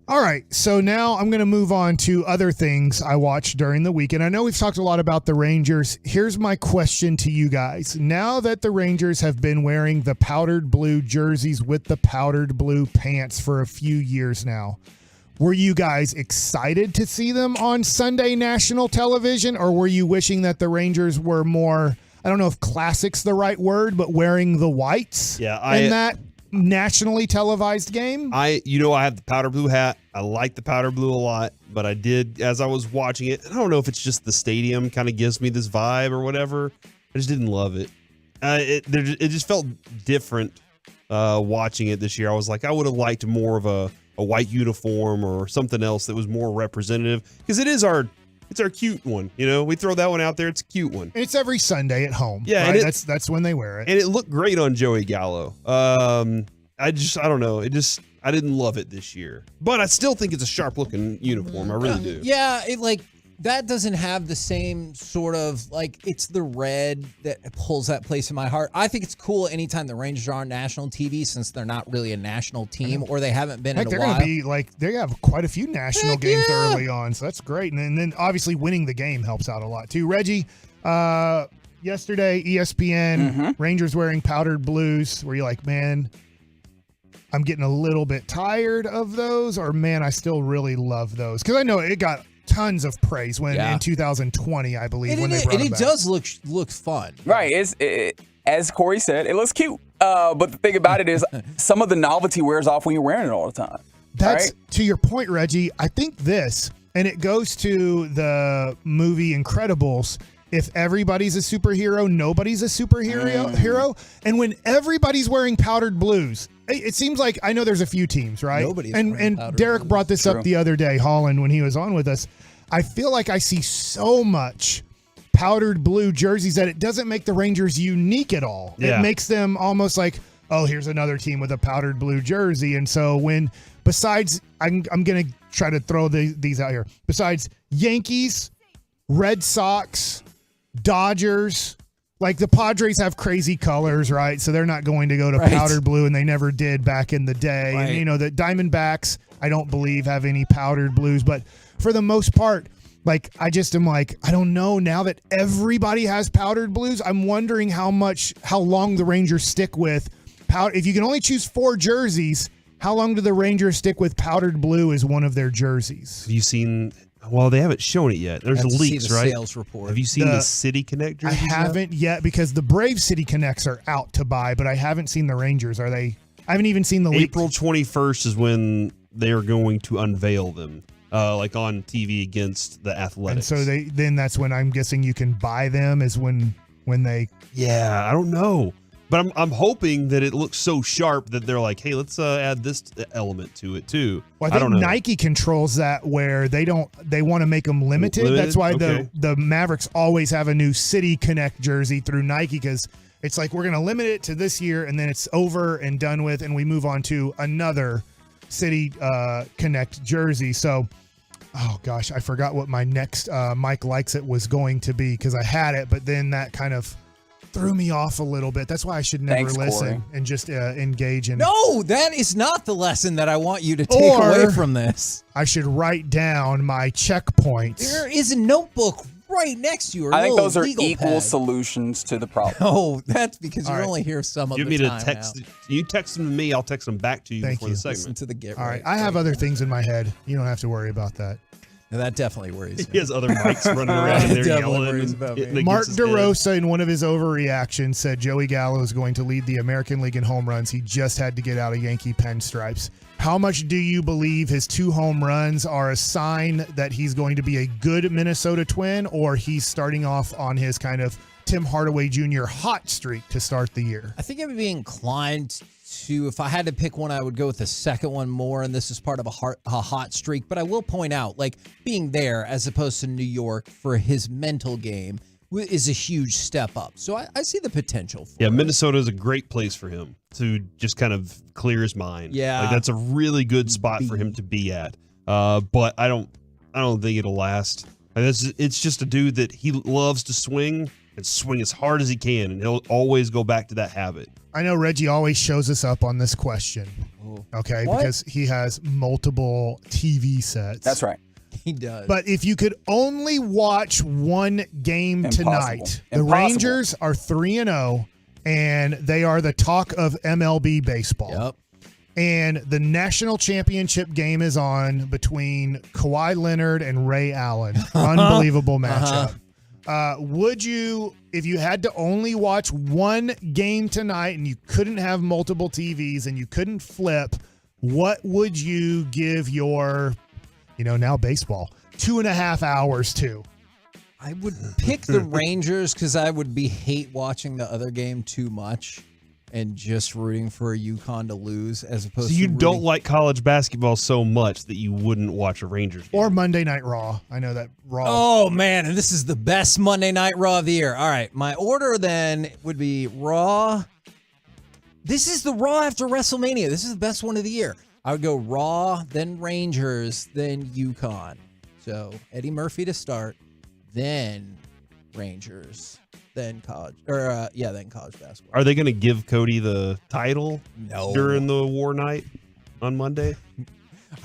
[SPEAKER 23] All right, so now I'm going to move on to other things I watched during the week. And I know we've talked a lot about the Rangers. Here's my question to you guys. Now that the Rangers have been wearing the powdered blue jerseys with the powdered blue pants for a few years now, were you guys excited to see them on Sunday national television, or were you wishing that the Rangers were more, I don't know if classic's the right word, but wearing the whites in that nationally televised game?
[SPEAKER 2] I have the powder blue hat. I like the powder blue a lot, but I did, as I was watching it, I don't know if it's just the stadium kind of gives me this vibe or whatever. I just didn't love it. It just felt different watching it this year. I was like, I would have liked more of a white uniform or something else that was more representative, because it's our cute one. We throw that one out there. It's a cute one.
[SPEAKER 23] It's every Sunday at home.
[SPEAKER 2] Yeah,
[SPEAKER 23] right? That's when they wear it.
[SPEAKER 2] And it looked great on Joey Gallo. I don't know. I didn't love it this year, but I still think it's a sharp looking uniform. I really do.
[SPEAKER 22] Yeah, that doesn't have the same sort of it's the red that pulls that place in my heart. I think it's cool anytime the Rangers are on national TV, since they're not really a national team, or they haven't been in a
[SPEAKER 23] they're
[SPEAKER 22] while.
[SPEAKER 23] They're going to be they have quite a few national games early on, so that's great. And then obviously winning the game helps out a lot too. Reggie, yesterday ESPN, Rangers wearing powdered blues. Were you like, man, I'm getting a little bit tired of those, or man, I still really love those? Because I know it got tons of praise in 2020, I believe, when they brought it back.
[SPEAKER 22] It does look fun.
[SPEAKER 14] Right. As Corey said, it looks cute. But the thing about it is some of the novelty wears off when you're wearing it all the time.
[SPEAKER 23] That's
[SPEAKER 14] right?
[SPEAKER 23] To your point, Reggie. I think this, and it goes to the movie Incredibles. If everybody's a superhero, nobody's a superhero. And when everybody's wearing powdered blues, it seems like, I know there's a few teams, right? And Derek brought this up the other day, Holland, when he was on with us. I feel like I see so much powdered blue jerseys that it doesn't make the Rangers unique at all.
[SPEAKER 2] Yeah.
[SPEAKER 23] It makes them almost like, oh, here's another team with a powdered blue jersey. And so besides, I'm going to try to throw these out here. Besides Yankees, Red Sox, Dodgers, like the Padres have crazy colors, right? So they're not going to go to powdered blue, and they never did back in the day.
[SPEAKER 22] Right.
[SPEAKER 23] And the Diamondbacks, I don't believe have any powdered blues, but for the most part, I just am like, I don't know, now that everybody has powdered blues, I'm wondering how long the Rangers stick with powder. If you can only choose 4 jerseys, how long do the Rangers stick with powdered blue as one of their jerseys?
[SPEAKER 2] Have you seen? Well, they haven't shown it yet. There's leaks, right?
[SPEAKER 22] Sales report.
[SPEAKER 2] Have you seen the City Connect jerseys?
[SPEAKER 23] I haven't yet, because the Brave City Connects are out to buy, but I haven't seen the Rangers. Are they? I haven't even seen the leak.
[SPEAKER 2] April 21st is when they are going to unveil them, on TV against the Athletics.
[SPEAKER 23] And so that's when I'm guessing you can buy them, is when they.
[SPEAKER 2] Yeah, I don't know. But I'm hoping that it looks so sharp that they're like, hey, let's add this element to it too.
[SPEAKER 23] Well, I think Nike controls that, where they want to make them limited. That's why the Mavericks always have a new City Connect jersey through Nike, because it's like, we're going to limit it to this year, and then it's over and done with, and we move on to another City Connect jersey. So, oh gosh, I forgot what my next Mike Likes It was going to be, because I had it, but then that kind of threw me off a little bit. That's why I should never listen and just engage in.
[SPEAKER 22] No, that is not the lesson that I want you to take away from this.
[SPEAKER 23] I should write down my checkpoints.
[SPEAKER 22] There is a notebook right next to you.
[SPEAKER 14] I think those are equal solutions to the problem.
[SPEAKER 22] Oh, that's because you're only here some of the time.
[SPEAKER 2] Give me to text. You text them to me. I'll text them back to you before the segment.
[SPEAKER 22] Listen to the Get
[SPEAKER 23] All
[SPEAKER 22] Right.
[SPEAKER 23] right, I have other things in my head. You don't have to worry about that.
[SPEAKER 22] Now, that definitely worries me.
[SPEAKER 2] He has other mics running around in there yelling.
[SPEAKER 23] Mark DeRosa, in one of his overreactions, said Joey Gallo is going to lead the American League in home runs. He just had to get out of Yankee pinstripes. How much do you believe his 2 home runs are a sign that he's going to be a good Minnesota Twin, or he's starting off on his kind of Tim Hardaway Jr. hot streak to start the year?
[SPEAKER 22] I think I would be inclined to, if I had to pick one, I would go with the second one more, and this is part of a hot streak. But I will point out, being there as opposed to New York for his mental game is a huge step up. So I see the potential for it.
[SPEAKER 2] Minnesota is a great place for him to just kind of clear his mind.
[SPEAKER 22] Yeah.
[SPEAKER 2] That's a really good spot for him to be at. But I don't think it'll last. It's just a dude that he loves to swing and swing as hard as he can, and he'll always go back to that habit.
[SPEAKER 23] I know Reggie always shows us up on this question, okay, because he has multiple TV sets.
[SPEAKER 14] That's right.
[SPEAKER 22] He does.
[SPEAKER 23] But if you could only watch one game tonight, the Rangers are 3-0, and they are the talk of MLB baseball.
[SPEAKER 22] Yep.
[SPEAKER 23] And the national championship game is on between Kawhi Leonard and Ray Allen. Unbelievable matchup. Would you, if you had to only watch one game tonight and you couldn't have multiple TVs and you couldn't flip, what would you give your, now baseball, 2.5 hours to?
[SPEAKER 22] I would pick the Rangers because I would hate watching the other game too much and just rooting for UConn to lose as opposed to
[SPEAKER 2] So you don't like college basketball so much that you wouldn't watch a Rangers game.
[SPEAKER 23] Or Monday Night Raw. I know that Raw.
[SPEAKER 22] Oh, man, and this is the best Monday Night Raw of the year. All right, my order then would be Raw. This is the Raw after WrestleMania. This is the best one of the year. I would go Raw, then Rangers, then UConn. So Eddie Murphy to start, then Rangers, then college, then college basketball.
[SPEAKER 2] Are they going to give Cody the title during the war night on Monday?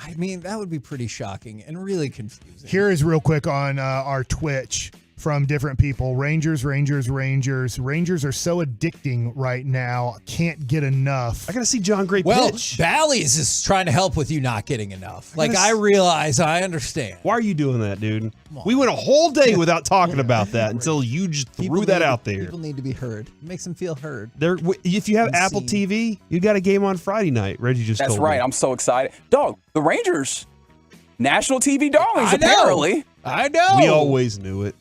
[SPEAKER 22] I mean, that would be pretty shocking and really confusing.
[SPEAKER 23] Here is real quick on our Twitch from different people. Rangers are so addicting right now. Can't get enough.
[SPEAKER 2] I got to see John Gray pitch.
[SPEAKER 22] Bally's is trying to help with you not getting enough. I realize, I understand.
[SPEAKER 2] Why are you doing that, dude? We went a whole day without talking about that until you just threw that out there.
[SPEAKER 22] People need to be heard. It makes them feel heard.
[SPEAKER 2] If you have Apple TV, you got a game on Friday night. Reggie just
[SPEAKER 14] That's
[SPEAKER 2] told
[SPEAKER 14] right.
[SPEAKER 2] me.
[SPEAKER 14] I'm so excited. Dog, the Rangers, national TV darlings, apparently.
[SPEAKER 22] I know.
[SPEAKER 2] We always knew it.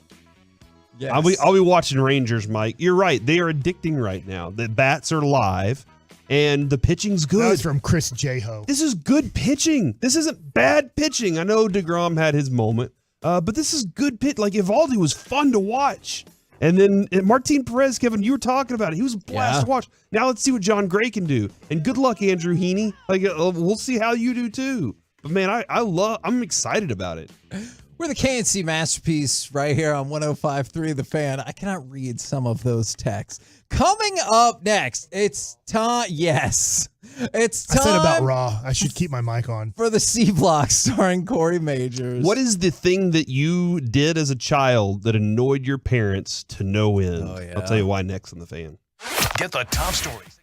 [SPEAKER 22] Yes.
[SPEAKER 2] I'll be watching Rangers, Mike. You're right. They are addicting right now. The bats are live, and the pitching's good.
[SPEAKER 23] That was from Chris J-Ho.
[SPEAKER 2] This is good pitching. This isn't bad pitching. I know DeGrom had his moment, but this is good pitch. Like, Evaldi was fun to watch. And then Martin Perez, Kevin, you were talking about it. He was a blast to watch. Now let's see what John Gray can do. And good luck, Andrew Heaney. Like, we'll see how you do, too. But, man, I'm excited about it.
[SPEAKER 22] We're the KNC Masterpiece right here on 105.3 The Fan. I cannot read some of those texts. Coming up next, it's time. Yes, it's time.
[SPEAKER 23] I said about Raw. I should keep my mic on.
[SPEAKER 22] For the C Block starring Corey Majors.
[SPEAKER 2] What is the thing that you did as a child that annoyed your parents to no end?
[SPEAKER 22] Oh, yeah.
[SPEAKER 2] I'll tell you why next on The Fan.
[SPEAKER 1] Get the top stories.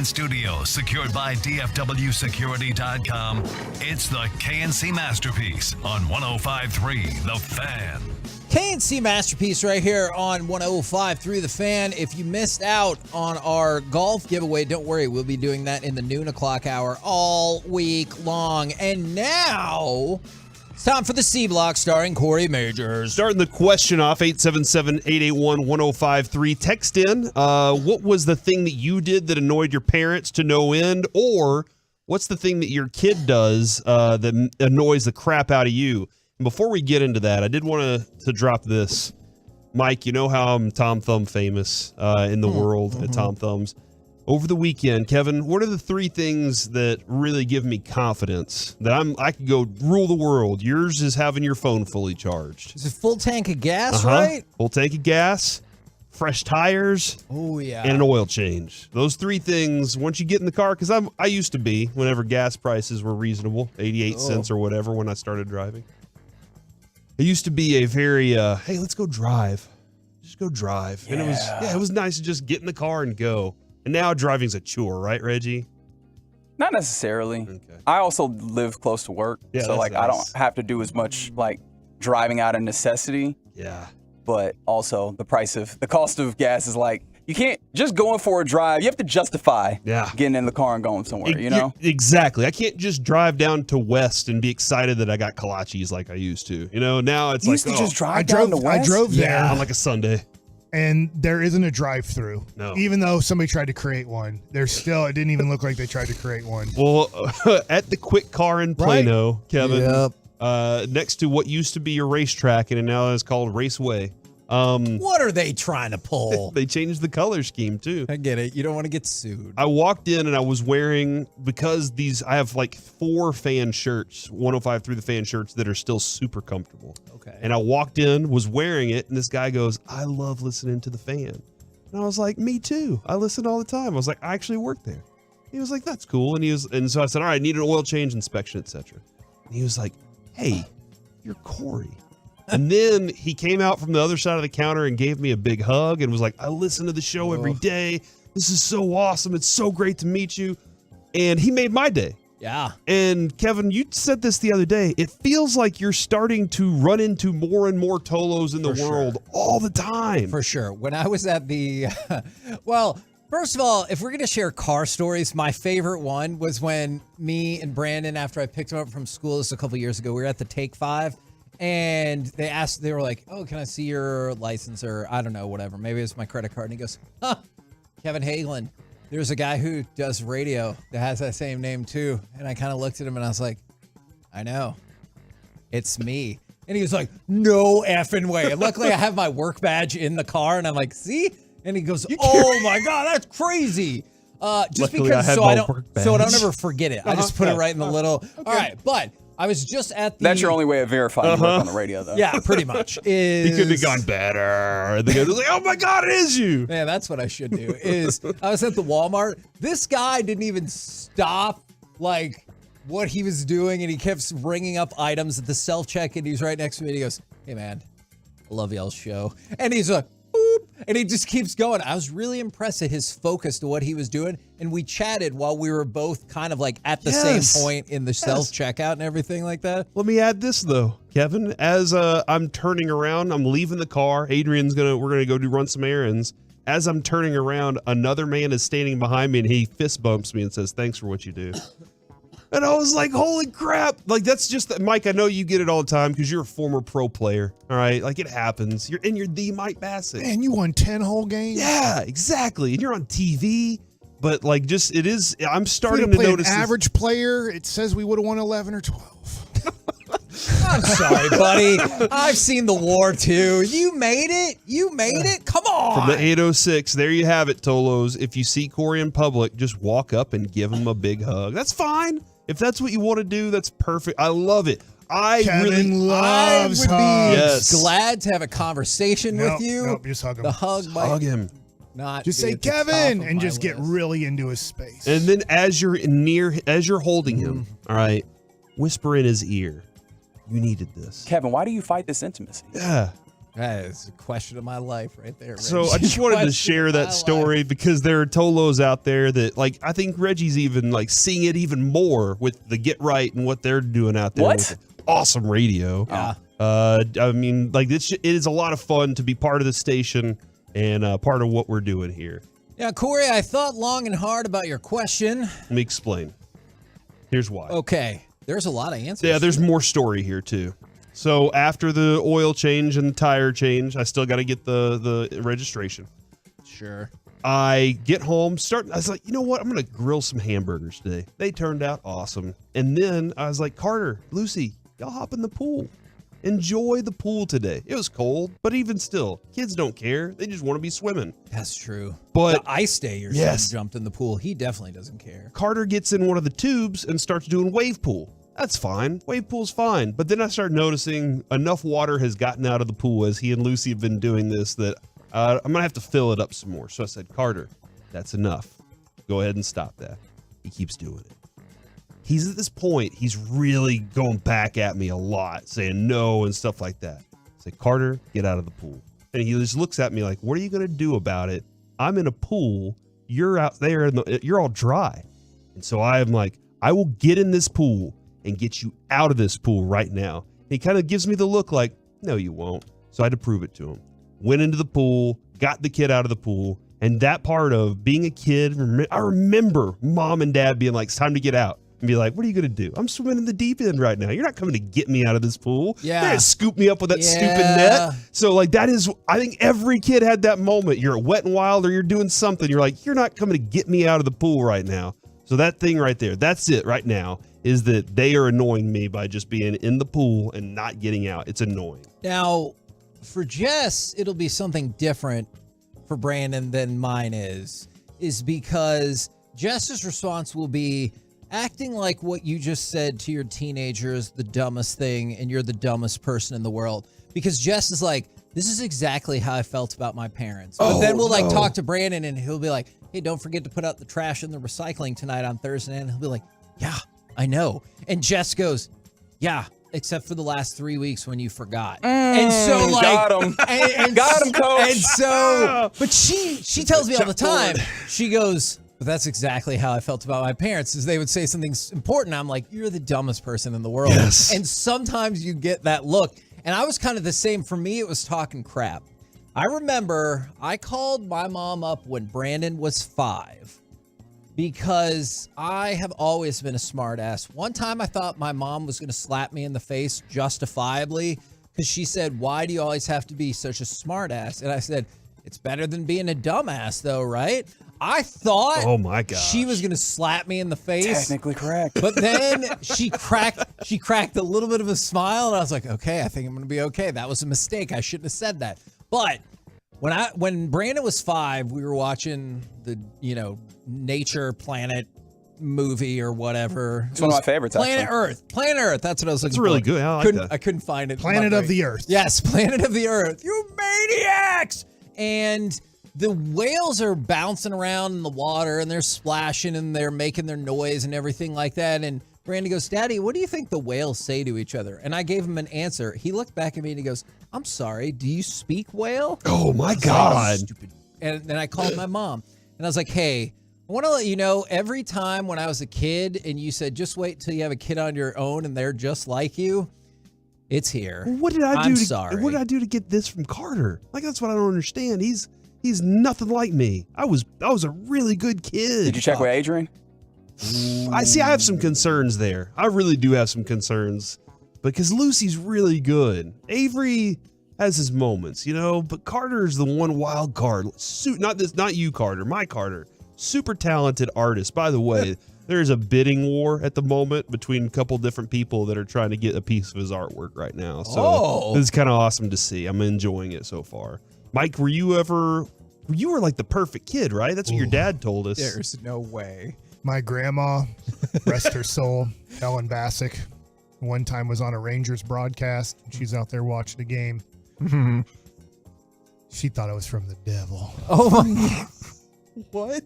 [SPEAKER 1] Fan Studio, secured by DFWsecurity.com. It's the KNC Masterpiece on 105.3 The Fan.
[SPEAKER 22] KNC Masterpiece right here on 105.3 The Fan. If you missed out on our golf giveaway, don't worry. We'll be doing that in the noon o'clock hour all week long. And now it's time for the C Block starring Corey Majors.
[SPEAKER 2] Starting the question off, 877-881-1053. Text in, what was the thing that you did that annoyed your parents to no end? Or what's the thing that your kid does that annoys the crap out of you? And before we get into that, I did want to drop this. Mike, you know how I'm Tom Thumb famous in the world at Tom Thumbs. Over the weekend, Kevin, what are the 3 things that really give me confidence that I could go rule the world? Yours is having your phone fully charged.
[SPEAKER 22] It's a full tank of gas, right?
[SPEAKER 2] Full tank of gas, fresh tires,
[SPEAKER 22] and
[SPEAKER 2] an oil change. Those 3 things, once you get in the car, because I used to be, whenever gas prices were reasonable, 88 cents or whatever when I started driving. It used to be a very, hey, let's go drive. Just go drive. And it was nice to just get in the car and go. And now driving's a chore, right, Reggie?
[SPEAKER 14] Not necessarily. Okay. I also live close to work, so like nice. I don't have to do as much like driving out of necessity.
[SPEAKER 2] Yeah.
[SPEAKER 14] But also the cost of gas is like you can't just going for a drive. You have to justify getting in the car and going somewhere, you know?
[SPEAKER 2] Exactly. I can't just drive down to West and be excited that I got kolaches like I used to. You know, now it's
[SPEAKER 23] just drive down to West? I drove there
[SPEAKER 2] on like a Sunday.
[SPEAKER 23] And there isn't a drive-through.
[SPEAKER 2] No.
[SPEAKER 23] Even though somebody tried to create one, it didn't even look like they tried to create one.
[SPEAKER 2] Well, at the Quick Car in Plano, Kevin, next to what used to be your racetrack and now is called Raceway.
[SPEAKER 22] What are they trying to pull?
[SPEAKER 2] They changed the color scheme too.
[SPEAKER 22] I get it. You don't want to get sued.
[SPEAKER 2] I walked in and I was wearing, because I have like 4 fan shirts, 105 through the fan shirts that are still super comfortable.
[SPEAKER 22] Okay.
[SPEAKER 2] And I walked in, was wearing it, and this guy goes, I love listening to the Fan. And I was like, me too. I listen all the time. I was like, I actually work there. He was like, that's cool. And so I said, all right, I need an oil change, inspection, etc. And he was like, hey, you're Corey. And then he came out from the other side of the counter and gave me a big hug and was like, I listen to the show every day. This is so awesome. It's so great to meet you. And he made my day.
[SPEAKER 22] Yeah.
[SPEAKER 2] And Kevin, you said this the other day. It feels like you're starting to run into more and more Tolos in the world all the time.
[SPEAKER 22] For sure. When I was at the, well, first of all, if we're going to share car stories, my favorite one was when me and Brandon, after I picked him up from school, this a couple years ago, we were at the Take 5. And they were like, oh, can I see your license or I don't know, whatever. Maybe it's my credit card. And he goes, Kevin Hagelin. There's a guy who does radio that has that same name too. And I kind of looked at him and I was like, I know. It's me. And he was like, no effing way. And luckily I have my work badge in the car and I'm like, see? And he goes, oh my God, that's crazy. Just
[SPEAKER 2] luckily
[SPEAKER 22] because
[SPEAKER 2] I
[SPEAKER 22] so I don't ever forget it. I just put it
[SPEAKER 2] Yeah.
[SPEAKER 22] right in the little. Okay. All right, but I was just at the.
[SPEAKER 14] That's your only way of verifying you work on the radio, though.
[SPEAKER 22] Yeah, pretty much.
[SPEAKER 2] He could have gone better. The guy was like, oh my God, it is you.
[SPEAKER 22] Man, that's what I should do. I was at the Walmart. This guy didn't even stop like what he was doing, and he kept ringing up items at the self-check, and he's right next to me, and he goes, hey man, I love y'all's show. And he's like, boop, and he just keeps going. I was really impressed at his focus to what he was doing, and we chatted while we were both kind of like at the same point in the self-checkout and everything like that.
[SPEAKER 2] Let me add this though, Kevin. As I'm turning around, I'm leaving the car. We're gonna go run some errands. As I'm turning around, another man is standing behind me and he fist bumps me and says, thanks for what you do. And I was like, holy crap. Like, that's just, Mike, I know you get it all the time because you're a former pro player. All right. Like, it happens. You're the Mike Bassett.
[SPEAKER 23] Man, you won 10 whole games?
[SPEAKER 2] Yeah, exactly. And you're on TV. But, like, I'm starting to notice.
[SPEAKER 23] An average player, it says we would have won 11 or 12.
[SPEAKER 22] I'm sorry, buddy. I've seen the war too. You made it. Come on.
[SPEAKER 2] From the 806, there you have it, Tolos. If you see Corey in public, just walk up and give him a big hug. That's fine. If that's what you want to do, that's perfect. I love it. I would be
[SPEAKER 22] glad to have a conversation with you.
[SPEAKER 23] Nope, just hug him.
[SPEAKER 22] The hug might
[SPEAKER 2] hug him.
[SPEAKER 22] Not
[SPEAKER 23] just
[SPEAKER 22] be
[SPEAKER 23] say
[SPEAKER 22] at the top
[SPEAKER 23] Kevin
[SPEAKER 22] of
[SPEAKER 23] and
[SPEAKER 22] my
[SPEAKER 23] just get
[SPEAKER 22] list.
[SPEAKER 23] really into his space.
[SPEAKER 2] And then as you're holding him, all right, whisper in his ear, you needed this.
[SPEAKER 14] Kevin, why do you fight this intimacy?
[SPEAKER 2] Yeah.
[SPEAKER 22] That is a question of my life right there.
[SPEAKER 2] So
[SPEAKER 22] Reggie.
[SPEAKER 2] I just wanted to
[SPEAKER 22] Question
[SPEAKER 2] share
[SPEAKER 22] of my
[SPEAKER 2] that story because there are Tolos out there that, like, I think Reggie's even, like, seeing it even more with the Get Right and what they're doing out there.
[SPEAKER 22] What?
[SPEAKER 2] With awesome radio.
[SPEAKER 22] Yeah.
[SPEAKER 2] I mean, like, it is a lot of fun to be part of the station and part of what we're doing here.
[SPEAKER 22] Yeah, Corey, I thought long and hard about your question.
[SPEAKER 2] Let me explain. Here's why.
[SPEAKER 22] Okay. There's a lot of answers.
[SPEAKER 2] Yeah, there's more story here, too. So after the oil change and the tire change, I still got to get the registration.
[SPEAKER 22] Sure.
[SPEAKER 2] I get home, I was like, you know what? I'm going to grill some hamburgers today. They turned out awesome. And then I was like, Carter, Lucy, y'all hop in the pool. Enjoy the pool today. It was cold, but even still, kids don't care. They just want to be swimming.
[SPEAKER 22] That's true.
[SPEAKER 2] But
[SPEAKER 22] the ice day, your son jumped in the pool. He definitely doesn't care.
[SPEAKER 2] Carter gets in one of the tubes and starts doing wave pool. That's fine. Wave pool's fine. But then I started noticing enough water has gotten out of the pool as he and Lucy have been doing this that I'm going to have to fill it up some more. So I said, Carter, that's enough. Go ahead and stop that. He keeps doing it. He's at this point, he's really going back at me a lot, saying no and stuff like that. I say, Carter, get out of the pool. And he just looks at me like, what are you going to do about it? I'm in a pool. You're out there. You're all dry. And so I am like, I will get in this pool and get you out of this pool right now. And he kind of gives me the look like, no, you won't. So I had to prove it to him. Went into the pool, got the kid out of the pool. And that part of being a kid, I remember mom and dad being like, it's time to get out. And be like, what are you going to do? I'm swimming in the deep end right now. You're not coming to get me out of this pool.
[SPEAKER 22] Yeah.
[SPEAKER 2] You're going to scoop me up with that stupid net. So, like, that is, I think every kid had that moment. You're at Wet and Wild or you're doing something. You're like, you're not coming to get me out of the pool right now. So that thing right there, that's it right now, is that they are annoying me by just being in the pool and not getting out. It's annoying.
[SPEAKER 22] Now, for Jess, it'll be something different for Brandon than mine is because Jess's response will be acting like what you just said to your teenager is the dumbest thing and you're the dumbest person in the world. Because Jess is like, this is exactly how I felt about my parents. But then we'll like talk to Brandon and he'll be like, hey, don't forget to put out the trash in the recycling tonight on Thursday. And he'll be like, yeah, I know. And Jess goes, yeah, except for the last 3 weeks when you forgot. And so like,
[SPEAKER 14] got him. Got him, coach.
[SPEAKER 22] And so, but she tells me all the time, she goes, but that's exactly how I felt about my parents, is they would say something important. I'm like, you're the dumbest person in the world.
[SPEAKER 2] Yes.
[SPEAKER 22] And sometimes you get that look. And I was kind of the same. For me, it was talking crap. I remember I called my mom up when Brandon was 5 because I have always been a smart ass. One time I thought my mom was going to slap me in the face justifiably because she said, why do you always have to be such a smart ass? And I said, it's better than being a dumbass though, right? I thought
[SPEAKER 2] Oh my gosh.
[SPEAKER 22] she was going to slap me in the face.
[SPEAKER 14] Technically correct.
[SPEAKER 22] But then she cracked a little bit of a smile and I was like, okay, I think I'm going to be okay. That was a mistake. I shouldn't have said that. But when Brandon was 5, we were watching the, Nature Planet movie or whatever.
[SPEAKER 14] It's one of my favorites,
[SPEAKER 22] Planet
[SPEAKER 14] actually.
[SPEAKER 22] Earth. Planet Earth. That's what I was looking for.
[SPEAKER 2] It's really good. I like that.
[SPEAKER 22] I couldn't find it.
[SPEAKER 23] Planet of the Earth.
[SPEAKER 22] Yes, Planet of the Earth. You maniacs! And the whales are bouncing around in the water and they're splashing and they're making their noise and everything like that. And Brandon goes, Daddy, what do you think the whales say to each other? And I gave him an answer. He looked back at me and he goes, I'm sorry, do you speak whale?
[SPEAKER 2] Oh my God.
[SPEAKER 22] Stupid. And then I called my mom and I was like, hey, I want to let you know, every time when I was a kid and you said, just wait till you have a kid on your own and they're just like you, it's here.
[SPEAKER 2] What did I do?
[SPEAKER 22] I'm sorry.
[SPEAKER 2] What did I do to get this from Carter? Like, that's what I don't understand. He's nothing like me. I was a really good kid.
[SPEAKER 14] Did you check with Adrian?
[SPEAKER 2] I have some concerns there. I really do have some concerns because Lucy's really good. Avery has his moments, but Carter's the one wild card. Not you, Carter, my Carter. Super talented artist. By the way, there's a bidding war at the moment between a couple different people that are trying to get a piece of his artwork right now. So this is kind of awesome to see. I'm enjoying it so far. Mike, you were like the perfect kid, right? That's what your dad told us.
[SPEAKER 22] There's no way.
[SPEAKER 23] My grandma, rest her soul, Ellen Bassick, one time was on a Rangers broadcast. She's out there watching the game. She thought it was from the devil.
[SPEAKER 22] Oh my God.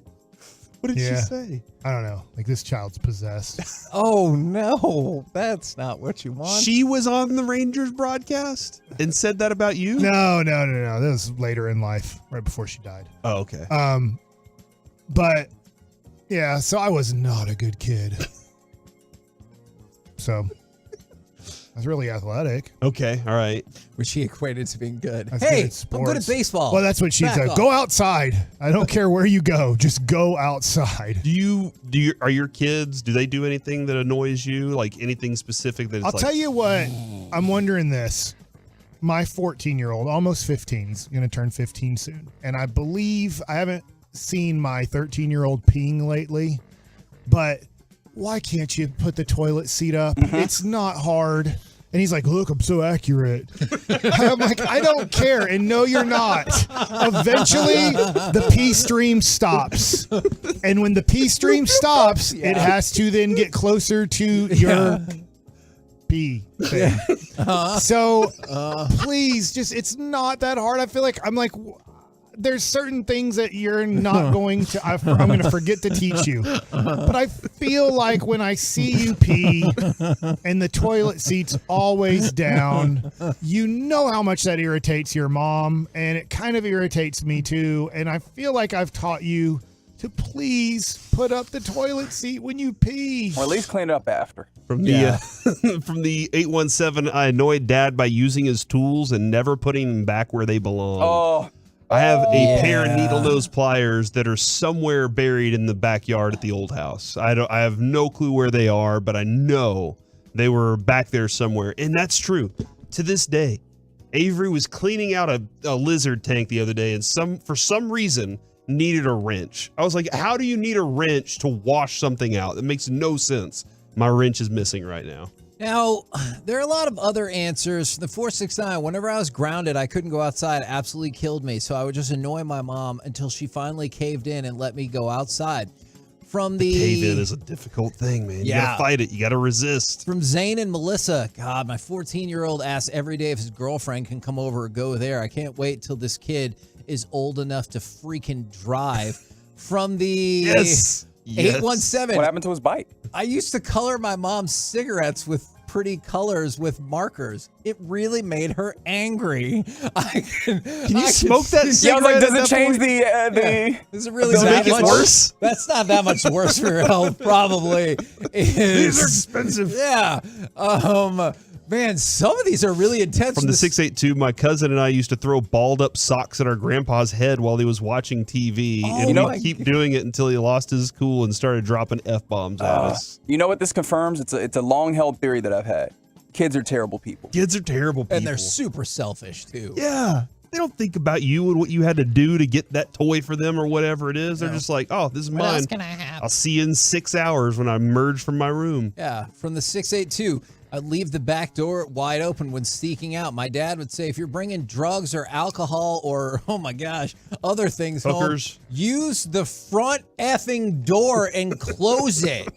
[SPEAKER 2] What What did she say?
[SPEAKER 23] I don't know. Like, this child's possessed.
[SPEAKER 22] Oh, no. That's not what you want.
[SPEAKER 2] She was on the Rangers broadcast and said that about you?
[SPEAKER 23] No. That was later in life, right before she died.
[SPEAKER 2] Oh, okay.
[SPEAKER 23] But yeah, so I was not a good kid. So I was really athletic.
[SPEAKER 2] Okay, all right.
[SPEAKER 22] Which she equated to being good.
[SPEAKER 23] I was
[SPEAKER 22] Hey,
[SPEAKER 23] good at
[SPEAKER 22] I'm good at
[SPEAKER 23] sports.
[SPEAKER 22] baseball.
[SPEAKER 23] Well, that's what she
[SPEAKER 22] Back
[SPEAKER 23] said.
[SPEAKER 22] off.
[SPEAKER 23] Go outside. I don't care where you go. Just go outside.
[SPEAKER 2] Are your kids, do they do anything that annoys you? Like anything specific that it's
[SPEAKER 23] I'll
[SPEAKER 2] like,
[SPEAKER 23] tell you what, I'm wondering this. My 14-year-old, almost 15, is going to turn 15 soon. And I believe I haven't seen my 13-year-old peeing lately, but why can't you put the toilet seat up? It's not hard. And he's like, look, I'm so accurate. I'm like, I don't care. And no, you're not. Eventually, the pee stream stops. And when the pee stream stops, it has to then get closer to your pee thing. So please, just, it's not that hard. I feel like there's certain things that you're not going to, I'm going to forget to teach you. But I feel like when I see you pee and the toilet seat's always down, you know how much that irritates your mom, and it kind of irritates me too. And I feel like I've taught you to please put up the toilet seat when you pee.
[SPEAKER 14] Or at least clean it up after.
[SPEAKER 2] From the 817, I annoyed Dad by using his tools and never putting them back where they belong. I have a pair of needle nose pliers that are somewhere buried in the backyard at the old house. I have no clue where they are, but I know they were back there somewhere. And that's true. To this day, Avery was cleaning out a lizard tank the other day and for some reason needed a wrench. I was like, how do you need a wrench to wash something out? That makes no sense. My wrench is missing right now.
[SPEAKER 22] Now, there are a lot of other answers. The 469, whenever I was grounded, I couldn't go outside. It absolutely killed me. So I would just annoy my mom until she finally caved in and let me go outside. From the
[SPEAKER 2] cave in is a difficult thing, man. You gotta fight it. You gotta resist.
[SPEAKER 22] From Zane and Melissa, God, my 14-year-old asks every day if his girlfriend can come over or go there. I can't wait till this kid is old enough to freaking drive. From the 817.
[SPEAKER 14] What happened to his bike?
[SPEAKER 22] I used to color my mom's cigarettes with pretty colors with markers. It really made her angry. Can
[SPEAKER 2] you smoke that cigarette?
[SPEAKER 14] Yeah, I was like, does it change the
[SPEAKER 22] Is it really
[SPEAKER 2] does it
[SPEAKER 22] that
[SPEAKER 2] make
[SPEAKER 22] much
[SPEAKER 2] it worse?
[SPEAKER 22] That's not that much worse for your health, probably.
[SPEAKER 2] These are expensive.
[SPEAKER 22] Yeah. Man, some of these are really intense.
[SPEAKER 2] From the 682, my cousin and I used to throw balled up socks at our grandpa's head while he was watching TV. And we'd keep doing it until he lost his cool and started dropping F-bombs at us.
[SPEAKER 14] You know what this confirms? It's a long-held theory that I've had. Kids are terrible people.
[SPEAKER 2] Kids are terrible people.
[SPEAKER 22] And they're super selfish, too.
[SPEAKER 2] Yeah. They don't think about you and what you had to do to get that toy for them or whatever it is. They're just like, oh, this is
[SPEAKER 22] What
[SPEAKER 2] mine.
[SPEAKER 22] else can I have?
[SPEAKER 2] I'll see you in 6 hours when I emerge from my room.
[SPEAKER 22] Yeah, from the 682, I'd leave the back door wide open when sneaking out. My dad would say, if you're bringing drugs or alcohol or, oh my gosh, other things
[SPEAKER 2] Hookers.
[SPEAKER 22] home, use the front effing door and close it.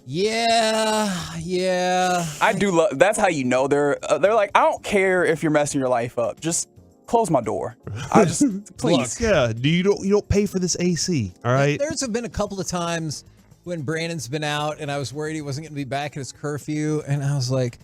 [SPEAKER 22] Yeah.
[SPEAKER 14] I do love. That's how you know they're like, I don't care if you're messing your life up. Just close my door. I just please.
[SPEAKER 2] Yeah. You don't pay for this AC. All right.
[SPEAKER 22] There's been a couple of times when Brandon's been out and I was worried he wasn't going to be back at his curfew, and I was like,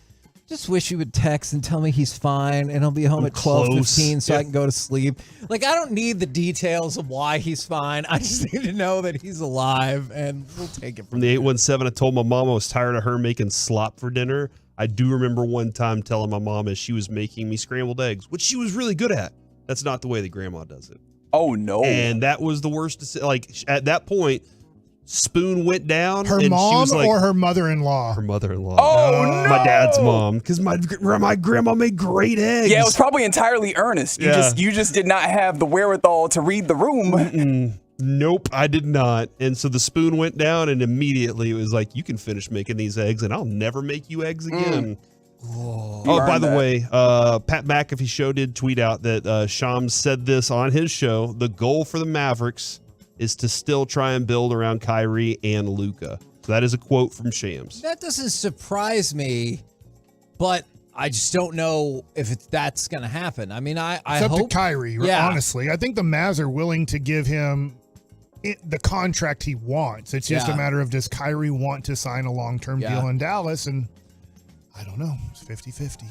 [SPEAKER 22] just wish he would text and tell me he's fine and he'll be home at 12:15 so I can go to sleep. Like, I don't need the details of why he's fine. I just need to know that he's alive, and we'll take it
[SPEAKER 2] From the 817, I told my mom I was tired of her making slop for dinner. I do remember one time telling my mom as she was making me scrambled eggs, which she was really good at. That's not the way that grandma does it.
[SPEAKER 14] Oh, no.
[SPEAKER 2] And that was the worst. Like, at that point, spoon went down.
[SPEAKER 23] Her
[SPEAKER 2] and
[SPEAKER 23] mom
[SPEAKER 2] she was like,
[SPEAKER 23] or her mother-in-law?
[SPEAKER 2] Her mother-in-law.
[SPEAKER 14] Oh, no.
[SPEAKER 2] My dad's mom. Because my grandma made great eggs.
[SPEAKER 14] Yeah, it was probably entirely earnest. You just did not have the wherewithal to read the room.
[SPEAKER 2] Nope, I did not. And so the spoon went down, and immediately it was like, you can finish making these eggs, and I'll never make you eggs again. Oh, by the way, Pat McAfee show did tweet out that Shams said this on his show. The goal for the Mavericks is to still try and build around Kyrie and Luka. So that is a quote from Shams.
[SPEAKER 22] That doesn't surprise me, but I just don't know if that's going to happen. I mean, I
[SPEAKER 23] It's up
[SPEAKER 22] hope
[SPEAKER 23] to Kyrie, honestly. I think the Mavs are willing to give him the contract he wants. It's just a matter of, does Kyrie want to sign a long-term deal in Dallas? And I don't know. It's 50-50.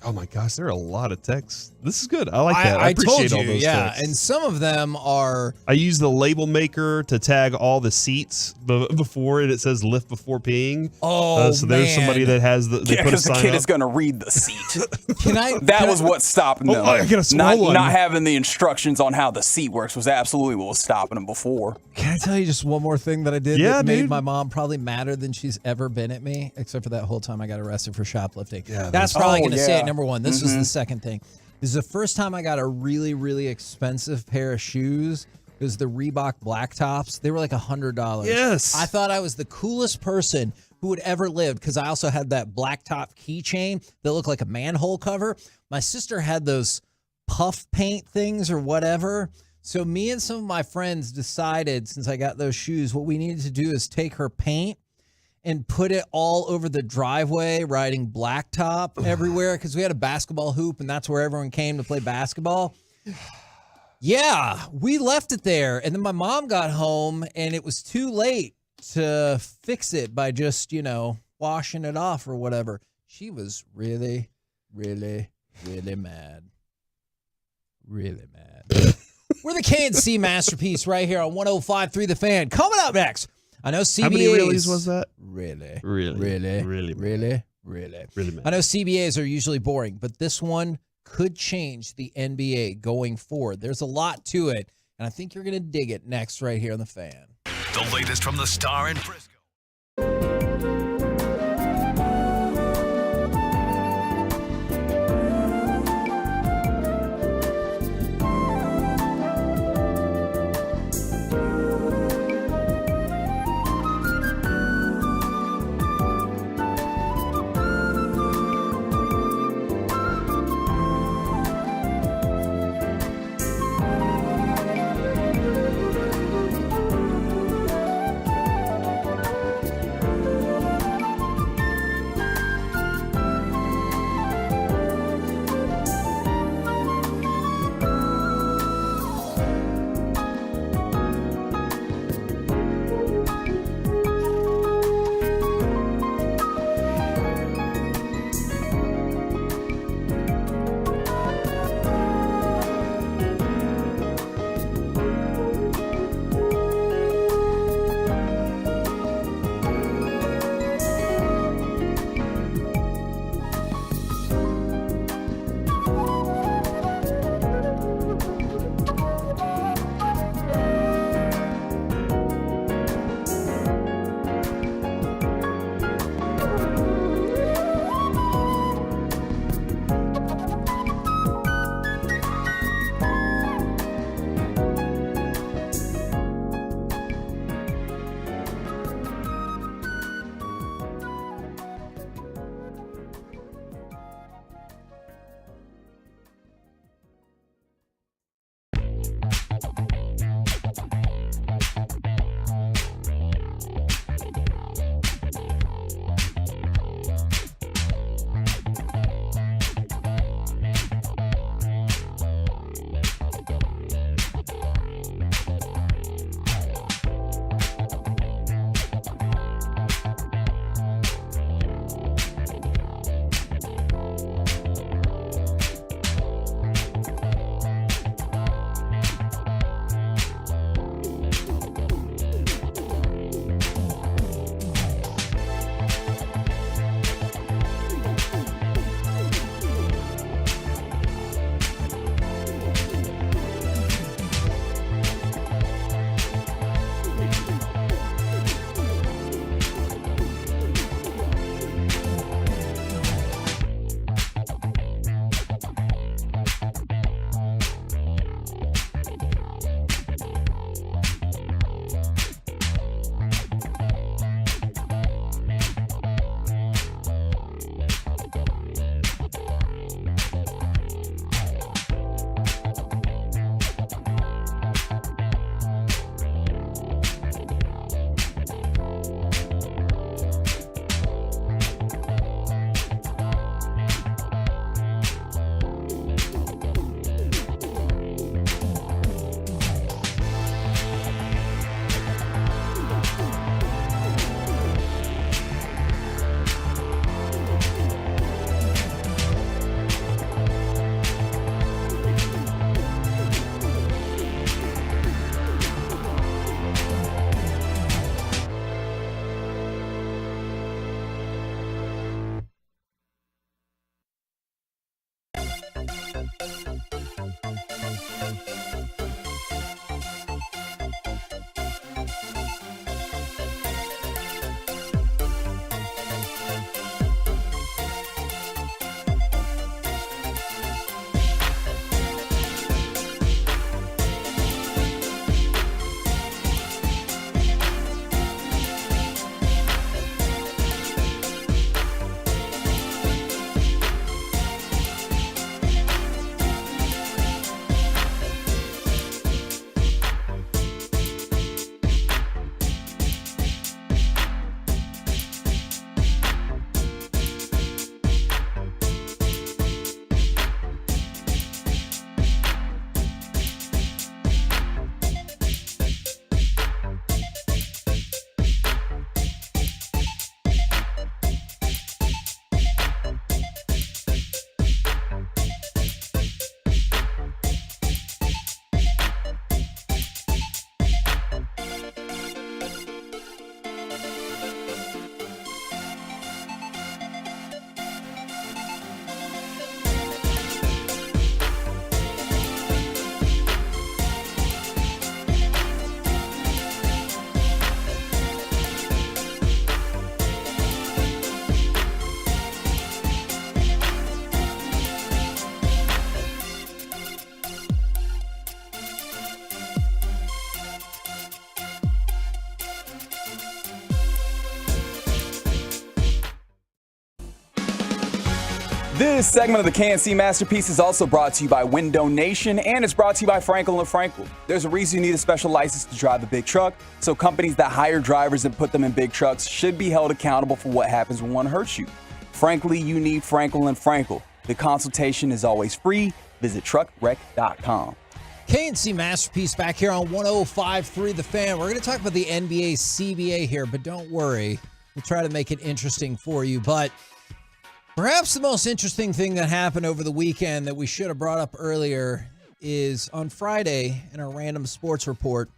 [SPEAKER 2] Oh my gosh, there are a lot of texts. This is good. I like that.
[SPEAKER 22] I
[SPEAKER 2] appreciate
[SPEAKER 22] told you,
[SPEAKER 2] all those texts.
[SPEAKER 22] and some of them are.
[SPEAKER 2] I use the label maker to tag all the seats before it. It says lift before peeing.
[SPEAKER 22] Oh,
[SPEAKER 2] so there's somebody that has the. They put a
[SPEAKER 14] because the
[SPEAKER 2] sign
[SPEAKER 14] kid
[SPEAKER 2] up.
[SPEAKER 14] is going to read the seat.
[SPEAKER 22] That
[SPEAKER 14] That was what's stopping them.
[SPEAKER 2] I got a small one.
[SPEAKER 14] Not having the instructions on how the seat works was absolutely what was stopping them before.
[SPEAKER 22] Can I tell you just one more thing that I did
[SPEAKER 2] Yeah,
[SPEAKER 22] that made
[SPEAKER 2] dude.
[SPEAKER 22] my mom probably madder than she's ever been at me, except for that whole time I got arrested for shoplifting.
[SPEAKER 2] Yeah,
[SPEAKER 22] That's probably
[SPEAKER 14] Oh,
[SPEAKER 22] going to say
[SPEAKER 14] yeah.
[SPEAKER 22] it number one. This was the second thing. This is the first time I got a really, really expensive pair of shoes. It was the Reebok Black Tops. They were like $100.
[SPEAKER 2] Yes.
[SPEAKER 22] I thought I was the coolest person who would ever live because I also had that black top keychain that looked like a manhole cover. My sister had those puff paint things or whatever. So me and some of my friends decided, since I got those shoes, what we needed to do is take her paint and put it all over the driveway, riding blacktop everywhere, because we had a basketball hoop, and that's where everyone came to play basketball. Yeah, we left it there, and then my mom got home, and it was too late to fix it by just, washing it off or whatever. She was really, really, really mad. Really mad. We're the KNC Masterpiece right here on 105.3 The Fan. Coming up next. I know CBAs.
[SPEAKER 2] How many reallys was that?
[SPEAKER 22] Really?
[SPEAKER 2] Really?
[SPEAKER 22] I know CBAs are usually boring, but this one could change the NBA going forward. There's a lot to it, and I think you're going to dig it next right here on The Fan.
[SPEAKER 1] The latest from the Star in Frisco.
[SPEAKER 12] This segment of the KNC Masterpiece is also brought to you by Window Nation, and it's brought to you by Frankel and Frankel. There's a reason you need a special license to drive a big truck, so companies that hire drivers and put them in big trucks should be held accountable for what happens when one hurts you. Frankly, you need Frankel and Frankel. The consultation is always free. Visit truckwreck.com.
[SPEAKER 22] KNC Masterpiece back here on 105.3 The Fan. We're going to talk about the NBA CBA here, but don't worry. We'll try to make it interesting for you. But perhaps the most interesting thing that happened over the weekend that we should have brought up earlier is on Friday in our random sports report,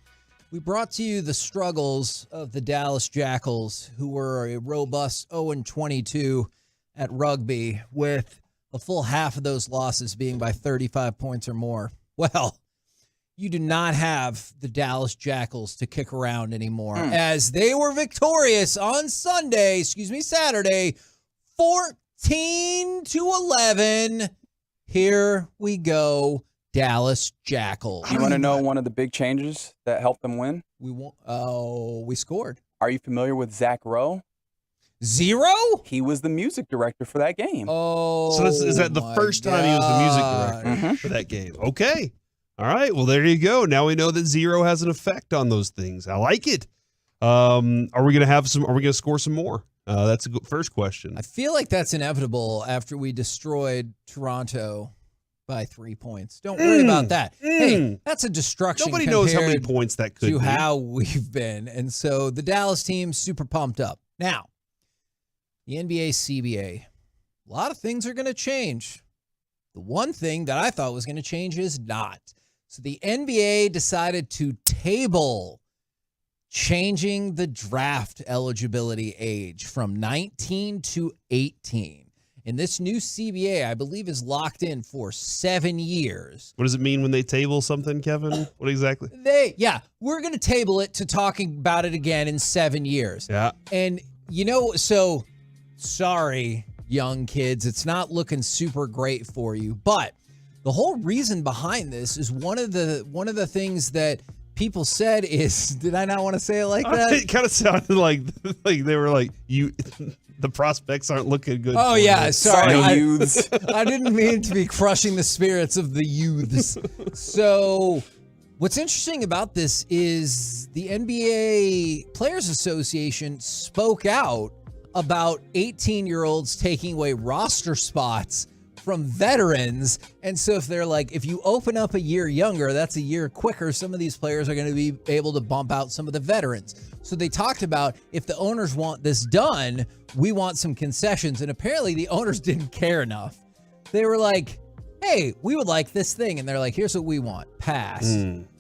[SPEAKER 22] we brought to you the struggles of the Dallas Jackals, who were a robust 0-22 at rugby, with a full half of those losses being by 35 points or more. Well, you do not have the Dallas Jackals to kick around anymore, as they were victorious on Saturday, 14-11. Here we go, Dallas Jackals.
[SPEAKER 12] You want to know one of the big changes that helped them win?
[SPEAKER 22] We scored.
[SPEAKER 12] Are you familiar with Zach Rowe?
[SPEAKER 22] Zero?
[SPEAKER 12] He was the music director for that game.
[SPEAKER 22] Oh,
[SPEAKER 2] so is that the first time he was the music director for that game? Okay. All right. Well, there you go. Now we know that zero has an effect on those things. I like it. Are we gonna have some? Are we gonna score some more? That's a good first question.
[SPEAKER 22] I feel like that's inevitable after we destroyed Toronto by 3 points. Don't worry about that. Hey, that's a destruction.
[SPEAKER 2] Nobody knows how many points that could
[SPEAKER 22] to
[SPEAKER 2] be.
[SPEAKER 22] how we've been. And so the Dallas team's super pumped up. Now, the NBA CBA, a lot of things are going to change. The one thing that I thought was going to change is not. So the NBA decided to table changing the draft eligibility age from 19 to 18. And this new CBA, I believe, is locked in for 7 years.
[SPEAKER 2] What does it mean when they table something, Kevin? What exactly?
[SPEAKER 22] We're going to table it to talking about it again in 7 years.
[SPEAKER 2] Yeah.
[SPEAKER 22] And, so sorry, young kids, it's not looking super great for you. But the whole reason behind this is one of the things that people said is, did I not want to say it like that?
[SPEAKER 2] It kind of sounded like they were like, the prospects aren't looking good.
[SPEAKER 22] Oh, yeah. Sorry.
[SPEAKER 12] youths.
[SPEAKER 22] I didn't mean to be crushing the spirits of the youths. So what's interesting about this is the NBA Players Association spoke out about 18-year-olds taking away roster spots from veterans. And so if they're like, if you open up a year younger, that's a year quicker, some of these players are going to be able to bump out some of the veterans. So they talked about, if the owners want this done, we want some concessions. And apparently the owners didn't care enough. They were like, hey, we would like this thing. And they're like, here's what we want. Pass.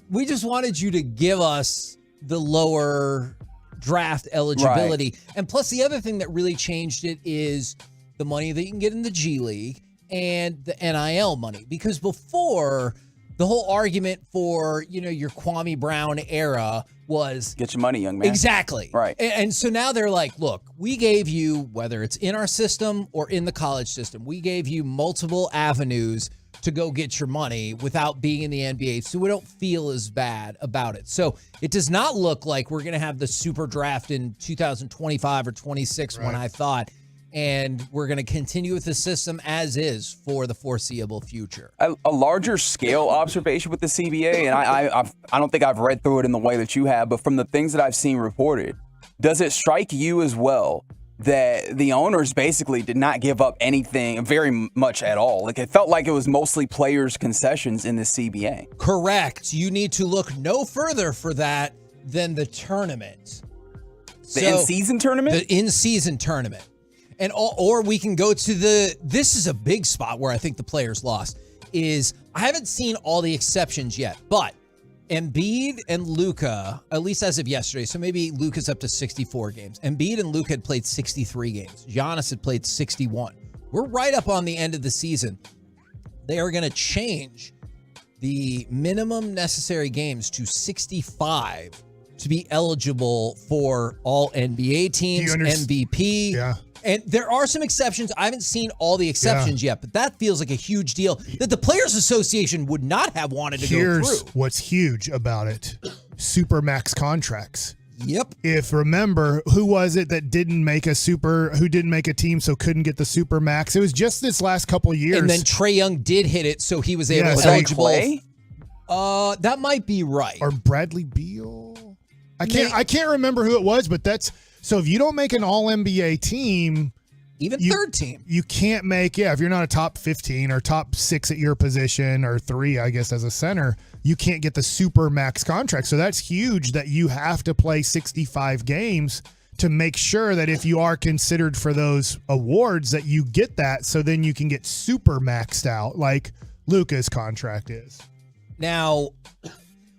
[SPEAKER 22] We just wanted you to give us the lower draft eligibility. Right. And plus the other thing that really changed it is the money that you can get in the G League and the NIL money. Because before, the whole argument for, your Kwame Brown era was,
[SPEAKER 12] get your money, young man.
[SPEAKER 22] Exactly.
[SPEAKER 12] Right.
[SPEAKER 22] And so now they're like, look, we gave you, whether it's in our system or in the college system, we gave you multiple avenues to go get your money without being in the NBA, so we don't feel as bad about it. So it does not look like we're going to have the super draft in 2025 or 26 when I thought, and we're going to continue with the system as is for the foreseeable future.
[SPEAKER 12] A larger scale observation with the CBA, and I don't think I've read through it in the way that you have, but from the things that I've seen reported, does it strike you as well that the owners basically did not give up anything very much at all? Like, it felt like it was mostly players' concessions in the CBA.
[SPEAKER 22] Correct. You need to look no further for that than the tournament.
[SPEAKER 12] The in-season tournament?
[SPEAKER 22] The in-season tournament. And or we can go to this is a big spot where I think the players lost, is I haven't seen all the exceptions yet, but Embiid and Luka, at least as of yesterday, so maybe Luka's up to 64 games. Embiid and Luka had played 63 games. Giannis had played 61. We're right up on the end of the season. They are going to change the minimum necessary games to 65 to be eligible for all NBA teams, MVP.
[SPEAKER 23] Yeah.
[SPEAKER 22] And there are some exceptions. I haven't seen all the exceptions yet, but that feels like a huge deal that the Players Association would not have wanted to go through.
[SPEAKER 23] Here's what's huge about it. Supermax contracts.
[SPEAKER 22] Yep.
[SPEAKER 23] If remember, who was it that didn't make a team, so couldn't get the super max? It was just this last couple of years.
[SPEAKER 22] And then Trae Young did hit it, so he was able to eligible. That might be right.
[SPEAKER 23] Or Bradley Beal. I can't remember who it was, but that's so if you don't make an all NBA team,
[SPEAKER 22] even third team,
[SPEAKER 23] you can't make, if you're not a top 15 or top 6 at your position or 3, I guess, as a center, you can't get the super max contract. So that's huge that you have to play 65 games to make sure that if you are considered for those awards that you get that, so then you can get super maxed out like Luka's contract is.
[SPEAKER 22] Now,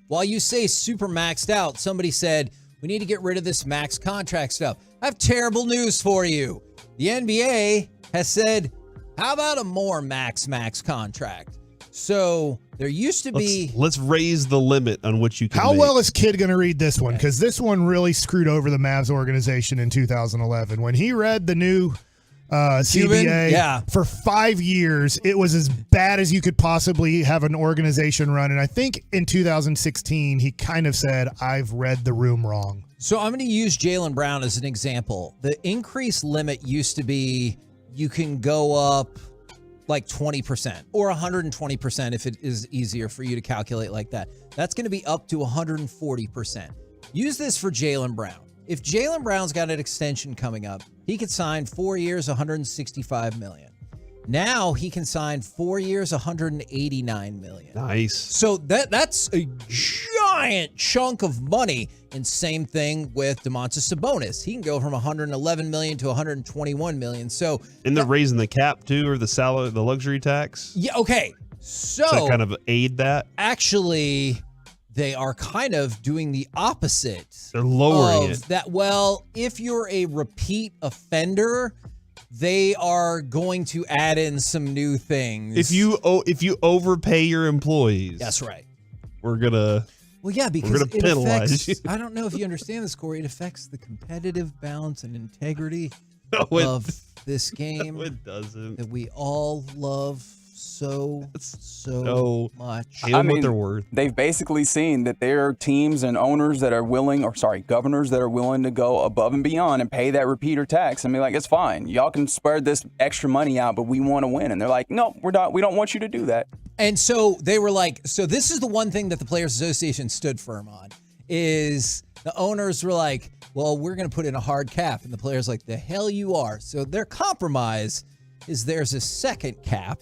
[SPEAKER 22] while you say super maxed out, somebody said, we need to get rid of this max contract stuff. I have terrible news for you. The NBA has said, how about a more max contract? So there used to be...
[SPEAKER 2] Let's raise the limit on what you can make.
[SPEAKER 23] Well is Kid going to read this one? Because this one really screwed over the Mavs organization in 2011. When he read the new CBA for 5 years, it was as bad as you could possibly have an organization run. And I think in 2016, he kind of said, I've read the room wrong.
[SPEAKER 22] So I'm going to use Jaylen Brown as an example. The increase limit used to be you can go up like 20% or 120% if it is easier for you to calculate like that. That's going to be up to 140%. Use this for Jaylen Brown. If Jaylen Brown's got an extension coming up, he could sign 4 years, $165 million. Now he can sign 4 years, $189 million.
[SPEAKER 2] Nice.
[SPEAKER 22] So that's a giant chunk of money. And same thing with Domantas Sabonis. He can go from $111 million to $121 million. So,
[SPEAKER 2] and they're raising the cap too, or the luxury tax.
[SPEAKER 22] Yeah. Okay. So
[SPEAKER 2] does that kind of aid that?
[SPEAKER 22] Actually, they are kind of doing the opposite.
[SPEAKER 2] They're lowering it.
[SPEAKER 22] That, well, if you're a repeat offender, they are going to add in some new things.
[SPEAKER 2] If you overpay your employees,
[SPEAKER 22] that's right.
[SPEAKER 2] We're gonna.
[SPEAKER 22] Well, yeah, because
[SPEAKER 2] we're gonna penalize
[SPEAKER 22] affects,
[SPEAKER 2] you.
[SPEAKER 22] I don't know if you understand this, Corey. It affects the competitive balance and integrity
[SPEAKER 2] of
[SPEAKER 22] this game.
[SPEAKER 2] No, it doesn't.
[SPEAKER 22] That we all love so much.
[SPEAKER 2] I mean, what they're worth.
[SPEAKER 14] They've basically seen that there are teams and owners that are governors that are willing to go above and beyond and pay that repeater tax. I mean, like, it's fine. Y'all can spread this extra money out, but we want to win. And they're like, no, we're not. We don't want you to do that.
[SPEAKER 22] And so they were like, so this is the one thing that the Players Association stood firm on, is the owners were like, well, we're going to put in a hard cap. And the players like, the hell you are. So their compromise is there's a second cap.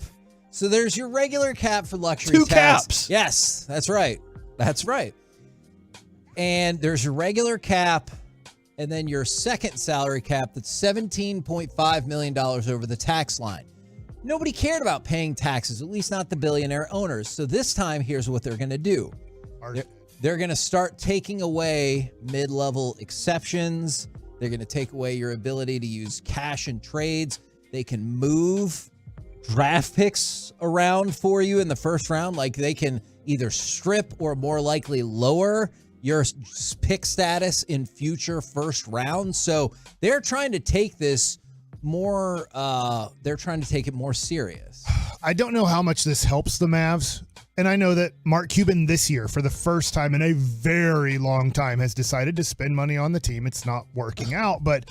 [SPEAKER 22] So there's your regular cap for luxury
[SPEAKER 2] Two
[SPEAKER 22] tax.
[SPEAKER 2] caps.
[SPEAKER 22] Yes, that's right. That's right. And there's your regular cap, and then your second salary cap that's $17.5 million over the tax line. Nobody cared about paying taxes, at least not the billionaire owners. So this time, here's what they're going to do. They're going to start taking away mid-level exceptions. They're going to take away your ability to use cash and trades. They can move draft picks around for you in the first round. Like, they can either strip or more likely lower your pick status in future first rounds. So they're trying to take this more, they're trying to take it more serious.
[SPEAKER 23] I don't know how much this helps the Mavs. And I know that Mark Cuban this year, for the first time in a very long time, has decided to spend money on the team. It's not working out, but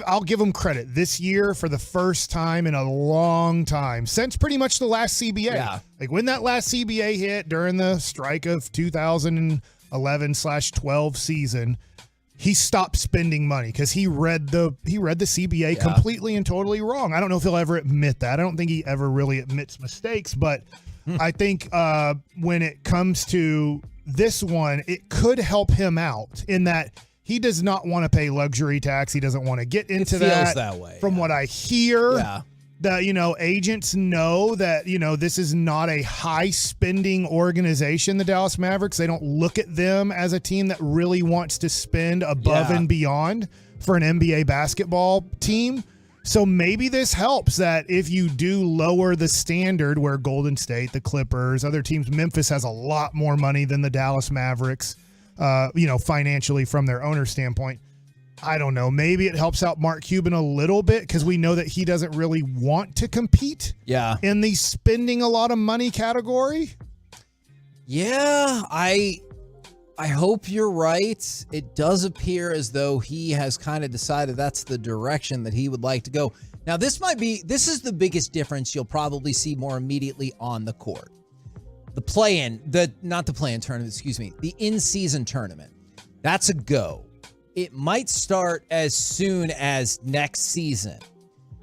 [SPEAKER 23] I'll give him credit. This year, for the first time in a long time, since pretty much the last CBA.
[SPEAKER 22] Yeah.
[SPEAKER 23] Like when that last CBA hit during the strike of 2011/12 season, he stopped spending money because he read the CBA completely and totally wrong. I don't know if he'll ever admit that. I don't think he ever really admits mistakes, but I think when it comes to this one, it could help him out in that he does not want to pay luxury tax. He doesn't want to get into
[SPEAKER 22] that way.
[SPEAKER 23] From what I hear,
[SPEAKER 22] Yeah.
[SPEAKER 23] that, agents know that, this is not a high spending organization, the Dallas Mavericks. They don't look at them as a team that really wants to spend above and beyond for an NBA basketball team. So maybe this helps that if you do lower the standard where Golden State, the Clippers, other teams, Memphis has a lot more money than the Dallas Mavericks, financially from their owner standpoint. I don't know. Maybe it helps out Mark Cuban a little bit because we know that he doesn't really want to compete in the spending a lot of money category.
[SPEAKER 22] Yeah, I hope you're right. It does appear as though he has kind of decided that's the direction that he would like to go. Now, this is the biggest difference you'll probably see more immediately on the court. Not the play-in tournament, excuse me, the in-season tournament. That's a go. It might start as soon as next season.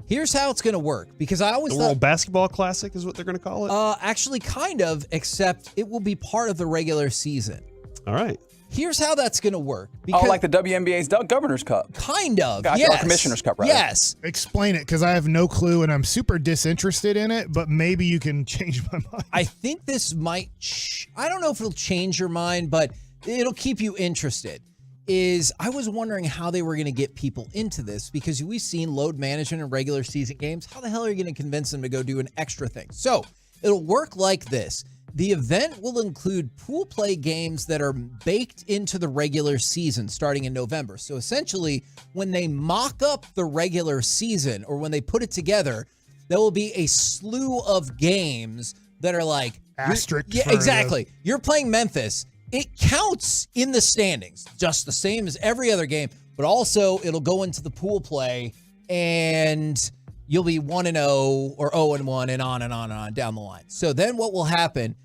[SPEAKER 22] Here's how it's going to work, because I always
[SPEAKER 2] the
[SPEAKER 22] thought
[SPEAKER 2] World Basketball Classic is what they're going to call it?
[SPEAKER 22] Actually, kind of, except it will be part of the regular season.
[SPEAKER 2] All right.
[SPEAKER 22] Here's how that's going to work. Because,
[SPEAKER 14] like the WNBA's Governor's Cup.
[SPEAKER 22] Kind of,
[SPEAKER 14] Gotcha.
[SPEAKER 22] yes.
[SPEAKER 14] Or Commissioner's Cup, rather.
[SPEAKER 22] Yes.
[SPEAKER 23] Explain it, because I have no clue, and I'm super disinterested in it, but maybe you can change my mind.
[SPEAKER 22] I think this might, I don't know if it'll change your mind, but it'll keep you interested. I was wondering how they were going to get people into this, because we've seen load management in regular season games. How the hell are you going to convince them to go do an extra thing? So it'll work like this. The event will include pool play games that are baked into the regular season starting in November. So essentially, when they mock up the regular season, or when they put it together, there will be a slew of games that are like
[SPEAKER 23] asterisk.
[SPEAKER 22] Yeah, exactly. You're playing Memphis. It counts in the standings, just the same as every other game, but also it'll go into the pool play, and you'll be 1-0 or 0-1 and on and on and on down the line. So then what will happen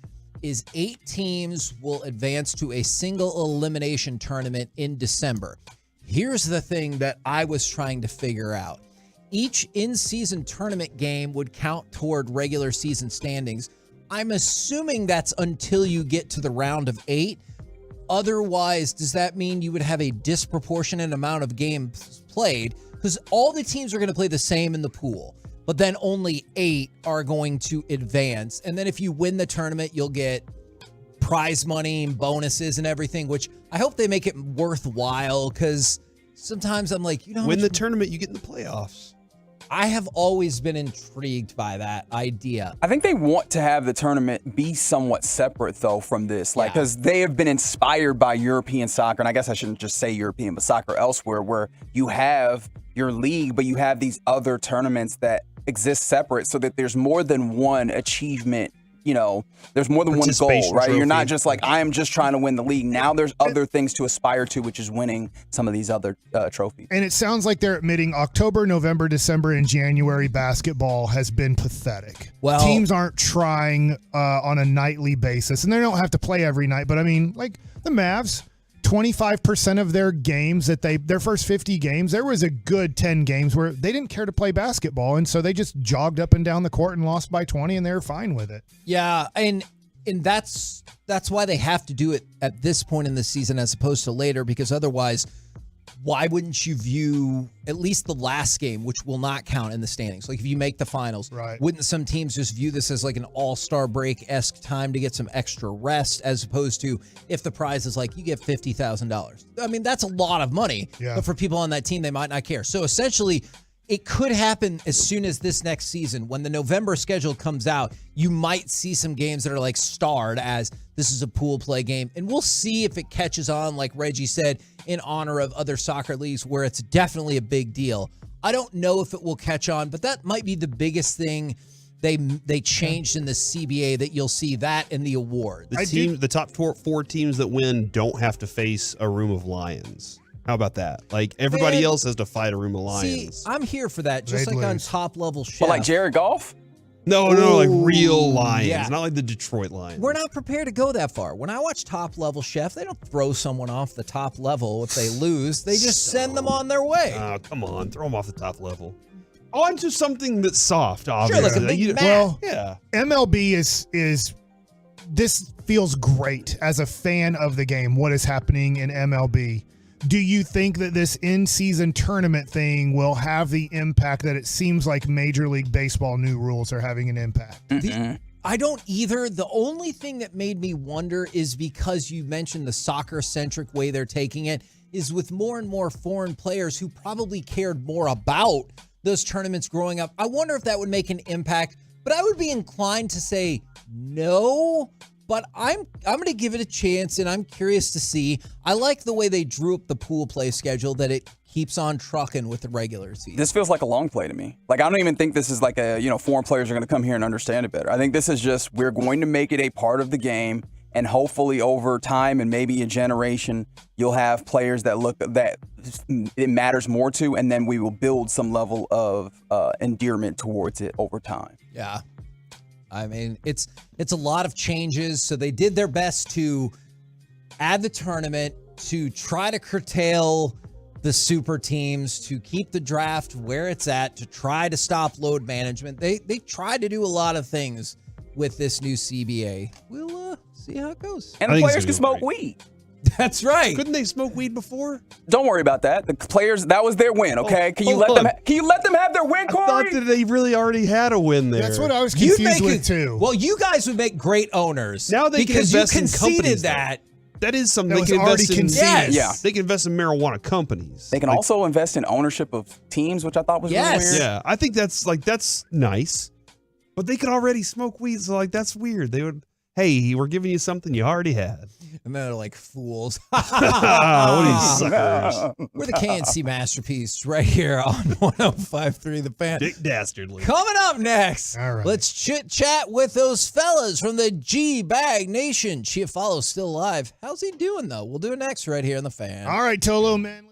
[SPEAKER 22] is 8 teams will advance to a single elimination tournament in December. Here's the thing that I was trying to figure out. Each in-season tournament game would count toward regular season standings. I'm assuming that's until you get to the round of 8. Otherwise, does that mean you would have a disproportionate amount of games played? Because all the teams are going to play the same in the pool, but then only 8 are going to advance. And then if you win the tournament, you'll get prize money and bonuses and everything, which I hope they make it worthwhile, because sometimes I'm like,
[SPEAKER 2] win the tournament, you get in the playoffs.
[SPEAKER 22] I have always been intrigued by that idea.
[SPEAKER 14] I think they want to have the tournament be somewhat separate, though, from this. Because they have been inspired by European soccer, and I guess I shouldn't just say European, but soccer elsewhere, where you have your league, but you have these other tournaments that exist separate, so that there's more than one achievement. There's more than one goal, right?
[SPEAKER 23] Trophy.
[SPEAKER 14] You're not just like, I am just trying to win the league. Now there's other things to aspire to, which is winning some of these other trophies.
[SPEAKER 23] And it sounds like they're admitting October, November, December, and January basketball has been pathetic.
[SPEAKER 22] Well,
[SPEAKER 23] teams aren't trying on a nightly basis, and they don't have to play every night. But I mean, like the Mavs, 25% of their games their first 50 games, there was a good 10 games where they didn't care to play basketball, and so they just jogged up and down the court and lost by 20, and they were fine with it.
[SPEAKER 22] Yeah, and that's why they have to do it at this point in the season as opposed to later, because otherwise, why wouldn't you view at least the last game, which will not count in the standings? Like if you make the finals,
[SPEAKER 23] right?
[SPEAKER 22] Wouldn't some teams just view this as like an all-star break-esque time to get some extra rest, as opposed to if the prize is like you get $50,000? I mean, that's a lot of money, but for people on that team, they might not care. So essentially, it could happen as soon as this next season. When the November schedule comes out, you might see some games that are like starred as this is a pool play game. And we'll see if it catches on, like Reggie said, in honor of other soccer leagues where it's definitely a big deal. I don't know if it will catch on, but that might be the biggest thing they changed in the CBA, that you'll see that in the awards.
[SPEAKER 2] The top 4 teams that win don't have to face a room of lions. How about that? Like everybody else has to fight a room of lions.
[SPEAKER 22] See, I'm here for that. Just like on Top Level Chef.
[SPEAKER 14] But like Jared Goff?
[SPEAKER 2] No, like real lions, not like the Detroit Lions.
[SPEAKER 22] We're not prepared to go that far. When I watch Top Level Chef, they don't throw someone off the top level if they lose. They just send them on their way.
[SPEAKER 2] Oh, come on. Throw them off the top level. Onto something that's soft, obviously.
[SPEAKER 22] Sure, like a big mat.
[SPEAKER 23] Well,
[SPEAKER 2] yeah.
[SPEAKER 23] MLB is this feels great as a fan of the game, what is happening in MLB. Do you think that this in-season tournament thing will have the impact that it seems like Major League Baseball new rules are having an impact?
[SPEAKER 22] I don't either. The only thing that made me wonder is because you mentioned the soccer-centric way they're taking it is with more and more foreign players who probably cared more about those tournaments growing up. I wonder if that would make an impact, but I would be inclined to say no. But I'm going to give it a chance, and I'm curious to see. I like the way they drew up the pool play schedule, that it keeps on trucking with the regular season.
[SPEAKER 14] This feels like a long play to me. Like, I don't even think this is like foreign players are going to come here and understand it better. I think this is just, we're going to make it a part of the game,
[SPEAKER 12] And hopefully over time and maybe a generation, you'll have players that it matters more to, and then we will build some level of endearment towards it over time.
[SPEAKER 22] Yeah. I mean, it's a lot of changes. So they did their best to add the tournament, to try to curtail the super teams, to keep the draft where it's at, to try to stop load management. They tried to do a lot of things with this new CBA. We'll see how it goes.
[SPEAKER 12] And the players can smoke weed.
[SPEAKER 22] That's right.
[SPEAKER 2] Couldn't they smoke weed before?
[SPEAKER 12] Don't worry about that. The players, that was their win, okay? Can you let them have their win, Corey?
[SPEAKER 2] I thought that they really already had a win there.
[SPEAKER 23] That's what I was confused with too.
[SPEAKER 22] Well, you guys would make great owners.
[SPEAKER 2] Now they can invest in companies. That is something they can invest in.
[SPEAKER 12] Yeah.
[SPEAKER 2] They can invest in marijuana companies.
[SPEAKER 12] They can also invest in ownership of teams, which I thought was really weird.
[SPEAKER 2] Yeah, I think that's nice. But they could already smoke weed, so that's weird. They would, hey, we're giving you something you already had.
[SPEAKER 22] And they're like fools.
[SPEAKER 2] What are you suckers?
[SPEAKER 22] We're the KNC Masterpiece right here on 105.3 The Fan.
[SPEAKER 2] Dick Dastardly.
[SPEAKER 22] Coming up next,
[SPEAKER 23] all right,
[SPEAKER 22] let's chit-chat with those fellas from the G-Bag Nation. Chiafalo's still alive. How's he doing, though? We'll do it next right here on The Fan.
[SPEAKER 23] All right, Tolo, man.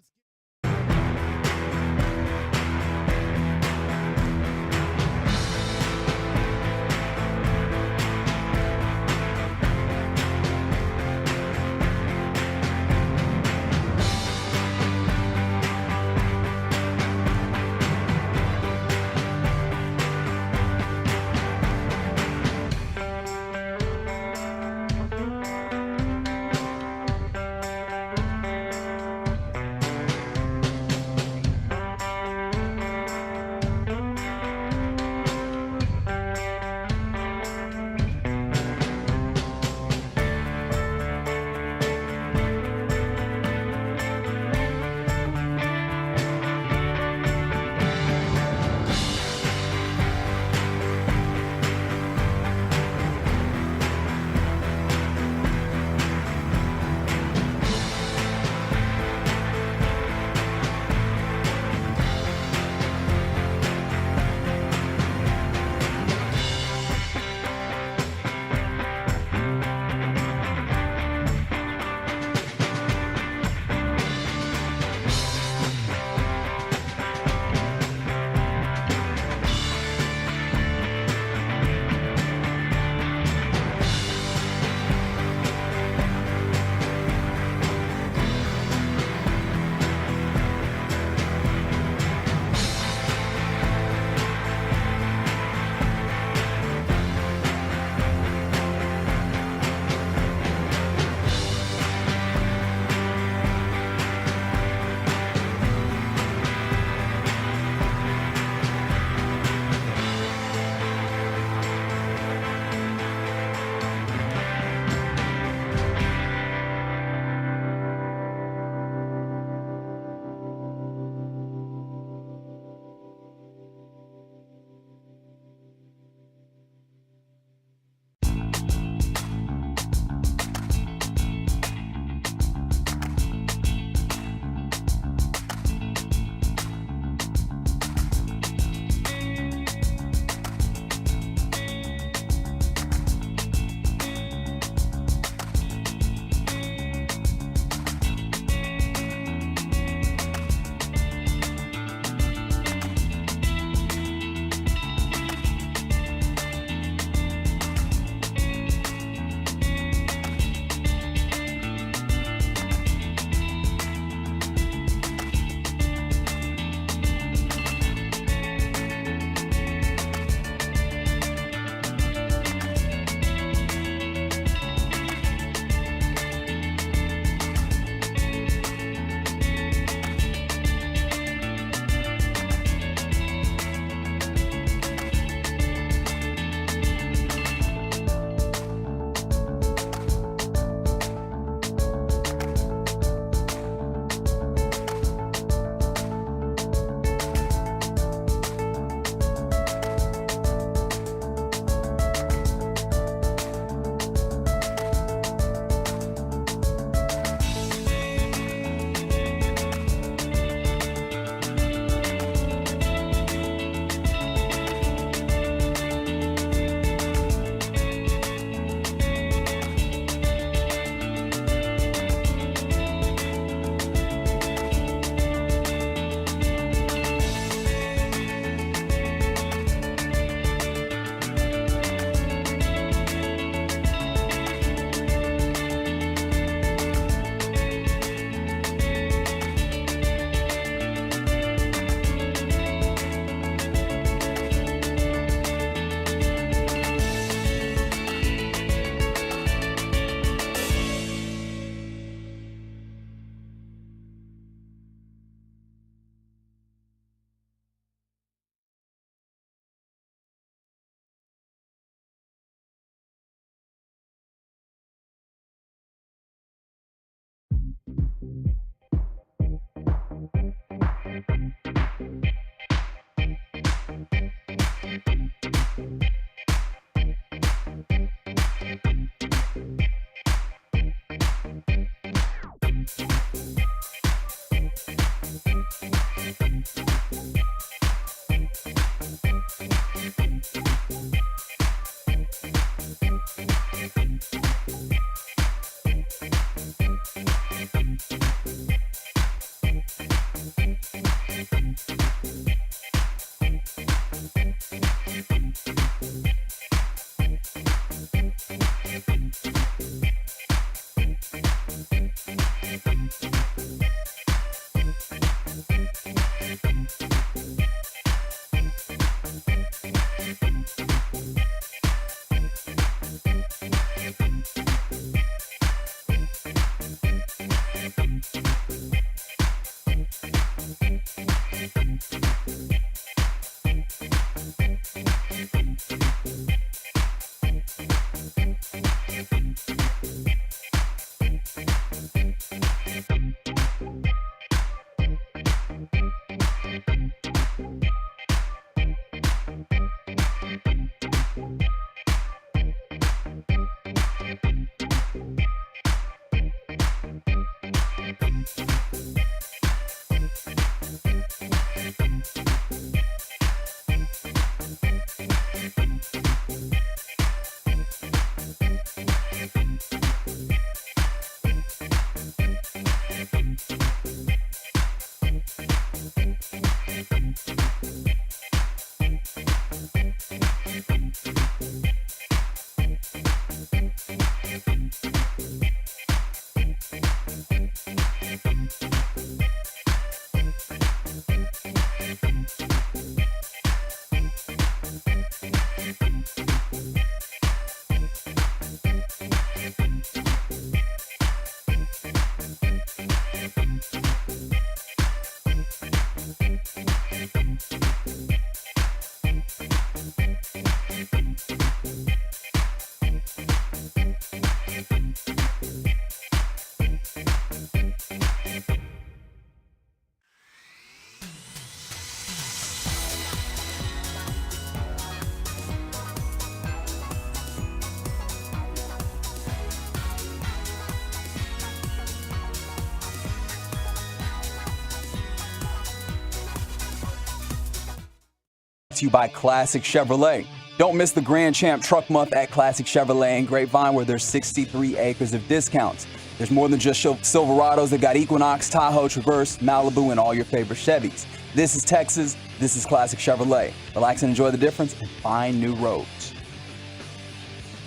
[SPEAKER 12] to you by Classic Chevrolet. Don't miss the Grand Champ Truck Month at Classic Chevrolet in Grapevine, where there's 63 acres of discounts. There's more than just Silverados. They've got Equinox, Tahoe, Traverse, Malibu, and all your favorite Chevys. This is Texas. This is Classic Chevrolet. Relax and enjoy the difference and find new roads.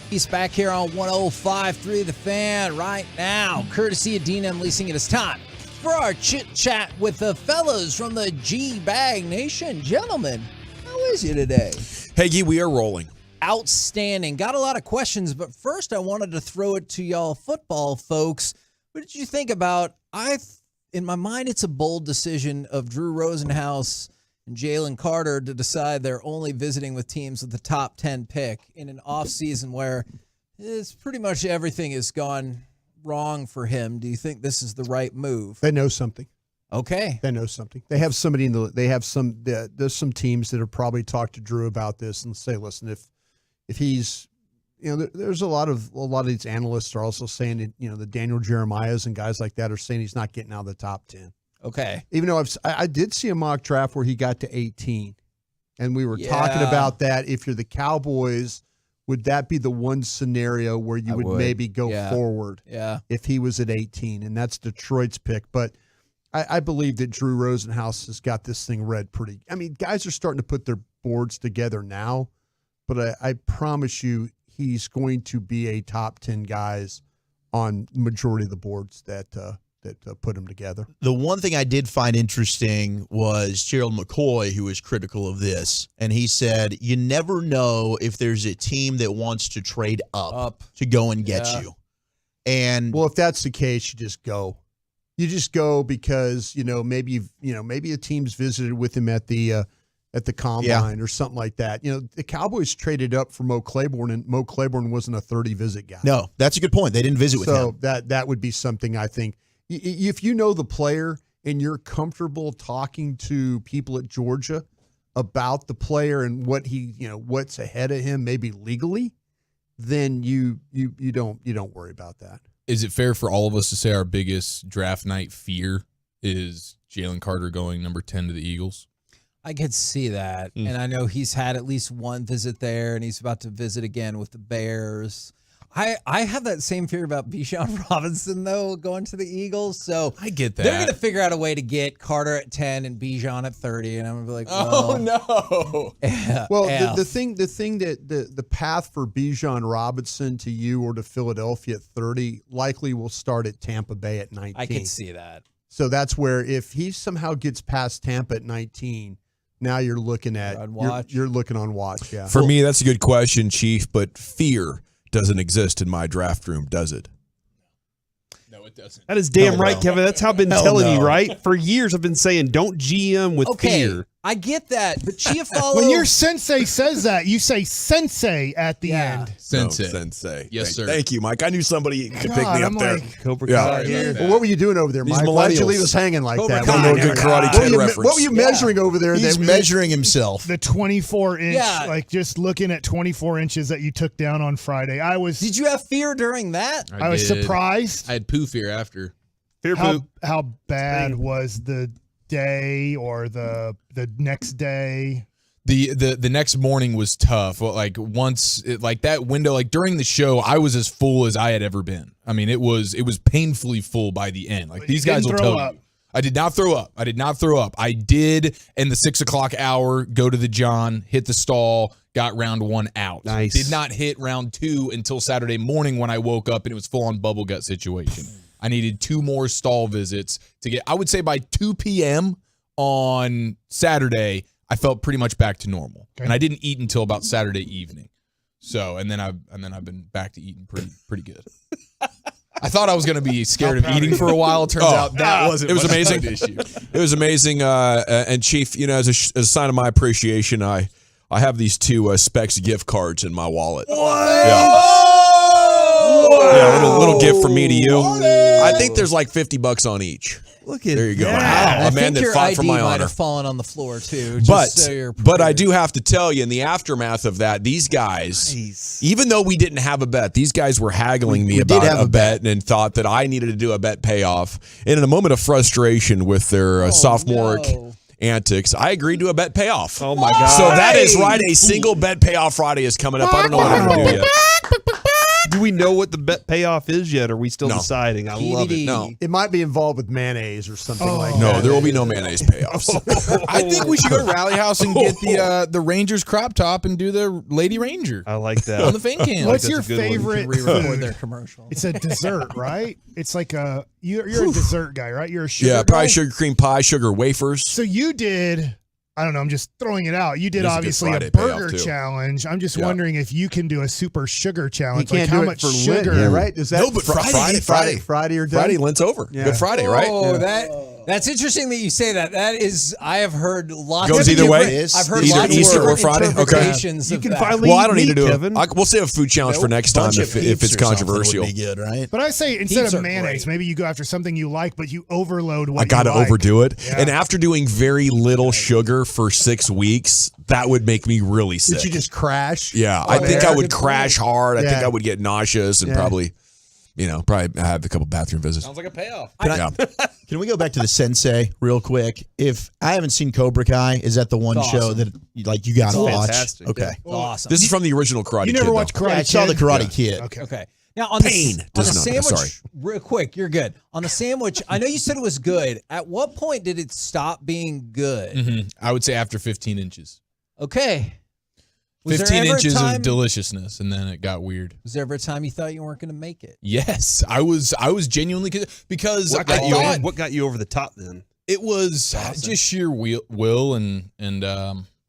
[SPEAKER 22] He's back here on 105.3 The Fan right now, courtesy of D&M Leasing. It is time for our chit-chat with the fellows from the G-Bag Nation. Gentlemen, how is you today?
[SPEAKER 6] Hey, Gee, we are rolling.
[SPEAKER 22] Outstanding. Got a lot of questions, but first I wanted to throw it to y'all football folks. What did you think about, in my mind, it's a bold decision of Drew Rosenhaus and Jalen Carter to decide they're only visiting with teams with the top 10 pick in an offseason where it's pretty much everything has gone wrong for him. Do you think this is the right move?
[SPEAKER 15] They know something.
[SPEAKER 22] Okay.
[SPEAKER 15] They know something. They have somebody there's some teams that have probably talked to Drew about this and say, listen, if he's, there's a lot of these analysts are also saying that, the Daniel Jeremiahs and guys like that are saying he's not getting out of the top 10.
[SPEAKER 22] Okay.
[SPEAKER 15] Even though I did see a mock draft where he got to 18, and we were talking about that. If you're the Cowboys, would that be the one scenario where you would maybe go forward if he was at 18? And that's Detroit's pick. But I believe that Drew Rosenhaus has got this thing read pretty. I mean, guys are starting to put their boards together now, but I promise you he's going to be a top 10 guys on majority of the boards that put him together.
[SPEAKER 19] The one thing I did find interesting was Gerald McCoy, who was critical of this, and he said, you never know if there's a team that wants to trade up. To go and get you. And
[SPEAKER 15] well, if that's the case, you just go. You just go because, maybe a team's visited with him at the combine or something like that. The Cowboys traded up for Mo Claiborne, and Mo Claiborne wasn't a 30-visit guy.
[SPEAKER 19] No, that's a good point. They didn't visit with him.
[SPEAKER 15] So that would be something I think. If you know the player and you're comfortable talking to people at Georgia about the player and what what's ahead of him, maybe legally, then you don't worry about that.
[SPEAKER 11] Is it fair for all of us to say our biggest draft night fear is Jalen Carter going number 10 to the Eagles?
[SPEAKER 22] I could see that. And I know he's had at least one visit there, and he's about to visit again with the Bears. I have that same fear about Bijan Robinson, though, going to the Eagles. So
[SPEAKER 11] I get that.
[SPEAKER 22] They're going to figure out a way to get Carter at 10 and Bijan at 30, and I'm going to be like,
[SPEAKER 11] oh, no.
[SPEAKER 15] Well, the thing that the path for Bijan Robinson to you or to Philadelphia at 30 likely will start at Tampa Bay at 19.
[SPEAKER 22] I can see that.
[SPEAKER 15] So that's where if he somehow gets past Tampa at 19, now you're looking at you're looking on watch. Yeah.
[SPEAKER 6] For me, that's a good question, Chief. But fear doesn't exist in my draft room, does it?
[SPEAKER 11] No, it doesn't.
[SPEAKER 2] That is damn right, Kevin. That's how I've been telling you, right? For years, I've been saying don't GM with fear.
[SPEAKER 22] I get that, but Chiafalo.
[SPEAKER 23] When your sensei says that, you say sensei at the end.
[SPEAKER 6] Sensei. No, sensei.
[SPEAKER 11] Yes, sir.
[SPEAKER 6] Thank you, Mike. I knew somebody could pick me up there.
[SPEAKER 2] Cobra Kai here.
[SPEAKER 15] Well, what were you doing over there, Mike? Why did you leave us hanging like
[SPEAKER 6] Cobra
[SPEAKER 15] that?
[SPEAKER 6] Kai. No good Karate Kid reference.
[SPEAKER 15] What were you measuring over there?
[SPEAKER 19] He's measuring himself.
[SPEAKER 23] The 24-inch, like just looking at 24 inches that you took down on Friday.
[SPEAKER 22] Did you have fear during that?
[SPEAKER 23] I was surprised.
[SPEAKER 11] I had poo fear after.
[SPEAKER 23] How bad was the day or the next day?
[SPEAKER 11] The next morning was tough. Well, like once that window, like during the show, I was as full as I had ever been. I mean, it was painfully full by the end. Like these guys will tell you. I did not throw up. I did in the 6 o'clock hour go to the John, hit the stall, got round 1 out.
[SPEAKER 2] Nice.
[SPEAKER 11] Did not hit round 2 until Saturday morning when I woke up and it was full on bubble gut situation. I needed 2 more stall visits to get. I would say by 2 p.m. on Saturday, I felt pretty much back to normal, and I didn't eat until about Saturday evening. So, and then I've been back to eating pretty good. I thought I was going to be scared of eating for a while. It turns out that wasn't.
[SPEAKER 6] It was amazing.
[SPEAKER 11] Issue.
[SPEAKER 6] It was amazing. And Chief, as a sign of my appreciation, I have these 2 Specs gift cards in my wallet. Yeah, a little gift from me to you. I think there's like $50 on each.
[SPEAKER 22] Look at
[SPEAKER 6] there you go.
[SPEAKER 22] that.
[SPEAKER 6] Wow. A man that fought for my
[SPEAKER 22] might
[SPEAKER 6] honor.
[SPEAKER 22] have fallen on the floor too.
[SPEAKER 6] But I do have to tell you, in the aftermath of that, these guys, even though we didn't have a bet, these guys were haggling me about a bet and thought that I needed to do a bet payoff. And in a moment of frustration with their sophomoric antics, I agreed to a bet payoff.
[SPEAKER 2] Oh my God.
[SPEAKER 6] So that is right. A single bet payoff Friday is coming up. I don't know what I'm going to do yet.
[SPEAKER 2] Do we know what the bet payoff is yet? Or are we still deciding? I love it.
[SPEAKER 6] No.
[SPEAKER 15] It might be involved with mayonnaise or something like that.
[SPEAKER 6] No, there will be no mayonnaise payoffs.
[SPEAKER 7] I think we should go to Rally House and get the Rangers crop top and do the Lady Ranger.
[SPEAKER 2] I like that.
[SPEAKER 7] On the fan cam.
[SPEAKER 23] What's your favorite food?
[SPEAKER 22] Their commercial.
[SPEAKER 23] It's a dessert, right? It's like you're a dessert guy, right? You're a sugar guy?
[SPEAKER 6] Probably sugar cream pie, sugar wafers.
[SPEAKER 23] So you did, I don't know, I'm just throwing it out. You did
[SPEAKER 6] This is a good
[SPEAKER 23] obviously
[SPEAKER 6] Friday
[SPEAKER 23] a burger
[SPEAKER 6] payoff, too.
[SPEAKER 23] challenge. I'm just wondering if you can do a super sugar challenge.
[SPEAKER 15] You can't
[SPEAKER 23] how
[SPEAKER 15] do it
[SPEAKER 23] much
[SPEAKER 15] for
[SPEAKER 23] sugar?
[SPEAKER 15] Lent, right? Is that
[SPEAKER 6] No, but Friday
[SPEAKER 15] or done?
[SPEAKER 6] Friday, Lent's over.
[SPEAKER 15] Yeah.
[SPEAKER 6] Good Friday, right?
[SPEAKER 22] Oh, that's interesting that you say that. That is, I have heard lots.
[SPEAKER 6] Goes
[SPEAKER 22] of
[SPEAKER 6] either way?
[SPEAKER 22] different- I've heard
[SPEAKER 6] Either
[SPEAKER 22] lots
[SPEAKER 6] Easter
[SPEAKER 22] of
[SPEAKER 6] or Friday? Okay.
[SPEAKER 22] interpretations
[SPEAKER 2] You
[SPEAKER 22] of
[SPEAKER 2] can
[SPEAKER 22] that.
[SPEAKER 2] finally
[SPEAKER 6] Well, I don't
[SPEAKER 2] eat
[SPEAKER 6] need to do
[SPEAKER 2] Kevin.
[SPEAKER 6] it. We'll save a food challenge for next time if it's controversial.
[SPEAKER 19] Would be good, right?
[SPEAKER 23] But I say instead
[SPEAKER 22] Peeps
[SPEAKER 23] of
[SPEAKER 22] are
[SPEAKER 23] mayonnaise,
[SPEAKER 22] great.
[SPEAKER 23] maybe you go after something you like, but you overload what
[SPEAKER 6] I got to
[SPEAKER 23] you like.
[SPEAKER 6] overdo it.
[SPEAKER 23] Yeah.
[SPEAKER 6] And after doing very little sugar for 6 weeks, that would make me really sick.
[SPEAKER 15] Did you just crash?
[SPEAKER 6] Yeah, I think
[SPEAKER 15] yeah.
[SPEAKER 6] I would crash hard. I think
[SPEAKER 15] Yeah.
[SPEAKER 6] I would get nauseous and probably have a couple bathroom visits.
[SPEAKER 7] Sounds like a payoff.
[SPEAKER 19] Can we go back to the Sensei real quick? If I haven't seen Cobra Kai, is that the one
[SPEAKER 22] It's
[SPEAKER 19] show
[SPEAKER 22] awesome.
[SPEAKER 19] that you got to watch?
[SPEAKER 2] Fantastic,
[SPEAKER 19] Okay.
[SPEAKER 2] yeah.
[SPEAKER 22] Awesome.
[SPEAKER 6] This is from the original Karate
[SPEAKER 23] You
[SPEAKER 6] Kid.
[SPEAKER 23] never
[SPEAKER 6] though.
[SPEAKER 23] watched Karate
[SPEAKER 19] I saw the
[SPEAKER 23] Kid?
[SPEAKER 19] Karate Kid.
[SPEAKER 23] Okay.
[SPEAKER 22] Now on
[SPEAKER 6] Pain
[SPEAKER 22] the
[SPEAKER 6] does not-
[SPEAKER 22] sandwich,
[SPEAKER 6] sorry.
[SPEAKER 22] real quick, you're good. On the sandwich, I know you said it was good. At what point did it stop being good?
[SPEAKER 7] I would say after 15 inches.
[SPEAKER 22] Okay. Was
[SPEAKER 7] 15
[SPEAKER 22] there ever a
[SPEAKER 7] inches
[SPEAKER 22] time-
[SPEAKER 7] of deliciousness, and then it got weird.
[SPEAKER 22] Was there ever a time you thought you weren't going to make it?
[SPEAKER 7] Yes, I was genuinely because
[SPEAKER 2] What got,
[SPEAKER 7] I
[SPEAKER 2] you,
[SPEAKER 7] thought
[SPEAKER 2] what got you over the top then?
[SPEAKER 7] it was just sheer will and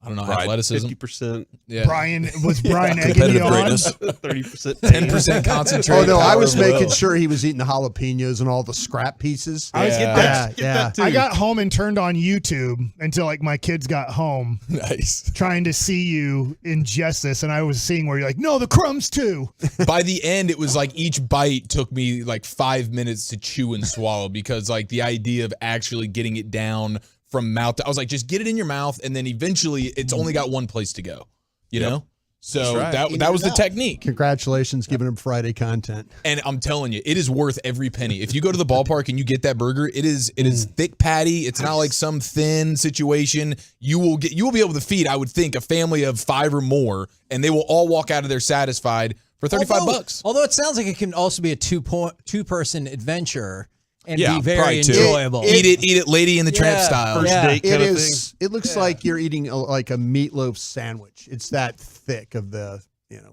[SPEAKER 7] I don't know, athleticism.
[SPEAKER 2] 50%.
[SPEAKER 7] Yeah.
[SPEAKER 23] Brian egging you
[SPEAKER 6] Competitive
[SPEAKER 23] on?
[SPEAKER 6] greatness.
[SPEAKER 2] 30%.
[SPEAKER 7] 10% concentrated.
[SPEAKER 15] Oh no, I
[SPEAKER 7] power
[SPEAKER 15] was
[SPEAKER 7] of
[SPEAKER 15] making
[SPEAKER 7] will.
[SPEAKER 15] sure he was eating the jalapenos and all the scrap pieces.
[SPEAKER 23] I was
[SPEAKER 7] Yeah.
[SPEAKER 23] get
[SPEAKER 15] Yeah,
[SPEAKER 23] that too. I got home and turned on YouTube until my kids got home,
[SPEAKER 7] Nice.
[SPEAKER 23] trying to see you ingest this, and I was seeing where you're like, no, the crumbs too.
[SPEAKER 7] By the end, it was like each bite took me like 5 minutes to chew and swallow because like the idea of actually getting it down from mouth to, I was like, just get it in your mouth, and then eventually it's only got one place to go, you know? So right. that was the technique.
[SPEAKER 15] Congratulations, giving him Friday content.
[SPEAKER 7] And I'm telling you, it is worth every penny. If you go to the ballpark and you get that burger, it is thick patty. It's not like some thin situation. You will be able to feed, I would think, a family of 5 or more, and they will all walk out of there satisfied for $35.
[SPEAKER 22] Although it sounds like it can also be a two-person adventure and
[SPEAKER 6] Yeah,
[SPEAKER 22] be very
[SPEAKER 6] probably two.
[SPEAKER 22] enjoyable.
[SPEAKER 7] Eat it, Lady in the Tramp style.
[SPEAKER 2] First date
[SPEAKER 15] It
[SPEAKER 2] kind of
[SPEAKER 15] is. It looks like you're eating like a meatloaf sandwich. It's that thick of the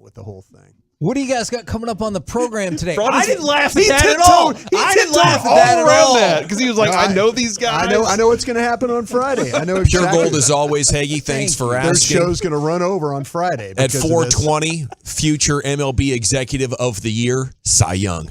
[SPEAKER 15] with the whole thing.
[SPEAKER 22] What do you guys got coming up on the program today?
[SPEAKER 2] Fraud
[SPEAKER 22] I
[SPEAKER 2] is-
[SPEAKER 22] didn't laugh at
[SPEAKER 2] He
[SPEAKER 22] that at all.
[SPEAKER 2] tiptoed-
[SPEAKER 22] I
[SPEAKER 2] he
[SPEAKER 22] didn't laugh at
[SPEAKER 2] tiptoed
[SPEAKER 22] that
[SPEAKER 2] all
[SPEAKER 22] at all.
[SPEAKER 2] around that because he was like, I know these guys.
[SPEAKER 15] I know what's going to happen on Friday. I know
[SPEAKER 6] Pure
[SPEAKER 15] exactly.
[SPEAKER 6] gold as always, Hagee. Thanks for
[SPEAKER 15] Their
[SPEAKER 6] asking.
[SPEAKER 15] show's going to run over on Friday
[SPEAKER 6] At
[SPEAKER 15] because of this.
[SPEAKER 6] 420, future MLB Executive of the Year, Cy Young.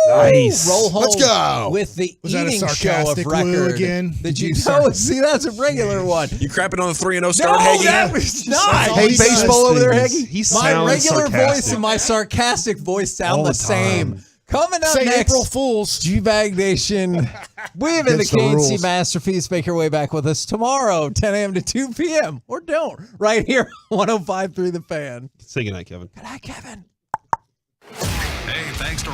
[SPEAKER 2] Nice.
[SPEAKER 22] Roll home
[SPEAKER 6] Let's go.
[SPEAKER 22] with the
[SPEAKER 23] Was that a
[SPEAKER 22] eating show of
[SPEAKER 23] sarcastic Lou
[SPEAKER 22] record.
[SPEAKER 23] again?
[SPEAKER 22] Did you
[SPEAKER 23] Did you
[SPEAKER 22] know? See, that's a regular one.
[SPEAKER 6] You crapping on the 3-0 start,
[SPEAKER 22] No,
[SPEAKER 6] Hagee?
[SPEAKER 22] that was not.
[SPEAKER 15] Hey, baseball over there,
[SPEAKER 2] Things.
[SPEAKER 15] Heggy?
[SPEAKER 2] He
[SPEAKER 22] My
[SPEAKER 2] sounds
[SPEAKER 22] regular voice
[SPEAKER 2] sarcastic.
[SPEAKER 22] and my sarcastic voice sound
[SPEAKER 2] All
[SPEAKER 22] the
[SPEAKER 2] the
[SPEAKER 22] same.
[SPEAKER 2] time.
[SPEAKER 22] Coming up
[SPEAKER 23] Say
[SPEAKER 22] next,
[SPEAKER 23] April Fools.
[SPEAKER 22] G-Bag Nation. We've been the
[SPEAKER 15] Against the
[SPEAKER 22] KNC
[SPEAKER 15] rules.
[SPEAKER 22] Masterpiece. Make your way back with us tomorrow, 10 a.m. to 2 p.m. Or don't. Right here, 105.3 The Fan.
[SPEAKER 2] Say goodnight, Kevin.
[SPEAKER 22] Good night, Kevin.
[SPEAKER 1] Hey, thanks to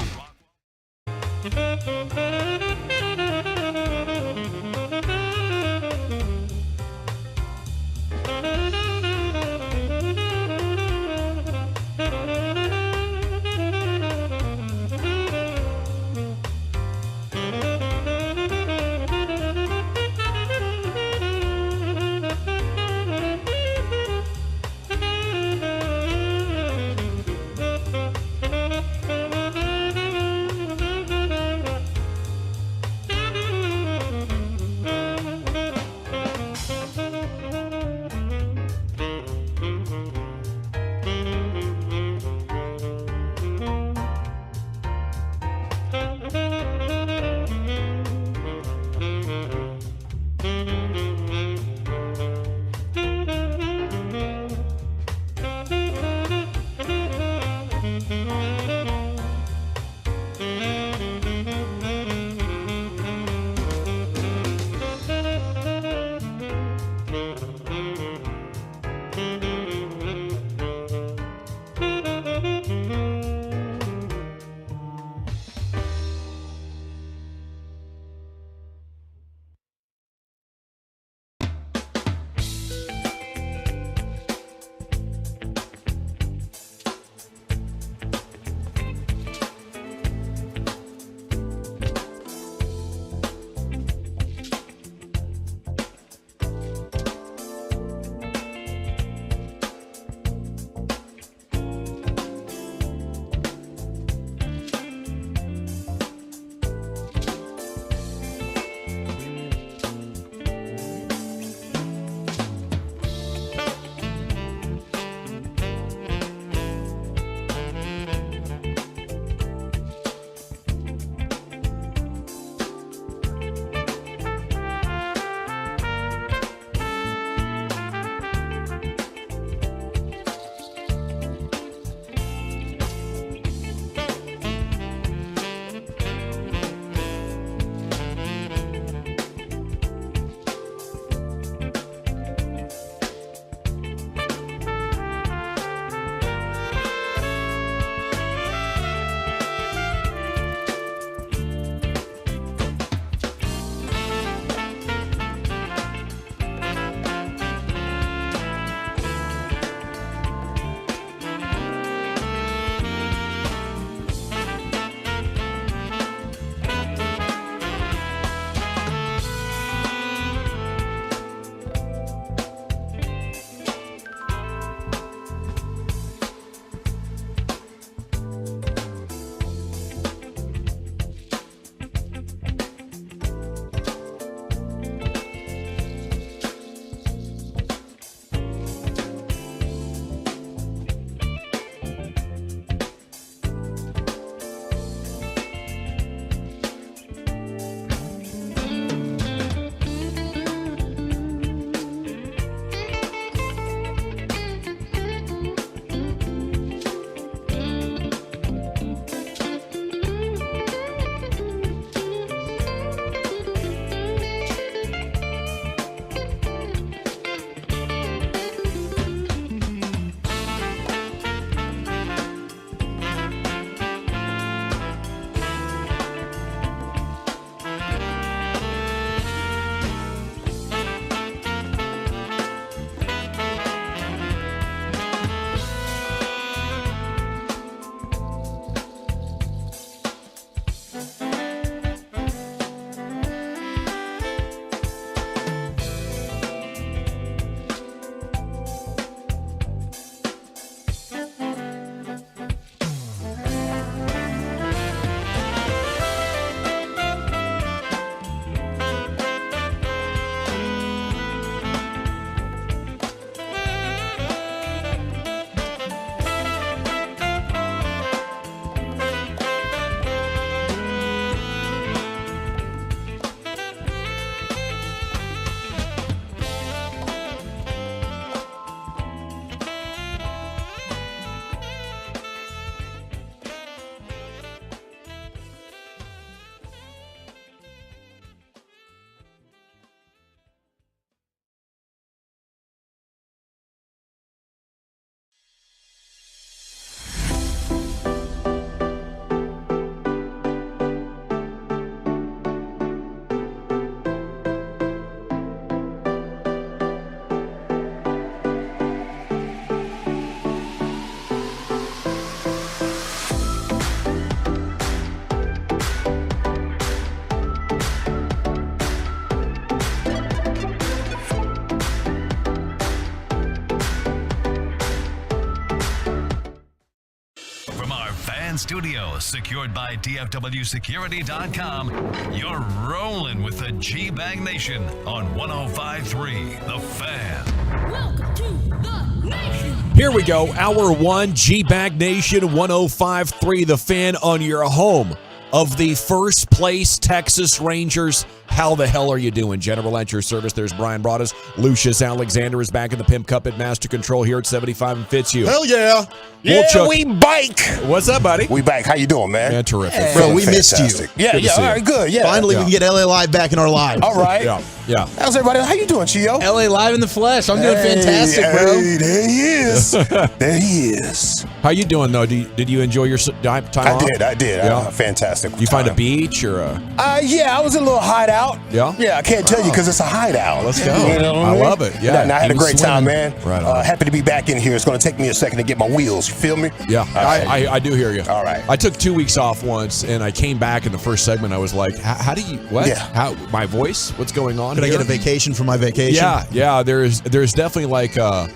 [SPEAKER 1] our fan studio, secured by DFWsecurity.com, you're rolling with the G-Bag Nation on 105.3 The Fan.
[SPEAKER 9] Welcome to the Nation.
[SPEAKER 6] Here we go. Hour 1, G-Bag Nation, 105.3 The Fan on your home of the first place Texas Rangers. How the hell are you doing? General at your service. There's Brian Broaddus. Lucius Alexander is back in the Pimp Cup at Master Control here at 75 and Fitzhugh.
[SPEAKER 8] Hell yeah. Yeah, we bike.
[SPEAKER 6] What's up, buddy?
[SPEAKER 8] We back. How you doing, man?
[SPEAKER 6] Yeah, terrific.
[SPEAKER 8] Hey,
[SPEAKER 19] Bro, we missed you.
[SPEAKER 8] Yeah,
[SPEAKER 19] Good to
[SPEAKER 8] yeah.
[SPEAKER 19] see
[SPEAKER 8] All
[SPEAKER 19] you.
[SPEAKER 8] right, good. Yeah.
[SPEAKER 19] Finally, we can get LA Live back in our lives.
[SPEAKER 8] All right.
[SPEAKER 6] Yeah.
[SPEAKER 8] How's everybody? How you doing, Chio?
[SPEAKER 18] LA Live in the flesh. I'm doing fantastic, bro.
[SPEAKER 8] Hey, there he is. There he is.
[SPEAKER 6] How you doing, though? Did you enjoy your time off?
[SPEAKER 8] I did.
[SPEAKER 6] Yeah.
[SPEAKER 8] Fantastic.
[SPEAKER 6] You find a beach or a...
[SPEAKER 8] Yeah, I was in a little hideout.
[SPEAKER 6] Yeah?
[SPEAKER 8] Yeah, I can't tell you because it's a hideout.
[SPEAKER 6] Let's go.
[SPEAKER 8] You know what
[SPEAKER 6] I
[SPEAKER 8] mean?
[SPEAKER 6] love it. Yeah.
[SPEAKER 8] And I had a great time, man.
[SPEAKER 6] Right on.
[SPEAKER 8] Happy to be back in here. It's going to take me a second to get my wheels. You feel me?
[SPEAKER 6] Yeah, I do hear you.
[SPEAKER 8] All right.
[SPEAKER 6] I took 2 weeks off once, and I came back in the first segment. I was like, how do you, what?
[SPEAKER 8] Yeah.
[SPEAKER 6] How, my voice? What's going on
[SPEAKER 19] Could I
[SPEAKER 6] here?
[SPEAKER 19] get a vacation for my vacation?
[SPEAKER 6] Yeah. There's definitely like a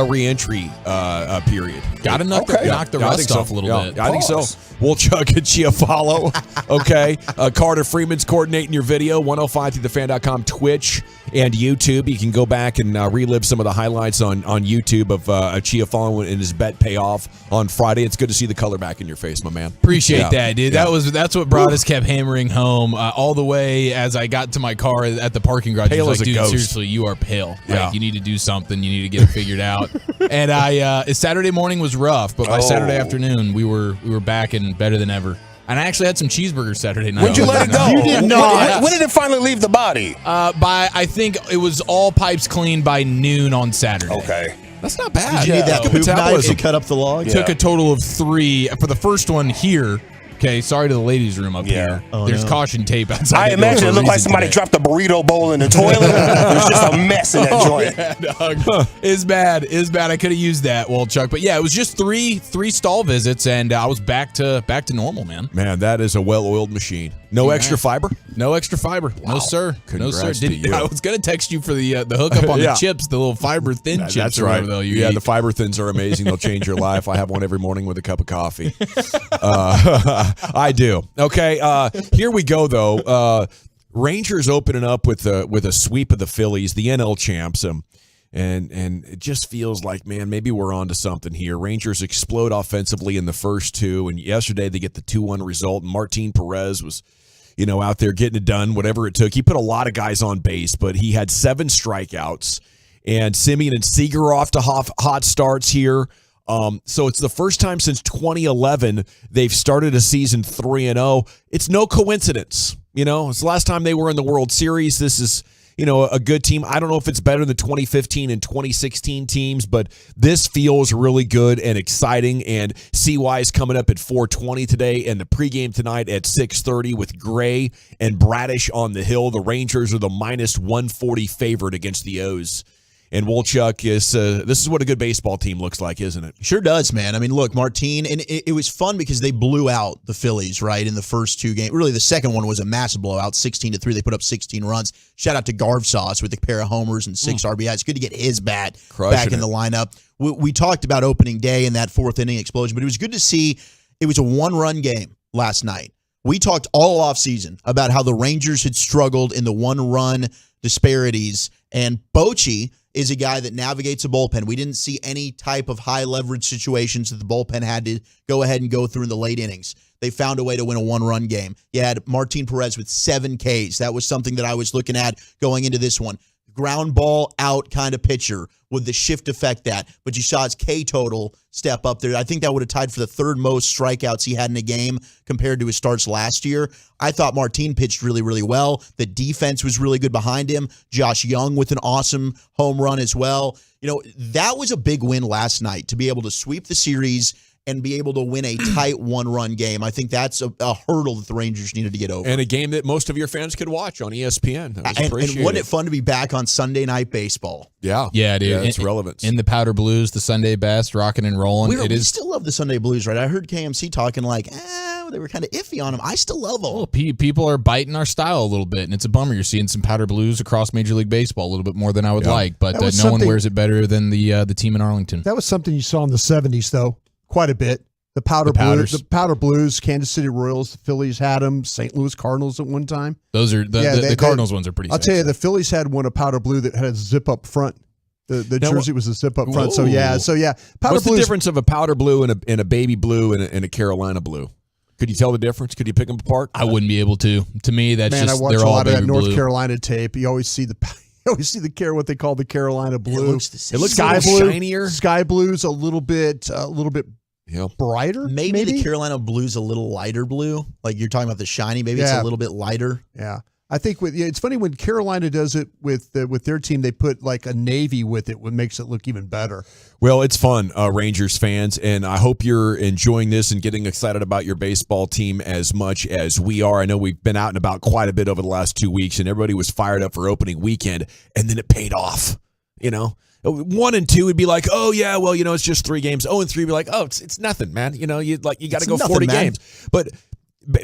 [SPEAKER 6] re-entry period.
[SPEAKER 18] Got to knock the rust off a little bit.
[SPEAKER 6] I think so. We'll chuck a Chiafalo. Okay. Carter Freeman's coordinating your video. 105thethefan.com, Twitch, and YouTube. You can go back and relive some of the highlights on YouTube of Chiafalo and his bet payoff on Friday. It's good to see the color back in your face, my man.
[SPEAKER 18] Appreciate that, dude. That's what Broaddus kept hammering home all the way as I got to my car at the parking garage.
[SPEAKER 6] Pale
[SPEAKER 18] He was
[SPEAKER 6] as
[SPEAKER 18] like,
[SPEAKER 6] a
[SPEAKER 18] dude,
[SPEAKER 6] ghost.
[SPEAKER 18] seriously, you are pale.
[SPEAKER 6] Yeah.
[SPEAKER 18] Like, you need to do something. You need to get it figured out. And Saturday morning was rough, but by Saturday afternoon, we were back and better than ever. And I actually had some cheeseburgers Saturday night.
[SPEAKER 8] When'd you let it go?
[SPEAKER 18] You did not.
[SPEAKER 8] When did it finally leave the body?
[SPEAKER 18] I think it was all pipes clean by noon on Saturday.
[SPEAKER 8] Okay.
[SPEAKER 6] That's not bad.
[SPEAKER 19] Did you need that poop knife to cut up the log?
[SPEAKER 18] Took a total of 3 for the first one here. Okay, sorry to the ladies' room up here.
[SPEAKER 19] Oh,
[SPEAKER 18] There's
[SPEAKER 19] no.
[SPEAKER 18] caution tape outside.
[SPEAKER 8] I
[SPEAKER 18] the door
[SPEAKER 8] imagine
[SPEAKER 18] for
[SPEAKER 8] it
[SPEAKER 18] a
[SPEAKER 8] looked like
[SPEAKER 18] reason
[SPEAKER 8] somebody
[SPEAKER 18] today.
[SPEAKER 8] dropped a burrito bowl in the toilet. There's just a mess in that joint.
[SPEAKER 18] Yeah, dog. It's bad. I could have used that, well, Chuck. But yeah, it was just three stall visits, and I was back to normal, man.
[SPEAKER 6] Man, that is a well-oiled machine. No extra fiber?
[SPEAKER 18] No extra fiber.
[SPEAKER 6] Wow.
[SPEAKER 18] No, sir.
[SPEAKER 6] Congrats to you.
[SPEAKER 18] I was going to text you for the hookup on the chips, the little fiber thin chips.
[SPEAKER 6] That's
[SPEAKER 18] or
[SPEAKER 6] right.
[SPEAKER 18] whatever the hell you
[SPEAKER 6] Yeah,
[SPEAKER 18] eat.
[SPEAKER 6] the fiber thins are amazing. They'll change your life. I have one every morning with a cup of coffee. I do. Okay, here we go, though. Rangers opening up with a sweep of the Phillies, the NL champs. And it just feels like, man, maybe we're on to something here. Rangers explode offensively in the first 2, and yesterday they get the 2-1 result. And Martin Perez was, out there getting it done, whatever it took. He put a lot of guys on base, but he had 7 strikeouts. And Simeon and Seager are off to hot starts here. So it's the first time since 2011 they've started a season 3-0. It's no coincidence. It's the last time they were in the World Series. This is, a good team. I don't know if it's better than 2015 and 2016 teams, but this feels really good and exciting. And CY is coming up at 4:20 today, and the pregame tonight at 6:30 with Gray and Bradish on the hill. The Rangers are the -140 favorite against the O's. And Wolchuk is this is what a good baseball team looks like, isn't it?
[SPEAKER 19] Sure does, man. I mean, look, Martin, and it was fun because they blew out the Phillies, right, in the first 2 games. Really, the second one was a massive blowout, 16-3. They put up 16 runs. Shout out to Garv Sauce with a pair of homers and 6 RBIs. It's good to get his bat back in the lineup. We talked about opening day and that 4th inning explosion, but it was good to see it was a 1-run game last night. We talked all offseason about how the Rangers had struggled in the 1-run disparities, and Bochy is a guy that navigates a bullpen. We didn't see any type of high leverage situations that the bullpen had to go ahead and go through in the late innings. They found a way to win a 1-run game. You had Martin Perez with 7 Ks. That was something that I was looking at going into this one. Ground ball out kind of pitcher. Would the shift affect that? But you saw his K total step up there. I think that would have tied for the 3rd most strikeouts he had in a game compared to his starts last year. I thought Martin pitched really, really well. The defense was really good behind him. Josh Young with an awesome home run as well. That was a big win last night to be able to sweep the series and be able to win a tight 1-run game. I think that's a hurdle that the Rangers needed to get over.
[SPEAKER 6] And a game that most of your fans could watch on ESPN. That was
[SPEAKER 19] and
[SPEAKER 6] appreciated.
[SPEAKER 19] wasn't it fun to be back on Sunday Night Baseball?
[SPEAKER 6] Yeah.
[SPEAKER 18] Yeah, dude.
[SPEAKER 6] Yeah, it's relevance.
[SPEAKER 18] In the Powder Blues, the Sunday best, rocking and rolling.
[SPEAKER 19] We still love the Sunday Blues, right? I heard KMC talking like, they were kind of iffy on them. I still love them.
[SPEAKER 18] Well, people are biting our style a little bit, and it's a bummer. You're seeing some Powder Blues across Major League Baseball a little bit more than I would like, but no one wears it better than the team in Arlington.
[SPEAKER 15] That was something you saw in the 70s, though, quite a bit. The powder blues, Kansas City Royals, the Phillies had them, St. Louis Cardinals at one time.
[SPEAKER 18] Those are the Cardinals ones are pretty.
[SPEAKER 15] I'll tell you, the Phillies had one, a powder blue that had a zip up front. The jersey was a zip up front. So yeah.
[SPEAKER 6] Powder What's the difference of a powder blue and a baby blue and a Carolina blue? Could you tell the difference? Could you pick them apart?
[SPEAKER 18] I wouldn't be able to. To me, that's
[SPEAKER 15] I watch
[SPEAKER 18] they're
[SPEAKER 15] a
[SPEAKER 18] all
[SPEAKER 15] lot of that
[SPEAKER 18] baby
[SPEAKER 15] North
[SPEAKER 18] blue.
[SPEAKER 15] Carolina tape. You always see what they call the Carolina blue.
[SPEAKER 19] It looks the same.
[SPEAKER 6] It looks
[SPEAKER 15] sky
[SPEAKER 6] a little
[SPEAKER 15] blue,
[SPEAKER 6] shinier.
[SPEAKER 15] Sky blue's a little bit brighter.
[SPEAKER 19] Maybe the Carolina blue's a little lighter blue. Like you're talking about the shiny. Maybe it's a little bit lighter.
[SPEAKER 15] Yeah. I think it's funny when Carolina does it with their team, they put like a navy with it, what makes it look even better.
[SPEAKER 6] Well, it's fun, Rangers fans, and I hope you're enjoying this and getting excited about your baseball team as much as we are. I know we've been out and about quite a bit over the last 2 weeks, and everybody was fired up for opening weekend, and then it paid off. 1 and 2 would be like, oh yeah, well, it's just 3 games. 0 and 3 would be like, oh, it's nothing, man. You got to go 40 games, but.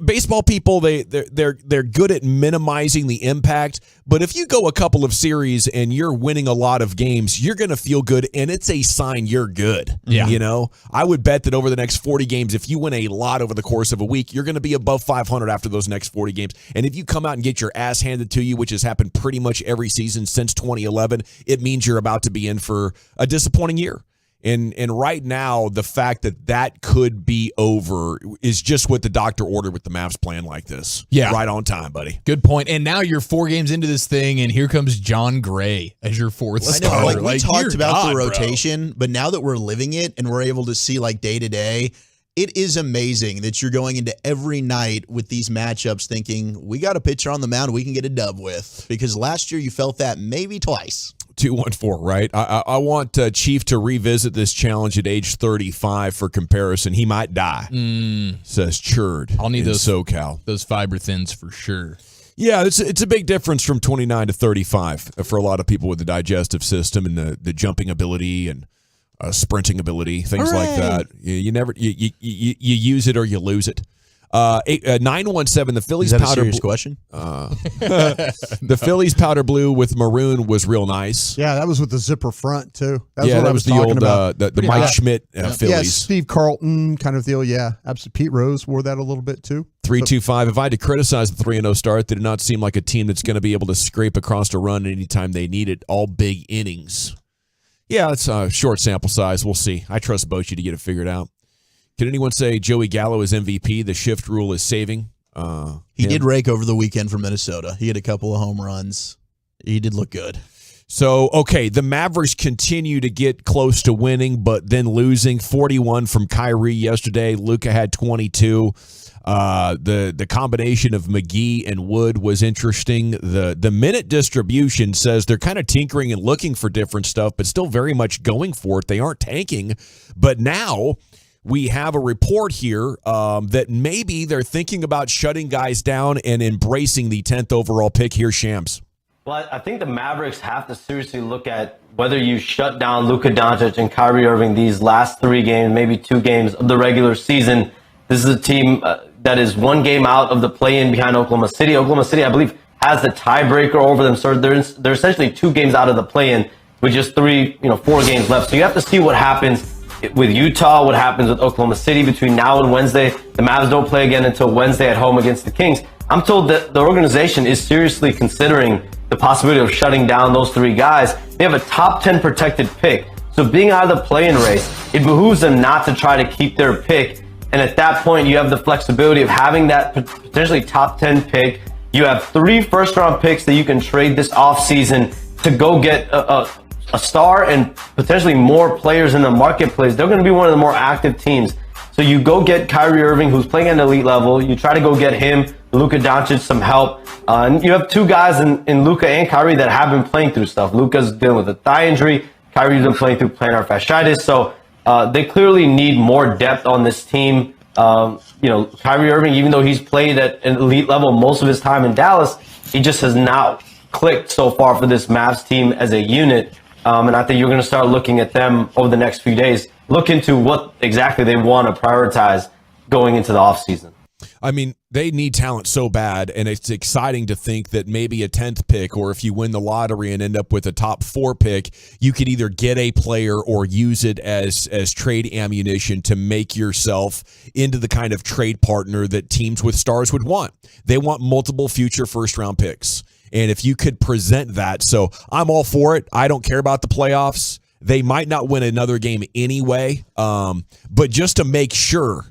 [SPEAKER 6] Baseball people, they're good at minimizing the impact, but if you go a couple of series and you're winning a lot of games, you're going to feel good, and it's a sign you're good.
[SPEAKER 18] Yeah.
[SPEAKER 6] I would bet that over the next 40 games, if you win a lot over the course of a week, you're going to be above 500 after those next 40 games. And if you come out and get your ass handed to you, which has happened pretty much every season since 2011, it means you're about to be in for a disappointing year. And right now, the fact that could be over is just what the doctor ordered with the Mavs playing like this.
[SPEAKER 18] Yeah.
[SPEAKER 6] Right on time, buddy.
[SPEAKER 18] Good point. And now you're 4 games into this thing, and here comes John Gray as your 4th starter.
[SPEAKER 19] We talked about the rotation, but now that we're living it and we're able to see like day to day, it is amazing that you're going into every night with these matchups thinking, we got a pitcher on the mound we can get a dub with. Because last year you felt that maybe twice.
[SPEAKER 6] 214, right? I want Chief to revisit this challenge at age 35 for comparison. He might die, says Churd.
[SPEAKER 18] I'll need those
[SPEAKER 6] SoCal.
[SPEAKER 18] Those fiber thins for sure.
[SPEAKER 6] Yeah, it's a big difference from 29 to 35 for a lot of people with the digestive system and the jumping ability and sprinting ability, things like that. You never you use it or you lose it. 917. The Phillies
[SPEAKER 19] Is that
[SPEAKER 6] powder.
[SPEAKER 19] A serious question?
[SPEAKER 6] The Phillies powder blue with maroon was real nice.
[SPEAKER 15] Yeah, that was with the zipper front too.
[SPEAKER 6] That was the old the Mike Schmidt Phillies.
[SPEAKER 15] Yeah, Steve Carlton kind of deal. Yeah, absolutely. Pete Rose wore that a little bit too.
[SPEAKER 6] 325. If I had to criticize the 3-0 start, they did not seem like a team that's going to be able to scrape across a run anytime they need it. All big innings. Yeah, it's a short sample size. We'll see. I trust Bochy to get it figured out. Can anyone say Joey Gallo is MVP? The shift rule is saving.
[SPEAKER 19] He did rake over the weekend for Minnesota. He had a couple of home runs. He did look good.
[SPEAKER 6] So, okay, the Mavericks continue to get close to winning, but then losing 41 from Kyrie yesterday. Luka had 22. The combination of McGee and Wood was interesting. The minute distribution says they're kind of tinkering and looking for different stuff, but still very much going for it. They aren't tanking. But now we have a report here that maybe they're thinking about shutting guys down and embracing the 10th overall pick here, Shams.
[SPEAKER 10] Well, I think the Mavericks have to seriously look at whether you shut down Luka Doncic and Kyrie Irving these last 3 games, maybe 2 games of the regular season. This is a team that is 1 game out of the play-in behind Oklahoma City. Oklahoma City, I believe, has the tiebreaker over them. So they're essentially 2 games out of the play-in with just 4 games left. So you have to see what happens with Utah, what happens with Oklahoma City between now and Wednesday. The Mavs don't play again until Wednesday at home against the Kings. I'm told that the organization is seriously considering the possibility of shutting down those 3 guys. They have a top 10 protected pick. So being out of the play-in race, it behooves them not to try to keep their pick. And at that point, you have the flexibility of having that potentially top 10 pick. You have 3 first-round picks that you can trade this offseason to go get a star and potentially more players in the marketplace. They're going to be one of the more active teams. So you go get Kyrie Irving, who's playing at an elite level. You try to go get him, Luka Doncic, some help. And you have 2 guys in Luka and Kyrie that have been playing through stuff. Luka's dealing with a thigh injury. Kyrie's been playing through plantar fasciitis. So they clearly need more depth on this team. Kyrie Irving, even though he's played at an elite level most of his time in Dallas, he just has not clicked so far for this Mavs team as a unit. And I think you're going to start looking at them over the next few days, look into what exactly they want to prioritize going into the offseason.
[SPEAKER 6] I mean, they need talent so bad, and it's exciting to think that maybe a 10th pick, or if you win the lottery and end up with a top 4 pick, you could either get a player or use it as trade ammunition to make yourself into the kind of trade partner that teams with stars would want. They want multiple future first-round picks, and if you could present that, so I'm all for it. I don't care about the playoffs. They might not win another game anyway, but just to make sure,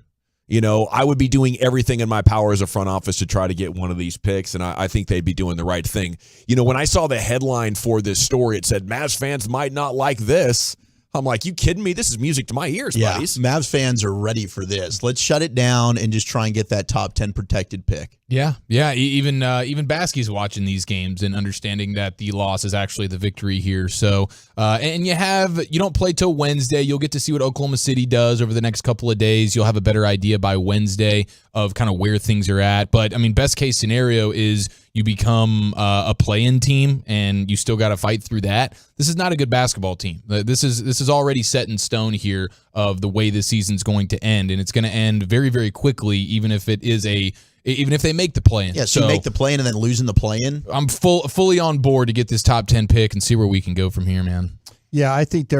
[SPEAKER 6] I would be doing everything in my power as a front office to try to get one of these picks, and I think they'd be doing the right thing. When I saw the headline for this story, it said, Mavs fans might not like this. I'm like, you kidding me? This is music to my ears, buddies.
[SPEAKER 19] Mavs fans are ready for this. Let's shut it down and just try and get that top 10 protected pick.
[SPEAKER 18] Yeah. Even Baskey's watching these games and understanding that the loss is actually the victory here. So, and you don't play till Wednesday. You'll get to see what Oklahoma City does over the next couple of days. You'll have a better idea by Wednesday of kind of where things are at. But I mean, best case scenario is you become a play-in team and you still got to fight through that. This is not a good basketball team. This is already set in stone here of the way this season's going to end, and it's going to end very, very quickly, even if they make the play-in.
[SPEAKER 19] Yeah, so you make the play-in and then losing the play-in.
[SPEAKER 18] I'm fully on board to get this top 10 pick and see where we can go from here, man.
[SPEAKER 15] Yeah, I think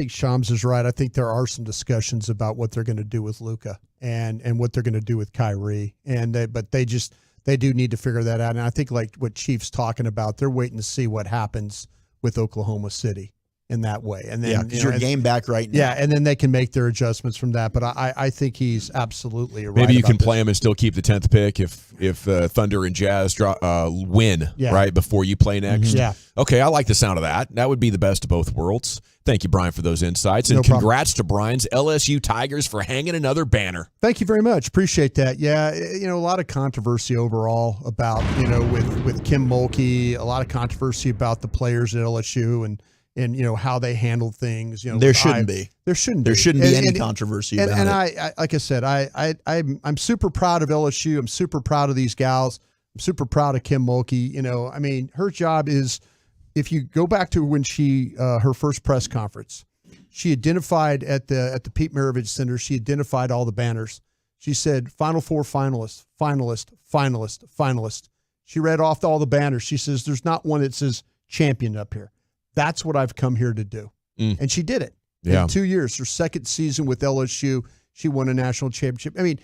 [SPEAKER 15] Shams is right. I think there are some discussions about what they're going to do with Luka and what they're going to do with Kyrie, but they do need to figure that out. And I think like what Chief's talking about, they're waiting to see what happens with Oklahoma City in that way. And then
[SPEAKER 19] because you're game back right now.
[SPEAKER 15] Yeah, and then they can make their adjustments from that. But I think he's absolutely right.
[SPEAKER 6] Maybe you can play him and still keep the 10th pick if Thunder and Jazz win right before you play next.
[SPEAKER 15] Mm-hmm. Yeah.
[SPEAKER 6] Okay, I like the sound of that. That would be the best of both worlds. Thank you, Brian, for those insights. And congrats to Brian's LSU Tigers for hanging another banner.
[SPEAKER 15] Thank you very much. Appreciate that. Yeah, a lot of controversy overall about, with Kim Mulkey, a lot of controversy about the players at LSU and how they handle things.
[SPEAKER 19] There shouldn't be.
[SPEAKER 15] There shouldn't
[SPEAKER 19] be any controversy about it.
[SPEAKER 15] And I like I said, I'm super proud of LSU. I'm super proud of these gals. I'm super proud of Kim Mulkey. Her job is, if you go back to when she her first press conference, she identified at the Pete Maravich Center. She identified all the banners. She said, Final Four finalist, finalist, finalist, finalist. She read off all the banners. She says, there's not one that says champion up here. That's what I've come here to do. And she did it.
[SPEAKER 6] Yeah.
[SPEAKER 15] In 2 years, her second season with LSU, she won a national championship. And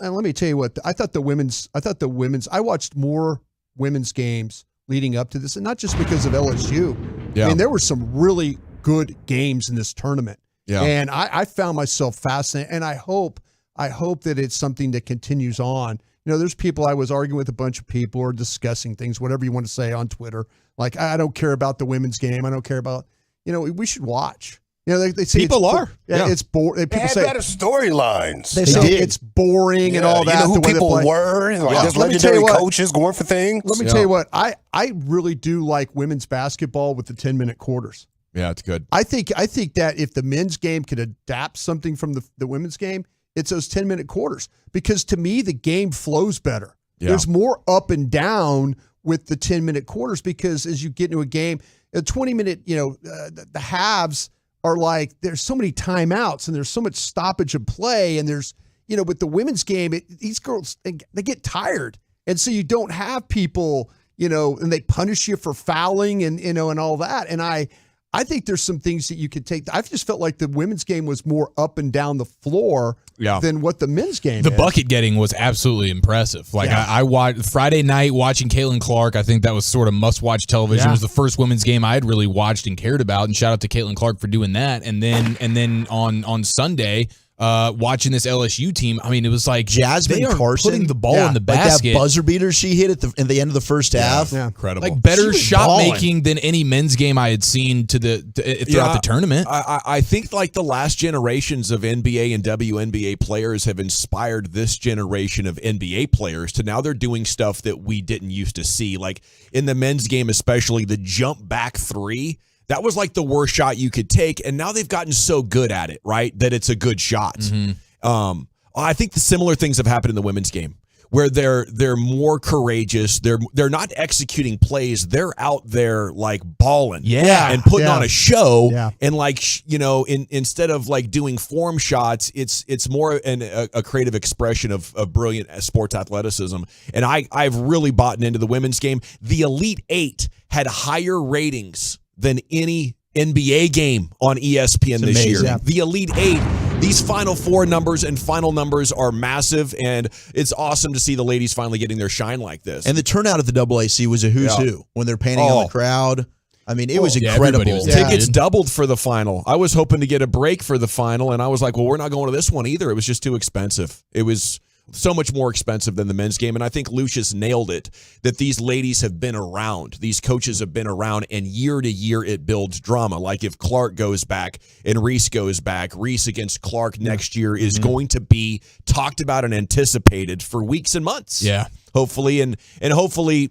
[SPEAKER 15] let me tell you what, I watched more women's games leading up to this, and not just because of LSU.
[SPEAKER 6] Yeah.
[SPEAKER 15] There were some really good games in this tournament.
[SPEAKER 6] Yeah.
[SPEAKER 15] And I found myself fascinated, and I hope that it's something that continues on. There's people, I was arguing with a bunch of people or discussing things, whatever you want to say on Twitter. Like, I don't care about the women's game. I don't care about, we should watch. They say
[SPEAKER 6] people are.
[SPEAKER 15] Yeah, it's boring.
[SPEAKER 8] They had better storylines.
[SPEAKER 15] They say it's boring and all that.
[SPEAKER 8] You know who people were? There's legendary coaches going for things.
[SPEAKER 15] Let me tell you what. I really do like women's basketball with the 10-minute quarters.
[SPEAKER 6] Yeah, it's good.
[SPEAKER 15] I think that if the men's game could adapt something from the women's game, it's those 10-minute quarters. Because to me, the game flows better. Yeah. There's more up and down with the 10-minute quarters, because as you get into a game, a 20-minute, the halves are like, there's so many timeouts and there's so much stoppage of play. And there's, with the women's game, these girls, they get tired. And so you don't have people, and they punish you for fouling and, and all that. And I think there's some things that you could take. I've just felt like the women's game was more up and down the floor than what the men's game
[SPEAKER 18] The
[SPEAKER 15] is.
[SPEAKER 18] bucket getting was absolutely impressive. I watched Friday night watching Caitlin Clark. I think that was sort of must-watch television. It was the first women's game I had really watched and cared about, and shout out to Caitlin Clark for doing that. And then on Sunday, watching this LSU team, it was like
[SPEAKER 19] Jasmine
[SPEAKER 18] they are
[SPEAKER 19] Carson
[SPEAKER 18] putting the ball in the basket.
[SPEAKER 19] Like that buzzer beater she hit at the end of the first half.
[SPEAKER 15] Yeah.
[SPEAKER 6] Incredible.
[SPEAKER 18] Like better shot making than any men's game I had seen throughout the tournament.
[SPEAKER 6] I think like the last generations of NBA and WNBA players have inspired this generation of NBA players to now they're doing stuff that we didn't used to see. Like in the men's game, especially the jump back three. That was like the worst shot you could take, and now they've gotten so good at it, right, that it's a good shot.
[SPEAKER 18] Mm-hmm.
[SPEAKER 6] I think the similar things have happened in the women's game. where they're more courageous. They're not executing plays. They're out there like balling, and putting on a show. And like instead of like doing form shots, it's more a creative expression of brilliant sports athleticism. And I've really bought into the women's game. The Elite Eight had higher ratings than any NBA game on ESPN this year.
[SPEAKER 19] Yeah.
[SPEAKER 6] The Elite Eight. These Final Four numbers and final numbers are massive, and it's awesome to see the ladies finally getting their shine like this.
[SPEAKER 19] And the turnout at the AAC was a who's who when they're painting on the crowd. I mean, it was incredible.
[SPEAKER 6] Tickets doubled for the final. I was hoping to get a break for the final, and I was like, well, we're not going to this one either. It was just too expensive. It was so much more expensive than the men's game, and I think Lucius nailed it, that these ladies have been around. These coaches have been around, and year to year it builds drama. Like if Clark goes back and Reese goes back, Reese against Clark next year is going to be talked about and anticipated for weeks and months.
[SPEAKER 18] Yeah.
[SPEAKER 6] Hopefully, and hopefully,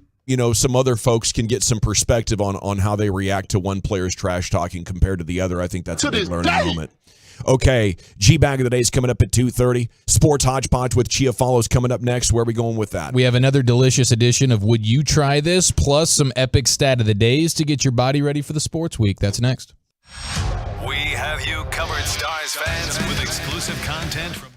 [SPEAKER 6] some other folks can get some perspective on how they react to one player's trash talking compared to the other. I think that's a big learning moment. Okay, G-Bag of the Day is coming up at 2:30. Sports Hodgepodge with Chia Follows coming up next. Where are we going with that?
[SPEAKER 18] We have another delicious edition of Would You Try This, plus some epic stat of the days to get your body ready for the sports week. That's next.
[SPEAKER 1] We have you covered, Stars fans, with exclusive content from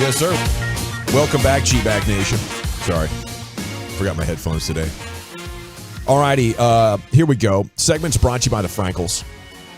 [SPEAKER 6] Yes, sir. Welcome back, G-Bag Nation. Sorry. Forgot my headphones today. All righty. Here we go. Segment's brought to you by the Frankels.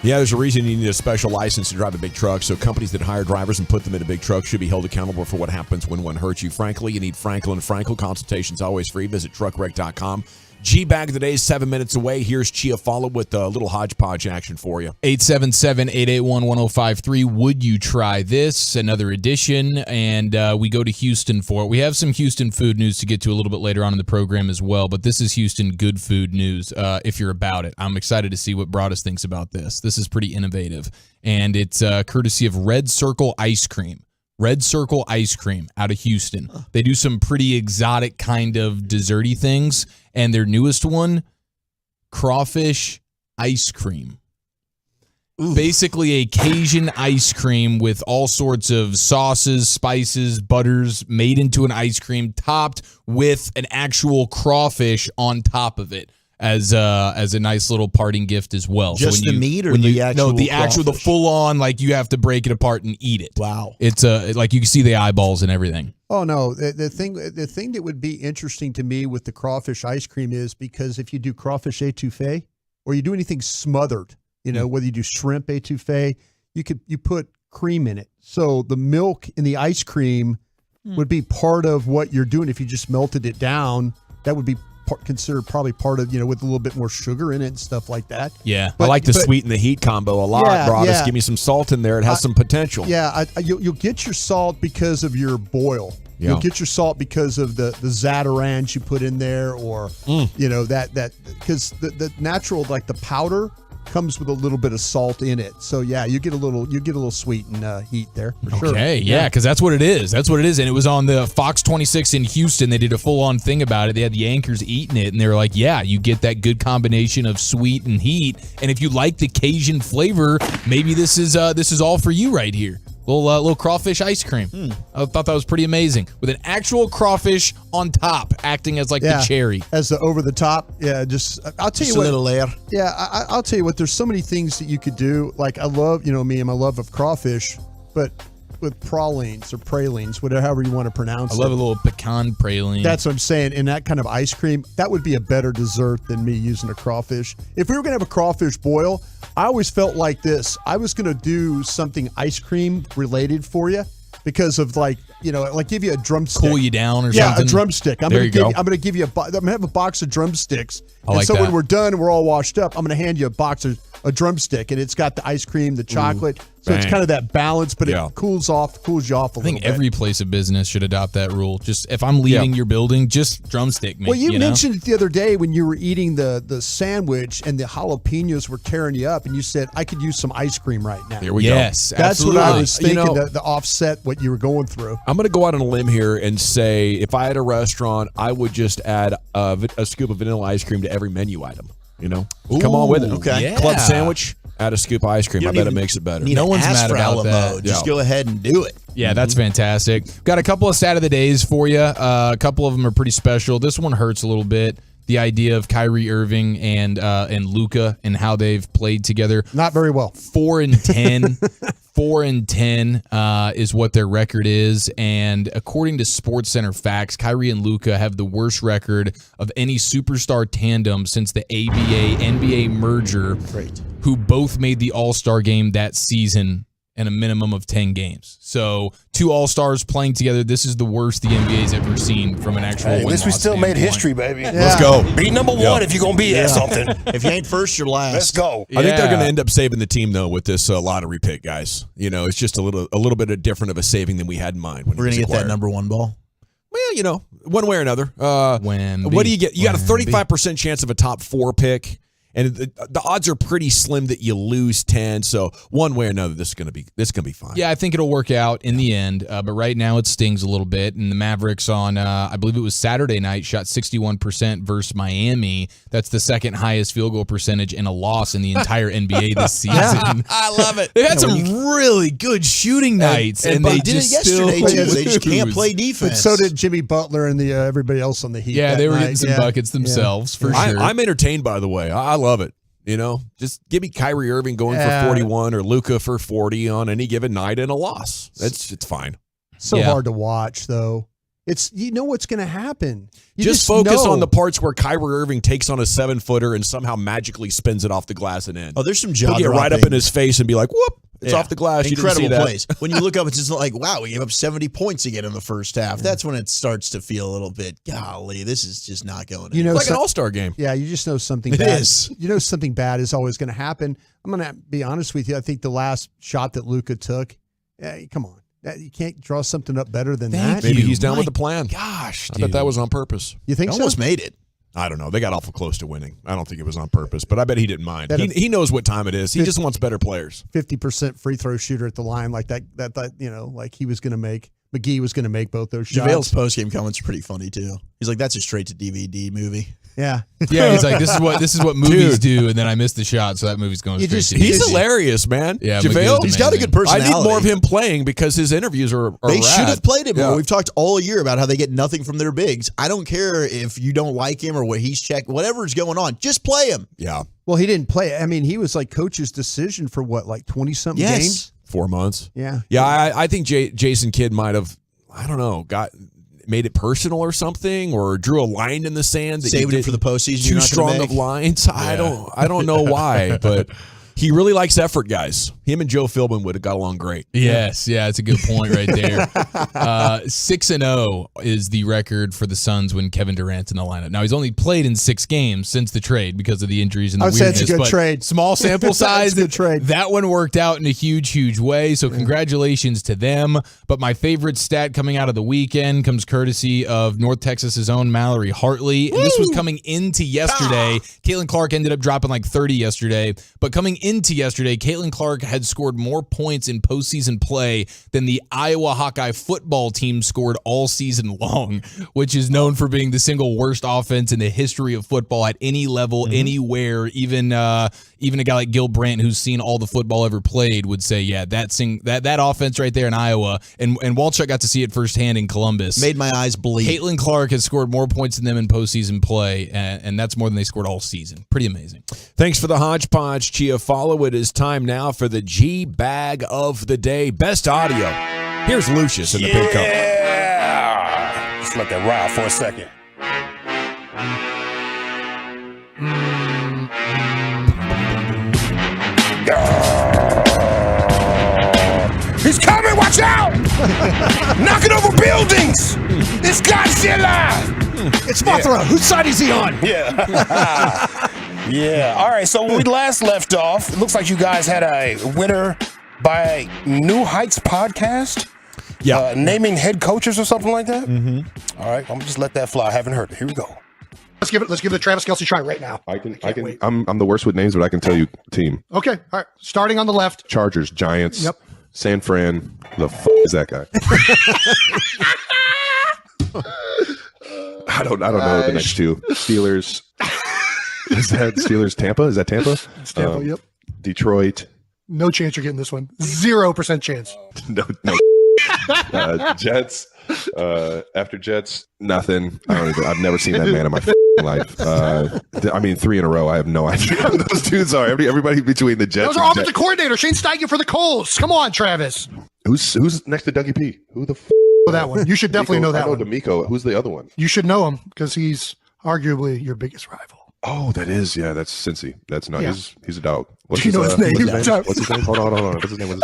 [SPEAKER 6] Yeah, there's a reason you need a special license to drive a big truck, so companies that hire drivers and put them in a big truck should be held accountable for what happens when one hurts you. Frankly, you need Frankel & Frankel. Consultation's always free. Visit truckwreck.com. G-Bag of the day is 7 minutes away. Here's Chia Follow with a little hodgepodge action for you.
[SPEAKER 18] 877-881-1053. Would you try this? Another edition, and we go to Houston for it. We have some Houston food news to get to a little bit later on in the program as well, but this is Houston good food news if you're about it. I'm excited to see what Broadus thinks about this. This is pretty innovative, and it's courtesy of Red Circle Ice Cream. Red Circle Ice Cream out of Houston. They do some pretty exotic kind of desserty things, and their newest one, crawfish ice cream. Oof. Basically a Cajun ice cream with all sorts of sauces, spices, butters made into an ice cream topped with an actual crawfish on top of it. As a nice little parting gift as well.
[SPEAKER 19] Just the meat or the actual?
[SPEAKER 18] No, the full on, like you have to break it apart and eat it.
[SPEAKER 19] Wow.
[SPEAKER 18] It's like you can see the eyeballs and everything.
[SPEAKER 15] Oh no, the thing that would be interesting to me with the crawfish ice cream is because if you do crawfish etouffee or you do anything smothered, whether you do shrimp etouffee, you put cream in it. So the milk in the ice cream would be part of what you're doing. If you just melted it down, that would be considered probably part of, with a little bit more sugar in it and stuff like that.
[SPEAKER 6] Yeah. I like the sweet and the heat combo a lot, Broadus.
[SPEAKER 15] Yeah.
[SPEAKER 6] Give me some salt in there. It has some potential.
[SPEAKER 15] Yeah. You'll get your salt because of your boil.
[SPEAKER 6] Yeah.
[SPEAKER 15] You'll get your salt because of the Zatarain's you put in there or, that because the natural, like the powder comes with a little bit of salt in it. So yeah, you get a little sweet and heat there for sure.
[SPEAKER 18] Okay, yeah, because that's what it is. That's what it is. And it was on the Fox 26 in Houston. They did a full-on thing about it. They had the anchors eating it, and they were like, yeah, you get that good combination of sweet and heat. And if you like the Cajun flavor, maybe this is all for you right here. Little crawfish ice cream. I thought that was pretty amazing. With an actual crawfish on top, acting as like the cherry.
[SPEAKER 15] As the over the top. Yeah, I'll tell you what.
[SPEAKER 19] A little layer.
[SPEAKER 15] Yeah, I'll tell you what. There's so many things that you could do. Like I love, me and my love of crawfish, but with pralines or pralines, however you want to pronounce it.
[SPEAKER 18] I love a little pecan praline.
[SPEAKER 15] That's what I'm saying. And that kind of ice cream, that would be a better dessert than me using a crawfish. If we were going to have a crawfish boil, I always felt like this. I was going to do something ice cream related for you because of like give you a drumstick.
[SPEAKER 18] Cool you down or something.
[SPEAKER 15] Yeah, a drumstick. I'm going to give you I'm going to have a box of drumsticks. When we're done and we're all washed up, I'm going to hand you a box of a drumstick, and it's got the ice cream, the chocolate. So it's kind of that balance, but it cools you off a little bit.
[SPEAKER 18] I think every place of business should adopt that rule. Just if I'm leaving your building, just drumstick me.
[SPEAKER 15] Well, you mentioned it the other day when you were eating the sandwich and the jalapenos were tearing you up, and you said, I could use some ice cream right now.
[SPEAKER 6] There we go.
[SPEAKER 15] That's
[SPEAKER 18] absolutely.
[SPEAKER 15] what I was thinking, the offset what you were going through.
[SPEAKER 6] I'm going to go out on a limb here and say if I had a restaurant, I would just add a scoop of vanilla ice cream to every menu item. Come on with it.
[SPEAKER 19] Okay.
[SPEAKER 6] Yeah. Club sandwich, add a scoop of ice cream. I bet it makes it better.
[SPEAKER 19] No one's mad about that. Just go ahead and do it.
[SPEAKER 18] Yeah, that's fantastic. Got a couple of stat of the days for you. A couple of them are pretty special. This one hurts a little bit. The idea of Kyrie Irving and Luka and how they've played together.
[SPEAKER 15] Not very well.
[SPEAKER 18] 4-10. 4-10 is what their record is, and according to SportsCenter Facts, Kyrie and Luka have the worst record of any superstar tandem since the ABA-NBA merger, who both made the All-Star game that season in a minimum of 10 games. So 2 All-Stars playing together. This is the worst the NBA's ever seen from an actual
[SPEAKER 8] At least we still made history, baby.
[SPEAKER 15] Yeah.
[SPEAKER 6] Let's go.
[SPEAKER 8] Be number one if you're going to be at something.
[SPEAKER 19] If you ain't first, you're last.
[SPEAKER 8] Let's go.
[SPEAKER 6] I think they're going to end up saving the team, though, with this lottery pick, guys. It's just a little bit of different of a saving than we had in mind. We're
[SPEAKER 19] going to get that number 1 ball.
[SPEAKER 6] Well, one way or another. What do you get? You got a 35% chance of a top 4 pick. And the odds are pretty slim that you lose 10. So one way or another, this is gonna be fine.
[SPEAKER 18] Yeah, I think it'll work out in the end. But right now it stings a little bit. And the Mavericks on, I believe it was Saturday night, shot 61% versus Miami. That's the second highest field goal percentage in a loss in the entire NBA this season.
[SPEAKER 19] I love it.
[SPEAKER 18] They had some really good shooting nights, and they
[SPEAKER 19] did it
[SPEAKER 18] just
[SPEAKER 19] yesterday
[SPEAKER 18] still
[SPEAKER 19] too. They just can't play defense.
[SPEAKER 15] But so did Jimmy Butler and the everybody else on the Heat.
[SPEAKER 18] Yeah, they were
[SPEAKER 15] night.
[SPEAKER 18] getting some buckets themselves for sure.
[SPEAKER 6] I'm entertained, by the way. I love it. Just give me Kyrie Irving going for 41 or Luka for 40 on any given night and a loss. It's fine.
[SPEAKER 15] So hard to watch, though. It's what's going to happen. You
[SPEAKER 6] just focus on the parts where Kyrie Irving takes on a 7-footer and somehow magically spins it off the glass and in.
[SPEAKER 19] Oh, there's some
[SPEAKER 6] He'll
[SPEAKER 19] jaw
[SPEAKER 6] get right up
[SPEAKER 19] dropping.
[SPEAKER 6] in his face and be like, whoop, it's off the glass.
[SPEAKER 19] Incredible
[SPEAKER 6] you didn't see
[SPEAKER 19] plays. When you look up, it's just like, wow, we gave up 70 points again in the first half. That's when it starts to feel a little bit, golly, this is just not going
[SPEAKER 15] You know,
[SPEAKER 6] like an all-star game.
[SPEAKER 15] Yeah, you just know something
[SPEAKER 6] It
[SPEAKER 15] bad.
[SPEAKER 6] is.
[SPEAKER 15] You know something bad is always going to happen. I'm going to be honest with you. I think the last shot that Luka took, come on. You can't draw something up better than that.
[SPEAKER 6] Maybe he's down with the plan.
[SPEAKER 19] Gosh,
[SPEAKER 6] I bet that was on purpose.
[SPEAKER 15] You think
[SPEAKER 19] He
[SPEAKER 15] so?
[SPEAKER 19] almost made it.
[SPEAKER 6] I don't know. They got awful close to winning. I don't think it was on purpose, but I bet he didn't mind.
[SPEAKER 15] That
[SPEAKER 6] He knows what time it is. He just wants better players.
[SPEAKER 15] 50% free throw shooter at the line like that like he was going to make. McGee was going to make both those shots.
[SPEAKER 19] JaVale's postgame comments are pretty funny too. He's like, "That's a straight to DVD movie."
[SPEAKER 15] Yeah,
[SPEAKER 18] Yeah, he's like, this is what movies do, and then I missed the shot, so that movie's going straight to
[SPEAKER 6] He's
[SPEAKER 18] DVD.
[SPEAKER 6] hilarious, man.
[SPEAKER 18] Yeah,
[SPEAKER 6] JaVale,
[SPEAKER 19] he's got a good personality.
[SPEAKER 6] I need more of him playing because his interviews are
[SPEAKER 19] They
[SPEAKER 6] rad.
[SPEAKER 19] should have played him more.
[SPEAKER 6] Yeah.
[SPEAKER 19] We've talked all year about how they get nothing from their bigs. I don't care if you don't like him or what he's checked, whatever's going on, just play him.
[SPEAKER 6] Yeah.
[SPEAKER 15] Well, he didn't play. I mean, he was like coach's decision for what, like 20-something games?
[SPEAKER 6] 4 months.
[SPEAKER 15] Yeah.
[SPEAKER 6] Yeah, I think Jason Kidd might have, I don't know, made it personal or something, or drew a line in the sand. That
[SPEAKER 19] Saved it for the postseason.
[SPEAKER 6] Too
[SPEAKER 19] you're not gonna
[SPEAKER 6] strong
[SPEAKER 19] make.
[SPEAKER 6] of lines.
[SPEAKER 19] Yeah.
[SPEAKER 6] I don't know why, but he really likes effort, guys. Him and Joe Philbin would have got along great.
[SPEAKER 18] Yes, yeah, it's a good point right there. 6-0 is the record for the Suns when Kevin Durant's in the lineup. Now, he's only played in 6 games since the trade because of the injuries and the
[SPEAKER 15] I would say
[SPEAKER 18] weirdness.
[SPEAKER 15] it's a good
[SPEAKER 18] but
[SPEAKER 15] trade.
[SPEAKER 18] Small sample size.
[SPEAKER 15] It's a good trade.
[SPEAKER 18] That one worked out in a huge, huge way. So congratulations to them. But my favorite stat coming out of the weekend comes courtesy of North Texas's own Mallory Hartley. And this was coming into yesterday. Caitlin Clark ended up dropping like 30 yesterday. But coming into yesterday, Caitlin Clark had scored more points in postseason play than the Iowa Hawkeye football team scored all season long, which is known for being the single worst offense in the history of football at any level, anywhere. Even a guy like Gil Brandt, who's seen all the football ever played, would say, yeah, that offense right there in Iowa, and Walchuk got to see it firsthand in Columbus.
[SPEAKER 19] Made my eyes bleed.
[SPEAKER 18] Caitlin Clark has scored more points than them in postseason play, and that's more than they scored all season. Pretty amazing.
[SPEAKER 6] Thanks for the hodgepodge, Chia. Follow it. Is time now for the G Bag of the Day. Best audio. Here's Lucius in the pink coat.
[SPEAKER 8] Yeah. Just let that ride for a second. He's coming! Watch out! Knocking over buildings! It's Godzilla!
[SPEAKER 15] It's Mothra. Whose side is he on?
[SPEAKER 8] Yeah. Yeah. All right. So when we last left off, it looks like you guys had a winner by New Heights podcast.
[SPEAKER 6] Yeah.
[SPEAKER 8] Naming head coaches or something like that. Mm-hmm. All right. I'm gonna just let that fly. I haven't heard it. Here we go.
[SPEAKER 5] Let's give it the Travis Kelce try right now.
[SPEAKER 17] I can. I'm the worst with names, but I can tell you team.
[SPEAKER 5] Okay. All right. Starting on the left.
[SPEAKER 17] Chargers, Giants.
[SPEAKER 5] Yep.
[SPEAKER 17] San Fran. The is that guy? I don't know the next two. Steelers. Is that Steelers? Tampa? Is that Tampa?
[SPEAKER 5] It's Tampa. Yep.
[SPEAKER 17] Detroit.
[SPEAKER 5] No chance you're getting this one. 0% chance.
[SPEAKER 17] No. Jets. After Jets, nothing. I've never seen that man in my life. 3 in a row. I have no idea who those dudes are. Everybody between the Jets.
[SPEAKER 5] Those are offensive coordinator Shane Steichen for the Colts. Come on, Travis.
[SPEAKER 17] Who's next to Dougie P? Who the
[SPEAKER 5] that one? You should definitely know that one.
[SPEAKER 17] I know D'Amico. Who's the other one?
[SPEAKER 5] You should know him because he's arguably your biggest rival.
[SPEAKER 17] Oh, that is, yeah, that's Cincy. That's not,
[SPEAKER 5] Yeah.
[SPEAKER 17] he's a dog.
[SPEAKER 5] Do you know his name?
[SPEAKER 17] What's his name? Hold on. What's his name?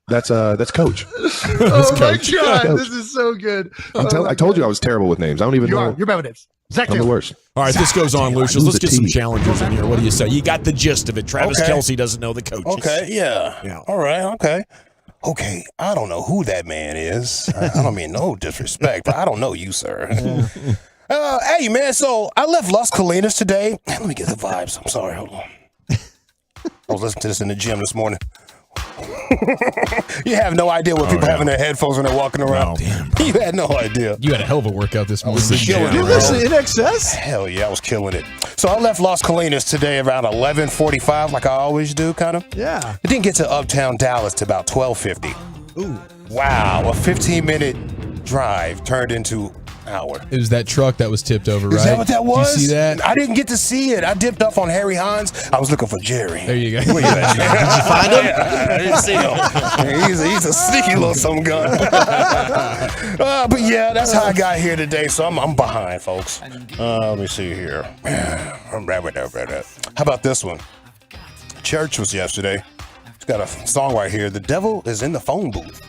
[SPEAKER 17] That's Coach.
[SPEAKER 5] Oh my God, this is so good.
[SPEAKER 17] I told you I was terrible with names. I don't even know.
[SPEAKER 5] You're bad with names. Zach
[SPEAKER 17] I'm the
[SPEAKER 5] Taylor.
[SPEAKER 17] worst.
[SPEAKER 6] All right, this goes on, Lucius. Let's get some challengers in here. What do you say? You got the gist of it. Travis
[SPEAKER 8] Okay.
[SPEAKER 6] Kelce doesn't know the coaches.
[SPEAKER 8] Okay. Yeah. All right. Okay. Okay. I don't know who that man is. I don't mean no disrespect, but I don't know you, sir. Hey, man. So I left Las Colinas today. Let me get the vibes. I'm sorry. Hold on. I was listening to this in the gym this morning. You have no idea what people have in their headphones when they're walking around. You had no idea.
[SPEAKER 18] You had a hell of a workout this morning.
[SPEAKER 5] You listen in excess?
[SPEAKER 8] Hell yeah, I was killing it. So I left Las Colinas today around 11:45, like I always do, kind of.
[SPEAKER 5] Yeah.
[SPEAKER 8] I didn't get to Uptown Dallas to about 12:50.
[SPEAKER 5] Ooh.
[SPEAKER 8] Wow, a 15-minute drive turned into hour.
[SPEAKER 18] It was that truck that was tipped over, right?
[SPEAKER 8] Is that what that was?
[SPEAKER 18] Did you see that?
[SPEAKER 8] I didn't get to see it. I dipped off on Harry Hines. I was looking for Jerry.
[SPEAKER 18] There you go.
[SPEAKER 8] Where you at, Jerry?
[SPEAKER 19] Did you find him?
[SPEAKER 8] I didn't see him. He's a sneaky little something gun. But yeah, that's how I got here today. So I'm behind, folks. Let me see here. How about this one? Church was yesterday. It's got a song right here. The devil is in the phone booth.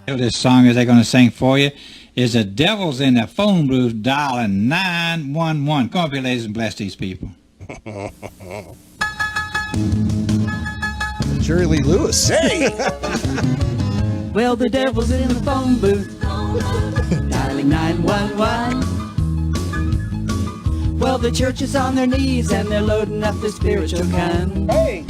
[SPEAKER 3] This song is they're going to sing for you is the devil's in the phone booth dialing 911. Come up here, ladies, and bless these people.
[SPEAKER 15] Jerry Lee Lewis.
[SPEAKER 8] Hey!
[SPEAKER 9] Well, the devil's in the phone booth, dialing 911. Well, the church is on their knees and they're loading up the spiritual gun.
[SPEAKER 8] Hey!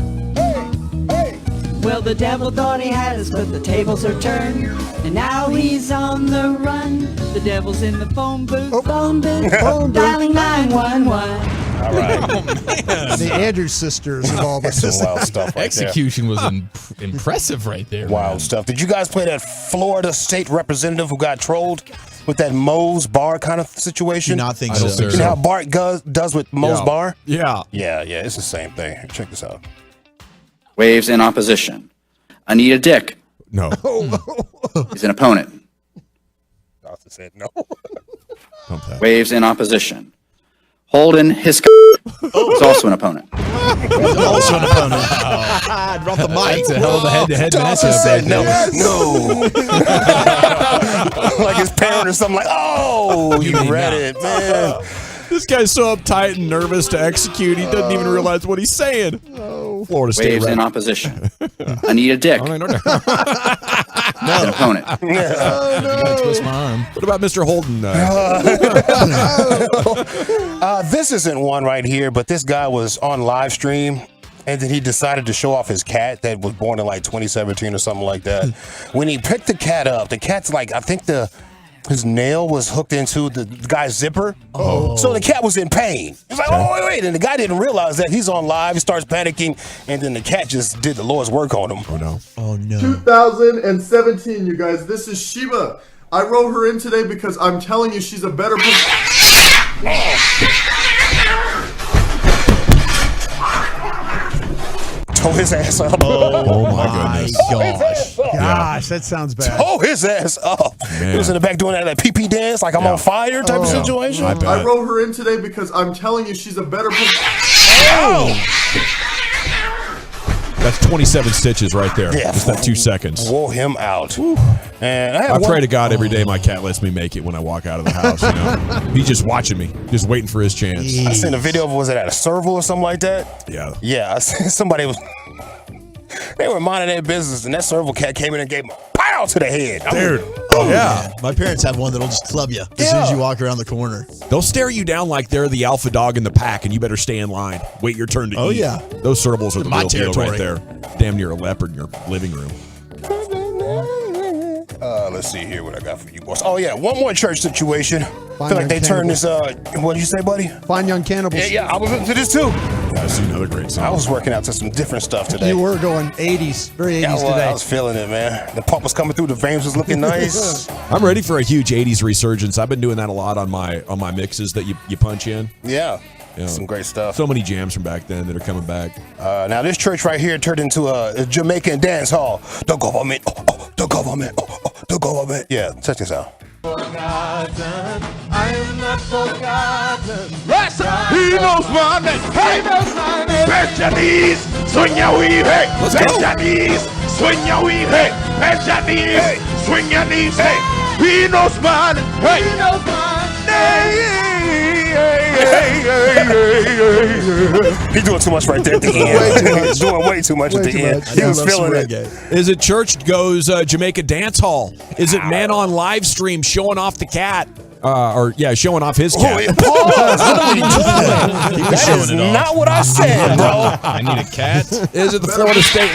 [SPEAKER 9] Well, the devil thought he had us, but the tables are turned, and now he's on the run. The devil's in the phone booth, phone booth, dialing 911.
[SPEAKER 8] All right.
[SPEAKER 15] The Andrews sisters of all
[SPEAKER 8] That's
[SPEAKER 15] this.
[SPEAKER 8] some wild stuff right
[SPEAKER 18] Execution was impressive right there.
[SPEAKER 8] Wild stuff. Did you guys play that Florida state representative who got trolled with that Moe's Bar kind of situation?
[SPEAKER 19] Do not think
[SPEAKER 18] I don't
[SPEAKER 19] so.
[SPEAKER 18] think
[SPEAKER 8] You know how Bart does with Moe's Bar?
[SPEAKER 6] Yeah.
[SPEAKER 8] Yeah, it's the same thing. Check this out.
[SPEAKER 13] Waves in opposition. Anita Dick
[SPEAKER 6] No.
[SPEAKER 13] is an opponent.
[SPEAKER 8] Dawson said no.
[SPEAKER 13] Waves in opposition. Holden Hiska is also an opponent.
[SPEAKER 19] Also an opponent. Drop the mic.
[SPEAKER 18] That's a hell of a head-to-head
[SPEAKER 8] Dawson
[SPEAKER 18] matchup
[SPEAKER 8] said
[SPEAKER 18] right
[SPEAKER 8] no.
[SPEAKER 18] there.
[SPEAKER 8] No. Like his parent or something like, oh, you read it, man.
[SPEAKER 6] This guy's so uptight and nervous to execute, he doesn't even realize what he's saying. Florida State
[SPEAKER 13] Waves in
[SPEAKER 6] rep.
[SPEAKER 13] opposition. Anita Dick is an opponent.
[SPEAKER 18] Twist my arm.
[SPEAKER 6] What about Mr. Holden?
[SPEAKER 8] This isn't one right here, but this guy was on live stream, and then he decided to show off his cat that was born in like 2017 or something like that. When he picked the cat up, the cat's like, I think his nail was hooked into the guy's zipper. Oh. So the cat was in pain. He's like, oh, wait. And the guy didn't realize that. He's on live. He starts panicking. And then the cat just did the Lord's work on him.
[SPEAKER 6] Oh, no.
[SPEAKER 19] Oh, no.
[SPEAKER 20] 2017, you guys. This is Sheba. I wrote her in today because I'm telling you she's a better
[SPEAKER 8] Tow his ass up.
[SPEAKER 6] Oh my goodness.
[SPEAKER 15] Gosh, that sounds bad.
[SPEAKER 8] Tow his ass up.
[SPEAKER 6] Man.
[SPEAKER 8] He was in the back doing that pee-pee dance like I'm on fire type of situation.
[SPEAKER 20] I wrote her in today because I'm telling you she's a better
[SPEAKER 6] That's 27 stitches right there.
[SPEAKER 8] Yeah.
[SPEAKER 6] Just that 2 seconds.
[SPEAKER 8] Wore him out. And
[SPEAKER 6] I pray to God every day my cat lets me make it when I walk out of the house. You know? He's just watching me, just waiting for his chance.
[SPEAKER 8] I seen a video of, was it at a serval or something like that?
[SPEAKER 6] Yeah.
[SPEAKER 8] Yeah, I seen somebody was, they were minding their business, and that serval cat came in and gave him a pow to the head.
[SPEAKER 6] Dude.
[SPEAKER 19] Oh, yeah. My parents have one that'll just club you as soon as you walk around the corner.
[SPEAKER 6] They'll stare you down like they're the alpha dog in the pack, and you better stay in line. Wait your turn to eat.
[SPEAKER 19] Oh, yeah.
[SPEAKER 6] Those servals are the
[SPEAKER 19] My
[SPEAKER 6] real deal right
[SPEAKER 19] territory.
[SPEAKER 6] there. Damn near a leopard in your living room.
[SPEAKER 8] Let's see here what I got for you boys. Oh, yeah, one more church situation. I feel like
[SPEAKER 15] Young
[SPEAKER 8] they turned this,
[SPEAKER 15] Cannibals.
[SPEAKER 8] what did you say, buddy?
[SPEAKER 15] Fine Young Cannibals.
[SPEAKER 8] Yeah, I was into this too.
[SPEAKER 6] That's another great song.
[SPEAKER 8] I was working out to some different stuff today.
[SPEAKER 15] You were going 80s, very 80s
[SPEAKER 8] Yeah, well,
[SPEAKER 15] today.
[SPEAKER 8] I was feeling it, man. The pump was coming through, the veins was looking nice.
[SPEAKER 6] I'm ready for a huge 80s resurgence. I've been doing that a lot on my mixes that you punch in.
[SPEAKER 8] Yeah.
[SPEAKER 6] You know,
[SPEAKER 8] some great stuff.
[SPEAKER 6] So many jams from back then that are coming back.
[SPEAKER 8] Now this church right here turned into a Jamaican dance hall. The government, the government, the government. Yeah, check this out.
[SPEAKER 24] Forgotten, I am not forgotten.
[SPEAKER 21] Yes, he knows my name. Hey, bend your knees, swing your weave. Hey, bend your knees, swing your weave. Hey, bend your knees, swing your knees. Hey, he knows my name. Hey, he knows my name.
[SPEAKER 8] He's doing too much right there at the end. He's doing way too much at the end. He was feeling it.
[SPEAKER 6] Is it church goes Jamaica dance hall? Is it man on live stream showing off the cat? Showing off his cat.
[SPEAKER 8] Pause. That is not what I said, bro.
[SPEAKER 11] I need a cat.
[SPEAKER 6] Is it the Florida State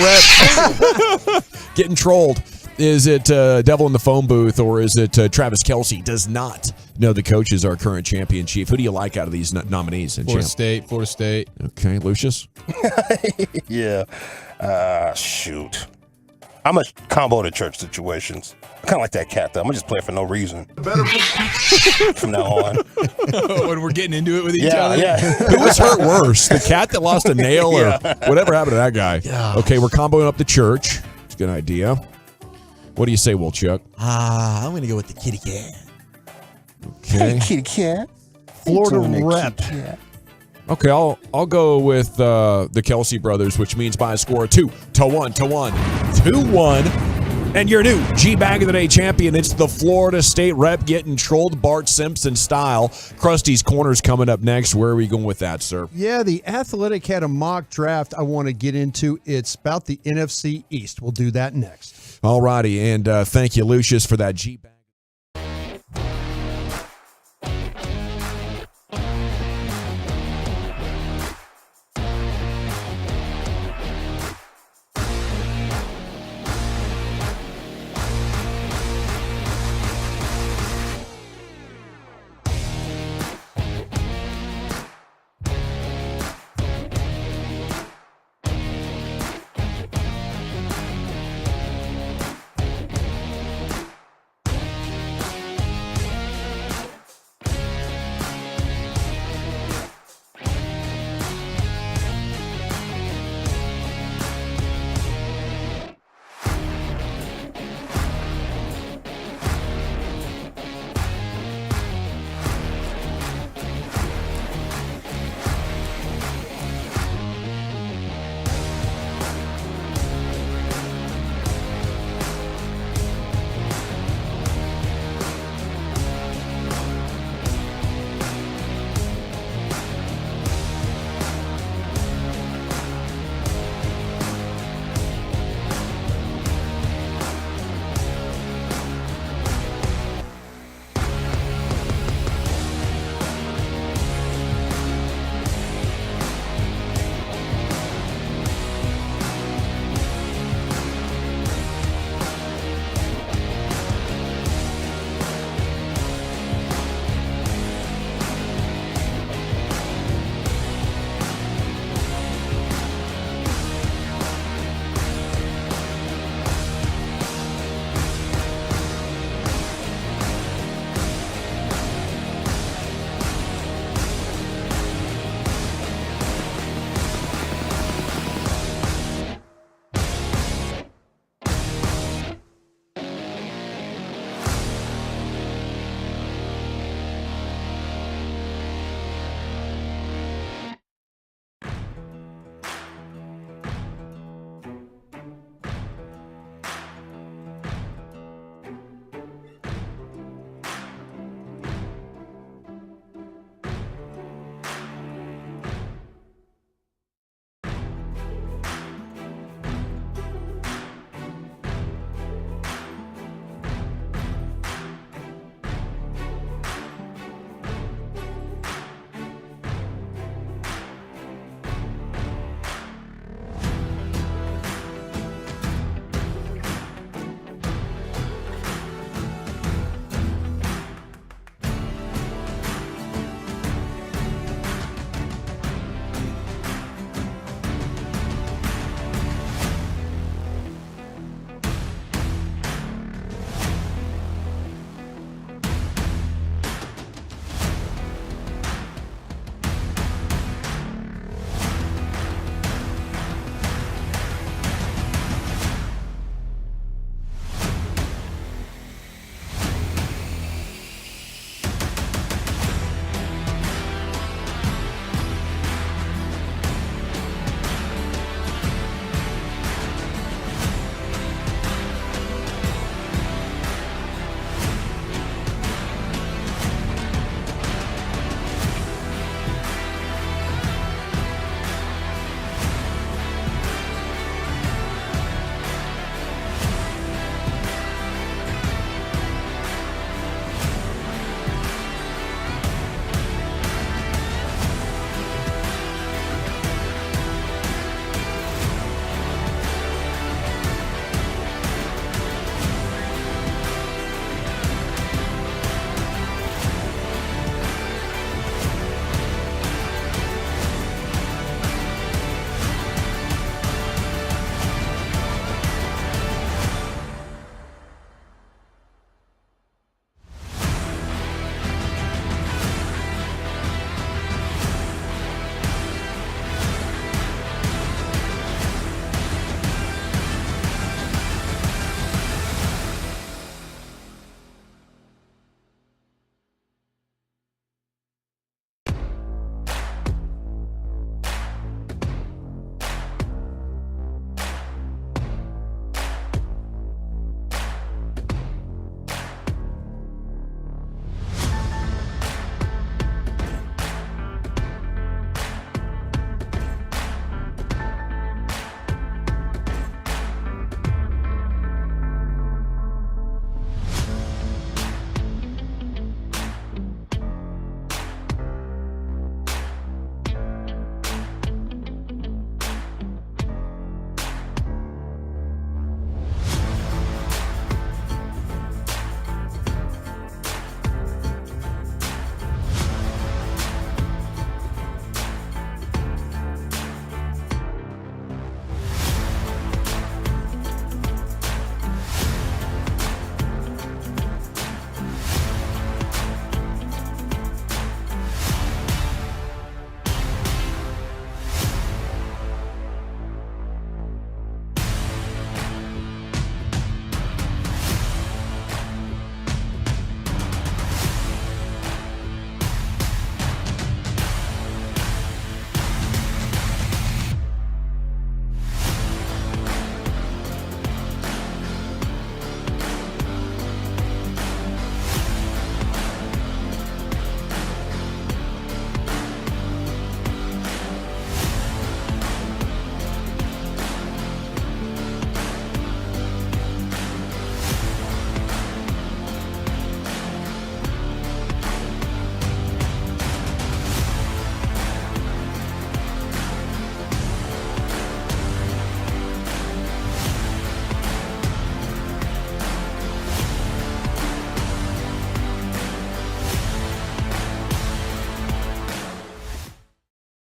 [SPEAKER 6] rep getting trolled? Is it Devil in the Phone Booth, or is it Travis Kelce? Does not know the coach is our current champion chief. Who do you like out of these nominees?
[SPEAKER 18] Florida State.
[SPEAKER 6] Okay, Lucius?
[SPEAKER 8] Yeah. Shoot. I'm a combo to church situations. I kind of like that cat, though. I'm going to just play it for no reason. From now on.
[SPEAKER 18] When we're getting into it with each other.
[SPEAKER 8] Yeah.
[SPEAKER 6] Who was hurt worse? The cat that lost a nail or whatever happened to that guy?
[SPEAKER 19] Yeah.
[SPEAKER 6] Okay, we're comboing up the church. It's a good idea. What do you say, Will Chuck?
[SPEAKER 19] I'm going to go with the kitty cat.
[SPEAKER 6] Okay.
[SPEAKER 8] Hey, kitty cat.
[SPEAKER 15] Florida rep.
[SPEAKER 6] Okay, I'll go with the Kelsey brothers, which means by a score of 2-1. 2-1. And your new G-Bag of the Day champion, it's the Florida State rep getting trolled Bart Simpson style. Krusty's Corner's coming up next. Where are we going with that, sir?
[SPEAKER 15] Yeah, the Athletic had a mock draft I want to get into. It's about the NFC East. We'll do that next.
[SPEAKER 6] All righty, and thank you, Lucius, for that G-Bag.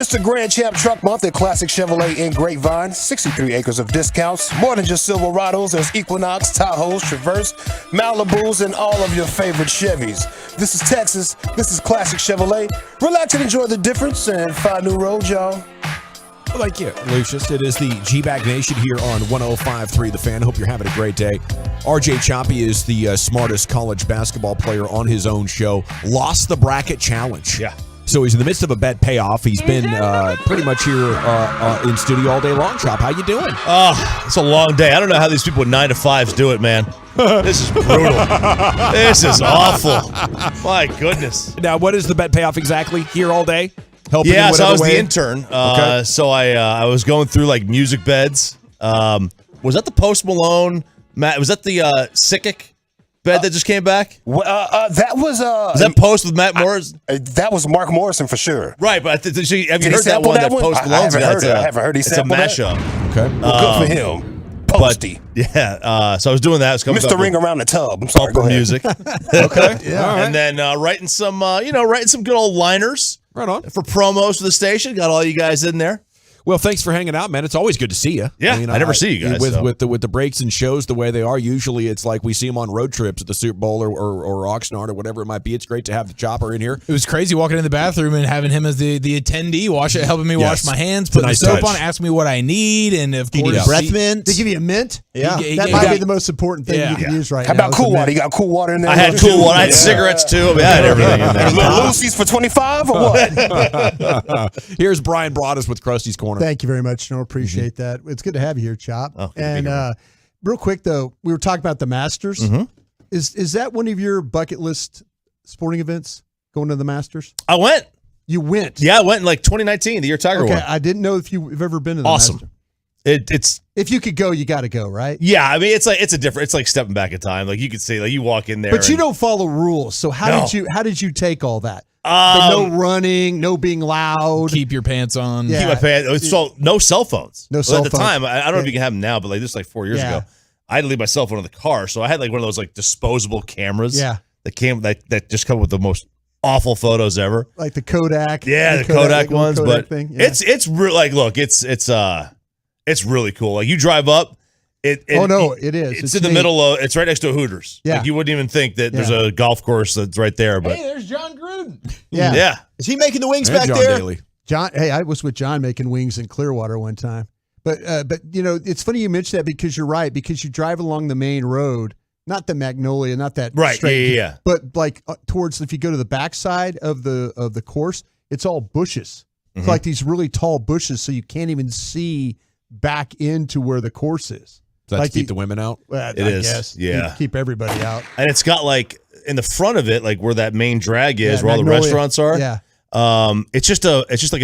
[SPEAKER 8] Mr. Grand Champ Truck Month at Classic Chevrolet in Grapevine. 63 acres of discounts. More than just Silverados. There's Equinox, Tahoes, Traverse, Malibus, and all of your favorite Chevys. This is Texas. This is Classic Chevrolet. Relax and enjoy the difference and find new roads, y'all.
[SPEAKER 6] Thank you, Lucius. It is the G-Bag Nation here on 105.3 The Fan. Hope you're having a great day. RJ Choppy is the smartest college basketball player on his own show. Lost the bracket challenge.
[SPEAKER 4] Yeah.
[SPEAKER 6] So he's in the midst of a bet payoff. He's been pretty much here in studio all day long. Chop, how you doing?
[SPEAKER 4] Oh, it's a long day. I don't know how these people with 9 to 5s do it, man. This is brutal. This is awful. My goodness.
[SPEAKER 6] Now, what is the bet payoff exactly? Here all day? Helping
[SPEAKER 4] yeah,
[SPEAKER 6] in
[SPEAKER 4] so I was
[SPEAKER 6] way?
[SPEAKER 4] the intern.
[SPEAKER 6] Okay.
[SPEAKER 4] So I was going through like music beds. Was that the Post Malone? Was that the Sickick bed that just came back?
[SPEAKER 8] That was
[SPEAKER 4] was that Post with Matt Morris?
[SPEAKER 8] That was Mark Morrison for sure.
[SPEAKER 4] Right, but have you
[SPEAKER 8] Did
[SPEAKER 4] heard that one that Post
[SPEAKER 8] I
[SPEAKER 4] Malone's
[SPEAKER 8] haven't
[SPEAKER 4] got?
[SPEAKER 8] heard it. I haven't heard he
[SPEAKER 4] It's a
[SPEAKER 8] sampled that.
[SPEAKER 4] mashup.
[SPEAKER 6] Okay.
[SPEAKER 8] Well, good for him. Posty.
[SPEAKER 4] Yeah. So I was doing that.
[SPEAKER 8] Mr. Ring Around the Tub. I'm sorry. Go ahead.
[SPEAKER 4] Music. Okay. Yeah. And then writing some good old liners.
[SPEAKER 6] Right on.
[SPEAKER 4] For promos for the station. Got all you guys in there.
[SPEAKER 6] Well, thanks for hanging out, man. It's always good to see you.
[SPEAKER 4] Yeah, I never see you guys.
[SPEAKER 6] With the breaks and shows the way they are. Usually it's like we see them on road trips at the Super Bowl or Oxnard or whatever it might be. It's great to have the Chopper in here.
[SPEAKER 18] It was crazy walking in the bathroom and having him as the attendee, helping me wash my hands,
[SPEAKER 6] It's a
[SPEAKER 18] putting
[SPEAKER 6] nice
[SPEAKER 18] the soap
[SPEAKER 6] touch.
[SPEAKER 18] on, asking me what I need, and of
[SPEAKER 19] Do you
[SPEAKER 18] course,
[SPEAKER 19] need breath mint?
[SPEAKER 15] They give you a mint?
[SPEAKER 19] Yeah.
[SPEAKER 15] That might be the most important thing you can use right
[SPEAKER 8] How
[SPEAKER 15] now.
[SPEAKER 8] about
[SPEAKER 15] is a
[SPEAKER 8] cool water?
[SPEAKER 15] mint.
[SPEAKER 8] You got cool water in there?
[SPEAKER 4] I had cool water. I had cigarettes too. I mean, I had everything in there.
[SPEAKER 8] Little Lucy's for 25 or what?
[SPEAKER 6] Here's Brian Broaddus with Krusty's Corner.
[SPEAKER 15] Thank you very much. No, appreciate that. It's good to have you here, Chop.
[SPEAKER 4] Oh, good to be
[SPEAKER 15] and
[SPEAKER 4] here.
[SPEAKER 15] real quick though, we were talking about the Masters.
[SPEAKER 4] Mm-hmm.
[SPEAKER 15] Is that one of your bucket list sporting events? Going to the Masters?
[SPEAKER 4] I went.
[SPEAKER 15] You went?
[SPEAKER 4] Yeah, I went in like 2019, the year Tiger
[SPEAKER 15] Okay,
[SPEAKER 4] won.
[SPEAKER 15] I didn't know if you've ever been to the
[SPEAKER 4] Awesome.
[SPEAKER 15] Masters.
[SPEAKER 4] It's
[SPEAKER 15] If you could go, you got to go, right?
[SPEAKER 4] yeah. I mean, it's like stepping back in time. Like you could see, like you walk in there,
[SPEAKER 15] But you
[SPEAKER 4] and-
[SPEAKER 15] don't follow rules. So how
[SPEAKER 4] No.
[SPEAKER 15] did you take all that? The no running, no being loud.
[SPEAKER 18] keep your pants on.
[SPEAKER 15] Yeah.
[SPEAKER 4] keep my pants. So no cell phones.
[SPEAKER 15] No
[SPEAKER 4] Well,
[SPEAKER 15] cell
[SPEAKER 4] at the
[SPEAKER 15] phones.
[SPEAKER 4] time. I don't know if you can have them now, but like this was like 4 years
[SPEAKER 15] Yeah.
[SPEAKER 4] ago. I had to leave my cell phone in the car, so I had like one of those like disposable cameras.
[SPEAKER 15] Yeah.
[SPEAKER 4] that just come with the most awful photos ever.
[SPEAKER 15] Like the Kodak.
[SPEAKER 4] Yeah, the Kodak
[SPEAKER 15] little
[SPEAKER 4] ones,
[SPEAKER 15] Kodak
[SPEAKER 4] but
[SPEAKER 15] thing. Yeah.
[SPEAKER 4] it's real. Like, look, it's really cool. Like you drive up, it
[SPEAKER 15] Oh, no, it is.
[SPEAKER 4] It's
[SPEAKER 15] It's
[SPEAKER 4] in the
[SPEAKER 15] neat.
[SPEAKER 4] middle of. It's right next to a Hooters.
[SPEAKER 15] Yeah.
[SPEAKER 4] Like you wouldn't even think that there's
[SPEAKER 15] Yeah.
[SPEAKER 4] a golf course that's right there, but
[SPEAKER 18] Hey, there's John Gruden.
[SPEAKER 15] Yeah.
[SPEAKER 4] yeah.
[SPEAKER 19] Is he making the wings
[SPEAKER 6] And
[SPEAKER 19] back
[SPEAKER 6] John
[SPEAKER 19] there?
[SPEAKER 6] Daly.
[SPEAKER 15] John, hey, I was with John making wings in Clearwater one time. But you know, it's funny you mentioned that because you're right. Because you drive along the main road, not the Magnolia, not that
[SPEAKER 4] Right,
[SPEAKER 15] straight,
[SPEAKER 4] yeah.
[SPEAKER 15] but like towards if you go to the backside of the course, it's all bushes. It's
[SPEAKER 4] Mhm.
[SPEAKER 15] like these really tall bushes, so you can't even see back into where the course is.
[SPEAKER 6] Is that
[SPEAKER 15] Like
[SPEAKER 6] to keep the women out?
[SPEAKER 15] Well,
[SPEAKER 4] It
[SPEAKER 15] I
[SPEAKER 4] is,
[SPEAKER 15] guess.
[SPEAKER 4] yeah.
[SPEAKER 15] Keep everybody out.
[SPEAKER 4] And it's got like in the front of it, like where that main drag is,
[SPEAKER 15] Yeah,
[SPEAKER 4] where all the
[SPEAKER 15] Magnolia.
[SPEAKER 4] restaurants are.
[SPEAKER 15] Yeah.
[SPEAKER 4] It's just like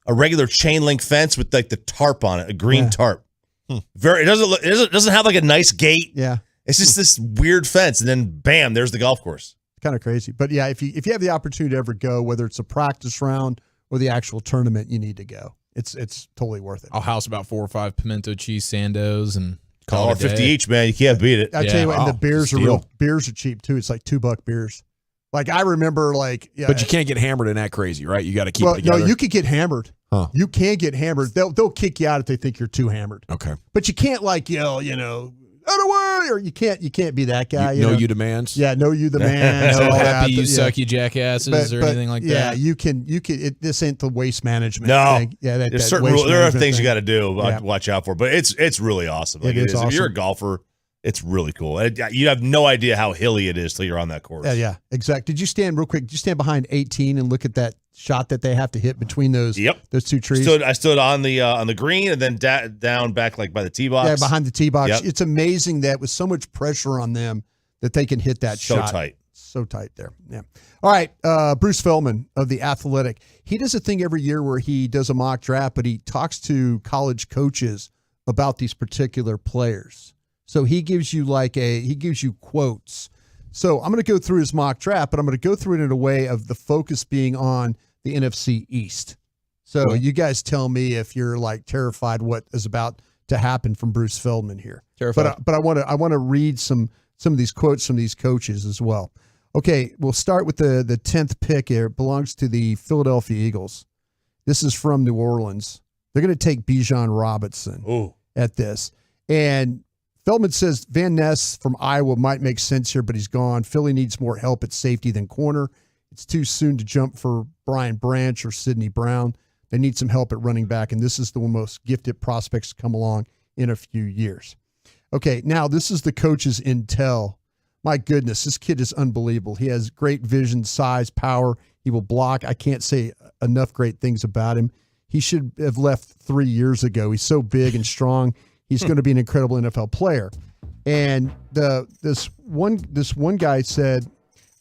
[SPEAKER 4] a regular chain link fence with like the tarp on it, a green
[SPEAKER 15] Yeah.
[SPEAKER 4] tarp. It doesn't have like a nice gate.
[SPEAKER 15] Yeah.
[SPEAKER 4] It's just this weird fence, and then bam, there's the golf course.
[SPEAKER 15] Kind of crazy. But yeah, if you have the opportunity to ever go, whether it's a practice round or the actual tournament, you need to go. It's totally worth it.
[SPEAKER 18] I'll house about 4 or 5 pimento cheese sandos and call it a
[SPEAKER 4] $1.50
[SPEAKER 18] day.
[SPEAKER 4] each, man. You can't beat it.
[SPEAKER 15] I tell you what, and the
[SPEAKER 6] Wow,
[SPEAKER 15] beers are
[SPEAKER 6] steal.
[SPEAKER 15] beers are cheap too. It's like $2 beers. Like I remember, like yeah.
[SPEAKER 6] But you can't get hammered in that crazy, right? You got to keep
[SPEAKER 15] Well,
[SPEAKER 6] it together.
[SPEAKER 15] no, you could get hammered.
[SPEAKER 6] Huh.
[SPEAKER 15] You can get hammered. They'll kick you out if they think you're too hammered.
[SPEAKER 6] Okay.
[SPEAKER 15] But you can't like yell, out of way, or you can't be that guy.
[SPEAKER 6] No
[SPEAKER 15] know?
[SPEAKER 6] you demands.
[SPEAKER 15] Yeah, no you the man.
[SPEAKER 18] So
[SPEAKER 15] all that,
[SPEAKER 18] happy you
[SPEAKER 15] yeah.
[SPEAKER 18] suck, you jackasses, or anything like
[SPEAKER 15] yeah,
[SPEAKER 18] that.
[SPEAKER 15] you can. This ain't the waste management.
[SPEAKER 4] No,
[SPEAKER 15] thing. Yeah,
[SPEAKER 4] there's
[SPEAKER 15] that
[SPEAKER 4] certain
[SPEAKER 15] waste
[SPEAKER 4] rules. There are
[SPEAKER 15] management
[SPEAKER 4] things you
[SPEAKER 15] thing.
[SPEAKER 4] got to do.
[SPEAKER 15] Yeah.
[SPEAKER 4] Watch out for, but it's really awesome. Like
[SPEAKER 15] It is
[SPEAKER 4] If you're a
[SPEAKER 15] awesome.
[SPEAKER 4] golfer, it's really cool. You have no idea how hilly it is till you're on that course.
[SPEAKER 15] Yeah, exactly. Did you stand real quick? Did you stand behind 18 and look at that shot that they have to hit between those?
[SPEAKER 4] Yep.
[SPEAKER 15] Those two trees.
[SPEAKER 4] I stood on the green and then down back like by the tee box.
[SPEAKER 15] Yeah, behind the tee box.
[SPEAKER 4] Yep.
[SPEAKER 15] It's amazing that with so much pressure on them that they can hit that
[SPEAKER 4] So
[SPEAKER 15] shot.
[SPEAKER 4] tight.
[SPEAKER 15] So tight there. Yeah. All right. Bruce Feldman of The Athletic. He does a thing every year where he does a mock draft, but he talks to college coaches about these particular players. So he gives you quotes. So I'm going to go through his mock draft, but I'm going to go through it in a way of the focus being on the NFC East. So you guys tell me if you're like terrified what is about to happen from Bruce Feldman here.
[SPEAKER 18] Terrified.
[SPEAKER 15] But I want to read some of these quotes from these coaches as well. Okay, we'll start with the 10th pick here. It belongs to the Philadelphia Eagles. This is from New Orleans. They're going to take Bijan Robinson at this. And Feldman says Van Ness from Iowa might make sense here, but he's gone. Philly needs more help at safety than corner. It's too soon to jump for Brian Branch or Sidney Brown. They need some help at running back, and this is the most gifted prospects to come along in a few years. Okay, now this is the coach's intel. My goodness, this kid is unbelievable. He has great vision, size, power. He will block. I can't say enough great things about him. He should have left 3 years ago. He's so big and strong. He's going to be an incredible NFL player. And this one guy said,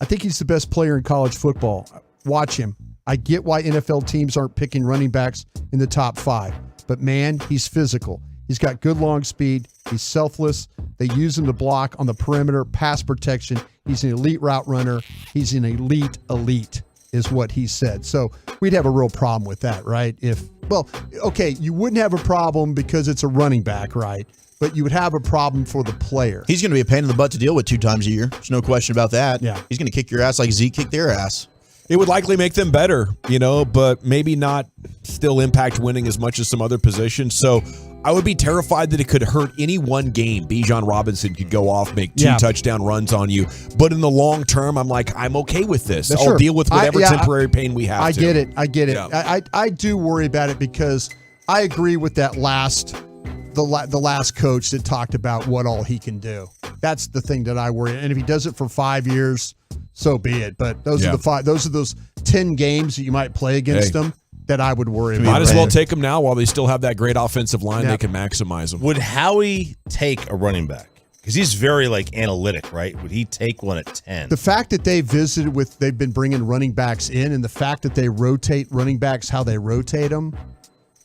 [SPEAKER 15] I think he's the best player in college football. Watch him. I get why NFL teams aren't picking running backs in the top 5. But, man, he's physical. He's got good long speed. He's selfless. They use him to block on the perimeter, pass protection. He's an elite route runner. He's an elite is what he said. So we'd have a real problem with that, right? You wouldn't have a problem because it's a running back, right? But you would have a problem for the player.
[SPEAKER 19] He's going to be a pain in the butt to deal with 2 times a year. There's no question about that.
[SPEAKER 15] Yeah.
[SPEAKER 19] He's going to kick your ass like Zeke kicked their ass.
[SPEAKER 6] It would likely make them better, but maybe not still impact winning as much as some other positions. So I would be terrified that it could hurt any one game. Bijan Robinson could go off, make 2 touchdown runs on you. But in the long term, I'm okay with this. I'll deal with whatever temporary pain we have.
[SPEAKER 15] I get it.
[SPEAKER 6] Yeah.
[SPEAKER 15] I do worry about it because I agree with that the last coach that talked about what all he can do. That's the thing that I worry. And if he does it for 5 years, so be it. But those are those 10 games that you might play against them that I would worry about.
[SPEAKER 6] Might as well take them now while they still have that great offensive line. They can maximize them.
[SPEAKER 4] Would Howie take a running back? Because he's very analytic, right? Would he take one at 10?
[SPEAKER 15] The fact that they've been bringing running backs in, and the fact that they rotate running backs, how they rotate them,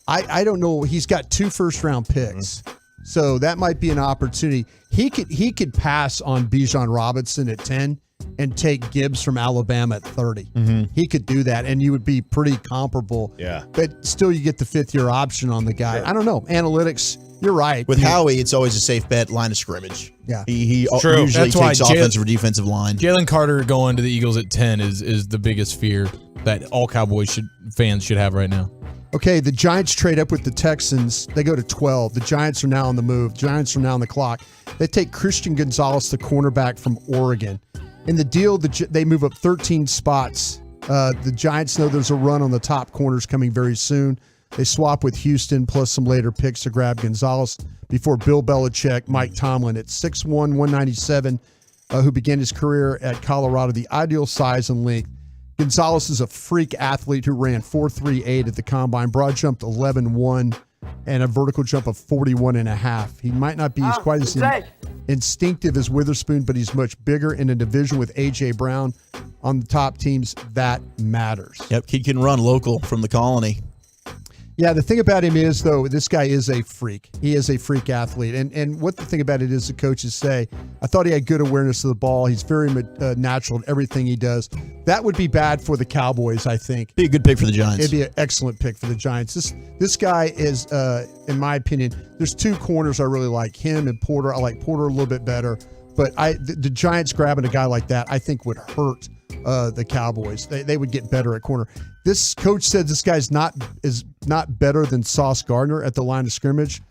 [SPEAKER 15] I don't know. He's got 2 first-round picks. So that might be an opportunity. He could pass on Bijan Robinson at 10 and take Gibbs from Alabama at 30. He could do that, and you would be pretty comparable.
[SPEAKER 4] Yeah.
[SPEAKER 15] But still, you get the 5th-year option on the guy. Sure. I don't know. Analytics, you're right.
[SPEAKER 19] With Howie, it's always a safe bet, line of scrimmage.
[SPEAKER 15] Yeah.
[SPEAKER 19] He usually takes offensive or defensive line.
[SPEAKER 18] Jalen Carter going to the Eagles at 10 is the biggest fear that all Cowboys fans should have right now.
[SPEAKER 15] Okay, the Giants trade up with the Texans. They go to 12. The Giants are now on the move. Giants are now on the clock. They take Christian Gonzalez, the cornerback from Oregon. In the deal, they move up 13 spots. The Giants know there's a run on the top corners coming very soon. They swap with Houston plus some later picks to grab Gonzalez before Bill Belichick, Mike Tomlin at 6'1", 197, who began his career at Colorado, the ideal size and length. Gonzalez is a freak athlete who ran 4.38 at the combine, broad jumped 11.1, and a vertical jump of 41.5. He might not be quite as instinctive as Witherspoon, but he's much bigger in a division with A.J. Brown on the top teams. That matters.
[SPEAKER 19] Yep, he can run local from the colony.
[SPEAKER 15] Yeah, the thing about him is, though, this guy is a freak. He is a freak athlete. And what the thing about it is the coaches say, I thought he had good awareness of the ball. He's very natural in everything he does. That would be bad for the Cowboys, I think.
[SPEAKER 19] Be a good pick for the Giants.
[SPEAKER 15] It'd be an excellent pick for the Giants. This guy is, in my opinion, there's 2 corners I really like, him and Porter. I like Porter a little bit better. But the Giants grabbing a guy like that, I think, would hurt the Cowboys. They would get better at corner. This coach said this guy's not better than Sauce Gardner at the line of scrimmage.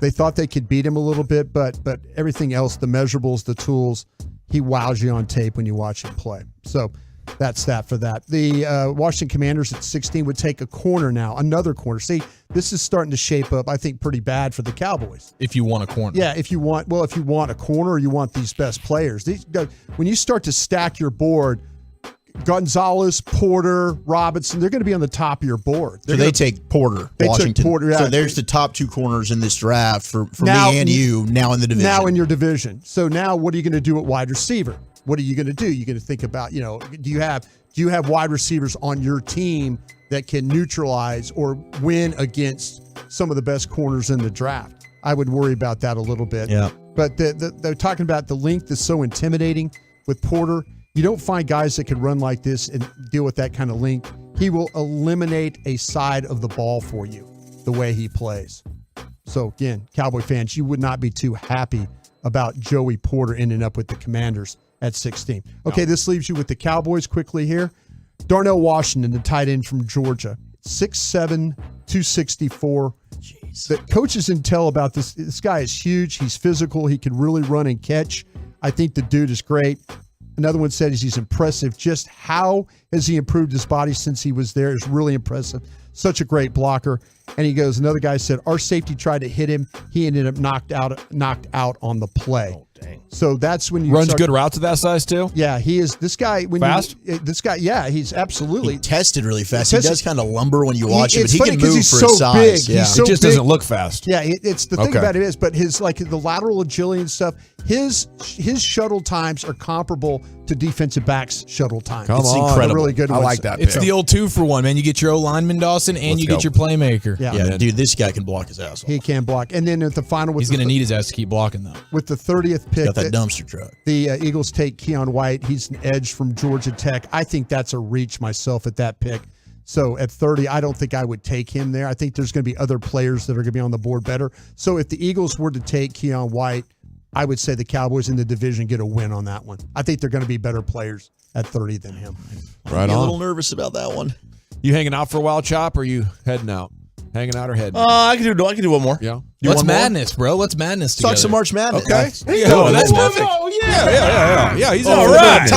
[SPEAKER 15] They thought they could beat him a little bit, but everything else, the measurables, the tools, he wows you on tape when you watch him play. So that's that for that. The Washington Commanders at 16 would take a corner now, another corner. See, this is starting to shape up, I think, pretty bad for the Cowboys.
[SPEAKER 18] If you want a corner.
[SPEAKER 15] Yeah, if you want a corner, or you want these best players. When you start to stack your board, Gonzalez, Porter, Robinson, they're going to be on the top of your board.
[SPEAKER 19] They take Porter, Washington.
[SPEAKER 15] Took Porter,
[SPEAKER 19] so there's the top 2 corners in this draft for now, me and you now in the division.
[SPEAKER 15] Now in your division. So now what are you going to do at wide receiver? What are you going to do? You're going to think about, do you have wide receivers on your team that can neutralize or win against some of the best corners in the draft? I would worry about that a little bit.
[SPEAKER 19] Yeah.
[SPEAKER 15] But they're talking about the length is so intimidating with Porter. You don't find guys that can run like this and deal with that kind of length. He will eliminate a side of the ball for you the way he plays. So, again, Cowboy fans, you would not be too happy about Joey Porter ending up with the Commanders at 16. Okay, This leaves you with the Cowboys quickly here. Darnell Washington, the tight end from Georgia, 6'7", 264. The coaches can tell about this. This guy is huge. He's physical. He can really run and catch. I think the dude is great. Another one said he's impressive. Just how has he improved his body since he was there is really impressive. Such a great blocker. And he goes, another guy said, our safety tried to hit him. He ended up knocked out on the play. Oh, dang. So that's when you
[SPEAKER 6] runs good routes at that size too.
[SPEAKER 15] Yeah, he is. This guy,
[SPEAKER 6] fast.
[SPEAKER 15] Yeah, he's absolutely.
[SPEAKER 19] He tested really fast. He does kind of lumber when you watch him, but he
[SPEAKER 15] funny
[SPEAKER 19] can move
[SPEAKER 15] he's
[SPEAKER 19] for
[SPEAKER 15] so
[SPEAKER 19] his size.
[SPEAKER 15] big.
[SPEAKER 19] Yeah.
[SPEAKER 15] He's so
[SPEAKER 6] It just
[SPEAKER 15] big.
[SPEAKER 6] doesn't look fast.
[SPEAKER 15] Yeah, it's the thing about it is, but his the lateral agility and stuff. His shuttle times are comparable to defensive backs' shuttle times.
[SPEAKER 6] It's
[SPEAKER 15] incredible. Really good.
[SPEAKER 6] I like that.
[SPEAKER 18] It's the old 2-for-1, man. You get your O-lineman, Dawson, and you get your playmaker.
[SPEAKER 15] Yeah,
[SPEAKER 19] dude, this guy can block his ass off.
[SPEAKER 15] He can block. And then at the final,
[SPEAKER 18] He's going to need his ass to keep blocking, though.
[SPEAKER 15] With the 30th pick,
[SPEAKER 19] Got that dumpster truck.
[SPEAKER 15] The Eagles take Keon White. He's an edge from Georgia Tech. I think that's a reach myself at that pick. So at 30, I don't think I would take him there. I think there's going to be other players that are going to be on the board better. So if the Eagles were to take Keon White, I would say the Cowboys in the division get a win on that one. I think they're going to be better players at 30 than him.
[SPEAKER 6] Right
[SPEAKER 19] I'm
[SPEAKER 6] on.
[SPEAKER 19] a little nervous about that one.
[SPEAKER 6] You hanging out for a while, Chop, or you heading out? Hanging out or heading out?
[SPEAKER 4] I can do one more.
[SPEAKER 6] Yeah.
[SPEAKER 18] Let's madness, bro. Let's madness together.
[SPEAKER 19] Talk some March Madness.
[SPEAKER 6] Okay.
[SPEAKER 19] Yeah,
[SPEAKER 6] that's perfect. Yeah, he's all right.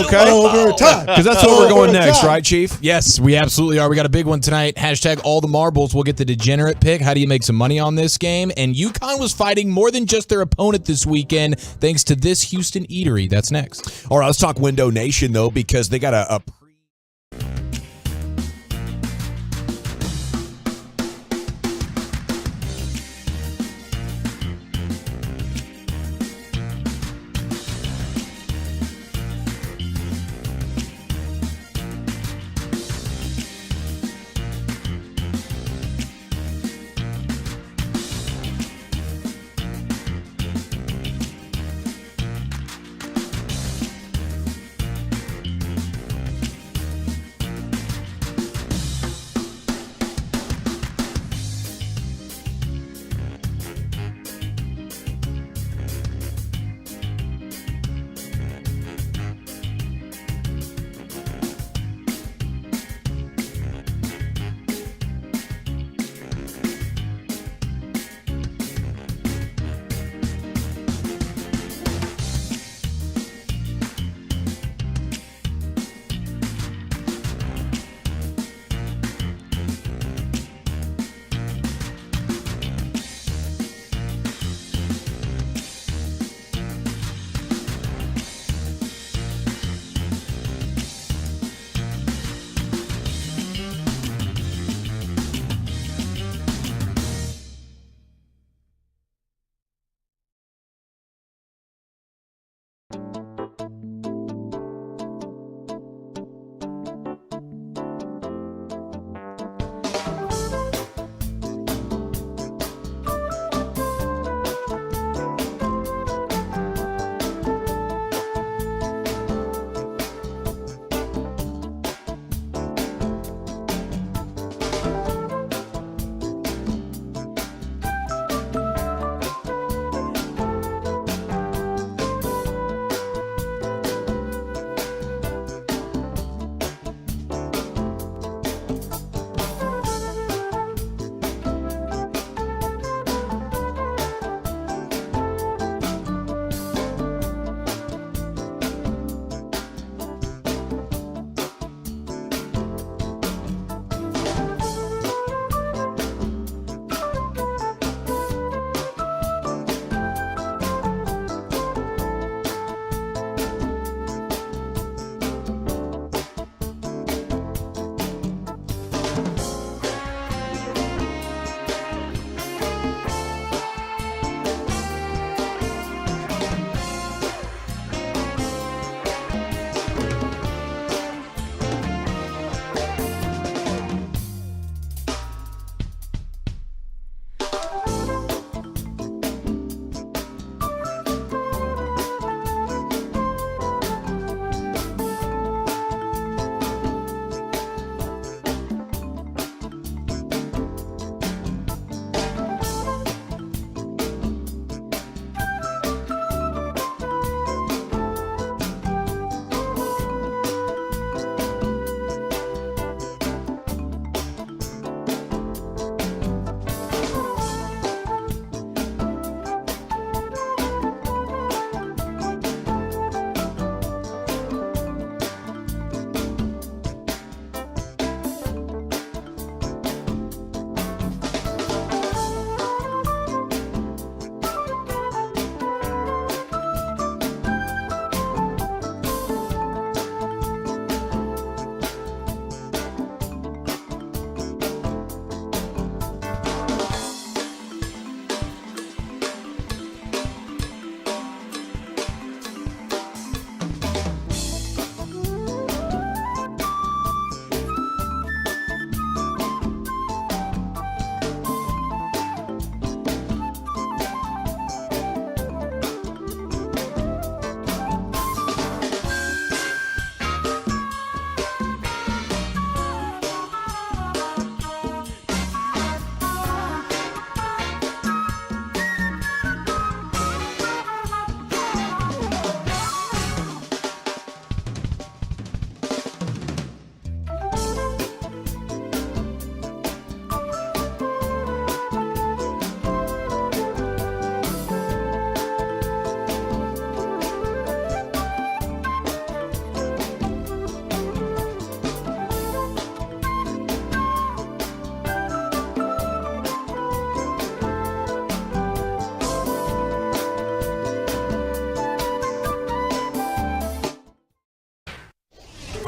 [SPEAKER 6] Okay.
[SPEAKER 15] Overtime.
[SPEAKER 6] Because that's where we're going next, right, Chief?
[SPEAKER 18] Yes, we absolutely are. We got a big one tonight. Hashtag all the marbles. We'll get the degenerate pick. How do you make some money on this game? And UConn was fighting more than just their opponent this weekend, thanks to this Houston eatery. That's next.
[SPEAKER 6] All right, let's talk Window Nation, though, because they got a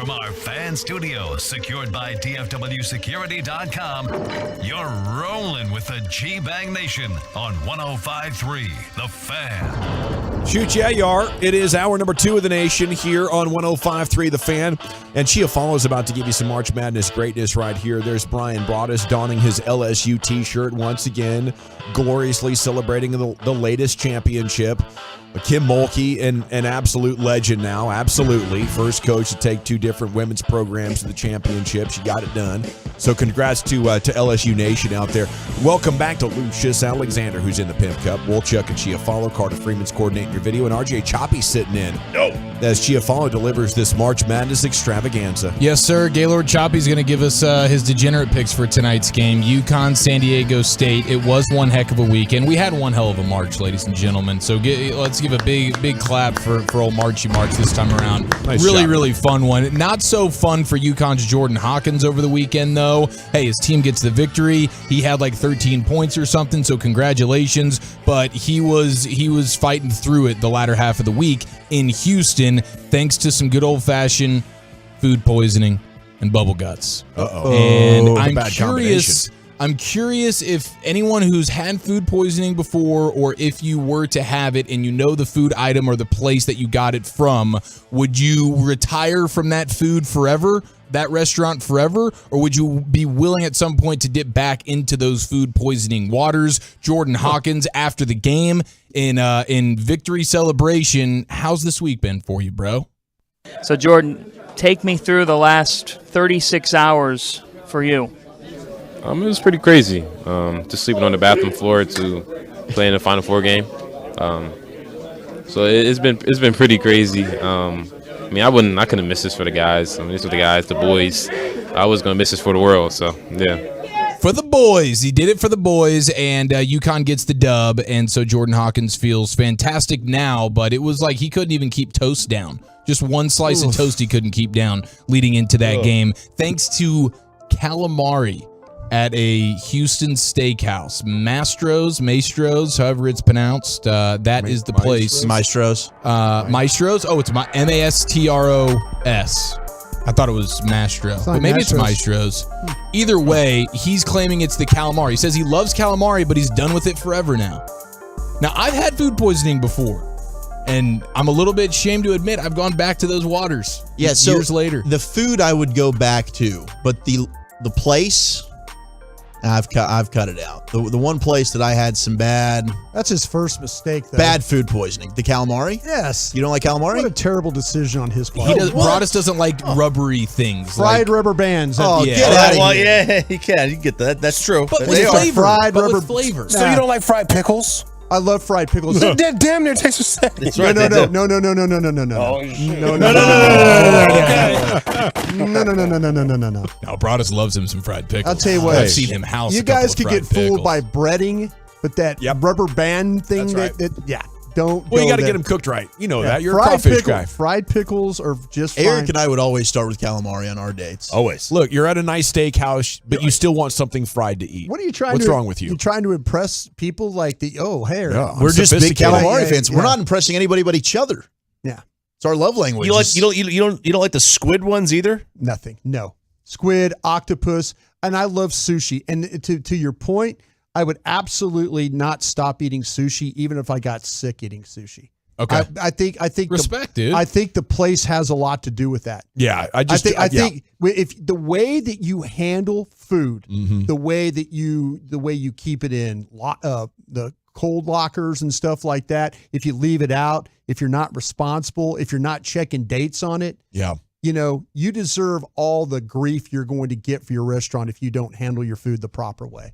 [SPEAKER 1] From our fan studio, secured by DFWsecurity.com, you're rolling with the G-Bang Nation on 105.3 The Fan.
[SPEAKER 6] Shoot, yeah, you are. It is hour number 2 of the nation here on 105.3 The Fan. And Chia Follows about to give you some March Madness greatness right here. There's Brian Broaddus donning his LSU t-shirt once again, gloriously celebrating the latest championship. Kim Mulkey, an absolute legend now, absolutely. First coach to take 2 different women's programs to the championship. She got it done. So congrats to LSU Nation out there. Welcome back to Lucius Alexander, who's in the Pimp Cup. Wolchuk and Chiafalo, Carter Freeman's coordinating your video, and RJ Choppy sitting in. No. As Chiafalo delivers this March Madness extravaganza.
[SPEAKER 18] Yes, sir. Gaylord Choppy's going to give us his degenerate picks for tonight's game. UConn, San Diego State. It was one heck of a weekend. We had one hell of a March, ladies and gentlemen. So let's give a big clap for old Marchy March this time around.
[SPEAKER 6] Nice
[SPEAKER 18] really,
[SPEAKER 6] job.
[SPEAKER 18] really fun one. Not so fun for UConn's Jordan Hawkins over the weekend, though. Hey, his team gets the victory. He had like 13 points or something, so congratulations. But he was fighting through it the latter half of the week in Houston, thanks to some good old-fashioned food poisoning and bubble guts. And I'm curious if anyone who's had food poisoning before, or if you were to have it and you know the food item or the place that you got it from, would you retire from that food forever, that restaurant forever, or would you be willing at some point to dip back into those food poisoning waters? Jordan Hawkins, after the game in victory celebration, how's this week been for you, bro?
[SPEAKER 7] So, Jordan, take me through the last 36 hours for you.
[SPEAKER 12] It was pretty crazy. Just sleeping on the bathroom floor to playing the Final Four game. So it's been pretty crazy. I mean, I couldn't miss this for the guys. I mean, this was the guys, the boys. I was gonna miss this for the world. So yeah.
[SPEAKER 18] For the boys. He did it for the boys, and UConn gets the dub, and so Jordan Hawkins feels fantastic now, but it was like he couldn't even keep toast down. Just one slice of toast he couldn't keep down leading into that game, thanks to calamari at a Houston steakhouse. Maestros, however it's pronounced. That is the place.
[SPEAKER 19] Maestros.
[SPEAKER 18] Maestros? Oh, it's Mastros. I thought it was Mastro, but maybe it's Maestros. Either way, he's claiming it's the calamari. He says he loves calamari, but he's done with it forever now. Now, I've had food poisoning before, and I'm a little bit ashamed to admit I've gone back to those waters years later.
[SPEAKER 19] The food I would go back to, but the place, I've cut it out. The one place that I had some bad...
[SPEAKER 15] That's his first mistake, though.
[SPEAKER 19] Bad food poisoning. The calamari?
[SPEAKER 15] Yes.
[SPEAKER 19] You don't like calamari?
[SPEAKER 15] What a terrible decision on his part.
[SPEAKER 18] Broaddus doesn't like rubbery things.
[SPEAKER 15] Fried rubber bands.
[SPEAKER 19] Oh, get out of here.
[SPEAKER 4] Yeah, you can. You get that. That's true.
[SPEAKER 18] But
[SPEAKER 4] They
[SPEAKER 18] with
[SPEAKER 4] are.
[SPEAKER 18] flavor.
[SPEAKER 15] Fried rubber
[SPEAKER 18] flavor.
[SPEAKER 8] So you don't like fried pickles?
[SPEAKER 15] I love fried pickles.
[SPEAKER 8] That damn near tastes the same.
[SPEAKER 4] That's right.
[SPEAKER 15] No.
[SPEAKER 8] Oh,
[SPEAKER 15] No.
[SPEAKER 18] Now, Broaddus loves him some fried pickles.
[SPEAKER 15] I'll tell you what.
[SPEAKER 18] I've seen him house.
[SPEAKER 15] You guys could get fooled by breading, but that rubber band thing, don't.
[SPEAKER 6] Well, you got to get them cooked right. You know that. You're a
[SPEAKER 15] fried
[SPEAKER 6] crawfish guy.
[SPEAKER 15] Fried pickles are just
[SPEAKER 19] Eric
[SPEAKER 15] fine.
[SPEAKER 19] and I would always start with calamari on our dates.
[SPEAKER 4] Always.
[SPEAKER 6] Look, you're at a nice steakhouse, but you still want something fried to eat.
[SPEAKER 15] What are you trying
[SPEAKER 6] What's
[SPEAKER 15] to?
[SPEAKER 6] wrong with you?
[SPEAKER 15] You trying to impress people like the? Oh, hey,
[SPEAKER 19] We're just big
[SPEAKER 6] sophisticated.
[SPEAKER 19] calamari fans.
[SPEAKER 15] Yeah.
[SPEAKER 19] We're not impressing anybody but each other.
[SPEAKER 15] Yeah.
[SPEAKER 19] It's our love language.
[SPEAKER 4] You don't like the squid ones either?
[SPEAKER 15] Nothing. No. Squid, octopus, and I love sushi. And to your point, I would absolutely not stop eating sushi, even if I got sick eating sushi.
[SPEAKER 18] Okay.
[SPEAKER 15] I think
[SPEAKER 18] Respect, dude.
[SPEAKER 15] I think the place has a lot to do with that.
[SPEAKER 6] Yeah, I
[SPEAKER 15] think if the way that you handle food, the way you keep it in the cold lockers and stuff like that, if you leave it out, if you're not responsible, if you're not checking dates on it, you deserve all the grief you're going to get for your restaurant if you don't handle your food the proper way.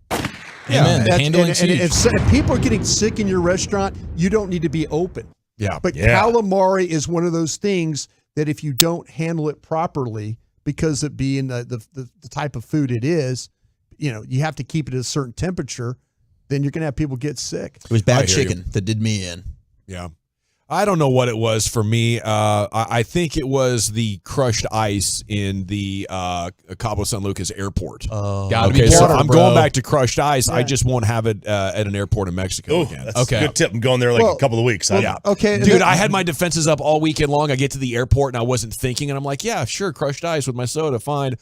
[SPEAKER 18] Amen. Handling's huge.
[SPEAKER 15] If people are getting sick in your restaurant, you don't need to be open.
[SPEAKER 6] Yeah.
[SPEAKER 15] But calamari is one of those things that if you don't handle it properly, because it being the type of food it is, you have to keep it at a certain temperature, then you're going to have people get sick.
[SPEAKER 19] It was bad chicken that did me in.
[SPEAKER 6] Yeah. I don't know what it was for me. I think it was the crushed ice in the Cabo San Lucas airport.
[SPEAKER 18] Gotta
[SPEAKER 6] so
[SPEAKER 18] water,
[SPEAKER 6] I'm
[SPEAKER 18] bro.
[SPEAKER 6] going back to crushed ice.
[SPEAKER 15] Yeah.
[SPEAKER 6] I just won't have it at an airport in Mexico again.
[SPEAKER 4] That's a good tip. I'm going there like a couple of weeks.
[SPEAKER 6] Yeah.
[SPEAKER 15] Okay,
[SPEAKER 6] Dude, I had my defenses up all weekend long. I get to the airport and I wasn't thinking, and I'm like, yeah, sure, crushed ice with my soda, fine.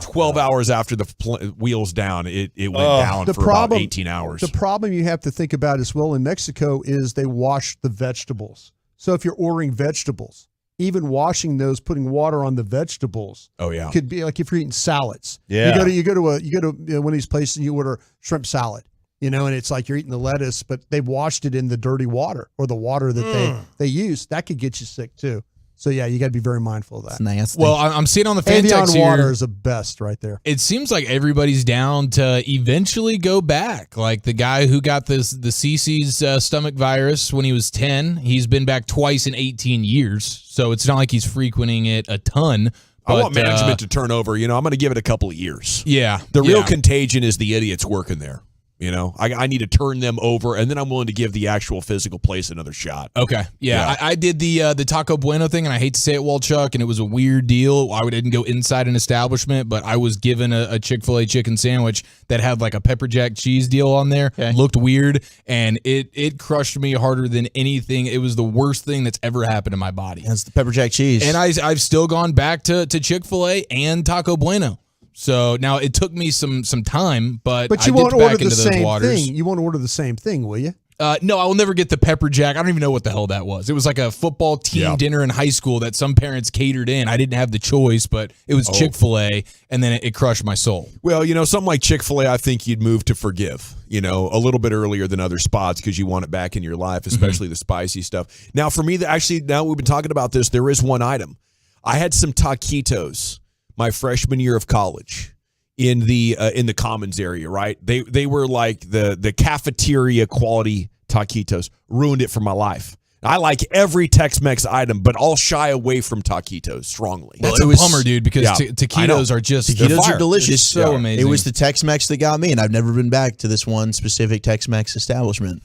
[SPEAKER 6] 12 hours after the wheels down, it went down for about 18 hours.
[SPEAKER 15] The problem you have to think about as well in Mexico is they wash the vegetables. So if you're ordering vegetables, even washing those, putting water on the vegetables, could be like if you're eating salads.
[SPEAKER 4] Yeah.
[SPEAKER 15] You go to one of these places and you order shrimp salad, and it's like you're eating the lettuce, but they've washed it in the dirty water or the water that they use. That could get you sick too. So, yeah, you got to be very mindful of that.
[SPEAKER 19] It's nasty.
[SPEAKER 18] Well, I'm seeing on the fan
[SPEAKER 15] Evian
[SPEAKER 18] text
[SPEAKER 15] water
[SPEAKER 18] here,
[SPEAKER 15] is the best right there.
[SPEAKER 18] it seems like everybody's down to eventually go back. Like the guy who got the CC's stomach virus when he was 10, he's been back twice in 18 years. So it's not like he's frequenting it a ton.
[SPEAKER 6] I want management to turn over. I'm going to give it a couple of years.
[SPEAKER 18] Yeah.
[SPEAKER 6] The real contagion is the idiots working there. I need to turn them over, and then I'm willing to give the actual physical place another shot.
[SPEAKER 18] Okay. Yeah. I did the Taco Bueno thing, and I hate to say it, Walchuk, and it was a weird deal. I didn't go inside an establishment, but I was given a Chick-fil-A chicken sandwich that had like a pepper jack cheese deal on there. Okay. Looked weird, and it crushed me harder than anything. It was the worst thing that's ever happened to my body.
[SPEAKER 19] That's the pepper jack cheese.
[SPEAKER 18] And I've still gone back to Chick-fil-A and Taco Bueno. So now it took me some time, but
[SPEAKER 15] you
[SPEAKER 18] I
[SPEAKER 15] won't
[SPEAKER 18] dipped back
[SPEAKER 15] order the
[SPEAKER 18] into those
[SPEAKER 15] same
[SPEAKER 18] waters.
[SPEAKER 15] thing. You won't order the same thing, will you?
[SPEAKER 18] No, I will never get the pepper jack. I don't even know what the hell that was. It was like a football team dinner in high school that some parents catered in. I didn't have the choice, but it was Chick-fil-A, and then it crushed my soul.
[SPEAKER 6] Well, something like Chick-fil-A, I think you'd move to forgive, a little bit earlier than other spots because you want it back in your life, especially the spicy stuff. Now, for me, now we've been talking about this, there is one item. I had some taquitos my freshman year of college. In the commons area, right? They were like the cafeteria quality taquitos. Ruined it for my life. I like every Tex-Mex item, but I'll shy away from taquitos strongly.
[SPEAKER 18] That's a bummer, dude, because taquitos are just
[SPEAKER 19] taquitos are delicious.
[SPEAKER 18] They're so amazing.
[SPEAKER 19] It was the Tex-Mex that got me, and I've never been back to this one specific Tex-Mex establishment.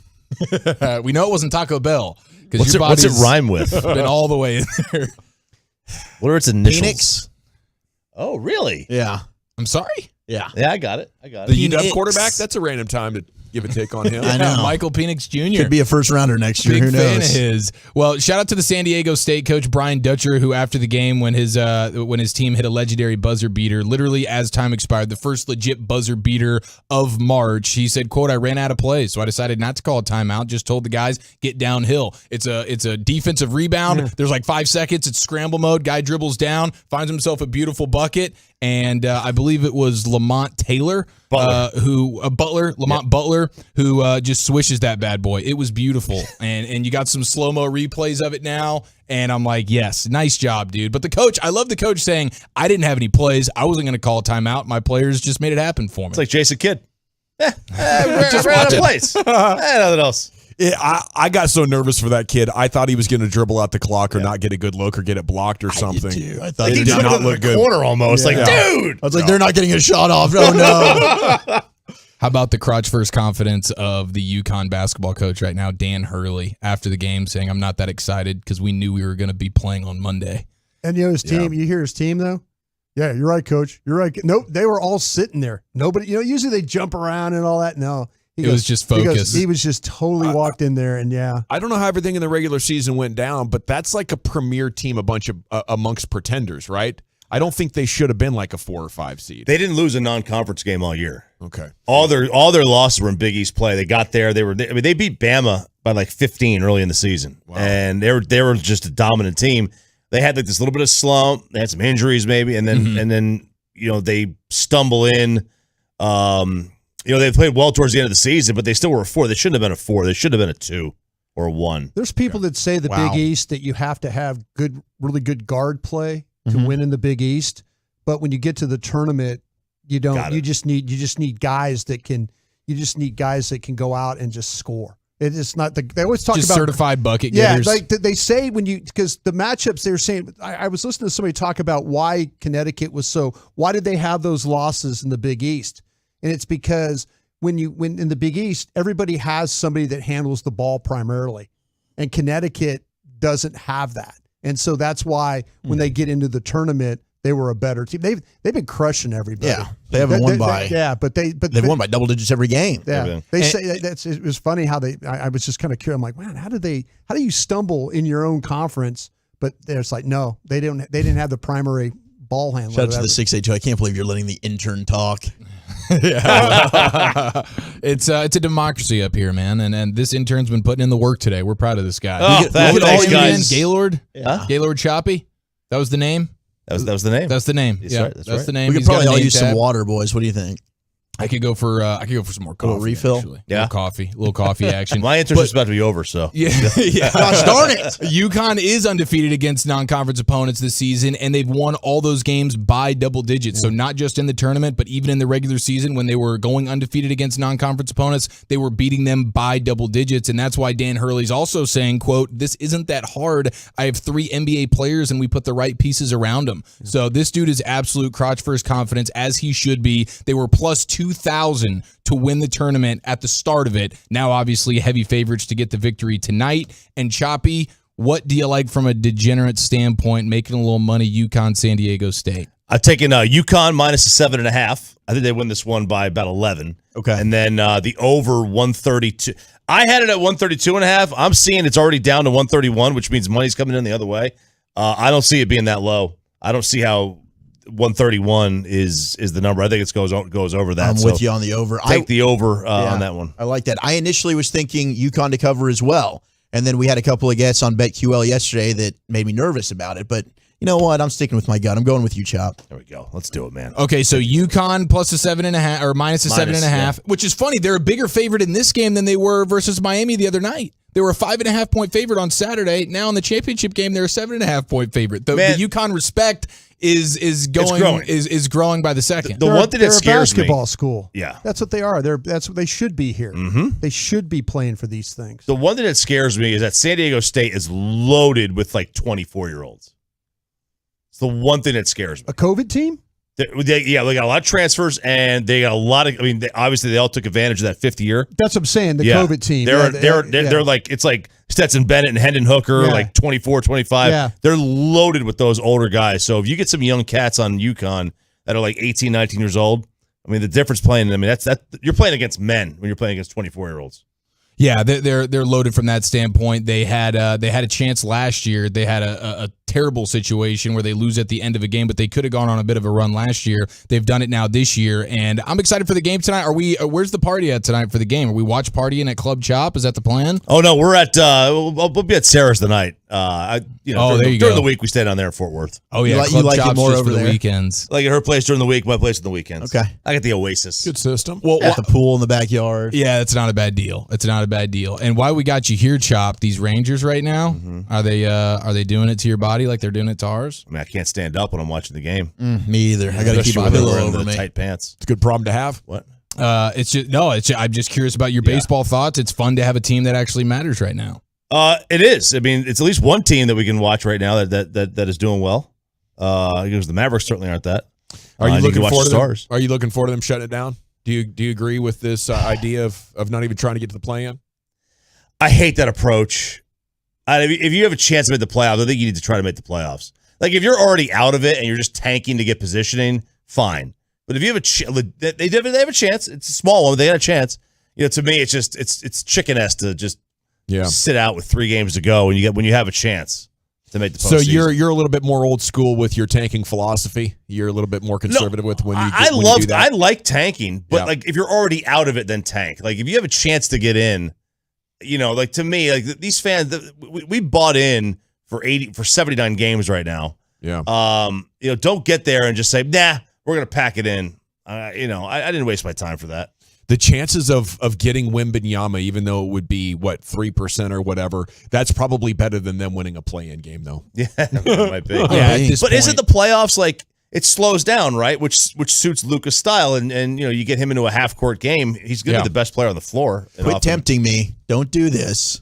[SPEAKER 18] We know it wasn't Taco Bell.
[SPEAKER 4] What's it rhyme with?
[SPEAKER 18] Been all the way in there.
[SPEAKER 4] What are its initials?
[SPEAKER 19] Phoenix.
[SPEAKER 4] Oh, really?
[SPEAKER 19] Yeah.
[SPEAKER 18] I'm sorry?
[SPEAKER 19] Yeah.
[SPEAKER 4] Yeah, I got it.
[SPEAKER 6] The UW quarterback, that's a random time to give a take on him.
[SPEAKER 19] I know.
[SPEAKER 18] Michael Penix Jr.
[SPEAKER 19] Could be a first rounder next year.
[SPEAKER 18] Big
[SPEAKER 19] Who
[SPEAKER 18] fan
[SPEAKER 19] knows?
[SPEAKER 18] of his. Well, shout out to the San Diego State coach Brian Dutcher, who after the game when his team hit a legendary buzzer beater, literally as time expired, the first legit buzzer beater of March, he said, quote, "I ran out of plays, so I decided not to call a timeout, just told the guys get downhill. It's a defensive rebound. There's like 5 seconds. It's scramble mode. Guy dribbles down, finds himself a beautiful bucket, and I believe it was Lamont Taylor, Lamont Butler, who just swishes that bad boy. It was beautiful, and you got some slow-mo replays of it now, and I'm like, yes, nice job, dude. But the coach, I love the coach saying, I didn't have any plays. I wasn't going to call a timeout. My players just made it happen for me.
[SPEAKER 4] It's like Jason Kidd. Just ran out of plays. Nothing else.
[SPEAKER 6] Yeah, I got so nervous for that kid. I thought he was going to dribble out the clock or not get a good look or get it blocked or something.
[SPEAKER 19] I thought
[SPEAKER 4] He did not look good. Corner almost.
[SPEAKER 19] Yeah.
[SPEAKER 4] Like, dude.
[SPEAKER 19] I was like, they're not getting a shot off. Oh, no.
[SPEAKER 18] How about the crotch first confidence of the UConn basketball coach right now, Dan Hurley, after the game saying, I'm not that excited because we knew we were going to be playing on Monday.
[SPEAKER 15] And his team, you hear his team though? Yeah, you're right, coach. You're right. Nope, they were all sitting there. Nobody, usually they jump around and all that. No.
[SPEAKER 18] It was just focus.
[SPEAKER 15] He was just totally walked in there, and
[SPEAKER 6] I don't know how everything in the regular season went down, but that's like a premier team, amongst pretenders, right? I don't think they should have been like a 4 or 5 seed.
[SPEAKER 4] They didn't lose a non-conference game all year.
[SPEAKER 6] Okay.
[SPEAKER 4] All their losses were in Big East play. They got there. They beat Bama by like 15 early in the season, and they were just a dominant team. They had like this little bit of slump. They had some injuries maybe, and then they stumble in. They played well towards the end of the season, but they still were a 4. They shouldn't have been a 4. They should have been a 2 or a 1.
[SPEAKER 15] There's people that say the Big East that you have to have really good guard play to win in the Big East, but when you get to the tournament, you don't. You just need guys that can. You just need guys that can go out and just score. It's not they always talk
[SPEAKER 18] just
[SPEAKER 15] about
[SPEAKER 18] certified bucket getters.
[SPEAKER 15] Yeah, like they say because the matchups they're saying. I was listening to somebody talk about why Connecticut was why did they have those losses in the Big East, and it's because when in the Big East everybody has somebody that handles the ball primarily, and Connecticut doesn't have that. And so that's why when they get into the tournament, they were a better team. They've been crushing everybody.
[SPEAKER 19] Yeah, they haven't won by.
[SPEAKER 15] They've
[SPEAKER 19] won by double digits every game.
[SPEAKER 15] Yeah, they say it was funny how they. I was just kind of curious. I'm like, man, how do you stumble in your own conference? But it's like, no, they didn't have the primary ball handler.
[SPEAKER 19] Shout out to the 682. I can't believe you're letting the intern talk.
[SPEAKER 18] Yeah. It's a democracy up here, man. And this intern's been putting in the work today. We're proud of this guy.
[SPEAKER 4] Oh, thanks, guys.
[SPEAKER 18] Gaylord?
[SPEAKER 4] Yeah.
[SPEAKER 18] Gaylord Choppy? That was the name?
[SPEAKER 4] That was the name.
[SPEAKER 18] That's the name.
[SPEAKER 4] That's
[SPEAKER 18] yeah,
[SPEAKER 4] right,
[SPEAKER 18] that's the name.
[SPEAKER 19] We could probably all use some water, boys. What do you think?
[SPEAKER 18] I could go for some more coffee.
[SPEAKER 19] A little refill?
[SPEAKER 18] Actually.
[SPEAKER 4] Yeah.
[SPEAKER 18] A little coffee action.
[SPEAKER 4] My intern's just about to be over, so.
[SPEAKER 18] Yeah.
[SPEAKER 19] Gosh darn it.
[SPEAKER 18] UConn is undefeated against non-conference opponents this season, and they've won all those games by double digits. So not just in the tournament, but even in the regular season when they were going undefeated against non-conference opponents, they were beating them by double digits. And that's why Dan Hurley's also saying, quote, this isn't that hard. I have 3 NBA players, and we put the right pieces around them. So this dude is absolute crotch-first confidence, as he should be. They were plus 2,000 to win the tournament at the start of it. Now, obviously, heavy favorites to get the victory tonight. And Choppy, what do you like from a degenerate standpoint, making a little money, UConn, San Diego State?
[SPEAKER 4] I've taken UConn minus a 7.5. I think they win this one by about 11.
[SPEAKER 19] Okay.
[SPEAKER 4] And then the over 132. I had it at 132.5. I'm seeing it's already down to 131, which means money's coming in the other way. I don't see it being that low. I don't see how 131 is the number. I think it goes over that.
[SPEAKER 19] I'm with you on the over.
[SPEAKER 4] Take the over on that one.
[SPEAKER 19] I like that. I initially was thinking UConn to cover as well. And then we had a couple of guests on BetQL yesterday that made me nervous about it. But you know what? I'm sticking with my gut. I'm going with you, Chop.
[SPEAKER 4] There we go. Let's do it, man.
[SPEAKER 18] Okay, so UConn plus a 7.5 or minus a 7.5, which is funny. They're a bigger favorite in this game than they were versus Miami the other night. They were a 5.5 point favorite on Saturday. Now in the championship game, they're a 7.5 point favorite. The UConn respect is growing by the second.
[SPEAKER 4] The one thing that scares me,
[SPEAKER 15] they're a basketball school.
[SPEAKER 4] Yeah,
[SPEAKER 15] that's what they are. That's what they should be here.
[SPEAKER 4] Mm-hmm.
[SPEAKER 15] They should be playing for these things.
[SPEAKER 4] The one thing that scares me is that San Diego State is loaded with like 24-year-olds. It's the one thing that scares me.
[SPEAKER 15] A COVID team?
[SPEAKER 4] They got a lot of transfers, and they got a lot of. I mean, obviously, they all took advantage of that fifth year.
[SPEAKER 15] That's what I'm saying. The COVID team.
[SPEAKER 4] They're like, it's like Stetson Bennett and Hendon Hooker, like 24, 25.
[SPEAKER 15] Yeah.
[SPEAKER 4] They're loaded with those older guys. So if you get some young cats on UConn that are like 18, 19 years old, I mean, the difference playing. I mean, that's you're playing against men when you're playing against 24-year-olds.
[SPEAKER 18] Yeah, they're loaded from that standpoint. They had a chance last year. They had a terrible situation where they lose at the end of a game, but they could have gone on a bit of a run last year. They've done it now this year, and I'm excited for the game tonight. Where's the party at tonight for the game? Are we watch partying at Club Chop? Is that the plan?
[SPEAKER 4] Oh no, we're at we'll be at Sarah's tonight. During the week we stay down there in Fort Worth.
[SPEAKER 18] Oh yeah,
[SPEAKER 19] you like it more over
[SPEAKER 18] the
[SPEAKER 19] there?
[SPEAKER 18] weekends.
[SPEAKER 4] Like at her place during the week, my place on the weekends.
[SPEAKER 19] Okay,
[SPEAKER 4] I got the Oasis.
[SPEAKER 6] Good system.
[SPEAKER 19] Well, the pool in the backyard.
[SPEAKER 18] Yeah, it's not a bad deal. And why we got you here, Chop? These Rangers right now, are they doing it to your body like they're doing it to ours?
[SPEAKER 4] I mean, I can't stand up when I'm watching the game.
[SPEAKER 19] Me either. I got to keep my pillow over me.
[SPEAKER 4] Tight pants.
[SPEAKER 6] It's a good problem to have.
[SPEAKER 4] What?
[SPEAKER 18] I'm just curious about your baseball thoughts. It's fun to have a team that actually matters right now.
[SPEAKER 4] It is. I mean, it's at least one team that we can watch right now that is doing well. Because the Mavericks certainly aren't that.
[SPEAKER 6] Are you looking forward to
[SPEAKER 4] stars?
[SPEAKER 6] Are you looking forward to them shutting it down? Do you agree with this idea of not even trying to get to the play-in?
[SPEAKER 4] I hate that approach. If you have a chance to make the playoffs, I think you need to try to make the playoffs. Like if you're already out of it and you're just tanking to get positioning, fine. But if you have they have a chance. It's a small one. But they got a chance. To me, it's just it's chicken-esque to just sit out with 3 games to go when you have a chance to make the postseason.
[SPEAKER 6] So you're a little bit more old school with your tanking philosophy. You're a little bit more conservative with when you do that.
[SPEAKER 4] I like tanking, but like if you're already out of it, then tank. Like if you have a chance to get in, like to me, like these fans, we bought in for 79 games right now.
[SPEAKER 6] Yeah.
[SPEAKER 4] Don't get there and just say, nah, we're gonna pack it in. I didn't waste my time for that.
[SPEAKER 6] The chances of getting Wembanyama, even though it would be 3% or whatever, that's probably better than them winning a play-in game, though.
[SPEAKER 4] Yeah, it might be.
[SPEAKER 6] But
[SPEAKER 4] isn't the playoffs like it slows down, right? Which suits Luka's style, and you get him into a half-court game, he's gonna be the best player on the floor.
[SPEAKER 19] Quit tempting me. Don't do this.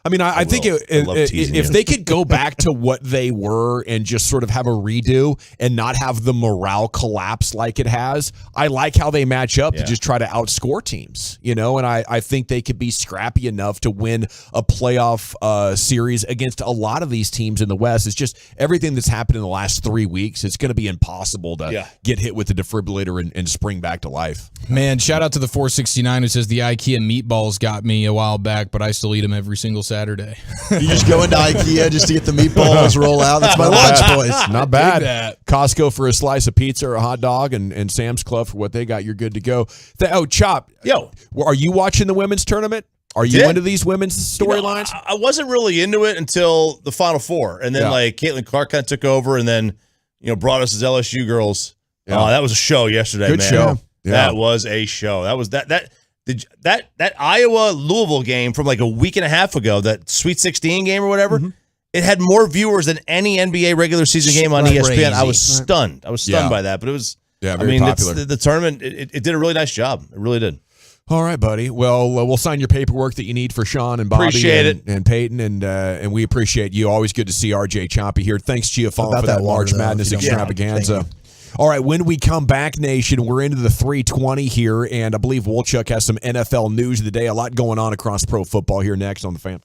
[SPEAKER 6] I mean, I think if they could go back to what they were and just sort of have a redo and not have the morale collapse like it has, I like how they match up to just try to outscore teams, and I think they could be scrappy enough to win a playoff series against a lot of these teams in the West. It's just everything that's happened in the last 3 weeks. It's going to be impossible to get hit with the defibrillator and spring back to life.
[SPEAKER 18] Man, shout out to the 469 who says the IKEA meatballs got me a while back, but I still eat them every single Saturday.
[SPEAKER 19] You just go into IKEA just to get the meatballs, roll out. That's my lunch, boys.
[SPEAKER 6] Not bad. Costco for a slice of pizza or a hot dog, and Sam's Club for what they got. You're good to go. Chop.
[SPEAKER 4] Yo.
[SPEAKER 6] Are you watching the women's tournament? Are you into these women's storylines?
[SPEAKER 4] I wasn't really into it until the Final Four. And then, Caitlin Clark kind of took over and then, brought us as LSU girls. Yeah. That was a show yesterday,
[SPEAKER 6] Good
[SPEAKER 4] man.
[SPEAKER 6] show. Yeah.
[SPEAKER 4] That was a show. That was that Iowa Louisville game from like a week and a half ago, that Sweet 16 game or whatever. Mm-hmm. It had more viewers than any NBA regular season game on ESPN. I was stunned. by that, but it was.
[SPEAKER 6] Yeah, very popular.
[SPEAKER 4] The tournament. It did a really nice job. It really did.
[SPEAKER 6] All right, buddy. Well, we'll sign your paperwork that you need for Sean and Bobby and Peyton, and we appreciate you. Always good to see RJ Choppy here. Thanks, Giafon, for that March Madness extravaganza. All right, when we come back, Nation, we're into the 320 here, and I believe Wolchuk has some NFL news of the day. A lot going on across pro football here next on The Fan.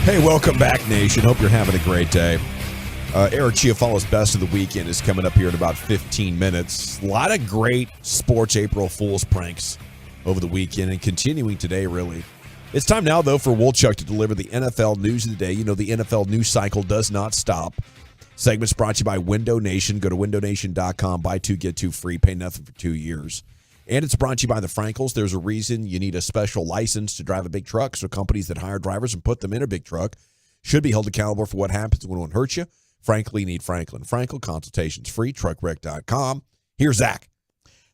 [SPEAKER 6] Hey, welcome back, Nation. Hope you're having a great day. Eric Chiafalo's Best of the Weekend is coming up here in about 15 minutes. A lot of great sports April Fool's pranks over the weekend and continuing today, really. It's time now, though, for Woolchuck to deliver the NFL news of the day. You know, the NFL news cycle does not stop. Segments brought to you by Window Nation. Go to windownation.com, buy 2, get 2 free, pay nothing for 2 years. And it's brought to you by the Frankels. There's a reason you need a special license to drive a big truck, so companies that hire drivers and put them in a big truck should be held accountable for what happens when one hurts you. Frankly, you need Franklin Frankel. Consultations free, truckwreck.com. Here's Zach.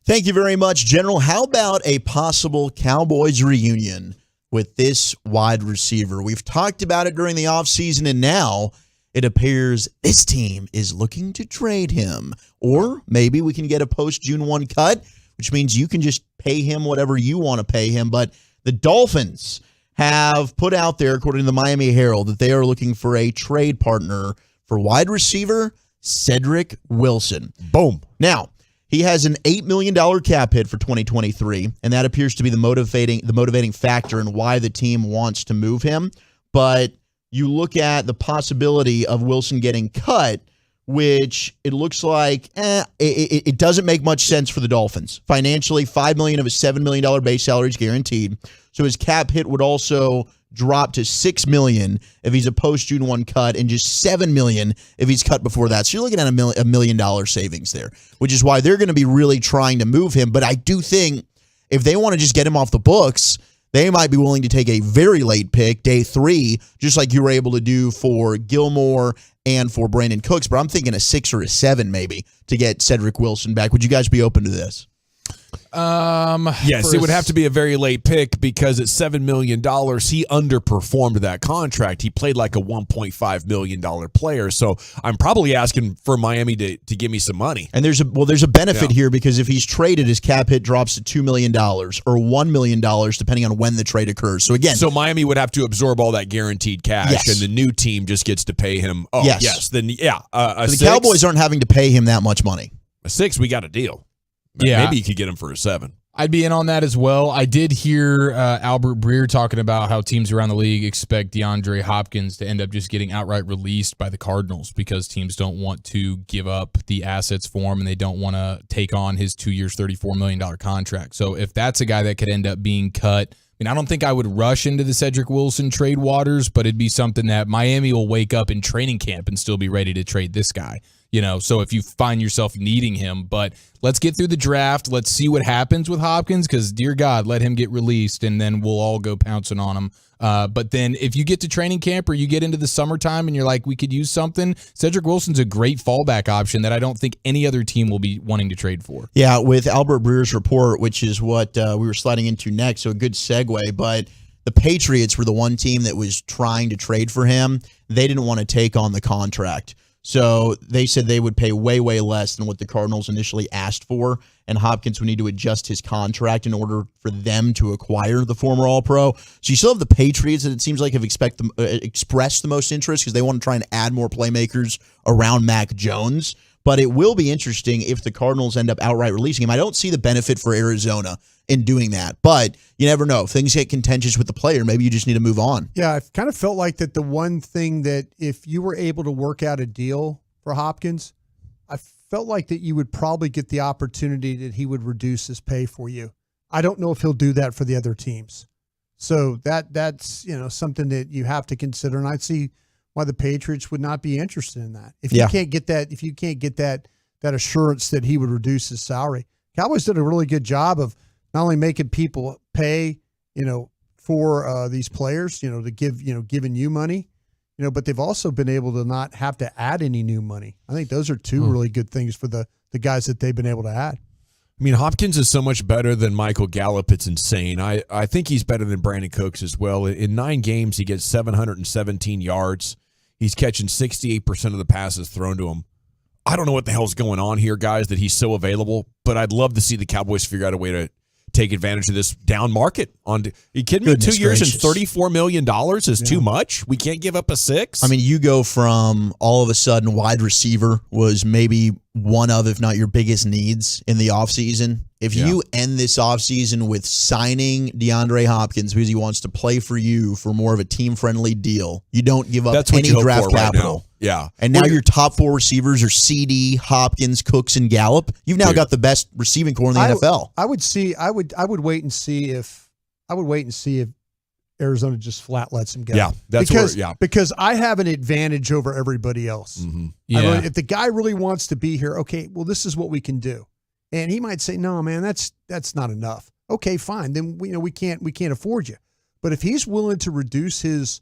[SPEAKER 19] Thank you very much, General. How about a possible Cowboys reunion with this wide receiver? We've talked about it during the offseason, and now it appears this team is looking to trade him. Or maybe we can get a post-June 1 cut, which means you can just pay him whatever you want to pay him. But the Dolphins have put out there, according to the Miami Herald, that they are looking for a trade partner for wide receiver Cedric Wilson.
[SPEAKER 6] Boom.
[SPEAKER 19] Now, he has an $8 million cap hit for 2023, and that appears to be the motivating factor in why the team wants to move him. But you look at the possibility of Wilson getting cut, which it looks like it doesn't make much sense for the Dolphins. Financially, $5 million of his $7 million base salary is guaranteed. So his cap hit would also drop to $6 million if he's a post-June 1 cut, and just $7 million if he's cut before that. So you're looking at $1 million savings there, which is why they're going to be really trying to move him. But I do think if they want to just get him off the books, they might be willing to take a very late pick, day 3, just like you were able to do for Gilmore and for Brandon Cooks. But I'm thinking a 6 or a 7 maybe to get Cedric Wilson back. Would you guys be open to this?
[SPEAKER 6] Yes, it would have to be a very late pick because at $7 million, he underperformed that contract. He played like a $1.5 million player. So I'm probably asking for Miami to give me some money.
[SPEAKER 19] And there's a benefit here because if he's traded, his cap hit drops to $2 million or $1 million, depending on when the trade occurs. So again,
[SPEAKER 6] Miami would have to absorb all that guaranteed cash,
[SPEAKER 19] yes,
[SPEAKER 6] and the new team just gets to pay him. Oh, yes. Then, yeah.
[SPEAKER 19] So the Cowboys aren't having to pay him that much money.
[SPEAKER 6] A 6, we got a deal.
[SPEAKER 18] Yeah.
[SPEAKER 6] Maybe you could get him for a 7.
[SPEAKER 18] I'd be in on that as well. I did hear Albert Breer talking about how teams around the league expect DeAndre Hopkins to end up just getting outright released by the Cardinals because teams don't want to give up the assets for him and they don't want to take on his 2 years, $34 million contract. So if that's a guy that could end up being cut, I don't think I would rush into the Cedric Wilson trade waters, but it'd be something that Miami will wake up in training camp and still be ready to trade this guy. So if you find yourself needing him, but let's get through the draft. Let's see what happens with Hopkins because, dear God, let him get released and then we'll all go pouncing on him. But then if you get to training camp or you get into the summertime and you're like, we could use something, Cedric Wilson's a great fallback option that I don't think any other team will be wanting to trade for.
[SPEAKER 19] Yeah, with Albert Breer's report, which is what we were sliding into next, so a good segue, but the Patriots were the one team that was trying to trade for him. They didn't want to take on the contract. So they said they would pay way, way less than what the Cardinals initially asked for, and Hopkins would need to adjust his contract in order for them to acquire the former All-Pro. So you still have the Patriots that it seems like have expressed the most interest because they want to try and add more playmakers around Mac Jones. But it will be interesting if the Cardinals end up outright releasing him. I don't see the benefit for Arizona in doing that, but you never know. If things get contentious with the player, maybe you just need to move on.
[SPEAKER 15] Yeah, I kind of felt like that the one thing that if you were able to work out a deal for Hopkins, I felt like that you would probably get the opportunity that he would reduce his pay for you. I don't know if he'll do that for the other teams. So that's something that you have to consider, and I'd see why the Patriots would not be interested in that. If you can't get that assurance that he would reduce his salary. Cowboys did a really good job of not only making people pay, for these players, to giving you money, but they've also been able to not have to add any new money. I think those are two really good things for the guys that they've been able to add.
[SPEAKER 6] I mean, Hopkins is so much better than Michael Gallup. It's insane. I think he's better than Brandon Cooks as well. In 9 games, he gets 717 yards. He's catching 68% of the passes thrown to him. I don't know what the hell's going on here, guys, that he's so available, but I'd love to see the Cowboys figure out a way take advantage of this down market. Are you kidding me?
[SPEAKER 19] Goodness
[SPEAKER 6] 2 years
[SPEAKER 19] gracious.
[SPEAKER 6] and $34 million is too much? We can't give up a 6?
[SPEAKER 19] I mean, you go from all of a sudden wide receiver was maybe one of, if not your biggest needs in the offseason. If you end this offseason with signing DeAndre Hopkins because he wants to play for you for more of a team-friendly deal, you don't give up
[SPEAKER 6] That's what
[SPEAKER 19] any
[SPEAKER 6] you hope
[SPEAKER 19] draft
[SPEAKER 6] for right
[SPEAKER 19] capital.
[SPEAKER 6] now. Yeah.
[SPEAKER 19] And now your top 4 receivers are CD, Hopkins, Cooks, and Gallup. You've now got the best receiving core in the NFL.
[SPEAKER 15] I would wait and see if Arizona just flat lets him go.
[SPEAKER 6] Yeah,
[SPEAKER 15] because I have an advantage over everybody else.
[SPEAKER 6] Mm-hmm.
[SPEAKER 18] Yeah.
[SPEAKER 15] If the guy really wants to be here, okay, well, this is what we can do. And he might say, no, man, that's not enough. Okay, fine. Then we can't afford you. But if he's willing to reduce his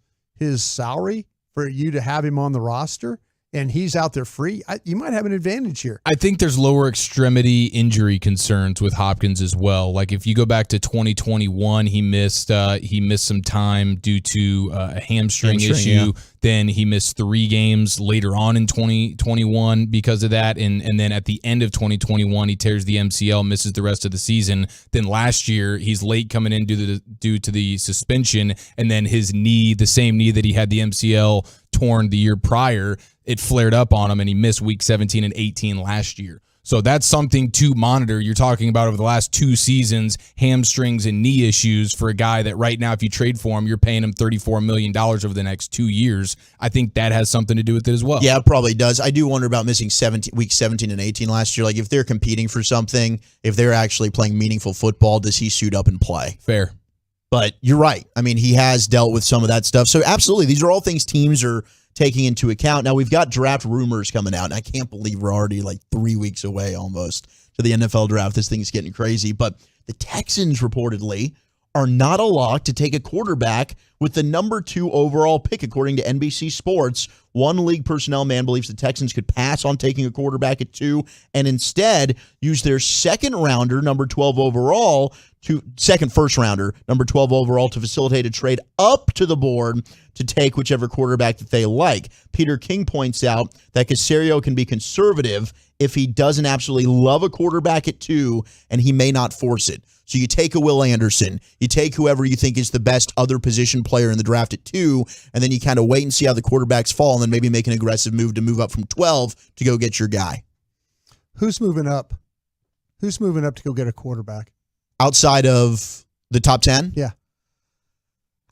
[SPEAKER 15] salary for you to have him on the roster and he's out there free, you might have an advantage here.
[SPEAKER 18] I think there's lower extremity injury concerns with Hopkins as well. Like if you go back to 2021, he missed some time due to a hamstring issue.
[SPEAKER 19] Yeah.
[SPEAKER 18] Then he missed 3 games later on in 2021 because of that. And then at the end of 2021, he tears the MCL, misses the rest of the season. Then last year, he's late coming in due to the suspension. And then his knee, the same knee that he had the MCL torn the year prior, it flared up on him and he missed week 17 and 18 last year. So that's something to monitor. You're talking about over the last 2 seasons, hamstrings and knee issues for a guy that right now, if you trade for him, you're paying him $34 million over the next 2 years. I think that has something to do with it as well.
[SPEAKER 19] Yeah, it probably does. I do wonder about missing week 17 and 18 last year. Like if they're competing for something, if they're actually playing meaningful football, does he suit up and play?
[SPEAKER 18] Fair.
[SPEAKER 19] But you're right. I mean, he has dealt with some of that stuff. So absolutely, these are all things teams are taking into account. Now, we've got draft rumors coming out, and I can't believe we're already like 3 weeks away almost to the NFL draft. This thing's getting crazy. But the Texans reportedly are not a lock to take a quarterback with the number 2 overall pick, according to NBC Sports. One league personnel man believes the Texans could pass on taking a quarterback at 2 and instead use their second first rounder, number 12 overall, to facilitate a trade up to the board to take whichever quarterback that they like. Peter King points out that Caserio can be conservative if he doesn't absolutely love a quarterback at 2, and he may not force it. So you take a Will Anderson, you take whoever you think is the best other position player in the draft at 2, and then you kind of wait and see how the quarterbacks fall, and then maybe make an aggressive move to move up from 12 to go get your guy.
[SPEAKER 15] Who's moving up? Who's moving up to go get a quarterback?
[SPEAKER 19] Outside of the top 10?
[SPEAKER 15] Yeah.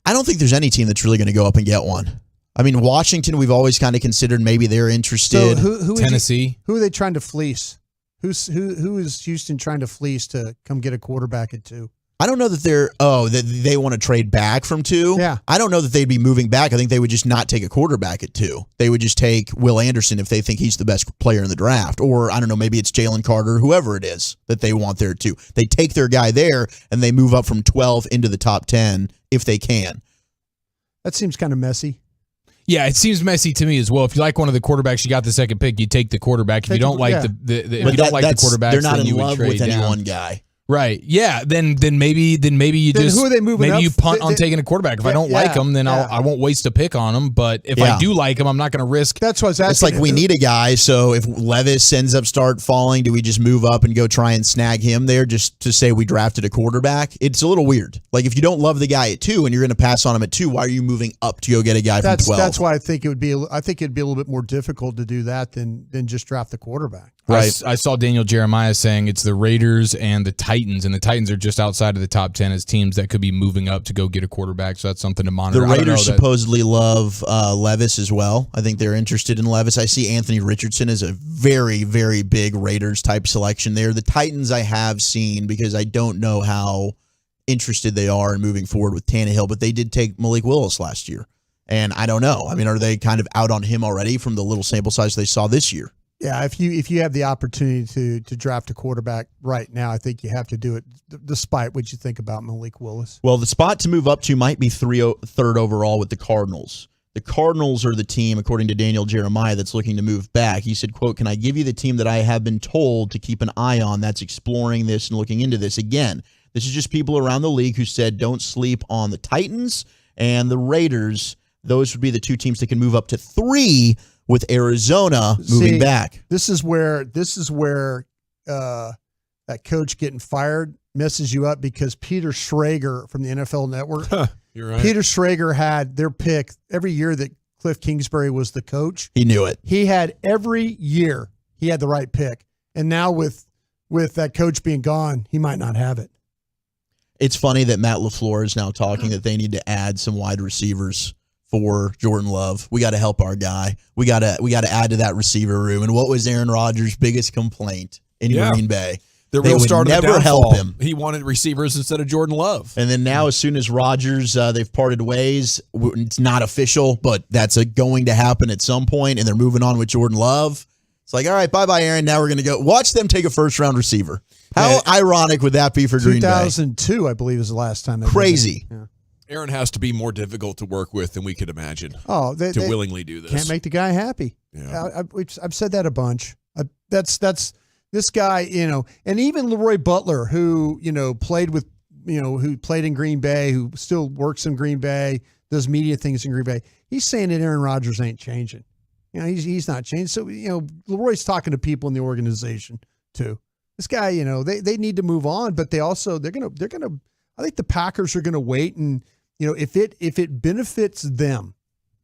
[SPEAKER 19] I don't think there's any team that's really going to go up and get one. I mean, Washington, we've always kind of considered maybe they're interested.
[SPEAKER 15] So who
[SPEAKER 18] Tennessee?
[SPEAKER 15] Who are they trying to fleece? Who is Houston trying to fleece to come get a quarterback at 2?
[SPEAKER 19] I don't know that that they want to trade back from 2.
[SPEAKER 15] Yeah.
[SPEAKER 19] I don't know that they'd be moving back. I think they would just not take a quarterback at 2. They would just take Will Anderson if they think he's the best player in the draft. Or, I don't know, maybe it's Jalen Carter, whoever it is that they want there too. They take their guy there and they move up from 12 into the top 10 if they can.
[SPEAKER 15] That seems kind of messy.
[SPEAKER 18] Yeah, it seems messy to me as well. If you like one of the quarterbacks, you got the second pick, you take the quarterback. If you don't like the quarterbacks,
[SPEAKER 19] they're not
[SPEAKER 18] then
[SPEAKER 19] in
[SPEAKER 18] you would
[SPEAKER 19] love
[SPEAKER 18] trade
[SPEAKER 19] with any
[SPEAKER 18] down.
[SPEAKER 19] one guy.
[SPEAKER 18] Right. Yeah. Then maybe you
[SPEAKER 15] who are they moving
[SPEAKER 18] maybe
[SPEAKER 15] up?
[SPEAKER 18] you punt on taking a quarterback. If I don't like him, then I won't waste a pick on him. But if I do like him, I'm not going to risk.
[SPEAKER 15] That's what I was asking.
[SPEAKER 19] It's like we need a guy. So if Levis ends up start falling, do we just move up and go try and snag him there just to say we drafted a quarterback? It's a little weird. Like if you don't love the guy at 2 and you're going to pass on him at 2, why are you moving up to go get a guy from 12?
[SPEAKER 15] That's why I think it'd be a little bit more difficult to do that than just draft the quarterback.
[SPEAKER 18] Right. I saw Daniel Jeremiah saying it's the Raiders and the Titans are just outside of the top 10 as teams that could be moving up to go get a quarterback. So that's something to monitor.
[SPEAKER 19] The Raiders supposedly love Levis as well. I think they're interested in Levis. I see Anthony Richardson as a very, very big Raiders type selection there. The Titans I have seen because I don't know how interested they are in moving forward with Tannehill, but they did take Malik Willis last year. And I don't know. I mean, are they kind of out on him already from the little sample size they saw this year?
[SPEAKER 15] Yeah, if you have the opportunity to draft a quarterback right now, I think you have to do it despite what you think about Malik Willis.
[SPEAKER 19] Well, the spot to move up to might be third overall with the Cardinals. The Cardinals are the team, according to Daniel Jeremiah, that's looking to move back. He said, quote, "Can I give you the team that I have been told to keep an eye on that's exploring this and looking into this?" Again, this is just people around the league who said don't sleep on the Titans and the Raiders. Those would be the 2 teams that can move up to 3 with Arizona moving back.
[SPEAKER 15] This is where that coach getting fired messes you up because Peter Schrager from the NFL Network,
[SPEAKER 6] You're right.
[SPEAKER 15] Peter Schrager had their pick every year that Cliff Kingsbury was the coach.
[SPEAKER 19] He knew it.
[SPEAKER 15] He had every year he had the right pick. And now with that coach being gone, he might not have it.
[SPEAKER 19] It's funny that Matt LaFleur is now talking that they need to add some wide receivers for Jordan Love. We got to help our guy. We got to add to that receiver room. And what was Aaron Rodgers' biggest complaint in Green Bay?
[SPEAKER 6] The
[SPEAKER 19] They
[SPEAKER 6] real
[SPEAKER 19] would
[SPEAKER 6] start of the
[SPEAKER 19] never help
[SPEAKER 6] downfall.
[SPEAKER 19] him.
[SPEAKER 6] He wanted receivers instead of Jordan Love.
[SPEAKER 19] And then now, as soon as Rodgers, they've parted ways, it's not official, but that's going to happen at some point, and they're moving on with Jordan Love. It's like, all right, bye-bye, Aaron. Now we're going to go. Watch them take a first-round receiver. How ironic would that be for Green Bay?
[SPEAKER 15] 2002, I believe, is the last time.
[SPEAKER 19] Crazy.
[SPEAKER 15] Yeah.
[SPEAKER 6] Aaron has to be more difficult to work with than we could imagine.
[SPEAKER 15] Oh, they
[SPEAKER 6] willingly do this.
[SPEAKER 15] Can't make the guy happy.
[SPEAKER 6] Yeah.
[SPEAKER 15] I've said that a bunch. That's this guy, and even Leroy Butler, who played with, who played in Green Bay, who still works in Green Bay, does media things in Green Bay. He's saying that Aaron Rodgers ain't changing. He's not changing. So Leroy's talking to people in the organization too. This guy, they need to move on, but they're gonna. I think the Packers are gonna wait and if it benefits them,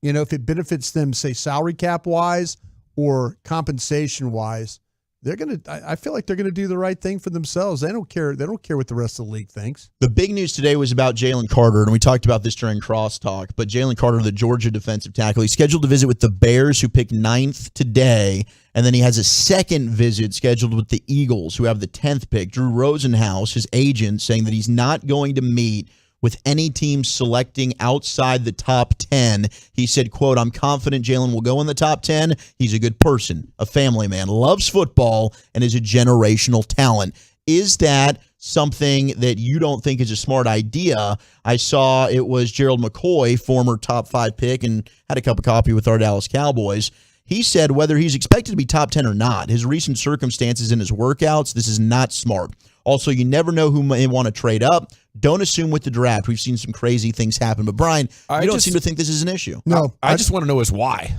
[SPEAKER 15] if it benefits them, say salary cap wise or compensation wise, I feel like they're gonna do the right thing for themselves. They don't care what the rest of the league thinks.
[SPEAKER 19] The big news today was about Jalen Carter, and we talked about this during Crosstalk, but Jalen Carter, the Georgia defensive tackle, he's scheduled to visit with the Bears, who picked 9th today, and then he has a second visit scheduled with the Eagles, who have the 10th pick. Drew Rosenhaus, his agent, saying that he's not going to meet with any team selecting outside the top 10. He said, quote, I'm confident Jalen will go in the top 10. He's a good person, a family man, loves football, and is a generational talent. Is that something that you don't think is a smart idea? I saw it was Gerald McCoy, former top 5 pick, and had a cup of coffee with our Dallas Cowboys. He said whether he's expected to be top 10 or not, his recent circumstances in his workouts, this is not smart. Also, you never know who may want to trade up. Don't assume with the draft. We've seen some crazy things happen. But, Brian, you don't seem to think this is an issue.
[SPEAKER 15] No.
[SPEAKER 6] I just want to know is why,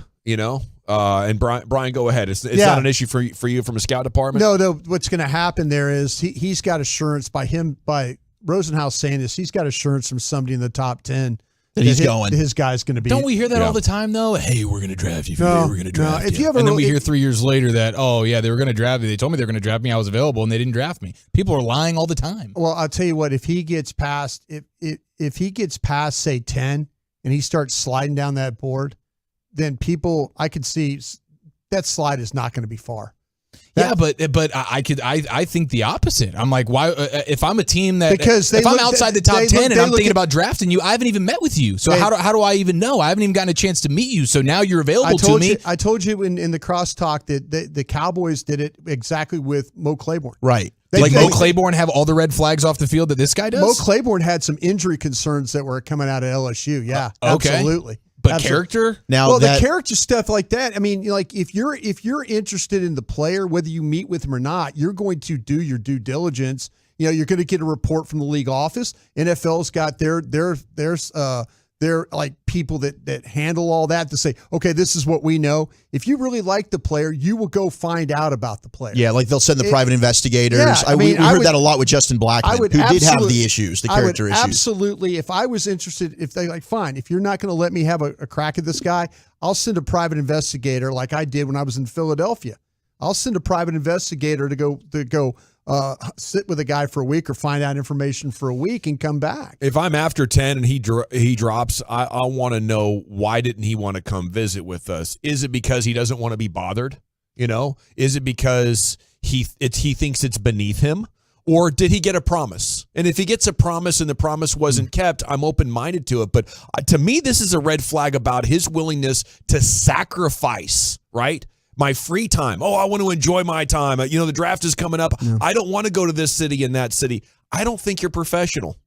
[SPEAKER 6] And Brian, go ahead. It's not an issue for you from a scout department?
[SPEAKER 15] No. What's going to happen there is he's got assurance by Rosenhaus saying this. He's got assurance from somebody in the top 10
[SPEAKER 19] that he's going.
[SPEAKER 15] His guy's going to be.
[SPEAKER 18] Don't we hear that all the time, though? Hey, we're going to draft you. We're going to draft you.
[SPEAKER 15] If you ever,
[SPEAKER 18] and then we hear 3 years later that, oh, yeah, they were going to draft me. They told me they were going to draft me. I was available, and they didn't draft me. People are lying all the time.
[SPEAKER 15] Well, I'll tell you what. If he gets past, if he gets past, say, 10, and he starts sliding down that board, then I could see that slide is not going to be far.
[SPEAKER 18] But I think the opposite. I'm like, why? If I'm a team that if I'm outside the top 10 and I'm thinking about drafting you, I haven't even met with you. So how do I even know? I haven't even gotten a chance to meet you. So now you're available to me.
[SPEAKER 15] I told you in the crosstalk that the Cowboys did it exactly with Mo Claiborne.
[SPEAKER 19] Right.
[SPEAKER 18] Mo Claiborne have all the red flags off the field that this guy does?
[SPEAKER 15] Mo Claiborne had some injury concerns that were coming out of LSU. Yeah, absolutely.
[SPEAKER 18] But character?
[SPEAKER 15] The character stuff like that. I mean, like if you're interested in the player, whether you meet with him or not, you're going to do your due diligence. You're going to get a report from the league office. NFL's got their like people that handle all that to say, okay, this is what we know. If you really like the player, you will go find out about the player.
[SPEAKER 19] Yeah, like they'll send the private investigators. Yeah, we heard that a lot with Justin Blackman, who did have the issues, the character issues.
[SPEAKER 15] Absolutely. If I was interested, if they like, fine, if you're not going to let me have a crack at this guy, I'll send a private investigator like I did when I was in Philadelphia. I'll send a private investigator to go sit with a guy for a week or find out information for a week and come back.
[SPEAKER 6] If I'm after 10 and he drops, I want to know, why didn't he want to come visit with us? Is it because he doesn't want to be bothered? Is it because he thinks it's beneath him? Or did he get a promise? And if he gets a promise and the promise wasn't kept, I'm open-minded to it. But to me, this is a red flag about his willingness to sacrifice, right? My free time. Oh, I want to enjoy my time. The draft is coming up. Yeah. I don't want to go to this city and that city. I don't think you're professional.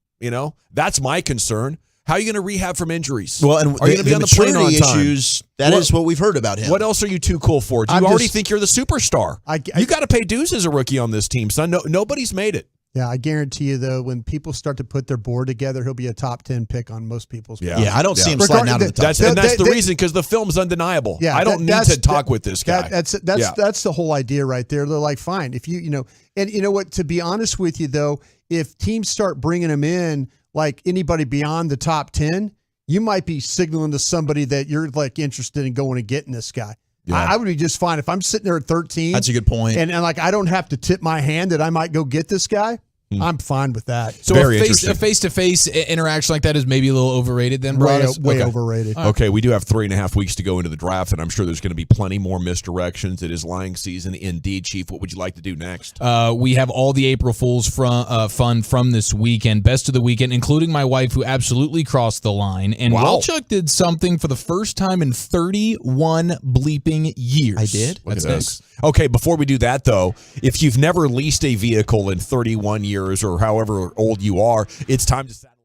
[SPEAKER 6] That's my concern. How are you going to rehab from injuries?
[SPEAKER 19] Well, and
[SPEAKER 6] are you going to be on the plane on time?
[SPEAKER 19] Issues, that is what we've heard about him.
[SPEAKER 6] What else are you too cool for? Do you already think you're the superstar? You got to pay dues as a rookie on this team, son. Nobody's made it.
[SPEAKER 15] Yeah, I guarantee you, though, when people start to put their board together, he'll be a top 10 pick on most people's board.
[SPEAKER 19] Yeah, I don't see him sliding out of the top 10.
[SPEAKER 6] That's the reason, because the film's undeniable. Yeah, I don't need to talk with this guy.
[SPEAKER 15] That's the whole idea right there. They're like, fine, if and you know what, to be honest with you, though, if teams start bringing him in, like anybody beyond the top 10, you might be signaling to somebody that you're like interested in going and getting this guy.
[SPEAKER 6] Yeah.
[SPEAKER 15] I would be just fine if I'm sitting there at 13.
[SPEAKER 19] That's a good point.
[SPEAKER 15] And like I don't have to tip my hand that I might go get this guy. I'm fine with that.
[SPEAKER 18] So a face-to-face interaction like that is maybe a little overrated then, Broadus?
[SPEAKER 15] Way overrated.
[SPEAKER 6] Okay, we do have 3.5 weeks to go into the draft, and I'm sure there's going to be plenty more misdirections. It is lying season indeed, Chief. What would you like to do next?
[SPEAKER 18] We have all the April Fool's fun from this weekend, best of the weekend, including my wife, who absolutely crossed the line. And Welchuk did something for the first time in 31 bleeping years.
[SPEAKER 19] I did?
[SPEAKER 18] That's nice.
[SPEAKER 6] Okay, before we do that, though, if you've never leased a vehicle in 31 years or however old you are, it's time to saddle up.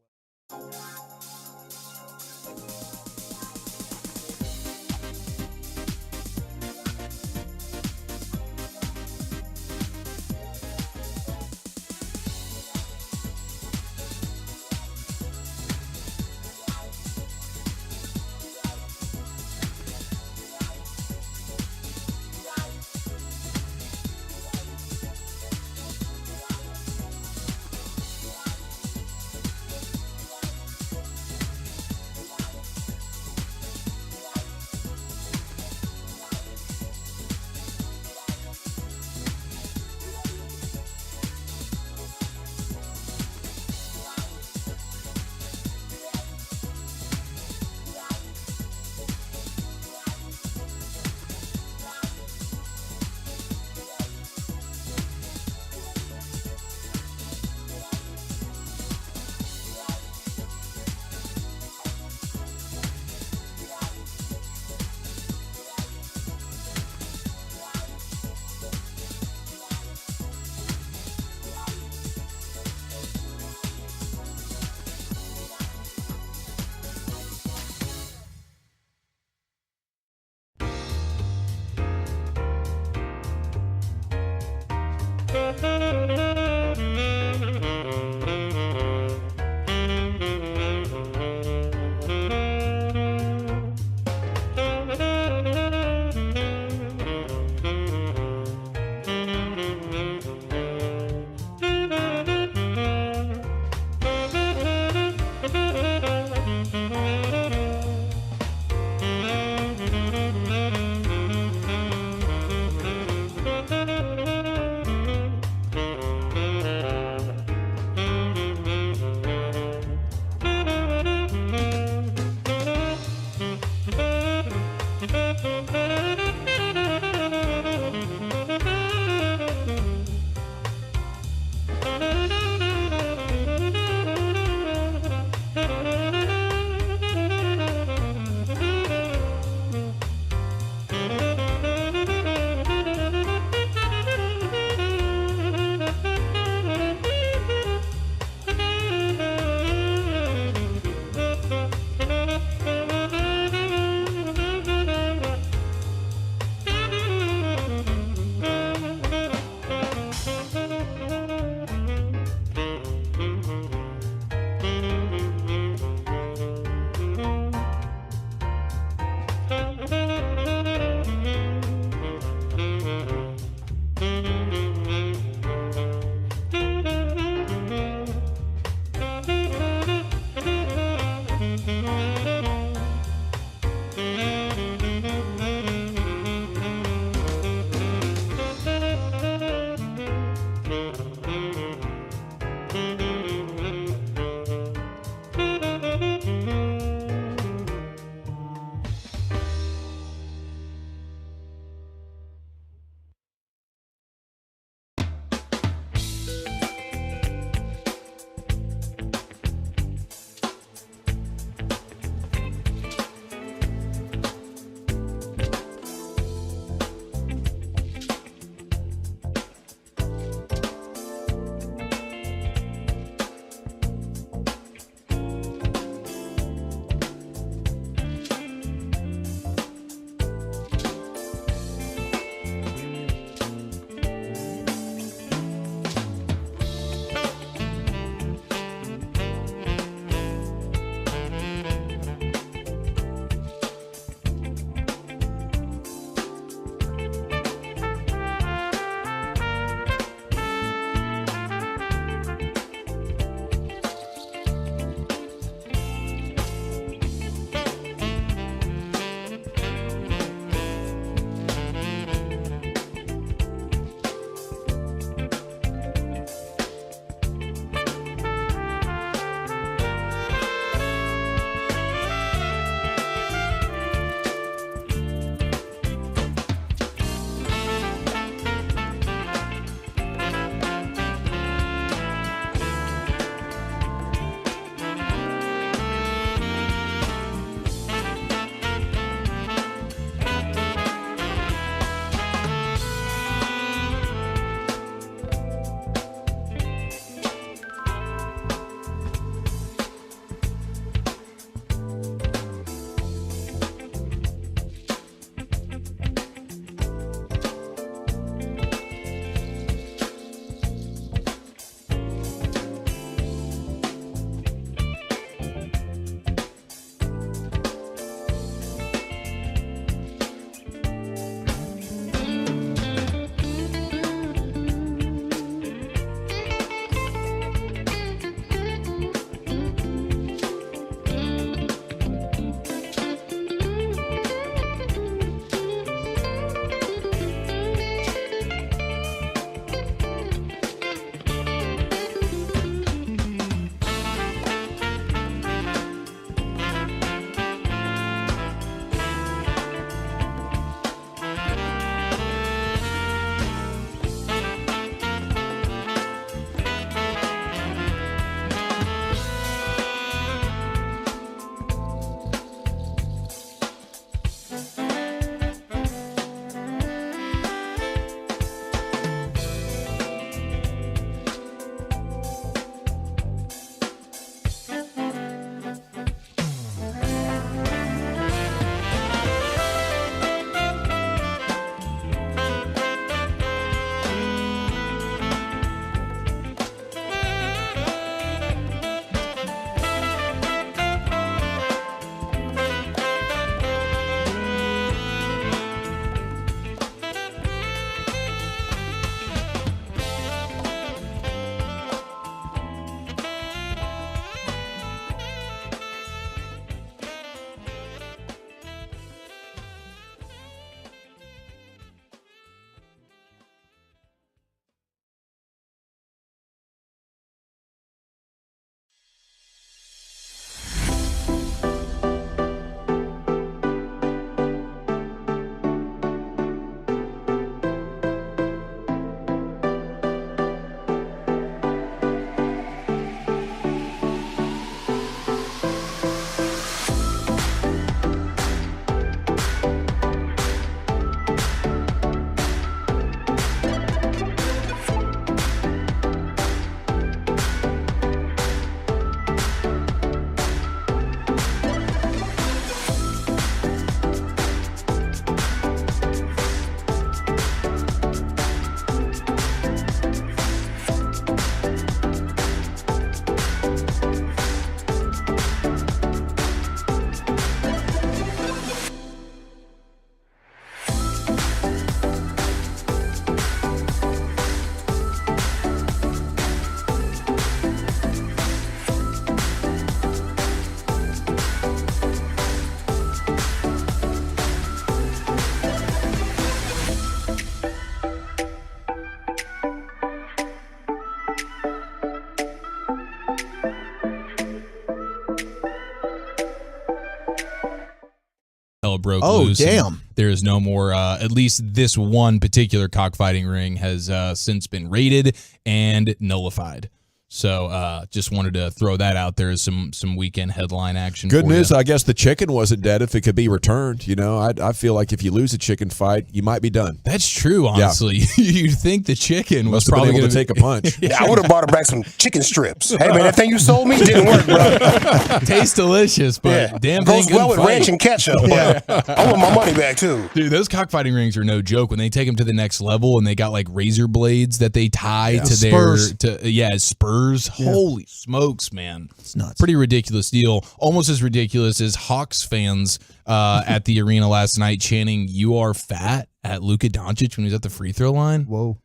[SPEAKER 18] hell broke
[SPEAKER 19] Oh,
[SPEAKER 18] loose.
[SPEAKER 19] damn.
[SPEAKER 18] There is no more, at least this one particular cockfighting ring has since been raided and nullified. So just wanted to throw that out there as some weekend headline action.
[SPEAKER 6] Good
[SPEAKER 18] for
[SPEAKER 6] news,
[SPEAKER 18] you.
[SPEAKER 6] I guess the chicken wasn't dead if it could be returned. You know, I feel like if you lose a chicken fight, you might be done.
[SPEAKER 18] That's true, honestly. You'd think the chicken was
[SPEAKER 6] Must have been
[SPEAKER 18] probably
[SPEAKER 6] able
[SPEAKER 18] going
[SPEAKER 6] to take a punch.
[SPEAKER 8] Yeah, I would have bought her back some chicken strips. Hey, man, that thing you sold me didn't work, bro.
[SPEAKER 18] Tastes delicious, but damn thing
[SPEAKER 8] goes well with
[SPEAKER 18] couldn't
[SPEAKER 8] ranch
[SPEAKER 18] fight.
[SPEAKER 8] and ketchup. But I want my money back, too.
[SPEAKER 18] Dude, those cockfighting rings are no joke. When they take them to the next level and they got like razor blades that they tie to
[SPEAKER 15] Spurs.
[SPEAKER 18] their spurs.
[SPEAKER 15] Yeah.
[SPEAKER 18] Holy smokes, man.
[SPEAKER 19] It's nuts.
[SPEAKER 18] Pretty ridiculous deal. Almost as ridiculous as Hawks fans at the arena last night chanting "You are fat" at Luka Doncic when he was at the free throw line.
[SPEAKER 15] Whoa.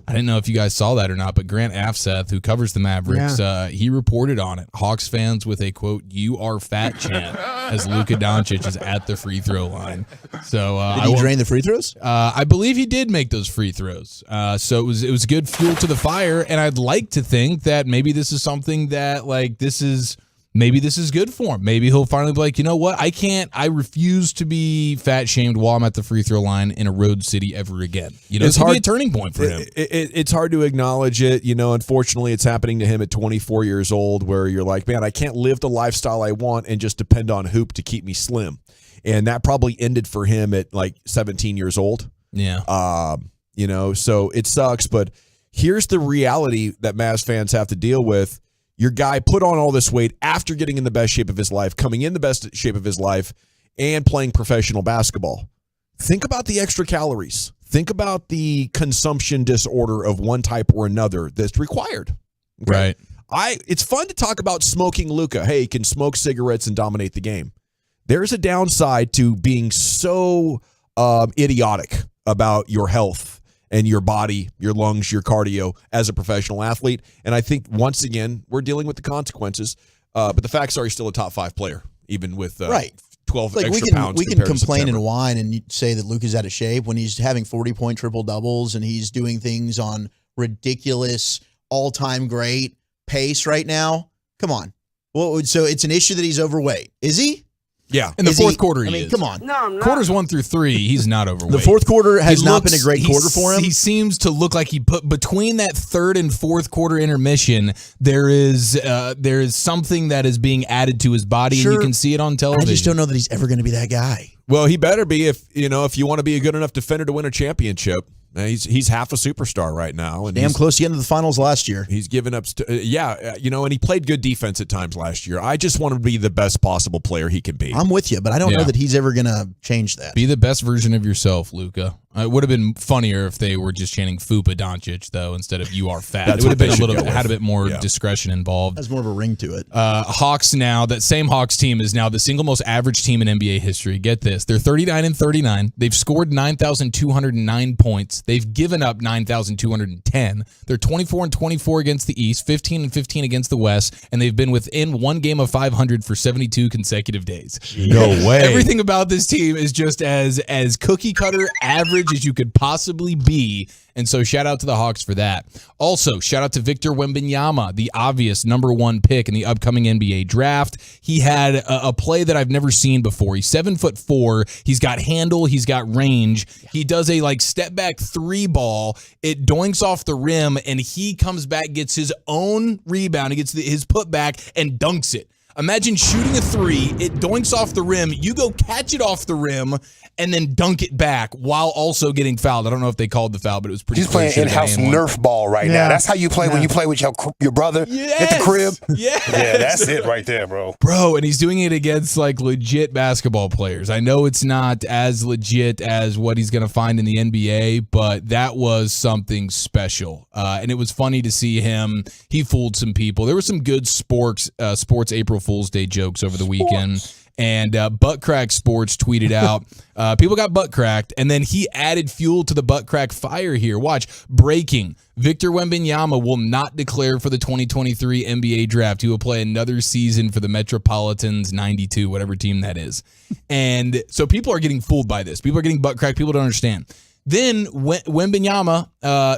[SPEAKER 18] I didn't know if you guys saw that or not, but Grant Afseth, who covers the Mavericks, he reported on it. Hawks fans with a, quote, "You are fat" chant as Luka Doncic is at the free throw line. So
[SPEAKER 19] Did he drain the free throws?
[SPEAKER 18] I believe he did make those free throws. So it was good fuel to the fire, and I'd like to think that maybe this is something that maybe this is good for him. Maybe he'll finally be like, you know what? I refuse to be fat shamed while I'm at the free throw line in a road city ever again. You know, it's hard, be a turning point for him.
[SPEAKER 6] It's hard to acknowledge it. You know, unfortunately, it's happening to him at 24 years old where you're like, man, I can't live the lifestyle I want and just depend on hoop to keep me slim. And that probably ended for him at like 17 years old.
[SPEAKER 18] Yeah.
[SPEAKER 6] You know, so it sucks. But here's the reality that Mavs fans have to deal with. Your guy put on all this weight after getting in the best shape of his life, coming in the best shape of his life, and playing professional basketball. Think about the extra calories. Think about the consumption disorder of one type or another that's required.
[SPEAKER 18] Okay?
[SPEAKER 6] Right. It's fun to talk about smoking Luka. Hey, he can smoke cigarettes and dominate the game. There's a downside to being so idiotic about your health and your body, your lungs, your cardio as a professional athlete. And I think, once again, we're dealing with the consequences. But the facts are he's still a top 5 player, even with 12
[SPEAKER 19] Like
[SPEAKER 6] extra pounds.
[SPEAKER 19] we can complain and whine and say that Luka's out of shape when he's having 40-point triple-doubles and he's doing things on ridiculous, all-time great pace right now. Come on. Well, so it's an issue that he's overweight. Is he?
[SPEAKER 6] Yeah.
[SPEAKER 18] In the fourth quarter, he is.
[SPEAKER 19] Come on.
[SPEAKER 9] No, I'm not.
[SPEAKER 18] Quarters 1 through 3, he's not overweight.
[SPEAKER 19] The fourth quarter has not been a great quarter for him.
[SPEAKER 18] He seems to look like he put between that third and fourth quarter intermission, there is something that is being added to his body, and you can see it on television.
[SPEAKER 19] I just don't know that he's ever going to be that guy.
[SPEAKER 6] Well, he better be if you want to be a good enough defender to win a championship. He's half a superstar right now, and
[SPEAKER 19] damn close to the end of the finals last year.
[SPEAKER 6] He's given up, and he played good defense at times last year. I just want him to be the best possible player he can be.
[SPEAKER 19] I'm with you, but I don't know that he's ever going to change that.
[SPEAKER 18] Be the best version of yourself, Luka. It would have been funnier if they were just chanting "Fupa Doncic" though instead of "You are fat."
[SPEAKER 6] That's
[SPEAKER 18] it would have
[SPEAKER 6] what
[SPEAKER 18] been had a bit more discretion involved.
[SPEAKER 19] Has more of a ring to it.
[SPEAKER 18] Hawks now, that same Hawks team is now the single most average team in NBA history. Get this. They're 39-39. They've scored 9,209 points. They've given up 9,210. They're 24-24 against the East, 15-15 against the West, and they've been within one game of 500 for 72 consecutive days.
[SPEAKER 6] No way.
[SPEAKER 18] Everything about this team is just as cookie cutter average as you could possibly be. And so shout out to the Hawks for that. Also, shout out to Victor Wembanyama, the obvious #1 pick in the upcoming NBA draft. He had a play that I've never seen before. He's 7'4". He's got handle. He's got range. He does a step back 3 ball. It doinks off the rim, and he comes back, gets his own rebound. He gets his putback and dunks it. Imagine shooting a 3, it doinks off the rim, you go catch it off the rim, and then dunk it back while also getting fouled. I don't know if they called the foul, but it was pretty.
[SPEAKER 8] He's playing in-house Nerf ball right now. That's how you play when you play with your brother at the crib.
[SPEAKER 18] Yes.
[SPEAKER 8] Yeah, that's it right there, bro.
[SPEAKER 18] Bro, and he's doing it against legit basketball players. I know it's not as legit as what he's going to find in the NBA, but that was something special. And it was funny to see him. He fooled some people. There were some good sports April Fool's Day jokes over the weekend. And Butt Crack Sports tweeted out, people got butt cracked, and then he added fuel to the butt crack fire here. Watch, breaking. Victor Wembanyama will not declare for the 2023 NBA draft. He will play another season for the Metropolitans 92, whatever team that is. And so people are getting fooled by this. People are getting butt cracked. People don't understand. Then Wembanyama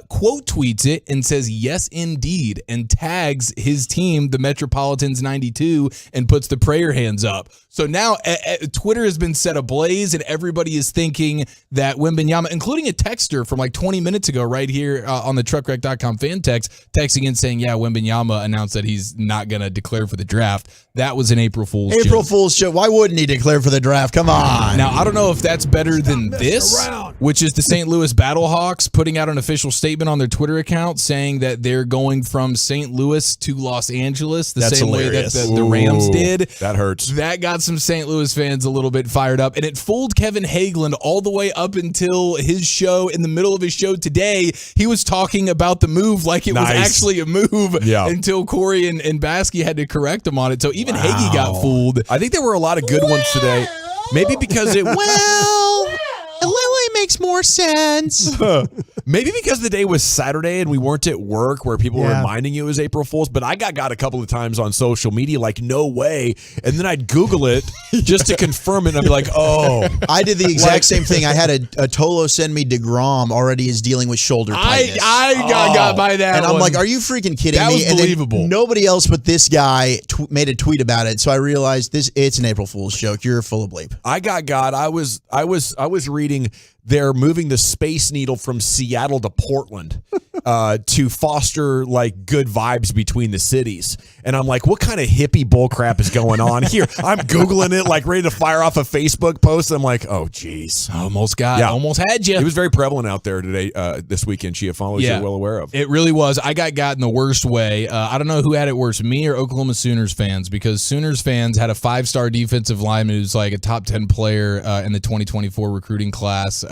[SPEAKER 18] quote tweets it and says, "Yes, indeed," and tags his team, the Metropolitans 92, and puts the prayer hands up. So now Twitter has been set ablaze, and everybody is thinking that Wembanyama, including a texter from like 20 minutes ago right here on the truckwreck.com fan text, texting in saying, yeah, Wembanyama announced that he's not going to declare for the draft. That was an April Fool's joke.
[SPEAKER 19] April Fool's joke. Why wouldn't he declare for the draft? Come on.
[SPEAKER 18] Now, I don't know if that's better than this, which is the St. Louis Battlehawks putting out an official statement on their Twitter account saying that they're going from St. Louis to Los Angeles the same way that the Rams did.
[SPEAKER 6] That hurts.
[SPEAKER 18] That got some St. Louis fans a little bit fired up, and it fooled Kevin Hageland all the way up until his show. In the middle of his show today, he was talking about the move like it was actually a move until Corey and Baskey had to correct him on it. So even Hagee got fooled.
[SPEAKER 6] I think there were a lot of good ones today. Maybe because it
[SPEAKER 19] Lily makes more sense.
[SPEAKER 6] Maybe because the day was Saturday and we weren't at work where people were reminding you it was April Fool's, but I got a couple of times on social media like, no way. And then I'd Google it just to confirm it and I'd be like, oh.
[SPEAKER 19] I did the exact same thing. I had a Tolo send me DeGrom already is dealing with shoulder tightness.
[SPEAKER 18] I got by that
[SPEAKER 19] And I'm
[SPEAKER 18] one.
[SPEAKER 19] like, are you freaking kidding
[SPEAKER 18] That
[SPEAKER 19] me?
[SPEAKER 18] was believable.
[SPEAKER 19] And then nobody else but this guy made a tweet about it. So I realized it's an April Fool's joke. You're full of bleep.
[SPEAKER 6] I was reading they're moving the Space Needle from Seattle to Portland to foster like good vibes between the cities. And I'm like, what kind of hippie bullcrap is going on here? I'm Googling it, like ready to fire off a Facebook post. I'm like, oh, geez.
[SPEAKER 18] Almost had you.
[SPEAKER 6] It was very prevalent out there today, this weekend, Chiafalo, as you're well aware of.
[SPEAKER 18] It really was. I got in the worst way. I don't know who had it worse, me or Oklahoma Sooners fans, because Sooners fans had a 5-star defensive lineman who's like a top 10 player in the 2024 recruiting class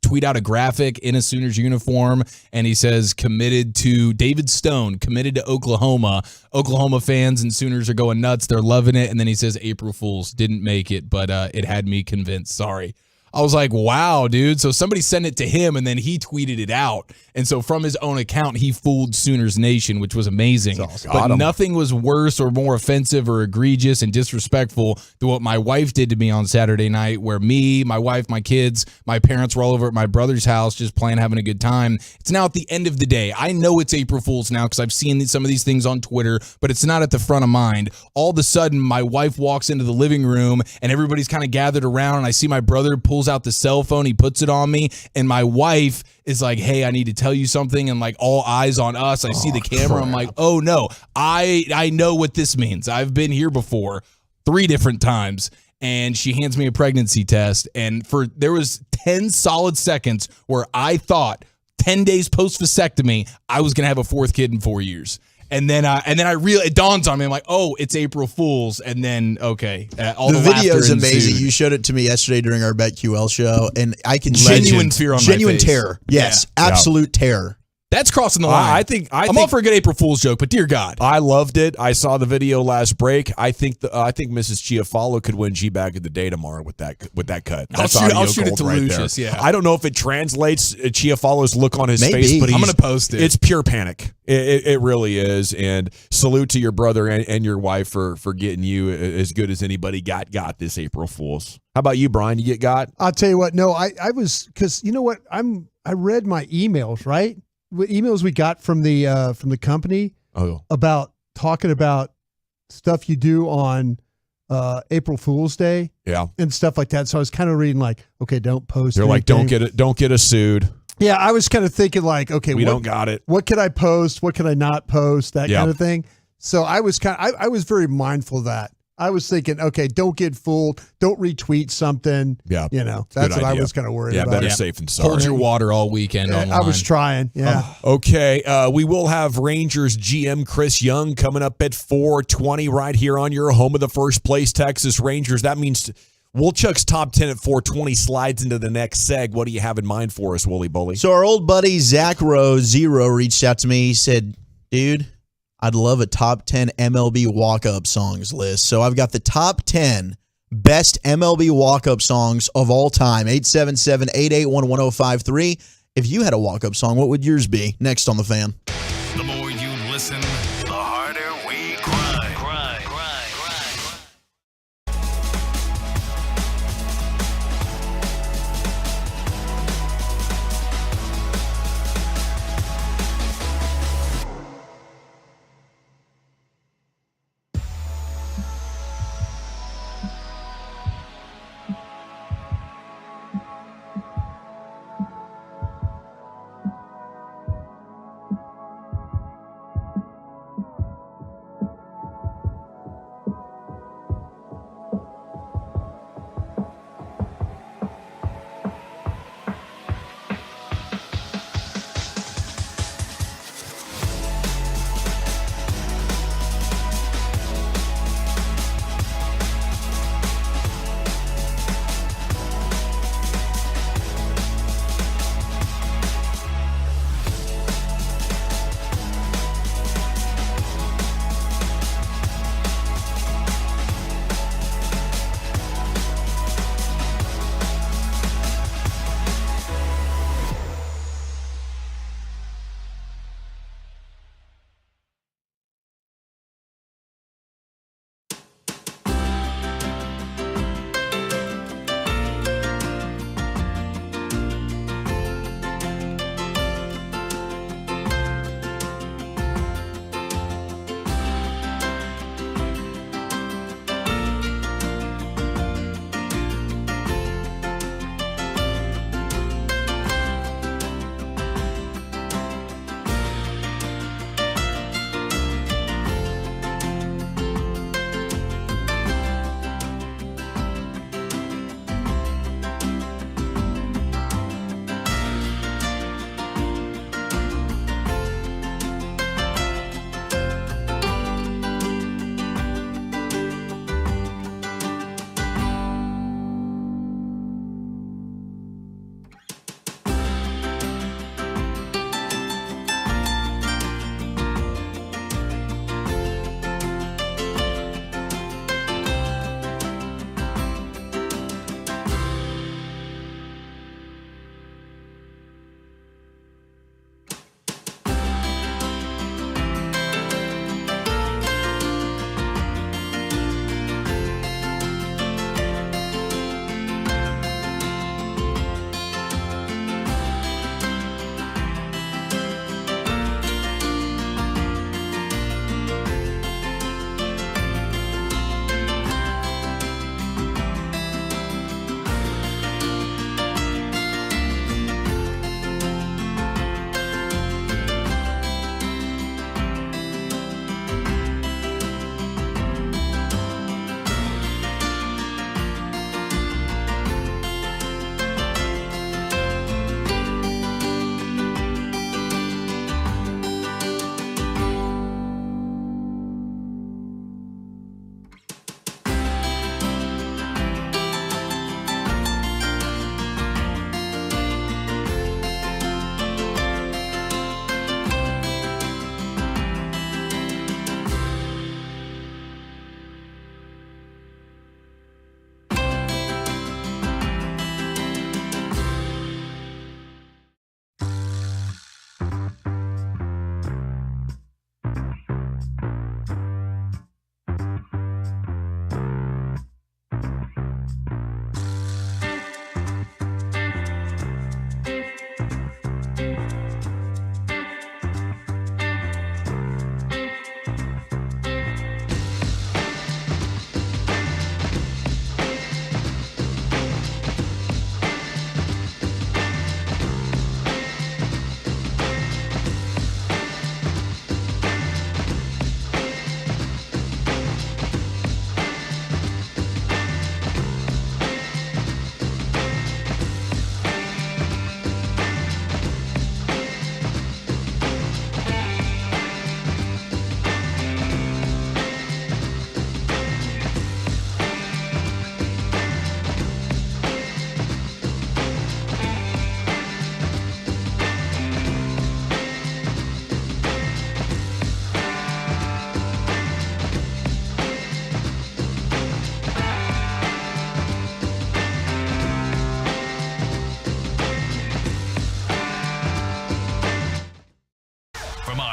[SPEAKER 18] tweet out a graphic in a Sooners uniform, and he says committed to David Stone, committed to Oklahoma. Oklahoma fans and Sooners are going nuts. They're loving it. And then he says April Fools, didn't make it, but it had me convinced. Sorry. I was like, wow, dude. So somebody sent it to him, and then he tweeted it out. And so from his own account, he fooled Sooners Nation, which was amazing.
[SPEAKER 6] Awesome.
[SPEAKER 18] But nothing was worse or more offensive or egregious and disrespectful than what my wife did to me on Saturday night, where me, my wife, my kids, my parents were all over at my brother's house just playing, having a good time. It's now at the end of the day. I know it's April Fool's now because I've seen some of these things on Twitter, but it's not at the front of mind. All of a sudden, my wife walks into the living room, and everybody's kind of gathered around, and I see my brother pulls out the cell phone, he puts it on me, and my wife is like, hey, I need to tell you something, and like all eyes on us. I see the camera. I'm like, oh no, I know what this means. I've been here before 3 different times. And she hands me a pregnancy test, and there was 10 solid seconds where I thought 10 days post vasectomy I was gonna have a 4th kid in 4 years. And then I realized, it dawns on me. I'm like, oh, it's April Fool's. And then, okay, all the
[SPEAKER 19] video is amazing.
[SPEAKER 18] ensued.
[SPEAKER 19] You showed it to me yesterday during our BetQL show, and I can
[SPEAKER 18] Genuine fear on my
[SPEAKER 19] genuine
[SPEAKER 18] face.
[SPEAKER 19] terror. Yes, absolute terror.
[SPEAKER 18] That's crossing the line.
[SPEAKER 6] I think
[SPEAKER 18] I'm all for a good April Fool's joke, but dear God,
[SPEAKER 6] I loved it. I saw the video last break. I think Mrs. Chiafalo could win G-Bag of the Day tomorrow with that cut. That's
[SPEAKER 18] I'll shoot it
[SPEAKER 6] gold
[SPEAKER 18] to
[SPEAKER 6] right
[SPEAKER 18] Lucius.
[SPEAKER 6] there.
[SPEAKER 18] Yeah,
[SPEAKER 6] I don't know if it translates Chiafalo's look on his face, but
[SPEAKER 18] I'm going to post it.
[SPEAKER 6] It's pure panic. It really is. And salute to your brother and your wife for getting you as good as anybody got this April Fool's. How about you, Brian? You get got?
[SPEAKER 15] I'll tell you what. No, I was, because you know what? I read my emails, right? What emails we got from the company about talking about stuff you do on April Fool's Day, and stuff like that. So I was kind of reading like, okay, don't post.
[SPEAKER 6] They're like, don't get us sued.
[SPEAKER 15] Yeah, I was kind of thinking like, okay,
[SPEAKER 6] we don't got it.
[SPEAKER 15] What can I post? What can I not post? That kind of thing. So I was I was very mindful of that. I was thinking, okay, don't get fooled. Don't retweet something.
[SPEAKER 6] Yeah.
[SPEAKER 15] That's what I was kind of worried about.
[SPEAKER 6] Yeah, better safe than sorry.
[SPEAKER 18] Hold your water all weekend online.
[SPEAKER 15] I was trying. Yeah.
[SPEAKER 6] Okay. We will have Rangers GM Chris Young coming up at 4:20 right here on your home of the first place Texas Rangers. That means Woolchuck's top 10 at 4:20 slides into the next seg. What do you have in mind for us, Wooly Bully?
[SPEAKER 19] So our old buddy Zach Rowe, Zero, reached out to me. He said, dude, I'd love a top 10 MLB walk-up songs list. So I've got the top 10 best MLB walk-up songs of all time. 877-881-1053. If you had a walk-up song, what would yours be? Next on The Fan.
[SPEAKER 1] The more you listen, the harder we cry. Cry, cry, cry, cry.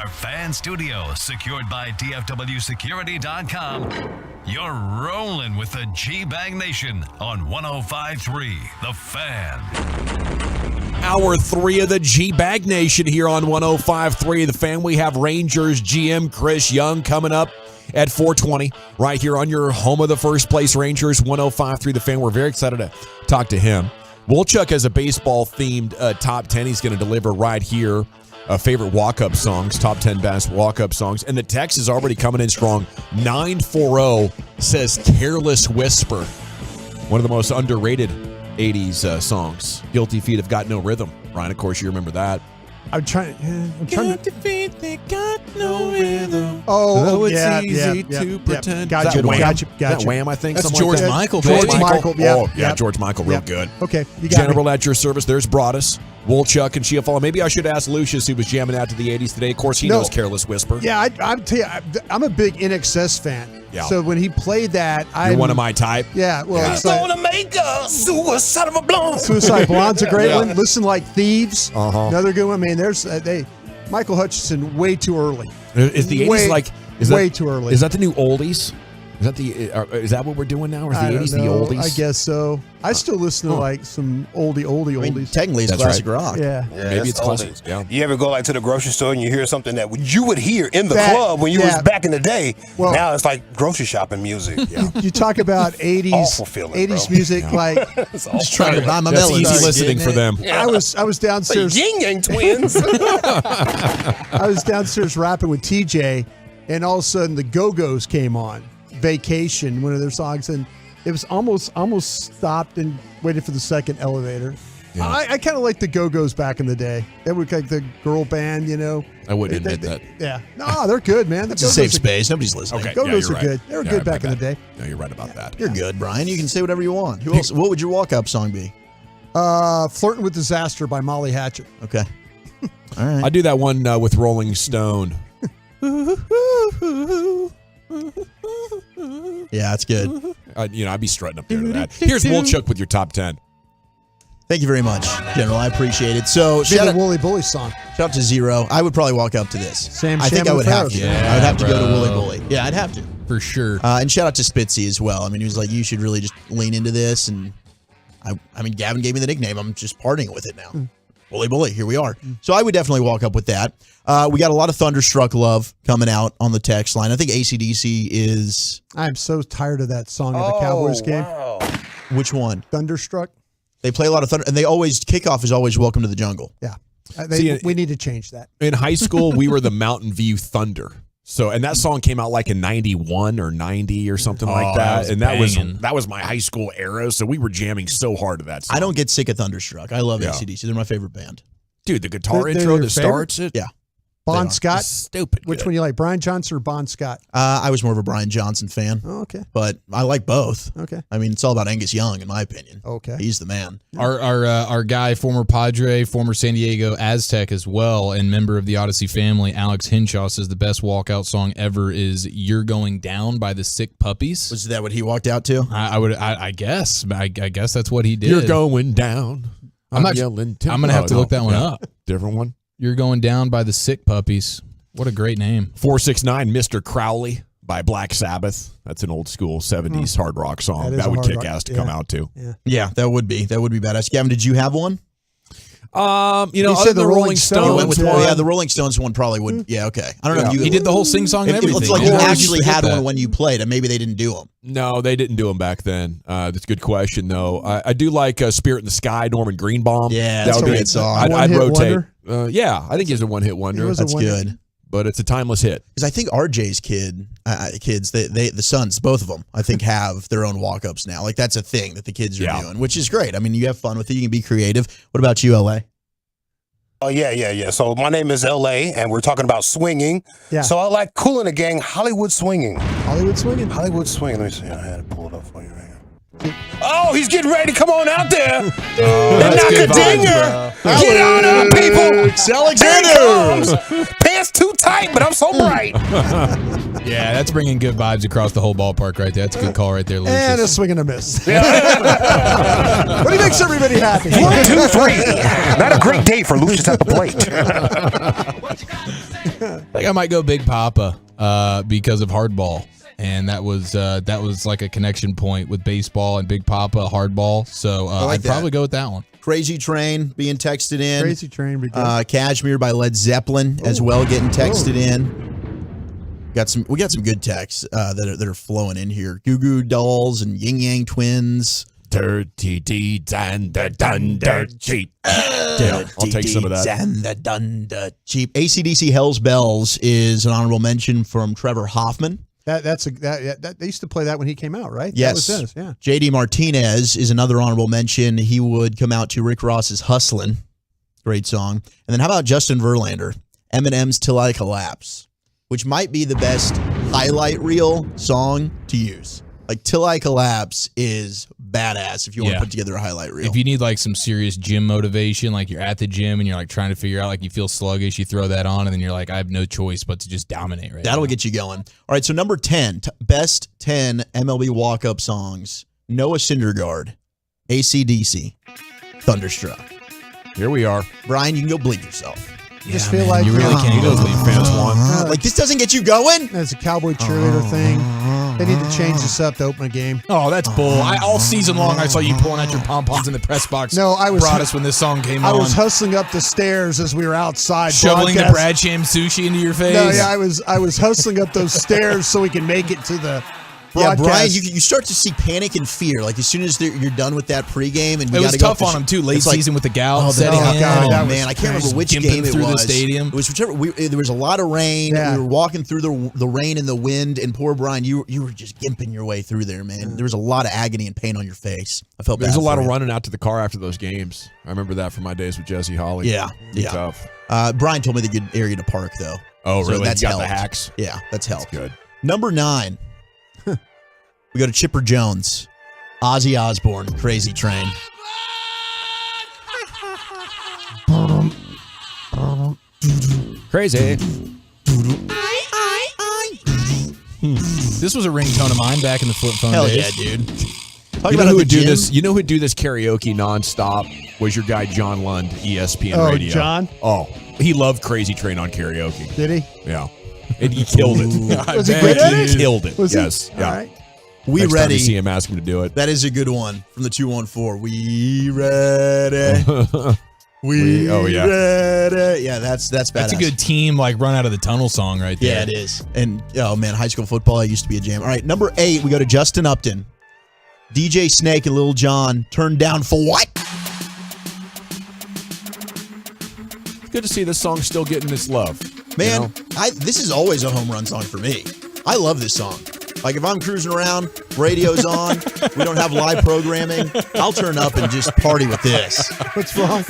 [SPEAKER 1] our fan studio, secured by DFWsecurity.com. You're rolling with the G-Bang Nation on 105.3 The Fan.
[SPEAKER 6] Hour 3 of the G-Bag Nation here on 105.3 The Fan. We have Rangers GM Chris Young coming up at 4:20 right here on your home of the first place Rangers, 105.3 The Fan. We're very excited to talk to him. Wolchuk has a baseball-themed top 10 he's going to deliver right here. Favorite walk-up songs, top 10 best walk-up songs. And the text is already coming in strong. 940 says Careless Whisper. One of the most underrated 80s songs. Guilty Feet Have Got No Rhythm. Ryan, of course, you remember that.
[SPEAKER 15] I'm trying
[SPEAKER 6] Guilty Feet, they got no rhythm.
[SPEAKER 15] Oh,
[SPEAKER 6] it's
[SPEAKER 15] yeah,
[SPEAKER 6] easy
[SPEAKER 15] yeah,
[SPEAKER 6] to
[SPEAKER 15] yeah,
[SPEAKER 6] pretend.
[SPEAKER 15] Gotcha,
[SPEAKER 6] Is that Wham?
[SPEAKER 15] gotcha.
[SPEAKER 6] Is that Wham, I think?
[SPEAKER 18] That's
[SPEAKER 6] something
[SPEAKER 18] George
[SPEAKER 6] like that?
[SPEAKER 18] Michael.
[SPEAKER 15] George Michael.
[SPEAKER 6] Oh, yeah,
[SPEAKER 15] Yep.
[SPEAKER 6] George Michael, real
[SPEAKER 15] Yep.
[SPEAKER 6] good.
[SPEAKER 15] Okay, you got
[SPEAKER 6] General
[SPEAKER 15] me.
[SPEAKER 6] at your service. There's Broadus, Wolchuk, and Chiafala. Maybe I should ask Lucius, who was jamming out to the 80s today. Of course, he knows Careless Whisper.
[SPEAKER 15] Yeah, I'm a big NXS fan.
[SPEAKER 6] Yeah.
[SPEAKER 15] So when he played that,
[SPEAKER 6] You're one of my type.
[SPEAKER 15] Yeah, well,
[SPEAKER 6] Yeah.
[SPEAKER 15] it's like,
[SPEAKER 8] Gonna make a suicide of a blonde.
[SPEAKER 15] Suicide Blonde's a great
[SPEAKER 6] Yeah.
[SPEAKER 15] one. Listen Like Thieves,
[SPEAKER 6] Uh-huh.
[SPEAKER 15] another good one. I mean, there's Michael Hutchinson way too early.
[SPEAKER 6] Is the 80s
[SPEAKER 15] way too early?
[SPEAKER 6] Is that the new oldies? Is that what we're doing now? Or is the 80s the oldies?
[SPEAKER 15] I guess so. I still listen to like some oldies.
[SPEAKER 19] Technically, it's
[SPEAKER 6] That's
[SPEAKER 19] classic
[SPEAKER 6] right.
[SPEAKER 19] rock.
[SPEAKER 15] Yeah.
[SPEAKER 6] Maybe it's classic. Yeah.
[SPEAKER 8] You ever go like to the grocery store and you hear something that you would hear in the
[SPEAKER 15] That-
[SPEAKER 8] club when you
[SPEAKER 15] yeah.
[SPEAKER 8] was back in the day?
[SPEAKER 15] Well-
[SPEAKER 8] Now it's like grocery shopping music. Yeah.
[SPEAKER 15] You talk about 80s,
[SPEAKER 8] Awful feeling,
[SPEAKER 15] 80s
[SPEAKER 8] bro.
[SPEAKER 15] music like
[SPEAKER 8] It's awful.
[SPEAKER 19] Just trying to buy my
[SPEAKER 6] That's
[SPEAKER 19] melons.
[SPEAKER 6] easy listening for them.
[SPEAKER 8] Yeah.
[SPEAKER 15] I was downstairs.
[SPEAKER 8] The Yin Yang Twins.
[SPEAKER 15] I was downstairs rapping with TJ, and all of a sudden the Go-Go's came on. Vacation, one of their songs, and it was almost stopped and waited for the second elevator.
[SPEAKER 6] Yeah.
[SPEAKER 15] I kind of like the Go-Go's back in the day. They were like the girl band, you know.
[SPEAKER 6] I wouldn't admit that.
[SPEAKER 15] Yeah, no, they're good, man. The
[SPEAKER 19] It's a safe space. Nobody's listening.
[SPEAKER 6] Okay.
[SPEAKER 15] Go-Go's
[SPEAKER 6] you're
[SPEAKER 15] are
[SPEAKER 6] right.
[SPEAKER 15] good. They were
[SPEAKER 6] Yeah,
[SPEAKER 15] good
[SPEAKER 6] my
[SPEAKER 15] back in the
[SPEAKER 6] bad.
[SPEAKER 15] day.
[SPEAKER 6] No, you're right about that.
[SPEAKER 19] You're good, Brian. You can say whatever you want. Who else? What would your walk-up song be?
[SPEAKER 15] Flirting with Disaster by Molly Hatchet.
[SPEAKER 19] Okay. All right.
[SPEAKER 6] I do that one with Rolling Stone.
[SPEAKER 19] Yeah, that's good.
[SPEAKER 6] I'd be strutting up there to that. Here's Wolchuk with your top 10.
[SPEAKER 19] Thank you very much, General. I appreciate it. So
[SPEAKER 15] Be
[SPEAKER 19] shout
[SPEAKER 15] the
[SPEAKER 19] out,
[SPEAKER 15] Wooly Bully song.
[SPEAKER 19] shout out to Zero. I would probably walk up to this.
[SPEAKER 15] Sam
[SPEAKER 19] I think I
[SPEAKER 15] Shamma
[SPEAKER 19] would have
[SPEAKER 15] Farris.
[SPEAKER 19] to.
[SPEAKER 18] Yeah,
[SPEAKER 19] I would have to go to
[SPEAKER 18] bro.
[SPEAKER 19] Wooly Bully. Yeah, I'd have to.
[SPEAKER 18] For sure.
[SPEAKER 19] And shout out to Spitzy as well. I mean, he was like, you should really just lean into this. And I mean, Gavin gave me the nickname. I'm just partying with it now. Bully Bully, here we are. So I would definitely walk up with that. We got a lot of Thunderstruck love coming out on the text line. I think AC/DC is...
[SPEAKER 15] I'm so tired of that song at the Cowboys game.
[SPEAKER 8] Wow.
[SPEAKER 19] Which one?
[SPEAKER 15] Thunderstruck.
[SPEAKER 19] They play a lot of Thunder, and they always, kickoff is always Welcome to the Jungle.
[SPEAKER 15] Yeah.
[SPEAKER 6] See,
[SPEAKER 15] We need to change that.
[SPEAKER 6] In high school, we were the Mountain View Thunder. So, and that song came out like in 91 or 90 or something like that.
[SPEAKER 18] that was banging.
[SPEAKER 6] that was my high school era. So we were jamming so hard to that song.
[SPEAKER 19] I don't get sick of Thunderstruck. I love
[SPEAKER 6] Yeah.
[SPEAKER 19] AC/DC. They're my favorite band.
[SPEAKER 6] Dude, the guitar
[SPEAKER 15] They're
[SPEAKER 6] intro
[SPEAKER 15] your
[SPEAKER 6] that
[SPEAKER 15] favorite?
[SPEAKER 6] starts it.
[SPEAKER 19] Yeah.
[SPEAKER 15] Bon
[SPEAKER 19] They are.
[SPEAKER 15] Scott.
[SPEAKER 6] It's stupid.
[SPEAKER 15] Which
[SPEAKER 6] good.
[SPEAKER 15] one you like, Brian Johnson or Bon Scott?
[SPEAKER 19] I was more of a Brian Johnson fan,
[SPEAKER 15] Oh, okay.
[SPEAKER 19] but I like both.
[SPEAKER 15] Okay.
[SPEAKER 19] I mean, it's all about Angus Young, in my opinion.
[SPEAKER 15] Okay.
[SPEAKER 19] He's the man.
[SPEAKER 18] Our guy, former Padre, former San Diego Aztec as well, and member of the Odyssey family, Alex Hinshaw, says the best walkout song ever is "You're Going Down" by the Sick Puppies.
[SPEAKER 19] Was that what he walked out to?
[SPEAKER 18] I guess. I guess that's what he did.
[SPEAKER 6] You're going down.
[SPEAKER 18] I'm not.
[SPEAKER 6] yelling.
[SPEAKER 18] I'm gonna have to look that one up.
[SPEAKER 6] Different one.
[SPEAKER 18] You're Going Down by the Sick Puppies. What a great name.
[SPEAKER 6] 469, Mr. Crowley by Black Sabbath. That's an old school 70s hard rock song.
[SPEAKER 15] That is
[SPEAKER 6] That
[SPEAKER 15] a
[SPEAKER 6] would
[SPEAKER 15] hard
[SPEAKER 6] kick
[SPEAKER 15] rock,
[SPEAKER 6] ass to
[SPEAKER 15] yeah.
[SPEAKER 6] come out to.
[SPEAKER 19] Yeah, that would be badass. Gavin, did you have one?
[SPEAKER 6] You know,
[SPEAKER 15] He
[SPEAKER 6] other
[SPEAKER 15] said
[SPEAKER 6] than
[SPEAKER 15] the
[SPEAKER 6] the
[SPEAKER 15] Rolling
[SPEAKER 6] Rolling
[SPEAKER 15] Stones.
[SPEAKER 19] You
[SPEAKER 6] Stones.
[SPEAKER 19] went with
[SPEAKER 15] Yeah.
[SPEAKER 19] one. Yeah, the Rolling Stones one probably would. Yeah, okay. I don't know if you.
[SPEAKER 18] He did the whole sing song and everything.
[SPEAKER 19] It's like
[SPEAKER 18] man.
[SPEAKER 19] you
[SPEAKER 18] How did
[SPEAKER 19] actually
[SPEAKER 18] forget
[SPEAKER 19] had
[SPEAKER 18] that?
[SPEAKER 19] one when you played, and maybe they didn't do them.
[SPEAKER 6] No, they didn't do them back then. That's a good question, though. I do like Spirit in the Sky, Norman Greenbaum.
[SPEAKER 19] Yeah,
[SPEAKER 6] That
[SPEAKER 19] that's
[SPEAKER 6] would
[SPEAKER 19] a
[SPEAKER 6] be-
[SPEAKER 19] great song.
[SPEAKER 6] I'd
[SPEAKER 15] One-hit
[SPEAKER 6] rotate.
[SPEAKER 15] wonder?
[SPEAKER 6] Yeah, I think he's a one-hit wonder.
[SPEAKER 15] It was a
[SPEAKER 19] That's
[SPEAKER 15] one-
[SPEAKER 19] good.
[SPEAKER 6] But it's a timeless hit.
[SPEAKER 19] Because I think RJ's kids, the sons, both of them, I think have their own walk-ups now. Like that's a thing that the kids are doing, which is great. I mean, you have fun with it. You can be creative. What about you, LA?
[SPEAKER 8] Oh, yeah. So my name is LA, and we're talking about swinging.
[SPEAKER 15] Yeah.
[SPEAKER 8] So I like Kool and the Gang, Hollywood Swinging.
[SPEAKER 15] Hollywood Swinging.
[SPEAKER 8] Hollywood Swinging. Let me see. I had to pull it up for you right here. Oh, he's getting ready to come on out there and knock a dinger. Get on up, people. Alexander. Pants too tight, but I'm so bright.
[SPEAKER 18] Yeah, that's bringing good vibes across the whole ballpark right there. That's a good call right there, Lucius.
[SPEAKER 15] And a swing and a miss. But he makes everybody happy.
[SPEAKER 8] 1, 2, 3. Not a great day for Lucius at the plate.
[SPEAKER 18] think I might go Big Papa because of hardball. And that was like a connection point with baseball and Big Papa hardball. So I'd probably go with that one.
[SPEAKER 19] Crazy Train being texted in.
[SPEAKER 15] Crazy Train. Be good.
[SPEAKER 19] Cashmere by Led Zeppelin as well getting texted in. We got some good texts that are flowing in here. Goo Goo Dolls and Yin Yang Twins.
[SPEAKER 6] Dirty deeds and the dunder cheap. I'll take some of that.
[SPEAKER 19] And the dunder cheap. AC/DC Hell's Bells is an honorable mention from Trevor Hoffman.
[SPEAKER 15] That they used to play that when he came out, right?
[SPEAKER 19] Yes.
[SPEAKER 15] That was his, yeah.
[SPEAKER 19] JD Martinez is another honorable mention. He would come out to Rick Ross's Hustlin'. Great song. And then how about Justin Verlander? Eminem's Till I Collapse, which might be the best highlight reel song to use. Like Till I Collapse is badass if you want to put together a highlight reel.
[SPEAKER 18] If you need like some serious gym motivation, like you're at the gym and you're like trying to figure out, like you feel sluggish, you throw that on and then you're like, I have no choice but to just dominate right
[SPEAKER 19] That'll get you going. All right, so number 10, best 10 MLB walk-up songs. Noah Syndergaard, AC/DC, Thunderstruck.
[SPEAKER 6] Here we are.
[SPEAKER 19] Brian, you can go bleep yourself.
[SPEAKER 15] Just feel like
[SPEAKER 18] you really can't go Leaf fans want.
[SPEAKER 19] Like this doesn't get you going?
[SPEAKER 15] It's a cowboy cheerleader thing. They need to change this up to open a game.
[SPEAKER 18] Oh, that's bull. All season long, I saw you pulling out your pom-poms in the press box.
[SPEAKER 15] No, I was
[SPEAKER 18] brought us when this song came on.
[SPEAKER 15] I was hustling up the stairs as we were outside.
[SPEAKER 18] Shoveling the Brad Sham sushi into your face.
[SPEAKER 15] No, yeah, I was hustling up those stairs so we can make it to the
[SPEAKER 19] Yeah,
[SPEAKER 15] broadcast.
[SPEAKER 19] Brian, you start to see panic and fear. Like as soon as you're done with that pregame, and we
[SPEAKER 18] it was
[SPEAKER 19] gotta
[SPEAKER 18] tough
[SPEAKER 19] go
[SPEAKER 18] on him too. Late season with the gout
[SPEAKER 19] Oh,
[SPEAKER 18] setting in.
[SPEAKER 19] God, man, I can't remember which game it
[SPEAKER 18] through
[SPEAKER 19] was.
[SPEAKER 18] the stadium.
[SPEAKER 19] It was whichever. There was a lot of rain.
[SPEAKER 15] Yeah.
[SPEAKER 19] We were walking through the rain and the wind, and poor Brian, you were just gimping your way through there, man. There was a lot of agony and pain on your face. I felt bad.
[SPEAKER 6] There's a lot
[SPEAKER 19] for
[SPEAKER 6] of
[SPEAKER 19] you.
[SPEAKER 6] running out to the car after those games. I remember that from my days with Jesse Holly.
[SPEAKER 19] Yeah,
[SPEAKER 6] Be
[SPEAKER 19] yeah.
[SPEAKER 6] tough.
[SPEAKER 19] Brian told me the good area to park though.
[SPEAKER 6] Oh,
[SPEAKER 19] So
[SPEAKER 6] really?
[SPEAKER 19] that's
[SPEAKER 6] You got
[SPEAKER 19] helped.
[SPEAKER 6] the hacks?
[SPEAKER 19] Yeah, that's helped.
[SPEAKER 6] Good.
[SPEAKER 19] Number 9. We go to Chipper Jones, Ozzy Osbourne, Crazy Train.
[SPEAKER 6] Crazy.
[SPEAKER 18] This was a ringtone of mine back in the flip phone
[SPEAKER 19] Hell
[SPEAKER 18] days.
[SPEAKER 19] yeah, dude.
[SPEAKER 6] You know who would do this? You know who would do this karaoke nonstop? Was your guy John Lund, ESPN Radio.
[SPEAKER 15] John?
[SPEAKER 6] Oh, he loved Crazy Train on karaoke.
[SPEAKER 15] Did he?
[SPEAKER 6] Yeah, and he killed it.
[SPEAKER 15] Was he good at it?
[SPEAKER 6] He killed it.
[SPEAKER 15] Was he?
[SPEAKER 6] Yes. Yeah.
[SPEAKER 15] All right.
[SPEAKER 19] We
[SPEAKER 6] Next time
[SPEAKER 19] ready?
[SPEAKER 6] you see him, ask him to do it.
[SPEAKER 19] That is a good one from the 214. We ready? We
[SPEAKER 6] oh yeah.
[SPEAKER 19] ready? Yeah, that's badass.
[SPEAKER 18] That's a good team like run out of the tunnel song right there.
[SPEAKER 19] Yeah, it is. And oh man, high school football I used to be a jam. All right, number 8, we go to Justin Upton. DJ Snake and Lil Jon, Turned Down for What?
[SPEAKER 6] It's good to see this song still getting this love.
[SPEAKER 19] Man,
[SPEAKER 6] you know?
[SPEAKER 19] this is always a home run song for me. I love this song. Like if I'm cruising around, radio's on, we don't have live programming, I'll turn up and just party with this.
[SPEAKER 15] What's wrong?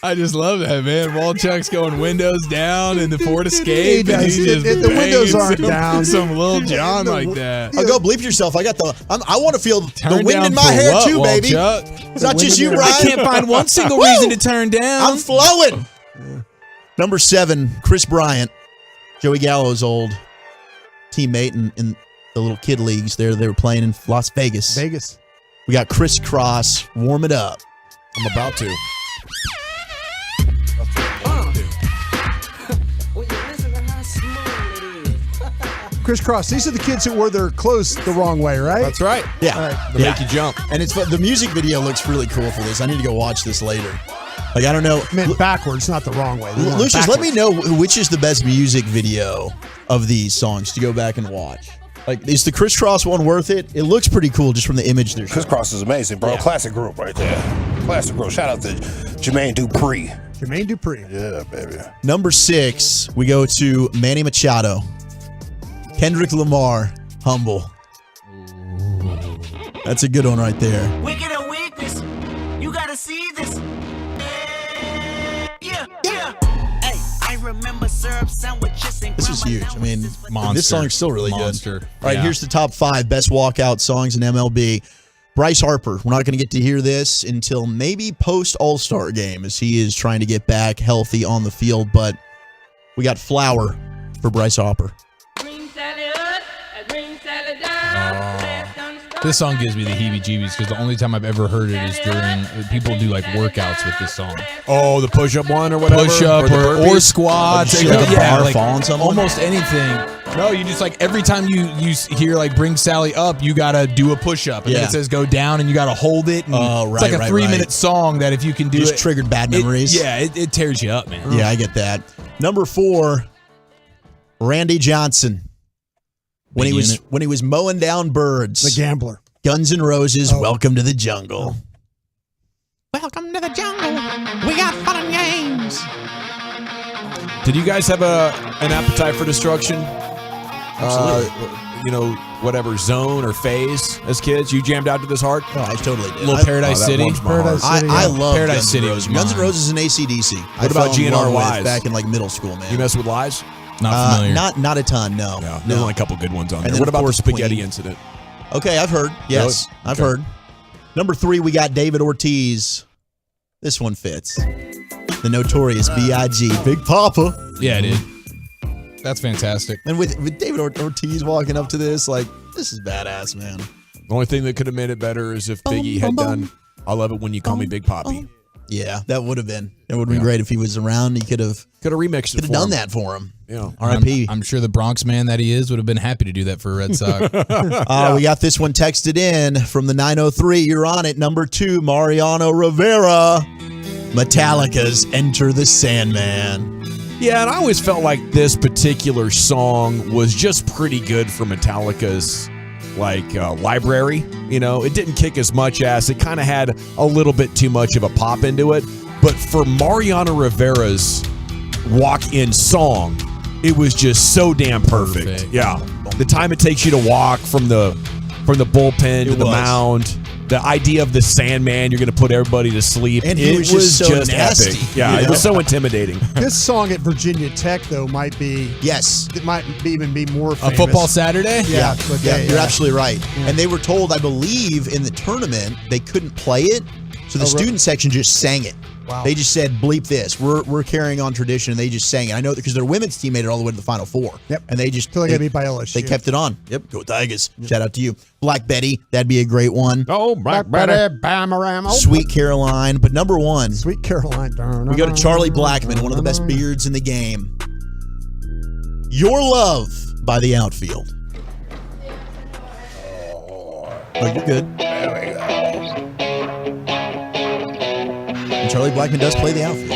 [SPEAKER 18] I just love that, man. Walchuk's going windows down in the Ford Escape.
[SPEAKER 15] He
[SPEAKER 18] and
[SPEAKER 15] does.
[SPEAKER 18] he's just
[SPEAKER 15] The windows aren't
[SPEAKER 18] banging
[SPEAKER 15] down.
[SPEAKER 18] Some Lil Jon like that.
[SPEAKER 19] I'll go bleep yourself. I got I want to feel the
[SPEAKER 18] Turn
[SPEAKER 19] wind
[SPEAKER 18] down
[SPEAKER 19] in my
[SPEAKER 18] for
[SPEAKER 19] hair
[SPEAKER 18] what,
[SPEAKER 19] too, baby.
[SPEAKER 18] Walchuk?
[SPEAKER 19] It's not just you, Brian.
[SPEAKER 18] I can't find one single
[SPEAKER 19] Woo!
[SPEAKER 18] reason to turn down.
[SPEAKER 19] I'm flowing. Number 7, Chris Bryant, Joey Gallo's old teammate in the little kid leagues there. They were playing in Las Vegas.
[SPEAKER 15] Vegas.
[SPEAKER 19] We got Chris Cross, Warm It Up.
[SPEAKER 6] I'm about to.
[SPEAKER 15] Crisscross. These are the kids that wore their clothes the wrong way, right?
[SPEAKER 6] That's right.
[SPEAKER 19] Yeah.
[SPEAKER 15] All right.
[SPEAKER 6] They make you jump.
[SPEAKER 19] And it's the music video looks really cool for this. I need to go watch this later. Like, I don't know.
[SPEAKER 15] I meant backwards, not the wrong way. They were
[SPEAKER 19] Lucius, let me
[SPEAKER 15] backwards.
[SPEAKER 19] know which is the best music video of these songs to go back and watch. Like, is the Crisscross one worth it? It looks pretty cool just from the image they're showing.
[SPEAKER 8] Crisscross is amazing, bro.
[SPEAKER 19] Yeah.
[SPEAKER 8] Classic group right there. Classic group. Shout out to Jermaine Dupri.
[SPEAKER 15] Jermaine Dupri.
[SPEAKER 8] Yeah, baby.
[SPEAKER 19] Number 6, we go to Manny Machado. Kendrick Lamar, Humble. That's a good one right there.
[SPEAKER 9] Wicked and weakness. You gotta see this. Yeah, yeah. Hey, I remember syrup sandwiches and
[SPEAKER 19] This was huge. I mean,
[SPEAKER 18] Monster.
[SPEAKER 19] this song's still really
[SPEAKER 18] Monster.
[SPEAKER 19] good. All right,
[SPEAKER 18] Yeah.
[SPEAKER 19] here's the top 5 best walkout songs in MLB. Bryce Harper. We're not going to get to hear this until maybe post All-Star game as he is trying to get back healthy on the field. But we got Flower for Bryce Harper.
[SPEAKER 9] Green salad up, green salad down.
[SPEAKER 18] This song gives me the heebie-jeebies because the only time I've ever heard it is during people do like workouts with this song.
[SPEAKER 6] Oh, the push-up one or whatever?
[SPEAKER 18] Push-up or squats.
[SPEAKER 19] Or like a bar
[SPEAKER 18] like
[SPEAKER 19] fall on someone?
[SPEAKER 18] almost anything. No, you just like every time you hear like bring Sally up, you got to do a push-up. And then it says go down and you got to hold it. And it's like a 3-minute song that if you can do
[SPEAKER 19] just triggered bad memories.
[SPEAKER 18] It tears you up, man.
[SPEAKER 19] Yeah, I get that. Number 4, Randy Johnson. When he was mowing down birds.
[SPEAKER 15] The gambler.
[SPEAKER 19] Guns N' Roses, Welcome to the Jungle.
[SPEAKER 18] Welcome to the jungle. We got fun and games.
[SPEAKER 6] Did you guys have an appetite for destruction?
[SPEAKER 19] Absolutely.
[SPEAKER 6] Whatever zone or phase as kids, you jammed out to this hard?
[SPEAKER 19] Oh, I totally did.
[SPEAKER 18] Little Paradise City.
[SPEAKER 19] I love
[SPEAKER 18] Paradise City.
[SPEAKER 19] Guns N' Roses and AC/DC.
[SPEAKER 6] What about GNR Lies?
[SPEAKER 19] Back in like middle school, man.
[SPEAKER 6] You mess with Lies?
[SPEAKER 18] Not familiar.
[SPEAKER 19] Not a ton, no.
[SPEAKER 6] There's only a couple good ones on there.
[SPEAKER 19] then,
[SPEAKER 6] What
[SPEAKER 19] of
[SPEAKER 6] about the
[SPEAKER 19] course,
[SPEAKER 6] spaghetti
[SPEAKER 19] Queen.
[SPEAKER 6] incident?
[SPEAKER 19] Okay, I've heard. Yes,
[SPEAKER 6] Really?
[SPEAKER 19] I've heard. Number 3, we got David Ortiz. This one fits. The Notorious B.I.G. Big Papa.
[SPEAKER 18] Yeah, dude. That's fantastic.
[SPEAKER 19] And with David Ortiz walking up to this, like, this is badass, man.
[SPEAKER 6] The only thing that could have made it better is if Biggie had done I Love It When You Call Me Big Papi.
[SPEAKER 19] Yeah, that would have been. It would have been great if he was around. He could have
[SPEAKER 6] remixed it.
[SPEAKER 19] Could have done that for him.
[SPEAKER 6] Yeah.
[SPEAKER 19] R.I.P.
[SPEAKER 18] I'm sure the Bronx man that he is would have been happy to do that for Red Sox.
[SPEAKER 19] We got this one texted in from the 903. You're on it. Number 2, Mariano Rivera. Metallica's Enter the Sandman.
[SPEAKER 6] Yeah, and I always felt like this particular song was just pretty good for Metallica's library. It didn't kick as much ass. It kind of had a little bit too much of a pop into it. But for Mariano Rivera's walk-in song, it was just so damn perfect. Yeah, the time it takes you to walk from the bullpen to the mound. The idea of the Sandman, you're going to put everybody to sleep.
[SPEAKER 19] And it was just so nasty.
[SPEAKER 6] Epic. Yeah, it was so intimidating.
[SPEAKER 15] This song at Virginia Tech, though, might be...
[SPEAKER 19] Yes.
[SPEAKER 15] It might even be more famous.
[SPEAKER 18] A football Saturday?
[SPEAKER 19] Yeah, you're absolutely right. Yeah. And they were told, I believe, in the tournament, they couldn't play it. So the student section just sang it.
[SPEAKER 15] Wow.
[SPEAKER 19] They just said, bleep this. We're carrying on tradition, and they just sang it. I know because their women's team made it all the way to the Final Four.
[SPEAKER 15] Yep.
[SPEAKER 19] And they just...
[SPEAKER 15] Till they got beat by LSU.
[SPEAKER 19] They kept it on. Yep. Go Tigers. Yep. Shout out to you. Black Betty. That'd be a great one.
[SPEAKER 15] Oh, Black Betty. Bam-a-ram.
[SPEAKER 19] Sweet Caroline. But number 1.
[SPEAKER 15] Sweet Caroline.
[SPEAKER 19] We go to Charlie Blackmon, one of the best beards in the game. Your Love by The Outfield. Oh, you're good.
[SPEAKER 8] There we go.
[SPEAKER 19] And Charlie Blackmon does play the outfield.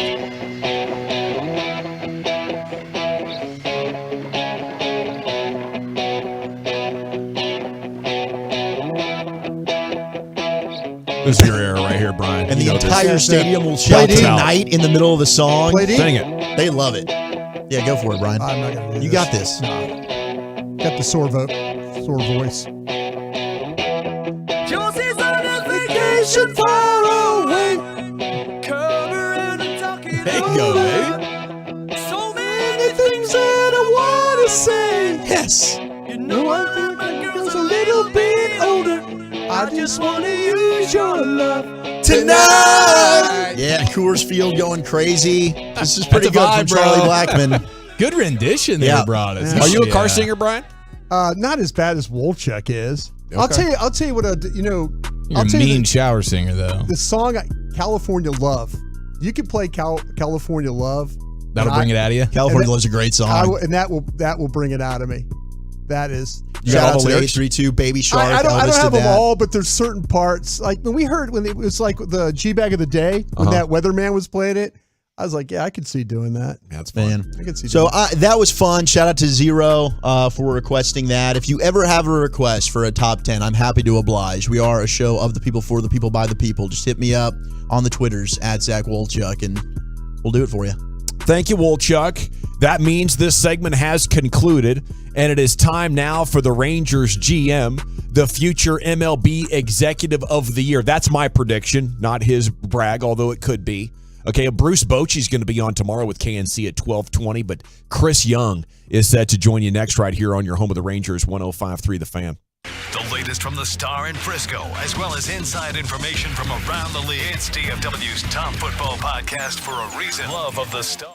[SPEAKER 6] This is your era right here, Brian.
[SPEAKER 19] And the entire stadium will shout tonight in the middle of the song.
[SPEAKER 6] Sing it.
[SPEAKER 19] They love it. Yeah, go for it, Brian.
[SPEAKER 15] I'm not going to do this.
[SPEAKER 19] You got this.
[SPEAKER 15] Got the sore voice.
[SPEAKER 24] Josie's on a vacation far away.
[SPEAKER 19] There you go, baby.
[SPEAKER 24] So many things that I want to say.
[SPEAKER 19] Yes.
[SPEAKER 24] You know I think my girl's a little bit older. I just want to use your love
[SPEAKER 19] Tonight. Yeah, Coors Field going crazy. This is pretty good from Charlie Blackmon.
[SPEAKER 18] Good rendition there, brought us.
[SPEAKER 6] Are you a car singer, Brian?
[SPEAKER 15] Not as bad as Wolchuk is.
[SPEAKER 6] Okay.
[SPEAKER 15] I'll tell you what.
[SPEAKER 18] You're
[SPEAKER 15] I'll
[SPEAKER 18] a
[SPEAKER 15] tell you
[SPEAKER 18] mean shower singer, though.
[SPEAKER 15] the song "California Love." You can play "California Love."
[SPEAKER 18] That'll bring it out of you.
[SPEAKER 19] California Love's a great song.
[SPEAKER 15] And that will bring it out of me. That is.
[SPEAKER 19] Shout out to 832 Baby Shark.
[SPEAKER 15] I don't
[SPEAKER 19] Elvis
[SPEAKER 15] have
[SPEAKER 19] did
[SPEAKER 15] them
[SPEAKER 19] that.
[SPEAKER 15] all, but there's certain parts. Like when it was like the G-Bag of the Day, when that weatherman was playing it, I was like, yeah, I could see doing that.
[SPEAKER 6] That's fun.
[SPEAKER 15] I could see
[SPEAKER 19] So
[SPEAKER 15] doing
[SPEAKER 19] that was fun. Shout out to Zero for requesting that. If you ever have a request for a top 10, I'm happy to oblige. We are a show of the people, for the people, by the people. Just hit me up on the Twitters at Zach Wolchuk, and we'll do it for you.
[SPEAKER 6] Thank you, Wolchuk. That means this segment has concluded, and it is time now for the Rangers GM, the future MLB Executive of the Year. That's my prediction, not his brag, although it could be. Okay, Bruce Bochy is going to be on tomorrow with KNC at 12:20, but Chris Young is set to join you next right here on your home of the Rangers, 105.3 The Fan.
[SPEAKER 1] The latest from the Star in Frisco, as well as inside information from around the league. It's DFW's top football podcast for a reason. Love of the Star.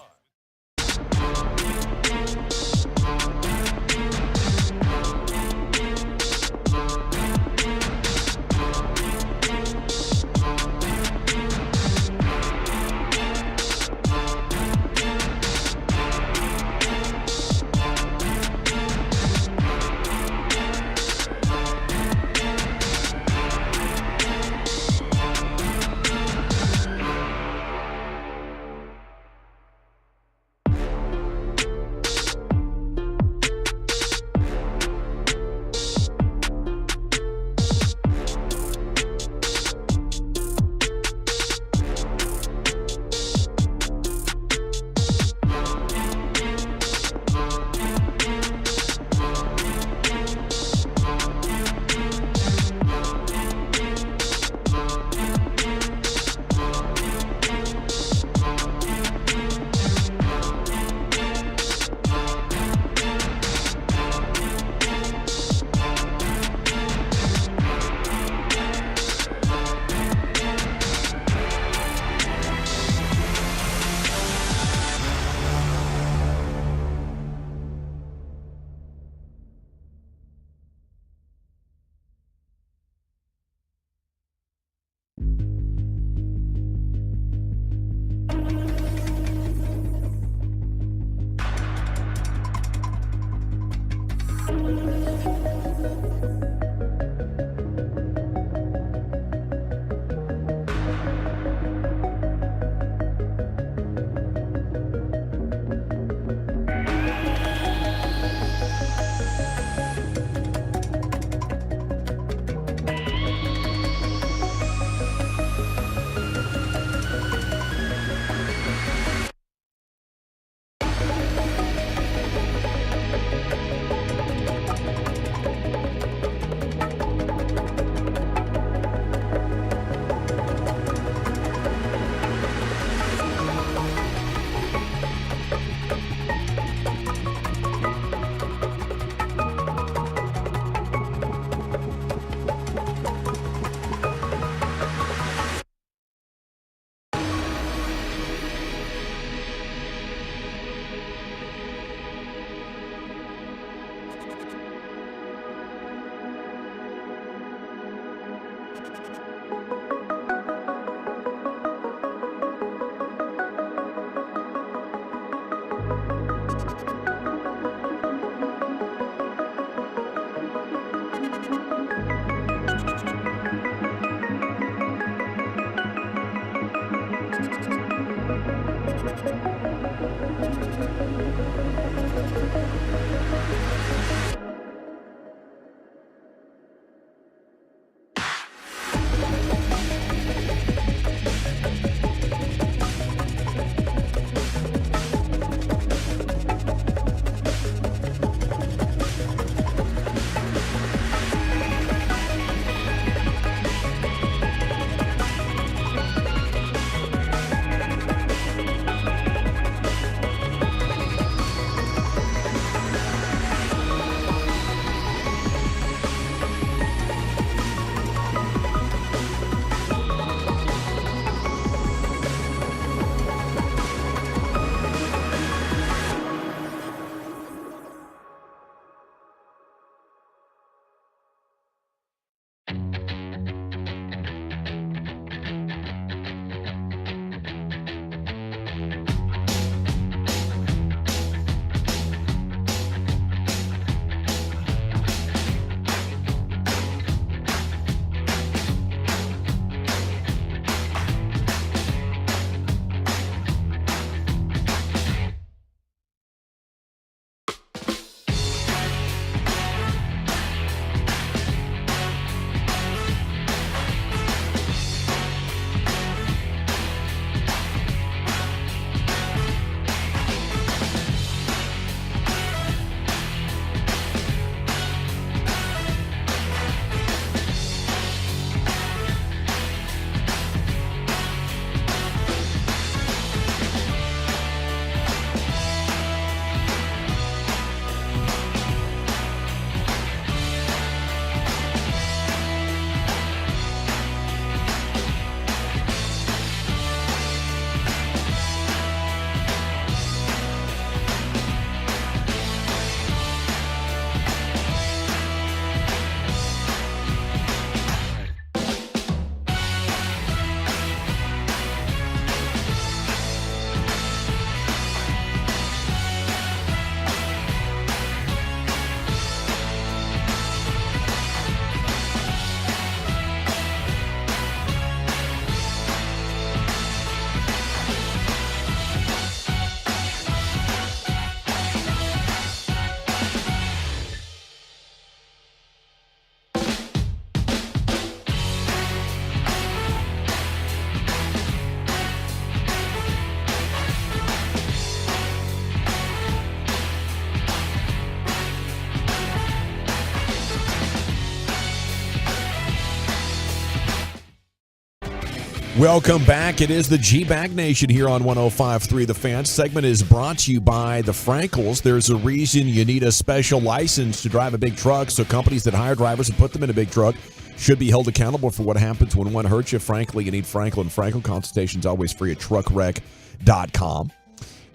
[SPEAKER 6] Welcome back. It is the G-Bag Nation here on 105.3 The Fan. Segment is brought to you by the Frankels. There's a reason you need a special license to drive a big truck, so companies that hire drivers and put them in a big truck should be held accountable for what happens when one hurts you. Frankly, you need Frankel, and Frankel consultation's always free at truckwreck.com.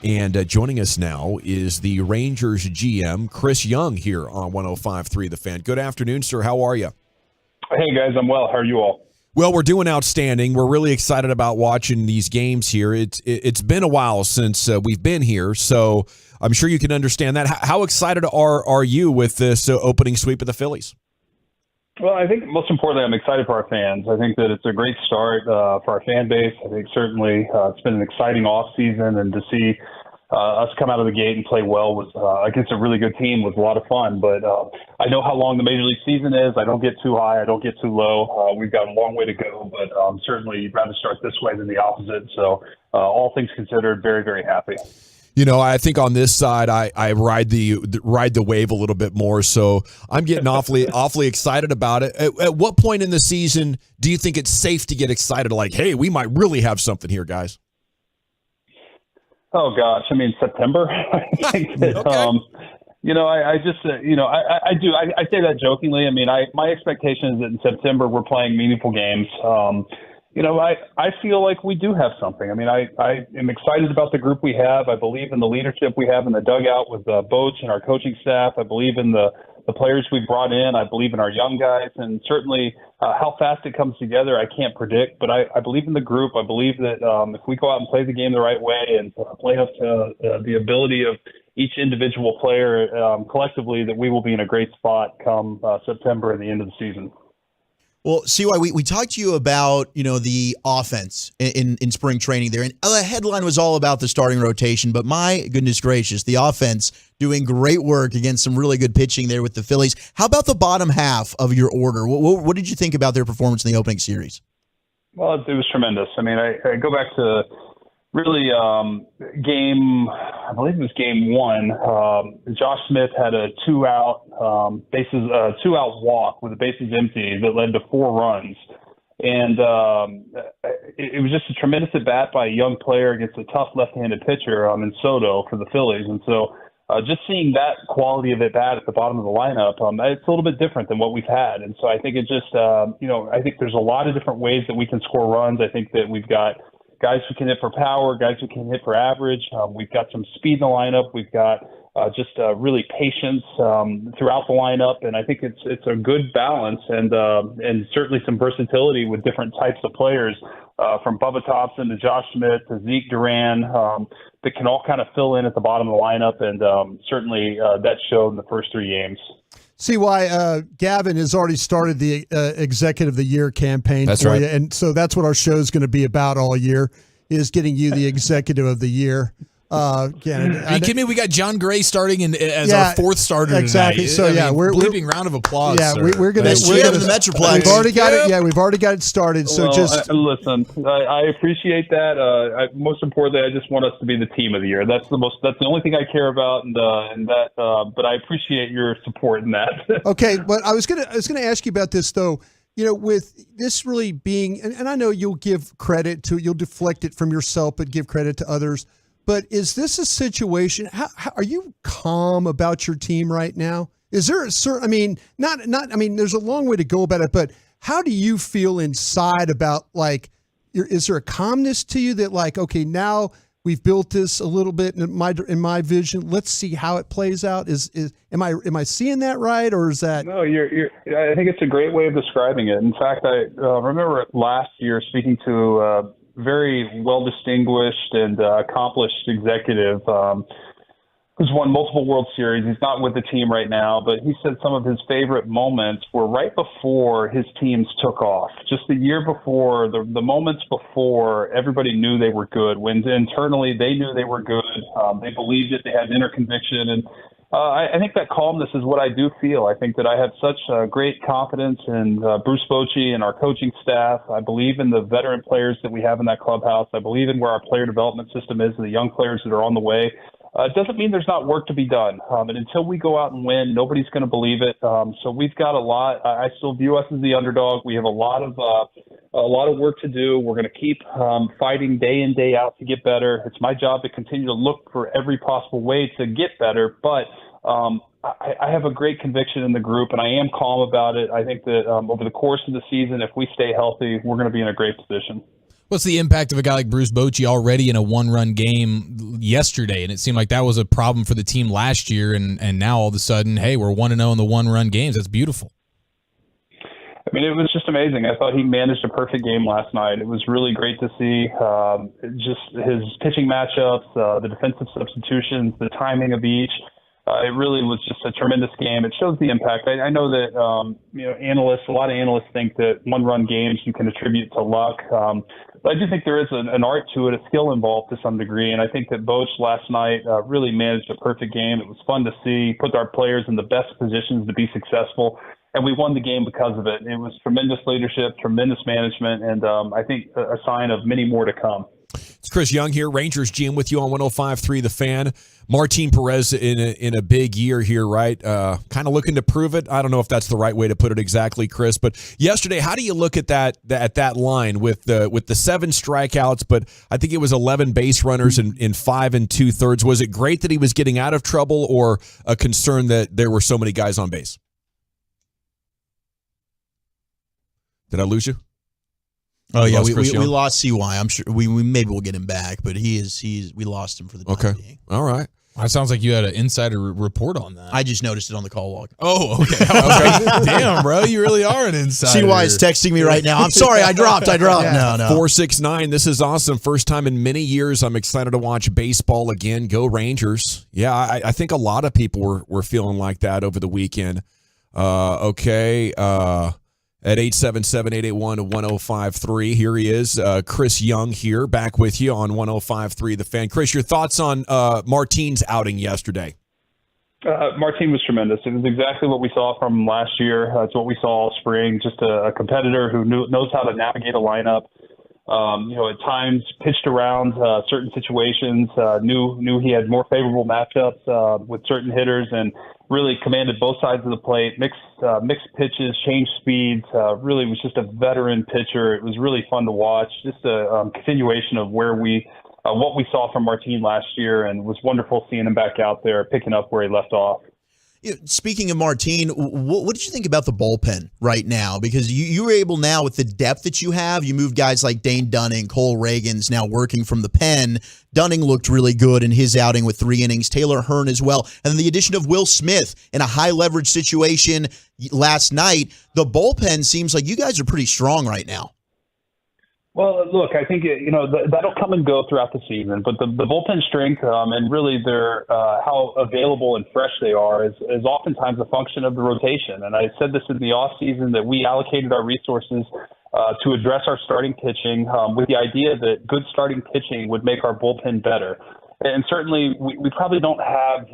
[SPEAKER 6] And joining us now is the Rangers GM, Chris Young, here on 105.3 The Fan. Good afternoon, sir. How are you?
[SPEAKER 2] Hey, guys. I'm well. How are you all?
[SPEAKER 6] Well, we're doing outstanding. We're really excited about watching these games here. It's been a while since we've been here, so I'm sure you can understand that. How excited are you with this opening sweep of the Phillies?
[SPEAKER 2] Well, I think most importantly, I'm excited for our fans. I think that it's a great start for our fan base. I think certainly it's been an exciting off season, and to see us come out of the gate and play well was against a really good team was a lot of fun. But I know how long the Major League season is. I don't get too high. I don't get too low. We've got a long way to go, but certainly you'd rather start this way than the opposite. So all things considered, very, very happy.
[SPEAKER 6] You know, I think on this side, I ride the wave a little bit more. So I'm getting awfully excited about it. At what point in the season do you think it's safe to get excited? Like, hey, we might really have something here, guys.
[SPEAKER 2] Oh gosh, I mean September. I think that,
[SPEAKER 6] okay.
[SPEAKER 2] You know, I just I do. I say that jokingly. I mean, my expectation is that in September we're playing meaningful games. You know, I feel like we do have something. I mean, I am excited about the group we have. I believe in the leadership we have in the dugout with Bochy and our coaching staff. I believe in the players we brought in. I believe in our young guys, and certainly how fast it comes together, I can't predict. But I believe in the group. I believe that if we go out and play the game the right way and play up to the ability of each individual player collectively, that we will be in a great spot come September and the end of the season.
[SPEAKER 19] Well, CY, we talked to you about, the offense in spring training there, and the headline was all about the starting rotation, but my goodness gracious, the offense doing great work against some really good pitching there with the Phillies. How about the bottom half of your order? What did you think about their performance in the opening series?
[SPEAKER 2] Well, it was tremendous. I mean, I go back to really I believe it was game one. Josh Smith had a two-out walk with the bases empty that led to 4 runs. And it was just a tremendous at-bat by a young player against a tough left-handed pitcher in Soto for the Phillies. And so just seeing that quality of at-bat at the bottom of the lineup, it's a little bit different than what we've had. And so I think it just, I think there's a lot of different ways that we can score runs. I think that we've got guys who can hit for power, guys who can hit for average. We've got some speed in the lineup. We've got just really patience throughout the lineup, and I think it's a good balance and certainly some versatility with different types of players, from Bubba Thompson to Josh Smith to Zeke Duran, that can all kind of fill in at the bottom of the lineup, and certainly that showed in the first 3 games.
[SPEAKER 15] See why Gavin has already started the Executive of the Year campaign
[SPEAKER 6] that's
[SPEAKER 15] for
[SPEAKER 6] right.
[SPEAKER 15] you, and so that's what our show is going to be about all year, is getting you the Executive of the Year.
[SPEAKER 18] Are you kidding me? We got John Gray starting as our 4th starter
[SPEAKER 15] exactly.
[SPEAKER 18] tonight.
[SPEAKER 15] So we're
[SPEAKER 18] bleeping round of applause.
[SPEAKER 15] Yeah,
[SPEAKER 18] sir.
[SPEAKER 15] we're gonna
[SPEAKER 19] the Metroplex.
[SPEAKER 15] We've already got it. Yeah, we've already got it started. So
[SPEAKER 2] listen, I appreciate that. Most importantly, I just want us to be the team of the year. That's the only thing I care about, and that. But I appreciate your support in that.
[SPEAKER 15] Okay, but I was gonna ask you about this though. With this really being, and I know you'll deflect it from yourself, but give credit to others. But is this a situation? How are you calm about your team right now? Is there a certain? I mean, not. I mean, there's a long way to go about it. But how do you feel inside about is there a calmness to you that okay, now we've built this a little bit in my vision. Let's see how it plays out. Am I seeing that right, or is that?
[SPEAKER 2] No, I think it's a great way of describing it. In fact, I remember last year speaking to very well-distinguished and accomplished executive who's won multiple World Series. He's not with the team right now, but he said some of his favorite moments were right before his teams took off. Just the year before, the moments before everybody knew they were good, when internally they knew they were good. They believed it. They had inner conviction. And I think that calmness is what I do feel. I think that I have such great confidence in Bruce Bochy and our coaching staff. I believe in the veteran players that we have in that clubhouse. I believe in where our player development system is and the young players that are on the way. It doesn't mean there's not work to be done. And until we go out and win, nobody's going to believe it. So we've got a lot. I still view us as the underdog. We have a lot of a lot of work to do. We're going to keep fighting day in, day out to get better. It's my job to continue to look for every possible way to get better. But I have a great conviction in the group, and I am calm about it. I think that over the course of the season, if we stay healthy, we're going to be in a great position.
[SPEAKER 18] What's the impact of a guy like Bruce Bochy already in a one-run game yesterday? And it seemed like that was a problem for the team last year, and now all of a sudden, hey, we're 1-0 in the one-run games. That's beautiful.
[SPEAKER 2] I mean, it was just amazing. I thought he managed a perfect game last night. It was really great to see just his pitching matchups, the defensive substitutions, the timing of each. It really was just a tremendous game. It shows the impact. I know that a lot of analysts think that one-run games you can attribute to luck. But I do think there is an art to it, a skill involved to some degree. And I think that Bochy last night really managed a perfect game. It was fun to see, put our players in the best positions to be successful. And we won the game because of it. It was tremendous leadership, tremendous management, and I think a sign of many more to come.
[SPEAKER 6] It's Chris Young here, Rangers GM with you on 105.3 The Fan. Martin Perez in a big year here, right? Kind of looking to prove it. I don't know if that's the right way to put it exactly, Chris. But yesterday, how do you look at that line with the 7 strikeouts, but I think it was 11 base runners in 5 2/3? Was it great that he was getting out of trouble, or a concern that there were so many guys on base? Did I lose you?
[SPEAKER 19] Oh yeah, we lost CY. I'm sure we maybe we'll get him back, but we lost him for the time being.
[SPEAKER 6] All right.
[SPEAKER 18] It sounds like you had an insider report on that.
[SPEAKER 19] I just noticed it on the call log.
[SPEAKER 18] Oh, okay. Damn, bro, you really are an insider.
[SPEAKER 19] CY is texting me right now. I'm sorry, I dropped. No.
[SPEAKER 6] 469. This is awesome. First time in many years. I'm excited to watch baseball again. Go Rangers. Yeah, I think a lot of people were feeling like that over the weekend. At 877-881-1053. Here he is, Chris Young here, back with you on 105.3 The Fan. Chris, your thoughts on Martin's outing yesterday?
[SPEAKER 2] Martin was tremendous. It was exactly what we saw from him last year. It's what we saw all spring, just a competitor who knows how to navigate a lineup. At times pitched around certain situations, knew he had more favorable matchups with certain hitters, and really commanded both sides of the plate, mixed pitches, changed speeds, really was just a veteran pitcher. It was really fun to watch, just a continuation of what we saw from Martin last year, and it was wonderful seeing him back out there, picking up where he left off.
[SPEAKER 19] Speaking of Martin, what did you think about the bullpen right now? Because you were able now, with the depth that you have, you moved guys like Dane Dunning, Cole Reagan's now working from the pen. Dunning looked really good in his outing with 3 innings. Taylor Hearn as well. And then the addition of Will Smith in a high-leverage situation last night. The bullpen seems like you guys are pretty strong right now.
[SPEAKER 2] Well, look, I think that'll come and go throughout the season, but the bullpen strength and really their how available and fresh they are is oftentimes a function of the rotation. And I said this in the off season that we allocated our resources to address our starting pitching with the idea that good starting pitching would make our bullpen better. And certainly, we probably don't have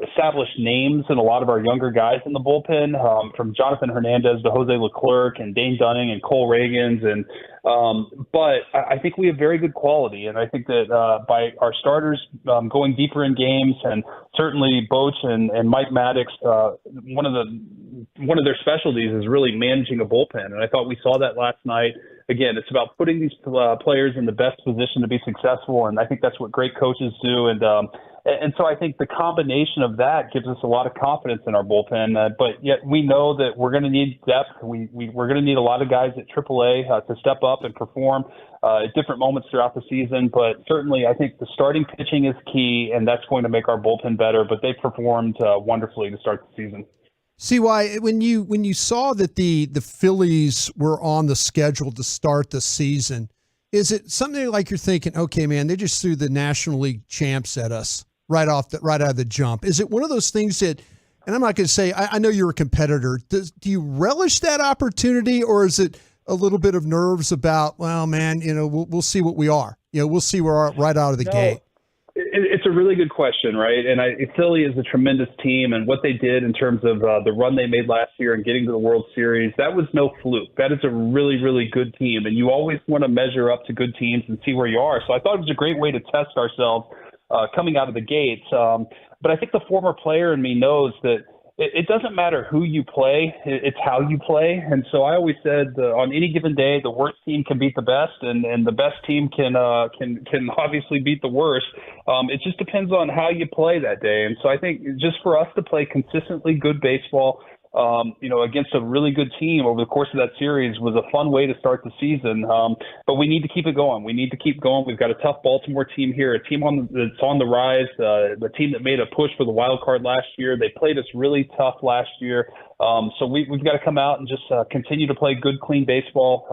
[SPEAKER 2] established names in a lot of our younger guys in the bullpen, from Jonathan Hernandez to Jose Leclerc and Dane Dunning and Cole Reagan's, but I think we have very good quality, and I think that by our starters going deeper in games, and certainly Bochy and Mike Maddox, one of their specialties is really managing a bullpen, and I thought we saw that last night. Again, it's about putting these players in the best position to be successful, and I think that's what great coaches do. And so I think the combination of that gives us a lot of confidence in our bullpen. But yet we know that we're going to need depth. We're going to need a lot of guys at AAA to step up and perform at different moments throughout the season. But certainly I think the starting pitching is key, and that's going to make our bullpen better. But they performed wonderfully to start the season.
[SPEAKER 15] CY, when you saw that the Phillies were on the schedule to start the season, is it something like you're thinking, okay, man, they just threw the National League champs at us right out of the jump? Is it one of those things that, and I'm not going to say, I know you're a competitor, do you relish that opportunity, or is it a little bit of nerves about, well, man, we'll see what we are. We'll see where we are right out of the gate.
[SPEAKER 2] It's a really good question, right? And Philly is a tremendous team, and what they did in terms of the run they made last year and getting to the World Series, that was no fluke. That is a really, really good team, and you always want to measure up to good teams and see where you are. So I thought it was a great way to test ourselves coming out of the gates. But I think the former player in me knows that it doesn't matter who you play, it's how you play. And so I always said on any given day, the worst team can beat the best, and the best team can obviously beat the worst. It just depends on how you play that day. And so I think just for us to play consistently good baseball, against a really good team over the course of that series was a fun way to start the season. But we need to keep it going. We need to keep going. We've got a tough Baltimore team here, a team that's on the rise, the team that made a push for the wild card last year. They played us really tough last year. So we've got to come out and just continue to play good, clean baseball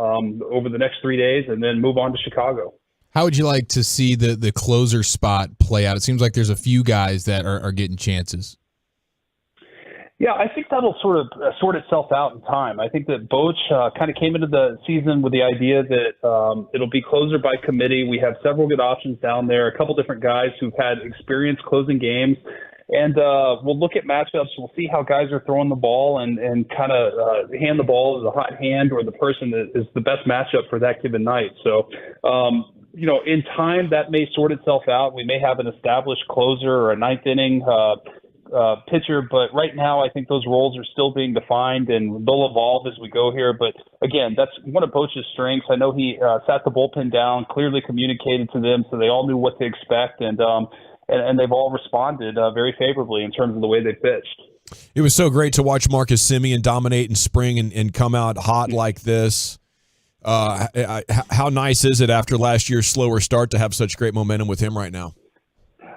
[SPEAKER 2] over the next 3 days and then move on to Chicago.
[SPEAKER 18] How would you like to see the closer spot play out? It seems like there's a few guys that are getting chances.
[SPEAKER 2] Yeah, I think that'll sort of sort itself out in time. I think that Bochy kind of came into the season with the idea that it'll be closer by committee. We have several good options down there, a couple different guys who've had experience closing games. And we'll look at matchups. We'll see how guys are throwing the ball and kind of hand the ball to the hot hand or the person that is the best matchup for that given night. So, in time, that may sort itself out. We may have an established closer or a ninth inning pitcher, but right now I think those roles are still being defined and they'll evolve as we go here. But again, that's one of Bochy's strengths. I know he sat the bullpen down, clearly communicated to them so they all knew what to expect, and they've all responded very favorably in terms of the way they pitched.
[SPEAKER 6] It was so great to watch Marcus Semien dominate in spring and come out hot like this. How nice is it after last year's slower start to have such great momentum with him right now?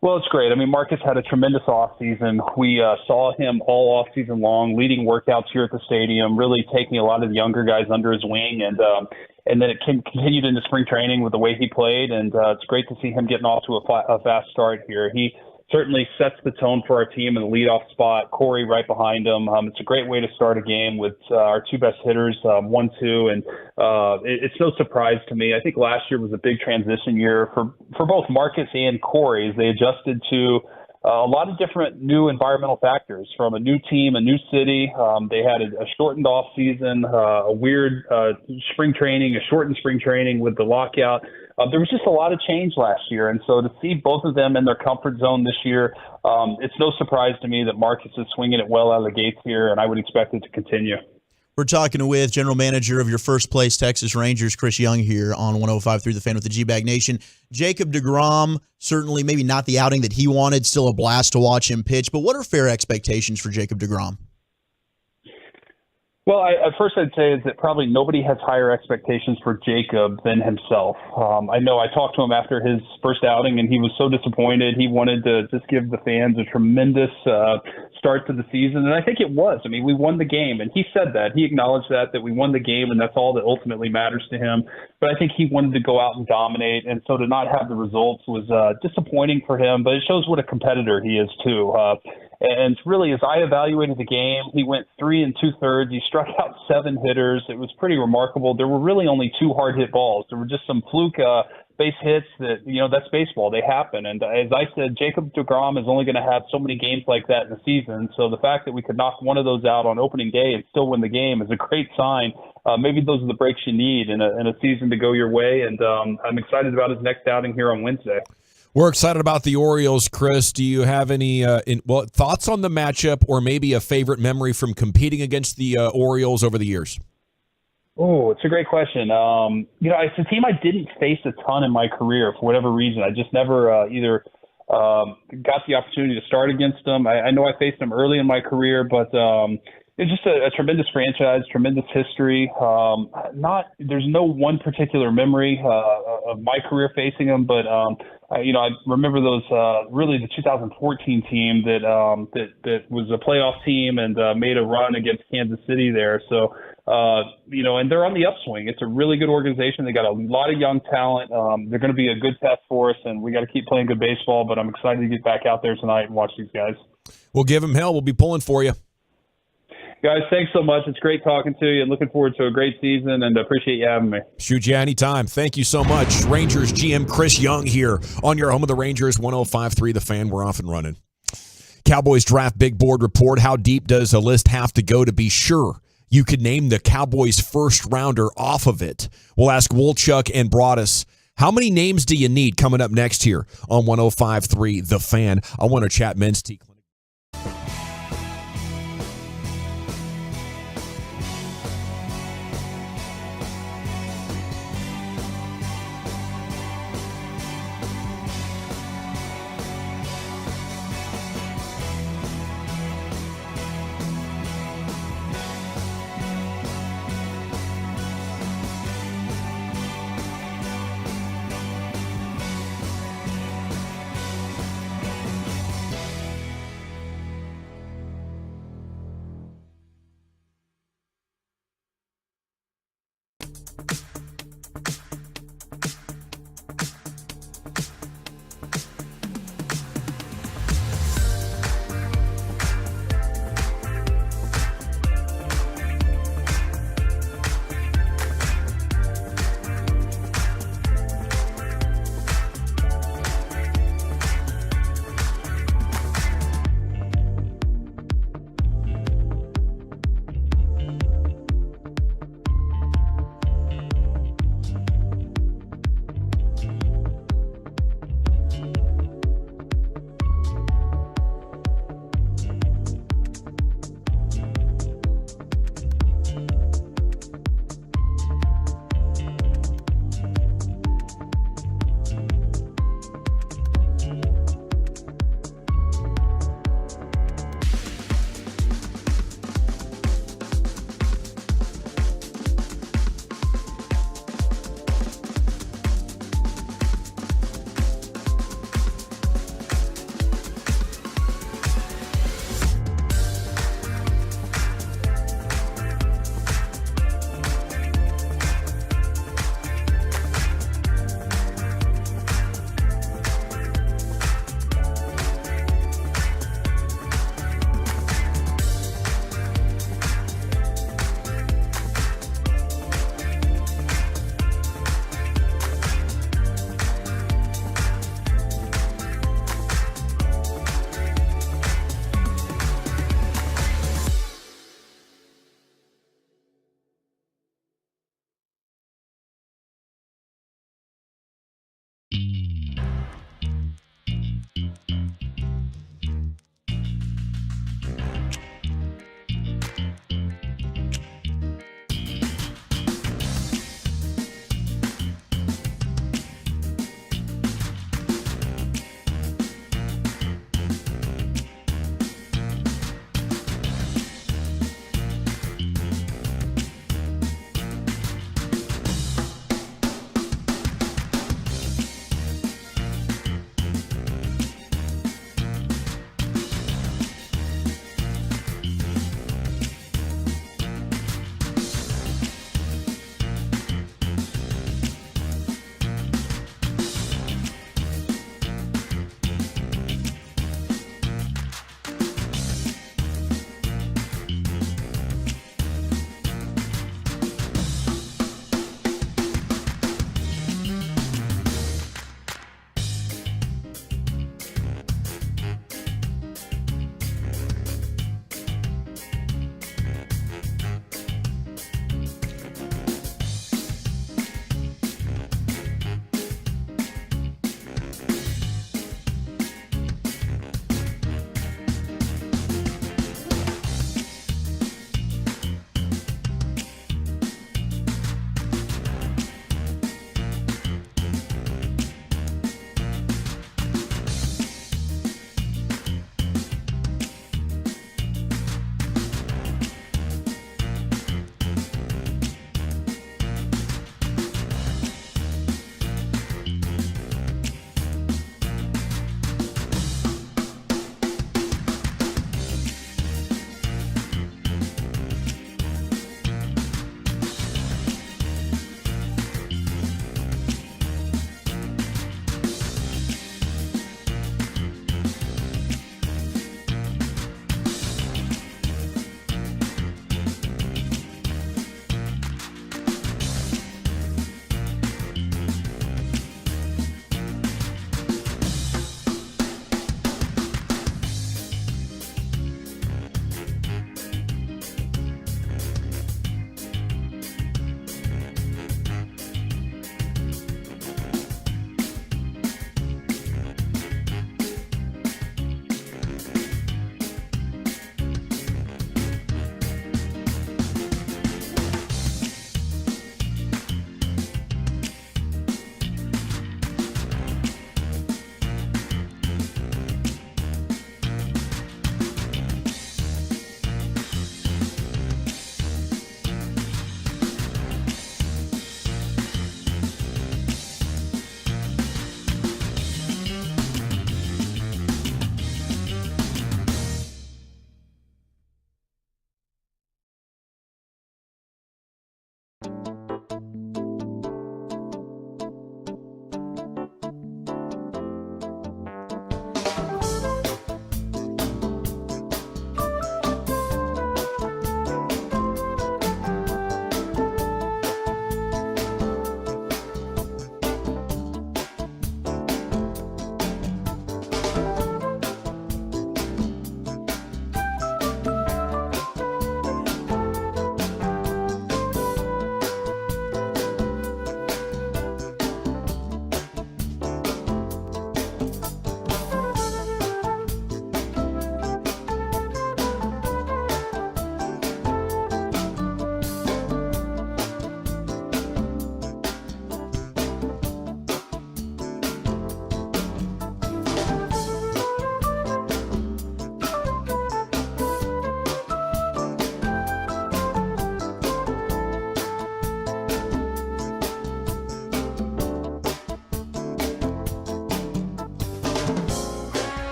[SPEAKER 2] Well, it's great. I mean, Marcus had a tremendous offseason. We saw him all offseason long, leading workouts here at the stadium, really taking a lot of the younger guys under his wing, and then it continued into spring training with the way he played, and it's great to see him getting off to a fast start here. He certainly sets the tone for our team in the leadoff spot. Corey right behind him. It's a great way to start a game with our two best hitters, 1-2, and it's no surprise to me. I think last year was a big transition year for both Marcus and Corey as they adjusted to a lot of different new environmental factors from a new team, a new city. They had a shortened off season, a weird spring training, a shortened spring training with the lockout. There was just a lot of change last year, and so to see both of them in their comfort zone this year, it's no surprise to me that Marcus is swinging it well out of the gates here, and I would expect it to continue.
[SPEAKER 19] We're talking with general manager of your first place Texas Rangers, Chris Young, here on 105.3 The Fan with the G-Bag Nation. Jacob deGrom, certainly maybe not the outing that he wanted, still a blast to watch him pitch, but what are fair expectations for Jacob deGrom?
[SPEAKER 2] Well, at first I'd say is that probably nobody has higher expectations for Jacob than himself. I know I talked to him after his first outing, and he was so disappointed. He wanted to just give the fans a tremendous start to the season, and I think it was. I mean, we won the game, and he said that. He acknowledged that we won the game, and that's all that ultimately matters to him. But I think he wanted to go out and dominate, and so to not have the results was disappointing for him, but it shows what a competitor he is, too. And really, as I evaluated the game, he went 3 2/3. He struck out 7 hitters. It was pretty remarkable. There were really only 2 hard hit balls. There were just some fluke base hits that, that's baseball. They happen. And as I said, Jacob deGrom is only going to have so many games like that in the season. So the fact that we could knock one of those out on opening day and still win the game is a great sign. Maybe those are the breaks you need in a season to go your way. And I'm excited about his next outing here on Wednesday.
[SPEAKER 6] We're excited about the Orioles, Chris. Do you have any thoughts on the matchup or maybe a favorite memory from competing against the Orioles over the years?
[SPEAKER 2] Oh, it's a great question. It's a team I didn't face a ton in my career for whatever reason. I just never either got the opportunity to start against them. I know I faced them early in my career, but it's just a tremendous franchise, tremendous history. There's no one particular memory of my career facing them, but I remember those really the 2014 team that was a playoff team and made a run against Kansas City there. So and they're on the upswing. It's a really good organization. They got a lot of young talent. They're going to be a good test for us, and we got to keep playing good baseball. But I'm excited to get back out there tonight and watch these guys.
[SPEAKER 6] We'll give them hell. We'll be pulling for you.
[SPEAKER 2] Guys, thanks so much. It's great talking to you and looking forward to a great season, and appreciate you having me.
[SPEAKER 6] Shoot you anytime. Thank you so much. Rangers GM Chris Young here on your home of the Rangers, 105.3 The Fan. We're off and running. Cowboys draft big board report. How deep does a list have to go to be sure you could name the Cowboys first rounder off of it? We'll ask Wolchuk and Broadus, how many names do you need coming up next here on 105.3 The Fan? I want to chat men's T Clinic.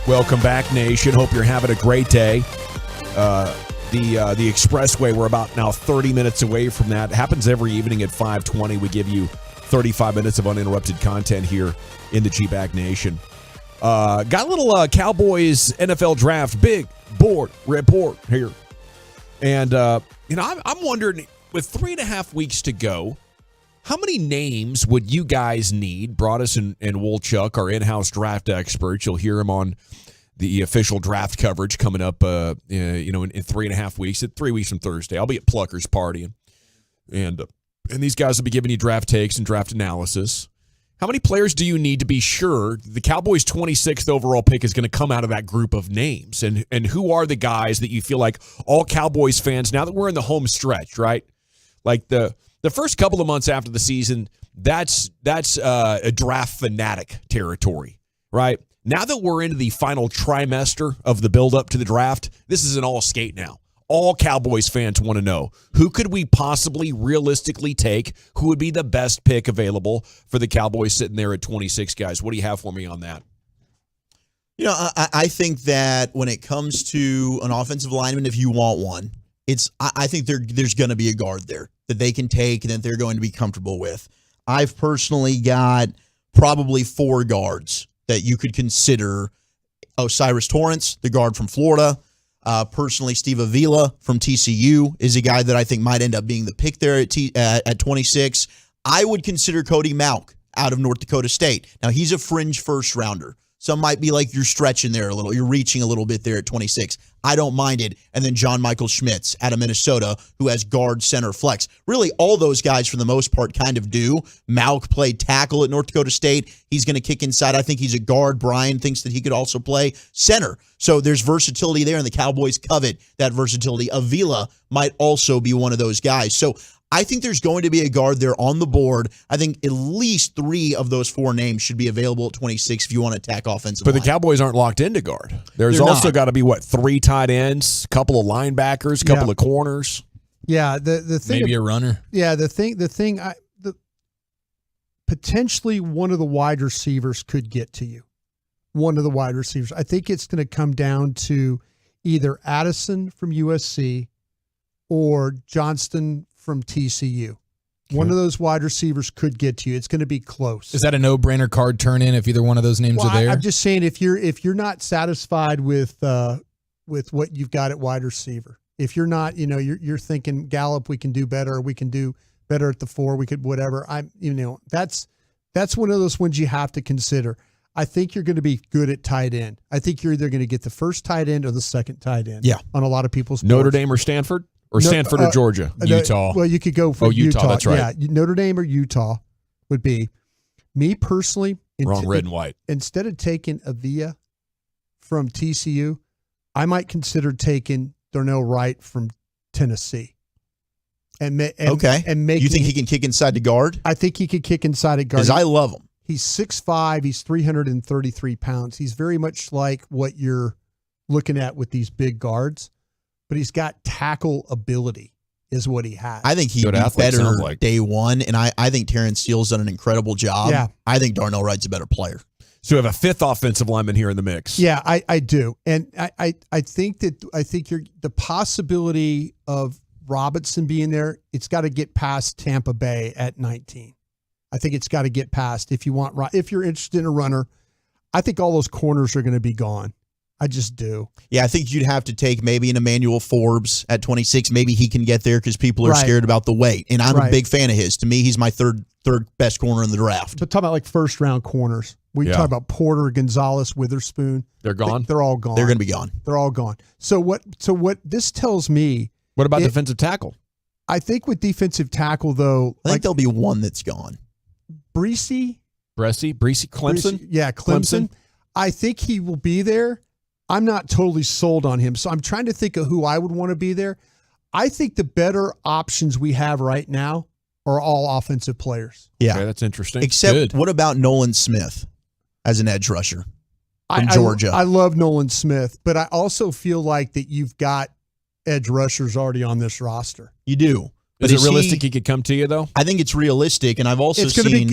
[SPEAKER 6] Welcome back, Nation. Hope you're having a great day. The Expressway, we're about now 30 minutes away from that. It happens every evening at 5:20. We give you 35 minutes of uninterrupted content here in the G-Bag Nation. Got a little Cowboys NFL Draft big board report here. And, I'm wondering, with 3.5 weeks to go, how many names would you guys need? Broadus and Wolchuk, our in-house draft experts. You'll hear him on the official draft coverage coming up, in 3.5 weeks. At 3 weeks from Thursday, I'll be at Pluckers partying, and these guys will be giving you draft takes and draft analysis. How many players do you need to be sure the Cowboys' 26th overall pick is going to come out of that group of names? And who are the guys that you feel like all Cowboys fans, now that we're in the home stretch, right? Like the first couple of months after the season, that's a draft fanatic territory, right? Now that we're into the final trimester of the build-up to the draft, this is an all skate now. All Cowboys fans want to know, who could we possibly realistically take? Who would be the best pick available for the Cowboys sitting there at 26, guys? What do you have for me on that?
[SPEAKER 19] I think that when it comes to an offensive lineman, if you want one, I think there's going to be a guard there that they can take and that they're going to be comfortable with. I've personally got probably 4 guards that you could consider. Osiris Torrance, the guard from Florida. Personally, Steve Avila from TCU is a guy that I think might end up being the pick there at 26. I would consider Cody Mauch out of North Dakota State. Now, he's a fringe first rounder. Some might be like, you're stretching there a little. You're reaching a little bit there at 26. I don't mind it. And then John Michael Schmitz out of Minnesota, who has guard, center, flex. Really, all those guys, for the most part, kind of do. Mauch played tackle at North Dakota State. He's going to kick inside. I think he's a guard. Brian thinks that he could also play center. So there's versatility there, and the Cowboys covet that versatility. Avila might also be one of those guys. So I think there's going to be a guard there on the board. I think at least 3 of those 4 names should be available at 26 if you want to attack offensive line.
[SPEAKER 6] But the Cowboys aren't locked into guard. There's
[SPEAKER 19] They're
[SPEAKER 6] also
[SPEAKER 19] not.
[SPEAKER 6] got to be, 3 tight ends, a couple of linebackers, a couple of corners.
[SPEAKER 15] Yeah, the thing.
[SPEAKER 18] Maybe a runner.
[SPEAKER 15] Yeah, potentially one of the wide receivers could get to you. One of the wide receivers. I think it's going to come down to either Addison from USC or Johnston from TCU. One of those wide receivers could get to you. It's going to be close.
[SPEAKER 18] Is that a no-brainer card turn in if either one of those names are there?
[SPEAKER 15] I'm just saying, if you're not satisfied with what you've got at wide receiver, if you're not, you're thinking Gallup, we can do better, we can do better at the 4, we could whatever. That's one of those ones you have to consider. I think you're going to be good at tight end. I think you're either going to get the first tight end or the second tight end.
[SPEAKER 19] Yeah,
[SPEAKER 15] on a lot of people's
[SPEAKER 6] Notre
[SPEAKER 15] boards.
[SPEAKER 6] Dame or Stanford? Or Stanford or Georgia?
[SPEAKER 18] Utah.
[SPEAKER 15] Well, you could go for
[SPEAKER 6] Utah. That's right.
[SPEAKER 15] Yeah, Notre Dame or Utah would be. Me personally.
[SPEAKER 6] Wrong, red and white.
[SPEAKER 15] Instead of taking Avila from TCU, I might consider taking Darnell Wright from Tennessee. And make
[SPEAKER 19] you think he can kick inside the guard?
[SPEAKER 15] I think he could kick inside a guard.
[SPEAKER 19] Because I love him.
[SPEAKER 15] He's 6'5", he's 333 pounds. He's very much like what you're looking at with these big guards, but he's got tackle ability is what he has.
[SPEAKER 19] I think he'd be better day one, and I think Terrence Steele's done an incredible job.
[SPEAKER 15] Yeah.
[SPEAKER 19] I think Darnell Wright's a better player.
[SPEAKER 6] So we have a 5th offensive lineman here in the mix.
[SPEAKER 15] Yeah, I do. And I think the possibility of Robinson being there, it's got to get past Tampa Bay at 19. I think it's got to get past if you're interested in a runner. I think all those corners are going to be gone. I just do.
[SPEAKER 19] Yeah, I think you'd have to take maybe an Emmanuel Forbes at 26. Maybe he can get there because people are scared about the weight. And I'm a big fan of his. To me, he's my third best corner in the draft.
[SPEAKER 15] But talk about like first round corners. We talk about Porter, Gonzalez, Witherspoon.
[SPEAKER 6] They're gone?
[SPEAKER 15] They're all gone.
[SPEAKER 19] They're going to be gone.
[SPEAKER 15] They're all gone. So what this tells me.
[SPEAKER 6] What about defensive tackle?
[SPEAKER 15] I think with defensive tackle, though.
[SPEAKER 19] I think there'll be one that's gone.
[SPEAKER 15] Clemson?
[SPEAKER 19] Clemson?
[SPEAKER 15] Clemson. I think he will be there. I'm not totally sold on him. So I'm trying to think of who I would want to be there. I think the better options we have right now are all offensive players.
[SPEAKER 19] Yeah.
[SPEAKER 6] Okay, that's interesting.
[SPEAKER 19] Except, what about Nolan Smith as an edge rusher from Georgia?
[SPEAKER 15] I love Nolan Smith, but I also feel like that you've got edge rushers already on this roster.
[SPEAKER 19] You do.
[SPEAKER 6] But is it realistic he could come to you, though?
[SPEAKER 19] I think it's realistic, and I've also seen...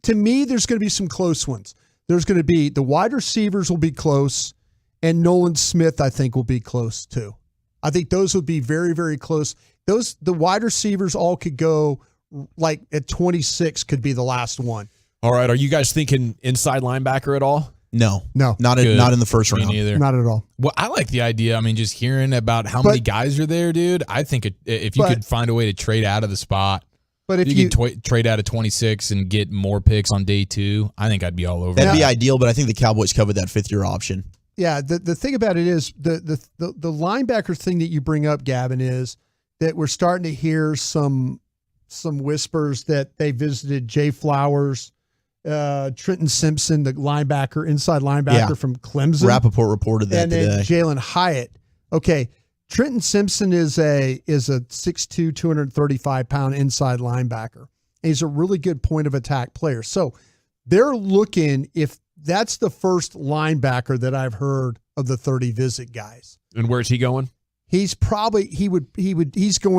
[SPEAKER 15] To me, there's going to be some close ones. There's going to be... The wide receivers will be close. and Nolan Smith, I think, will be close too. I think those would be very, very close. The wide receivers all could go like at 26 could be the last one.
[SPEAKER 6] All right. Are you guys thinking inside linebacker at all?
[SPEAKER 19] No.
[SPEAKER 15] No.
[SPEAKER 19] Not in the first round.
[SPEAKER 18] Me neither.
[SPEAKER 15] Not at all.
[SPEAKER 18] Well, I like the idea. I mean, just hearing about how many guys are there, dude, I think if you could find a way to trade out of the spot,
[SPEAKER 15] but if
[SPEAKER 18] you could trade out of 26 and get more picks on day 2, I think I'd be all over
[SPEAKER 19] That'd be ideal, but I think the Cowboys covered that 5th-year option.
[SPEAKER 15] Yeah, the thing about it is the linebacker thing that you bring up, Gavin, is that we're starting to hear some whispers that they visited Jay Flowers, Trenton Simpson, the inside linebacker from Clemson.
[SPEAKER 19] Rappaport reported that
[SPEAKER 15] and
[SPEAKER 19] today.
[SPEAKER 15] then Jalen Hyatt. Okay, Trenton Simpson is a 6'2", 235-pound inside linebacker. He's a really good point of attack player. So they're looking if that's the first linebacker that I've heard of the 30 visit guys.
[SPEAKER 6] And where's he going?
[SPEAKER 15] He's going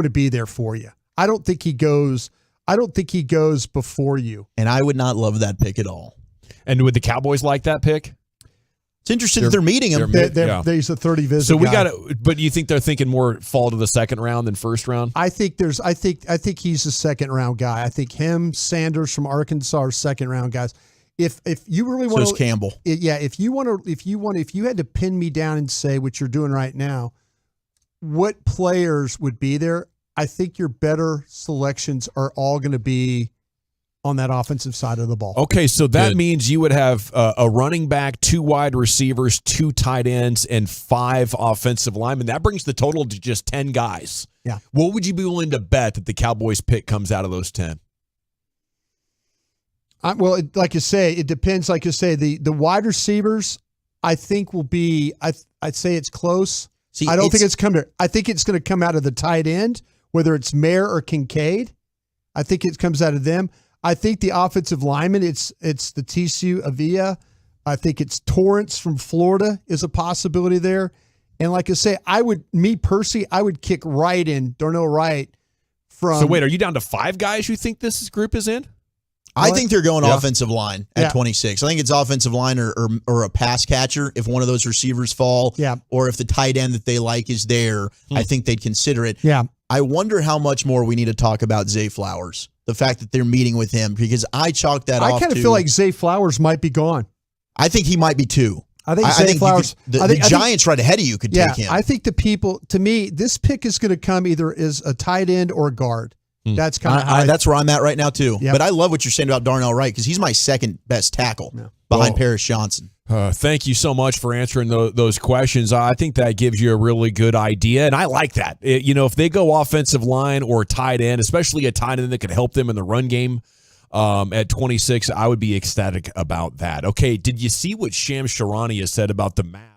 [SPEAKER 15] to be there for you. I don't think he goes before you.
[SPEAKER 19] And I would not love that pick at all.
[SPEAKER 6] And would the Cowboys like that pick?
[SPEAKER 19] It's interesting that they're meeting him.
[SPEAKER 15] There's a 30 visit.
[SPEAKER 6] So we
[SPEAKER 15] guy.
[SPEAKER 6] got it. But you think they're thinking more fall to the second round than first round?
[SPEAKER 15] I think he's a second round guy. I think him, Sanders from Arkansas are second round guys. If you really want to,
[SPEAKER 19] Campbell.
[SPEAKER 15] If you had to pin me down and say what you're doing right now, what players would be there? I think your better selections are all going to be on that offensive side of the ball.
[SPEAKER 6] Okay, so that means you would have a running back, 2 wide receivers, 2 tight ends, and 5 offensive linemen. That brings the total to just 10 guys.
[SPEAKER 15] Yeah.
[SPEAKER 6] What would you be willing to bet that the Cowboys pick comes out of those 10?
[SPEAKER 15] Like you say, it depends. Like you say, the wide receivers, I think will be. I'd say it's close.
[SPEAKER 19] See,
[SPEAKER 15] I don't think it's come to. I think it's going to come out of the tight end, whether it's Mayer or Kincaid. I think it comes out of them. I think the offensive lineman, it's the TCU Avila. I think it's Torrance from Florida is a possibility there. And like I say, I would kick right in Darnell Wright from.
[SPEAKER 6] So wait, are you down to 5 guys you think this group is in?
[SPEAKER 19] I think they're going offensive line at 26. I think it's offensive line or a pass catcher if one of those receivers fall.
[SPEAKER 15] Yeah.
[SPEAKER 19] Or if the tight end that they like is there, I think they'd consider it.
[SPEAKER 15] Yeah.
[SPEAKER 19] I wonder how much more we need to talk about Zay Flowers. The fact that they're meeting with him, because I chalked that off.
[SPEAKER 15] I kind of feel like Zay Flowers might be gone.
[SPEAKER 19] I think he might be too.
[SPEAKER 15] I think Zay Flowers.
[SPEAKER 19] The Giants right ahead of you could take him.
[SPEAKER 15] I think the people, to me, this pick is going to come either as a tight end or a guard. That's kind of
[SPEAKER 19] that's where I'm at right now too.
[SPEAKER 15] Yep.
[SPEAKER 19] But I love what you're saying about Darnell Wright because he's my second best tackle behind Paris Johnson.
[SPEAKER 6] Thank you so much for answering those questions. I think that gives you a really good idea, and I like that. If they go offensive line or tight end, especially a tight end that could help them in the run game at 26, I would be ecstatic about that. Okay, did you see what Shams Charania has said about the Mavs?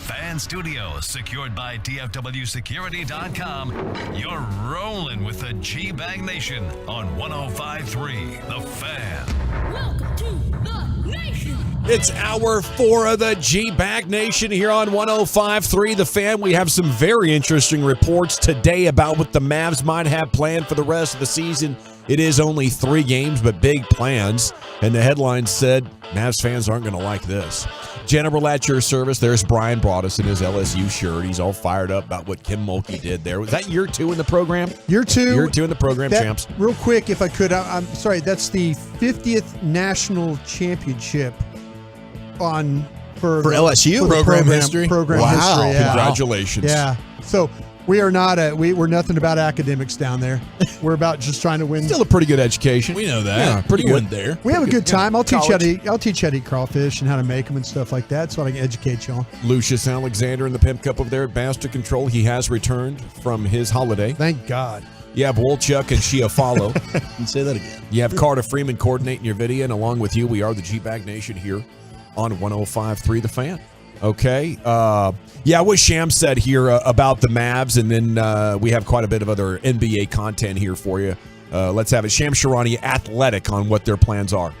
[SPEAKER 1] Fan Studios, secured by DFWsecurity.com. You're rolling with the G-Bang Nation on 105.3 The Fan.
[SPEAKER 24] Welcome to the nation.
[SPEAKER 6] It's hour 4 of the G-Bag Nation here on 105.3 The Fan. We have some very interesting reports today about what the Mavs might have planned for the rest of the season. It is only 3 games, but big plans. And the headline said, Mavs fans aren't going to like this. General at your service. There's Brian brought us in his LSU shirt. He's all fired up about what Kim Mulkey did there. Was that year 2 in the program?
[SPEAKER 15] Year 2.
[SPEAKER 6] Year 2 in the program, champs.
[SPEAKER 15] Real quick, if I could, I'm sorry, that's the 50th national championship for
[SPEAKER 19] LSU?
[SPEAKER 15] For
[SPEAKER 19] Program history?
[SPEAKER 15] Program
[SPEAKER 19] Wow.
[SPEAKER 15] history, yeah.
[SPEAKER 6] Congratulations.
[SPEAKER 15] Yeah. So we are not we're nothing about academics down there. We're about just trying to win.
[SPEAKER 6] Still a pretty good education.
[SPEAKER 18] We know that.
[SPEAKER 6] Yeah, pretty
[SPEAKER 18] You
[SPEAKER 6] good
[SPEAKER 18] went there.
[SPEAKER 15] We have a good time. I'll teach
[SPEAKER 6] College.
[SPEAKER 15] you how to eat crawfish and how to make them and stuff like that, so I can educate y'all.
[SPEAKER 6] Lucius Alexander in the Pimp Cup over there at Master Control. He has returned from his holiday.
[SPEAKER 15] Thank God.
[SPEAKER 6] You have Wolchuk and Shia Follow.
[SPEAKER 19] And say that again.
[SPEAKER 6] You have Carter Freeman coordinating your video, and along with you, we are the G-Bag Nation here on 105.3 The Fan. Okay. What Sham said here about the Mavs, and then we have quite a bit of other NBA content here for you. Let's have it. Sham Sharani, Athletic, on what their plans are.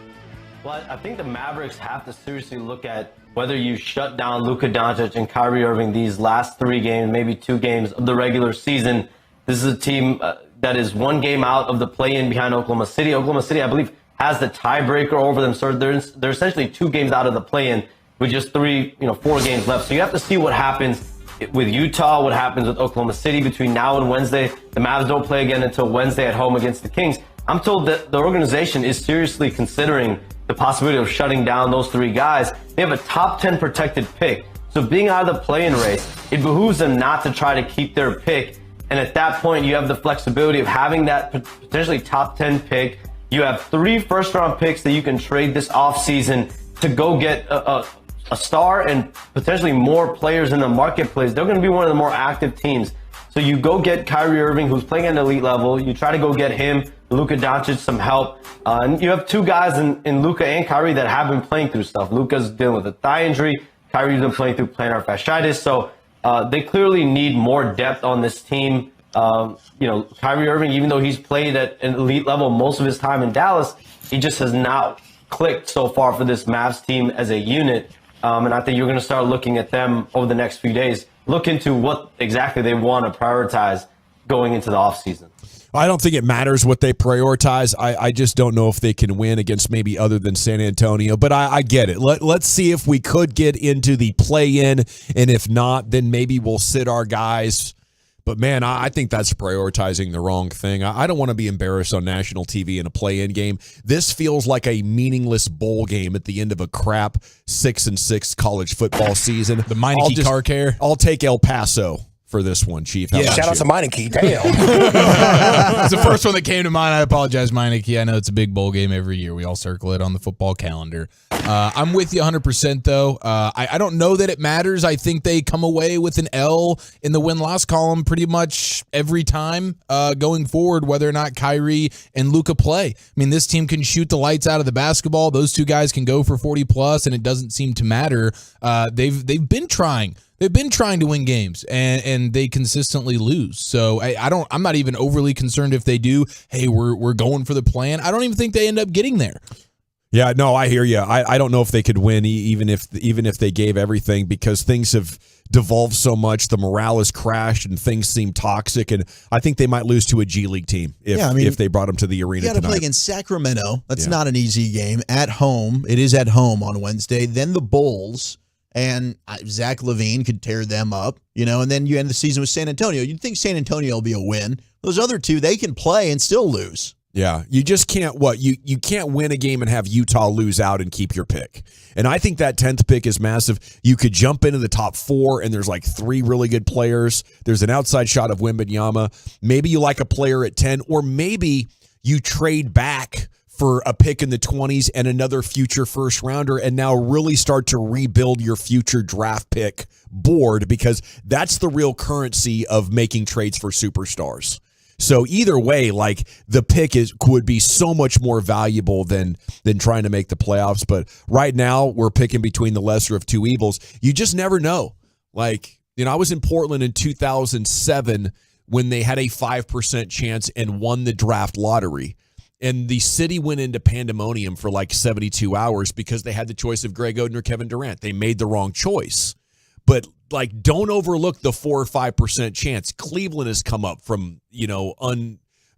[SPEAKER 10] Well, I think the Mavericks have to seriously look at whether you shut down Luka Doncic and Kyrie Irving these last 3 games, maybe 2 games of the regular season. This is a team that is 1 game out of the play-in behind Oklahoma City. Oklahoma City, I believe, has the tiebreaker over them. So they're essentially 2 games out of the play-in with just 4 games left. So you have to see what happens with Utah, what happens with Oklahoma City between now and Wednesday. The Mavs don't play again until Wednesday at home against the Kings. I'm told that the organization is seriously considering the possibility of shutting down those 3 guys. They have a top 10 protected pick. So being out of the play-in race, it behooves them not to try to keep their pick. And at that point, you have the flexibility of having that potentially top 10 pick. You have 3 first-round picks that you can trade this offseason to go get a star and potentially more players in the marketplace. They're going to be one of the more active teams. So you go get Kyrie Irving, who's playing at an elite level. You try to go get him, Luka Doncic, some help. And you have 2 guys in Luka and Kyrie that have been playing through stuff. Luka's dealing with a thigh injury. Kyrie's been playing through plantar fasciitis. So they clearly need more depth on this team. Kyrie Irving, even though he's played at an elite level most of his time in Dallas, he just has not clicked so far for this Mavs team as a unit. And I think you're going to start looking at them over the next few days. Look into what exactly they want to prioritize going into the offseason.
[SPEAKER 6] I don't think it matters what they prioritize. I just don't know if they can win against maybe other than San Antonio. But I get it. Let's see if we could get into the play-in. And if not, then maybe we'll sit our guys. But, man, I think that's prioritizing the wrong thing. I don't want to be embarrassed on national TV in a play-in game. This feels like a meaningless bowl game at the end of a crap 6-6 college football season.
[SPEAKER 18] The Meineke car care.
[SPEAKER 6] I'll take El Paso for this one, Chief. How about
[SPEAKER 8] Shout out
[SPEAKER 6] you?
[SPEAKER 8] to Meineke. Damn.
[SPEAKER 18] It's the first one that came to mind. I apologize, Meineke. I know it's a big bowl game every year. We all circle it on the football calendar. I'm with you 100%, though. I don't know that it matters. I think they come away with an L in the win-loss column pretty much every time going forward, whether or not Kyrie and Luka play. I mean, this team can shoot the lights out of the basketball. Those 2 guys can go for 40+, and it doesn't seem to matter. They've been trying. They've been trying to win games, and they consistently lose. So I'm not even overly concerned if they do. Hey, we're going for the plan. I don't even think they end up getting there.
[SPEAKER 6] Yeah, no, I hear you. I don't know if they could win even if they gave everything, because things have devolved so much. The morale has crashed and things seem toxic, and I think they might lose to a G League team if they brought them to the arena
[SPEAKER 19] tonight. You got to play against Sacramento. That's not an easy game. At home. It is at home on Wednesday. Then the Bulls. And Zach LaVine could tear them up, and then you end the season with San Antonio. You'd think San Antonio will be a win. Those other 2, they can play and still lose.
[SPEAKER 6] Yeah, you just can't you can't win a game and have Utah lose out and keep your pick. And I think that 10th pick is massive. You could jump into the top 4, and there's like 3 really good players. There's an outside shot of Wembanyama. Maybe you like a player at 10, or maybe you trade back for a pick in the 20s and another future first rounder, and now really start to rebuild your future draft pick board, because that's the real currency of making trades for superstars. So either way, like, the pick would be so much more valuable than trying to make the playoffs. But right now we're picking between the lesser of 2 evils. You just never know. Like, I was in Portland in 2007 when they had a 5% chance and won the draft lottery. And the city went into pandemonium for like 72 hours because they had the choice of Greg Oden or Kevin Durant. They made the wrong choice. But, like, don't overlook the 4 or 5% chance. Cleveland has come up from,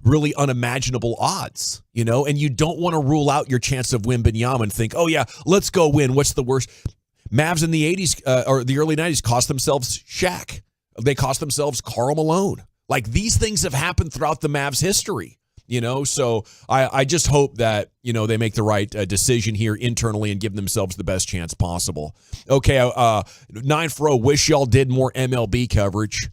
[SPEAKER 6] really unimaginable odds, and you don't want to rule out your chance of Wembanyama and think, oh, yeah, let's go win. What's the worst? Mavs in the 80s or the early 90s cost themselves Shaq. They cost themselves Karl Malone. Like, these things have happened throughout the Mavs9history. So I just hope that, they make the right decision here internally and give themselves the best chance possible. Okay, 9-0, wish y'all did more MLB coverage.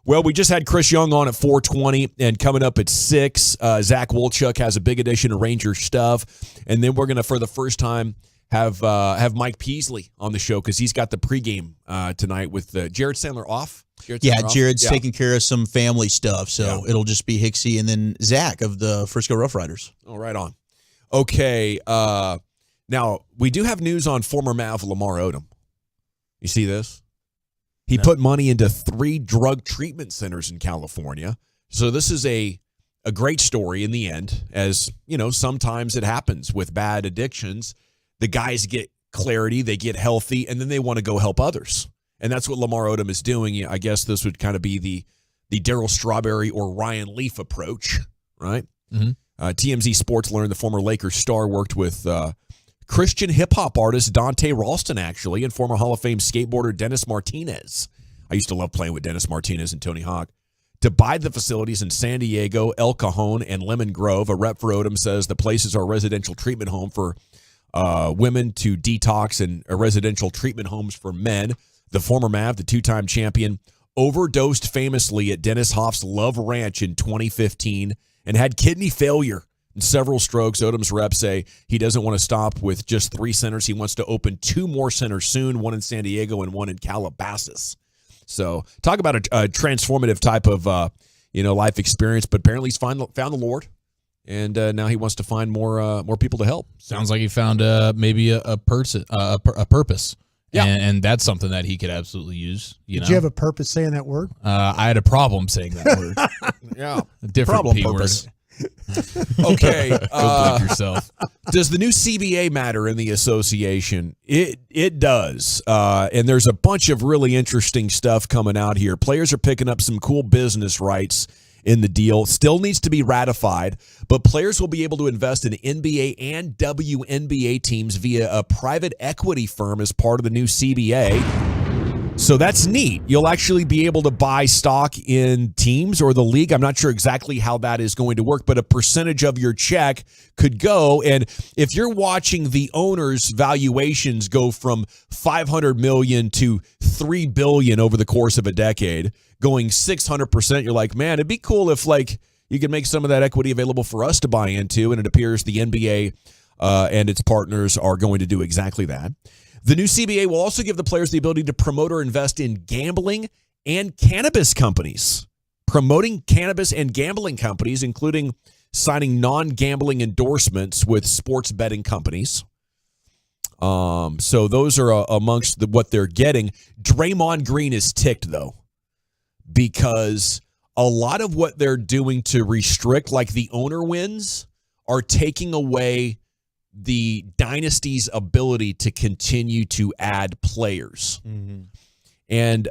[SPEAKER 6] Well, we just had Chris Young on at 4:20, and coming up at 6, Zach Wolchuk has a big edition of Ranger stuff. And then we're going to, for the first time, have Mike Peasley on the show because he's got the pregame tonight with Jared Sandler off.
[SPEAKER 19] Jared's taking care of some family stuff, so it'll just be Hicksy and then Zach of the Frisco Rough Riders.
[SPEAKER 6] Oh, right on. Okay, now we do have news on former Mav Lamar Odom. You see this? He put money into 3 drug treatment centers in California. So this is a great story in the end, as, sometimes it happens with bad addictions. The guys get clarity, they get healthy, and then they want to go help others. And that's what Lamar Odom is doing. I guess this would kind of be the Darryl Strawberry or Ryan Leaf approach, right?
[SPEAKER 18] Mm-hmm.
[SPEAKER 6] TMZ Sports learned the former Lakers star worked with Christian hip-hop artist Dante Ralston, actually, and former Hall of Fame skateboarder Dennis Martinez. I used to love playing with Dennis Martinez and Tony Hawk. To buy the facilities in San Diego, El Cajon, and Lemon Grove, a rep for Odom says the places are a residential treatment home for women to detox and residential treatment homes for men. The former Mav, the 2-time champion, overdosed famously at Dennis Hoff's Love Ranch in 2015 and had kidney failure and several strokes. Odom's reps say he doesn't want to stop with just 3 centers. He wants to open 2 more centers soon, one in San Diego and one in Calabasas. So talk about a transformative type of life experience, but apparently he's found the Lord. And now he wants to find more people to help.
[SPEAKER 18] Sounds like he found maybe a purpose. Yeah. And that's something that he could absolutely use.
[SPEAKER 5] Did you have a purpose saying that word?
[SPEAKER 18] I had a problem saying that word.
[SPEAKER 6] Yeah.
[SPEAKER 18] A different
[SPEAKER 6] Problem
[SPEAKER 18] P
[SPEAKER 6] purpose.
[SPEAKER 18] word.
[SPEAKER 6] Okay.
[SPEAKER 18] Go believe yourself.
[SPEAKER 6] Does the new CBA matter in the association? It does. And there's a bunch of really interesting stuff coming out here. Players are picking up some cool business rights in the deal. Still needs to be ratified, but players will be able to invest in NBA and WNBA teams via a private equity firm as part of the new CBA. So that's neat. You'll actually be able to buy stock in teams or the league. I'm not sure exactly how that is going to work, but a percentage of your check could go. And if you're watching the owners' valuations go from $500 million to $3 billion over the course of a decade, going 600%, you're like, man, it'd be cool if you could make some of that equity available for us to buy into. And it appears the NBA and its partners are going to do exactly that. The new CBA will also give the players the ability to promote or invest in gambling and cannabis companies. Promoting cannabis and gambling companies, including signing non-gambling endorsements with sports betting companies. So those are amongst what they're getting. Draymond Green is ticked, though, because a lot of what they're doing to restrict, like the owner wins, are taking away the dynasty's ability to continue to add players. Mm-hmm. And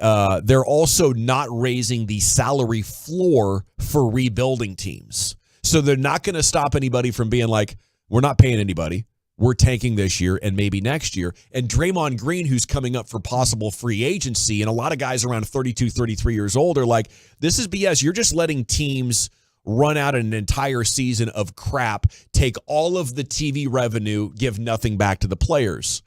[SPEAKER 6] they're also not raising the salary floor for rebuilding teams. So they're not going to stop anybody from being like, we're not paying anybody. We're tanking this year and maybe next year. And Draymond Green, who's coming up for possible free agency, and a lot of guys around 32, 33 years old are like, this is BS. You're just letting teams run out an entire season of crap, take all of the TV revenue, give nothing back to the players.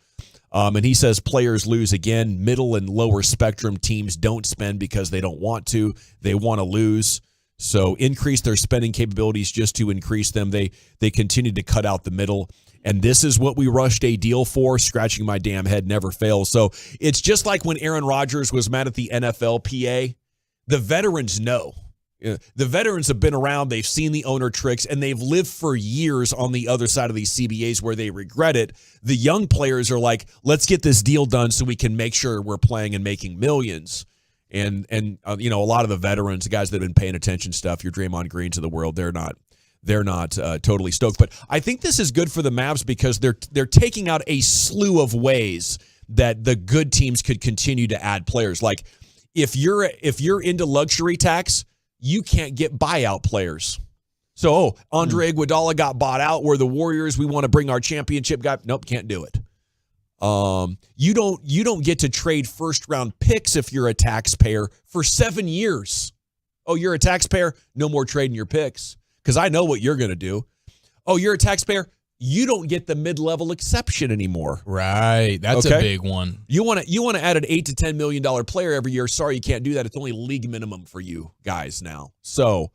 [SPEAKER 6] And he says players lose again. Middle and lower spectrum teams don't spend because they don't want to. They want to lose. So increase their spending capabilities just to increase them. They continue to cut out the middle. And this is what we rushed a deal for. Scratching my damn head never fails. So it's just like when Aaron Rodgers was mad at the NFLPA. The veterans know. The veterans have been around, they've seen the owner tricks, and they've lived for years on the other side of these CBAs where they regret it. The young players are like, let's get this deal done so we can make sure we're playing and making millions. And a lot of the veterans, the guys that have been paying attention stuff, your Draymond Greens of the world, they're not totally stoked. But I think this is good for the Mavs because they're taking out a slew of ways that the good teams could continue to add players. Like if you're into luxury tax, you can't get buyout players. So, Andre Iguodala got bought out. We're the Warriors. We want to bring our championship guy. Nope, can't do it. You don't get to trade first-round picks if you're a taxpayer for 7 years. Oh, you're a taxpayer? No more trading your picks because I know what you're going to do. Oh, you're a taxpayer? You don't get the mid-level exception anymore.
[SPEAKER 18] Right. That's a big one.
[SPEAKER 6] You want to add an $8 to $10 million player every year. Sorry, you can't do that. It's only league minimum for you guys now. So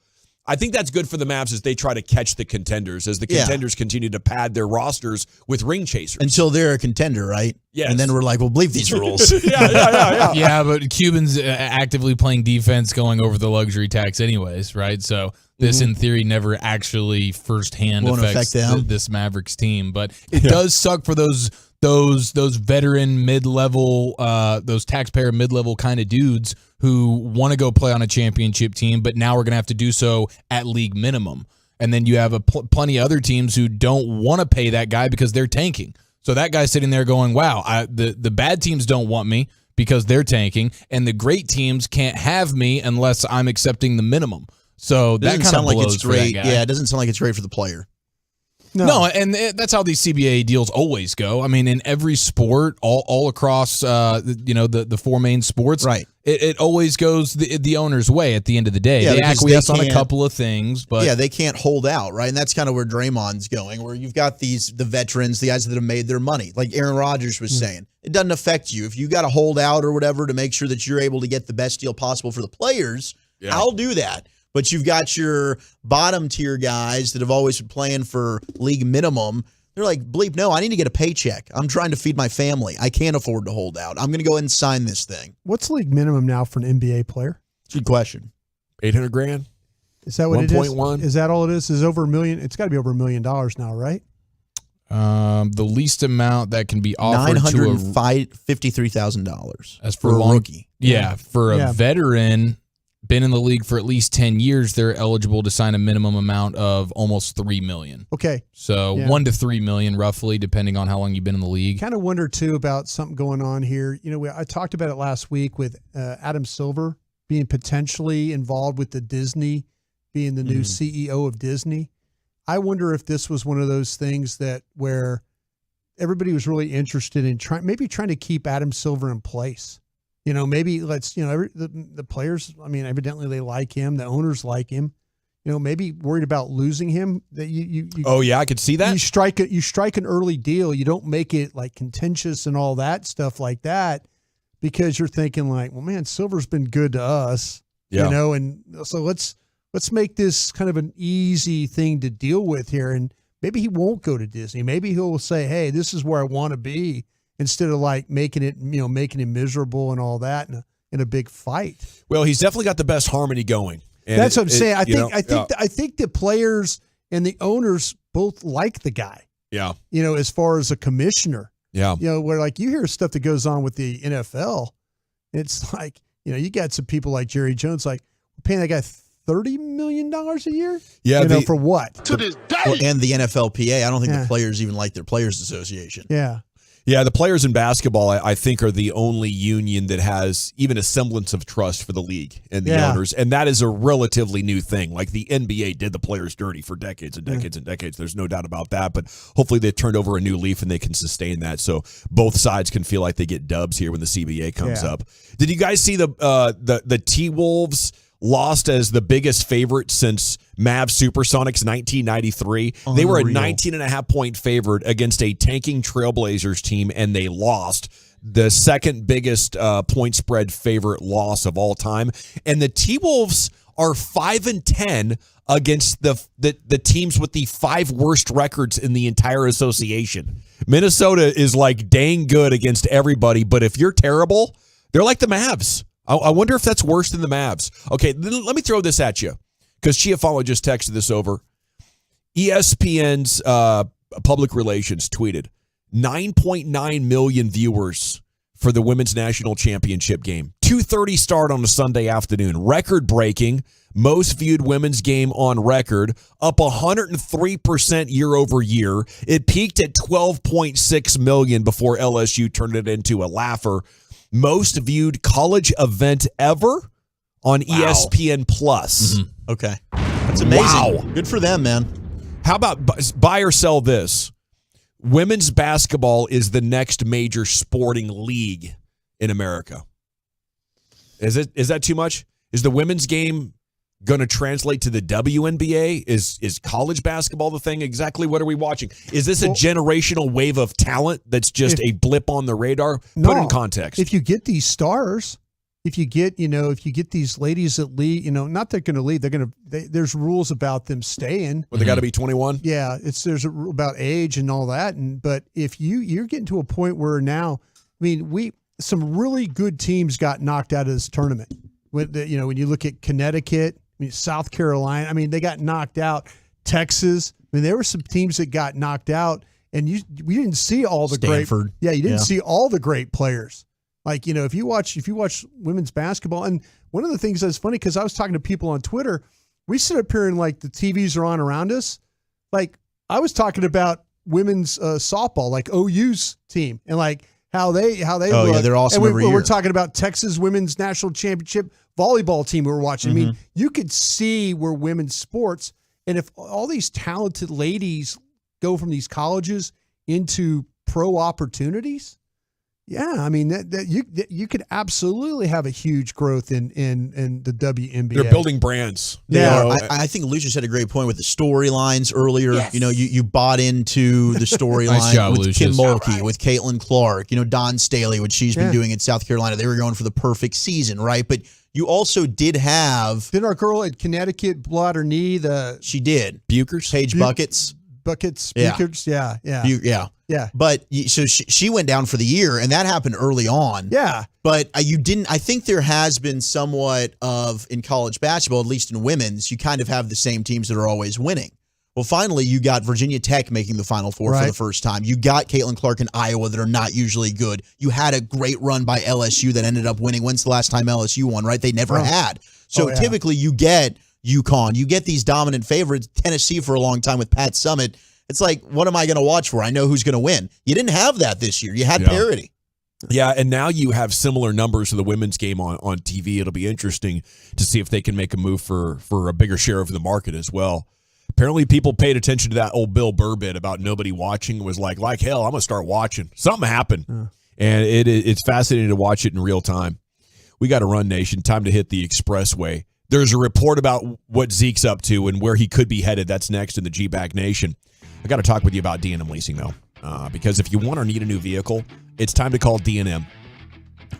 [SPEAKER 6] I think that's good for the Mavs as they try to catch the contenders, as the contenders continue to pad their rosters with ring chasers.
[SPEAKER 19] Until they're a contender, right?
[SPEAKER 6] Yes.
[SPEAKER 19] And then we're like, well, believe these rules.
[SPEAKER 6] Yeah.
[SPEAKER 18] Yeah, but Cuban's actively playing defense going over the luxury tax anyways, right? So this, in theory, never actually firsthand affects this Mavericks team. But it does suck for those veteran mid-level, those taxpayer mid-level kind of dudes who want to go play on a championship team, but now we're going to have to do so at league minimum. And then you have plenty of other teams who don't want to pay that guy because they're tanking. So that guy's sitting there going, wow, the bad teams don't want me because they're tanking, and the great teams can't have me unless I'm accepting the minimum. So that kind of blows for that guy.
[SPEAKER 19] Yeah, it doesn't sound like it's great for the player.
[SPEAKER 18] No, and that's how these CBA deals always go. I mean, in every sport, all across, the four main sports,
[SPEAKER 19] right?
[SPEAKER 18] It always goes the owner's way at the end of the day.
[SPEAKER 19] Yeah,
[SPEAKER 18] they acquiesce on a couple of things, but
[SPEAKER 19] they can't hold out, right? And that's kind of where Draymond's going, where you've got the veterans, the guys that have made their money, like Aaron Rodgers was saying. It doesn't affect you if you got to hold out or whatever to make sure that you're able to get the best deal possible for the players. Yeah. I'll do that. But you've got your bottom tier guys that have always been playing for league minimum. They're like, bleep, no, I need to get a paycheck. I'm trying to feed my family. I can't afford to hold out. I'm going to go ahead and sign this thing.
[SPEAKER 5] What's league minimum now for an NBA player?
[SPEAKER 19] Good question.
[SPEAKER 6] $800,000.
[SPEAKER 5] Is that what
[SPEAKER 6] 1.1?
[SPEAKER 5] It is? Is that all it is? Is over $1 million? It's got to be over $1 million now, right?
[SPEAKER 18] The least amount that can be offered
[SPEAKER 19] $953,000.
[SPEAKER 18] As for
[SPEAKER 19] a rookie.
[SPEAKER 18] Yeah, for a veteran, been in the league for at least 10 years, they're eligible to sign a minimum amount of almost $3 million.
[SPEAKER 5] Okay.
[SPEAKER 18] So $1 to $3 million roughly, depending on how long you've been in the league.
[SPEAKER 5] Kind of wonder too about something going on here. I talked about it last week with Adam Silver being potentially involved with the Disney, being the new CEO of Disney. I wonder if this was one of those things where everybody was really interested in trying to keep Adam Silver in place. Maybe the players, I mean, evidently they like him. The owners like him. Maybe worried about losing him. That you
[SPEAKER 6] oh yeah, I could see that.
[SPEAKER 5] You strike an early deal. You don't make it like contentious and all that stuff like that, because you're thinking like, well, man, Silver's been good to us.
[SPEAKER 6] Yeah.
[SPEAKER 5] And so let's make this kind of an easy thing to deal with here. And maybe he won't go to Disney. Maybe he'll say, hey, this is where I want to be, instead of like making him miserable and all that in a big fight.
[SPEAKER 6] Well, he's definitely got the best harmony going. And
[SPEAKER 5] that's what I'm saying. I think the players and the owners both like the guy.
[SPEAKER 6] Yeah.
[SPEAKER 5] As far as a commissioner.
[SPEAKER 6] Yeah.
[SPEAKER 5] Where like you hear stuff that goes on with the NFL, it's like, you got some people like Jerry Jones, like paying that guy $30 million a year?
[SPEAKER 6] Yeah.
[SPEAKER 5] For what?
[SPEAKER 19] To this day. And the NFLPA. I don't think the players even like their Players Association.
[SPEAKER 5] Yeah.
[SPEAKER 6] Yeah, the players in basketball, I think, are the only union that has even a semblance of trust for the league and the owners, and that is a relatively new thing. Like the NBA did the players dirty for decades and decades and decades. There's no doubt about that, but hopefully they've turned over a new leaf and they can sustain that, so both sides can feel like they get dubs here when the CBA comes up. Did you guys see the T-Wolves lost as the biggest favorite since Mavs Supersonics 1993. Unreal. They were a 19.5-point favorite against a tanking Trailblazers team, and they lost. The second biggest point spread favorite loss of all time. And the T-Wolves are 5-10 against the teams with the 5 worst records in the entire association. Minnesota is like dang good against everybody, but if you're terrible, they're like the Mavs. I wonder if that's worse than the Mavs. Okay, let me throw this at you because Chiafalo just texted this over. ESPN's public relations tweeted 9.9 million viewers for the women's national championship game. 2:30 start on a Sunday afternoon. Record-breaking, most viewed women's game on record, up 103% year over year. It peaked at 12.6 million before LSU turned it into a laugher. Most viewed college event ever on ESPN Plus.
[SPEAKER 19] Mm-hmm. Okay. That's amazing. Wow. Good for them, man.
[SPEAKER 6] How about buy or sell this? Women's basketball is the next major sporting league in America. Is that too much? Is the women's game going to translate to the WNBA? Is college basketball the thing? Exactly what are we watching? Is this a generational wave of talent that's just a blip on the radar? Put it in context.
[SPEAKER 5] If you get these stars, if you get these ladies that lead, not they're going to lead, there's rules about them staying.
[SPEAKER 6] Well, they got to be 21?
[SPEAKER 5] Yeah, there's a rule about age and all that. But if you're getting to a point where now, some really good teams got knocked out of this tournament. When you look at Connecticut, South Carolina, they got knocked out. Texas, there were some teams that got knocked out, and we didn't see all the
[SPEAKER 19] Stanford.
[SPEAKER 5] great. Yeah, you didn't see all the great players. Like, if you watch women's basketball, and one of the things that's funny, because I was talking to people on Twitter, we sit up here and like the TVs are on around us. Like I was talking about women's softball, like OU's team, and like how they look.
[SPEAKER 19] Yeah, they're awesome.
[SPEAKER 5] And we're talking about Texas women's national championship volleyball team we were watching.
[SPEAKER 19] Mm-hmm.
[SPEAKER 5] You could see where women's sports, and if all these talented ladies go from these colleges into pro opportunities. Yeah, that you could absolutely have a huge growth in the WNBA.
[SPEAKER 6] They're building brands.
[SPEAKER 19] Yeah, I think Lucius had a great point with the storylines earlier. Yes. You bought into the storyline
[SPEAKER 18] Nice job,
[SPEAKER 19] with
[SPEAKER 18] Lucius.
[SPEAKER 19] Kim Mulkey, with Caitlin Clark, Dawn Staley, what she's been doing in South Carolina. They were going for the perfect season, right? But you also did
[SPEAKER 5] our girl at Connecticut blow out her knee?
[SPEAKER 19] She did.
[SPEAKER 6] Bukers?
[SPEAKER 19] Paige Buckets.
[SPEAKER 5] Bukers, yeah. Yeah.
[SPEAKER 19] But so she went down for the year, and that happened early on.
[SPEAKER 5] Yeah.
[SPEAKER 19] But you didn't. I think there has been somewhat of, in college basketball, at least in women's, you kind of have the same teams that are always winning. Well, finally, you got Virginia Tech making the Final Four for the first time. You got Caitlin Clark in Iowa that are not usually good. You had a great run by LSU that ended up winning. When's the last time LSU won, right? They never had. So typically you get UConn. You get these dominant favorites. Tennessee for a long time with Pat Summitt. It's like, what am I going to watch for? I know who's going to win. You didn't have that this year. You had parity.
[SPEAKER 6] Yeah, and now you have similar numbers of the women's game on TV. It'll be interesting to see if they can make a move for a bigger share of the market as well. Apparently, people paid attention to that old Bill Burr bit about nobody watching. It was like hell, I'm going to start watching. Something happened. And it's fascinating to watch it in real time. We got to run, Nation. Time to hit the expressway. There's a report about what Zeke's up to and where he could be headed. That's next in the G-Bag Nation. I got to talk with you about D&M Leasing, though, because if you want or need a new vehicle, it's time to call D&M.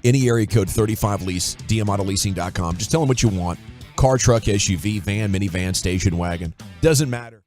[SPEAKER 6] Any area code 35 lease, dmautaleasing.com. Just tell them what you want. Car, truck, SUV, van, minivan, station wagon. Doesn't matter.